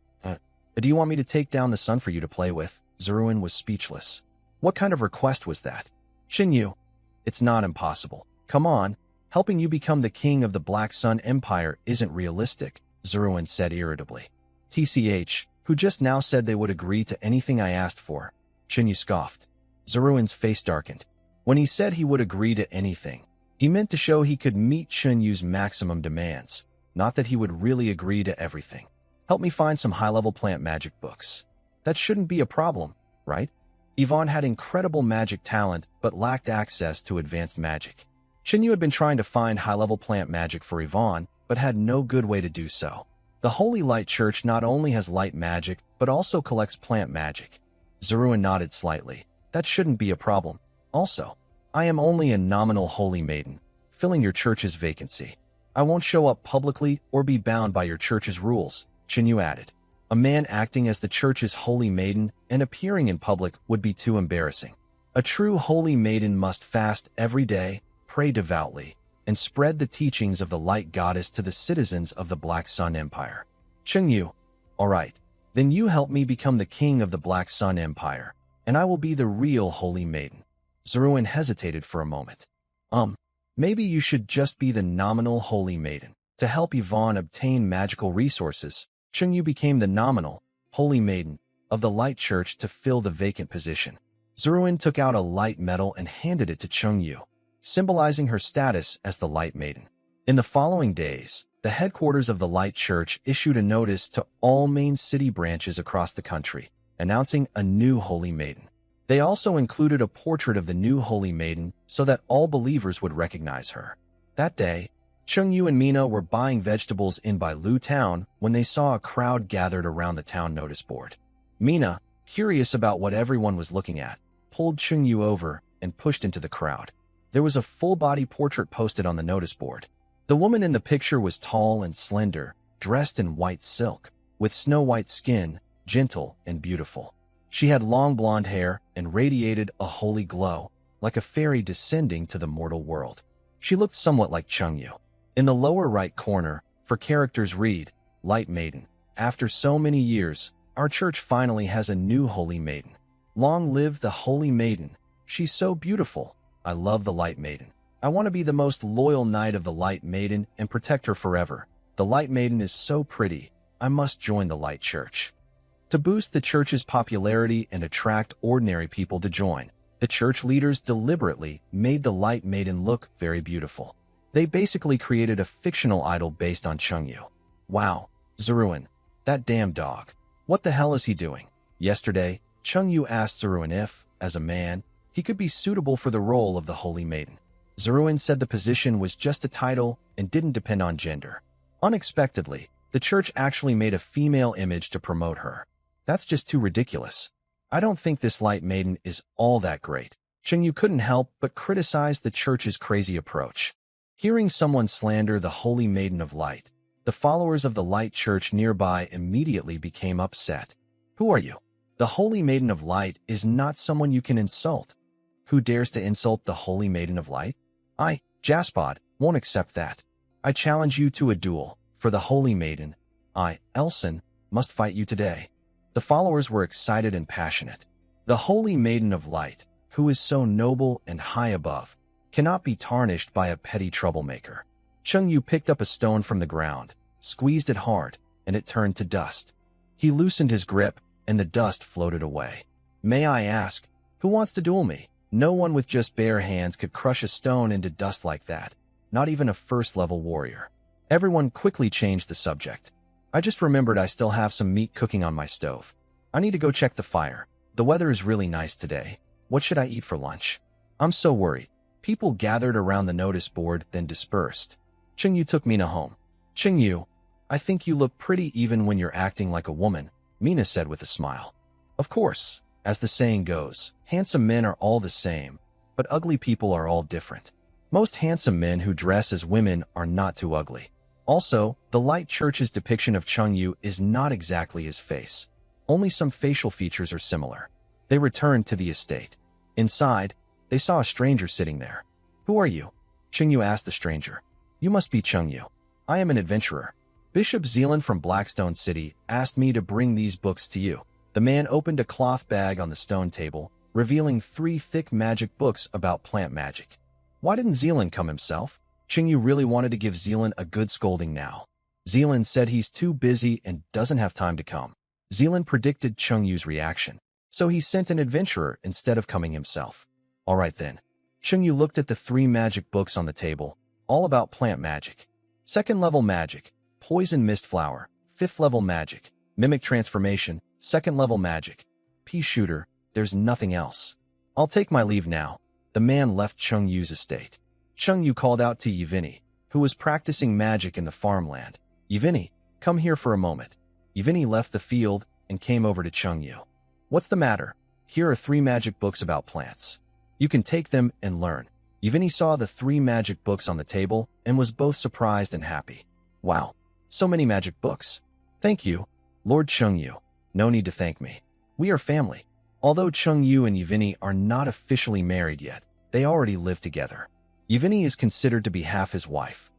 Do you want me to take down the sun for you to play with?" Zeruin was speechless. What kind of request was that? "Chenyu, it's not impossible. Come on. Helping you become the king of the Black Sun Empire isn't realistic," Zeruin said irritably. "TCH, who just now said they would agree to anything I asked for?" Chenyu scoffed. Zeruin's face darkened. When he said he would agree to anything, he meant to show he could meet Chenyu's maximum demands, not that he would really agree to everything. "Help me find some high-level plant magic books." That shouldn't be a problem, right? Yvonne had incredible magic talent but lacked access to advanced magic. Chenyu had been trying to find high-level plant magic for Yvonne, but had no good way to do so. The Holy Light Church not only has light magic, but also collects plant magic. Zeruin nodded slightly. That shouldn't be a problem. Also, I am only a nominal holy maiden, filling your church's vacancy. I won't show up publicly or be bound by your church's rules, Chinyu added. A man acting as the church's holy maiden and appearing in public would be too embarrassing. A true holy maiden must fast every day, pray devoutly, and spread the teachings of the light goddess to the citizens of the Black Sun Empire. Chinyu, all right, then you help me become the king of the Black Sun Empire, and I will be the real holy maiden. Zeruin hesitated for a moment. Maybe you should just be the nominal holy maiden. To help Yvonne obtain magical resources, Chinyu became the nominal holy maiden of the Light Church to fill the vacant position. Zeruin took out a light medal and handed it to Chinyu, symbolizing her status as the Light Maiden. In the following days, the headquarters of the Light Church issued a notice to all main city branches across the country, announcing a new holy maiden. They also included a portrait of the new holy maiden so that all believers would recognize her. That day, Chungyu and Mina were buying vegetables in Bailu Town when they saw a crowd gathered around the town notice board. Mina, curious about what everyone was looking at, pulled Chungyu over and pushed into the crowd. There was a full-body portrait posted on the notice board. The woman in the picture was tall and slender, dressed in white silk, with snow-white skin, gentle and beautiful. She had long blonde hair and radiated a holy glow, like a fairy descending to the mortal world. She looked somewhat like Chungyu. In the lower right corner, for characters read, Light Maiden. After so many years, our church finally has a new holy maiden. Long live the holy maiden. She's so beautiful. I love the Light Maiden. I want to be the most loyal knight of the Light Maiden and protect her forever. The Light Maiden is so pretty. I must join the Light Church. To boost the church's popularity and attract ordinary people to join, the church leaders deliberately made the Light Maiden look very beautiful. They basically created a fictional idol based on Chungyu. Wow, Zeruin, that damn dog. What the hell is he doing? Yesterday, Chungyu asked Zeruin if, as a man, he could be suitable for the role of the Holy Maiden. Zeruin said the position was just a title and didn't depend on gender. Unexpectedly, the church actually made a female image to promote her. That's just too ridiculous. I don't think this Light Maiden is all that great. Chungyu couldn't help but criticize the church's crazy approach. Hearing someone slander the Holy Maiden of Light, the followers of the Light Church nearby immediately became upset. Who are you? The Holy Maiden of Light is not someone you can insult. Who dares to insult the Holy Maiden of Light? I, Jaspod, won't accept that. I challenge you to a duel. For the Holy Maiden, I, Elson, must fight you today. The followers were excited and passionate. The Holy Maiden of Light, who is so noble and high above, cannot be tarnished by a petty troublemaker. Chungyu picked up a stone from the ground, squeezed it hard, and it turned to dust. He loosened his grip, and the dust floated away. May I ask, who wants to duel me? No one with just bare hands could crush a stone into dust like that, not even a first-level warrior. Everyone quickly changed the subject. I just remembered I still have some meat cooking on my stove. I need to go check the fire. The weather is really nice today. What should I eat for lunch? I'm so worried. People gathered around the notice board, then dispersed. Chungyu took Mina home. Chungyu, I think you look pretty even when you're acting like a woman, Mina said with a smile. Of course, as the saying goes, handsome men are all the same, but ugly people are all different. Most handsome men who dress as women are not too ugly. Also, the Light Church's depiction of Chungyu is not exactly his face. Only some facial features are similar. They returned to the estate. Inside, they saw a stranger sitting there. Who are you? Chungyu asked the stranger. You must be Chungyu. I am an adventurer. Bishop Zealand from Blackstone City asked me to bring these books to you. The man opened a cloth bag on the stone table, revealing 3 thick magic books about plant magic. Why didn't Zealand come himself? Chungyu really wanted to give Zealand a good scolding now. Zealand said he's too busy and doesn't have time to come. Zealand predicted Chungyu's reaction, so he sent an adventurer instead of coming himself. All right then. Chungyu looked at the 3 magic books on the table, all about plant magic. 2nd level magic, poison mist flower. 5th level magic, mimic transformation. 2nd level magic, pea shooter. There's nothing else. I'll take my leave now. The man left Chungyu's estate. Chungyu called out to Yevini, who was practicing magic in the farmland. Yevgeny, come here for a moment. Yevgeny left the field and came over to Chungyu. What's the matter? Here are 3 magic books about plants. You can take them and learn. Yevgeny saw the 3 magic books on the table and was both surprised and happy. Wow, so many magic books. Thank you, Lord Chungyu. No need to thank me. We are family. Although Chungyu and Yevgeny are not officially married yet, they already live together. Yevgeny is considered to be half his wife.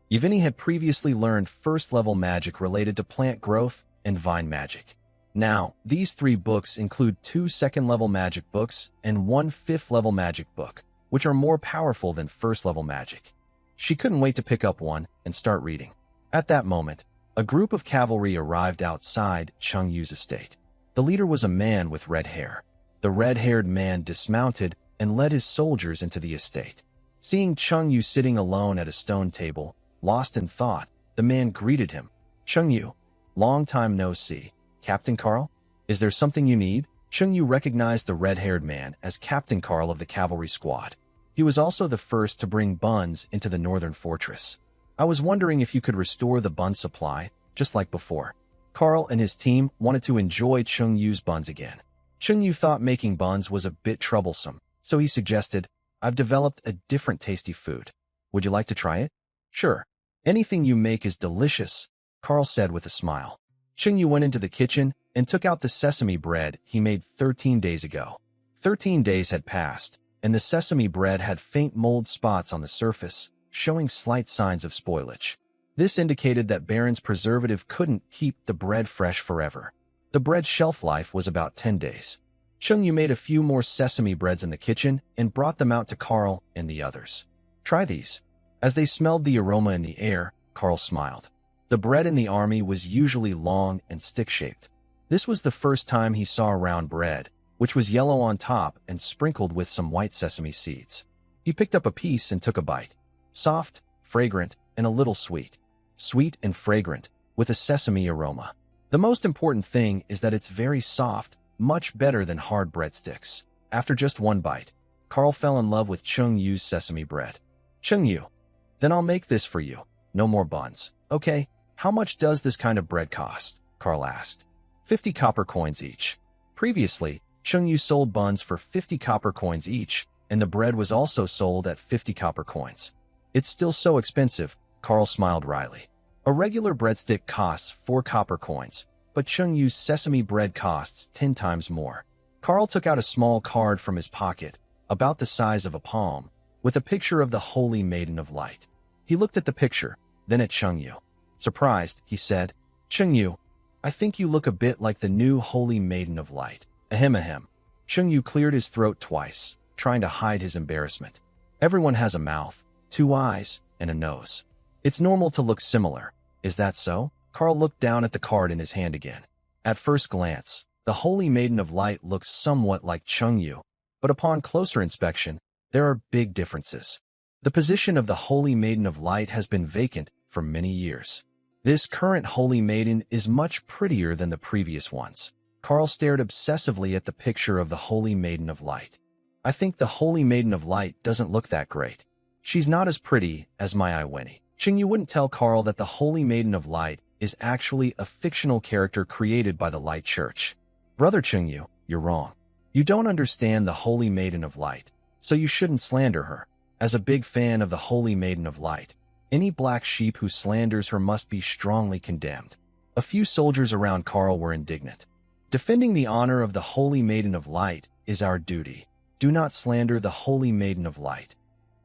Yevgeny had previously learned first-level magic related to plant growth and vine magic. Now, these 3 books include 2 second-level magic books and 1 fifth-level magic book, which are more powerful than first-level magic. She couldn't wait to pick up one and start reading. At that moment, a group of cavalry arrived outside Chungyu's estate. The leader was a man with red hair. The red-haired man dismounted and led his soldiers into the estate. Seeing Chungyu sitting alone at a stone table, lost in thought, the man greeted him. Chungyu, long time no see. Captain Carl? Is there something you need? Chungyu recognized the red-haired man as Captain Carl of the cavalry squad. He was also the first to bring buns into the northern fortress. I was wondering if you could restore the bun supply, just like before. Carl and his team wanted to enjoy Chungyu's buns again. Chungyu thought making buns was a bit troublesome, so he suggested, I've developed a different tasty food. Would you like to try it? Sure. Anything you make is delicious, Carl said with a smile. Chungyu went into the kitchen and took out the sesame bread he made 13 days ago. 13 days had passed, and the sesame bread had faint mold spots on the surface, showing slight signs of spoilage. This indicated that Baron's preservative couldn't keep the bread fresh forever. The bread's shelf life was about 10 days. Chungyu made a few more sesame breads in the kitchen and brought them out to Carl and the others. Try these. As they smelled the aroma in the air, Carl smiled. The bread in the army was usually long and stick-shaped. This was the first time he saw round bread, which was yellow on top and sprinkled with some white sesame seeds. He picked up a piece and took a bite. Soft, fragrant, and a little sweet. Sweet and fragrant, with a sesame aroma. The most important thing is that it's very soft, much better than hard breadsticks. After just one bite, Carl fell in love with Chungyu's sesame bread. Chungyu, then I'll make this for you. No more buns. Okay, how much does this kind of bread cost? Carl asked. 50 copper coins each. Previously, Chungyu sold buns for 50 copper coins each, and the bread was also sold at 50 copper coins. It's still so expensive, Carl smiled wryly. A regular breadstick costs 4 copper coins, but Chungyu's sesame bread costs 10 times more. Carl took out a small card from his pocket, about the size of a palm, with a picture of the Holy Maiden of Light. He looked at the picture, then at Chungyu. Surprised, he said, Chungyu, I think you look a bit like the new Holy Maiden of Light. Ahem ahem. Chungyu cleared his throat twice, trying to hide his embarrassment. Everyone has a mouth, 2 eyes, and a nose. It's normal to look similar. Is that so? Carl looked down at the card in his hand again. At first glance, the Holy Maiden of Light looks somewhat like Chungyu, but upon closer inspection, there are big differences. The position of the Holy Maiden of Light has been vacant for many years. This current Holy Maiden is much prettier than the previous ones. Carl stared obsessively at the picture of the Holy Maiden of Light. I think the Holy Maiden of Light doesn't look that great. She's not as pretty as my Iweni. Chungyu wouldn't tell Carl that the Holy Maiden of Light is actually a fictional character created by the Light Church. Brother Chungyu, you're wrong. You don't understand the Holy Maiden of Light, so you shouldn't slander her. As a big fan of the Holy Maiden of Light, any black sheep who slanders her must be strongly condemned. A few soldiers around Carl were indignant. Defending the honor of the Holy Maiden of Light is our duty. Do not slander the Holy Maiden of Light.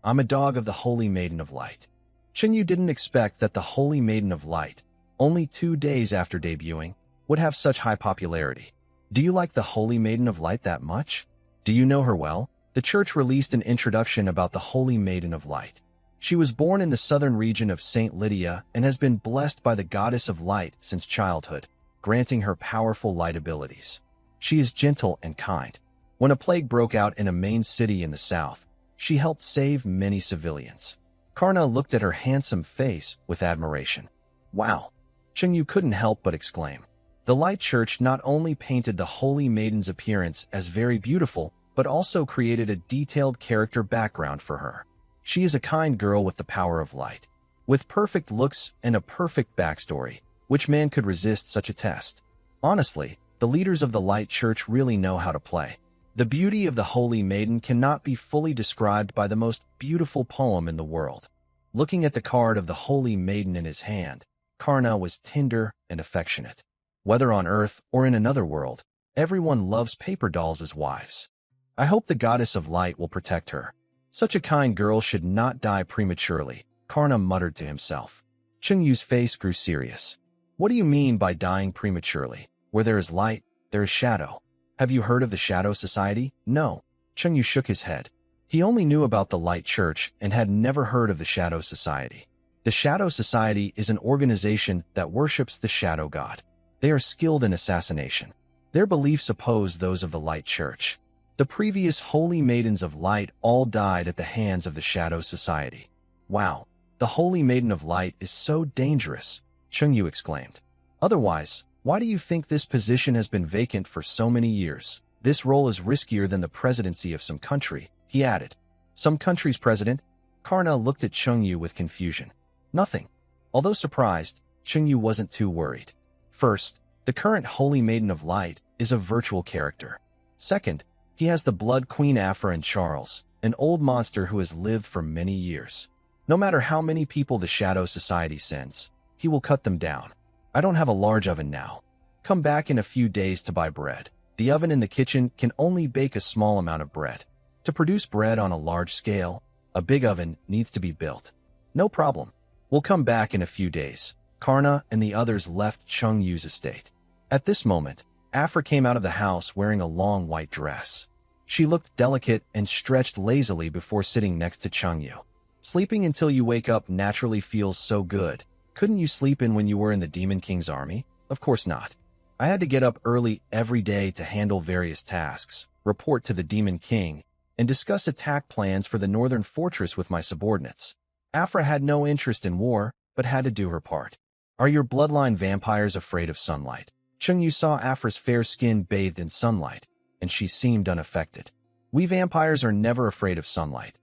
I'm a dog of the Holy Maiden of Light. Chungyu didn't expect that the Holy Maiden of Light, only 2 days after debuting, would have such high popularity. Do you like the Holy Maiden of Light that much? Do you know her well? The church released an introduction about the Holy Maiden of Light. She was born in the southern region of St. Lydia and has been blessed by the goddess of light since childhood, granting her powerful light abilities. She is gentle and kind. When a plague broke out in a main city in the south, she helped save many civilians. Karna looked at her handsome face with admiration. Wow! Chungyu couldn't help but exclaim. The Light Church not only painted the Holy Maiden's appearance as very beautiful, but also created a detailed character background for her. She is a kind girl with the power of light. With perfect looks and a perfect backstory, which man could resist such a test? Honestly, the leaders of the Light Church really know how to play. The beauty of the Holy Maiden cannot be fully described by the most beautiful poem in the world. Looking at the card of the Holy Maiden in his hand, Karna was tender and affectionate. Whether on Earth or in another world, everyone loves paper dolls as wives. I hope the goddess of light will protect her. Such a kind girl should not die prematurely, Karna muttered to himself. Chengyu's face grew serious. What do you mean by dying prematurely? Where there is light, there is shadow. Have you heard of the Shadow Society? No. Chengyu shook his head. He only knew about the Light Church and had never heard of the Shadow Society. The Shadow Society is an organization that worships the Shadow God. They are skilled in assassination. Their beliefs oppose those of the Light Church. The previous Holy Maidens of Light all died at the hands of the Shadow Society. Wow, the Holy Maiden of Light is so dangerous, Chengyu exclaimed. Otherwise, why do you think this position has been vacant for so many years? This role is riskier than the presidency of some country, he added. Some country's president? Karna looked at Chengyu with confusion. Nothing. Although surprised, Chengyu wasn't too worried. First, the current Holy Maiden of Light is a virtual character. Second, he has the Blood Queen Afra and Charles, an old monster who has lived for many years. No matter how many people the Shadow Society sends, he will cut them down. I don't have a large oven now. Come back in a few days to buy bread. The oven in the kitchen can only bake a small amount of bread. To produce bread on a large scale, a big oven needs to be built. No problem. We'll come back in a few days. Karna and the others left Chengyu's estate. At this moment, Afra came out of the house wearing a long white dress. She looked delicate and stretched lazily before sitting next to Chengyu. Sleeping until you wake up naturally feels so good. Couldn't you sleep in when you were in the Demon King's army? Of course not. I had to get up early every day to handle various tasks, report to the Demon King, and discuss attack plans for the northern fortress with my subordinates. Afra had no interest in war, but had to do her part. Are your bloodline vampires afraid of sunlight? Chengyu saw Afra's fair skin bathed in sunlight, and she seemed unaffected. We vampires are never afraid of sunlight.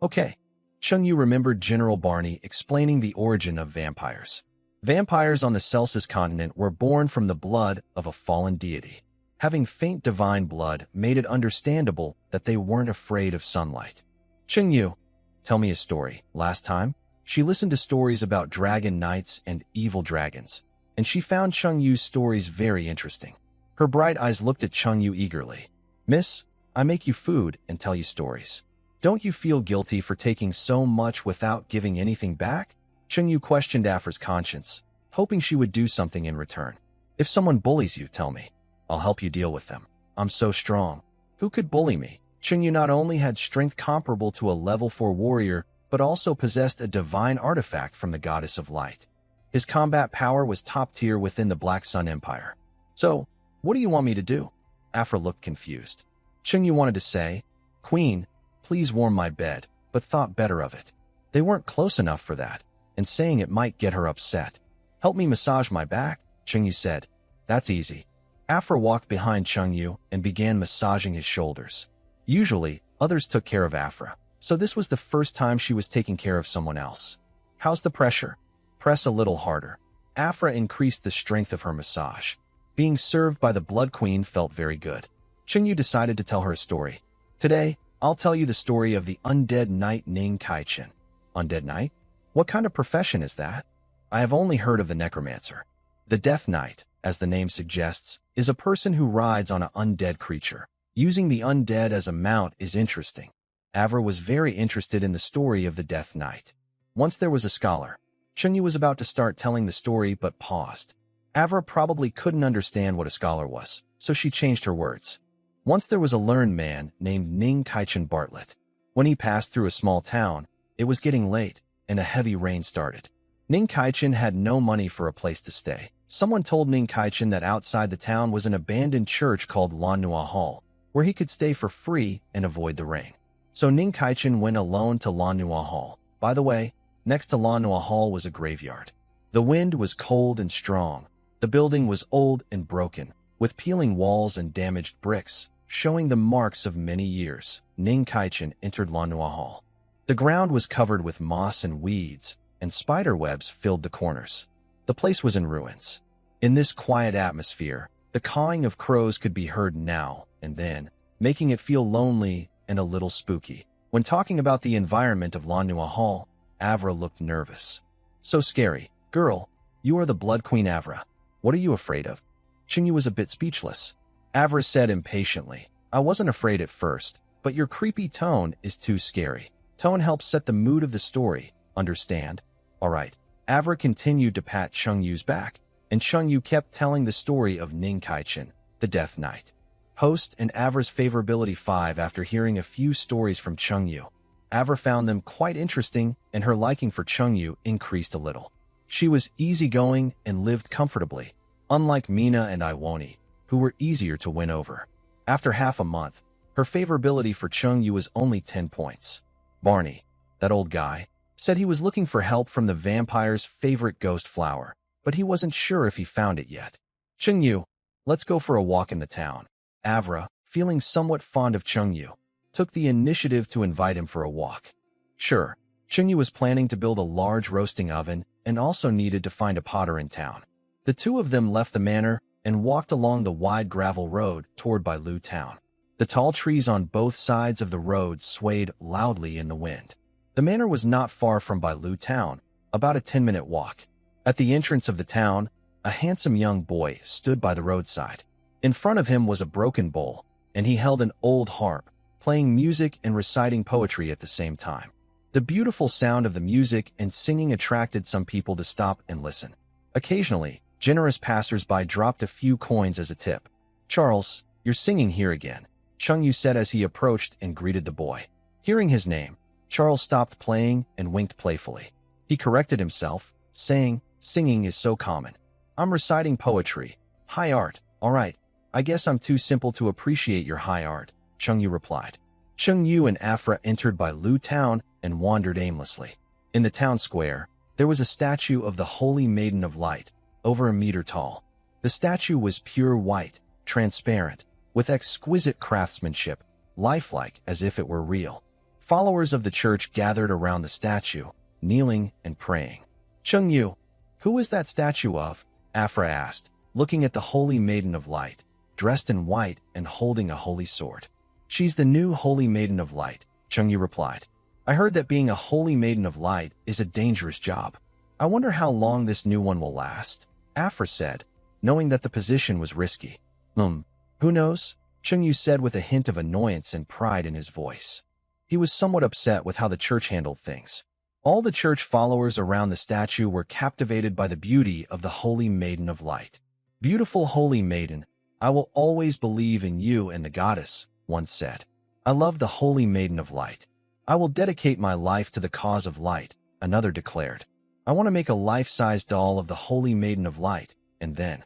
Okay. Chengyu remembered General Barney explaining the origin of vampires. Vampires on the Celsus continent were born from the blood of a fallen deity. Having faint divine blood made it understandable that they weren't afraid of sunlight. Chengyu, tell me a story. Last time, she listened to stories about dragon knights and evil dragons, and she found Chengyu's stories very interesting. Her bright eyes looked at Chengyu eagerly. Miss, I make you food and tell you stories. Don't you feel guilty for taking so much without giving anything back? Chengyu questioned Afra's conscience, hoping she would do something in return. If someone bullies you, tell me. I'll help you deal with them. I'm so strong. Who could bully me? Chengyu not only had strength comparable to a level 4 warrior, but also possessed a divine artifact from the Goddess of Light. His combat power was top tier within the Black Sun Empire. So, what do you want me to do? Afra looked confused. Chengyu wanted to say, Queen, please warm my bed, but thought better of it. They weren't close enough for that, and saying it might get her upset. Help me massage my back, Chengyu said. That's easy. Afra walked behind Chengyu and began massaging his shoulders. Usually, others took care of Afra, so this was the first time she was taking care of someone else. How's the pressure? Press a little harder. Afra increased the strength of her massage. Being served by the Blood Queen felt very good. Chengyu decided to tell her a story. Today, I'll tell you the story of the undead knight Ning Kaichen. Undead knight? What kind of profession is that? I have only heard of the necromancer. The Death Knight, as the name suggests, is a person who rides on an undead creature. Using the undead as a mount is interesting. Avra was very interested in the story of the Death Knight. Once there was a scholar. Chengyu was about to start telling the story but paused. Avra probably couldn't understand what a scholar was, so she changed her words. Once there was a learned man named Ning Kaichen Bartlett. When he passed through a small town, it was getting late, and a heavy rain started. Ning Kaichen had no money for a place to stay. Someone told Ning Kaichen that outside the town was an abandoned church called Lanhua Hall, where he could stay for free and avoid the rain. So Ning Kaichen went alone to Lanhua Hall. By the way, next to Lanhua Hall was a graveyard. The wind was cold and strong. The building was old and broken, with peeling walls and damaged bricks, showing the marks of many years. Ning Kaichen entered Lanhua Hall. The ground was covered with moss and weeds, and spider webs filled the corners. The place was in ruins. In this quiet atmosphere, the cawing of crows could be heard now and then, making it feel lonely and a little spooky. When talking about the environment of Lanua Hall, Avra looked nervous. So scary. Girl, you are the Blood Queen Avra. What are you afraid of? Qingyu was a bit speechless. Avra said impatiently, I wasn't afraid at first, but your creepy tone is too scary. Tone helps set the mood of the story, understand? Alright. Avra continued to pat Qingyu's back, and Qingyu kept telling the story of Ning Kaichin, the Death Knight. Host and Avra's favorability 5 after hearing a few stories from Qingyu. Avra found them quite interesting, and her liking for Qingyu increased a little. She was easygoing and lived comfortably, unlike Mina and Iwoni, who were easier to win over. After half a month, her favorability for Qingyu was only 10 points. Barney, that old guy, said he was looking for help from the vampire's favorite ghost flower, but he wasn't sure if he found it yet. Qingyu, let's go for a walk in the town. Avra, feeling somewhat fond of Qingyu, took the initiative to invite him for a walk. Sure, Qingyu was planning to build a large roasting oven and also needed to find a potter in town. The two of them left the manor and walked along the wide gravel road toward Bailu town. The tall trees on both sides of the road swayed loudly in the wind. The manor was not far from Bailu town, about a 10-minute walk. At the entrance of the town, a handsome young boy stood by the roadside. In front of him was a broken bowl, and he held an old harp, playing music and reciting poetry at the same time. The beautiful sound of the music and singing attracted some people to stop and listen. Occasionally, generous passers-by dropped a few coins as a tip. Charles, you're singing here again, Qingyu said as he approached and greeted the boy. Hearing his name, Charles stopped playing and winked playfully. He corrected himself, saying, singing is so common. I'm reciting poetry. High art, all right. I guess I'm too simple to appreciate your high art, Qingyu replied. Qingyu and Afra entered Bailu town and wandered aimlessly. In the town square, there was a statue of the Holy Maiden of Light, over a meter tall. The statue was pure white, transparent, with exquisite craftsmanship, lifelike as if it were real. Followers of the church gathered around the statue, kneeling and praying. Qingyu, who is that statue of? Afra asked, looking at the Holy Maiden of Light, dressed in white and holding a holy sword. She's the new Holy Maiden of Light, Qingyu replied. I heard that being a Holy Maiden of Light is a dangerous job. I wonder how long this new one will last, Afra said, knowing that the position was risky. Who knows? Qingyu said with a hint of annoyance and pride in his voice. He was somewhat upset with how the church handled things. All the church followers around the statue were captivated by the beauty of the Holy Maiden of Light. Beautiful Holy Maiden, I will always believe in you and the goddess, one said. I love the Holy Maiden of Light. I will dedicate my life to the cause of light, another declared. I want to make a life-size doll of the Holy Maiden of Light, and then,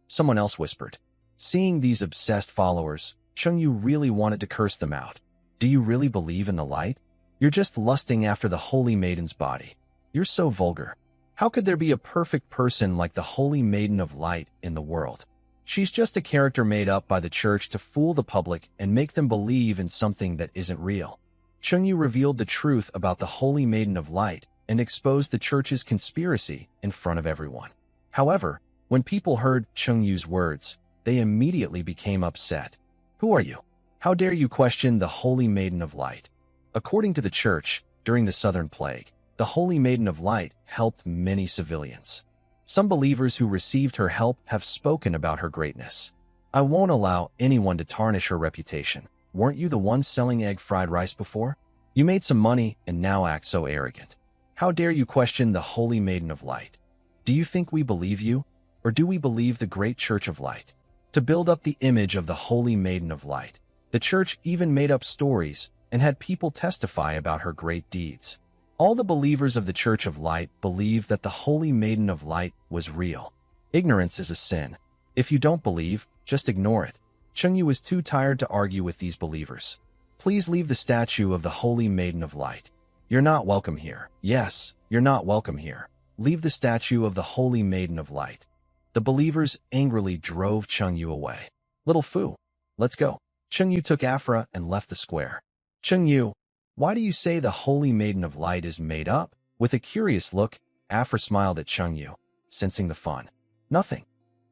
someone else whispered. Seeing these obsessed followers, Qingyu really wanted to curse them out. Do you really believe in the light? You're just lusting after the Holy Maiden's body. You're so vulgar. How could there be a perfect person like the Holy Maiden of Light in the world? She's just a character made up by the church to fool the public and make them believe in something that isn't real. Qingyu revealed the truth about the Holy Maiden of Light and exposed the church's conspiracy in front of everyone. However, when people heard Qingyu's words, they immediately became upset. Who are you? How dare you question the Holy Maiden of Light? According to the church, during the Southern Plague, the Holy Maiden of Light helped many civilians. Some believers who received her help have spoken about her greatness. I won't allow anyone to tarnish her reputation. Weren't you the one selling egg fried rice before? You made some money and now act so arrogant. How dare you question the Holy Maiden of Light? Do you think we believe you? Or do we believe the great Church of Light? To build up the image of the Holy Maiden of Light, the church even made up stories and had people testify about her great deeds. All the believers of the Church of Light believe that the Holy Maiden of Light was real. Ignorance is a sin. If you don't believe, just ignore it. Qingyu was too tired to argue with these believers. Please leave the statue of the Holy Maiden of Light. You're not welcome here. Yes, you're not welcome here. Leave the statue of the Holy Maiden of Light. The believers angrily drove Qingyu away. Little Fu, let's go. Qingyu took Afra and left the square. Qingyu, Why do you say the Holy Maiden of Light is made up? With a curious look, Afra smiled at Chengyu, sensing the fun. Nothing.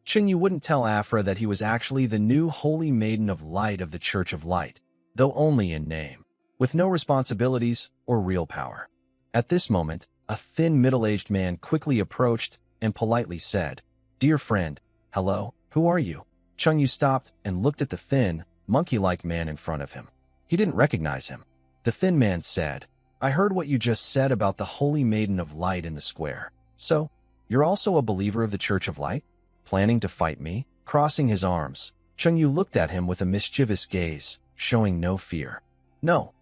Chengyu wouldn't tell Afra that he was actually the new Holy Maiden of Light of the Church of Light, though only in name, with no responsibilities or real power. At this moment, a thin middle-aged man quickly approached and politely said, "Dear friend, hello, who are you?" Chengyu stopped and looked at the thin, monkey-like man in front of him. He didn't recognize him. The thin man said, "I heard what you just said about the Holy Maiden of Light in the square. So, you're also a believer of the Church of Light? Planning to fight me?" Crossing his arms, Chengyu looked at him with a mischievous gaze, showing no fear. No,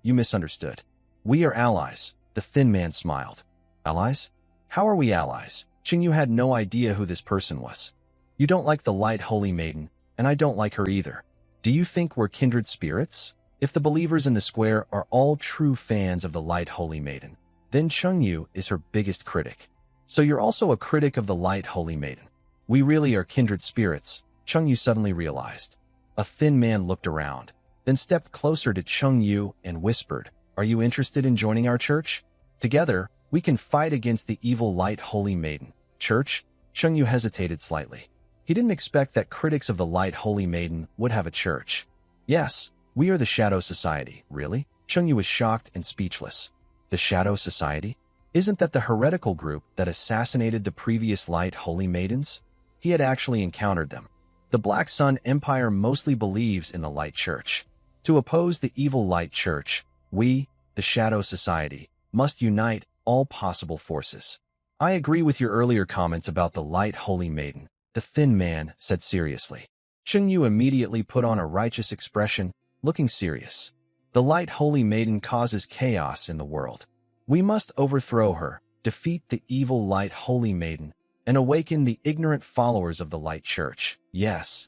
you misunderstood. We are allies," the thin man smiled. "Allies? How are we allies?" Chengyu had no idea who this person was. "You don't like the Light Holy Maiden, and I don't like her either. Do you think we're kindred spirits? If the believers in the square are all true fans of the Light Holy Maiden, then Chengyu is her biggest critic. So you're also a critic of the Light Holy Maiden. We really are kindred spirits," Chengyu suddenly realized. A thin man looked around, then stepped closer to Chengyu and whispered, "Are you interested in joining our church? Together, we can fight against the evil Light Holy Maiden." Church? Chengyu hesitated slightly. He didn't expect that critics of the Light Holy Maiden would have a church. "Yes, we are the Shadow Society." "Really?" Chengyu was shocked and speechless. "The Shadow Society? Isn't that the heretical group that assassinated the previous Light Holy Maidens?" He had actually encountered them. The Black Sun Empire mostly believes in the Light Church. To oppose the evil Light Church, we, the Shadow Society, must unite all possible forces. "I agree with your earlier comments about the Light Holy Maiden," the thin man said seriously. Chengyu immediately put on a righteous expression, looking serious. "The Light Holy Maiden causes chaos in the world. We must overthrow her, defeat the evil Light Holy Maiden, and awaken the ignorant followers of the Light Church." Yes,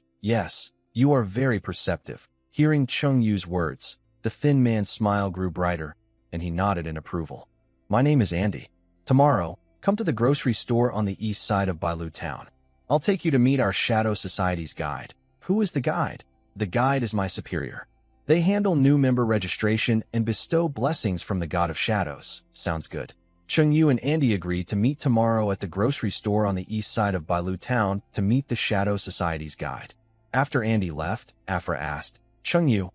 you are very perceptive." Hearing Chengyu's words, the thin man's smile grew brighter, and he nodded in approval. "My name is Andy. Tomorrow, come to the grocery store on the east side of Bailu Town. I'll take you to meet our Shadow Society's guide." "Who is the guide?" "The guide is my superior. They handle new member registration and bestow blessings from the God of Shadows." "Sounds good." Chengyu and Andy agreed to meet tomorrow at the grocery store on the east side of Bailu Town to meet the Shadow Society's guide. After Andy left, Afra asked, "Chengyu,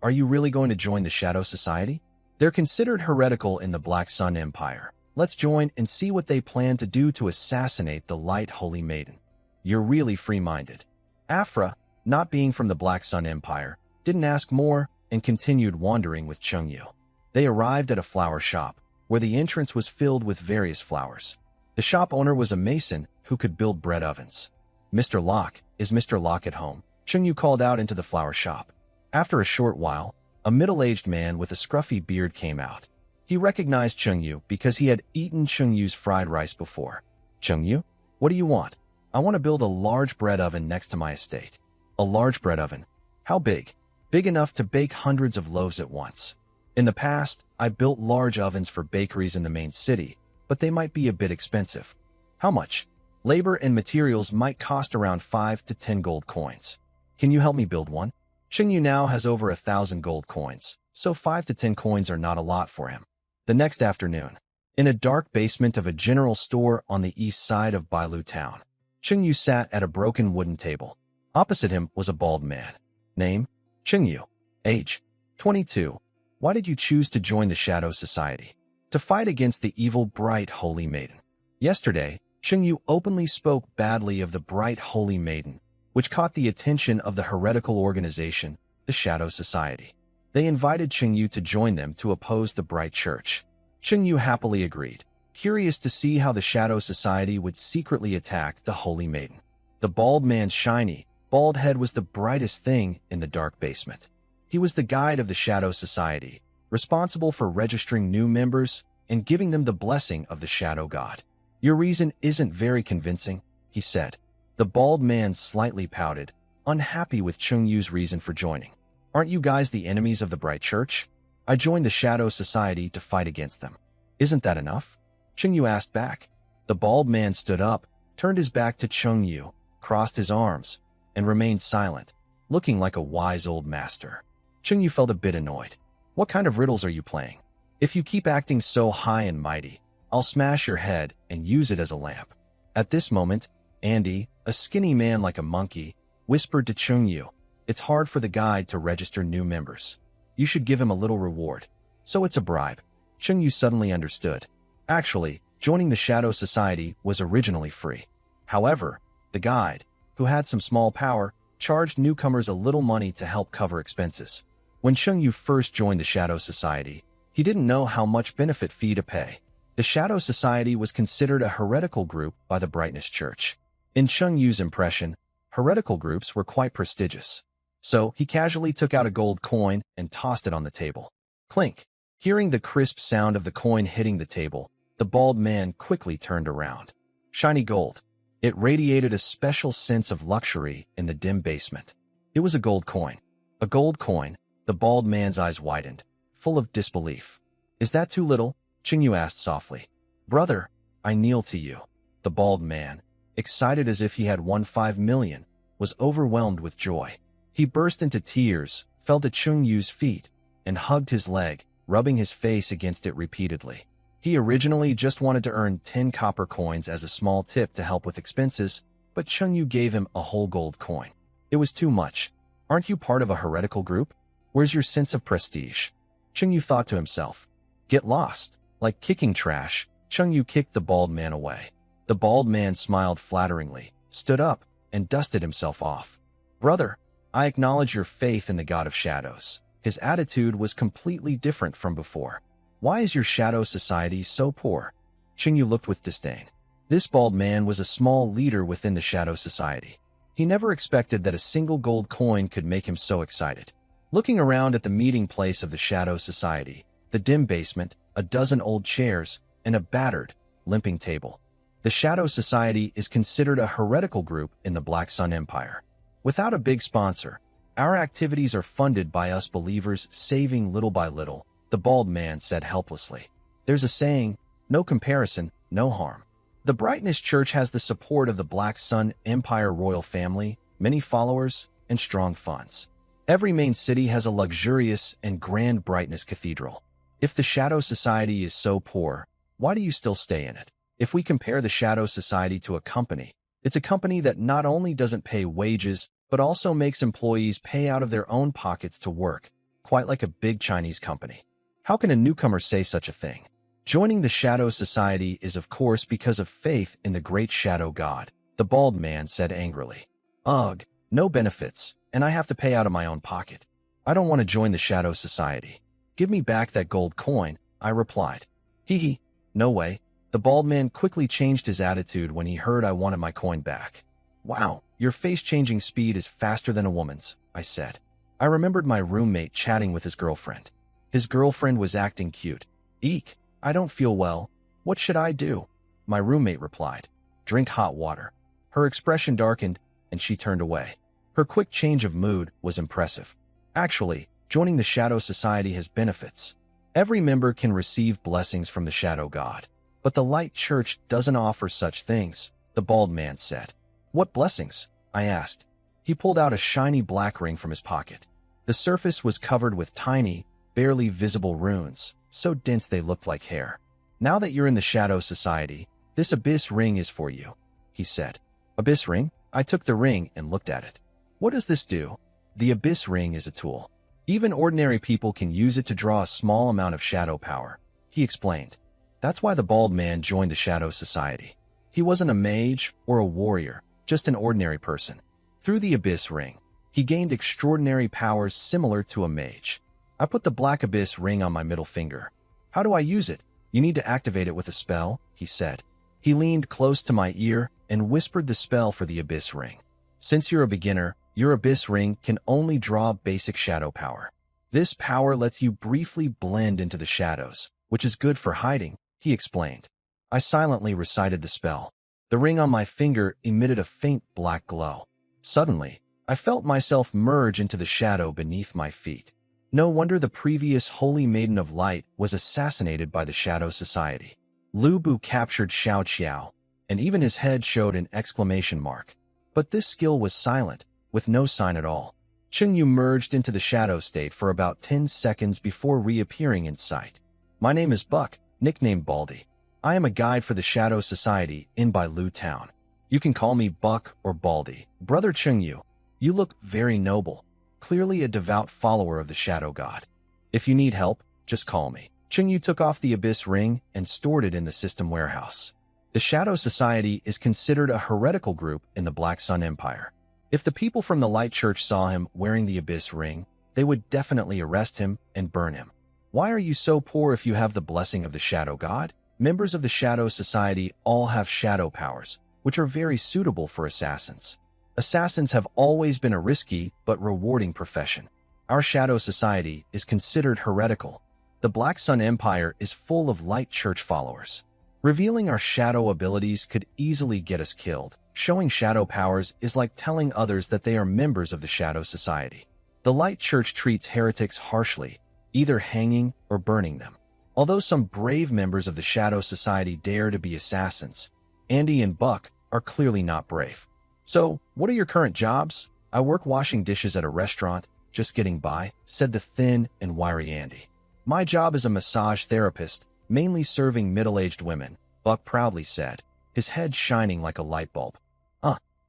are you really going to join the Shadow Society? They're considered heretical in the Black Sun Empire. Let's join and see what they plan to do to assassinate the Light Holy Maiden." "You're really free-minded." Afra, not being from the Black Sun Empire, didn't ask more and continued wandering with Chengyu. They arrived at a flower shop, where the entrance was filled with various flowers. The shop owner was a mason who could build bread ovens. "Mr. Locke, is Mr. Locke at home?" Chengyu called out into the flower shop. After a short while, a middle-aged man with a scruffy beard came out. He recognized Chengyu because he had eaten Chengyu's fried rice before. "Chengyu, what do you want?" "I want to build a large bread oven next to my estate." "A large bread oven? How big?" "Big enough to bake hundreds of loaves at once. In the past, I built large ovens for bakeries in the main city, but they might be a bit expensive." "How much?" "Labor and materials might cost around 5 to 10 gold coins. Can you help me build one?" Chengyu now has over 1,000 gold coins, so 5 to 10 coins are not a lot for him. The next afternoon, in a dark basement of a general store on the east side of Bailu Town, Chengyu sat at a broken wooden table. Opposite him was a bald man. Name? Chengyu. Age? 22. Why did you choose to join the Shadow Society? To fight against the evil Bright Holy Maiden. Yesterday, Chengyu openly spoke badly of the Bright Holy Maiden, which caught the attention of the heretical organization, the Shadow Society. They invited Chengyu to join them to oppose the Bright Church. Chengyu happily agreed, curious to see how the Shadow Society would secretly attack the Holy Maiden. The bald man's shiny, bald head was the brightest thing in the dark basement. He was the guide of the Shadow Society, responsible for registering new members and giving them the blessing of the Shadow God. "Your reason isn't very convincing," he said. The bald man slightly pouted, unhappy with Chengyu's reason for joining. "Aren't you guys the enemies of the Bright Church? I joined the Shadow Society to fight against them. Isn't that enough?" Chengyu asked back. The bald man stood up, turned his back to Chengyu, crossed his arms, and remained silent, looking like a wise old master. Chengyu felt a bit annoyed. What kind of riddles are you playing? If you keep acting so high and mighty, I'll smash your head and use it as a lamp." At this moment, Andy, a skinny man like a monkey, whispered to Chungyu, "It's hard for the guide to register new members. You should give him a little reward." "So it's a bribe." Chungyu suddenly understood. Actually, joining the Shadow Society was originally free. However, the guide, who had some small power, charged newcomers a little money to help cover expenses. When Chungyu first joined the Shadow Society, he didn't know how much benefit fee to pay. The Shadow Society was considered a heretical group by the Brightness Church. In Chungyu's impression, heretical groups were quite prestigious. So he casually took out a gold coin and tossed it on the table. Clink! Hearing the crisp sound of the coin hitting the table, the bald man quickly turned around. Shiny gold. It radiated a special sense of luxury in the dim basement. It was a gold coin. A gold coin. The bald man's eyes widened, full of disbelief. "Is that too little?" Chungyu asked softly. "Brother, I kneel to you." The bald man, excited as if he had won 5 million, was overwhelmed with joy. He burst into tears, fell to Chungyu's feet, and hugged his leg, rubbing his face against it repeatedly. He originally just wanted to earn 10 copper coins as a small tip to help with expenses, but Chungyu gave him a whole gold coin. It was too much. "Aren't you part of a heretical group? Where's your sense of prestige?" Chungyu thought to himself. "Get lost." Like kicking trash, Chungyu kicked the bald man away. The bald man smiled flatteringly, stood up, and dusted himself off. "Brother, I acknowledge your faith in the God of Shadows." His attitude was completely different from before. "Why is your Shadow Society so poor?" Chungyu looked with disdain. This bald man was a small leader within the Shadow Society. He never expected that a single gold coin could make him so excited. Looking around at the meeting place of the Shadow Society, the dim basement, a dozen old chairs, and a battered, limping table. The Shadow Society is considered a heretical group in the Black Sun Empire. Without a big sponsor, our activities are funded by us believers saving little by little, the bald man said helplessly. "There's a saying, no comparison, no harm." The Brightness Church has the support of the Black Sun Empire royal family, many followers, and strong funds. Every main city has a luxurious and grand Brightness cathedral. If the Shadow Society is so poor, why do you still stay in it? If we compare the Shadow Society to a company, it's a company that not only doesn't pay wages, but also makes employees pay out of their own pockets to work, quite like a big Chinese company. How can a newcomer say such a thing? Joining the Shadow Society is of course because of faith in the great Shadow God, the bald man said angrily. "Ugh, no benefits, and I have to pay out of my own pocket. I don't want to join the Shadow Society. Give me back that gold coin," I replied. "Hee, no way." The bald man quickly changed his attitude when he heard I wanted my coin back. "Wow, your face-changing speed is faster than a woman's," I said. I remembered my roommate chatting with his girlfriend. His girlfriend was acting cute. "Eek, I don't feel well. What should I do?" My roommate replied. "Drink hot water." Her expression darkened, and she turned away. Her quick change of mood was impressive. Actually, joining the Shadow Society has benefits. Every member can receive blessings from the Shadow God. But the Light Church doesn't offer such things, the bald man said. "What blessings?" I asked. He pulled out a shiny black ring from his pocket. The surface was covered with tiny, barely visible runes, so dense they looked like hair. "Now that you're in the Shadow Society, this Abyss ring is for you," he said. "Abyss ring?" I took the ring and looked at it. "What does this do?" "The Abyss ring is a tool. Even ordinary people can use it to draw a small amount of shadow power," he explained. That's why the bald man joined the Shadow Society. He wasn't a mage or a warrior, just an ordinary person. Through the Abyss ring, he gained extraordinary powers similar to a mage. I put the black Abyss ring on my middle finger. "How do I use it?" "You need to activate it with a spell," he said. He leaned close to my ear and whispered the spell for the Abyss ring. "Since you're a beginner, your Abyss ring can only draw basic shadow power. This power lets you briefly blend into the shadows, which is good for hiding," he explained. I silently recited the spell. The ring on my finger emitted a faint black glow. Suddenly, I felt myself merge into the shadow beneath my feet. No wonder the previous Holy Maiden of Light was assassinated by the Shadow Society. Lu Bu captured Xiao Qiao, and even his head showed an exclamation mark. But this skill was silent, with no sign at all. Chengyu merged into the shadow state for about 10 seconds before reappearing in sight. My name is Buck, nicknamed Baldy. I am a guide for the Shadow Society in Bailu Town. You can call me Buck or Baldy. Brother Chengyu, you look very noble, clearly a devout follower of the Shadow God. If you need help, just call me. Chengyu took off the Abyss ring and stored it in the system warehouse. The Shadow Society is considered a heretical group in the Black Sun Empire. If the people from the Light Church saw him wearing the Abyss ring, they would definitely arrest him and burn him. Why are you so poor if you have the blessing of the Shadow God? Members of the Shadow Society all have shadow powers, which are very suitable for assassins. Assassins have always been a risky but rewarding profession. Our Shadow Society is considered heretical. The Black Sun Empire is full of Light Church followers. Revealing our shadow abilities could easily get us killed. Showing shadow powers is like telling others that they are members of the Shadow Society. The Light Church treats heretics harshly, either hanging or burning them. Although some brave members of the Shadow Society dare to be assassins, Andy and Buck are clearly not brave. So, what are your current jobs? I work washing dishes at a restaurant, just getting by, said the thin and wiry Andy. My job is a massage therapist, mainly serving middle-aged women, Buck proudly said, his head shining like a light bulb.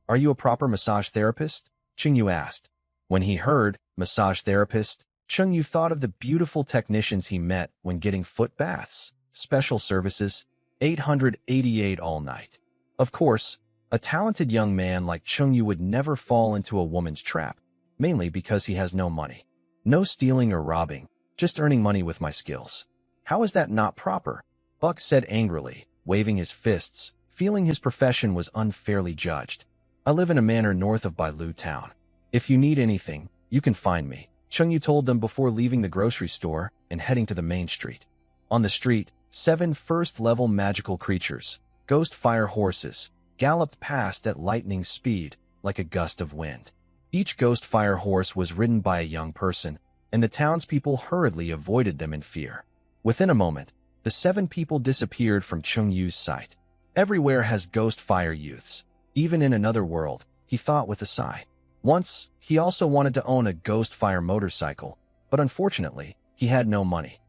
Are you a proper massage therapist? Chengyu asked. When he heard massage therapist, Chengyu thought of the beautiful technicians he met when getting foot baths. Special services, 888 all night. Of course, a talented young man like Chengyu would never fall into a woman's trap, mainly because he has no money. No stealing or robbing, just earning money with my skills. How is that not proper? Buck said angrily, waving his fists, feeling his profession was unfairly judged. I live in a manor north of Bailu Town. If you need anything, you can find me, Chengyu told them before leaving the grocery store and heading to the main street. On the street, 7 first-level magical creatures, ghost fire horses, galloped past at lightning speed like a gust of wind. Each ghost fire horse was ridden by a young person, and the townspeople hurriedly avoided them in fear. Within a moment, the 7 people disappeared from Chengyu's sight. Everywhere has ghost fire youths. Even in another world, he thought with a sigh. Once, he also wanted to own a ghost fire motorcycle, but unfortunately, he had no money.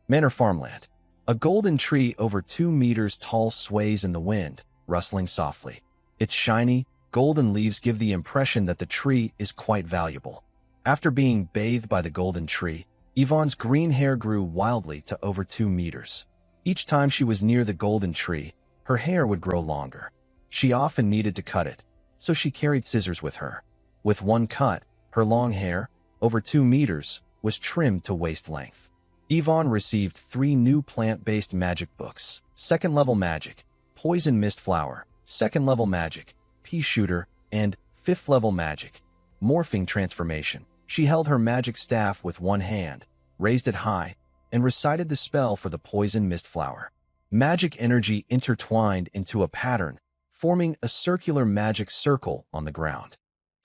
Manor farmland. A golden tree over 2 meters tall sways in the wind, rustling softly. Its shiny, golden leaves give the impression that the tree is quite valuable. After being bathed by the golden tree, Yvonne's green hair grew wildly to over 2 meters. Each time she was near the golden tree, her hair would grow longer. She often needed to cut it, so she carried scissors with her. With one cut, her long hair, over 2 meters, was trimmed to waist length. Yvonne received 3 new plant-based magic books. 2nd level magic, poison mist flower, 2nd level magic, pea shooter, and 5th level magic, morphing transformation. She held her magic staff with one hand, raised it high, and recited the spell for the poison mist flower. Magic energy intertwined into a pattern, forming a circular magic circle on the ground.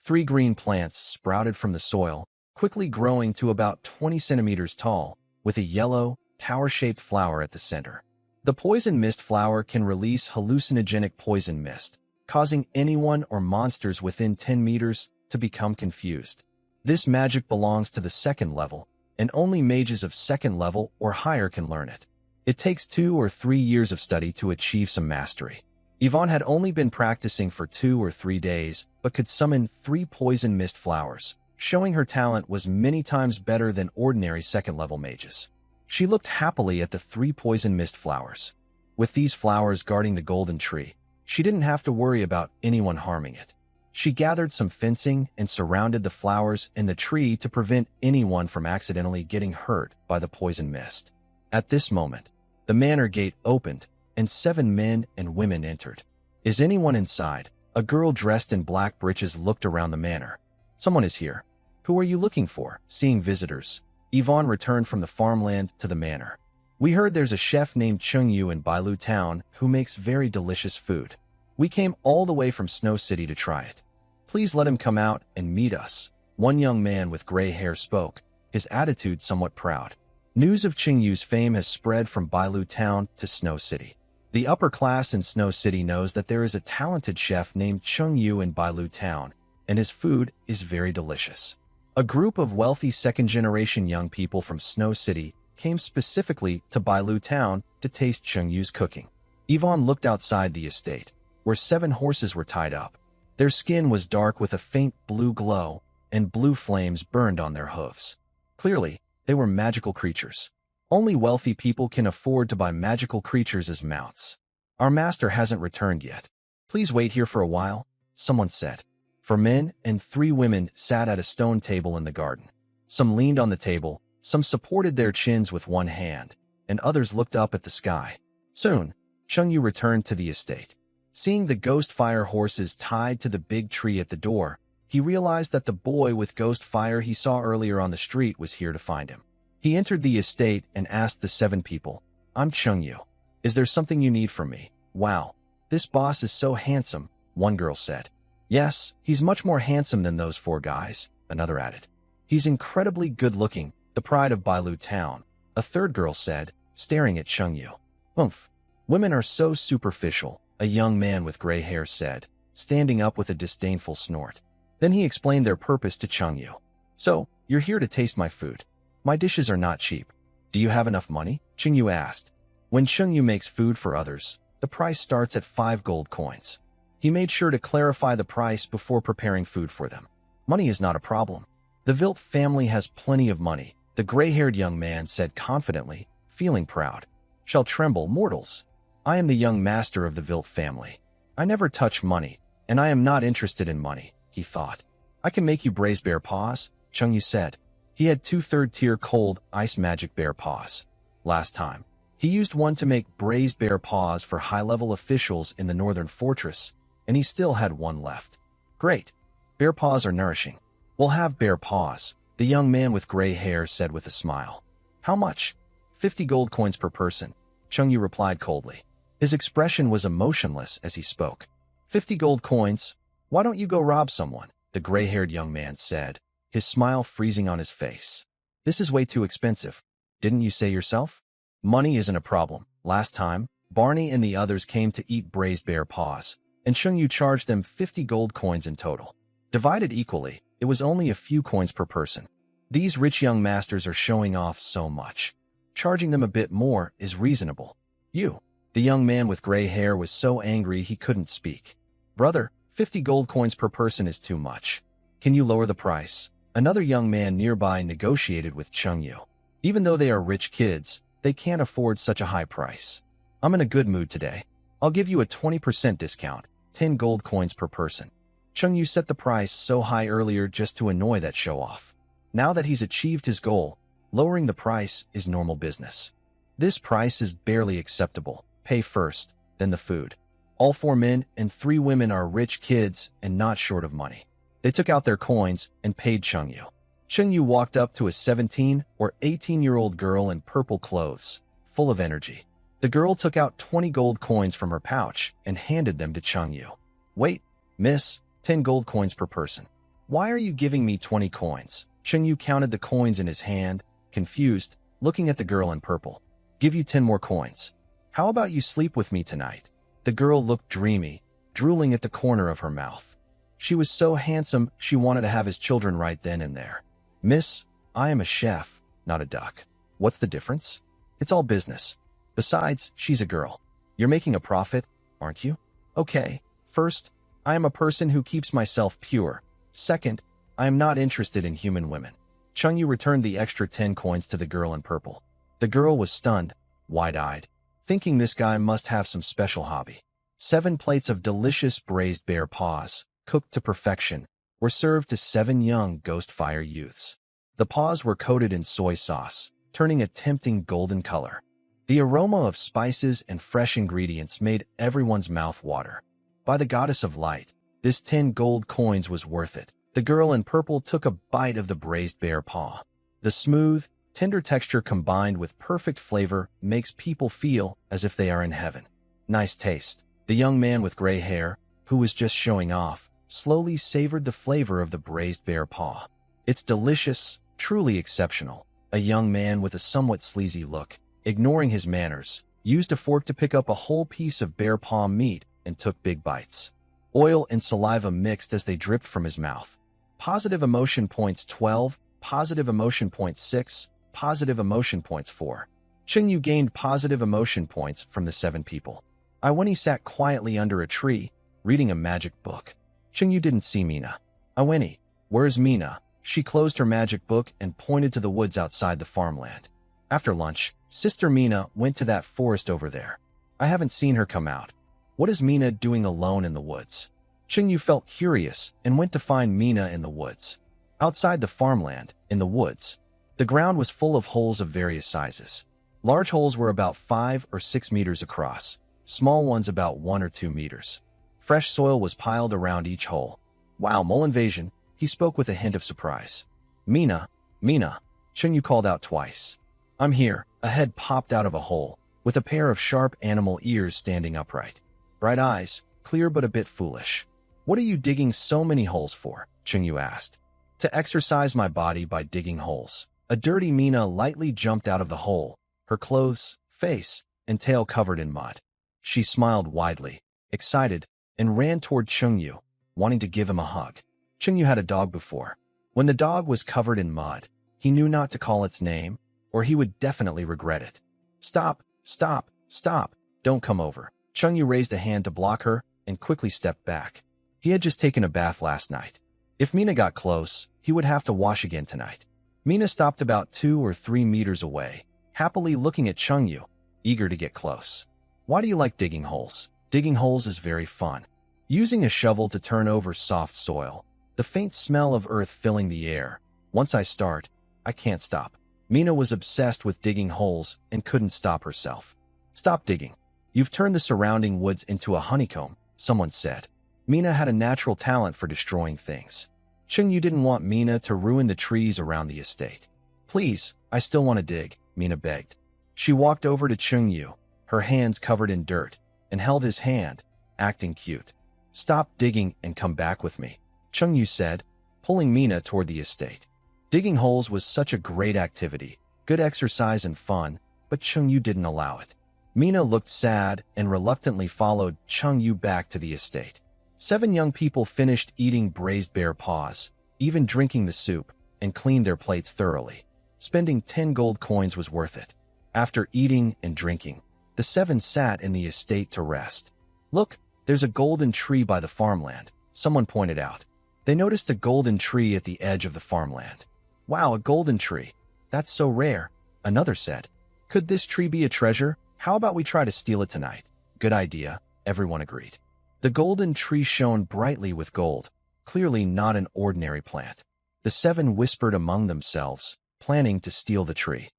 3 green plants sprouted from the soil, quickly growing to about 20 centimeters tall, with a yellow, tower-shaped flower at the center. The poison mist flower can release hallucinogenic poison mist, causing anyone or monsters within 10 meters to become confused. This magic belongs to the 2nd level, and only mages of 2nd level or higher can learn it. It takes 2 or 3 years of study to achieve some mastery. Yvonne had only been practicing for 2 or 3 days, but could summon 3 poison mist flowers, showing her talent was many times better than ordinary 2nd level mages. She looked happily at the 3 poison mist flowers. With these flowers guarding the golden tree, she didn't have to worry about anyone harming it. She gathered some fencing and surrounded the flowers and the tree to prevent anyone from accidentally getting hurt by the poison mist. At this moment, the manor gate opened, and 7 men and women entered. Is anyone inside? A girl dressed in black breeches looked around the manor. Someone is here. Who are you looking for? Seeing visitors, Yvonne returned from the farmland to the manor. We heard there's a chef named Chengyu in Bailu Town who makes very delicious food. We came all the way from Snow City to try it. Please let him come out and meet us. One young man with gray hair spoke, his attitude somewhat proud. News of Chengyu's fame has spread from Bailu Town to Snow City. The upper class in Snow City knows that there is a talented chef named Chengyu in Bailu Town, and his food is very delicious. A group of wealthy second-generation young people from Snow City came specifically to Bailu Town to taste Chungyu's cooking. Yvonne looked outside the estate, where 7 horses were tied up. Their skin was dark with a faint blue glow, and blue flames burned on their hooves. Clearly, they were magical creatures. Only wealthy people can afford to buy magical creatures as mounts. Our master hasn't returned yet. Please wait here for a while, someone said. 4 men and 3 women sat at a stone table in the garden. Some leaned on the table, some supported their chins with one hand, and others looked up at the sky. Soon, Chungyu returned to the estate. Seeing the ghost fire horses tied to the big tree at the door, he realized that the boy with ghost fire he saw earlier on the street was here to find him. He entered the estate and asked the 7 people, "I'm Chungyu. Is there something you need from me?" "Wow, this boss is so handsome," one girl said. "Yes, he's much more handsome than those 4 guys," another added. "He's incredibly good-looking, the pride of Bailu Town," a third girl said, staring at Chungyu. "Oomph, women are so superficial," a young man with gray hair said, standing up with a disdainful snort. Then he explained their purpose to Chungyu. "So, you're here to taste my food. My dishes are not cheap. Do you have enough money?" Chungyu asked. When Chungyu makes food for others, the price starts at 5 gold coins. He made sure to clarify the price before preparing food for them. "Money is not a problem. The Vilt family has plenty of money," the gray-haired young man said confidently, feeling proud. "Shall tremble, mortals. I am the young master of the Vilt family. I never touch money, and I am not interested in money," he thought. "I can make you braised bear paws," Chungyu said. He had 2 third-tier cold ice magic bear paws. Last time, he used one to make braised bear paws for high-level officials in the northern fortress, and he still had 1 left. "Great. Bear paws are nourishing. We'll have bear paws," the young man with gray hair said with a smile. "How much?" 50 gold coins per person, Chungyu replied coldly. His expression was emotionless as he spoke. 50 gold coins? Why don't you go rob someone?" the gray-haired young man said, his smile freezing on his face. "This is way too expensive. Didn't you say yourself? Money isn't a problem. Last time, Barney and the others came to eat braised bear paws, and Chungyu charged them 50 gold coins in total. Divided equally, it was only a few coins per person. These rich young masters are showing off so much. Charging them a bit more is reasonable. "You," the young man with gray hair was so angry he couldn't speak. "Brother, 50 gold coins per person is too much. Can you lower the price?" Another young man nearby negotiated with Chungyu. Even though they are rich kids, they can't afford such a high price. "I'm in a good mood today. I'll give you a 20% discount, 10 gold coins per person." Chungyu set the price so high earlier just to annoy that show-off. Now that he's achieved his goal, lowering the price is normal business. This price is barely acceptable. Pay first, then the food. All 4 men and 3 women are rich kids and not short of money. They took out their coins and paid Chungyu. Chungyu walked up to a 17 or 18-year-old girl in purple clothes, full of energy. The girl took out 20 gold coins from her pouch and handed them to Chungyu. "Wait, miss, 10 gold coins per person." "Why are you giving me 20 coins?" Chungyu counted the coins in his hand, confused, looking at the girl in purple. "Give you 10 more coins. How about you sleep with me tonight?" The girl looked dreamy, drooling at the corner of her mouth. She was so handsome she wanted to have his children right then and there. "Miss, I am a chef, not a duck. What's the difference? It's all business. Besides, she's a girl. You're making a profit, aren't you? Okay, first, I am a person who keeps myself pure. Second, I am not interested in human women." Chungyu returned the extra 10 coins to the girl in purple. The girl was stunned, wide-eyed, thinking this guy must have some special hobby. 7 plates of delicious braised bear paws, cooked to perfection, were served to 7 young ghost fire youths. The paws were coated in soy sauce, turning a tempting golden color. The aroma of spices and fresh ingredients made everyone's mouth water. By the goddess of light, this 10 gold coins was worth it. The girl in purple took a bite of the braised bear paw. The smooth, tender texture combined with perfect flavor makes people feel as if they are in heaven. "Nice taste." The young man with gray hair, who was just showing off, slowly savored the flavor of the braised bear paw. "It's delicious, truly exceptional." A young man with a somewhat sleazy look, ignoring his manners, used a fork to pick up a whole piece of bear paw meat and took big bites. Oil and saliva mixed as they dripped from his mouth. Positive emotion points 12, positive emotion points 6, positive emotion points 4. Chengyu gained positive emotion points from the 7 people. Iweni sat quietly under a tree, reading a magic book. Chengyu didn't see Mina. Iweni, where's Mina? She closed her magic book and pointed to the woods outside the farmland. After lunch, Sister Mina went to that forest over there. I haven't seen her come out. What is Mina doing alone in the woods? Chengyu felt curious and went to find Mina in the woods. Outside the farmland, in the woods, the ground was full of holes of various sizes. Large holes were about 5 or 6 meters across, small ones about 1 or 2 meters. Fresh soil was piled around each hole. Wow, mole invasion, he spoke with a hint of surprise. Mina, Mina, Chengyu called out twice. I'm here. A head popped out of a hole, with a pair of sharp animal ears standing upright. Bright eyes, clear but a bit foolish. What are you digging so many holes for? Chengyu asked. To exercise my body by digging holes. A dirty Mina lightly jumped out of the hole, her clothes, face, and tail covered in mud. She smiled widely, excited, and ran toward Chengyu, wanting to give him a hug. Chengyu had a dog before. When the dog was covered in mud, he knew not to call its name, or he would definitely regret it. Stop, stop, stop, don't come over. Chengyu raised a hand to block her and quickly stepped back. He had just taken a bath last night. If Mina got close, he would have to wash again tonight. Mina stopped about 2 or 3 meters away, happily looking at Chengyu, eager to get close. Why do you like digging holes? Digging holes is very fun. Using a shovel to turn over soft soil, the faint smell of earth filling the air. Once I start, I can't stop. Mina was obsessed with digging holes and couldn't stop herself. Stop digging. You've turned the surrounding woods into a honeycomb, someone said. Mina had a natural talent for destroying things. Chengyu didn't want Mina to ruin the trees around the estate. Please, I still want to dig, Mina begged. She walked over to Chengyu, her hands covered in dirt, and held his hand, acting cute. Stop digging and come back with me, Chengyu said, pulling Mina toward the estate. Digging holes was such a great activity, good exercise and fun, but Chengyu didn't allow it. Mina looked sad and reluctantly followed Chengyu back to the estate. 7 young people finished eating braised bear paws, even drinking the soup, and cleaned their plates thoroughly. Spending 10 gold coins was worth it. After eating and drinking, the 7 sat in the estate to rest. Look, there's a golden tree by the farmland, someone pointed out. They noticed a golden tree at the edge of the farmland. Wow, a golden tree. That's so rare, another said. Could this tree be a treasure? How about we try to steal it tonight? Good idea, everyone agreed. The golden tree shone brightly with gold, clearly not an ordinary plant. The 7 whispered among themselves, planning to steal the tree.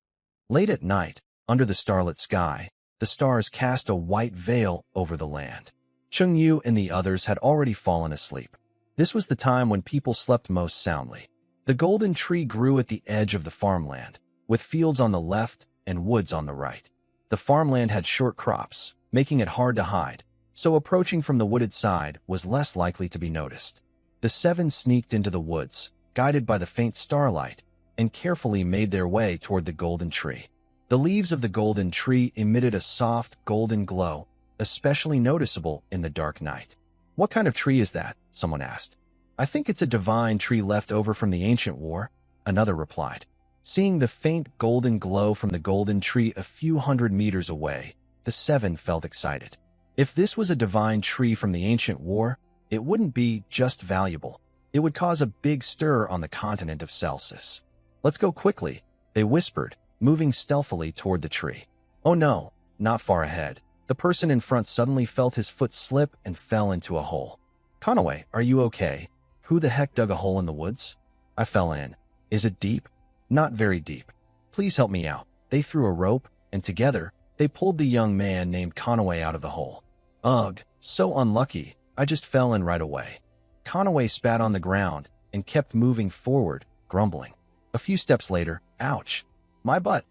Late at night, under the starlit sky, the stars cast a white veil over the land. Chengyu and the others had already fallen asleep. This was the time when people slept most soundly. The golden tree grew at the edge of the farmland, with fields on the left and woods on the right. The farmland had short crops, making it hard to hide, so approaching from the wooded side was less likely to be noticed. The 7 sneaked into the woods, guided by the faint starlight, and carefully made their way toward the golden tree. The leaves of the golden tree emitted a soft, golden glow, especially noticeable in the dark night. What kind of tree is that? Someone asked. I think it's a divine tree left over from the ancient war, another replied. Seeing the faint golden glow from the golden tree a few hundred meters away, the 7 felt excited. If this was a divine tree from the ancient war, it wouldn't be just valuable. It would cause a big stir on the continent of Celsus. Let's go quickly, they whispered, moving stealthily toward the tree. Oh no, not far ahead. The person in front suddenly felt his foot slip and fell into a hole. Conaway, are you okay? Who the heck dug a hole in the woods? I fell in. Is it deep? Not very deep. Please help me out. They threw a rope, and together, they pulled the young man named Conaway out of the hole. Ugh, so unlucky. I just fell in right away. Conaway spat on the ground and kept moving forward, grumbling. A few steps later, ouch. My butt,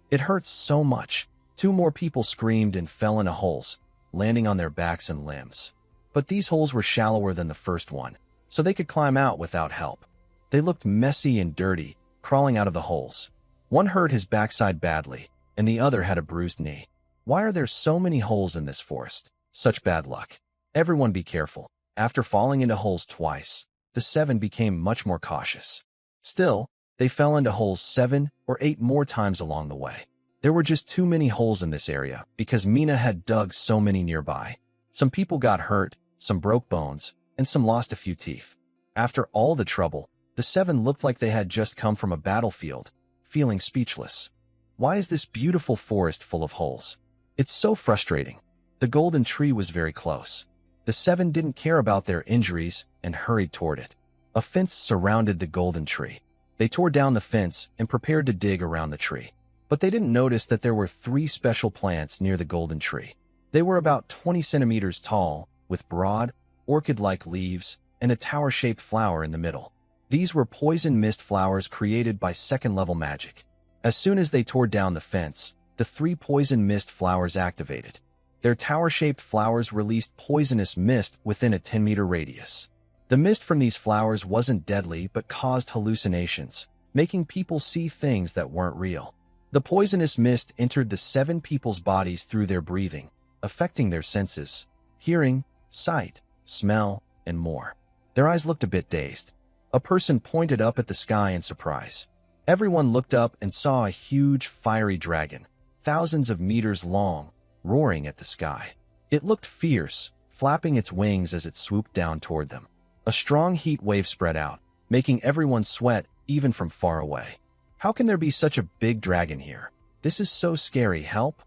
it hurts so much. 2 more people screamed and fell into holes, landing on their backs and limbs. But these holes were shallower than the first one, so they could climb out without help. They looked messy and dirty, crawling out of the holes. One hurt his backside badly, and the other had a bruised knee. Why are there so many holes in this forest? Such bad luck. Everyone be careful. After falling into holes twice, the 7 became much more cautious. Still, they fell into holes 7 or 8 more times along the way. There were just too many holes in this area because Mina had dug so many nearby. Some people got hurt, some broke bones, and some lost a few teeth. After all the trouble, the 7 looked like they had just come from a battlefield, feeling speechless. Why is this beautiful forest full of holes? It's so frustrating. The golden tree was very close. The 7 didn't care about their injuries and hurried toward it. A fence surrounded the golden tree. They tore down the fence and prepared to dig around the tree. But they didn't notice that there were 3 special plants near the golden tree. They were about 20 centimeters tall, with broad, orchid-like leaves and a tower-shaped flower in the middle. These were poison mist flowers created by second-level magic. As soon as they tore down the fence, the 3 poison mist flowers activated. Their tower-shaped flowers released poisonous mist within a 10-meter radius. The mist from these flowers wasn't deadly but caused hallucinations, making people see things that weren't real. The poisonous mist entered the 7 people's bodies through their breathing, affecting their senses, hearing, sight, smell, and more. Their eyes looked a bit dazed. A person pointed up at the sky in surprise. Everyone looked up and saw a huge, fiery dragon, thousands of meters long, roaring at the sky. It looked fierce, flapping its wings as it swooped down toward them. A strong heat wave spread out, making everyone sweat even from far away. How can there be such a big dragon here? This is so scary. Help!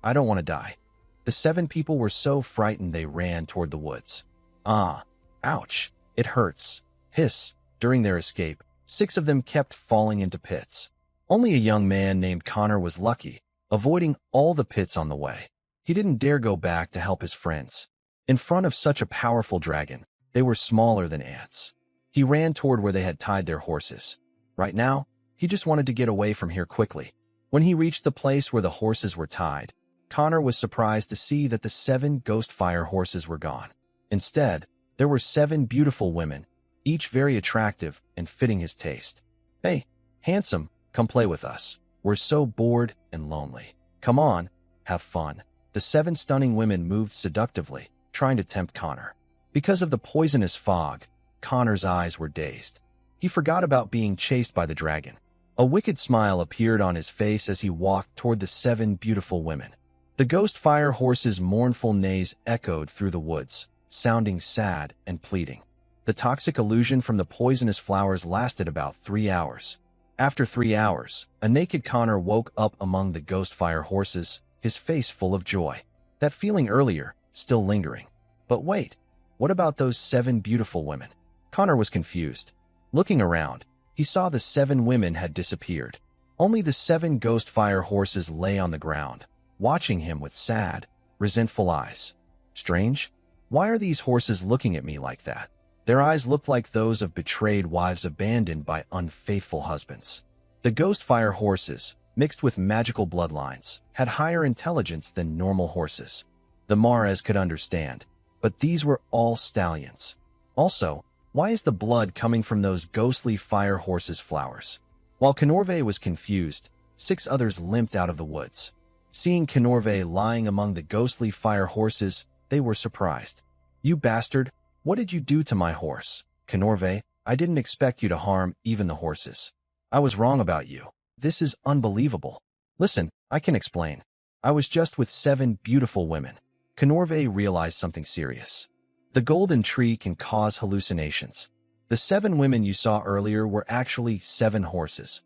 I don't want to die. The 7 people were so frightened they ran toward the woods. Ah! Ouch! It hurts! Hiss! During their escape, 6 of them kept falling into pits. Only a young man named Connor was lucky, avoiding all the pits on the way. He didn't dare go back to help his friends. In front of such a powerful dragon, they were smaller than ants. He ran toward where they had tied their horses. Right now, he just wanted to get away from here quickly. When he reached the place where the horses were tied, Connor was surprised to see that the 7 ghost fire horses were gone. Instead, there were 7 beautiful women, each very attractive and fitting his taste. Hey, handsome, come play with us. We're so bored and lonely. Come on, have fun. The 7 stunning women moved seductively, trying to tempt Connor. Because of the poisonous fog, Connor's eyes were dazed. He forgot about being chased by the dragon. A wicked smile appeared on his face as he walked toward the 7 beautiful women. The ghost fire horses' mournful neighs echoed through the woods, sounding sad and pleading. The toxic illusion from the poisonous flowers lasted about 3 hours. After 3 hours, a naked Connor woke up among the ghost fire horses, his face full of joy. That feeling earlier, still lingering. But wait, what about those 7 beautiful women? Connor was confused. Looking around, he saw the 7 women had disappeared. Only the 7 ghost fire horses lay on the ground, watching him with sad, resentful eyes. Strange? Why are these horses looking at me like that? Their eyes looked like those of betrayed wives abandoned by unfaithful husbands. The ghost fire horses, mixed with magical bloodlines, had higher intelligence than normal horses. The Maras could understand, but these were all stallions. Also, why is the blood coming from those ghostly fire horses' flowers? While Kenorve was confused, 6 others limped out of the woods. Seeing Kenorve lying among the ghostly fire horses, they were surprised. You bastard, what did you do to my horse? Kenorve, I didn't expect you to harm even the horses. I was wrong about you. This is unbelievable. Listen, I can explain. I was just with 7 beautiful women. Kenorve realized something serious. The golden tree can cause hallucinations. The 7 women you saw earlier were actually 7 horses.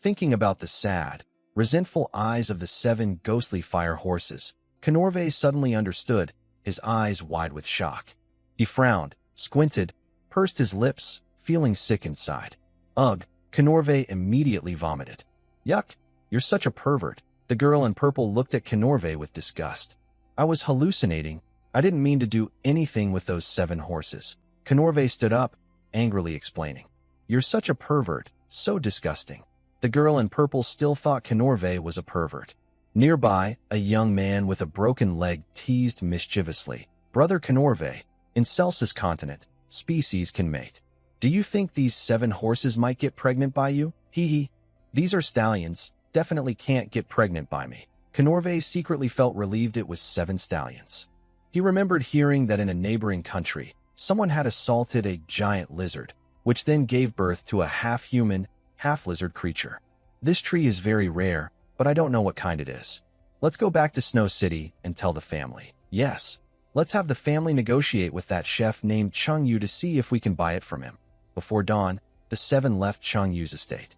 Thinking about the sad, resentful eyes of the 7 ghostly fire horses, Kenorve suddenly understood, his eyes wide with shock. He frowned, squinted, pursed his lips, feeling sick inside. Ugh, Kenorve immediately vomited. Yuck, you're such a pervert. The girl in purple looked at Kenorve with disgust. I was hallucinating. I didn't mean to do anything with those 7 horses. Kenorve stood up, angrily explaining. You're such a pervert, so disgusting. The girl in purple still thought Kenorve was a pervert. Nearby, a young man with a broken leg teased mischievously. Brother Kenorve, in Celsus continent, species can mate. Do you think these 7 horses might get pregnant by you? Hee hee. These are stallions, definitely can't get pregnant by me. Kenorve secretly felt relieved it was 7 stallions. He remembered hearing that in a neighboring country, someone had assaulted a giant lizard, which then gave birth to a half-human, half-lizard creature. This tree is very rare, but I don't know what kind it is. Let's go back to Snow City and tell the family. Yes, let's have the family negotiate with that chef named Chung Yu to see if we can buy it from him. Before dawn, the 7 left Chung Yu's estate.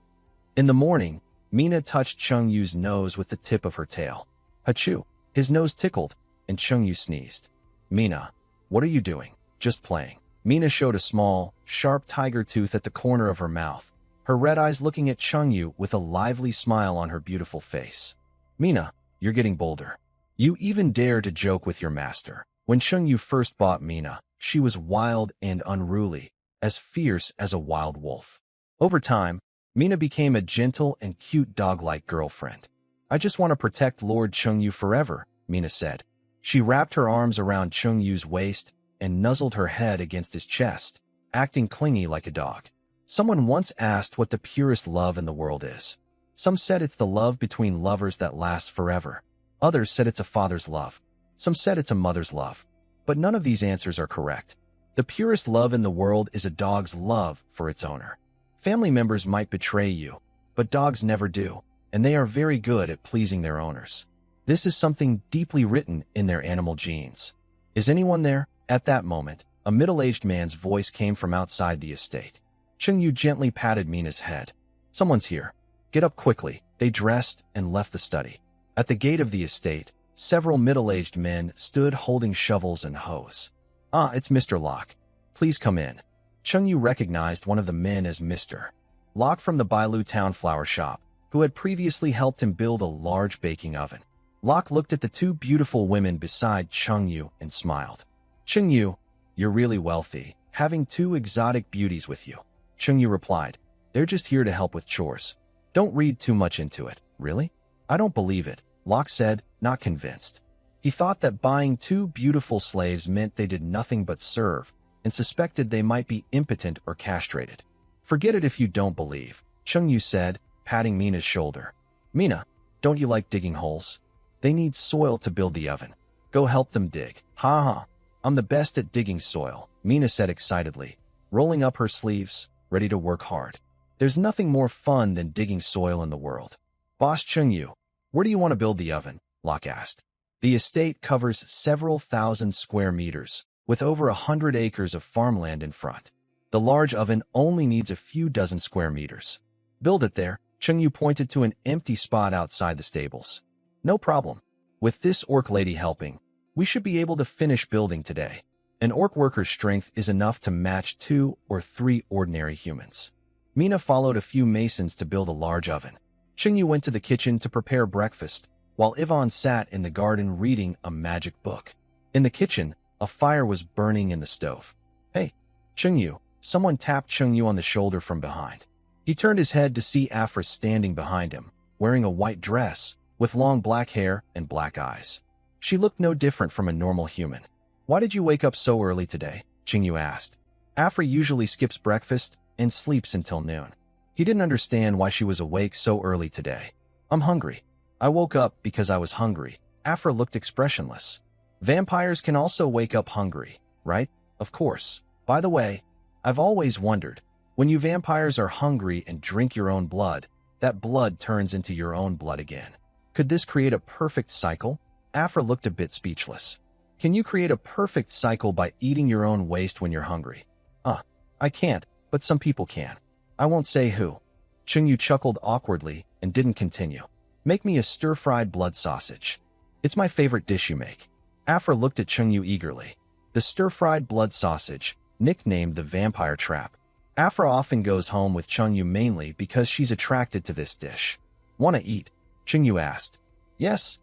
In the morning, Mina touched Chung Yu's nose with the tip of her tail. Hachoo! His nose tickled, and Chung Yu sneezed. Mina, what are you doing? Just playing. Mina showed a small, sharp tiger tooth at the corner of her mouth, her red eyes looking at Chung Yu with a lively smile on her beautiful face. Mina, you're getting bolder. You even dare to joke with your master. When Chung Yu first bought Mina, she was wild and unruly, as fierce as a wild wolf. Over time, Mina became a gentle and cute dog-like girlfriend. I just want to protect Lord Chung Yu forever, Mina said. She wrapped her arms around Chung Yu's waist and nuzzled her head against his chest, acting clingy like a dog. Someone once asked what the purest love in the world is. Some said it's the love between lovers that lasts forever. Others said it's a father's love. Some said it's a mother's love. But none of these answers are correct. The purest love in the world is a dog's love for its owner. Family members might betray you, but dogs never do, and they are very good at pleasing their owners. This is something deeply written in their animal genes. Is anyone there? At that moment, a middle-aged man's voice came from outside the estate. Chung Yu gently patted Mina's head. Someone's here. Get up quickly. They dressed and left the study. At the gate of the estate, several middle-aged men stood holding shovels and hoes. Ah, it's Mr. Locke. Please come in. Chung Yu recognized one of the men as Mr. Locke from the Bailu Town flower shop, who had previously helped him build a large baking oven. Locke looked at the 2 beautiful women beside Chung Yu and smiled. Chung Yu, you're really wealthy, having 2 exotic beauties with you. Chung Yu replied, they're just here to help with chores. Don't read too much into it. Really? I don't believe it, Locke said, not convinced. He thought that buying 2 beautiful slaves meant they did nothing but serve, and suspected they might be impotent or castrated. Forget it if you don't believe, Chung Yu said, patting Mina's shoulder. Mina, don't you like digging holes? They need soil to build the oven. Go help them dig. Ha ha. I'm the best at digging soil, Mina said excitedly, rolling up her sleeves, ready to work hard. There's nothing more fun than digging soil in the world. Boss Chung Yu, where do you want to build the oven? Locke asked. The estate covers several thousand square meters, with over 100 acres of farmland in front. The large oven only needs a few dozen square meters. Build it there, Chung Yu pointed to an empty spot outside the stables. No problem. With this orc lady helping, we should be able to finish building today. An orc worker's strength is enough to match 2 or 3 ordinary humans. Mina followed a few masons to build a large oven. Chung Yu went to the kitchen to prepare breakfast, while Yvonne sat in the garden reading a magic book. In the kitchen, a fire was burning in the stove. Hey, Chung Yu, someone tapped Chung Yu on the shoulder from behind. He turned his head to see Afra standing behind him, wearing a white dress, with long black hair and black eyes. She looked no different from a normal human. Why did you wake up so early today? Chung Yu asked. Afra usually skips breakfast and sleeps until noon. He didn't understand why she was awake so early today. I'm hungry. I woke up because I was hungry. Afra looked expressionless. Vampires can also wake up hungry, right? Of course. By the way, I've always wondered, when you vampires are hungry and drink your own blood, that blood turns into your own blood again. Could this create a perfect cycle? Afra looked a bit speechless. Can you create a perfect cycle by eating your own waste when you're hungry? I can't, but some people can. I won't say who. Chung Yu chuckled awkwardly and didn't continue. Make me a stir-fried blood sausage. It's my favorite dish you make. Afra looked at Chung Yu eagerly. The stir-fried blood sausage, nicknamed the vampire trap. Afra often goes home with Chung Yu mainly because she's attracted to this dish. Wanna eat? Chung Yu asked. Yes,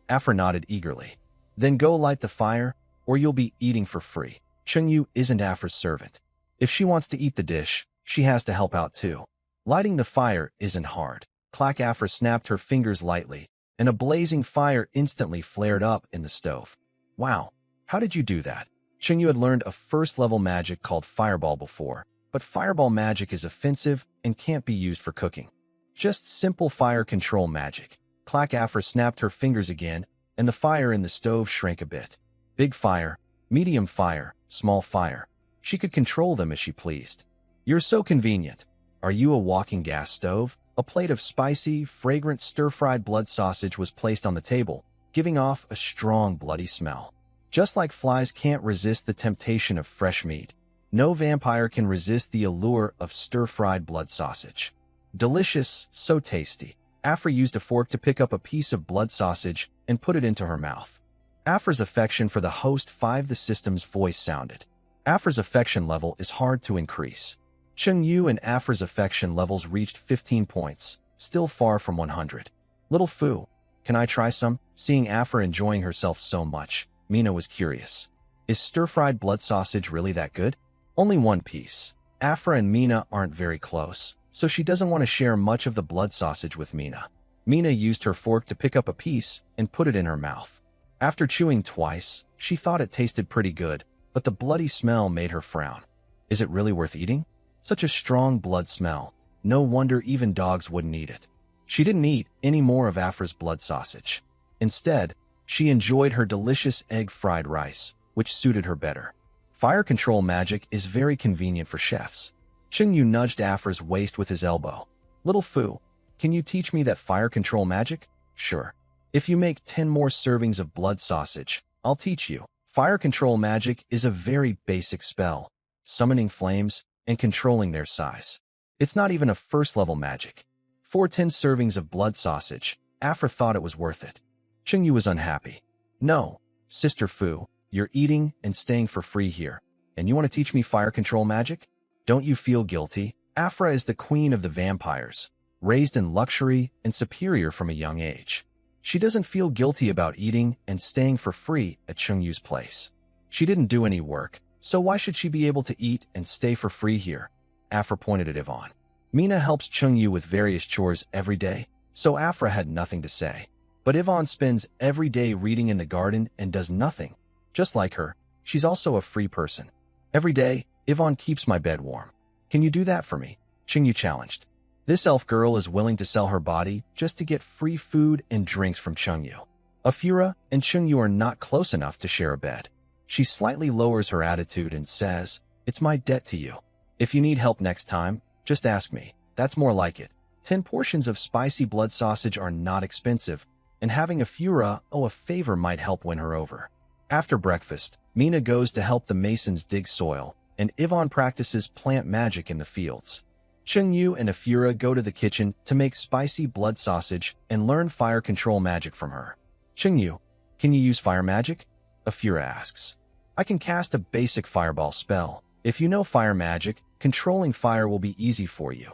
Afra nodded eagerly. Then go light the fire, or you'll be eating for free. Chung Yu isn't Afra's servant. If she wants to eat the dish, she has to help out too. Lighting the fire isn't hard. Clack. Afra snapped her fingers lightly, and a blazing fire instantly flared up in the stove. Wow, how did you do that? Chung Yu had learned a first-level magic called Fireball before, but Fireball magic is offensive and can't be used for cooking. Just simple fire control magic. Clack. Afra snapped her fingers again, and the fire in the stove shrank a bit. Big fire, Medium fire, small fire. She could control them as she pleased. You're so convenient. Are you a walking gas stove? A plate of spicy, fragrant stir-fried blood sausage was placed on the table, giving off a strong, bloody smell. Just like flies can't resist the temptation of fresh meat, no vampire can resist the allure of stir-fried blood sausage. Delicious, so tasty. Afra used a fork to pick up a piece of blood sausage and put it into her mouth. Afra's affection for the host 5. The system's voice sounded. Afra's affection level is hard to increase. Cheng-Yu and Afra's affection levels reached 15 points, still far from 100. Little Fu, can I try some? Seeing Afra enjoying herself so much, Mina was curious. Is stir-fried blood sausage really that good? Only one piece. Afra and Mina aren't very close, so she doesn't want to share much of the blood sausage with Mina. Mina used her fork to pick up a piece and put it in her mouth. After chewing twice, she thought it tasted pretty good, but the bloody smell made her frown. Is it really worth eating? Such a strong blood smell. No wonder even dogs wouldn't eat it. She didn't eat any more of Afra's blood sausage. Instead, she enjoyed her delicious egg-fried rice, which suited her better. Fire control magic is very convenient for chefs. Cheng-Yu nudged Afra's waist with his elbow. Little Fu, can you teach me that fire control magic? Sure. If you make 10 more servings of blood sausage, I'll teach you. Fire control magic is a very basic spell, summoning flames and controlling their size. It's not even a first-level magic. For 10 servings of blood sausage, Afra thought it was worth it. Cheng-Yu was unhappy. No, Sister Fu, you're eating and staying for free here, and you want to teach me fire control magic? Don't you feel guilty? Afra is the queen of the vampires, raised in luxury and superior from a young age. She doesn't feel guilty about eating and staying for free at Cheng-Yu's place. She didn't do any work, so why should she be able to eat and stay for free here? Afra pointed at Yvonne. Mina helps Cheng-Yu with various chores every day, so Afra had nothing to say. But Yvonne spends every day reading in the garden and does nothing. Just like her, she's also a free person. Every day, Yvonne keeps my bed warm. Can you do that for me? Cheng-Yu challenged. This elf girl is willing to sell her body just to get free food and drinks from Cheng-Yu. Afura and Cheng-Yu are not close enough to share a bed. She slightly lowers her attitude and says, "It's my debt to you. If you need help next time, just ask me. That's more like it." 10 portions of spicy blood sausage are not expensive, and having Afura owe a favor might help win her over. After breakfast, Mina goes to help the masons dig soil, and Yvonne practices plant magic in the fields. Cheng-Yu and Afura go to the kitchen to make spicy blood sausage and learn fire control magic from her. Cheng-Yu, can you use fire magic? Afura asks. I can cast a basic fireball spell. If you know fire magic, controlling fire will be easy for you.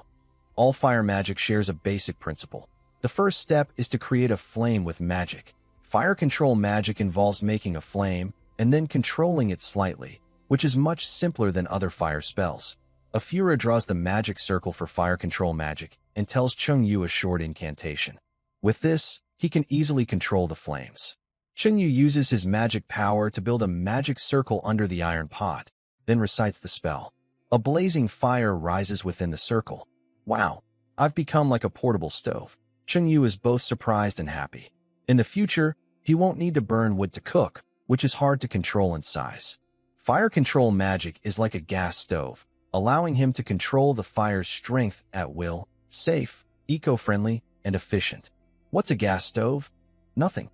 All fire magic shares a basic principle. The first step is to create a flame with magic. Fire control magic involves making a flame and then controlling it slightly, which is much simpler than other fire spells. Afura draws the magic circle for fire control magic and tells Cheng-Yu a short incantation. With this, he can easily control the flames. Cheng-Yu uses his magic power to build a magic circle under the iron pot, then recites the spell. A blazing fire rises within the circle. Wow, I've become like a portable stove. Cheng-Yu is both surprised and happy. In the future, he won't need to burn wood to cook, which is hard to control in size. Fire control magic is like a gas stove, allowing him to control the fire's strength at will, safe, eco-friendly, and efficient. What's a gas stove? Nothing.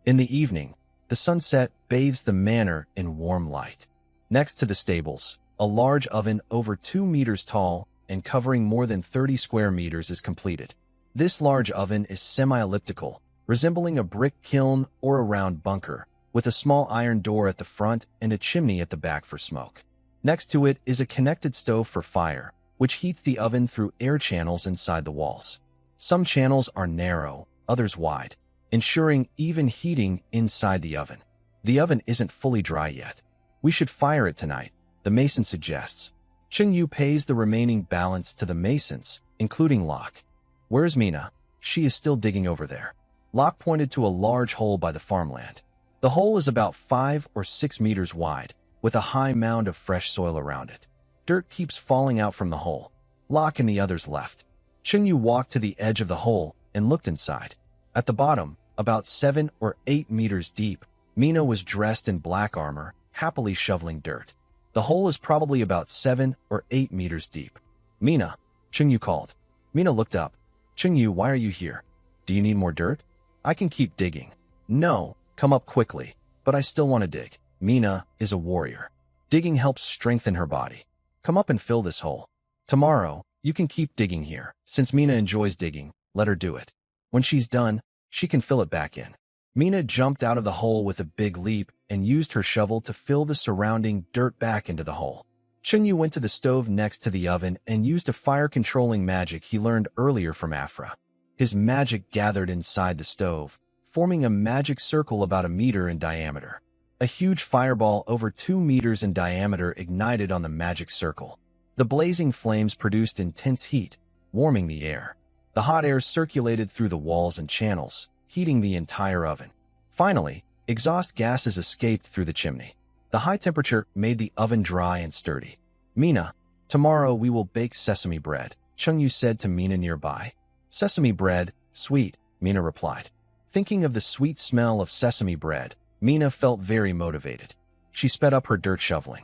In the evening, the sunset bathes the manor in warm light. Next to the stables, a large oven over 2 meters tall and covering more than 30 square meters is completed. This large oven is semi-elliptical, resembling a brick kiln or a round bunker, with a small iron door at the front and a chimney at the back for smoke. Next to it is a connected stove for fire, which heats the oven through air channels inside the walls. Some channels are narrow, others wide, ensuring even heating inside the oven. The oven isn't fully dry yet. We should fire it tonight, the mason suggests. Cheng-Yu pays the remaining balance to the masons, including Locke. Where's Mina? She is still digging over there. Locke pointed to a large hole by the farmland. The hole is about 5 or 6 meters wide, with a high mound of fresh soil around it. Dirt keeps falling out from the hole. Locke and the others left. Cheng-Yu walked to the edge of the hole and looked inside. At the bottom, about 7 or 8 meters deep, Mina was dressed in black armor, happily shoveling dirt. The hole is probably about 7 or 8 meters deep. Mina, Chungyu called. Mina looked up. Chungyu, why are you here? Do you need more dirt? I can keep digging. No, come up quickly, but I still want to dig. Mina is a warrior. Digging helps strengthen her body. Come up and fill this hole. Tomorrow, you can keep digging here. Since Mina enjoys digging, let her do it. When she's done, she can fill it back in. Mina jumped out of the hole with a big leap and used her shovel to fill the surrounding dirt back into the hole. Chungyu went to the stove next to the oven and used a fire-controlling magic he learned earlier from Afra. His magic gathered inside the stove, forming a magic circle about 1 meter in diameter. A huge fireball over 2 meters in diameter ignited on the magic circle. The blazing flames produced intense heat, warming the air. The hot air circulated through the walls and channels, heating the entire oven. Finally, exhaust gases escaped through the chimney. The high temperature made the oven dry and sturdy. Mina, tomorrow we will bake sesame bread, Chungyu said to Mina nearby. Sesame bread, sweet, Mina replied. Thinking of the sweet smell of sesame bread, Mina felt very motivated. She sped up her dirt shoveling.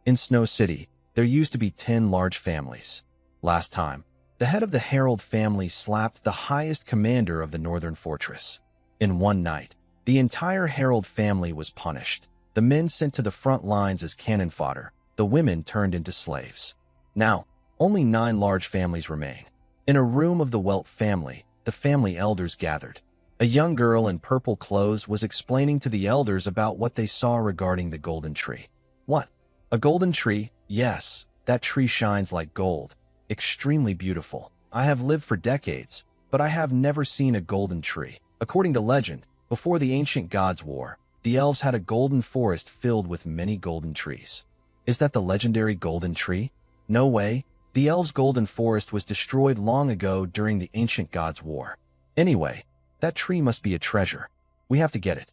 In Snow City, there used to be 10 large families. Last time, the head of the Herald family slapped the highest commander of the northern fortress. In one night, the entire Herald family was punished. The men sent to the front lines as cannon fodder, the women turned into slaves. Now, only 9 large families remain. In a room of the Welt family, the family elders gathered. A young girl in purple clothes was explaining to the elders about what they saw regarding the golden tree. What? A golden tree? Yes, that tree shines like gold. Extremely beautiful. I have lived for decades, but I have never seen a golden tree. According to legend, before the ancient gods' war, the elves had a golden forest filled with many golden trees. Is that the legendary golden tree? No way. The elves' golden forest was destroyed long ago during the ancient gods' war. Anyway, that tree must be a treasure. We have to get it.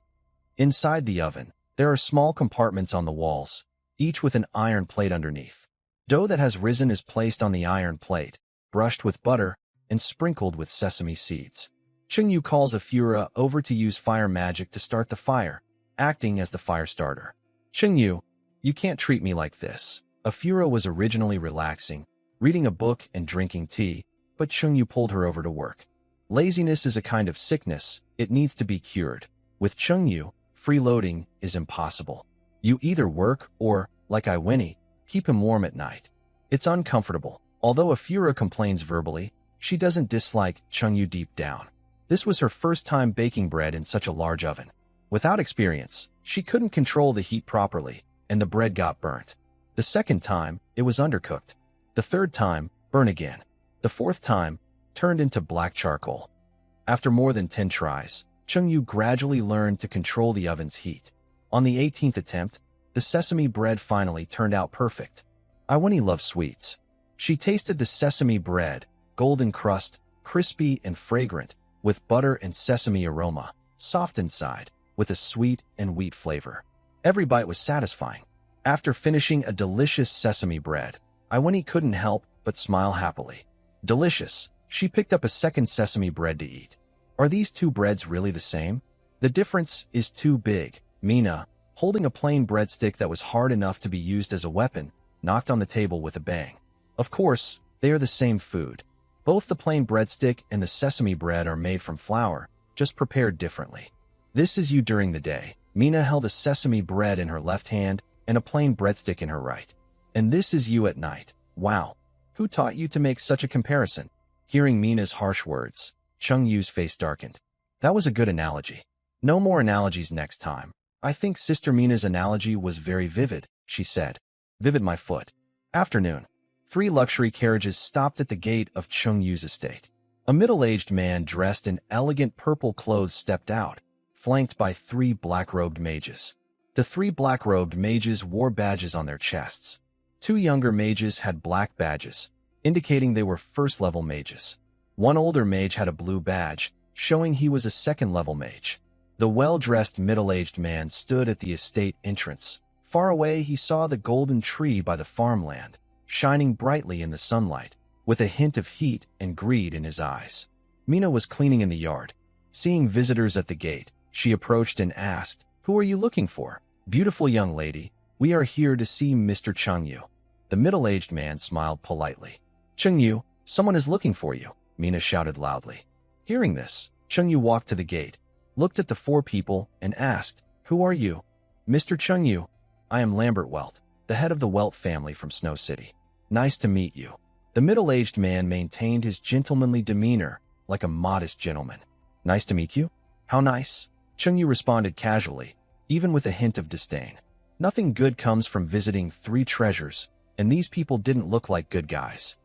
Inside the oven, there are small compartments on the walls, each with an iron plate underneath. Dough that has risen is placed on the iron plate, brushed with butter, and sprinkled with sesame seeds. Chungyu calls Afura over to use fire magic to start the fire, acting as the fire starter. Chungyu, you can't treat me like this. Afura was originally relaxing, reading a book and drinking tea, but Chungyu pulled her over to work. Laziness is a kind of sickness, it needs to be cured. With Chungyu, freeloading is impossible. You either work or, like Iwini, keep him warm at night. It's uncomfortable. Although Afura complains verbally, she doesn't dislike Chungyu deep down. This was her first time baking bread in such a large oven. Without experience, she couldn't control the heat properly, and the bread got burnt. The second time, it was undercooked. The third time, burnt again. The fourth time, turned into black charcoal. After more than 10 tries, Chungyu gradually learned to control the oven's heat. On the 18th attempt, the sesame bread finally turned out perfect. Iwini loves sweets. She tasted the sesame bread, golden crust, crispy and fragrant, with butter and sesame aroma, soft inside, with a sweet and wheat flavor. Every bite was satisfying. After finishing a delicious sesame bread, Iwini couldn't help but smile happily. Delicious. She picked up a second sesame bread to eat. Are these two breads really the same? The difference is too big. Mina, holding a plain breadstick that was hard enough to be used as a weapon, knocked on the table with a bang. Of course, they are the same food. Both the plain breadstick and the sesame bread are made from flour, just prepared differently. This is you during the day. Mina held a sesame bread in her left hand and a plain breadstick in her right. And this is you at night. Wow. Who taught you to make such a comparison? Hearing Mina's harsh words, Chungyu's face darkened. That was a good analogy. No more analogies next time. I think Sister Mina's analogy was very vivid, she said. Vivid my foot. Afternoon. 3 luxury carriages stopped at the gate of Chungyu's estate. A middle-aged man dressed in elegant purple clothes stepped out, flanked by 3 black-robed mages. The 3 black-robed mages wore badges on their chests. 2 younger mages had black badges, indicating they were first-level mages. 1 older mage had a blue badge, showing he was a second-level mage. The well-dressed middle-aged man stood at the estate entrance. Far away he saw the golden tree by the farmland, shining brightly in the sunlight, with a hint of heat and greed in his eyes. Mina was cleaning in the yard. Seeing visitors at the gate, she approached and asked, "Who are you looking for?" Beautiful young lady, we are here to see Mr. Chengyu. The middle-aged man smiled politely. Chengyu, someone is looking for you, Mina shouted loudly. Hearing this, Chengyu walked to the gate, looked at the four people, and asked, Who are you? Mr. Chengyu, I am Lambert Welt, the head of the Welt family from Snow City. Nice to meet you. The middle-aged man maintained his gentlemanly demeanor, like a modest gentleman. Nice to meet you? How nice? Chengyu responded casually, even with a hint of disdain. Nothing good comes from visiting three treasures, and these people didn't look like good guys.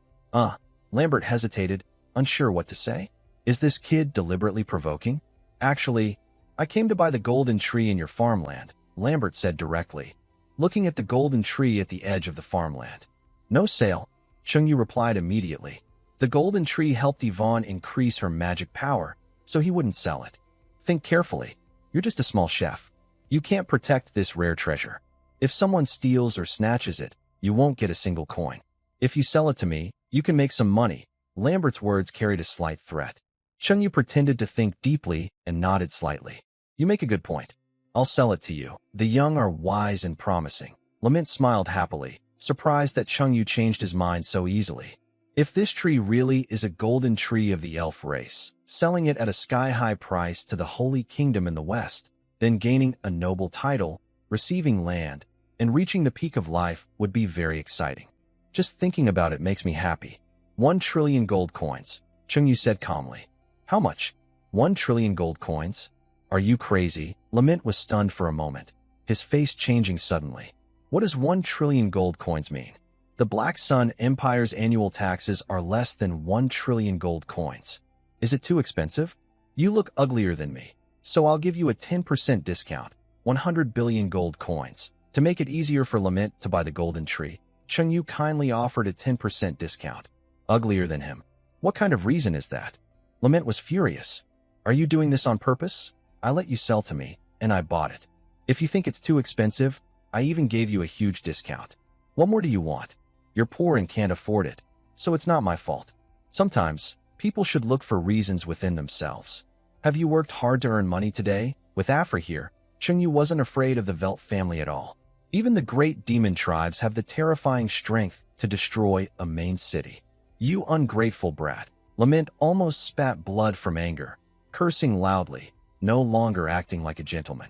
Lambert hesitated, unsure what to say. Is this kid deliberately provoking? Actually, I came to buy the golden tree in your farmland, Lambert said directly, looking at the golden tree at the edge of the farmland. No sale, Chengyu replied immediately. The golden tree helped Yvonne increase her magic power, so he wouldn't sell it. Think carefully. You're just a small chef. You can't protect this rare treasure. If someone steals or snatches it, you won't get a single coin. If you sell it to me, you can make some money. Lambert's words carried a slight threat. Chengyu pretended to think deeply and nodded slightly. You make a good point. I'll sell it to you. The young are wise and promising. Lament smiled happily, surprised that Chengyu changed his mind so easily. If this tree really is a golden tree of the elf race, selling it at a sky-high price to the Holy Kingdom in the West, then gaining a noble title, receiving land, and reaching the peak of life would be very exciting. Just thinking about it makes me happy. 1 trillion gold coins, Chengyu said calmly. How much? 1 trillion gold coins? Are you crazy? Lament was stunned for a moment, his face changing suddenly. What does 1 trillion gold coins mean? The Black Sun Empire's annual taxes are less than 1 trillion gold coins. Is it too expensive? You look uglier than me, so I'll give you a 10% discount, 100 billion gold coins. To make it easier for Lament to buy the golden tree, Chengyu kindly offered a 10% discount. Uglier than him? What kind of reason is that? Lament was furious. Are you doing this on purpose? I let you sell to me, and I bought it. If you think it's too expensive, I even gave you a huge discount. What more do you want? You're poor and can't afford it, so it's not my fault. Sometimes, people should look for reasons within themselves. Have you worked hard to earn money today? With Afra here, Chengyu wasn't afraid of the Welt family at all. Even the great demon tribes have the terrifying strength to destroy a main city. You ungrateful brat. Lament almost spat blood from anger, cursing loudly, no longer acting like a gentleman.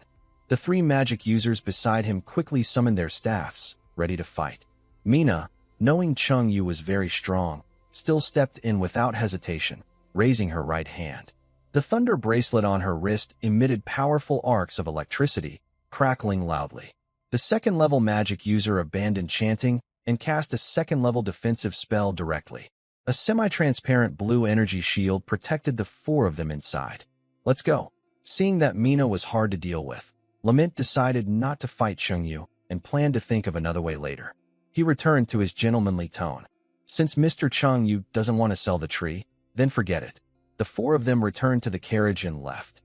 The three magic users beside him quickly summoned their staffs, ready to fight. Mina, knowing Chengyu was very strong, still stepped in without hesitation, raising her right hand. The thunder bracelet on her wrist emitted powerful arcs of electricity, crackling loudly. The second-level magic user abandoned chanting and cast a second-level defensive spell directly. A semi-transparent blue energy shield protected the four of them inside. Let's go. Seeing that Mina was hard to deal with, Lament decided not to fight Chengyu and planned to think of another way later. He returned to his gentlemanly tone. Since Mr. Chengyu doesn't want to sell the tree, then forget it. The four of them returned to the carriage and left.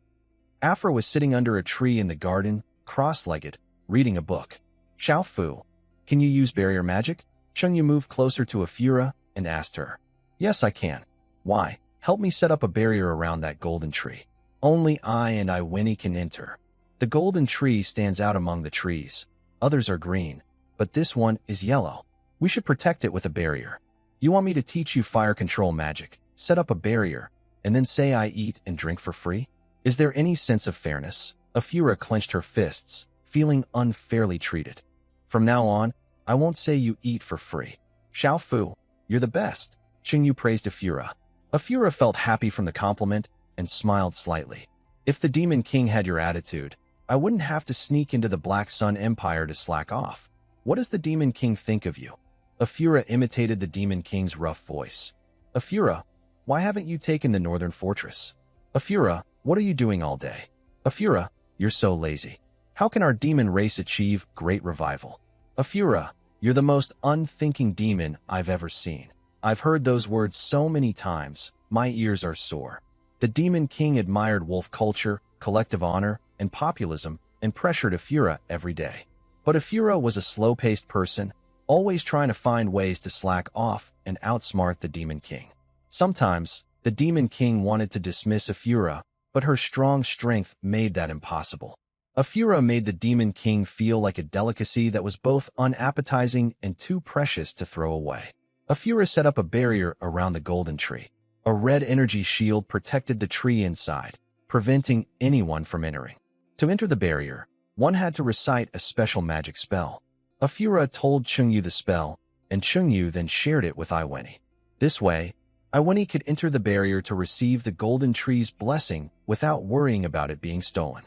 Afra was sitting under a tree in the garden, cross-legged, reading a book. Xiao Fu, can you use barrier magic? Chengyu moved closer to Afura and asked her. Yes, I can. Why? Help me set up a barrier around that golden tree. Only I and Iwini can enter. The golden tree stands out among the trees. Others are green, but this one is yellow. We should protect it with a barrier. You want me to teach you fire control magic, set up a barrier, and then say I eat and drink for free? Is there any sense of fairness? Afura clenched her fists, feeling unfairly treated. From now on, I won't say you eat for free. Xiao Fu, you're the best. Chengyu praised Afura. Afura felt happy from the compliment and smiled slightly. If the Demon King had your attitude, I wouldn't have to sneak into the Black Sun Empire to slack off. What does the Demon King think of you? Afura imitated the Demon King's rough voice. Afura, why haven't you taken the Northern Fortress? Afura, what are you doing all day? Afura, you're so lazy. How can our demon race achieve great revival? Afura, you're the most unthinking demon I've ever seen. I've heard those words so many times, my ears are sore. The Demon King admired wolf culture, collective honor, and populism, and pressured Afura every day. But Afura was a slow-paced person, always trying to find ways to slack off and outsmart the Demon King. Sometimes, the Demon King wanted to dismiss Afura, but her strong strength made that impossible. Afura made the Demon King feel like a delicacy that was both unappetizing and too precious to throw away. Afura set up a barrier around the golden tree. A red energy shield protected the tree inside, preventing anyone from entering. To enter the barrier, one had to recite a special magic spell. Afura told Chungyu the spell, and Chungyu then shared it with Iweni. This way, Iweni could enter the barrier to receive the golden tree's blessing without worrying about it being stolen.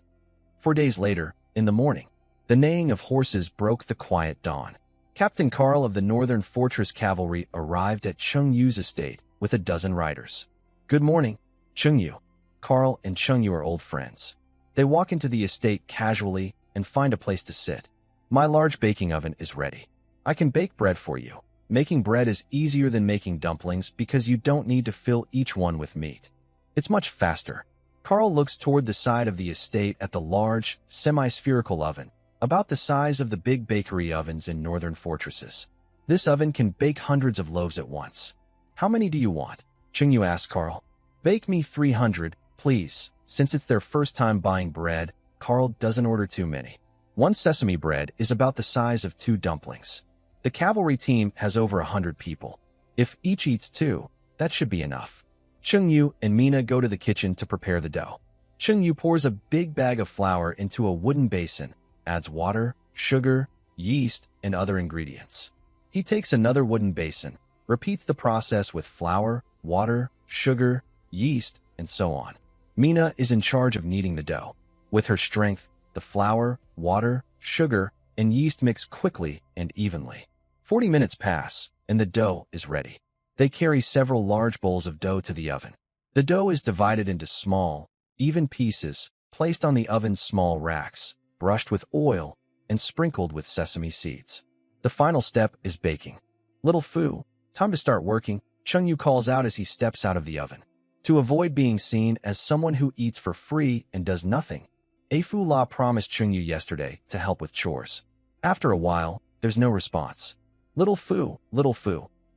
4 days later, in the morning, the neighing of horses broke the quiet dawn. Captain Carl of the Northern Fortress Cavalry arrived at Chungyu's estate with a dozen riders. "Good morning, Chungyu." Carl and Chungyu are old friends. They walk into the estate casually and find a place to sit. "My large baking oven is ready. I can bake bread for you." Making bread is easier than making dumplings because you don't need to fill each one with meat. It's much faster. Carl looks toward the side of the estate at the large, semi-spherical oven, about the size of the big bakery ovens in northern fortresses. This oven can bake hundreds of loaves at once. "How many do you want?" Chungyu asks Carl. "Bake me 300, please." Since it's their first time buying bread, Carl doesn't order too many. One sesame bread is about the size of 2 dumplings. The cavalry team has over 100 people. If each eats 2, that should be enough. Chungyu and Mina go to the kitchen to prepare the dough. Chungyu pours a big bag of flour into a wooden basin, adds water, sugar, yeast, and other ingredients. He takes another wooden basin, repeats the process with flour, water, sugar, yeast, and so on. Mina is in charge of kneading the dough. With her strength, the flour, water, sugar, and yeast mix quickly and evenly. 40 minutes pass, and the dough is ready. They carry several large bowls of dough to the oven. The dough is divided into small, even pieces, placed on the oven's small racks, brushed with oil, and sprinkled with sesame seeds. The final step is baking. "Little Fu, time to start working," Chungyu calls out as he steps out of the oven. To avoid being seen as someone who eats for free and does nothing, Afu La promised Chungyu yesterday to help with chores. After a while, there's no response. Little Fu,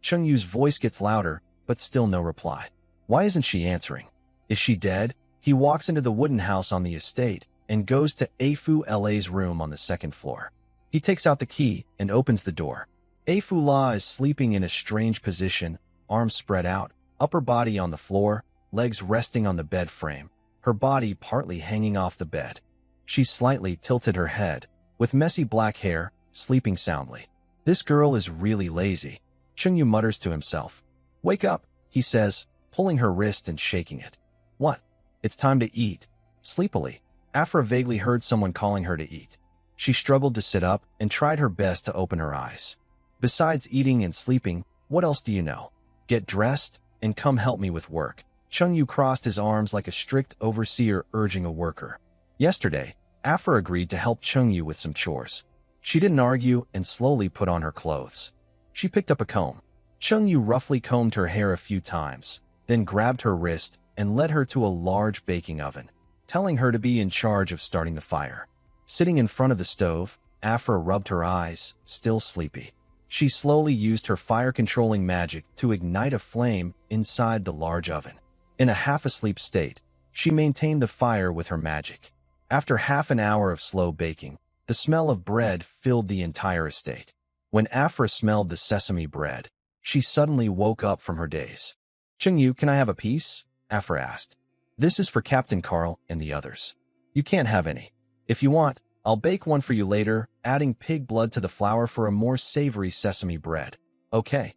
Chungyu's voice gets louder, but still no reply. Why isn't she answering? Is she dead? He walks into the wooden house on the estate and goes to Afu La's room on the 2nd floor. He takes out the key and opens the door. Afu La is sleeping in a strange position, arms spread out, upper body on the floor, legs resting on the bed frame, her body partly hanging off the bed. She's slightly tilted her head, with messy black hair, sleeping soundly. "This girl is really lazy," Chungyu mutters to himself. "Wake up," he says, pulling her wrist and shaking it. "What?" "It's time to eat." Sleepily, Afra vaguely heard someone calling her to eat. She struggled to sit up and tried her best to open her eyes. "Besides eating and sleeping, what else do you know? Get dressed and come help me with work." Chungyu crossed his arms like a strict overseer urging a worker. Yesterday, Afra agreed to help Chungyu with some chores. She didn't argue and slowly put on her clothes. She picked up a comb. Chungyu roughly combed her hair a few times, then grabbed her wrist and led her to a large baking oven, telling her to be in charge of starting the fire. Sitting in front of the stove, Afra rubbed her eyes, still sleepy. She slowly used her fire-controlling magic to ignite a flame inside the large oven. In a half-asleep state, she maintained the fire with her magic. After half an hour of slow baking, the smell of bread filled the entire estate. When Afra smelled the sesame bread, she suddenly woke up from her daze. "Chungyu, can I have a piece?" Afra asked. "This is for Captain Carl and the others. You can't have any. If you want, I'll bake one for you later, adding pig blood to the flour for a more savory sesame bread." "Okay."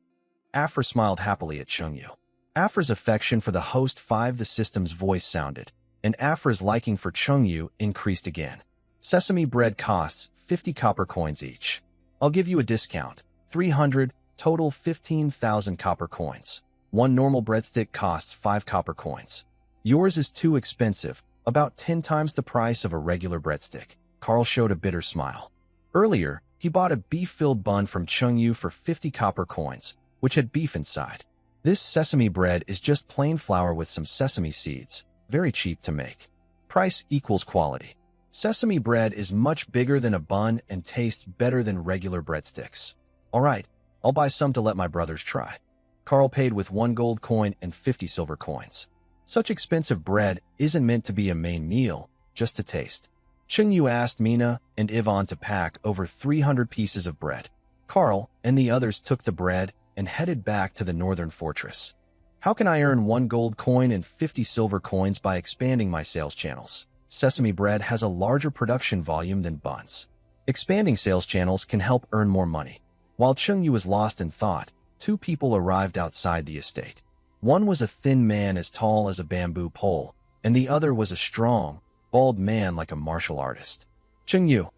Afra smiled happily at Chungyu. Afra's affection for the host 5 the system's voice sounded, and Afra's liking for Chungyu increased again. "Sesame bread costs 50 copper coins each. I'll give you a discount, 300, total 15,000 copper coins. One normal breadstick costs 5 copper coins. Yours is too expensive, about 10 times the price of a regular breadstick." Carl showed a bitter smile. Earlier, he bought a beef-filled bun from Chungyu for 50 copper coins, which had beef inside. This sesame bread is just plain flour with some sesame seeds, very cheap to make. Price equals quality. Sesame bread is much bigger than a bun and tastes better than regular breadsticks. "All right, I'll buy some to let my brothers try." Carl paid with 1 gold coin and 50 silver coins. Such expensive bread isn't meant to be a main meal, just to taste. Yu asked Mina and Ivan to pack over 300 pieces of bread. Carl and the others took the bread and headed back to the northern fortress. How can I earn 1 gold coin and 50 silver coins by expanding my sales channels? Sesame bread has a larger production volume than buns. Expanding sales channels can help earn more money. While Yu was lost in thought, 2 people arrived outside the estate. One was a thin man as tall as a bamboo pole, and the other was a strong, bald man like a martial artist. Yu,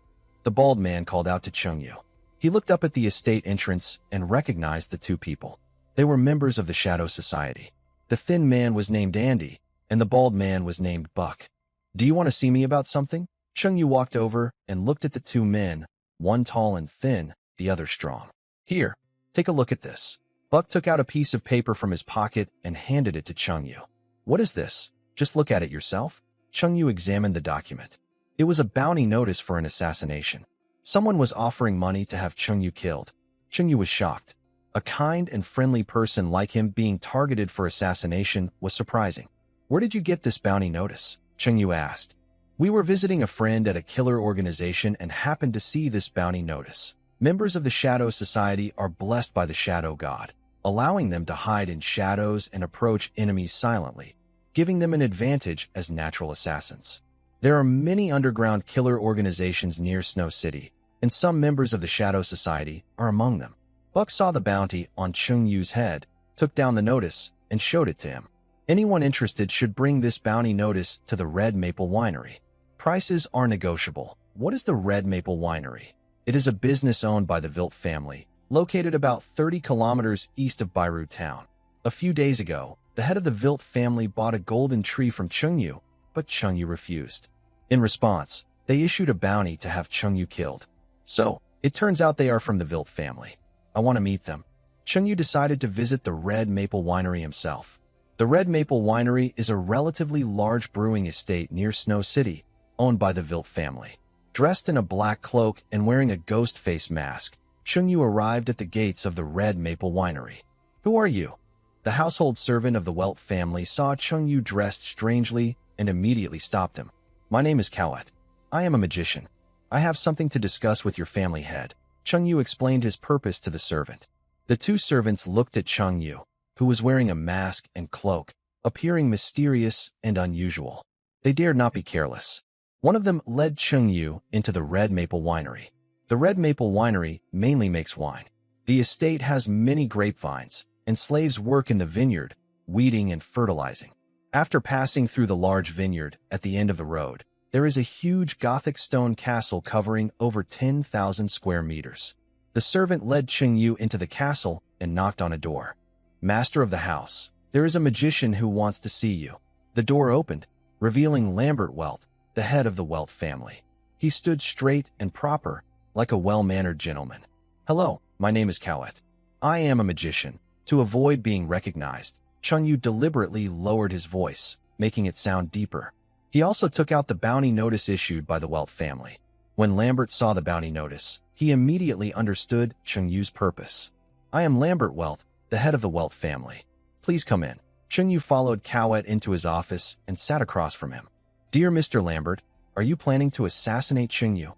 the bald man called out to Yu. He looked up at the estate entrance and recognized the 2 people. They were members of the Shadow Society. The thin man was named Andy, and the bald man was named Buck. Do you want to see me about something? Yu walked over and looked at the 2 men, one tall and thin, the other strong. Here, take a look at this. Buck took out a piece of paper from his pocket and handed it to Yu. What is this? Just look at it yourself. Yu examined the document. It was a bounty notice for an assassination. Someone was offering money to have Yu killed. Yu was shocked. A kind and friendly person like him being targeted for assassination was surprising. Where did you get this bounty notice? Yu asked. We were visiting a friend at a killer organization and happened to see this bounty notice. Members of the Shadow Society are blessed by the Shadow God, allowing them to hide in shadows and approach enemies silently, giving them an advantage as natural assassins. There are many underground killer organizations near Snow City, and some members of the Shadow Society are among them. Buck saw the bounty on Yu's head, took down the notice, and showed it to him. Anyone interested should bring this bounty notice to the Red Maple Winery. Prices are negotiable. What is the Red Maple Winery? It is a business owned by the Vilt family, located about 30 kilometers east of Bairu town. A few days ago, the head of the Vilt family bought a golden tree from Yu, but Yu refused. In response, they issued a bounty to have Yu killed. So, it turns out they are from the Vilt family. I want to meet them. Yu decided to visit the Red Maple Winery himself. The Red Maple Winery is a relatively large brewing estate near Snow City, owned by the Vilt family. Dressed in a black cloak and wearing a ghost face mask, Yu arrived at the gates of the Red Maple Winery. Who are you? The household servant of the Welt family saw Yu dressed strangely and immediately stopped him. My name is Kowet. I am a magician. I have something to discuss with your family head. Yu explained his purpose to the servant. The 2 servants looked at Yu, who was wearing a mask and cloak, appearing mysterious and unusual. They dared not be careless. One of them led Yu into the Red Maple Winery. The Red Maple Winery mainly makes wine. The estate has many grapevines, and slaves work in the vineyard, weeding and fertilizing. After passing through the large vineyard at the end of the road, there is a huge Gothic stone castle covering over 10,000 square meters. The servant led Yu into the castle and knocked on a door. Master of the house, there is a magician who wants to see you. The door opened, revealing Lambert Welt, the head of the Welt family. He stood straight and proper, like a well-mannered gentleman. Hello, my name is Kowet. I am a magician. To avoid being recognized, Yu deliberately lowered his voice, making it sound deeper. He also took out the bounty notice issued by the Welt family. When Lambert saw the bounty notice, he immediately understood Yu's purpose. I am Lambert Welt, the head of the Welt family. Please come in. Yu followed Kowet into his office and sat across from him. Dear Mr. Lambert, are you planning to assassinate Yu?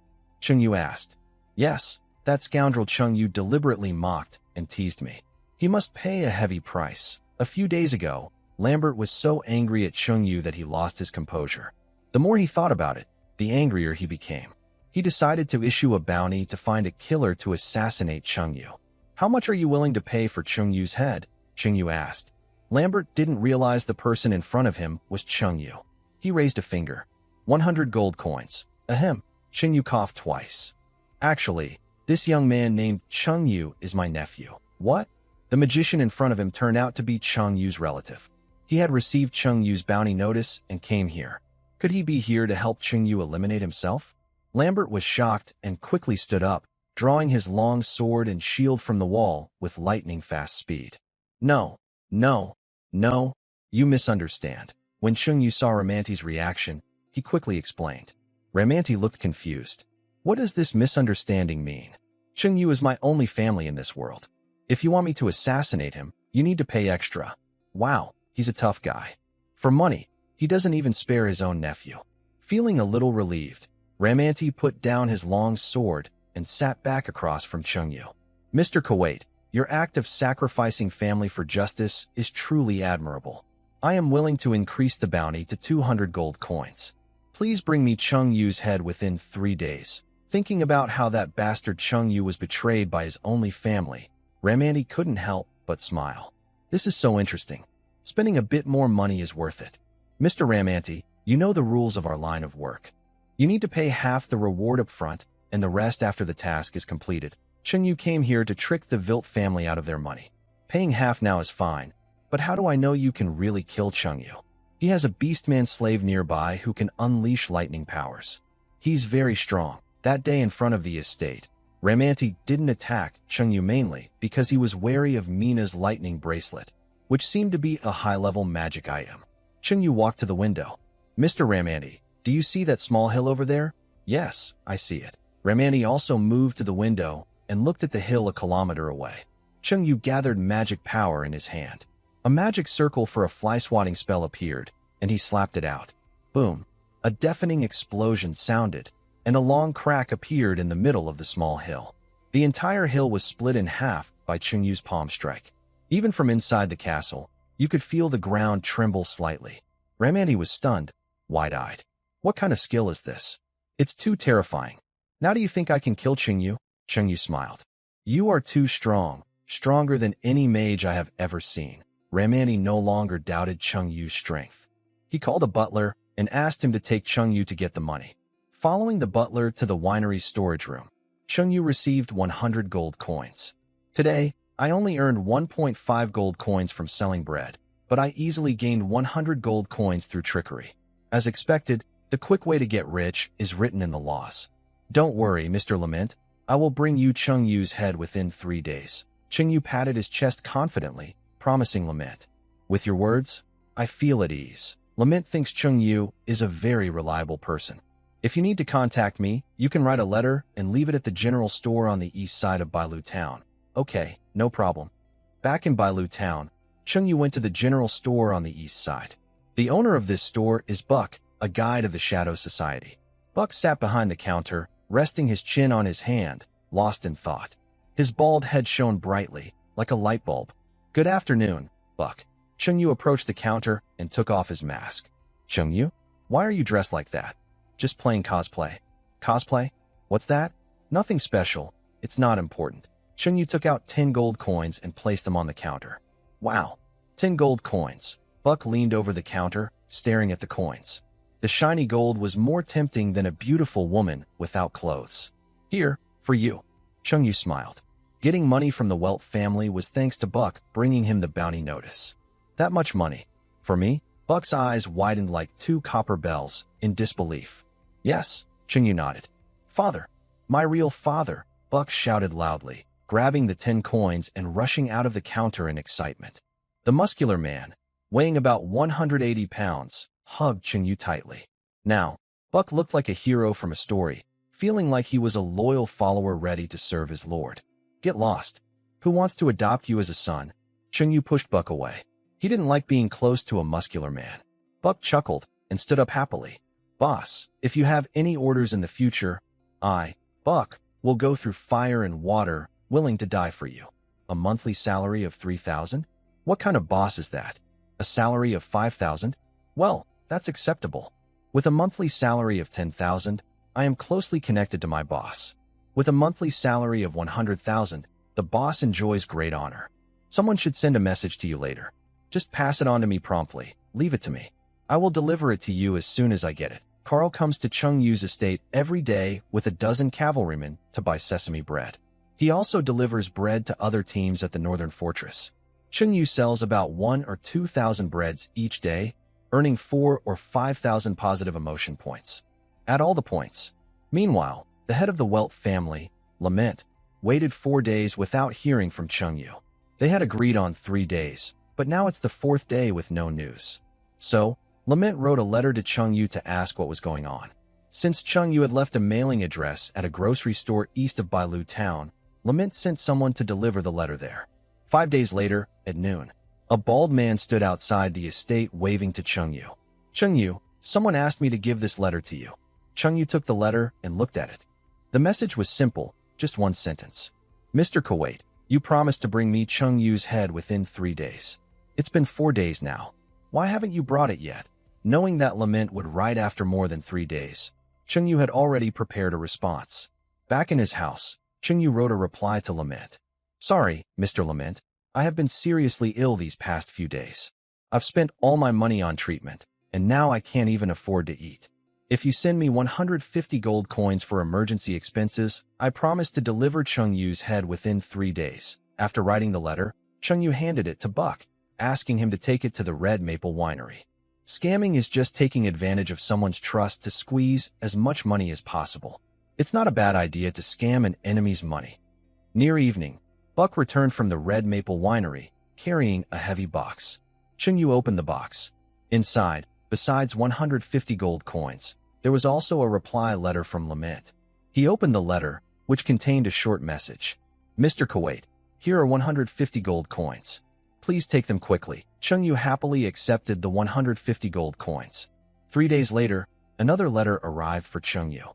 Yu asked. Yes, that scoundrel Yu deliberately mocked and teased me. He must pay a heavy price. A few days ago, Lambert was so angry at Yu that he lost his composure. The more he thought about it, the angrier he became. He decided to issue a bounty to find a killer to assassinate Yu. How much are you willing to pay for Yu's head? Yu asked. Lambert didn't realize the person in front of him was Yu. He raised a finger. 100 gold coins. Ahem. Yu coughed twice. Actually, this young man named Yu is my nephew. What? The magician in front of him turned out to be Yu's relative. He had received Yu's bounty notice and came here. Could he be here to help Yu eliminate himself? Lambert was shocked and quickly stood up, drawing his long sword and shield from the wall with lightning-fast speed. No, no, no, you misunderstand. When Yu saw Ramanti's reaction, he quickly explained. Ramanti looked confused. What does this misunderstanding mean? Yu is my only family in this world. If you want me to assassinate him, you need to pay extra. Wow, he's a tough guy. For money, he doesn't even spare his own nephew. Feeling a little relieved, Ramanti put down his long sword and sat back across from Chengyu. Mr. Kuwait, your act of sacrificing family for justice is truly admirable. I am willing to increase the bounty to 200 gold coins. Please bring me Cheng-Yu's head within 3 days. Thinking about how that bastard Cheng-Yu was betrayed by his only family, Ramanti couldn't help but smile. This is so interesting. Spending a bit more money is worth it. Mr. Ramanti, you know the rules of our line of work. You need to pay half the reward up front and the rest after the task is completed. Cheng-Yu came here to trick the Vilt family out of their money. Paying half now is fine, but how do I know you can really kill Cheng-Yu? He has a beastman slave nearby who can unleash lightning powers. He's very strong. That day in front of the estate, Ramanti didn't attack Cheng-Yu mainly because he was wary of Mina's lightning bracelet, which seemed to be a high-level magic item. Cheng-Yu walked to the window. Mr. Ramanti, do you see that small hill over there? Yes, I see it. Ramanti also moved to the window and looked at the hill a kilometer away. Cheng-Yu gathered magic power in his hand. A magic circle for a fly-swatting spell appeared, and he slapped it out. Boom! A deafening explosion sounded, and a long crack appeared in the middle of the small hill. The entire hill was split in half by Cheng-Yu's palm strike. Even from inside the castle, you could feel the ground tremble slightly. Ramanti was stunned, wide-eyed. What kind of skill is this? It's too terrifying. Now do you think I can kill Cheng-Yu? Cheng-Yu smiled. You are too strong, stronger than any mage I have ever seen. Ramanti no longer doubted Cheng-Yu's strength. He called a butler and asked him to take Cheng-Yu to get the money. Following the butler to the winery's storage room, Cheng-Yu received 100 gold coins. Today, I only earned 1.5 gold coins from selling bread, but I easily gained 100 gold coins through trickery. As expected, the quick way to get rich is written in the laws. Don't worry, Mr. Lament. I will bring you Cheng-Yu's head within 3 days. Cheng-Yu patted his chest confidently, promising Lament. With your words, I feel at ease. Lament thinks Cheng-Yu is a very reliable person. If you need to contact me, you can write a letter and leave it at the general store on the east side of Bailu Town. Okay, no problem. Back in Bailu Town, Cheng-Yu went to the general store on the east side. The owner of this store is Buck, a guide of the Shadow Society. Buck sat behind the counter, resting his chin on his hand, lost in thought. His bald head shone brightly, like a light bulb. Good afternoon, Buck. Cheng-Yu approached the counter and took off his mask. Cheng-Yu? Why are you dressed like that? Just playing cosplay. Cosplay? What's that? Nothing special. It's not important. Cheng-Yu took out 10 gold coins and placed them on the counter. Wow, 10 gold coins. Buck leaned over the counter, staring at the coins. The shiny gold was more tempting than a beautiful woman without clothes. Here, for you. Cheng-Yu smiled. Getting money from the Welt family was thanks to Buck bringing him the bounty notice. That much money. For me? Buck's eyes widened like 2 copper bells, in disbelief. Yes, Cheng-Yu nodded. Father. My real father, Buck shouted loudly, grabbing the 10 coins and rushing out of the counter in excitement. The muscular man, weighing about 180 pounds, hugged Cheng-Yu tightly. Now, Buck looked like a hero from a story, feeling like he was a loyal follower ready to serve his lord. Get lost. Who wants to adopt you as a son? Cheng-Yu pushed Buck away. He didn't like being close to a muscular man. Buck chuckled and stood up happily. Boss, if you have any orders in the future, I, Buck, will go through fire and water, willing to die for you. A monthly salary of 3,000? What kind of boss is that? A salary of 5,000? Well, that's acceptable. With a monthly salary of 10,000, I am closely connected to my boss. With a monthly salary of 100,000, the boss enjoys great honor. Someone should send a message to you later. Just pass it on to me promptly. Leave it to me. I will deliver it to you as soon as I get it. Carl comes to Cheng-Yu's estate every day with a dozen cavalrymen to buy sesame bread. He also delivers bread to other teams at the Northern Fortress. Cheng-Yu sells about 1,000 or 2,000 breads each day, earning 4,000 or 5,000 positive emotion points. Add all the points. Meanwhile, the head of the Welt family, Lament, waited 4 days without hearing from Cheng-Yu. They had agreed on 3 days, but now it's the 4th day with no news. So, Lament wrote a letter to Cheng-Yu to ask what was going on. Since Cheng-Yu had left a mailing address at a grocery store east of Bailu Town, Lament sent someone to deliver the letter there. 5 days later, at noon, a bald man stood outside the estate waving to Cheng-Yu. Cheng-Yu, someone asked me to give this letter to you. Chung-yu took the letter and looked at it. The message was simple, just one sentence. Mr. Kuwait, you promised to bring me Chung-yu's head within 3 days. It's been 4 days now. Why haven't you brought it yet? Knowing that Lament would write after more than 3 days, Chung-yu had already prepared a response. Back in his house, Chung-yu wrote a reply to Lament. Sorry, Mr. Lament, I have been seriously ill these past few days. I've spent all my money on treatment, and now I can't even afford to eat. If you send me 150 gold coins for emergency expenses, I promise to deliver Chung-yu's head within 3 days. After writing the letter, Chung-yu handed it to Buck, asking him to take it to the Red Maple Winery. Scamming is just taking advantage of someone's trust to squeeze as much money as possible. It's not a bad idea to scam an enemy's money. Near evening, Buck returned from the Red Maple Winery, carrying a heavy box. Chung-yu opened the box. Inside, besides 150 gold coins, there was also a reply letter from Lament. He opened the letter, which contained a short message. Mr. Kuwait, here are 150 gold coins. Please take them quickly. Chung-yu happily accepted the 150 gold coins. 3 days later, another letter arrived for Chung-yu.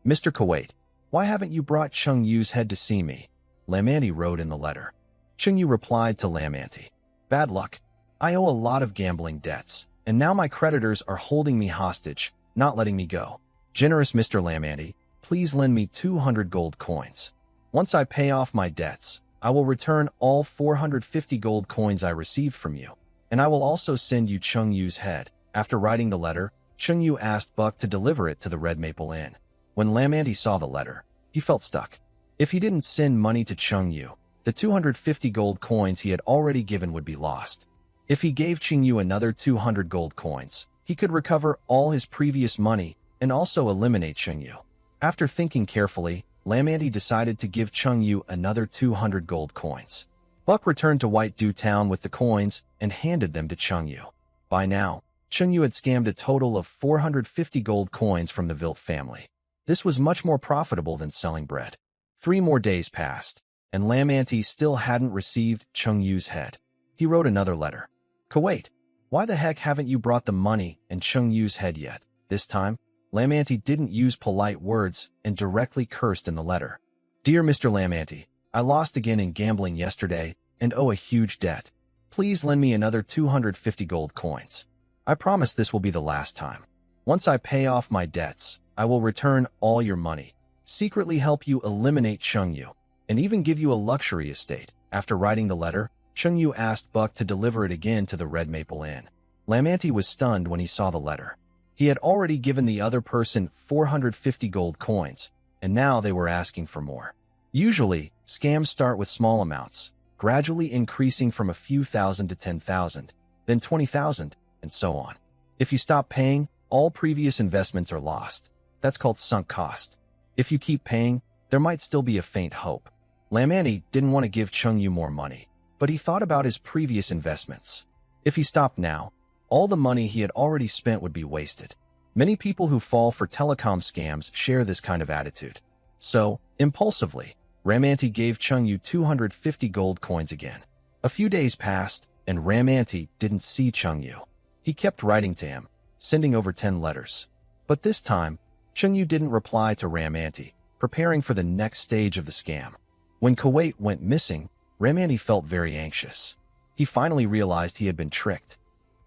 Mr. Kuwait, why haven't you brought Chung-yu's head to see me? Lamanti wrote in the letter. Chung-yu replied to Lamanti. Bad luck. I owe a lot of gambling debts, and now my creditors are holding me hostage, not letting me go. Generous Mr. Lamanti, please lend me 200 gold coins. Once I pay off my debts, I will return all 450 gold coins I received from you, and I will also send you Chung-yu's head. After writing the letter, Chung-yu asked Buck to deliver it to the Red Maple Inn. When Lamanti saw the letter, he felt stuck. If he didn't send money to Chung-yu, the 250 gold coins he had already given would be lost. If he gave Chung-yu another 200 gold coins, he could recover all his previous money and also eliminate Chung-yu. After thinking carefully, Lamanti decided to give Chung-yu another 200 gold coins. Buck returned to White Dew Town with the coins and handed them to Chung-yu. By now, Chung-yu had scammed a total of 450 gold coins from the Vilt family. This was much more profitable than selling bread. 3 more days passed, and Lamanti still hadn't received Chung-yu's head. He wrote another letter. Kuwait, why the heck haven't you brought the money and Chung-yu's head yet? This time, Lamanti didn't use polite words and directly cursed in the letter. Dear Mr. Lamanti, I lost again in gambling yesterday and owe a huge debt. Please lend me another 250 gold coins. I promise this will be the last time. Once I pay off my debts, I will return all your money, secretly help you eliminate Chung-yu, and even give you a luxury estate. After writing the letter, Chung-yu asked Buck to deliver it again to the Red Maple Inn. Lamanti was stunned when he saw the letter. He had already given the other person 450 gold coins, and now they were asking for more. Usually, scams start with small amounts, gradually increasing from a few thousand to 10,000, then 20,000, and so on. If you stop paying, all previous investments are lost. That's called sunk cost. If you keep paying, there might still be a faint hope. Lamanti didn't want to give Chung-yu more money, but he thought about his previous investments. If he stopped now, all the money he had already spent would be wasted. Many people who fall for telecom scams share this kind of attitude. So, impulsively, Lamanti gave Chung-yu 250 gold coins again. A few days passed, and Lamanti didn't see Chung-yu. He kept writing to him, sending over 10 letters. But this time, Chung-yu didn't reply to Lamanti, preparing for the next stage of the scam. When Kuwait went missing, Lamanti felt very anxious. He finally realized he had been tricked.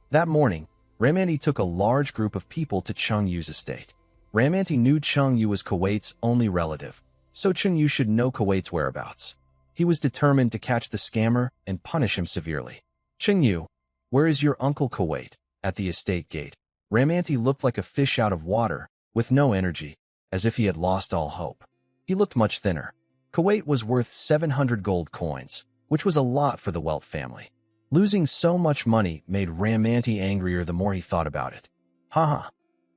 That morning, Lamanti took a large group of people to Chung-yu's estate. Lamanti knew Chung-yu was Kuwait's only relative, so Chung-yu should know Kuwait's whereabouts. He was determined to catch the scammer and punish him severely. Chung-yu, where is your uncle Kuwait? At the estate gate, Lamanti looked like a fish out of water, with no energy, as if he had lost all hope. He looked much thinner. Kuwait was worth 700 gold coins, which was a lot for the Welt family. Losing so much money made Lamanti angrier the more he thought about it. Haha.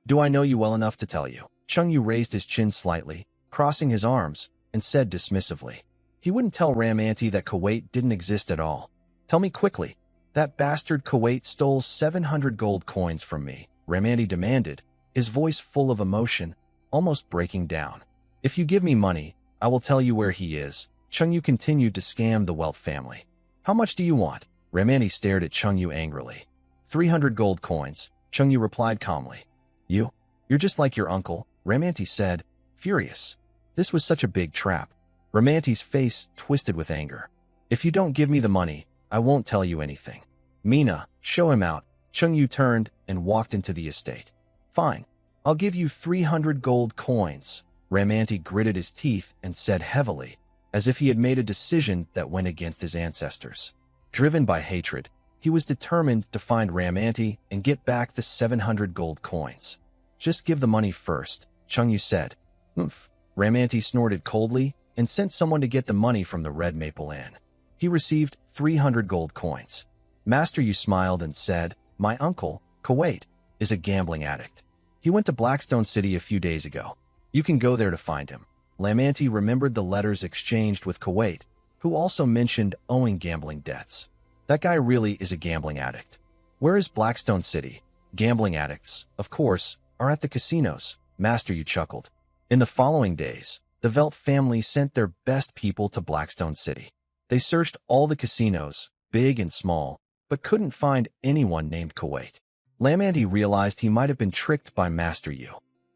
Do I know you well enough to tell you? Chung-yu raised his chin slightly, crossing his arms, and said dismissively. He wouldn't tell Lamanti that Kuwait didn't exist at all. Tell me quickly. That bastard Kuwait stole 700 gold coins from me, Lamanti demanded, his voice full of emotion, almost breaking down. If you give me money, I will tell you where he is. Chung-yu continued to scam the Welt family. How much do you want? Lamanti stared at Chung-yu angrily. 300 gold coins, Chung-yu replied calmly. You're just like your uncle. Ramanti said, furious. This was such a big trap. Ramanti's face twisted with anger. If you don't give me the money, I won't tell you anything. Mina, show him out. Chungyu turned and walked into the estate. Fine. I'll give you 300 gold coins. Ramanti gritted his teeth and said heavily, as if he had made a decision that went against his ancestors. Driven by hatred, he was determined to find Ramanti and get back the 700 gold coins. Just give the money first, Chungyu said. Oomph. Ramanti snorted coldly and sent someone to get the money from the Red Maple Inn. He received 300 gold coins. Master Yu smiled and said, my uncle, Kuwait, is a gambling addict. He went to Blackstone City a few days ago. You can go there to find him. Ramanti remembered the letters exchanged with Kuwait, who also mentioned owing gambling debts. That guy really is a gambling addict. Where is Blackstone City? Gambling addicts, of course, are at the casinos. Master Yu chuckled. In the following days, the Velt family sent their best people to Blackstone City. They searched all the casinos, big and small, but couldn't find anyone named Kuwait. Ramanti realized he might have been tricked by Master Yu.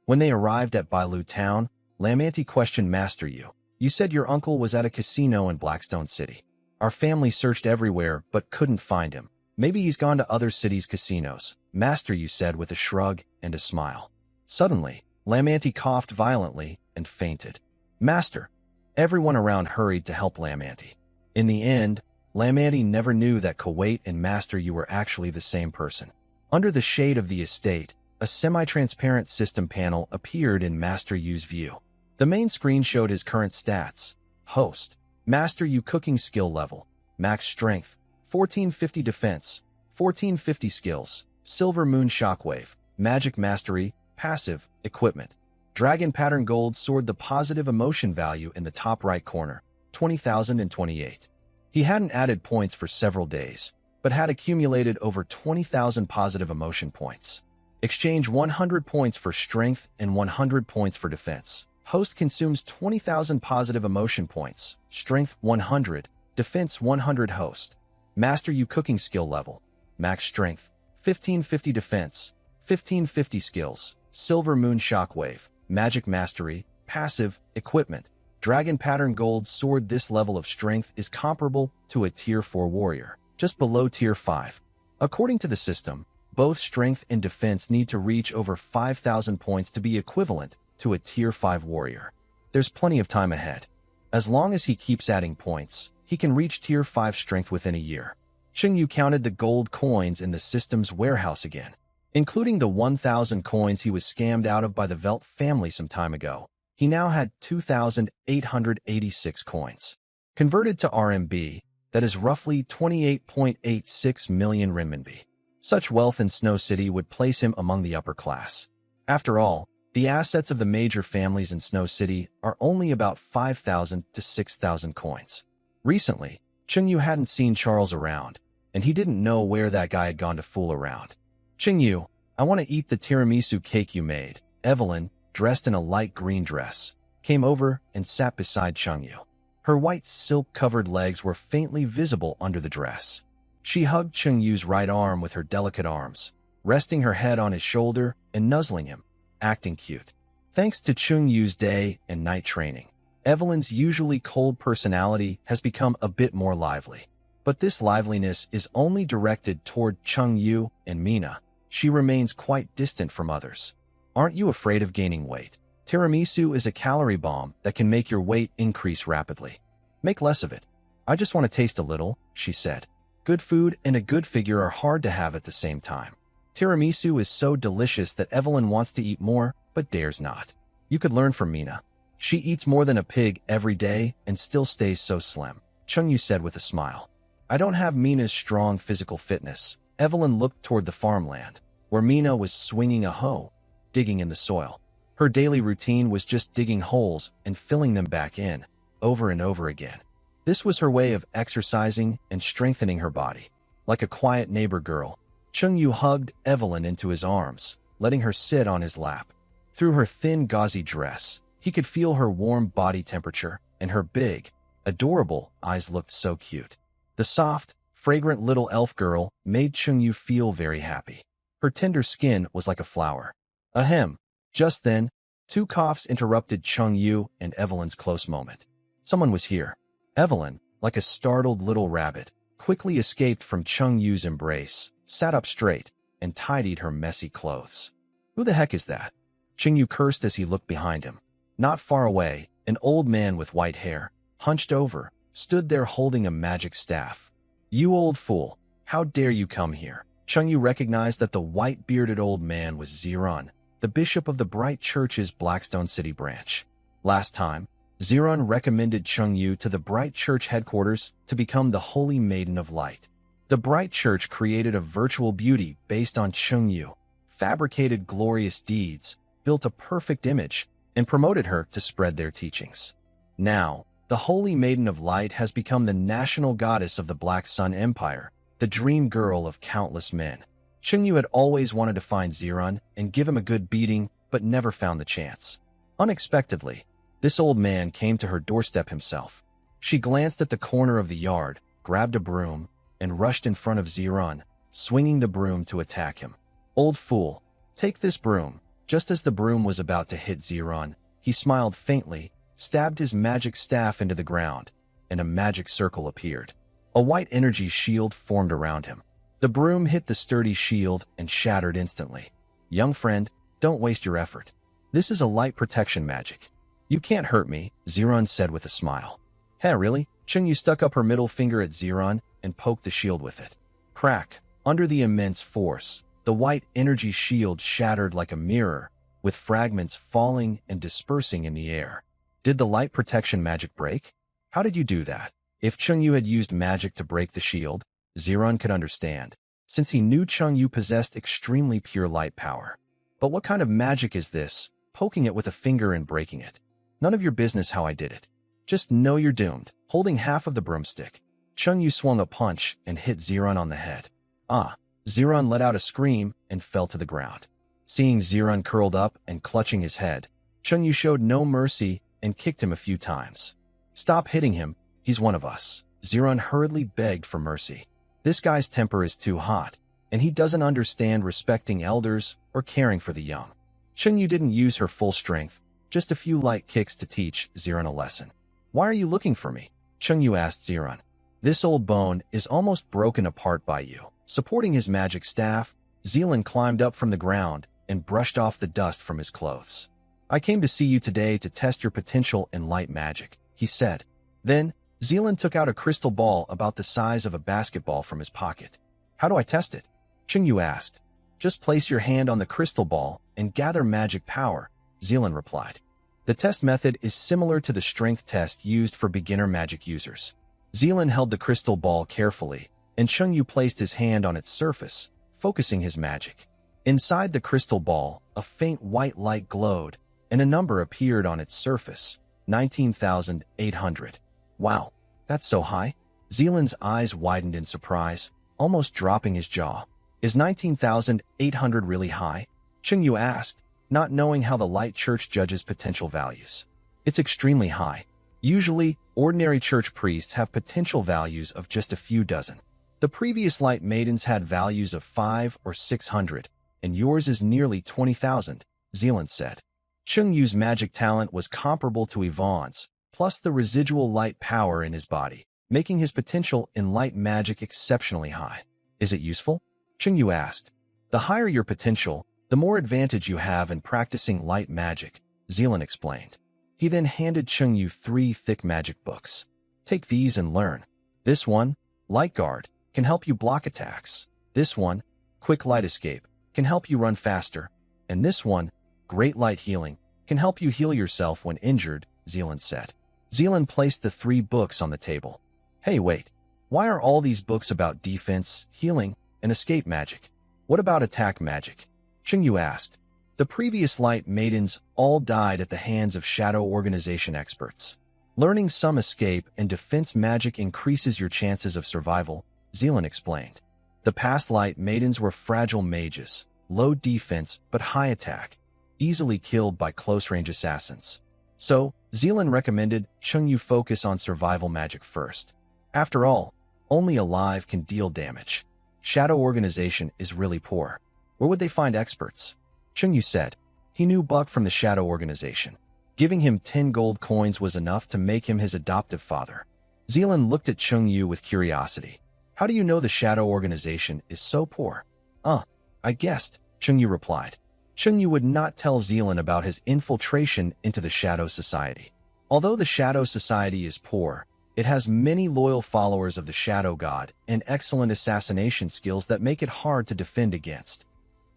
When they arrived at Bailu Town, Ramanti questioned Master Yu. You said your uncle was at a casino in Blackstone City. Our family searched everywhere but couldn't find him. Maybe he's gone to other cities' casinos, Master Yu said with a shrug and a smile. Suddenly, Ramanti coughed violently and fainted. Master! Everyone around hurried to help Ramanti. In the end, Ramanti never knew that Kuwait and Master Yu were actually the same person. Under the shade of the estate, a semi-transparent system panel appeared in Master Yu's view. The main screen showed his current stats. Host. Master Yu cooking skill level. Max strength. 1450 defense. 1450 skills. Silver moon shockwave. Magic mastery. Passive. Equipment. Dragon pattern gold sword. The positive emotion value in the top right corner. 20,028. He hadn't added points for several days, but had accumulated over 20,000 positive emotion points. Exchange 100 points for strength and 100 points for defense. Host consumes 20,000 positive emotion points. Strength 100, defense 100. Host. Master Yu cooking skill level. Max strength. 1550 defense. 1550 skills. Silver moon shockwave. Magic mastery. Passive. Equipment. Dragon pattern gold sword. This level of strength is comparable to a tier 4 warrior, just below tier 5. According to the system, both strength and defense need to reach over 5,000 points to be equivalent to a tier 5 warrior. There's plenty of time ahead. As long as he keeps adding points, he can reach tier 5 strength within a year. Chungyu counted the gold coins in the system's warehouse again, including the 1,000 coins he was scammed out of by the Velt family some time ago. He now had 2,886 coins. Converted to RMB, that is roughly 28.86 million renminbi. Such wealth in Snow City would place him among the upper class. After all, the assets of the major families in Snow City are only about 5,000 to 6,000 coins. Recently, Chungyu hadn't seen Charles around, and he didn't know where that guy had gone to fool around. Chungyu, I want to eat the tiramisu cake you made. Evelyn, dressed in a light green dress, came over and sat beside Chungyu. Her white silk-covered legs were faintly visible under the dress. She hugged Chungyu's right arm with her delicate arms, resting her head on his shoulder and nuzzling him, acting cute. Thanks to Chungyu's day and night training, Evelyn's usually cold personality has become a bit more lively. But this liveliness is only directed toward Chungyu and Mina. She remains quite distant from others. Aren't you afraid of gaining weight? Tiramisu is a calorie bomb that can make your weight increase rapidly. Make less of it. I just want to taste a little, she said. Good food and a good figure are hard to have at the same time. Tiramisu is so delicious that Evelyn wants to eat more, but dares not. You could learn from Mina. She eats more than a pig every day and still stays so slim, Chungyu said with a smile. I don't have Mina's strong physical fitness. Evelyn looked toward the farmland, where Mina was swinging a hoe, digging in the soil. Her daily routine was just digging holes and filling them back in, over and over again. This was her way of exercising and strengthening her body. Like a quiet neighbor girl, Chungyu hugged Evelyn into his arms, letting her sit on his lap. Through her thin gauzy dress, he could feel her warm body temperature, and her big, adorable eyes looked so cute. The soft, fragrant little elf girl made Chungyu feel very happy. Her tender skin was like a flower. Ahem. Just then, Two coughs interrupted Chung Yu and Evelyn's close moment. Someone was here. Evelyn, like a startled little rabbit, quickly escaped from Chung Yu's embrace, sat up straight, and tidied her messy clothes. Who the heck is that? Chung Yu cursed as he looked behind him. Not far away, an old man with white hair, hunched over, stood there holding a magic staff. You old fool, how dare you come here? Chung Yu recognized that the white-bearded old man was Ziran, the bishop of the Bright Church's Blackstone City branch. Last time, Ziran recommended Chung Yu to the Bright Church headquarters to become the Holy Maiden of Light. The Bright Church created a virtual beauty based on Chung Yu, fabricated glorious deeds, built a perfect image, and promoted her to spread their teachings. Now, the Holy Maiden of Light has become the national goddess of the Black Sun Empire, the dream girl of countless men. Chung Yu had always wanted to find Ziran and give him a good beating, but never found the chance. Unexpectedly, this old man came to her doorstep himself. She glanced at the corner of the yard, grabbed a broom, and rushed in front of Ziran, swinging the broom to attack him. Old fool, take this broom. Just as the broom was about to hit Ziran, he smiled faintly, stabbed his magic staff into the ground, and a magic circle appeared. A white energy shield formed around him. The broom hit the sturdy shield and shattered instantly. Young friend, don't waste your effort. This is a light protection magic. You can't hurt me, Ziran said with a smile. Hey, really? Chung Yu stuck up her middle finger at Ziran and poked the shield with it. Crack! Under the immense force, the white energy shield shattered like a mirror, with fragments falling and dispersing in the air. Did the light protection magic break? How did you do that? If Chung Yu had used magic to break the shield, Ziran could understand, since he knew Chung Yu possessed extremely pure light power. But what kind of magic is this, poking it with a finger and breaking it? None of your business how I did it. Just know you're doomed. Holding half of the broomstick, Chung Yu swung a punch and hit Ziran on the head. Ah! Ziran let out a scream and fell to the ground. Seeing Ziran curled up and clutching his head, Chung Yu showed no mercy and kicked him a few times. Stop hitting him, he's one of us. Ziran hurriedly begged for mercy. This guy's temper is too hot, and he doesn't understand respecting elders or caring for the young. Chung Yu didn't use her full strength, just a few light kicks to teach Ziran a lesson. Why are you looking for me? Chung Yu asked Ziran. This old bone is almost broken apart by you. Supporting his magic staff, Zilan climbed up from the ground and brushed off the dust from his clothes. I came to see you today to test your potential in light magic, he said. Then, Zilan took out a crystal ball about the size of a basketball from his pocket. How do I test it? Chung Yu asked. Just place your hand on the crystal ball and gather magic power, Zilan replied. The test method is similar to the strength test used for beginner magic users. Zilan held the crystal ball carefully, and Chung Yu placed his hand on its surface, focusing his magic. Inside the crystal ball, a faint white light glowed, and a number appeared on its surface, 19,800. Wow, that's so high. Zilan's eyes widened in surprise, almost dropping his jaw. Is 19,800 really high? Chung Yu asked, not knowing how the light church judges potential values. It's extremely high. Usually, ordinary church priests have potential values of just a few dozen. The previous light maidens had values of 500 or 600, and yours is nearly 20,000, Zilan said. Chung Yu's magic talent was comparable to Yvonne's, plus the residual light power in his body, making his potential in light magic exceptionally high. Is it useful? Chung Yu asked. The higher your potential, the more advantage you have in practicing light magic, Zilan explained. He then handed Chung Yu 3 thick magic books. Take these and learn. This one, Light Guard, can help you block attacks. This one, Quick Light Escape, can help you run faster. And this one, Great Light Healing, can help you heal yourself when injured, Zilan said. Zilan placed the 3 books on the table. Hey, wait. Why are all these books about defense, healing, and escape magic? What about attack magic? Chung Yu asked. The previous light maidens all died at the hands of Shadow Organization experts. Learning some escape and defense magic increases your chances of survival, Zilan explained. The past light maidens were fragile mages, low defense but high attack, easily killed by close-range assassins. So, Zilan recommended Chung Yu focus on survival magic first. After all, only alive can deal damage. Shadow Organization is really poor. Where would they find experts? Chung Yu said. He knew Buck from the Shadow Organization. Giving him 10 gold coins was enough to make him his adoptive father. Zealand looked at Chung Yu with curiosity. How do you know the Shadow Organization is so poor? I guessed, Chung Yu replied. Chung Yu would not tell Zealand about his infiltration into the Shadow Society. Although the Shadow Society is poor, it has many loyal followers of the Shadow God and excellent assassination skills that make it hard to defend against.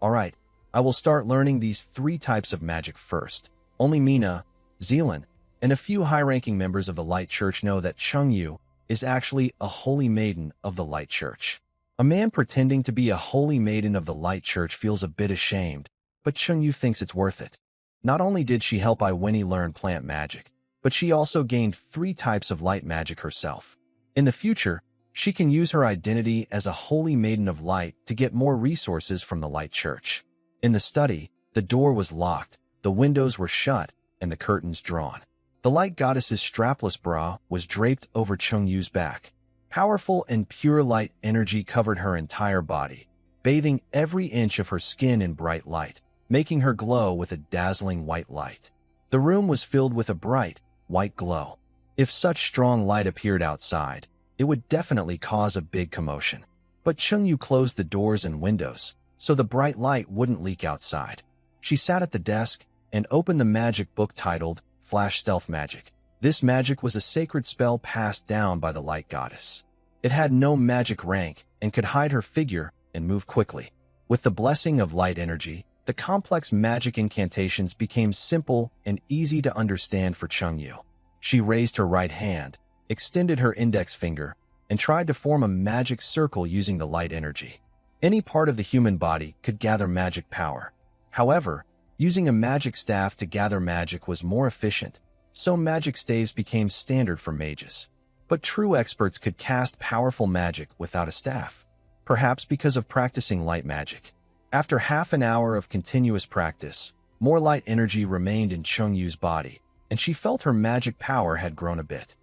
Alright, I will start learning these 3 types of magic first. Only Mina, Zealand, and a few high-ranking members of the Light Church know that Chung Yu is actually a holy maiden of the Light Church. A man pretending to be a holy maiden of the Light Church feels a bit ashamed, but Chung Yu thinks it's worth it. Not only did she help Iweni learn plant magic, but she also gained 3 types of light magic herself. In the future, she can use her identity as a holy maiden of light to get more resources from the Light Church. In the study, the door was locked, the windows were shut, and the curtains drawn. The light goddess's strapless bra was draped over Chung Yu's back. Powerful and pure light energy covered her entire body, bathing every inch of her skin in bright light, making her glow with a dazzling white light. The room was filled with a bright, white glow. If such strong light appeared outside, it would definitely cause a big commotion. But Chung Yu closed the doors and windows, so the bright light wouldn't leak outside. She sat at the desk and opened the magic book titled Flash Stealth Magic. This magic was a sacred spell passed down by the light goddess. It had no magic rank and could hide her figure and move quickly. With the blessing of light energy, the complex magic incantations became simple and easy to understand for Chung Yu. She raised her right hand, extended her index finger, and tried to form a magic circle using the light energy. Any part of the human body could gather magic power. However, using a magic staff to gather magic was more efficient, so magic staves became standard for mages. But true experts could cast powerful magic without a staff, perhaps because of practicing light magic. After half an hour of continuous practice, more light energy remained in Chung Yu's body, and she felt her magic power had grown a bit.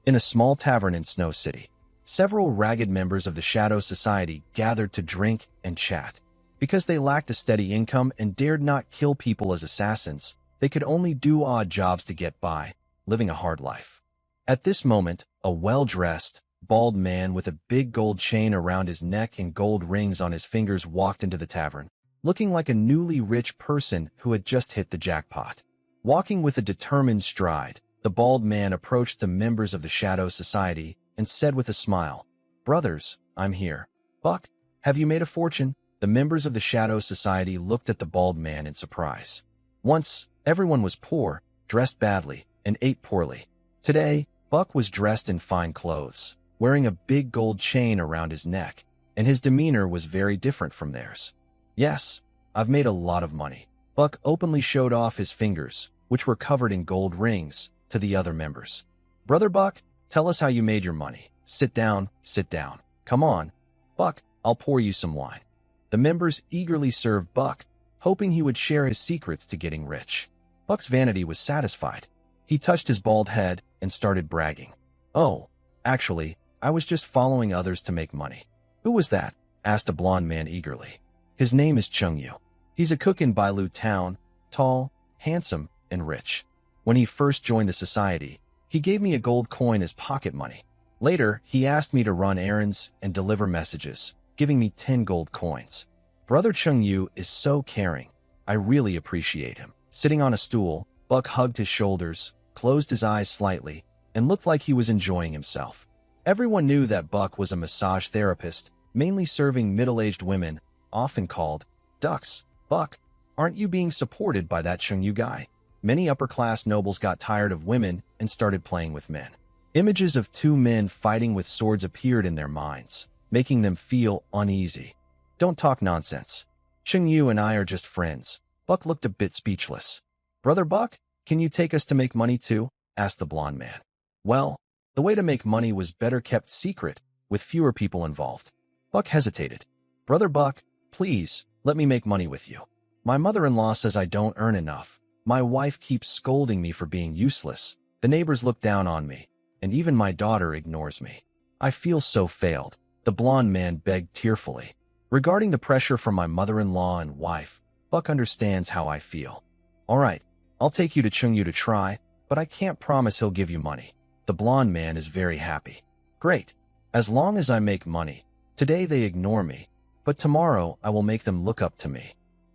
In a small tavern in Snow City, several ragged members of the Shadow Society gathered to drink and chat. Because they lacked a steady income and dared not kill people as assassins, they could only do odd jobs to get by, living a hard life. At this moment, a well-dressed, bald man with a big gold chain around his neck and gold rings on his fingers walked into the tavern, looking like a newly rich person who had just hit the jackpot. Walking with a determined stride, the bald man approached the members of the Shadow Society and said with a smile, "Brothers, I'm here. Buck, have you made a fortune?" The members of the Shadow Society looked at the bald man in surprise. Once, everyone was poor, dressed badly, and ate poorly. Today, Buck was dressed in fine clothes, wearing a big gold chain around his neck, and his demeanor was very different from theirs. "Yes, I've made a lot of money." Buck openly showed off his fingers, which were covered in gold rings, to the other members. "Brother Buck, tell us how you made your money." Sit down, sit down. "Come on, Buck, I'll pour you some wine." The members eagerly served Buck, hoping he would share his secrets to getting rich. Buck's vanity was satisfied. He touched his bald head and started bragging. "Oh, actually, I was just following others to make money." "Who was that?" asked a blond man eagerly. "His name is Chung Yu. He's a cook in Bailu Town, tall, handsome, and rich. When he first joined the society, he gave me a gold coin as pocket money. Later, he asked me to run errands and deliver messages, giving me 10 gold coins. Brother Chung Yu is so caring. I really appreciate him." Sitting on a stool, Buck hugged his shoulders, closed his eyes slightly, and looked like he was enjoying himself. Everyone knew that Buck was a massage therapist, mainly serving middle-aged women, often called ducks. "Buck, aren't you being supported by that Chung Yu guy?" Many upper-class nobles got tired of women and started playing with men. Images of 2 men fighting with swords appeared in their minds, making them feel uneasy. "Don't talk nonsense. Chung Yu and I are just friends." Buck looked a bit speechless. "Brother Buck, can you take us to make money too?" asked the blond man. Well, the way to make money was better kept secret, with fewer people involved. Buck hesitated. "Brother Buck, please, let me make money with you. My mother-in-law says I don't earn enough. My wife keeps scolding me for being useless. The neighbors look down on me, and even my daughter ignores me. I feel so failed." The blond man begged tearfully. "Regarding the pressure from my mother-in-law and wife, Buck understands how I feel. All right, I'll take you to Chungyu to try, but I can't promise he'll give you money. The blonde man is very happy. Great. As long as I make money. Today they ignore me, but tomorrow I will make them look up to me.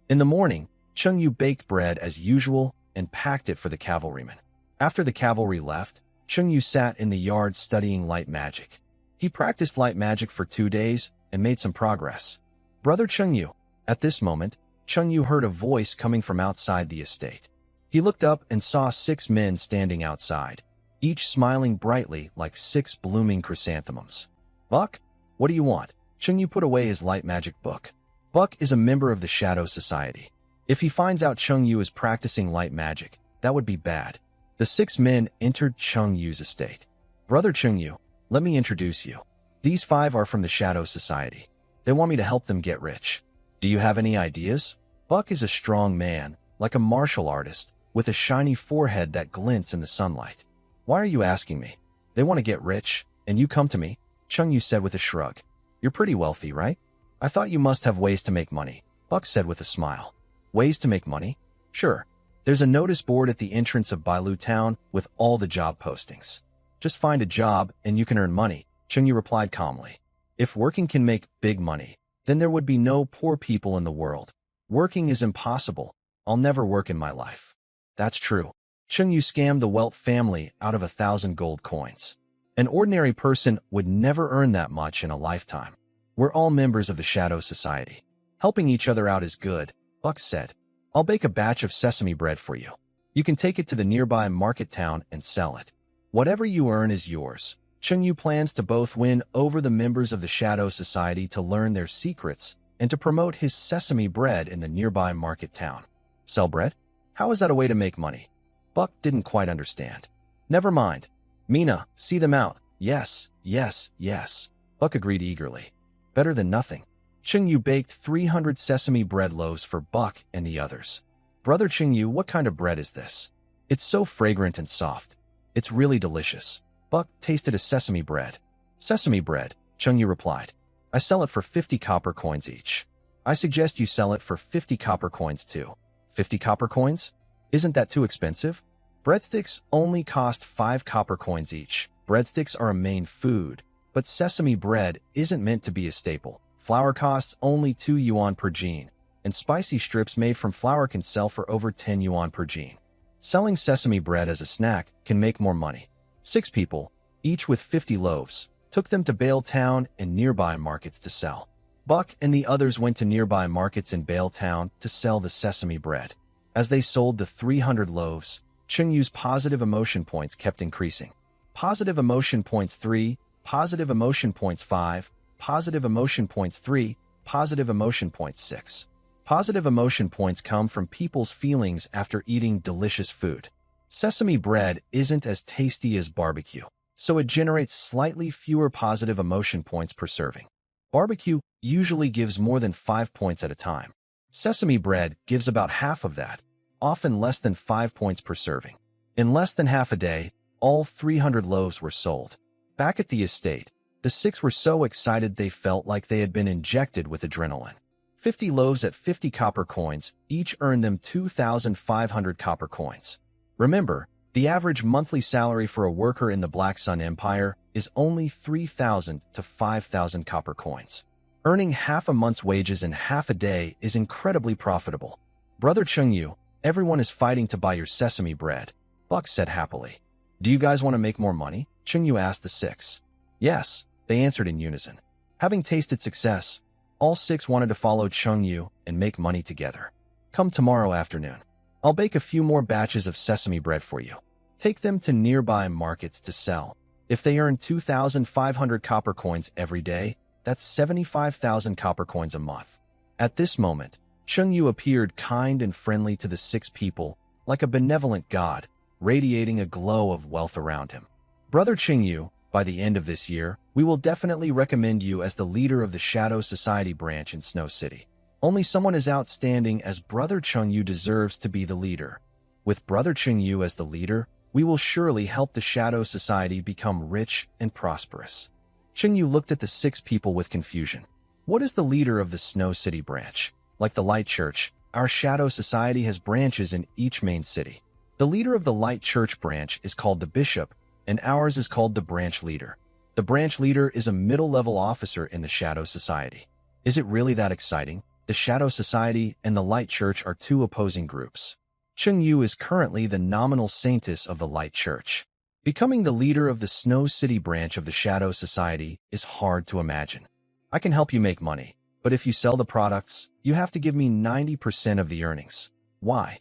In the morning, Chungyu baked bread as usual and packed it for the cavalrymen. After the cavalry left, Chungyu sat in the yard studying light magic. He practiced light magic for 2 days and made some progress. Brother Chungyu. At this moment, Chungyu heard a voice coming from outside the estate. He looked up and saw 6 men standing outside, each smiling brightly like 6 blooming chrysanthemums. Buck, what do you want? Chungyu put away his light magic book. Buck is a member of the Shadow Society. If he finds out Chungyu is practicing light magic, that would be bad. The 6 men entered Chungyu's estate. Brother Chungyu, let me introduce you. These 5 are from the Shadow Society. They want me to help them get rich. Do you have any ideas? Buck is a strong man, like a martial artist, with a shiny forehead that glints in the sunlight. Why are you asking me? They want to get rich, and you come to me? Chungyu said with a shrug. You're pretty wealthy, right? I thought you must have ways to make money, Buck said with a smile. Ways to make money? Sure. There's a notice board at the entrance of Bailu Town with all the job postings. Just find a job and you can earn money, Chungyu replied calmly. If working can make big money, then there would be no poor people in the world. Working is impossible. I'll never work in my life. That's true. Chungyu scammed the Welt family out of 1,000 gold coins. An ordinary person would never earn that much in a lifetime. We're all members of the Shadow Society. Helping each other out is good, Buck said. I'll bake a batch of sesame bread for you. You can take it to the nearby market town and sell it. Whatever you earn is yours. Chungyu plans to both win over the members of the Shadow Society to learn their secrets and to promote his sesame bread in the nearby market town. Sell bread? How is that a way to make money? Buck didn't quite understand. Never mind. Mina, see them out. Yes, yes, yes. Buck agreed eagerly. Better than nothing. Chungyu baked 300 sesame bread loaves for Buck and the others. Brother Chungyu, what kind of bread is this? It's so fragrant and soft. It's really delicious. Buck tasted a sesame bread. Sesame bread, Chungyu replied. I sell it for 50 copper coins each. I suggest you sell it for 50 copper coins too. 50 copper coins? Isn't that too expensive? Breadsticks only cost 5 copper coins each. Breadsticks are a main food, but sesame bread isn't meant to be a staple. Flour costs only 2 yuan per jean, and spicy strips made from flour can sell for over 10 yuan per jean. Selling sesame bread as a snack can make more money. 6 people, each with 50 loaves, took them to Bale Town and nearby markets to sell. Buck and the others went to nearby markets in Bale Town to sell the sesame bread. As they sold the 300 loaves, Chungyu's positive emotion points kept increasing. Positive emotion points 3, positive emotion points 5, positive emotion points 3, positive emotion points 6. Positive emotion points come from people's feelings after eating delicious food. Sesame bread isn't as tasty as barbecue, so it generates slightly fewer positive emotion points per serving. Barbecue usually gives more than 5 points at a time. Sesame bread gives about half of that, often less than 5 points per serving. In less than half a day, all 300 loaves were sold. Back at the estate, the 6 were so excited they felt like they had been injected with adrenaline. 50 loaves at 50 copper coins each earned them 2,500 copper coins. Remember, the average monthly salary for a worker in the Black Sun Empire is only 3,000 to 5,000 copper coins. Earning half a month's wages in half a day is incredibly profitable. Brother Chungyu, everyone is fighting to buy your sesame bread, Buck said happily. Do you guys want to make more money? Chungyu asked the 6. Yes, they answered in unison. Having tasted success, all 6 wanted to follow Chungyu and make money together. Come tomorrow afternoon. I'll bake a few more batches of sesame bread for you. Take them to nearby markets to sell. If they earn 2,500 copper coins every day, that's 75,000 copper coins a month. At this moment, Chungyu appeared kind and friendly to the 6 people, like a benevolent god, radiating a glow of wealth around him. Brother Chungyu, by the end of this year, we will definitely recommend you as the leader of the Shadow Society branch in Snow City. Only someone as outstanding as Brother Chungyu deserves to be the leader. With Brother Chungyu as the leader, we will surely help the Shadow Society become rich and prosperous. Chungyu looked at the 6 people with confusion. What is the leader of the Snow City branch? Like the Light Church, our shadow society has branches in each main city. The leader of the Light Church branch is called the bishop, and ours is called the branch leader. The branch leader is a middle-level officer in the shadow society. Is it really that exciting? The shadow society and the Light Church are two opposing groups. Chung Yu is currently the nominal saintess of the Light Church. Becoming the leader of the Snow City branch of the shadow society is hard to imagine. I can help you make money, but if you sell the products, you have to give me 90% of the earnings. Why?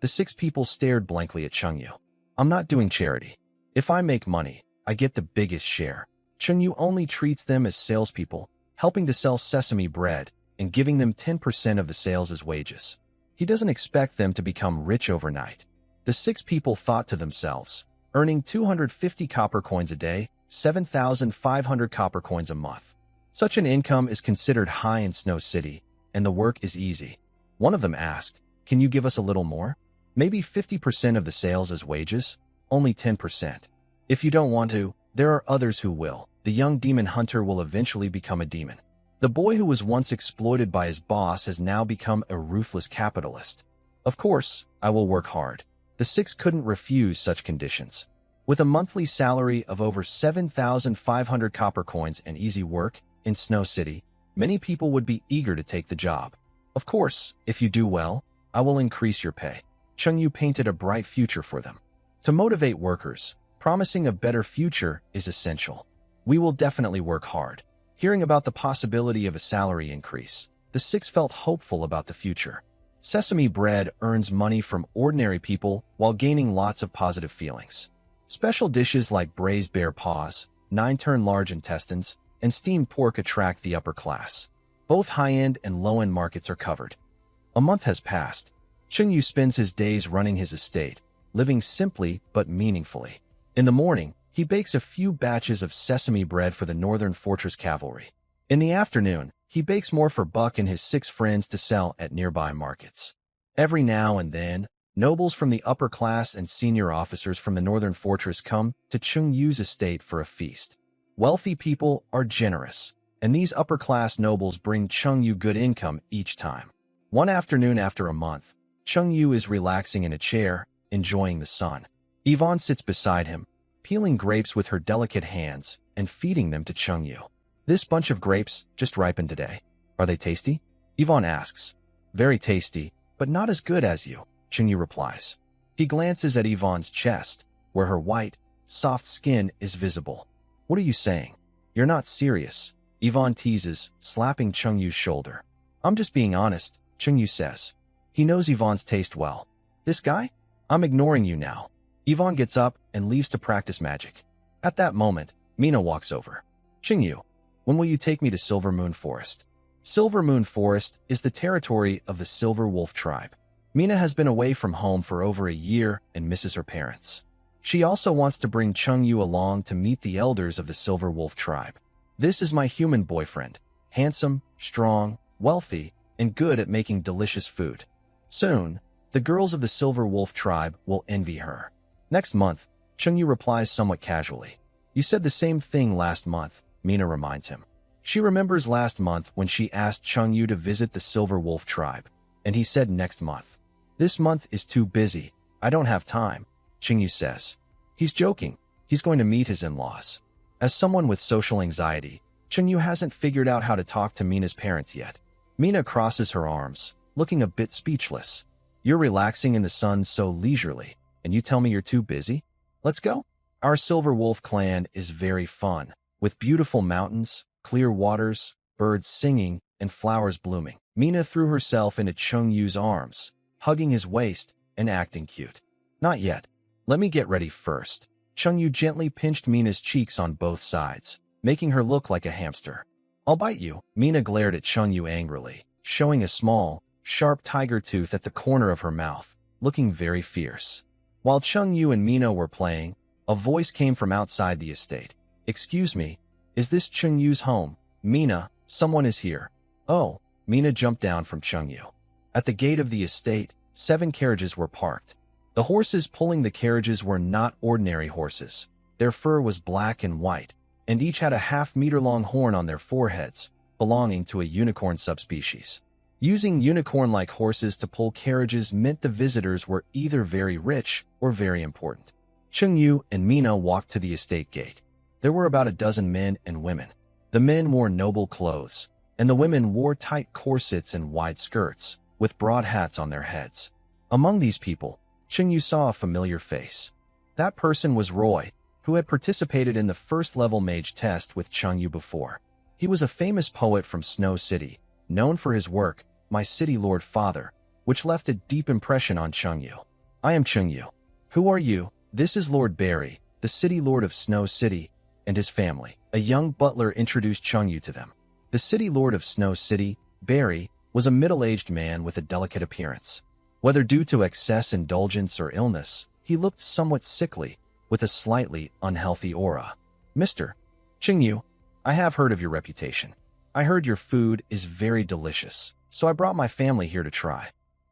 The 6 people stared blankly at Chung Yu. I'm not doing charity. If I make money, I get the biggest share. Chung Yu only treats them as salespeople, helping to sell sesame bread and giving them 10% of the sales as wages. He doesn't expect them to become rich overnight. The 6 people thought to themselves, earning 250 copper coins a day, 7,500 copper coins a month. Such an income is considered high in Snow City, and the work is easy. One of them asked, "Can you give us a little more? Maybe 50% of the sales as wages? Only 10%. If you don't want to, there are others who will. The young demon hunter will eventually become a demon." The boy who was once exploited by his boss has now become a ruthless capitalist. Of course, I will work hard. The 6 couldn't refuse such conditions. With a monthly salary of over 7,500 copper coins and easy work in Snow City, many people would be eager to take the job. Of course, if you do well, I will increase your pay. Chung Yu painted a bright future for them. To motivate workers, promising a better future is essential. We will definitely work hard. Hearing about the possibility of a salary increase, the 6 felt hopeful about the future. Sesame bread earns money from ordinary people while gaining lots of positive feelings. Special dishes like braised bear paws, 9-turn large intestines, and steamed pork attract the upper class. Both high-end and low-end markets are covered. A month has passed. Chung Yu spends his days running his estate, living simply but meaningfully. In the morning, he bakes a few batches of sesame bread for the Northern Fortress Cavalry. In the afternoon, he bakes more for Buck and his 6 friends to sell at nearby markets. Every now and then, nobles from the upper class and senior officers from the Northern Fortress come to Chung Yu's estate for a feast. Wealthy people are generous, and these upper-class nobles bring Chung Yu good income each time. One afternoon after a month, Chung Yu is relaxing in a chair, enjoying the sun. Yvonne sits beside him, peeling grapes with her delicate hands and feeding them to Chung Yu. "This bunch of grapes just ripened today. Are they tasty?" Yvonne asks. "Very tasty, but not as good as you," Chung Yu replies. He glances at Yvonne's chest, where her white, soft skin is visible. "What are you saying? You're not serious," Yvonne teases, slapping Chung Yu's shoulder. "I'm just being honest," Chung Yu says. He knows Yvonne's taste well. "This guy? I'm ignoring you now." Yvonne gets up and leaves to practice magic. At that moment, Mina walks over. "Chung Yu, when will you take me to Silver Moon Forest?" Silver Moon Forest is the territory of the Silver Wolf tribe. Mina has been away from home for over a year and misses her parents. She also wants to bring Chung Yu along to meet the elders of the Silver Wolf tribe. "This is my human boyfriend, handsome, strong, wealthy, and good at making delicious food. Soon, the girls of the Silver Wolf tribe will envy her." Next month, Chung Yu replies somewhat casually. "You said the same thing last month," Mina reminds him. She remembers last month when she asked Chung Yu to visit the Silver Wolf tribe, and he said next month. "This month is too busy. I don't have time," Chung Yu says. He's joking. He's going to meet his in-laws. As someone with social anxiety, Chung Yu hasn't figured out how to talk to Mina's parents yet. Mina crosses her arms, looking a bit speechless. "You're relaxing in the sun so leisurely, and you tell me you're too busy? Let's go." Our Silver Wolf clan is very fun, with beautiful mountains, clear waters, birds singing, and flowers blooming. Mina threw herself into Chung Yu's arms, hugging his waist and acting cute. "Not yet. Let me get ready first." Chung Yu gently pinched Mina's cheeks on both sides, making her look like a hamster. "I'll bite you." Mina glared at Chung Yu angrily, showing a small, sharp tiger tooth at the corner of her mouth, looking very fierce. While Chung Yu and Mina were playing, a voice came from outside the estate. "Excuse me, is this Chung Yu's home?" "Mina, someone is here." "Oh." Mina jumped down from Chung Yu. At the gate of the estate, 7 carriages were parked. The horses pulling the carriages were not ordinary horses. Their fur was black and white, and each had a half-meter-long horn on their foreheads, belonging to a unicorn subspecies. Using unicorn-like horses to pull carriages meant the visitors were either very rich or very important. Chengyu and Mina walked to the estate gate. There were about a dozen men and women. The men wore noble clothes, and the women wore tight corsets and wide skirts, with broad hats on their heads. Among these people, Chengyu saw a familiar face. That person was Roy, who had participated in the first-level mage test with Chengyu before. He was a famous poet from Snow City, known for his work, My City Lord Father, which left a deep impression on Chengyu. I am Chengyu. Who are you? This is Lord Barry, the City Lord of Snow City, and his family. A young butler introduced Chengyu to them. The City Lord of Snow City, Barry, was a middle-aged man with a delicate appearance. Whether due to excess indulgence or illness, he looked somewhat sickly, with a slightly unhealthy aura. Mr. Chengyu, I have heard of your reputation. I heard your food is very delicious, so I brought my family here to try.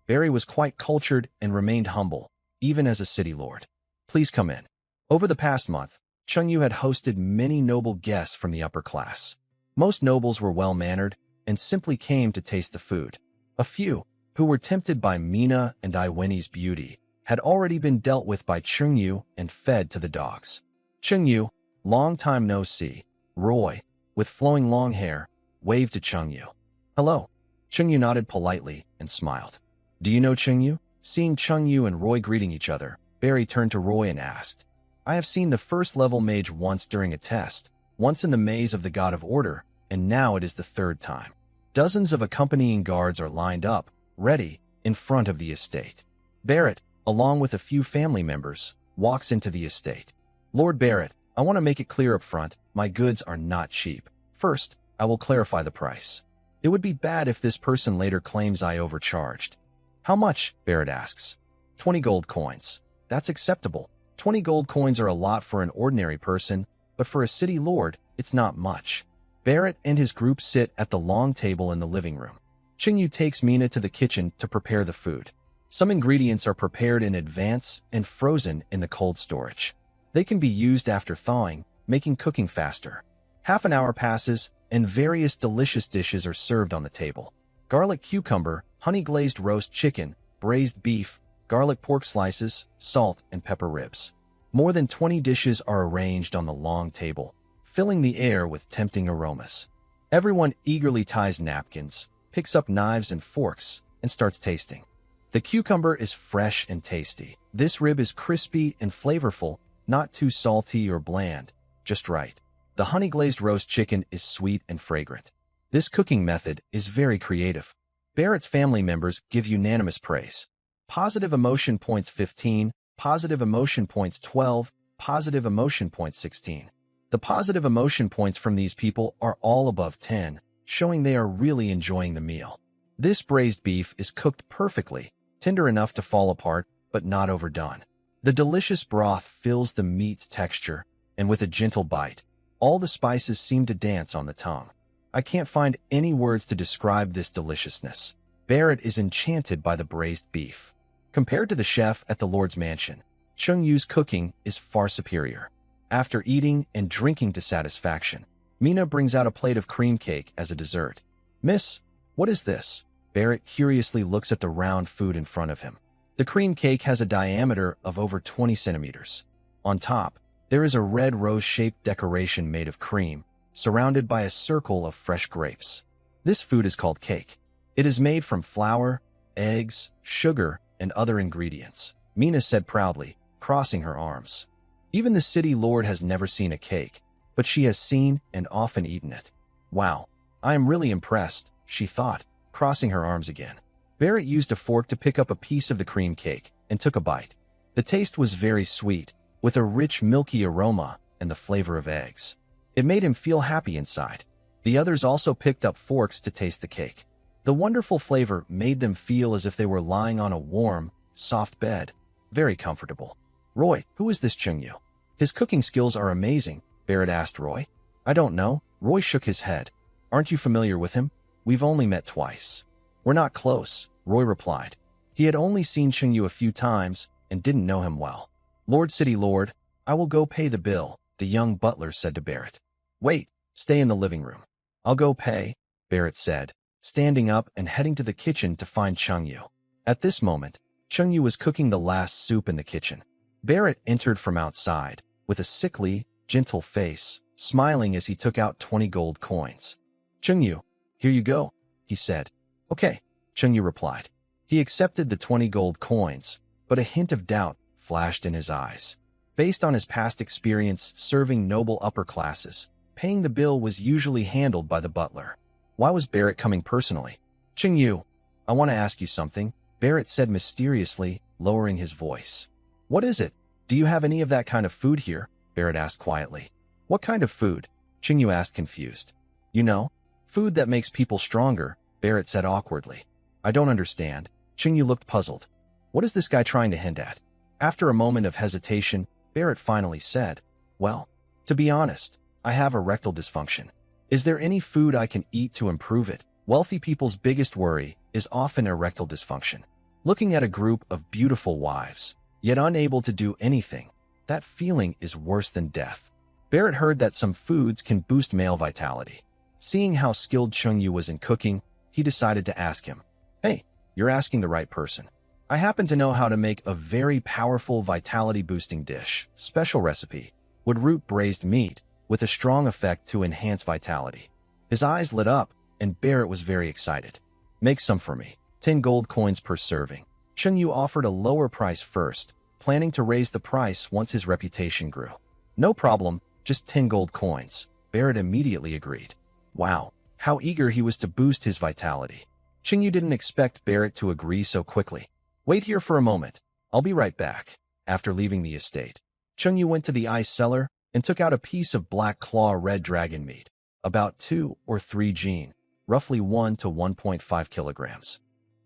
Barry was quite cultured and remained humble, even as a city lord. Please come in. Over the past month, Chengyu had hosted many noble guests from the upper class. Most nobles were well-mannered and simply came to taste the food. A few, who were tempted by Mina and Iweni's beauty, had already been dealt with by Chengyu and fed to the dogs. Chengyu, long time no see. Roy, with flowing long hair, waved to Chengyu. Hello. Chengyu nodded politely and smiled. Do you know Chengyu? Seeing Chengyu and Roy greeting each other, Barry turned to Roy and asked, I have seen the first-level mage once during a test, once in the maze of the God of Order, and now it is the third time. Dozens of accompanying guards are lined up, ready, in front of the estate. Barrett, along with a few family members, walks into the estate. Lord Barrett, I want to make it clear up front, my goods are not cheap. First, I will clarify the price. It would be bad if this person later claims I overcharged. How much? Barrett asks. 20 gold coins. That's acceptable. 20 gold coins are a lot for an ordinary person, but for a city lord, it's not much. Barrett and his group sit at the long table in the living room. Chengyu takes Mina to the kitchen to prepare the food. Some ingredients are prepared in advance and frozen in the cold storage. They can be used after thawing, making cooking faster. Half an hour passes, and various delicious dishes are served on the table. Garlic cucumber, honey-glazed roast chicken, braised beef, garlic pork slices, salt, and pepper ribs. More than 20 dishes are arranged on the long table, filling the air with tempting aromas. Everyone eagerly ties napkins, picks up knives and forks, and starts tasting. The cucumber is fresh and tasty. This rib is crispy and flavorful, not too salty or bland, just right. The honey-glazed roast chicken is sweet and fragrant. This cooking method is very creative. Barrett's family members give unanimous praise. Positive emotion points 15, positive emotion points 12, positive emotion points 16. The positive emotion points from these people are all above 10, showing they are really enjoying the meal. This braised beef is cooked perfectly, tender enough to fall apart, but not overdone. The delicious broth fills the meat's texture, and with a gentle bite, all the spices seem to dance on the tongue. I can't find any words to describe this deliciousness. Barrett is enchanted by the braised beef. Compared to the chef at the Lord's mansion, Chengyu's cooking is far superior. After eating and drinking to satisfaction, Mina brings out a plate of cream cake as a dessert. Miss, what is this? Barrett curiously looks at the round food in front of him. The cream cake has a diameter of over 20 centimeters. On top, there is a red rose-shaped decoration made of cream, surrounded by a circle of fresh grapes. This food is called cake. It is made from flour, eggs, sugar, and other ingredients, Mina said proudly, crossing her arms. Even the city lord has never seen a cake, but she has seen and often eaten it. Wow, I am really impressed, she thought, crossing her arms again. Barrett used a fork to pick up a piece of the cream cake and took a bite. The taste was very sweet, with a rich milky aroma and the flavor of eggs. It made him feel happy inside. The others also picked up forks to taste the cake. The wonderful flavor made them feel as if they were lying on a warm, soft bed. Very comfortable. Roy, who is this Chengyu? His cooking skills are amazing, Barrett asked Roy. I don't know. Roy shook his head. Aren't you familiar with him? We've only met twice. We're not close, Roy replied. He had only seen Chengyu a few times and didn't know him well. Lord City Lord, I will go pay the bill, the young butler said to Barrett. Wait, stay in the living room. I'll go pay, Barrett said, standing up and heading to the kitchen to find Chungyu. At this moment, Chungyu was cooking the last soup in the kitchen. Barrett entered from outside, with a sickly, gentle face, smiling as he took out 20 gold coins. "Chungyu, here you go," he said. "Okay," Chungyu replied. He accepted the 20 gold coins, but a hint of doubt flashed in his eyes. Based on his past experience serving noble upper classes, paying the bill was usually handled by the butler. Why was Barrett coming personally? "Chungyu, I want to ask you something," Barrett said mysteriously, lowering his voice. "What is it? Do you have any of that kind of food here?" Barrett asked quietly. "What kind of food?" Chungyu asked, confused. "You know, food that makes people stronger," Barrett said awkwardly. "I don't understand." Chungyu looked puzzled. What is this guy trying to hint at? After a moment of hesitation, Barrett finally said, "Well, to be honest, I have erectile dysfunction. Is there any food I can eat to improve it?" Wealthy people's biggest worry is often erectile dysfunction. Looking at a group of beautiful wives, yet unable to do anything, that feeling is worse than death. Barrett heard that some foods can boost male vitality. Seeing how skilled Chungyu was in cooking, he decided to ask him, "Hey, you're asking the right person. I happen to know how to make a very powerful vitality-boosting dish, special recipe, wood root braised meat, with a strong effect to enhance vitality." His eyes lit up, and Barrett was very excited. "Make some for me. 10 gold coins per serving." Chungyu offered a lower price first, planning to raise the price once his reputation grew. "No problem, just 10 gold coins," Barrett immediately agreed. Wow, how eager he was to boost his vitality. Chungyu didn't expect Barrett to agree so quickly. "Wait here for a moment. I'll be right back." After leaving the estate, Chungyu went to the ice cellar and took out a piece of black claw red dragon meat, about 2 or 3 jin, roughly 1 to 1.5 kilograms.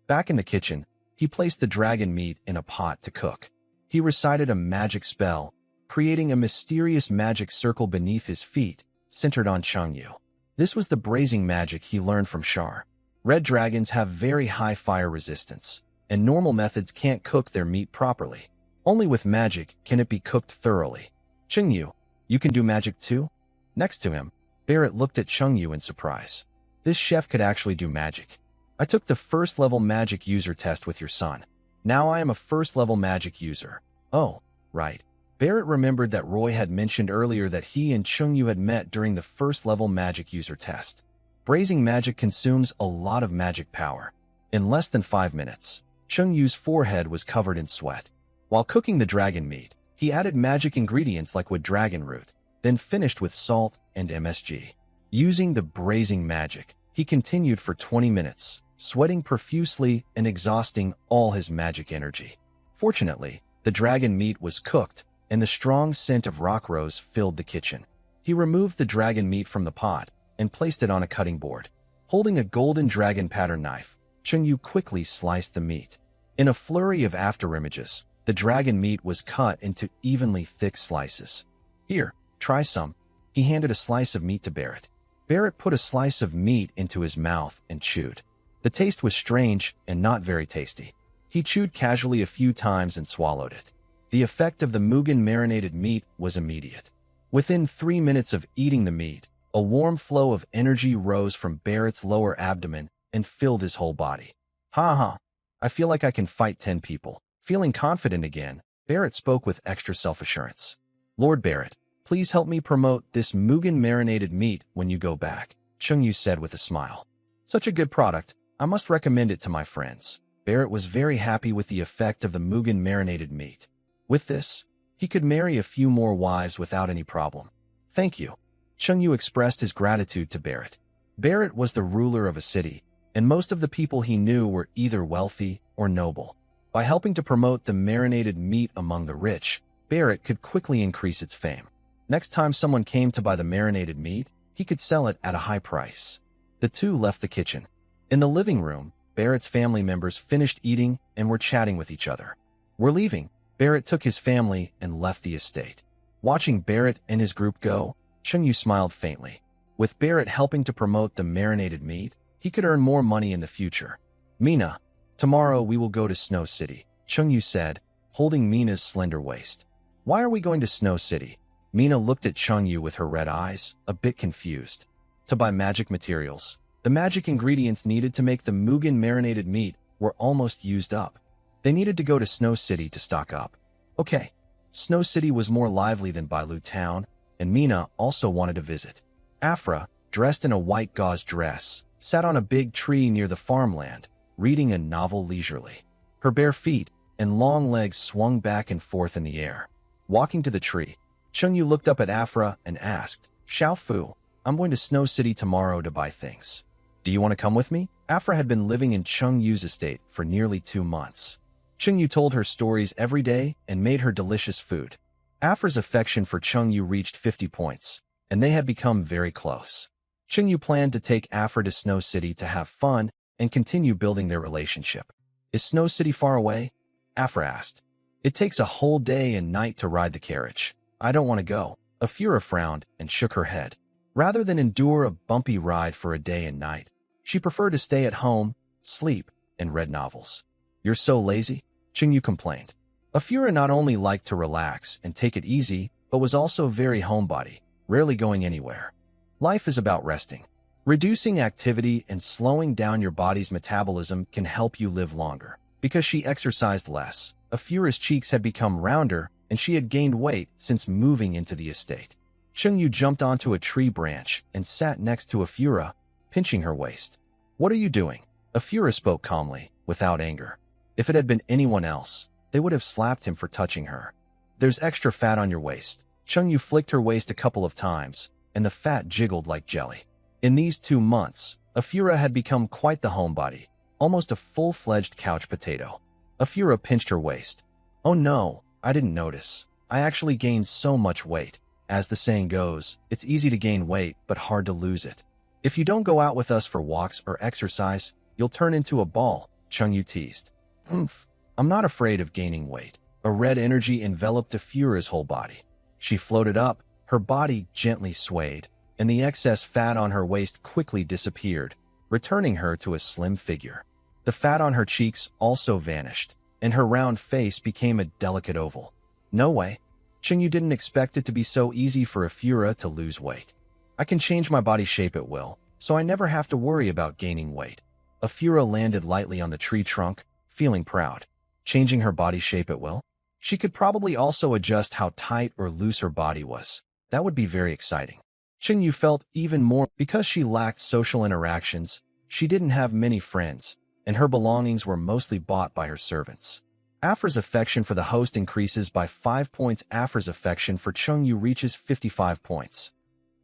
Back in the kitchen, he placed the dragon meat in a pot to cook. He recited a magic spell, creating a mysterious magic circle beneath his feet, centered on Chungyu. This was the braising magic he learned from Char. Red dragons have very high fire resistance, and normal methods can't cook their meat properly. Only with magic can it be cooked thoroughly. "Chungyu, you can do magic too?" Next to him, Barrett looked at Chungyu in surprise. This chef could actually do magic. "I took the first-level magic user test with your son. Now I am a first-level magic user." "Oh, right." Barrett remembered that Roy had mentioned earlier that he and Chungyu had met during the first-level magic user test. Braising magic consumes a lot of magic power. In less than 5 minutes, Chungyu's forehead was covered in sweat. While cooking the dragon meat, he added magic ingredients like wood dragon root, then finished with salt and MSG. Using the braising magic, he continued for 20 minutes, sweating profusely and exhausting all his magic energy. Fortunately, the dragon meat was cooked, and the strong scent of rock rose filled the kitchen. He removed the dragon meat from the pot and placed it on a cutting board. Holding a golden dragon pattern knife, Chungyu quickly sliced the meat. In a flurry of afterimages, the dragon meat was cut into evenly thick slices. "Here, try some." He handed a slice of meat to Barrett. Barrett put a slice of meat into his mouth and chewed. The taste was strange and not very tasty. He chewed casually a few times and swallowed it. The effect of the Mugen marinated meat was immediate. Within 3 minutes of eating the meat, a warm flow of energy rose from Barrett's lower abdomen and filled his whole body. "Ha ha, I feel like I can fight 10 people." Feeling confident again, Barrett spoke with extra self-assurance. "Lord Barrett, please help me promote this Mugen marinated meat when you go back," Chungyu said with a smile. "Such a good product, I must recommend it to my friends." Barrett was very happy with the effect of the Mugen marinated meat. With this, he could marry a few more wives without any problem. "Thank you." Chungyu expressed his gratitude to Barrett. Barrett was the ruler of a city, and most of the people he knew were either wealthy or noble. By helping to promote the marinated meat among the rich, Barrett could quickly increase its fame. Next time someone came to buy the marinated meat, he could sell it at a high price. The two left the kitchen. In the living room, Barrett's family members finished eating and were chatting with each other. "We're leaving." Barrett took his family and left the estate. Watching Barrett and his group go, Chungyu smiled faintly. With Barrett helping to promote the marinated meat, he could earn more money in the future. "Mina, tomorrow we will go to Snow City," Chungyu said, holding Mina's slender waist. "Why are we going to Snow City?" Mina looked at Chungyu with her red eyes, a bit confused. "To buy magic materials." The magic ingredients needed to make the Mugen marinated meat were almost used up. They needed to go to Snow City to stock up. Okay, Snow City was more lively than Bailu Town, and Mina also wanted to visit. Afra, dressed in a white gauze dress, sat on a big tree near the farmland, reading a novel leisurely. Her bare feet and long legs swung back and forth in the air. Walking to the tree, Chengyu looked up at Afra and asked, "Xiao Fu, I'm going to Snow City tomorrow to buy things. Do you want to come with me?" Afra had been living in Chengyu's estate for nearly 2 months. Chengyu told her stories every day and made her delicious food. Afra's affection for Chengyu reached 50 points, and they had become very close. Chengyu planned to take Afra to Snow City to have fun and continue building their relationship. "Is Snow City far away?" Afra asked. "It takes a whole day and night to ride the carriage. I don't want to go." Afura frowned and shook her head. Rather than endure a bumpy ride for a day and night, she preferred to stay at home, sleep, and read novels. "You're so lazy," Chengyu complained. Afura not only liked to relax and take it easy, but was also very homebody, rarely going anywhere. Life is about resting. Reducing activity and slowing down your body's metabolism can help you live longer. Because she exercised less, Afura's cheeks had become rounder and she had gained weight since moving into the estate. Chengyu jumped onto a tree branch and sat next to Afura, pinching her waist. "What are you doing?" Afura spoke calmly, without anger. If it had been anyone else, they would have slapped him for touching her. "There's extra fat on your waist." Chengyu flicked her waist a couple of times, and the fat jiggled like jelly. In these 2 months, Afura had become quite the homebody, almost a full-fledged couch potato. Afura pinched her waist. "Oh no, I didn't notice. I actually gained so much weight. As the saying goes, it's easy to gain weight, but hard to lose it. If you don't go out with us for walks or exercise, you'll turn into a ball," Chengyu teased. "Humph, I'm not afraid of gaining weight." A red energy enveloped Afura's whole body. She floated up, her body gently swayed, and the excess fat on her waist quickly disappeared, returning her to a slim figure. The fat on her cheeks also vanished, and her round face became a delicate oval. No way. Chengyu didn't expect it to be so easy for Afura to lose weight. "I can change my body shape at will, so I never have to worry about gaining weight." Afura landed lightly on the tree trunk, feeling proud. Changing her body shape at will? She could probably also adjust how tight or loose her body was. That would be very exciting. Chengyu felt even more because she lacked social interactions. She didn't have many friends, and her belongings were mostly bought by her servants. Afra's affection for the host increases by 5 points. Afra's affection for Chengyu reaches 55 points.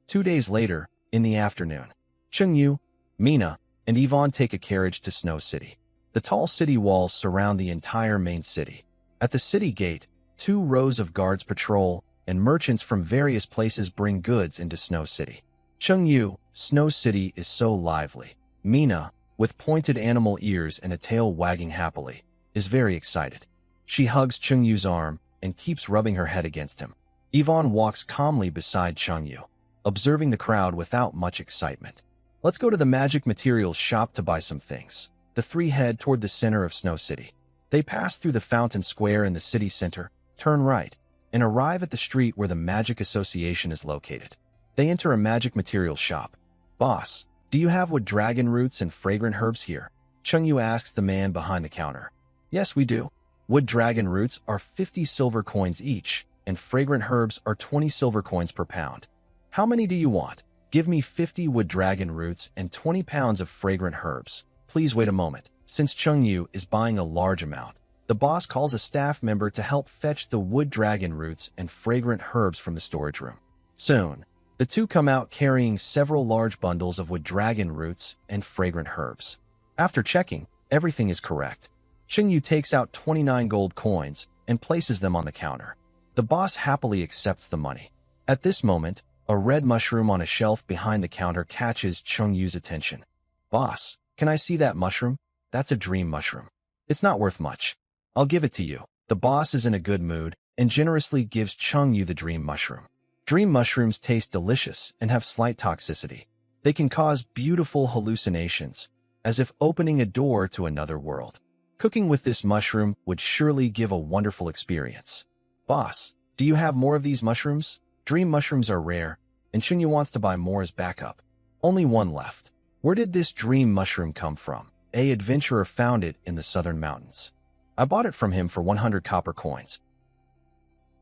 2 days later, in the afternoon, Chengyu, Mina, and Yvonne take a carriage to Snow City. The tall city walls surround the entire main city. At the city gate, 2 rows of guards patrol, and merchants from various places bring goods into Snow City. Chengyu, Snow City is so lively. Mina, with pointed animal ears and a tail wagging happily, is very excited. She hugs Chengyu's arm and keeps rubbing her head against him. Yvonne walks calmly beside Chengyu, observing the crowd without much excitement. "Let's go to the magic materials shop to buy some things." The 3 head toward the center of Snow City. They pass through the fountain square in the city center, turn right, and arrive at the street where the Magic Association is located. They enter a magic materials shop. "Boss, do you have wood dragon roots and fragrant herbs here?" Chengyu asks the man behind the counter. "Yes, we do. Wood dragon roots are 50 silver coins each, and fragrant herbs are 20 silver coins per pound. How many do you want?" "Give me 50 wood dragon roots and 20 pounds of fragrant herbs. Please wait a moment." Since Chengyu is buying a large amount, the boss calls a staff member to help fetch the wood dragon roots and fragrant herbs from the storage room. Soon, the 2 come out carrying several large bundles of wood dragon roots and fragrant herbs. After checking, everything is correct. Chengyu takes out 29 gold coins and places them on the counter. The boss happily accepts the money. At this moment, a red mushroom on a shelf behind the counter catches Chengyu's attention. "Boss, can I see that mushroom? That's a dream mushroom. It's not worth much. I'll give it to you." The boss is in a good mood and generously gives Chengyu the dream mushroom. Dream mushrooms taste delicious and have slight toxicity. They can cause beautiful hallucinations, as if opening a door to another world. Cooking with this mushroom would surely give a wonderful experience. "Boss, do you have more of these mushrooms?" Dream mushrooms are rare, and Chengyu wants to buy more as backup. Only 1 left. Where did this dream mushroom come from? A adventurer found it in the southern mountains. I bought it from him for 100 copper coins.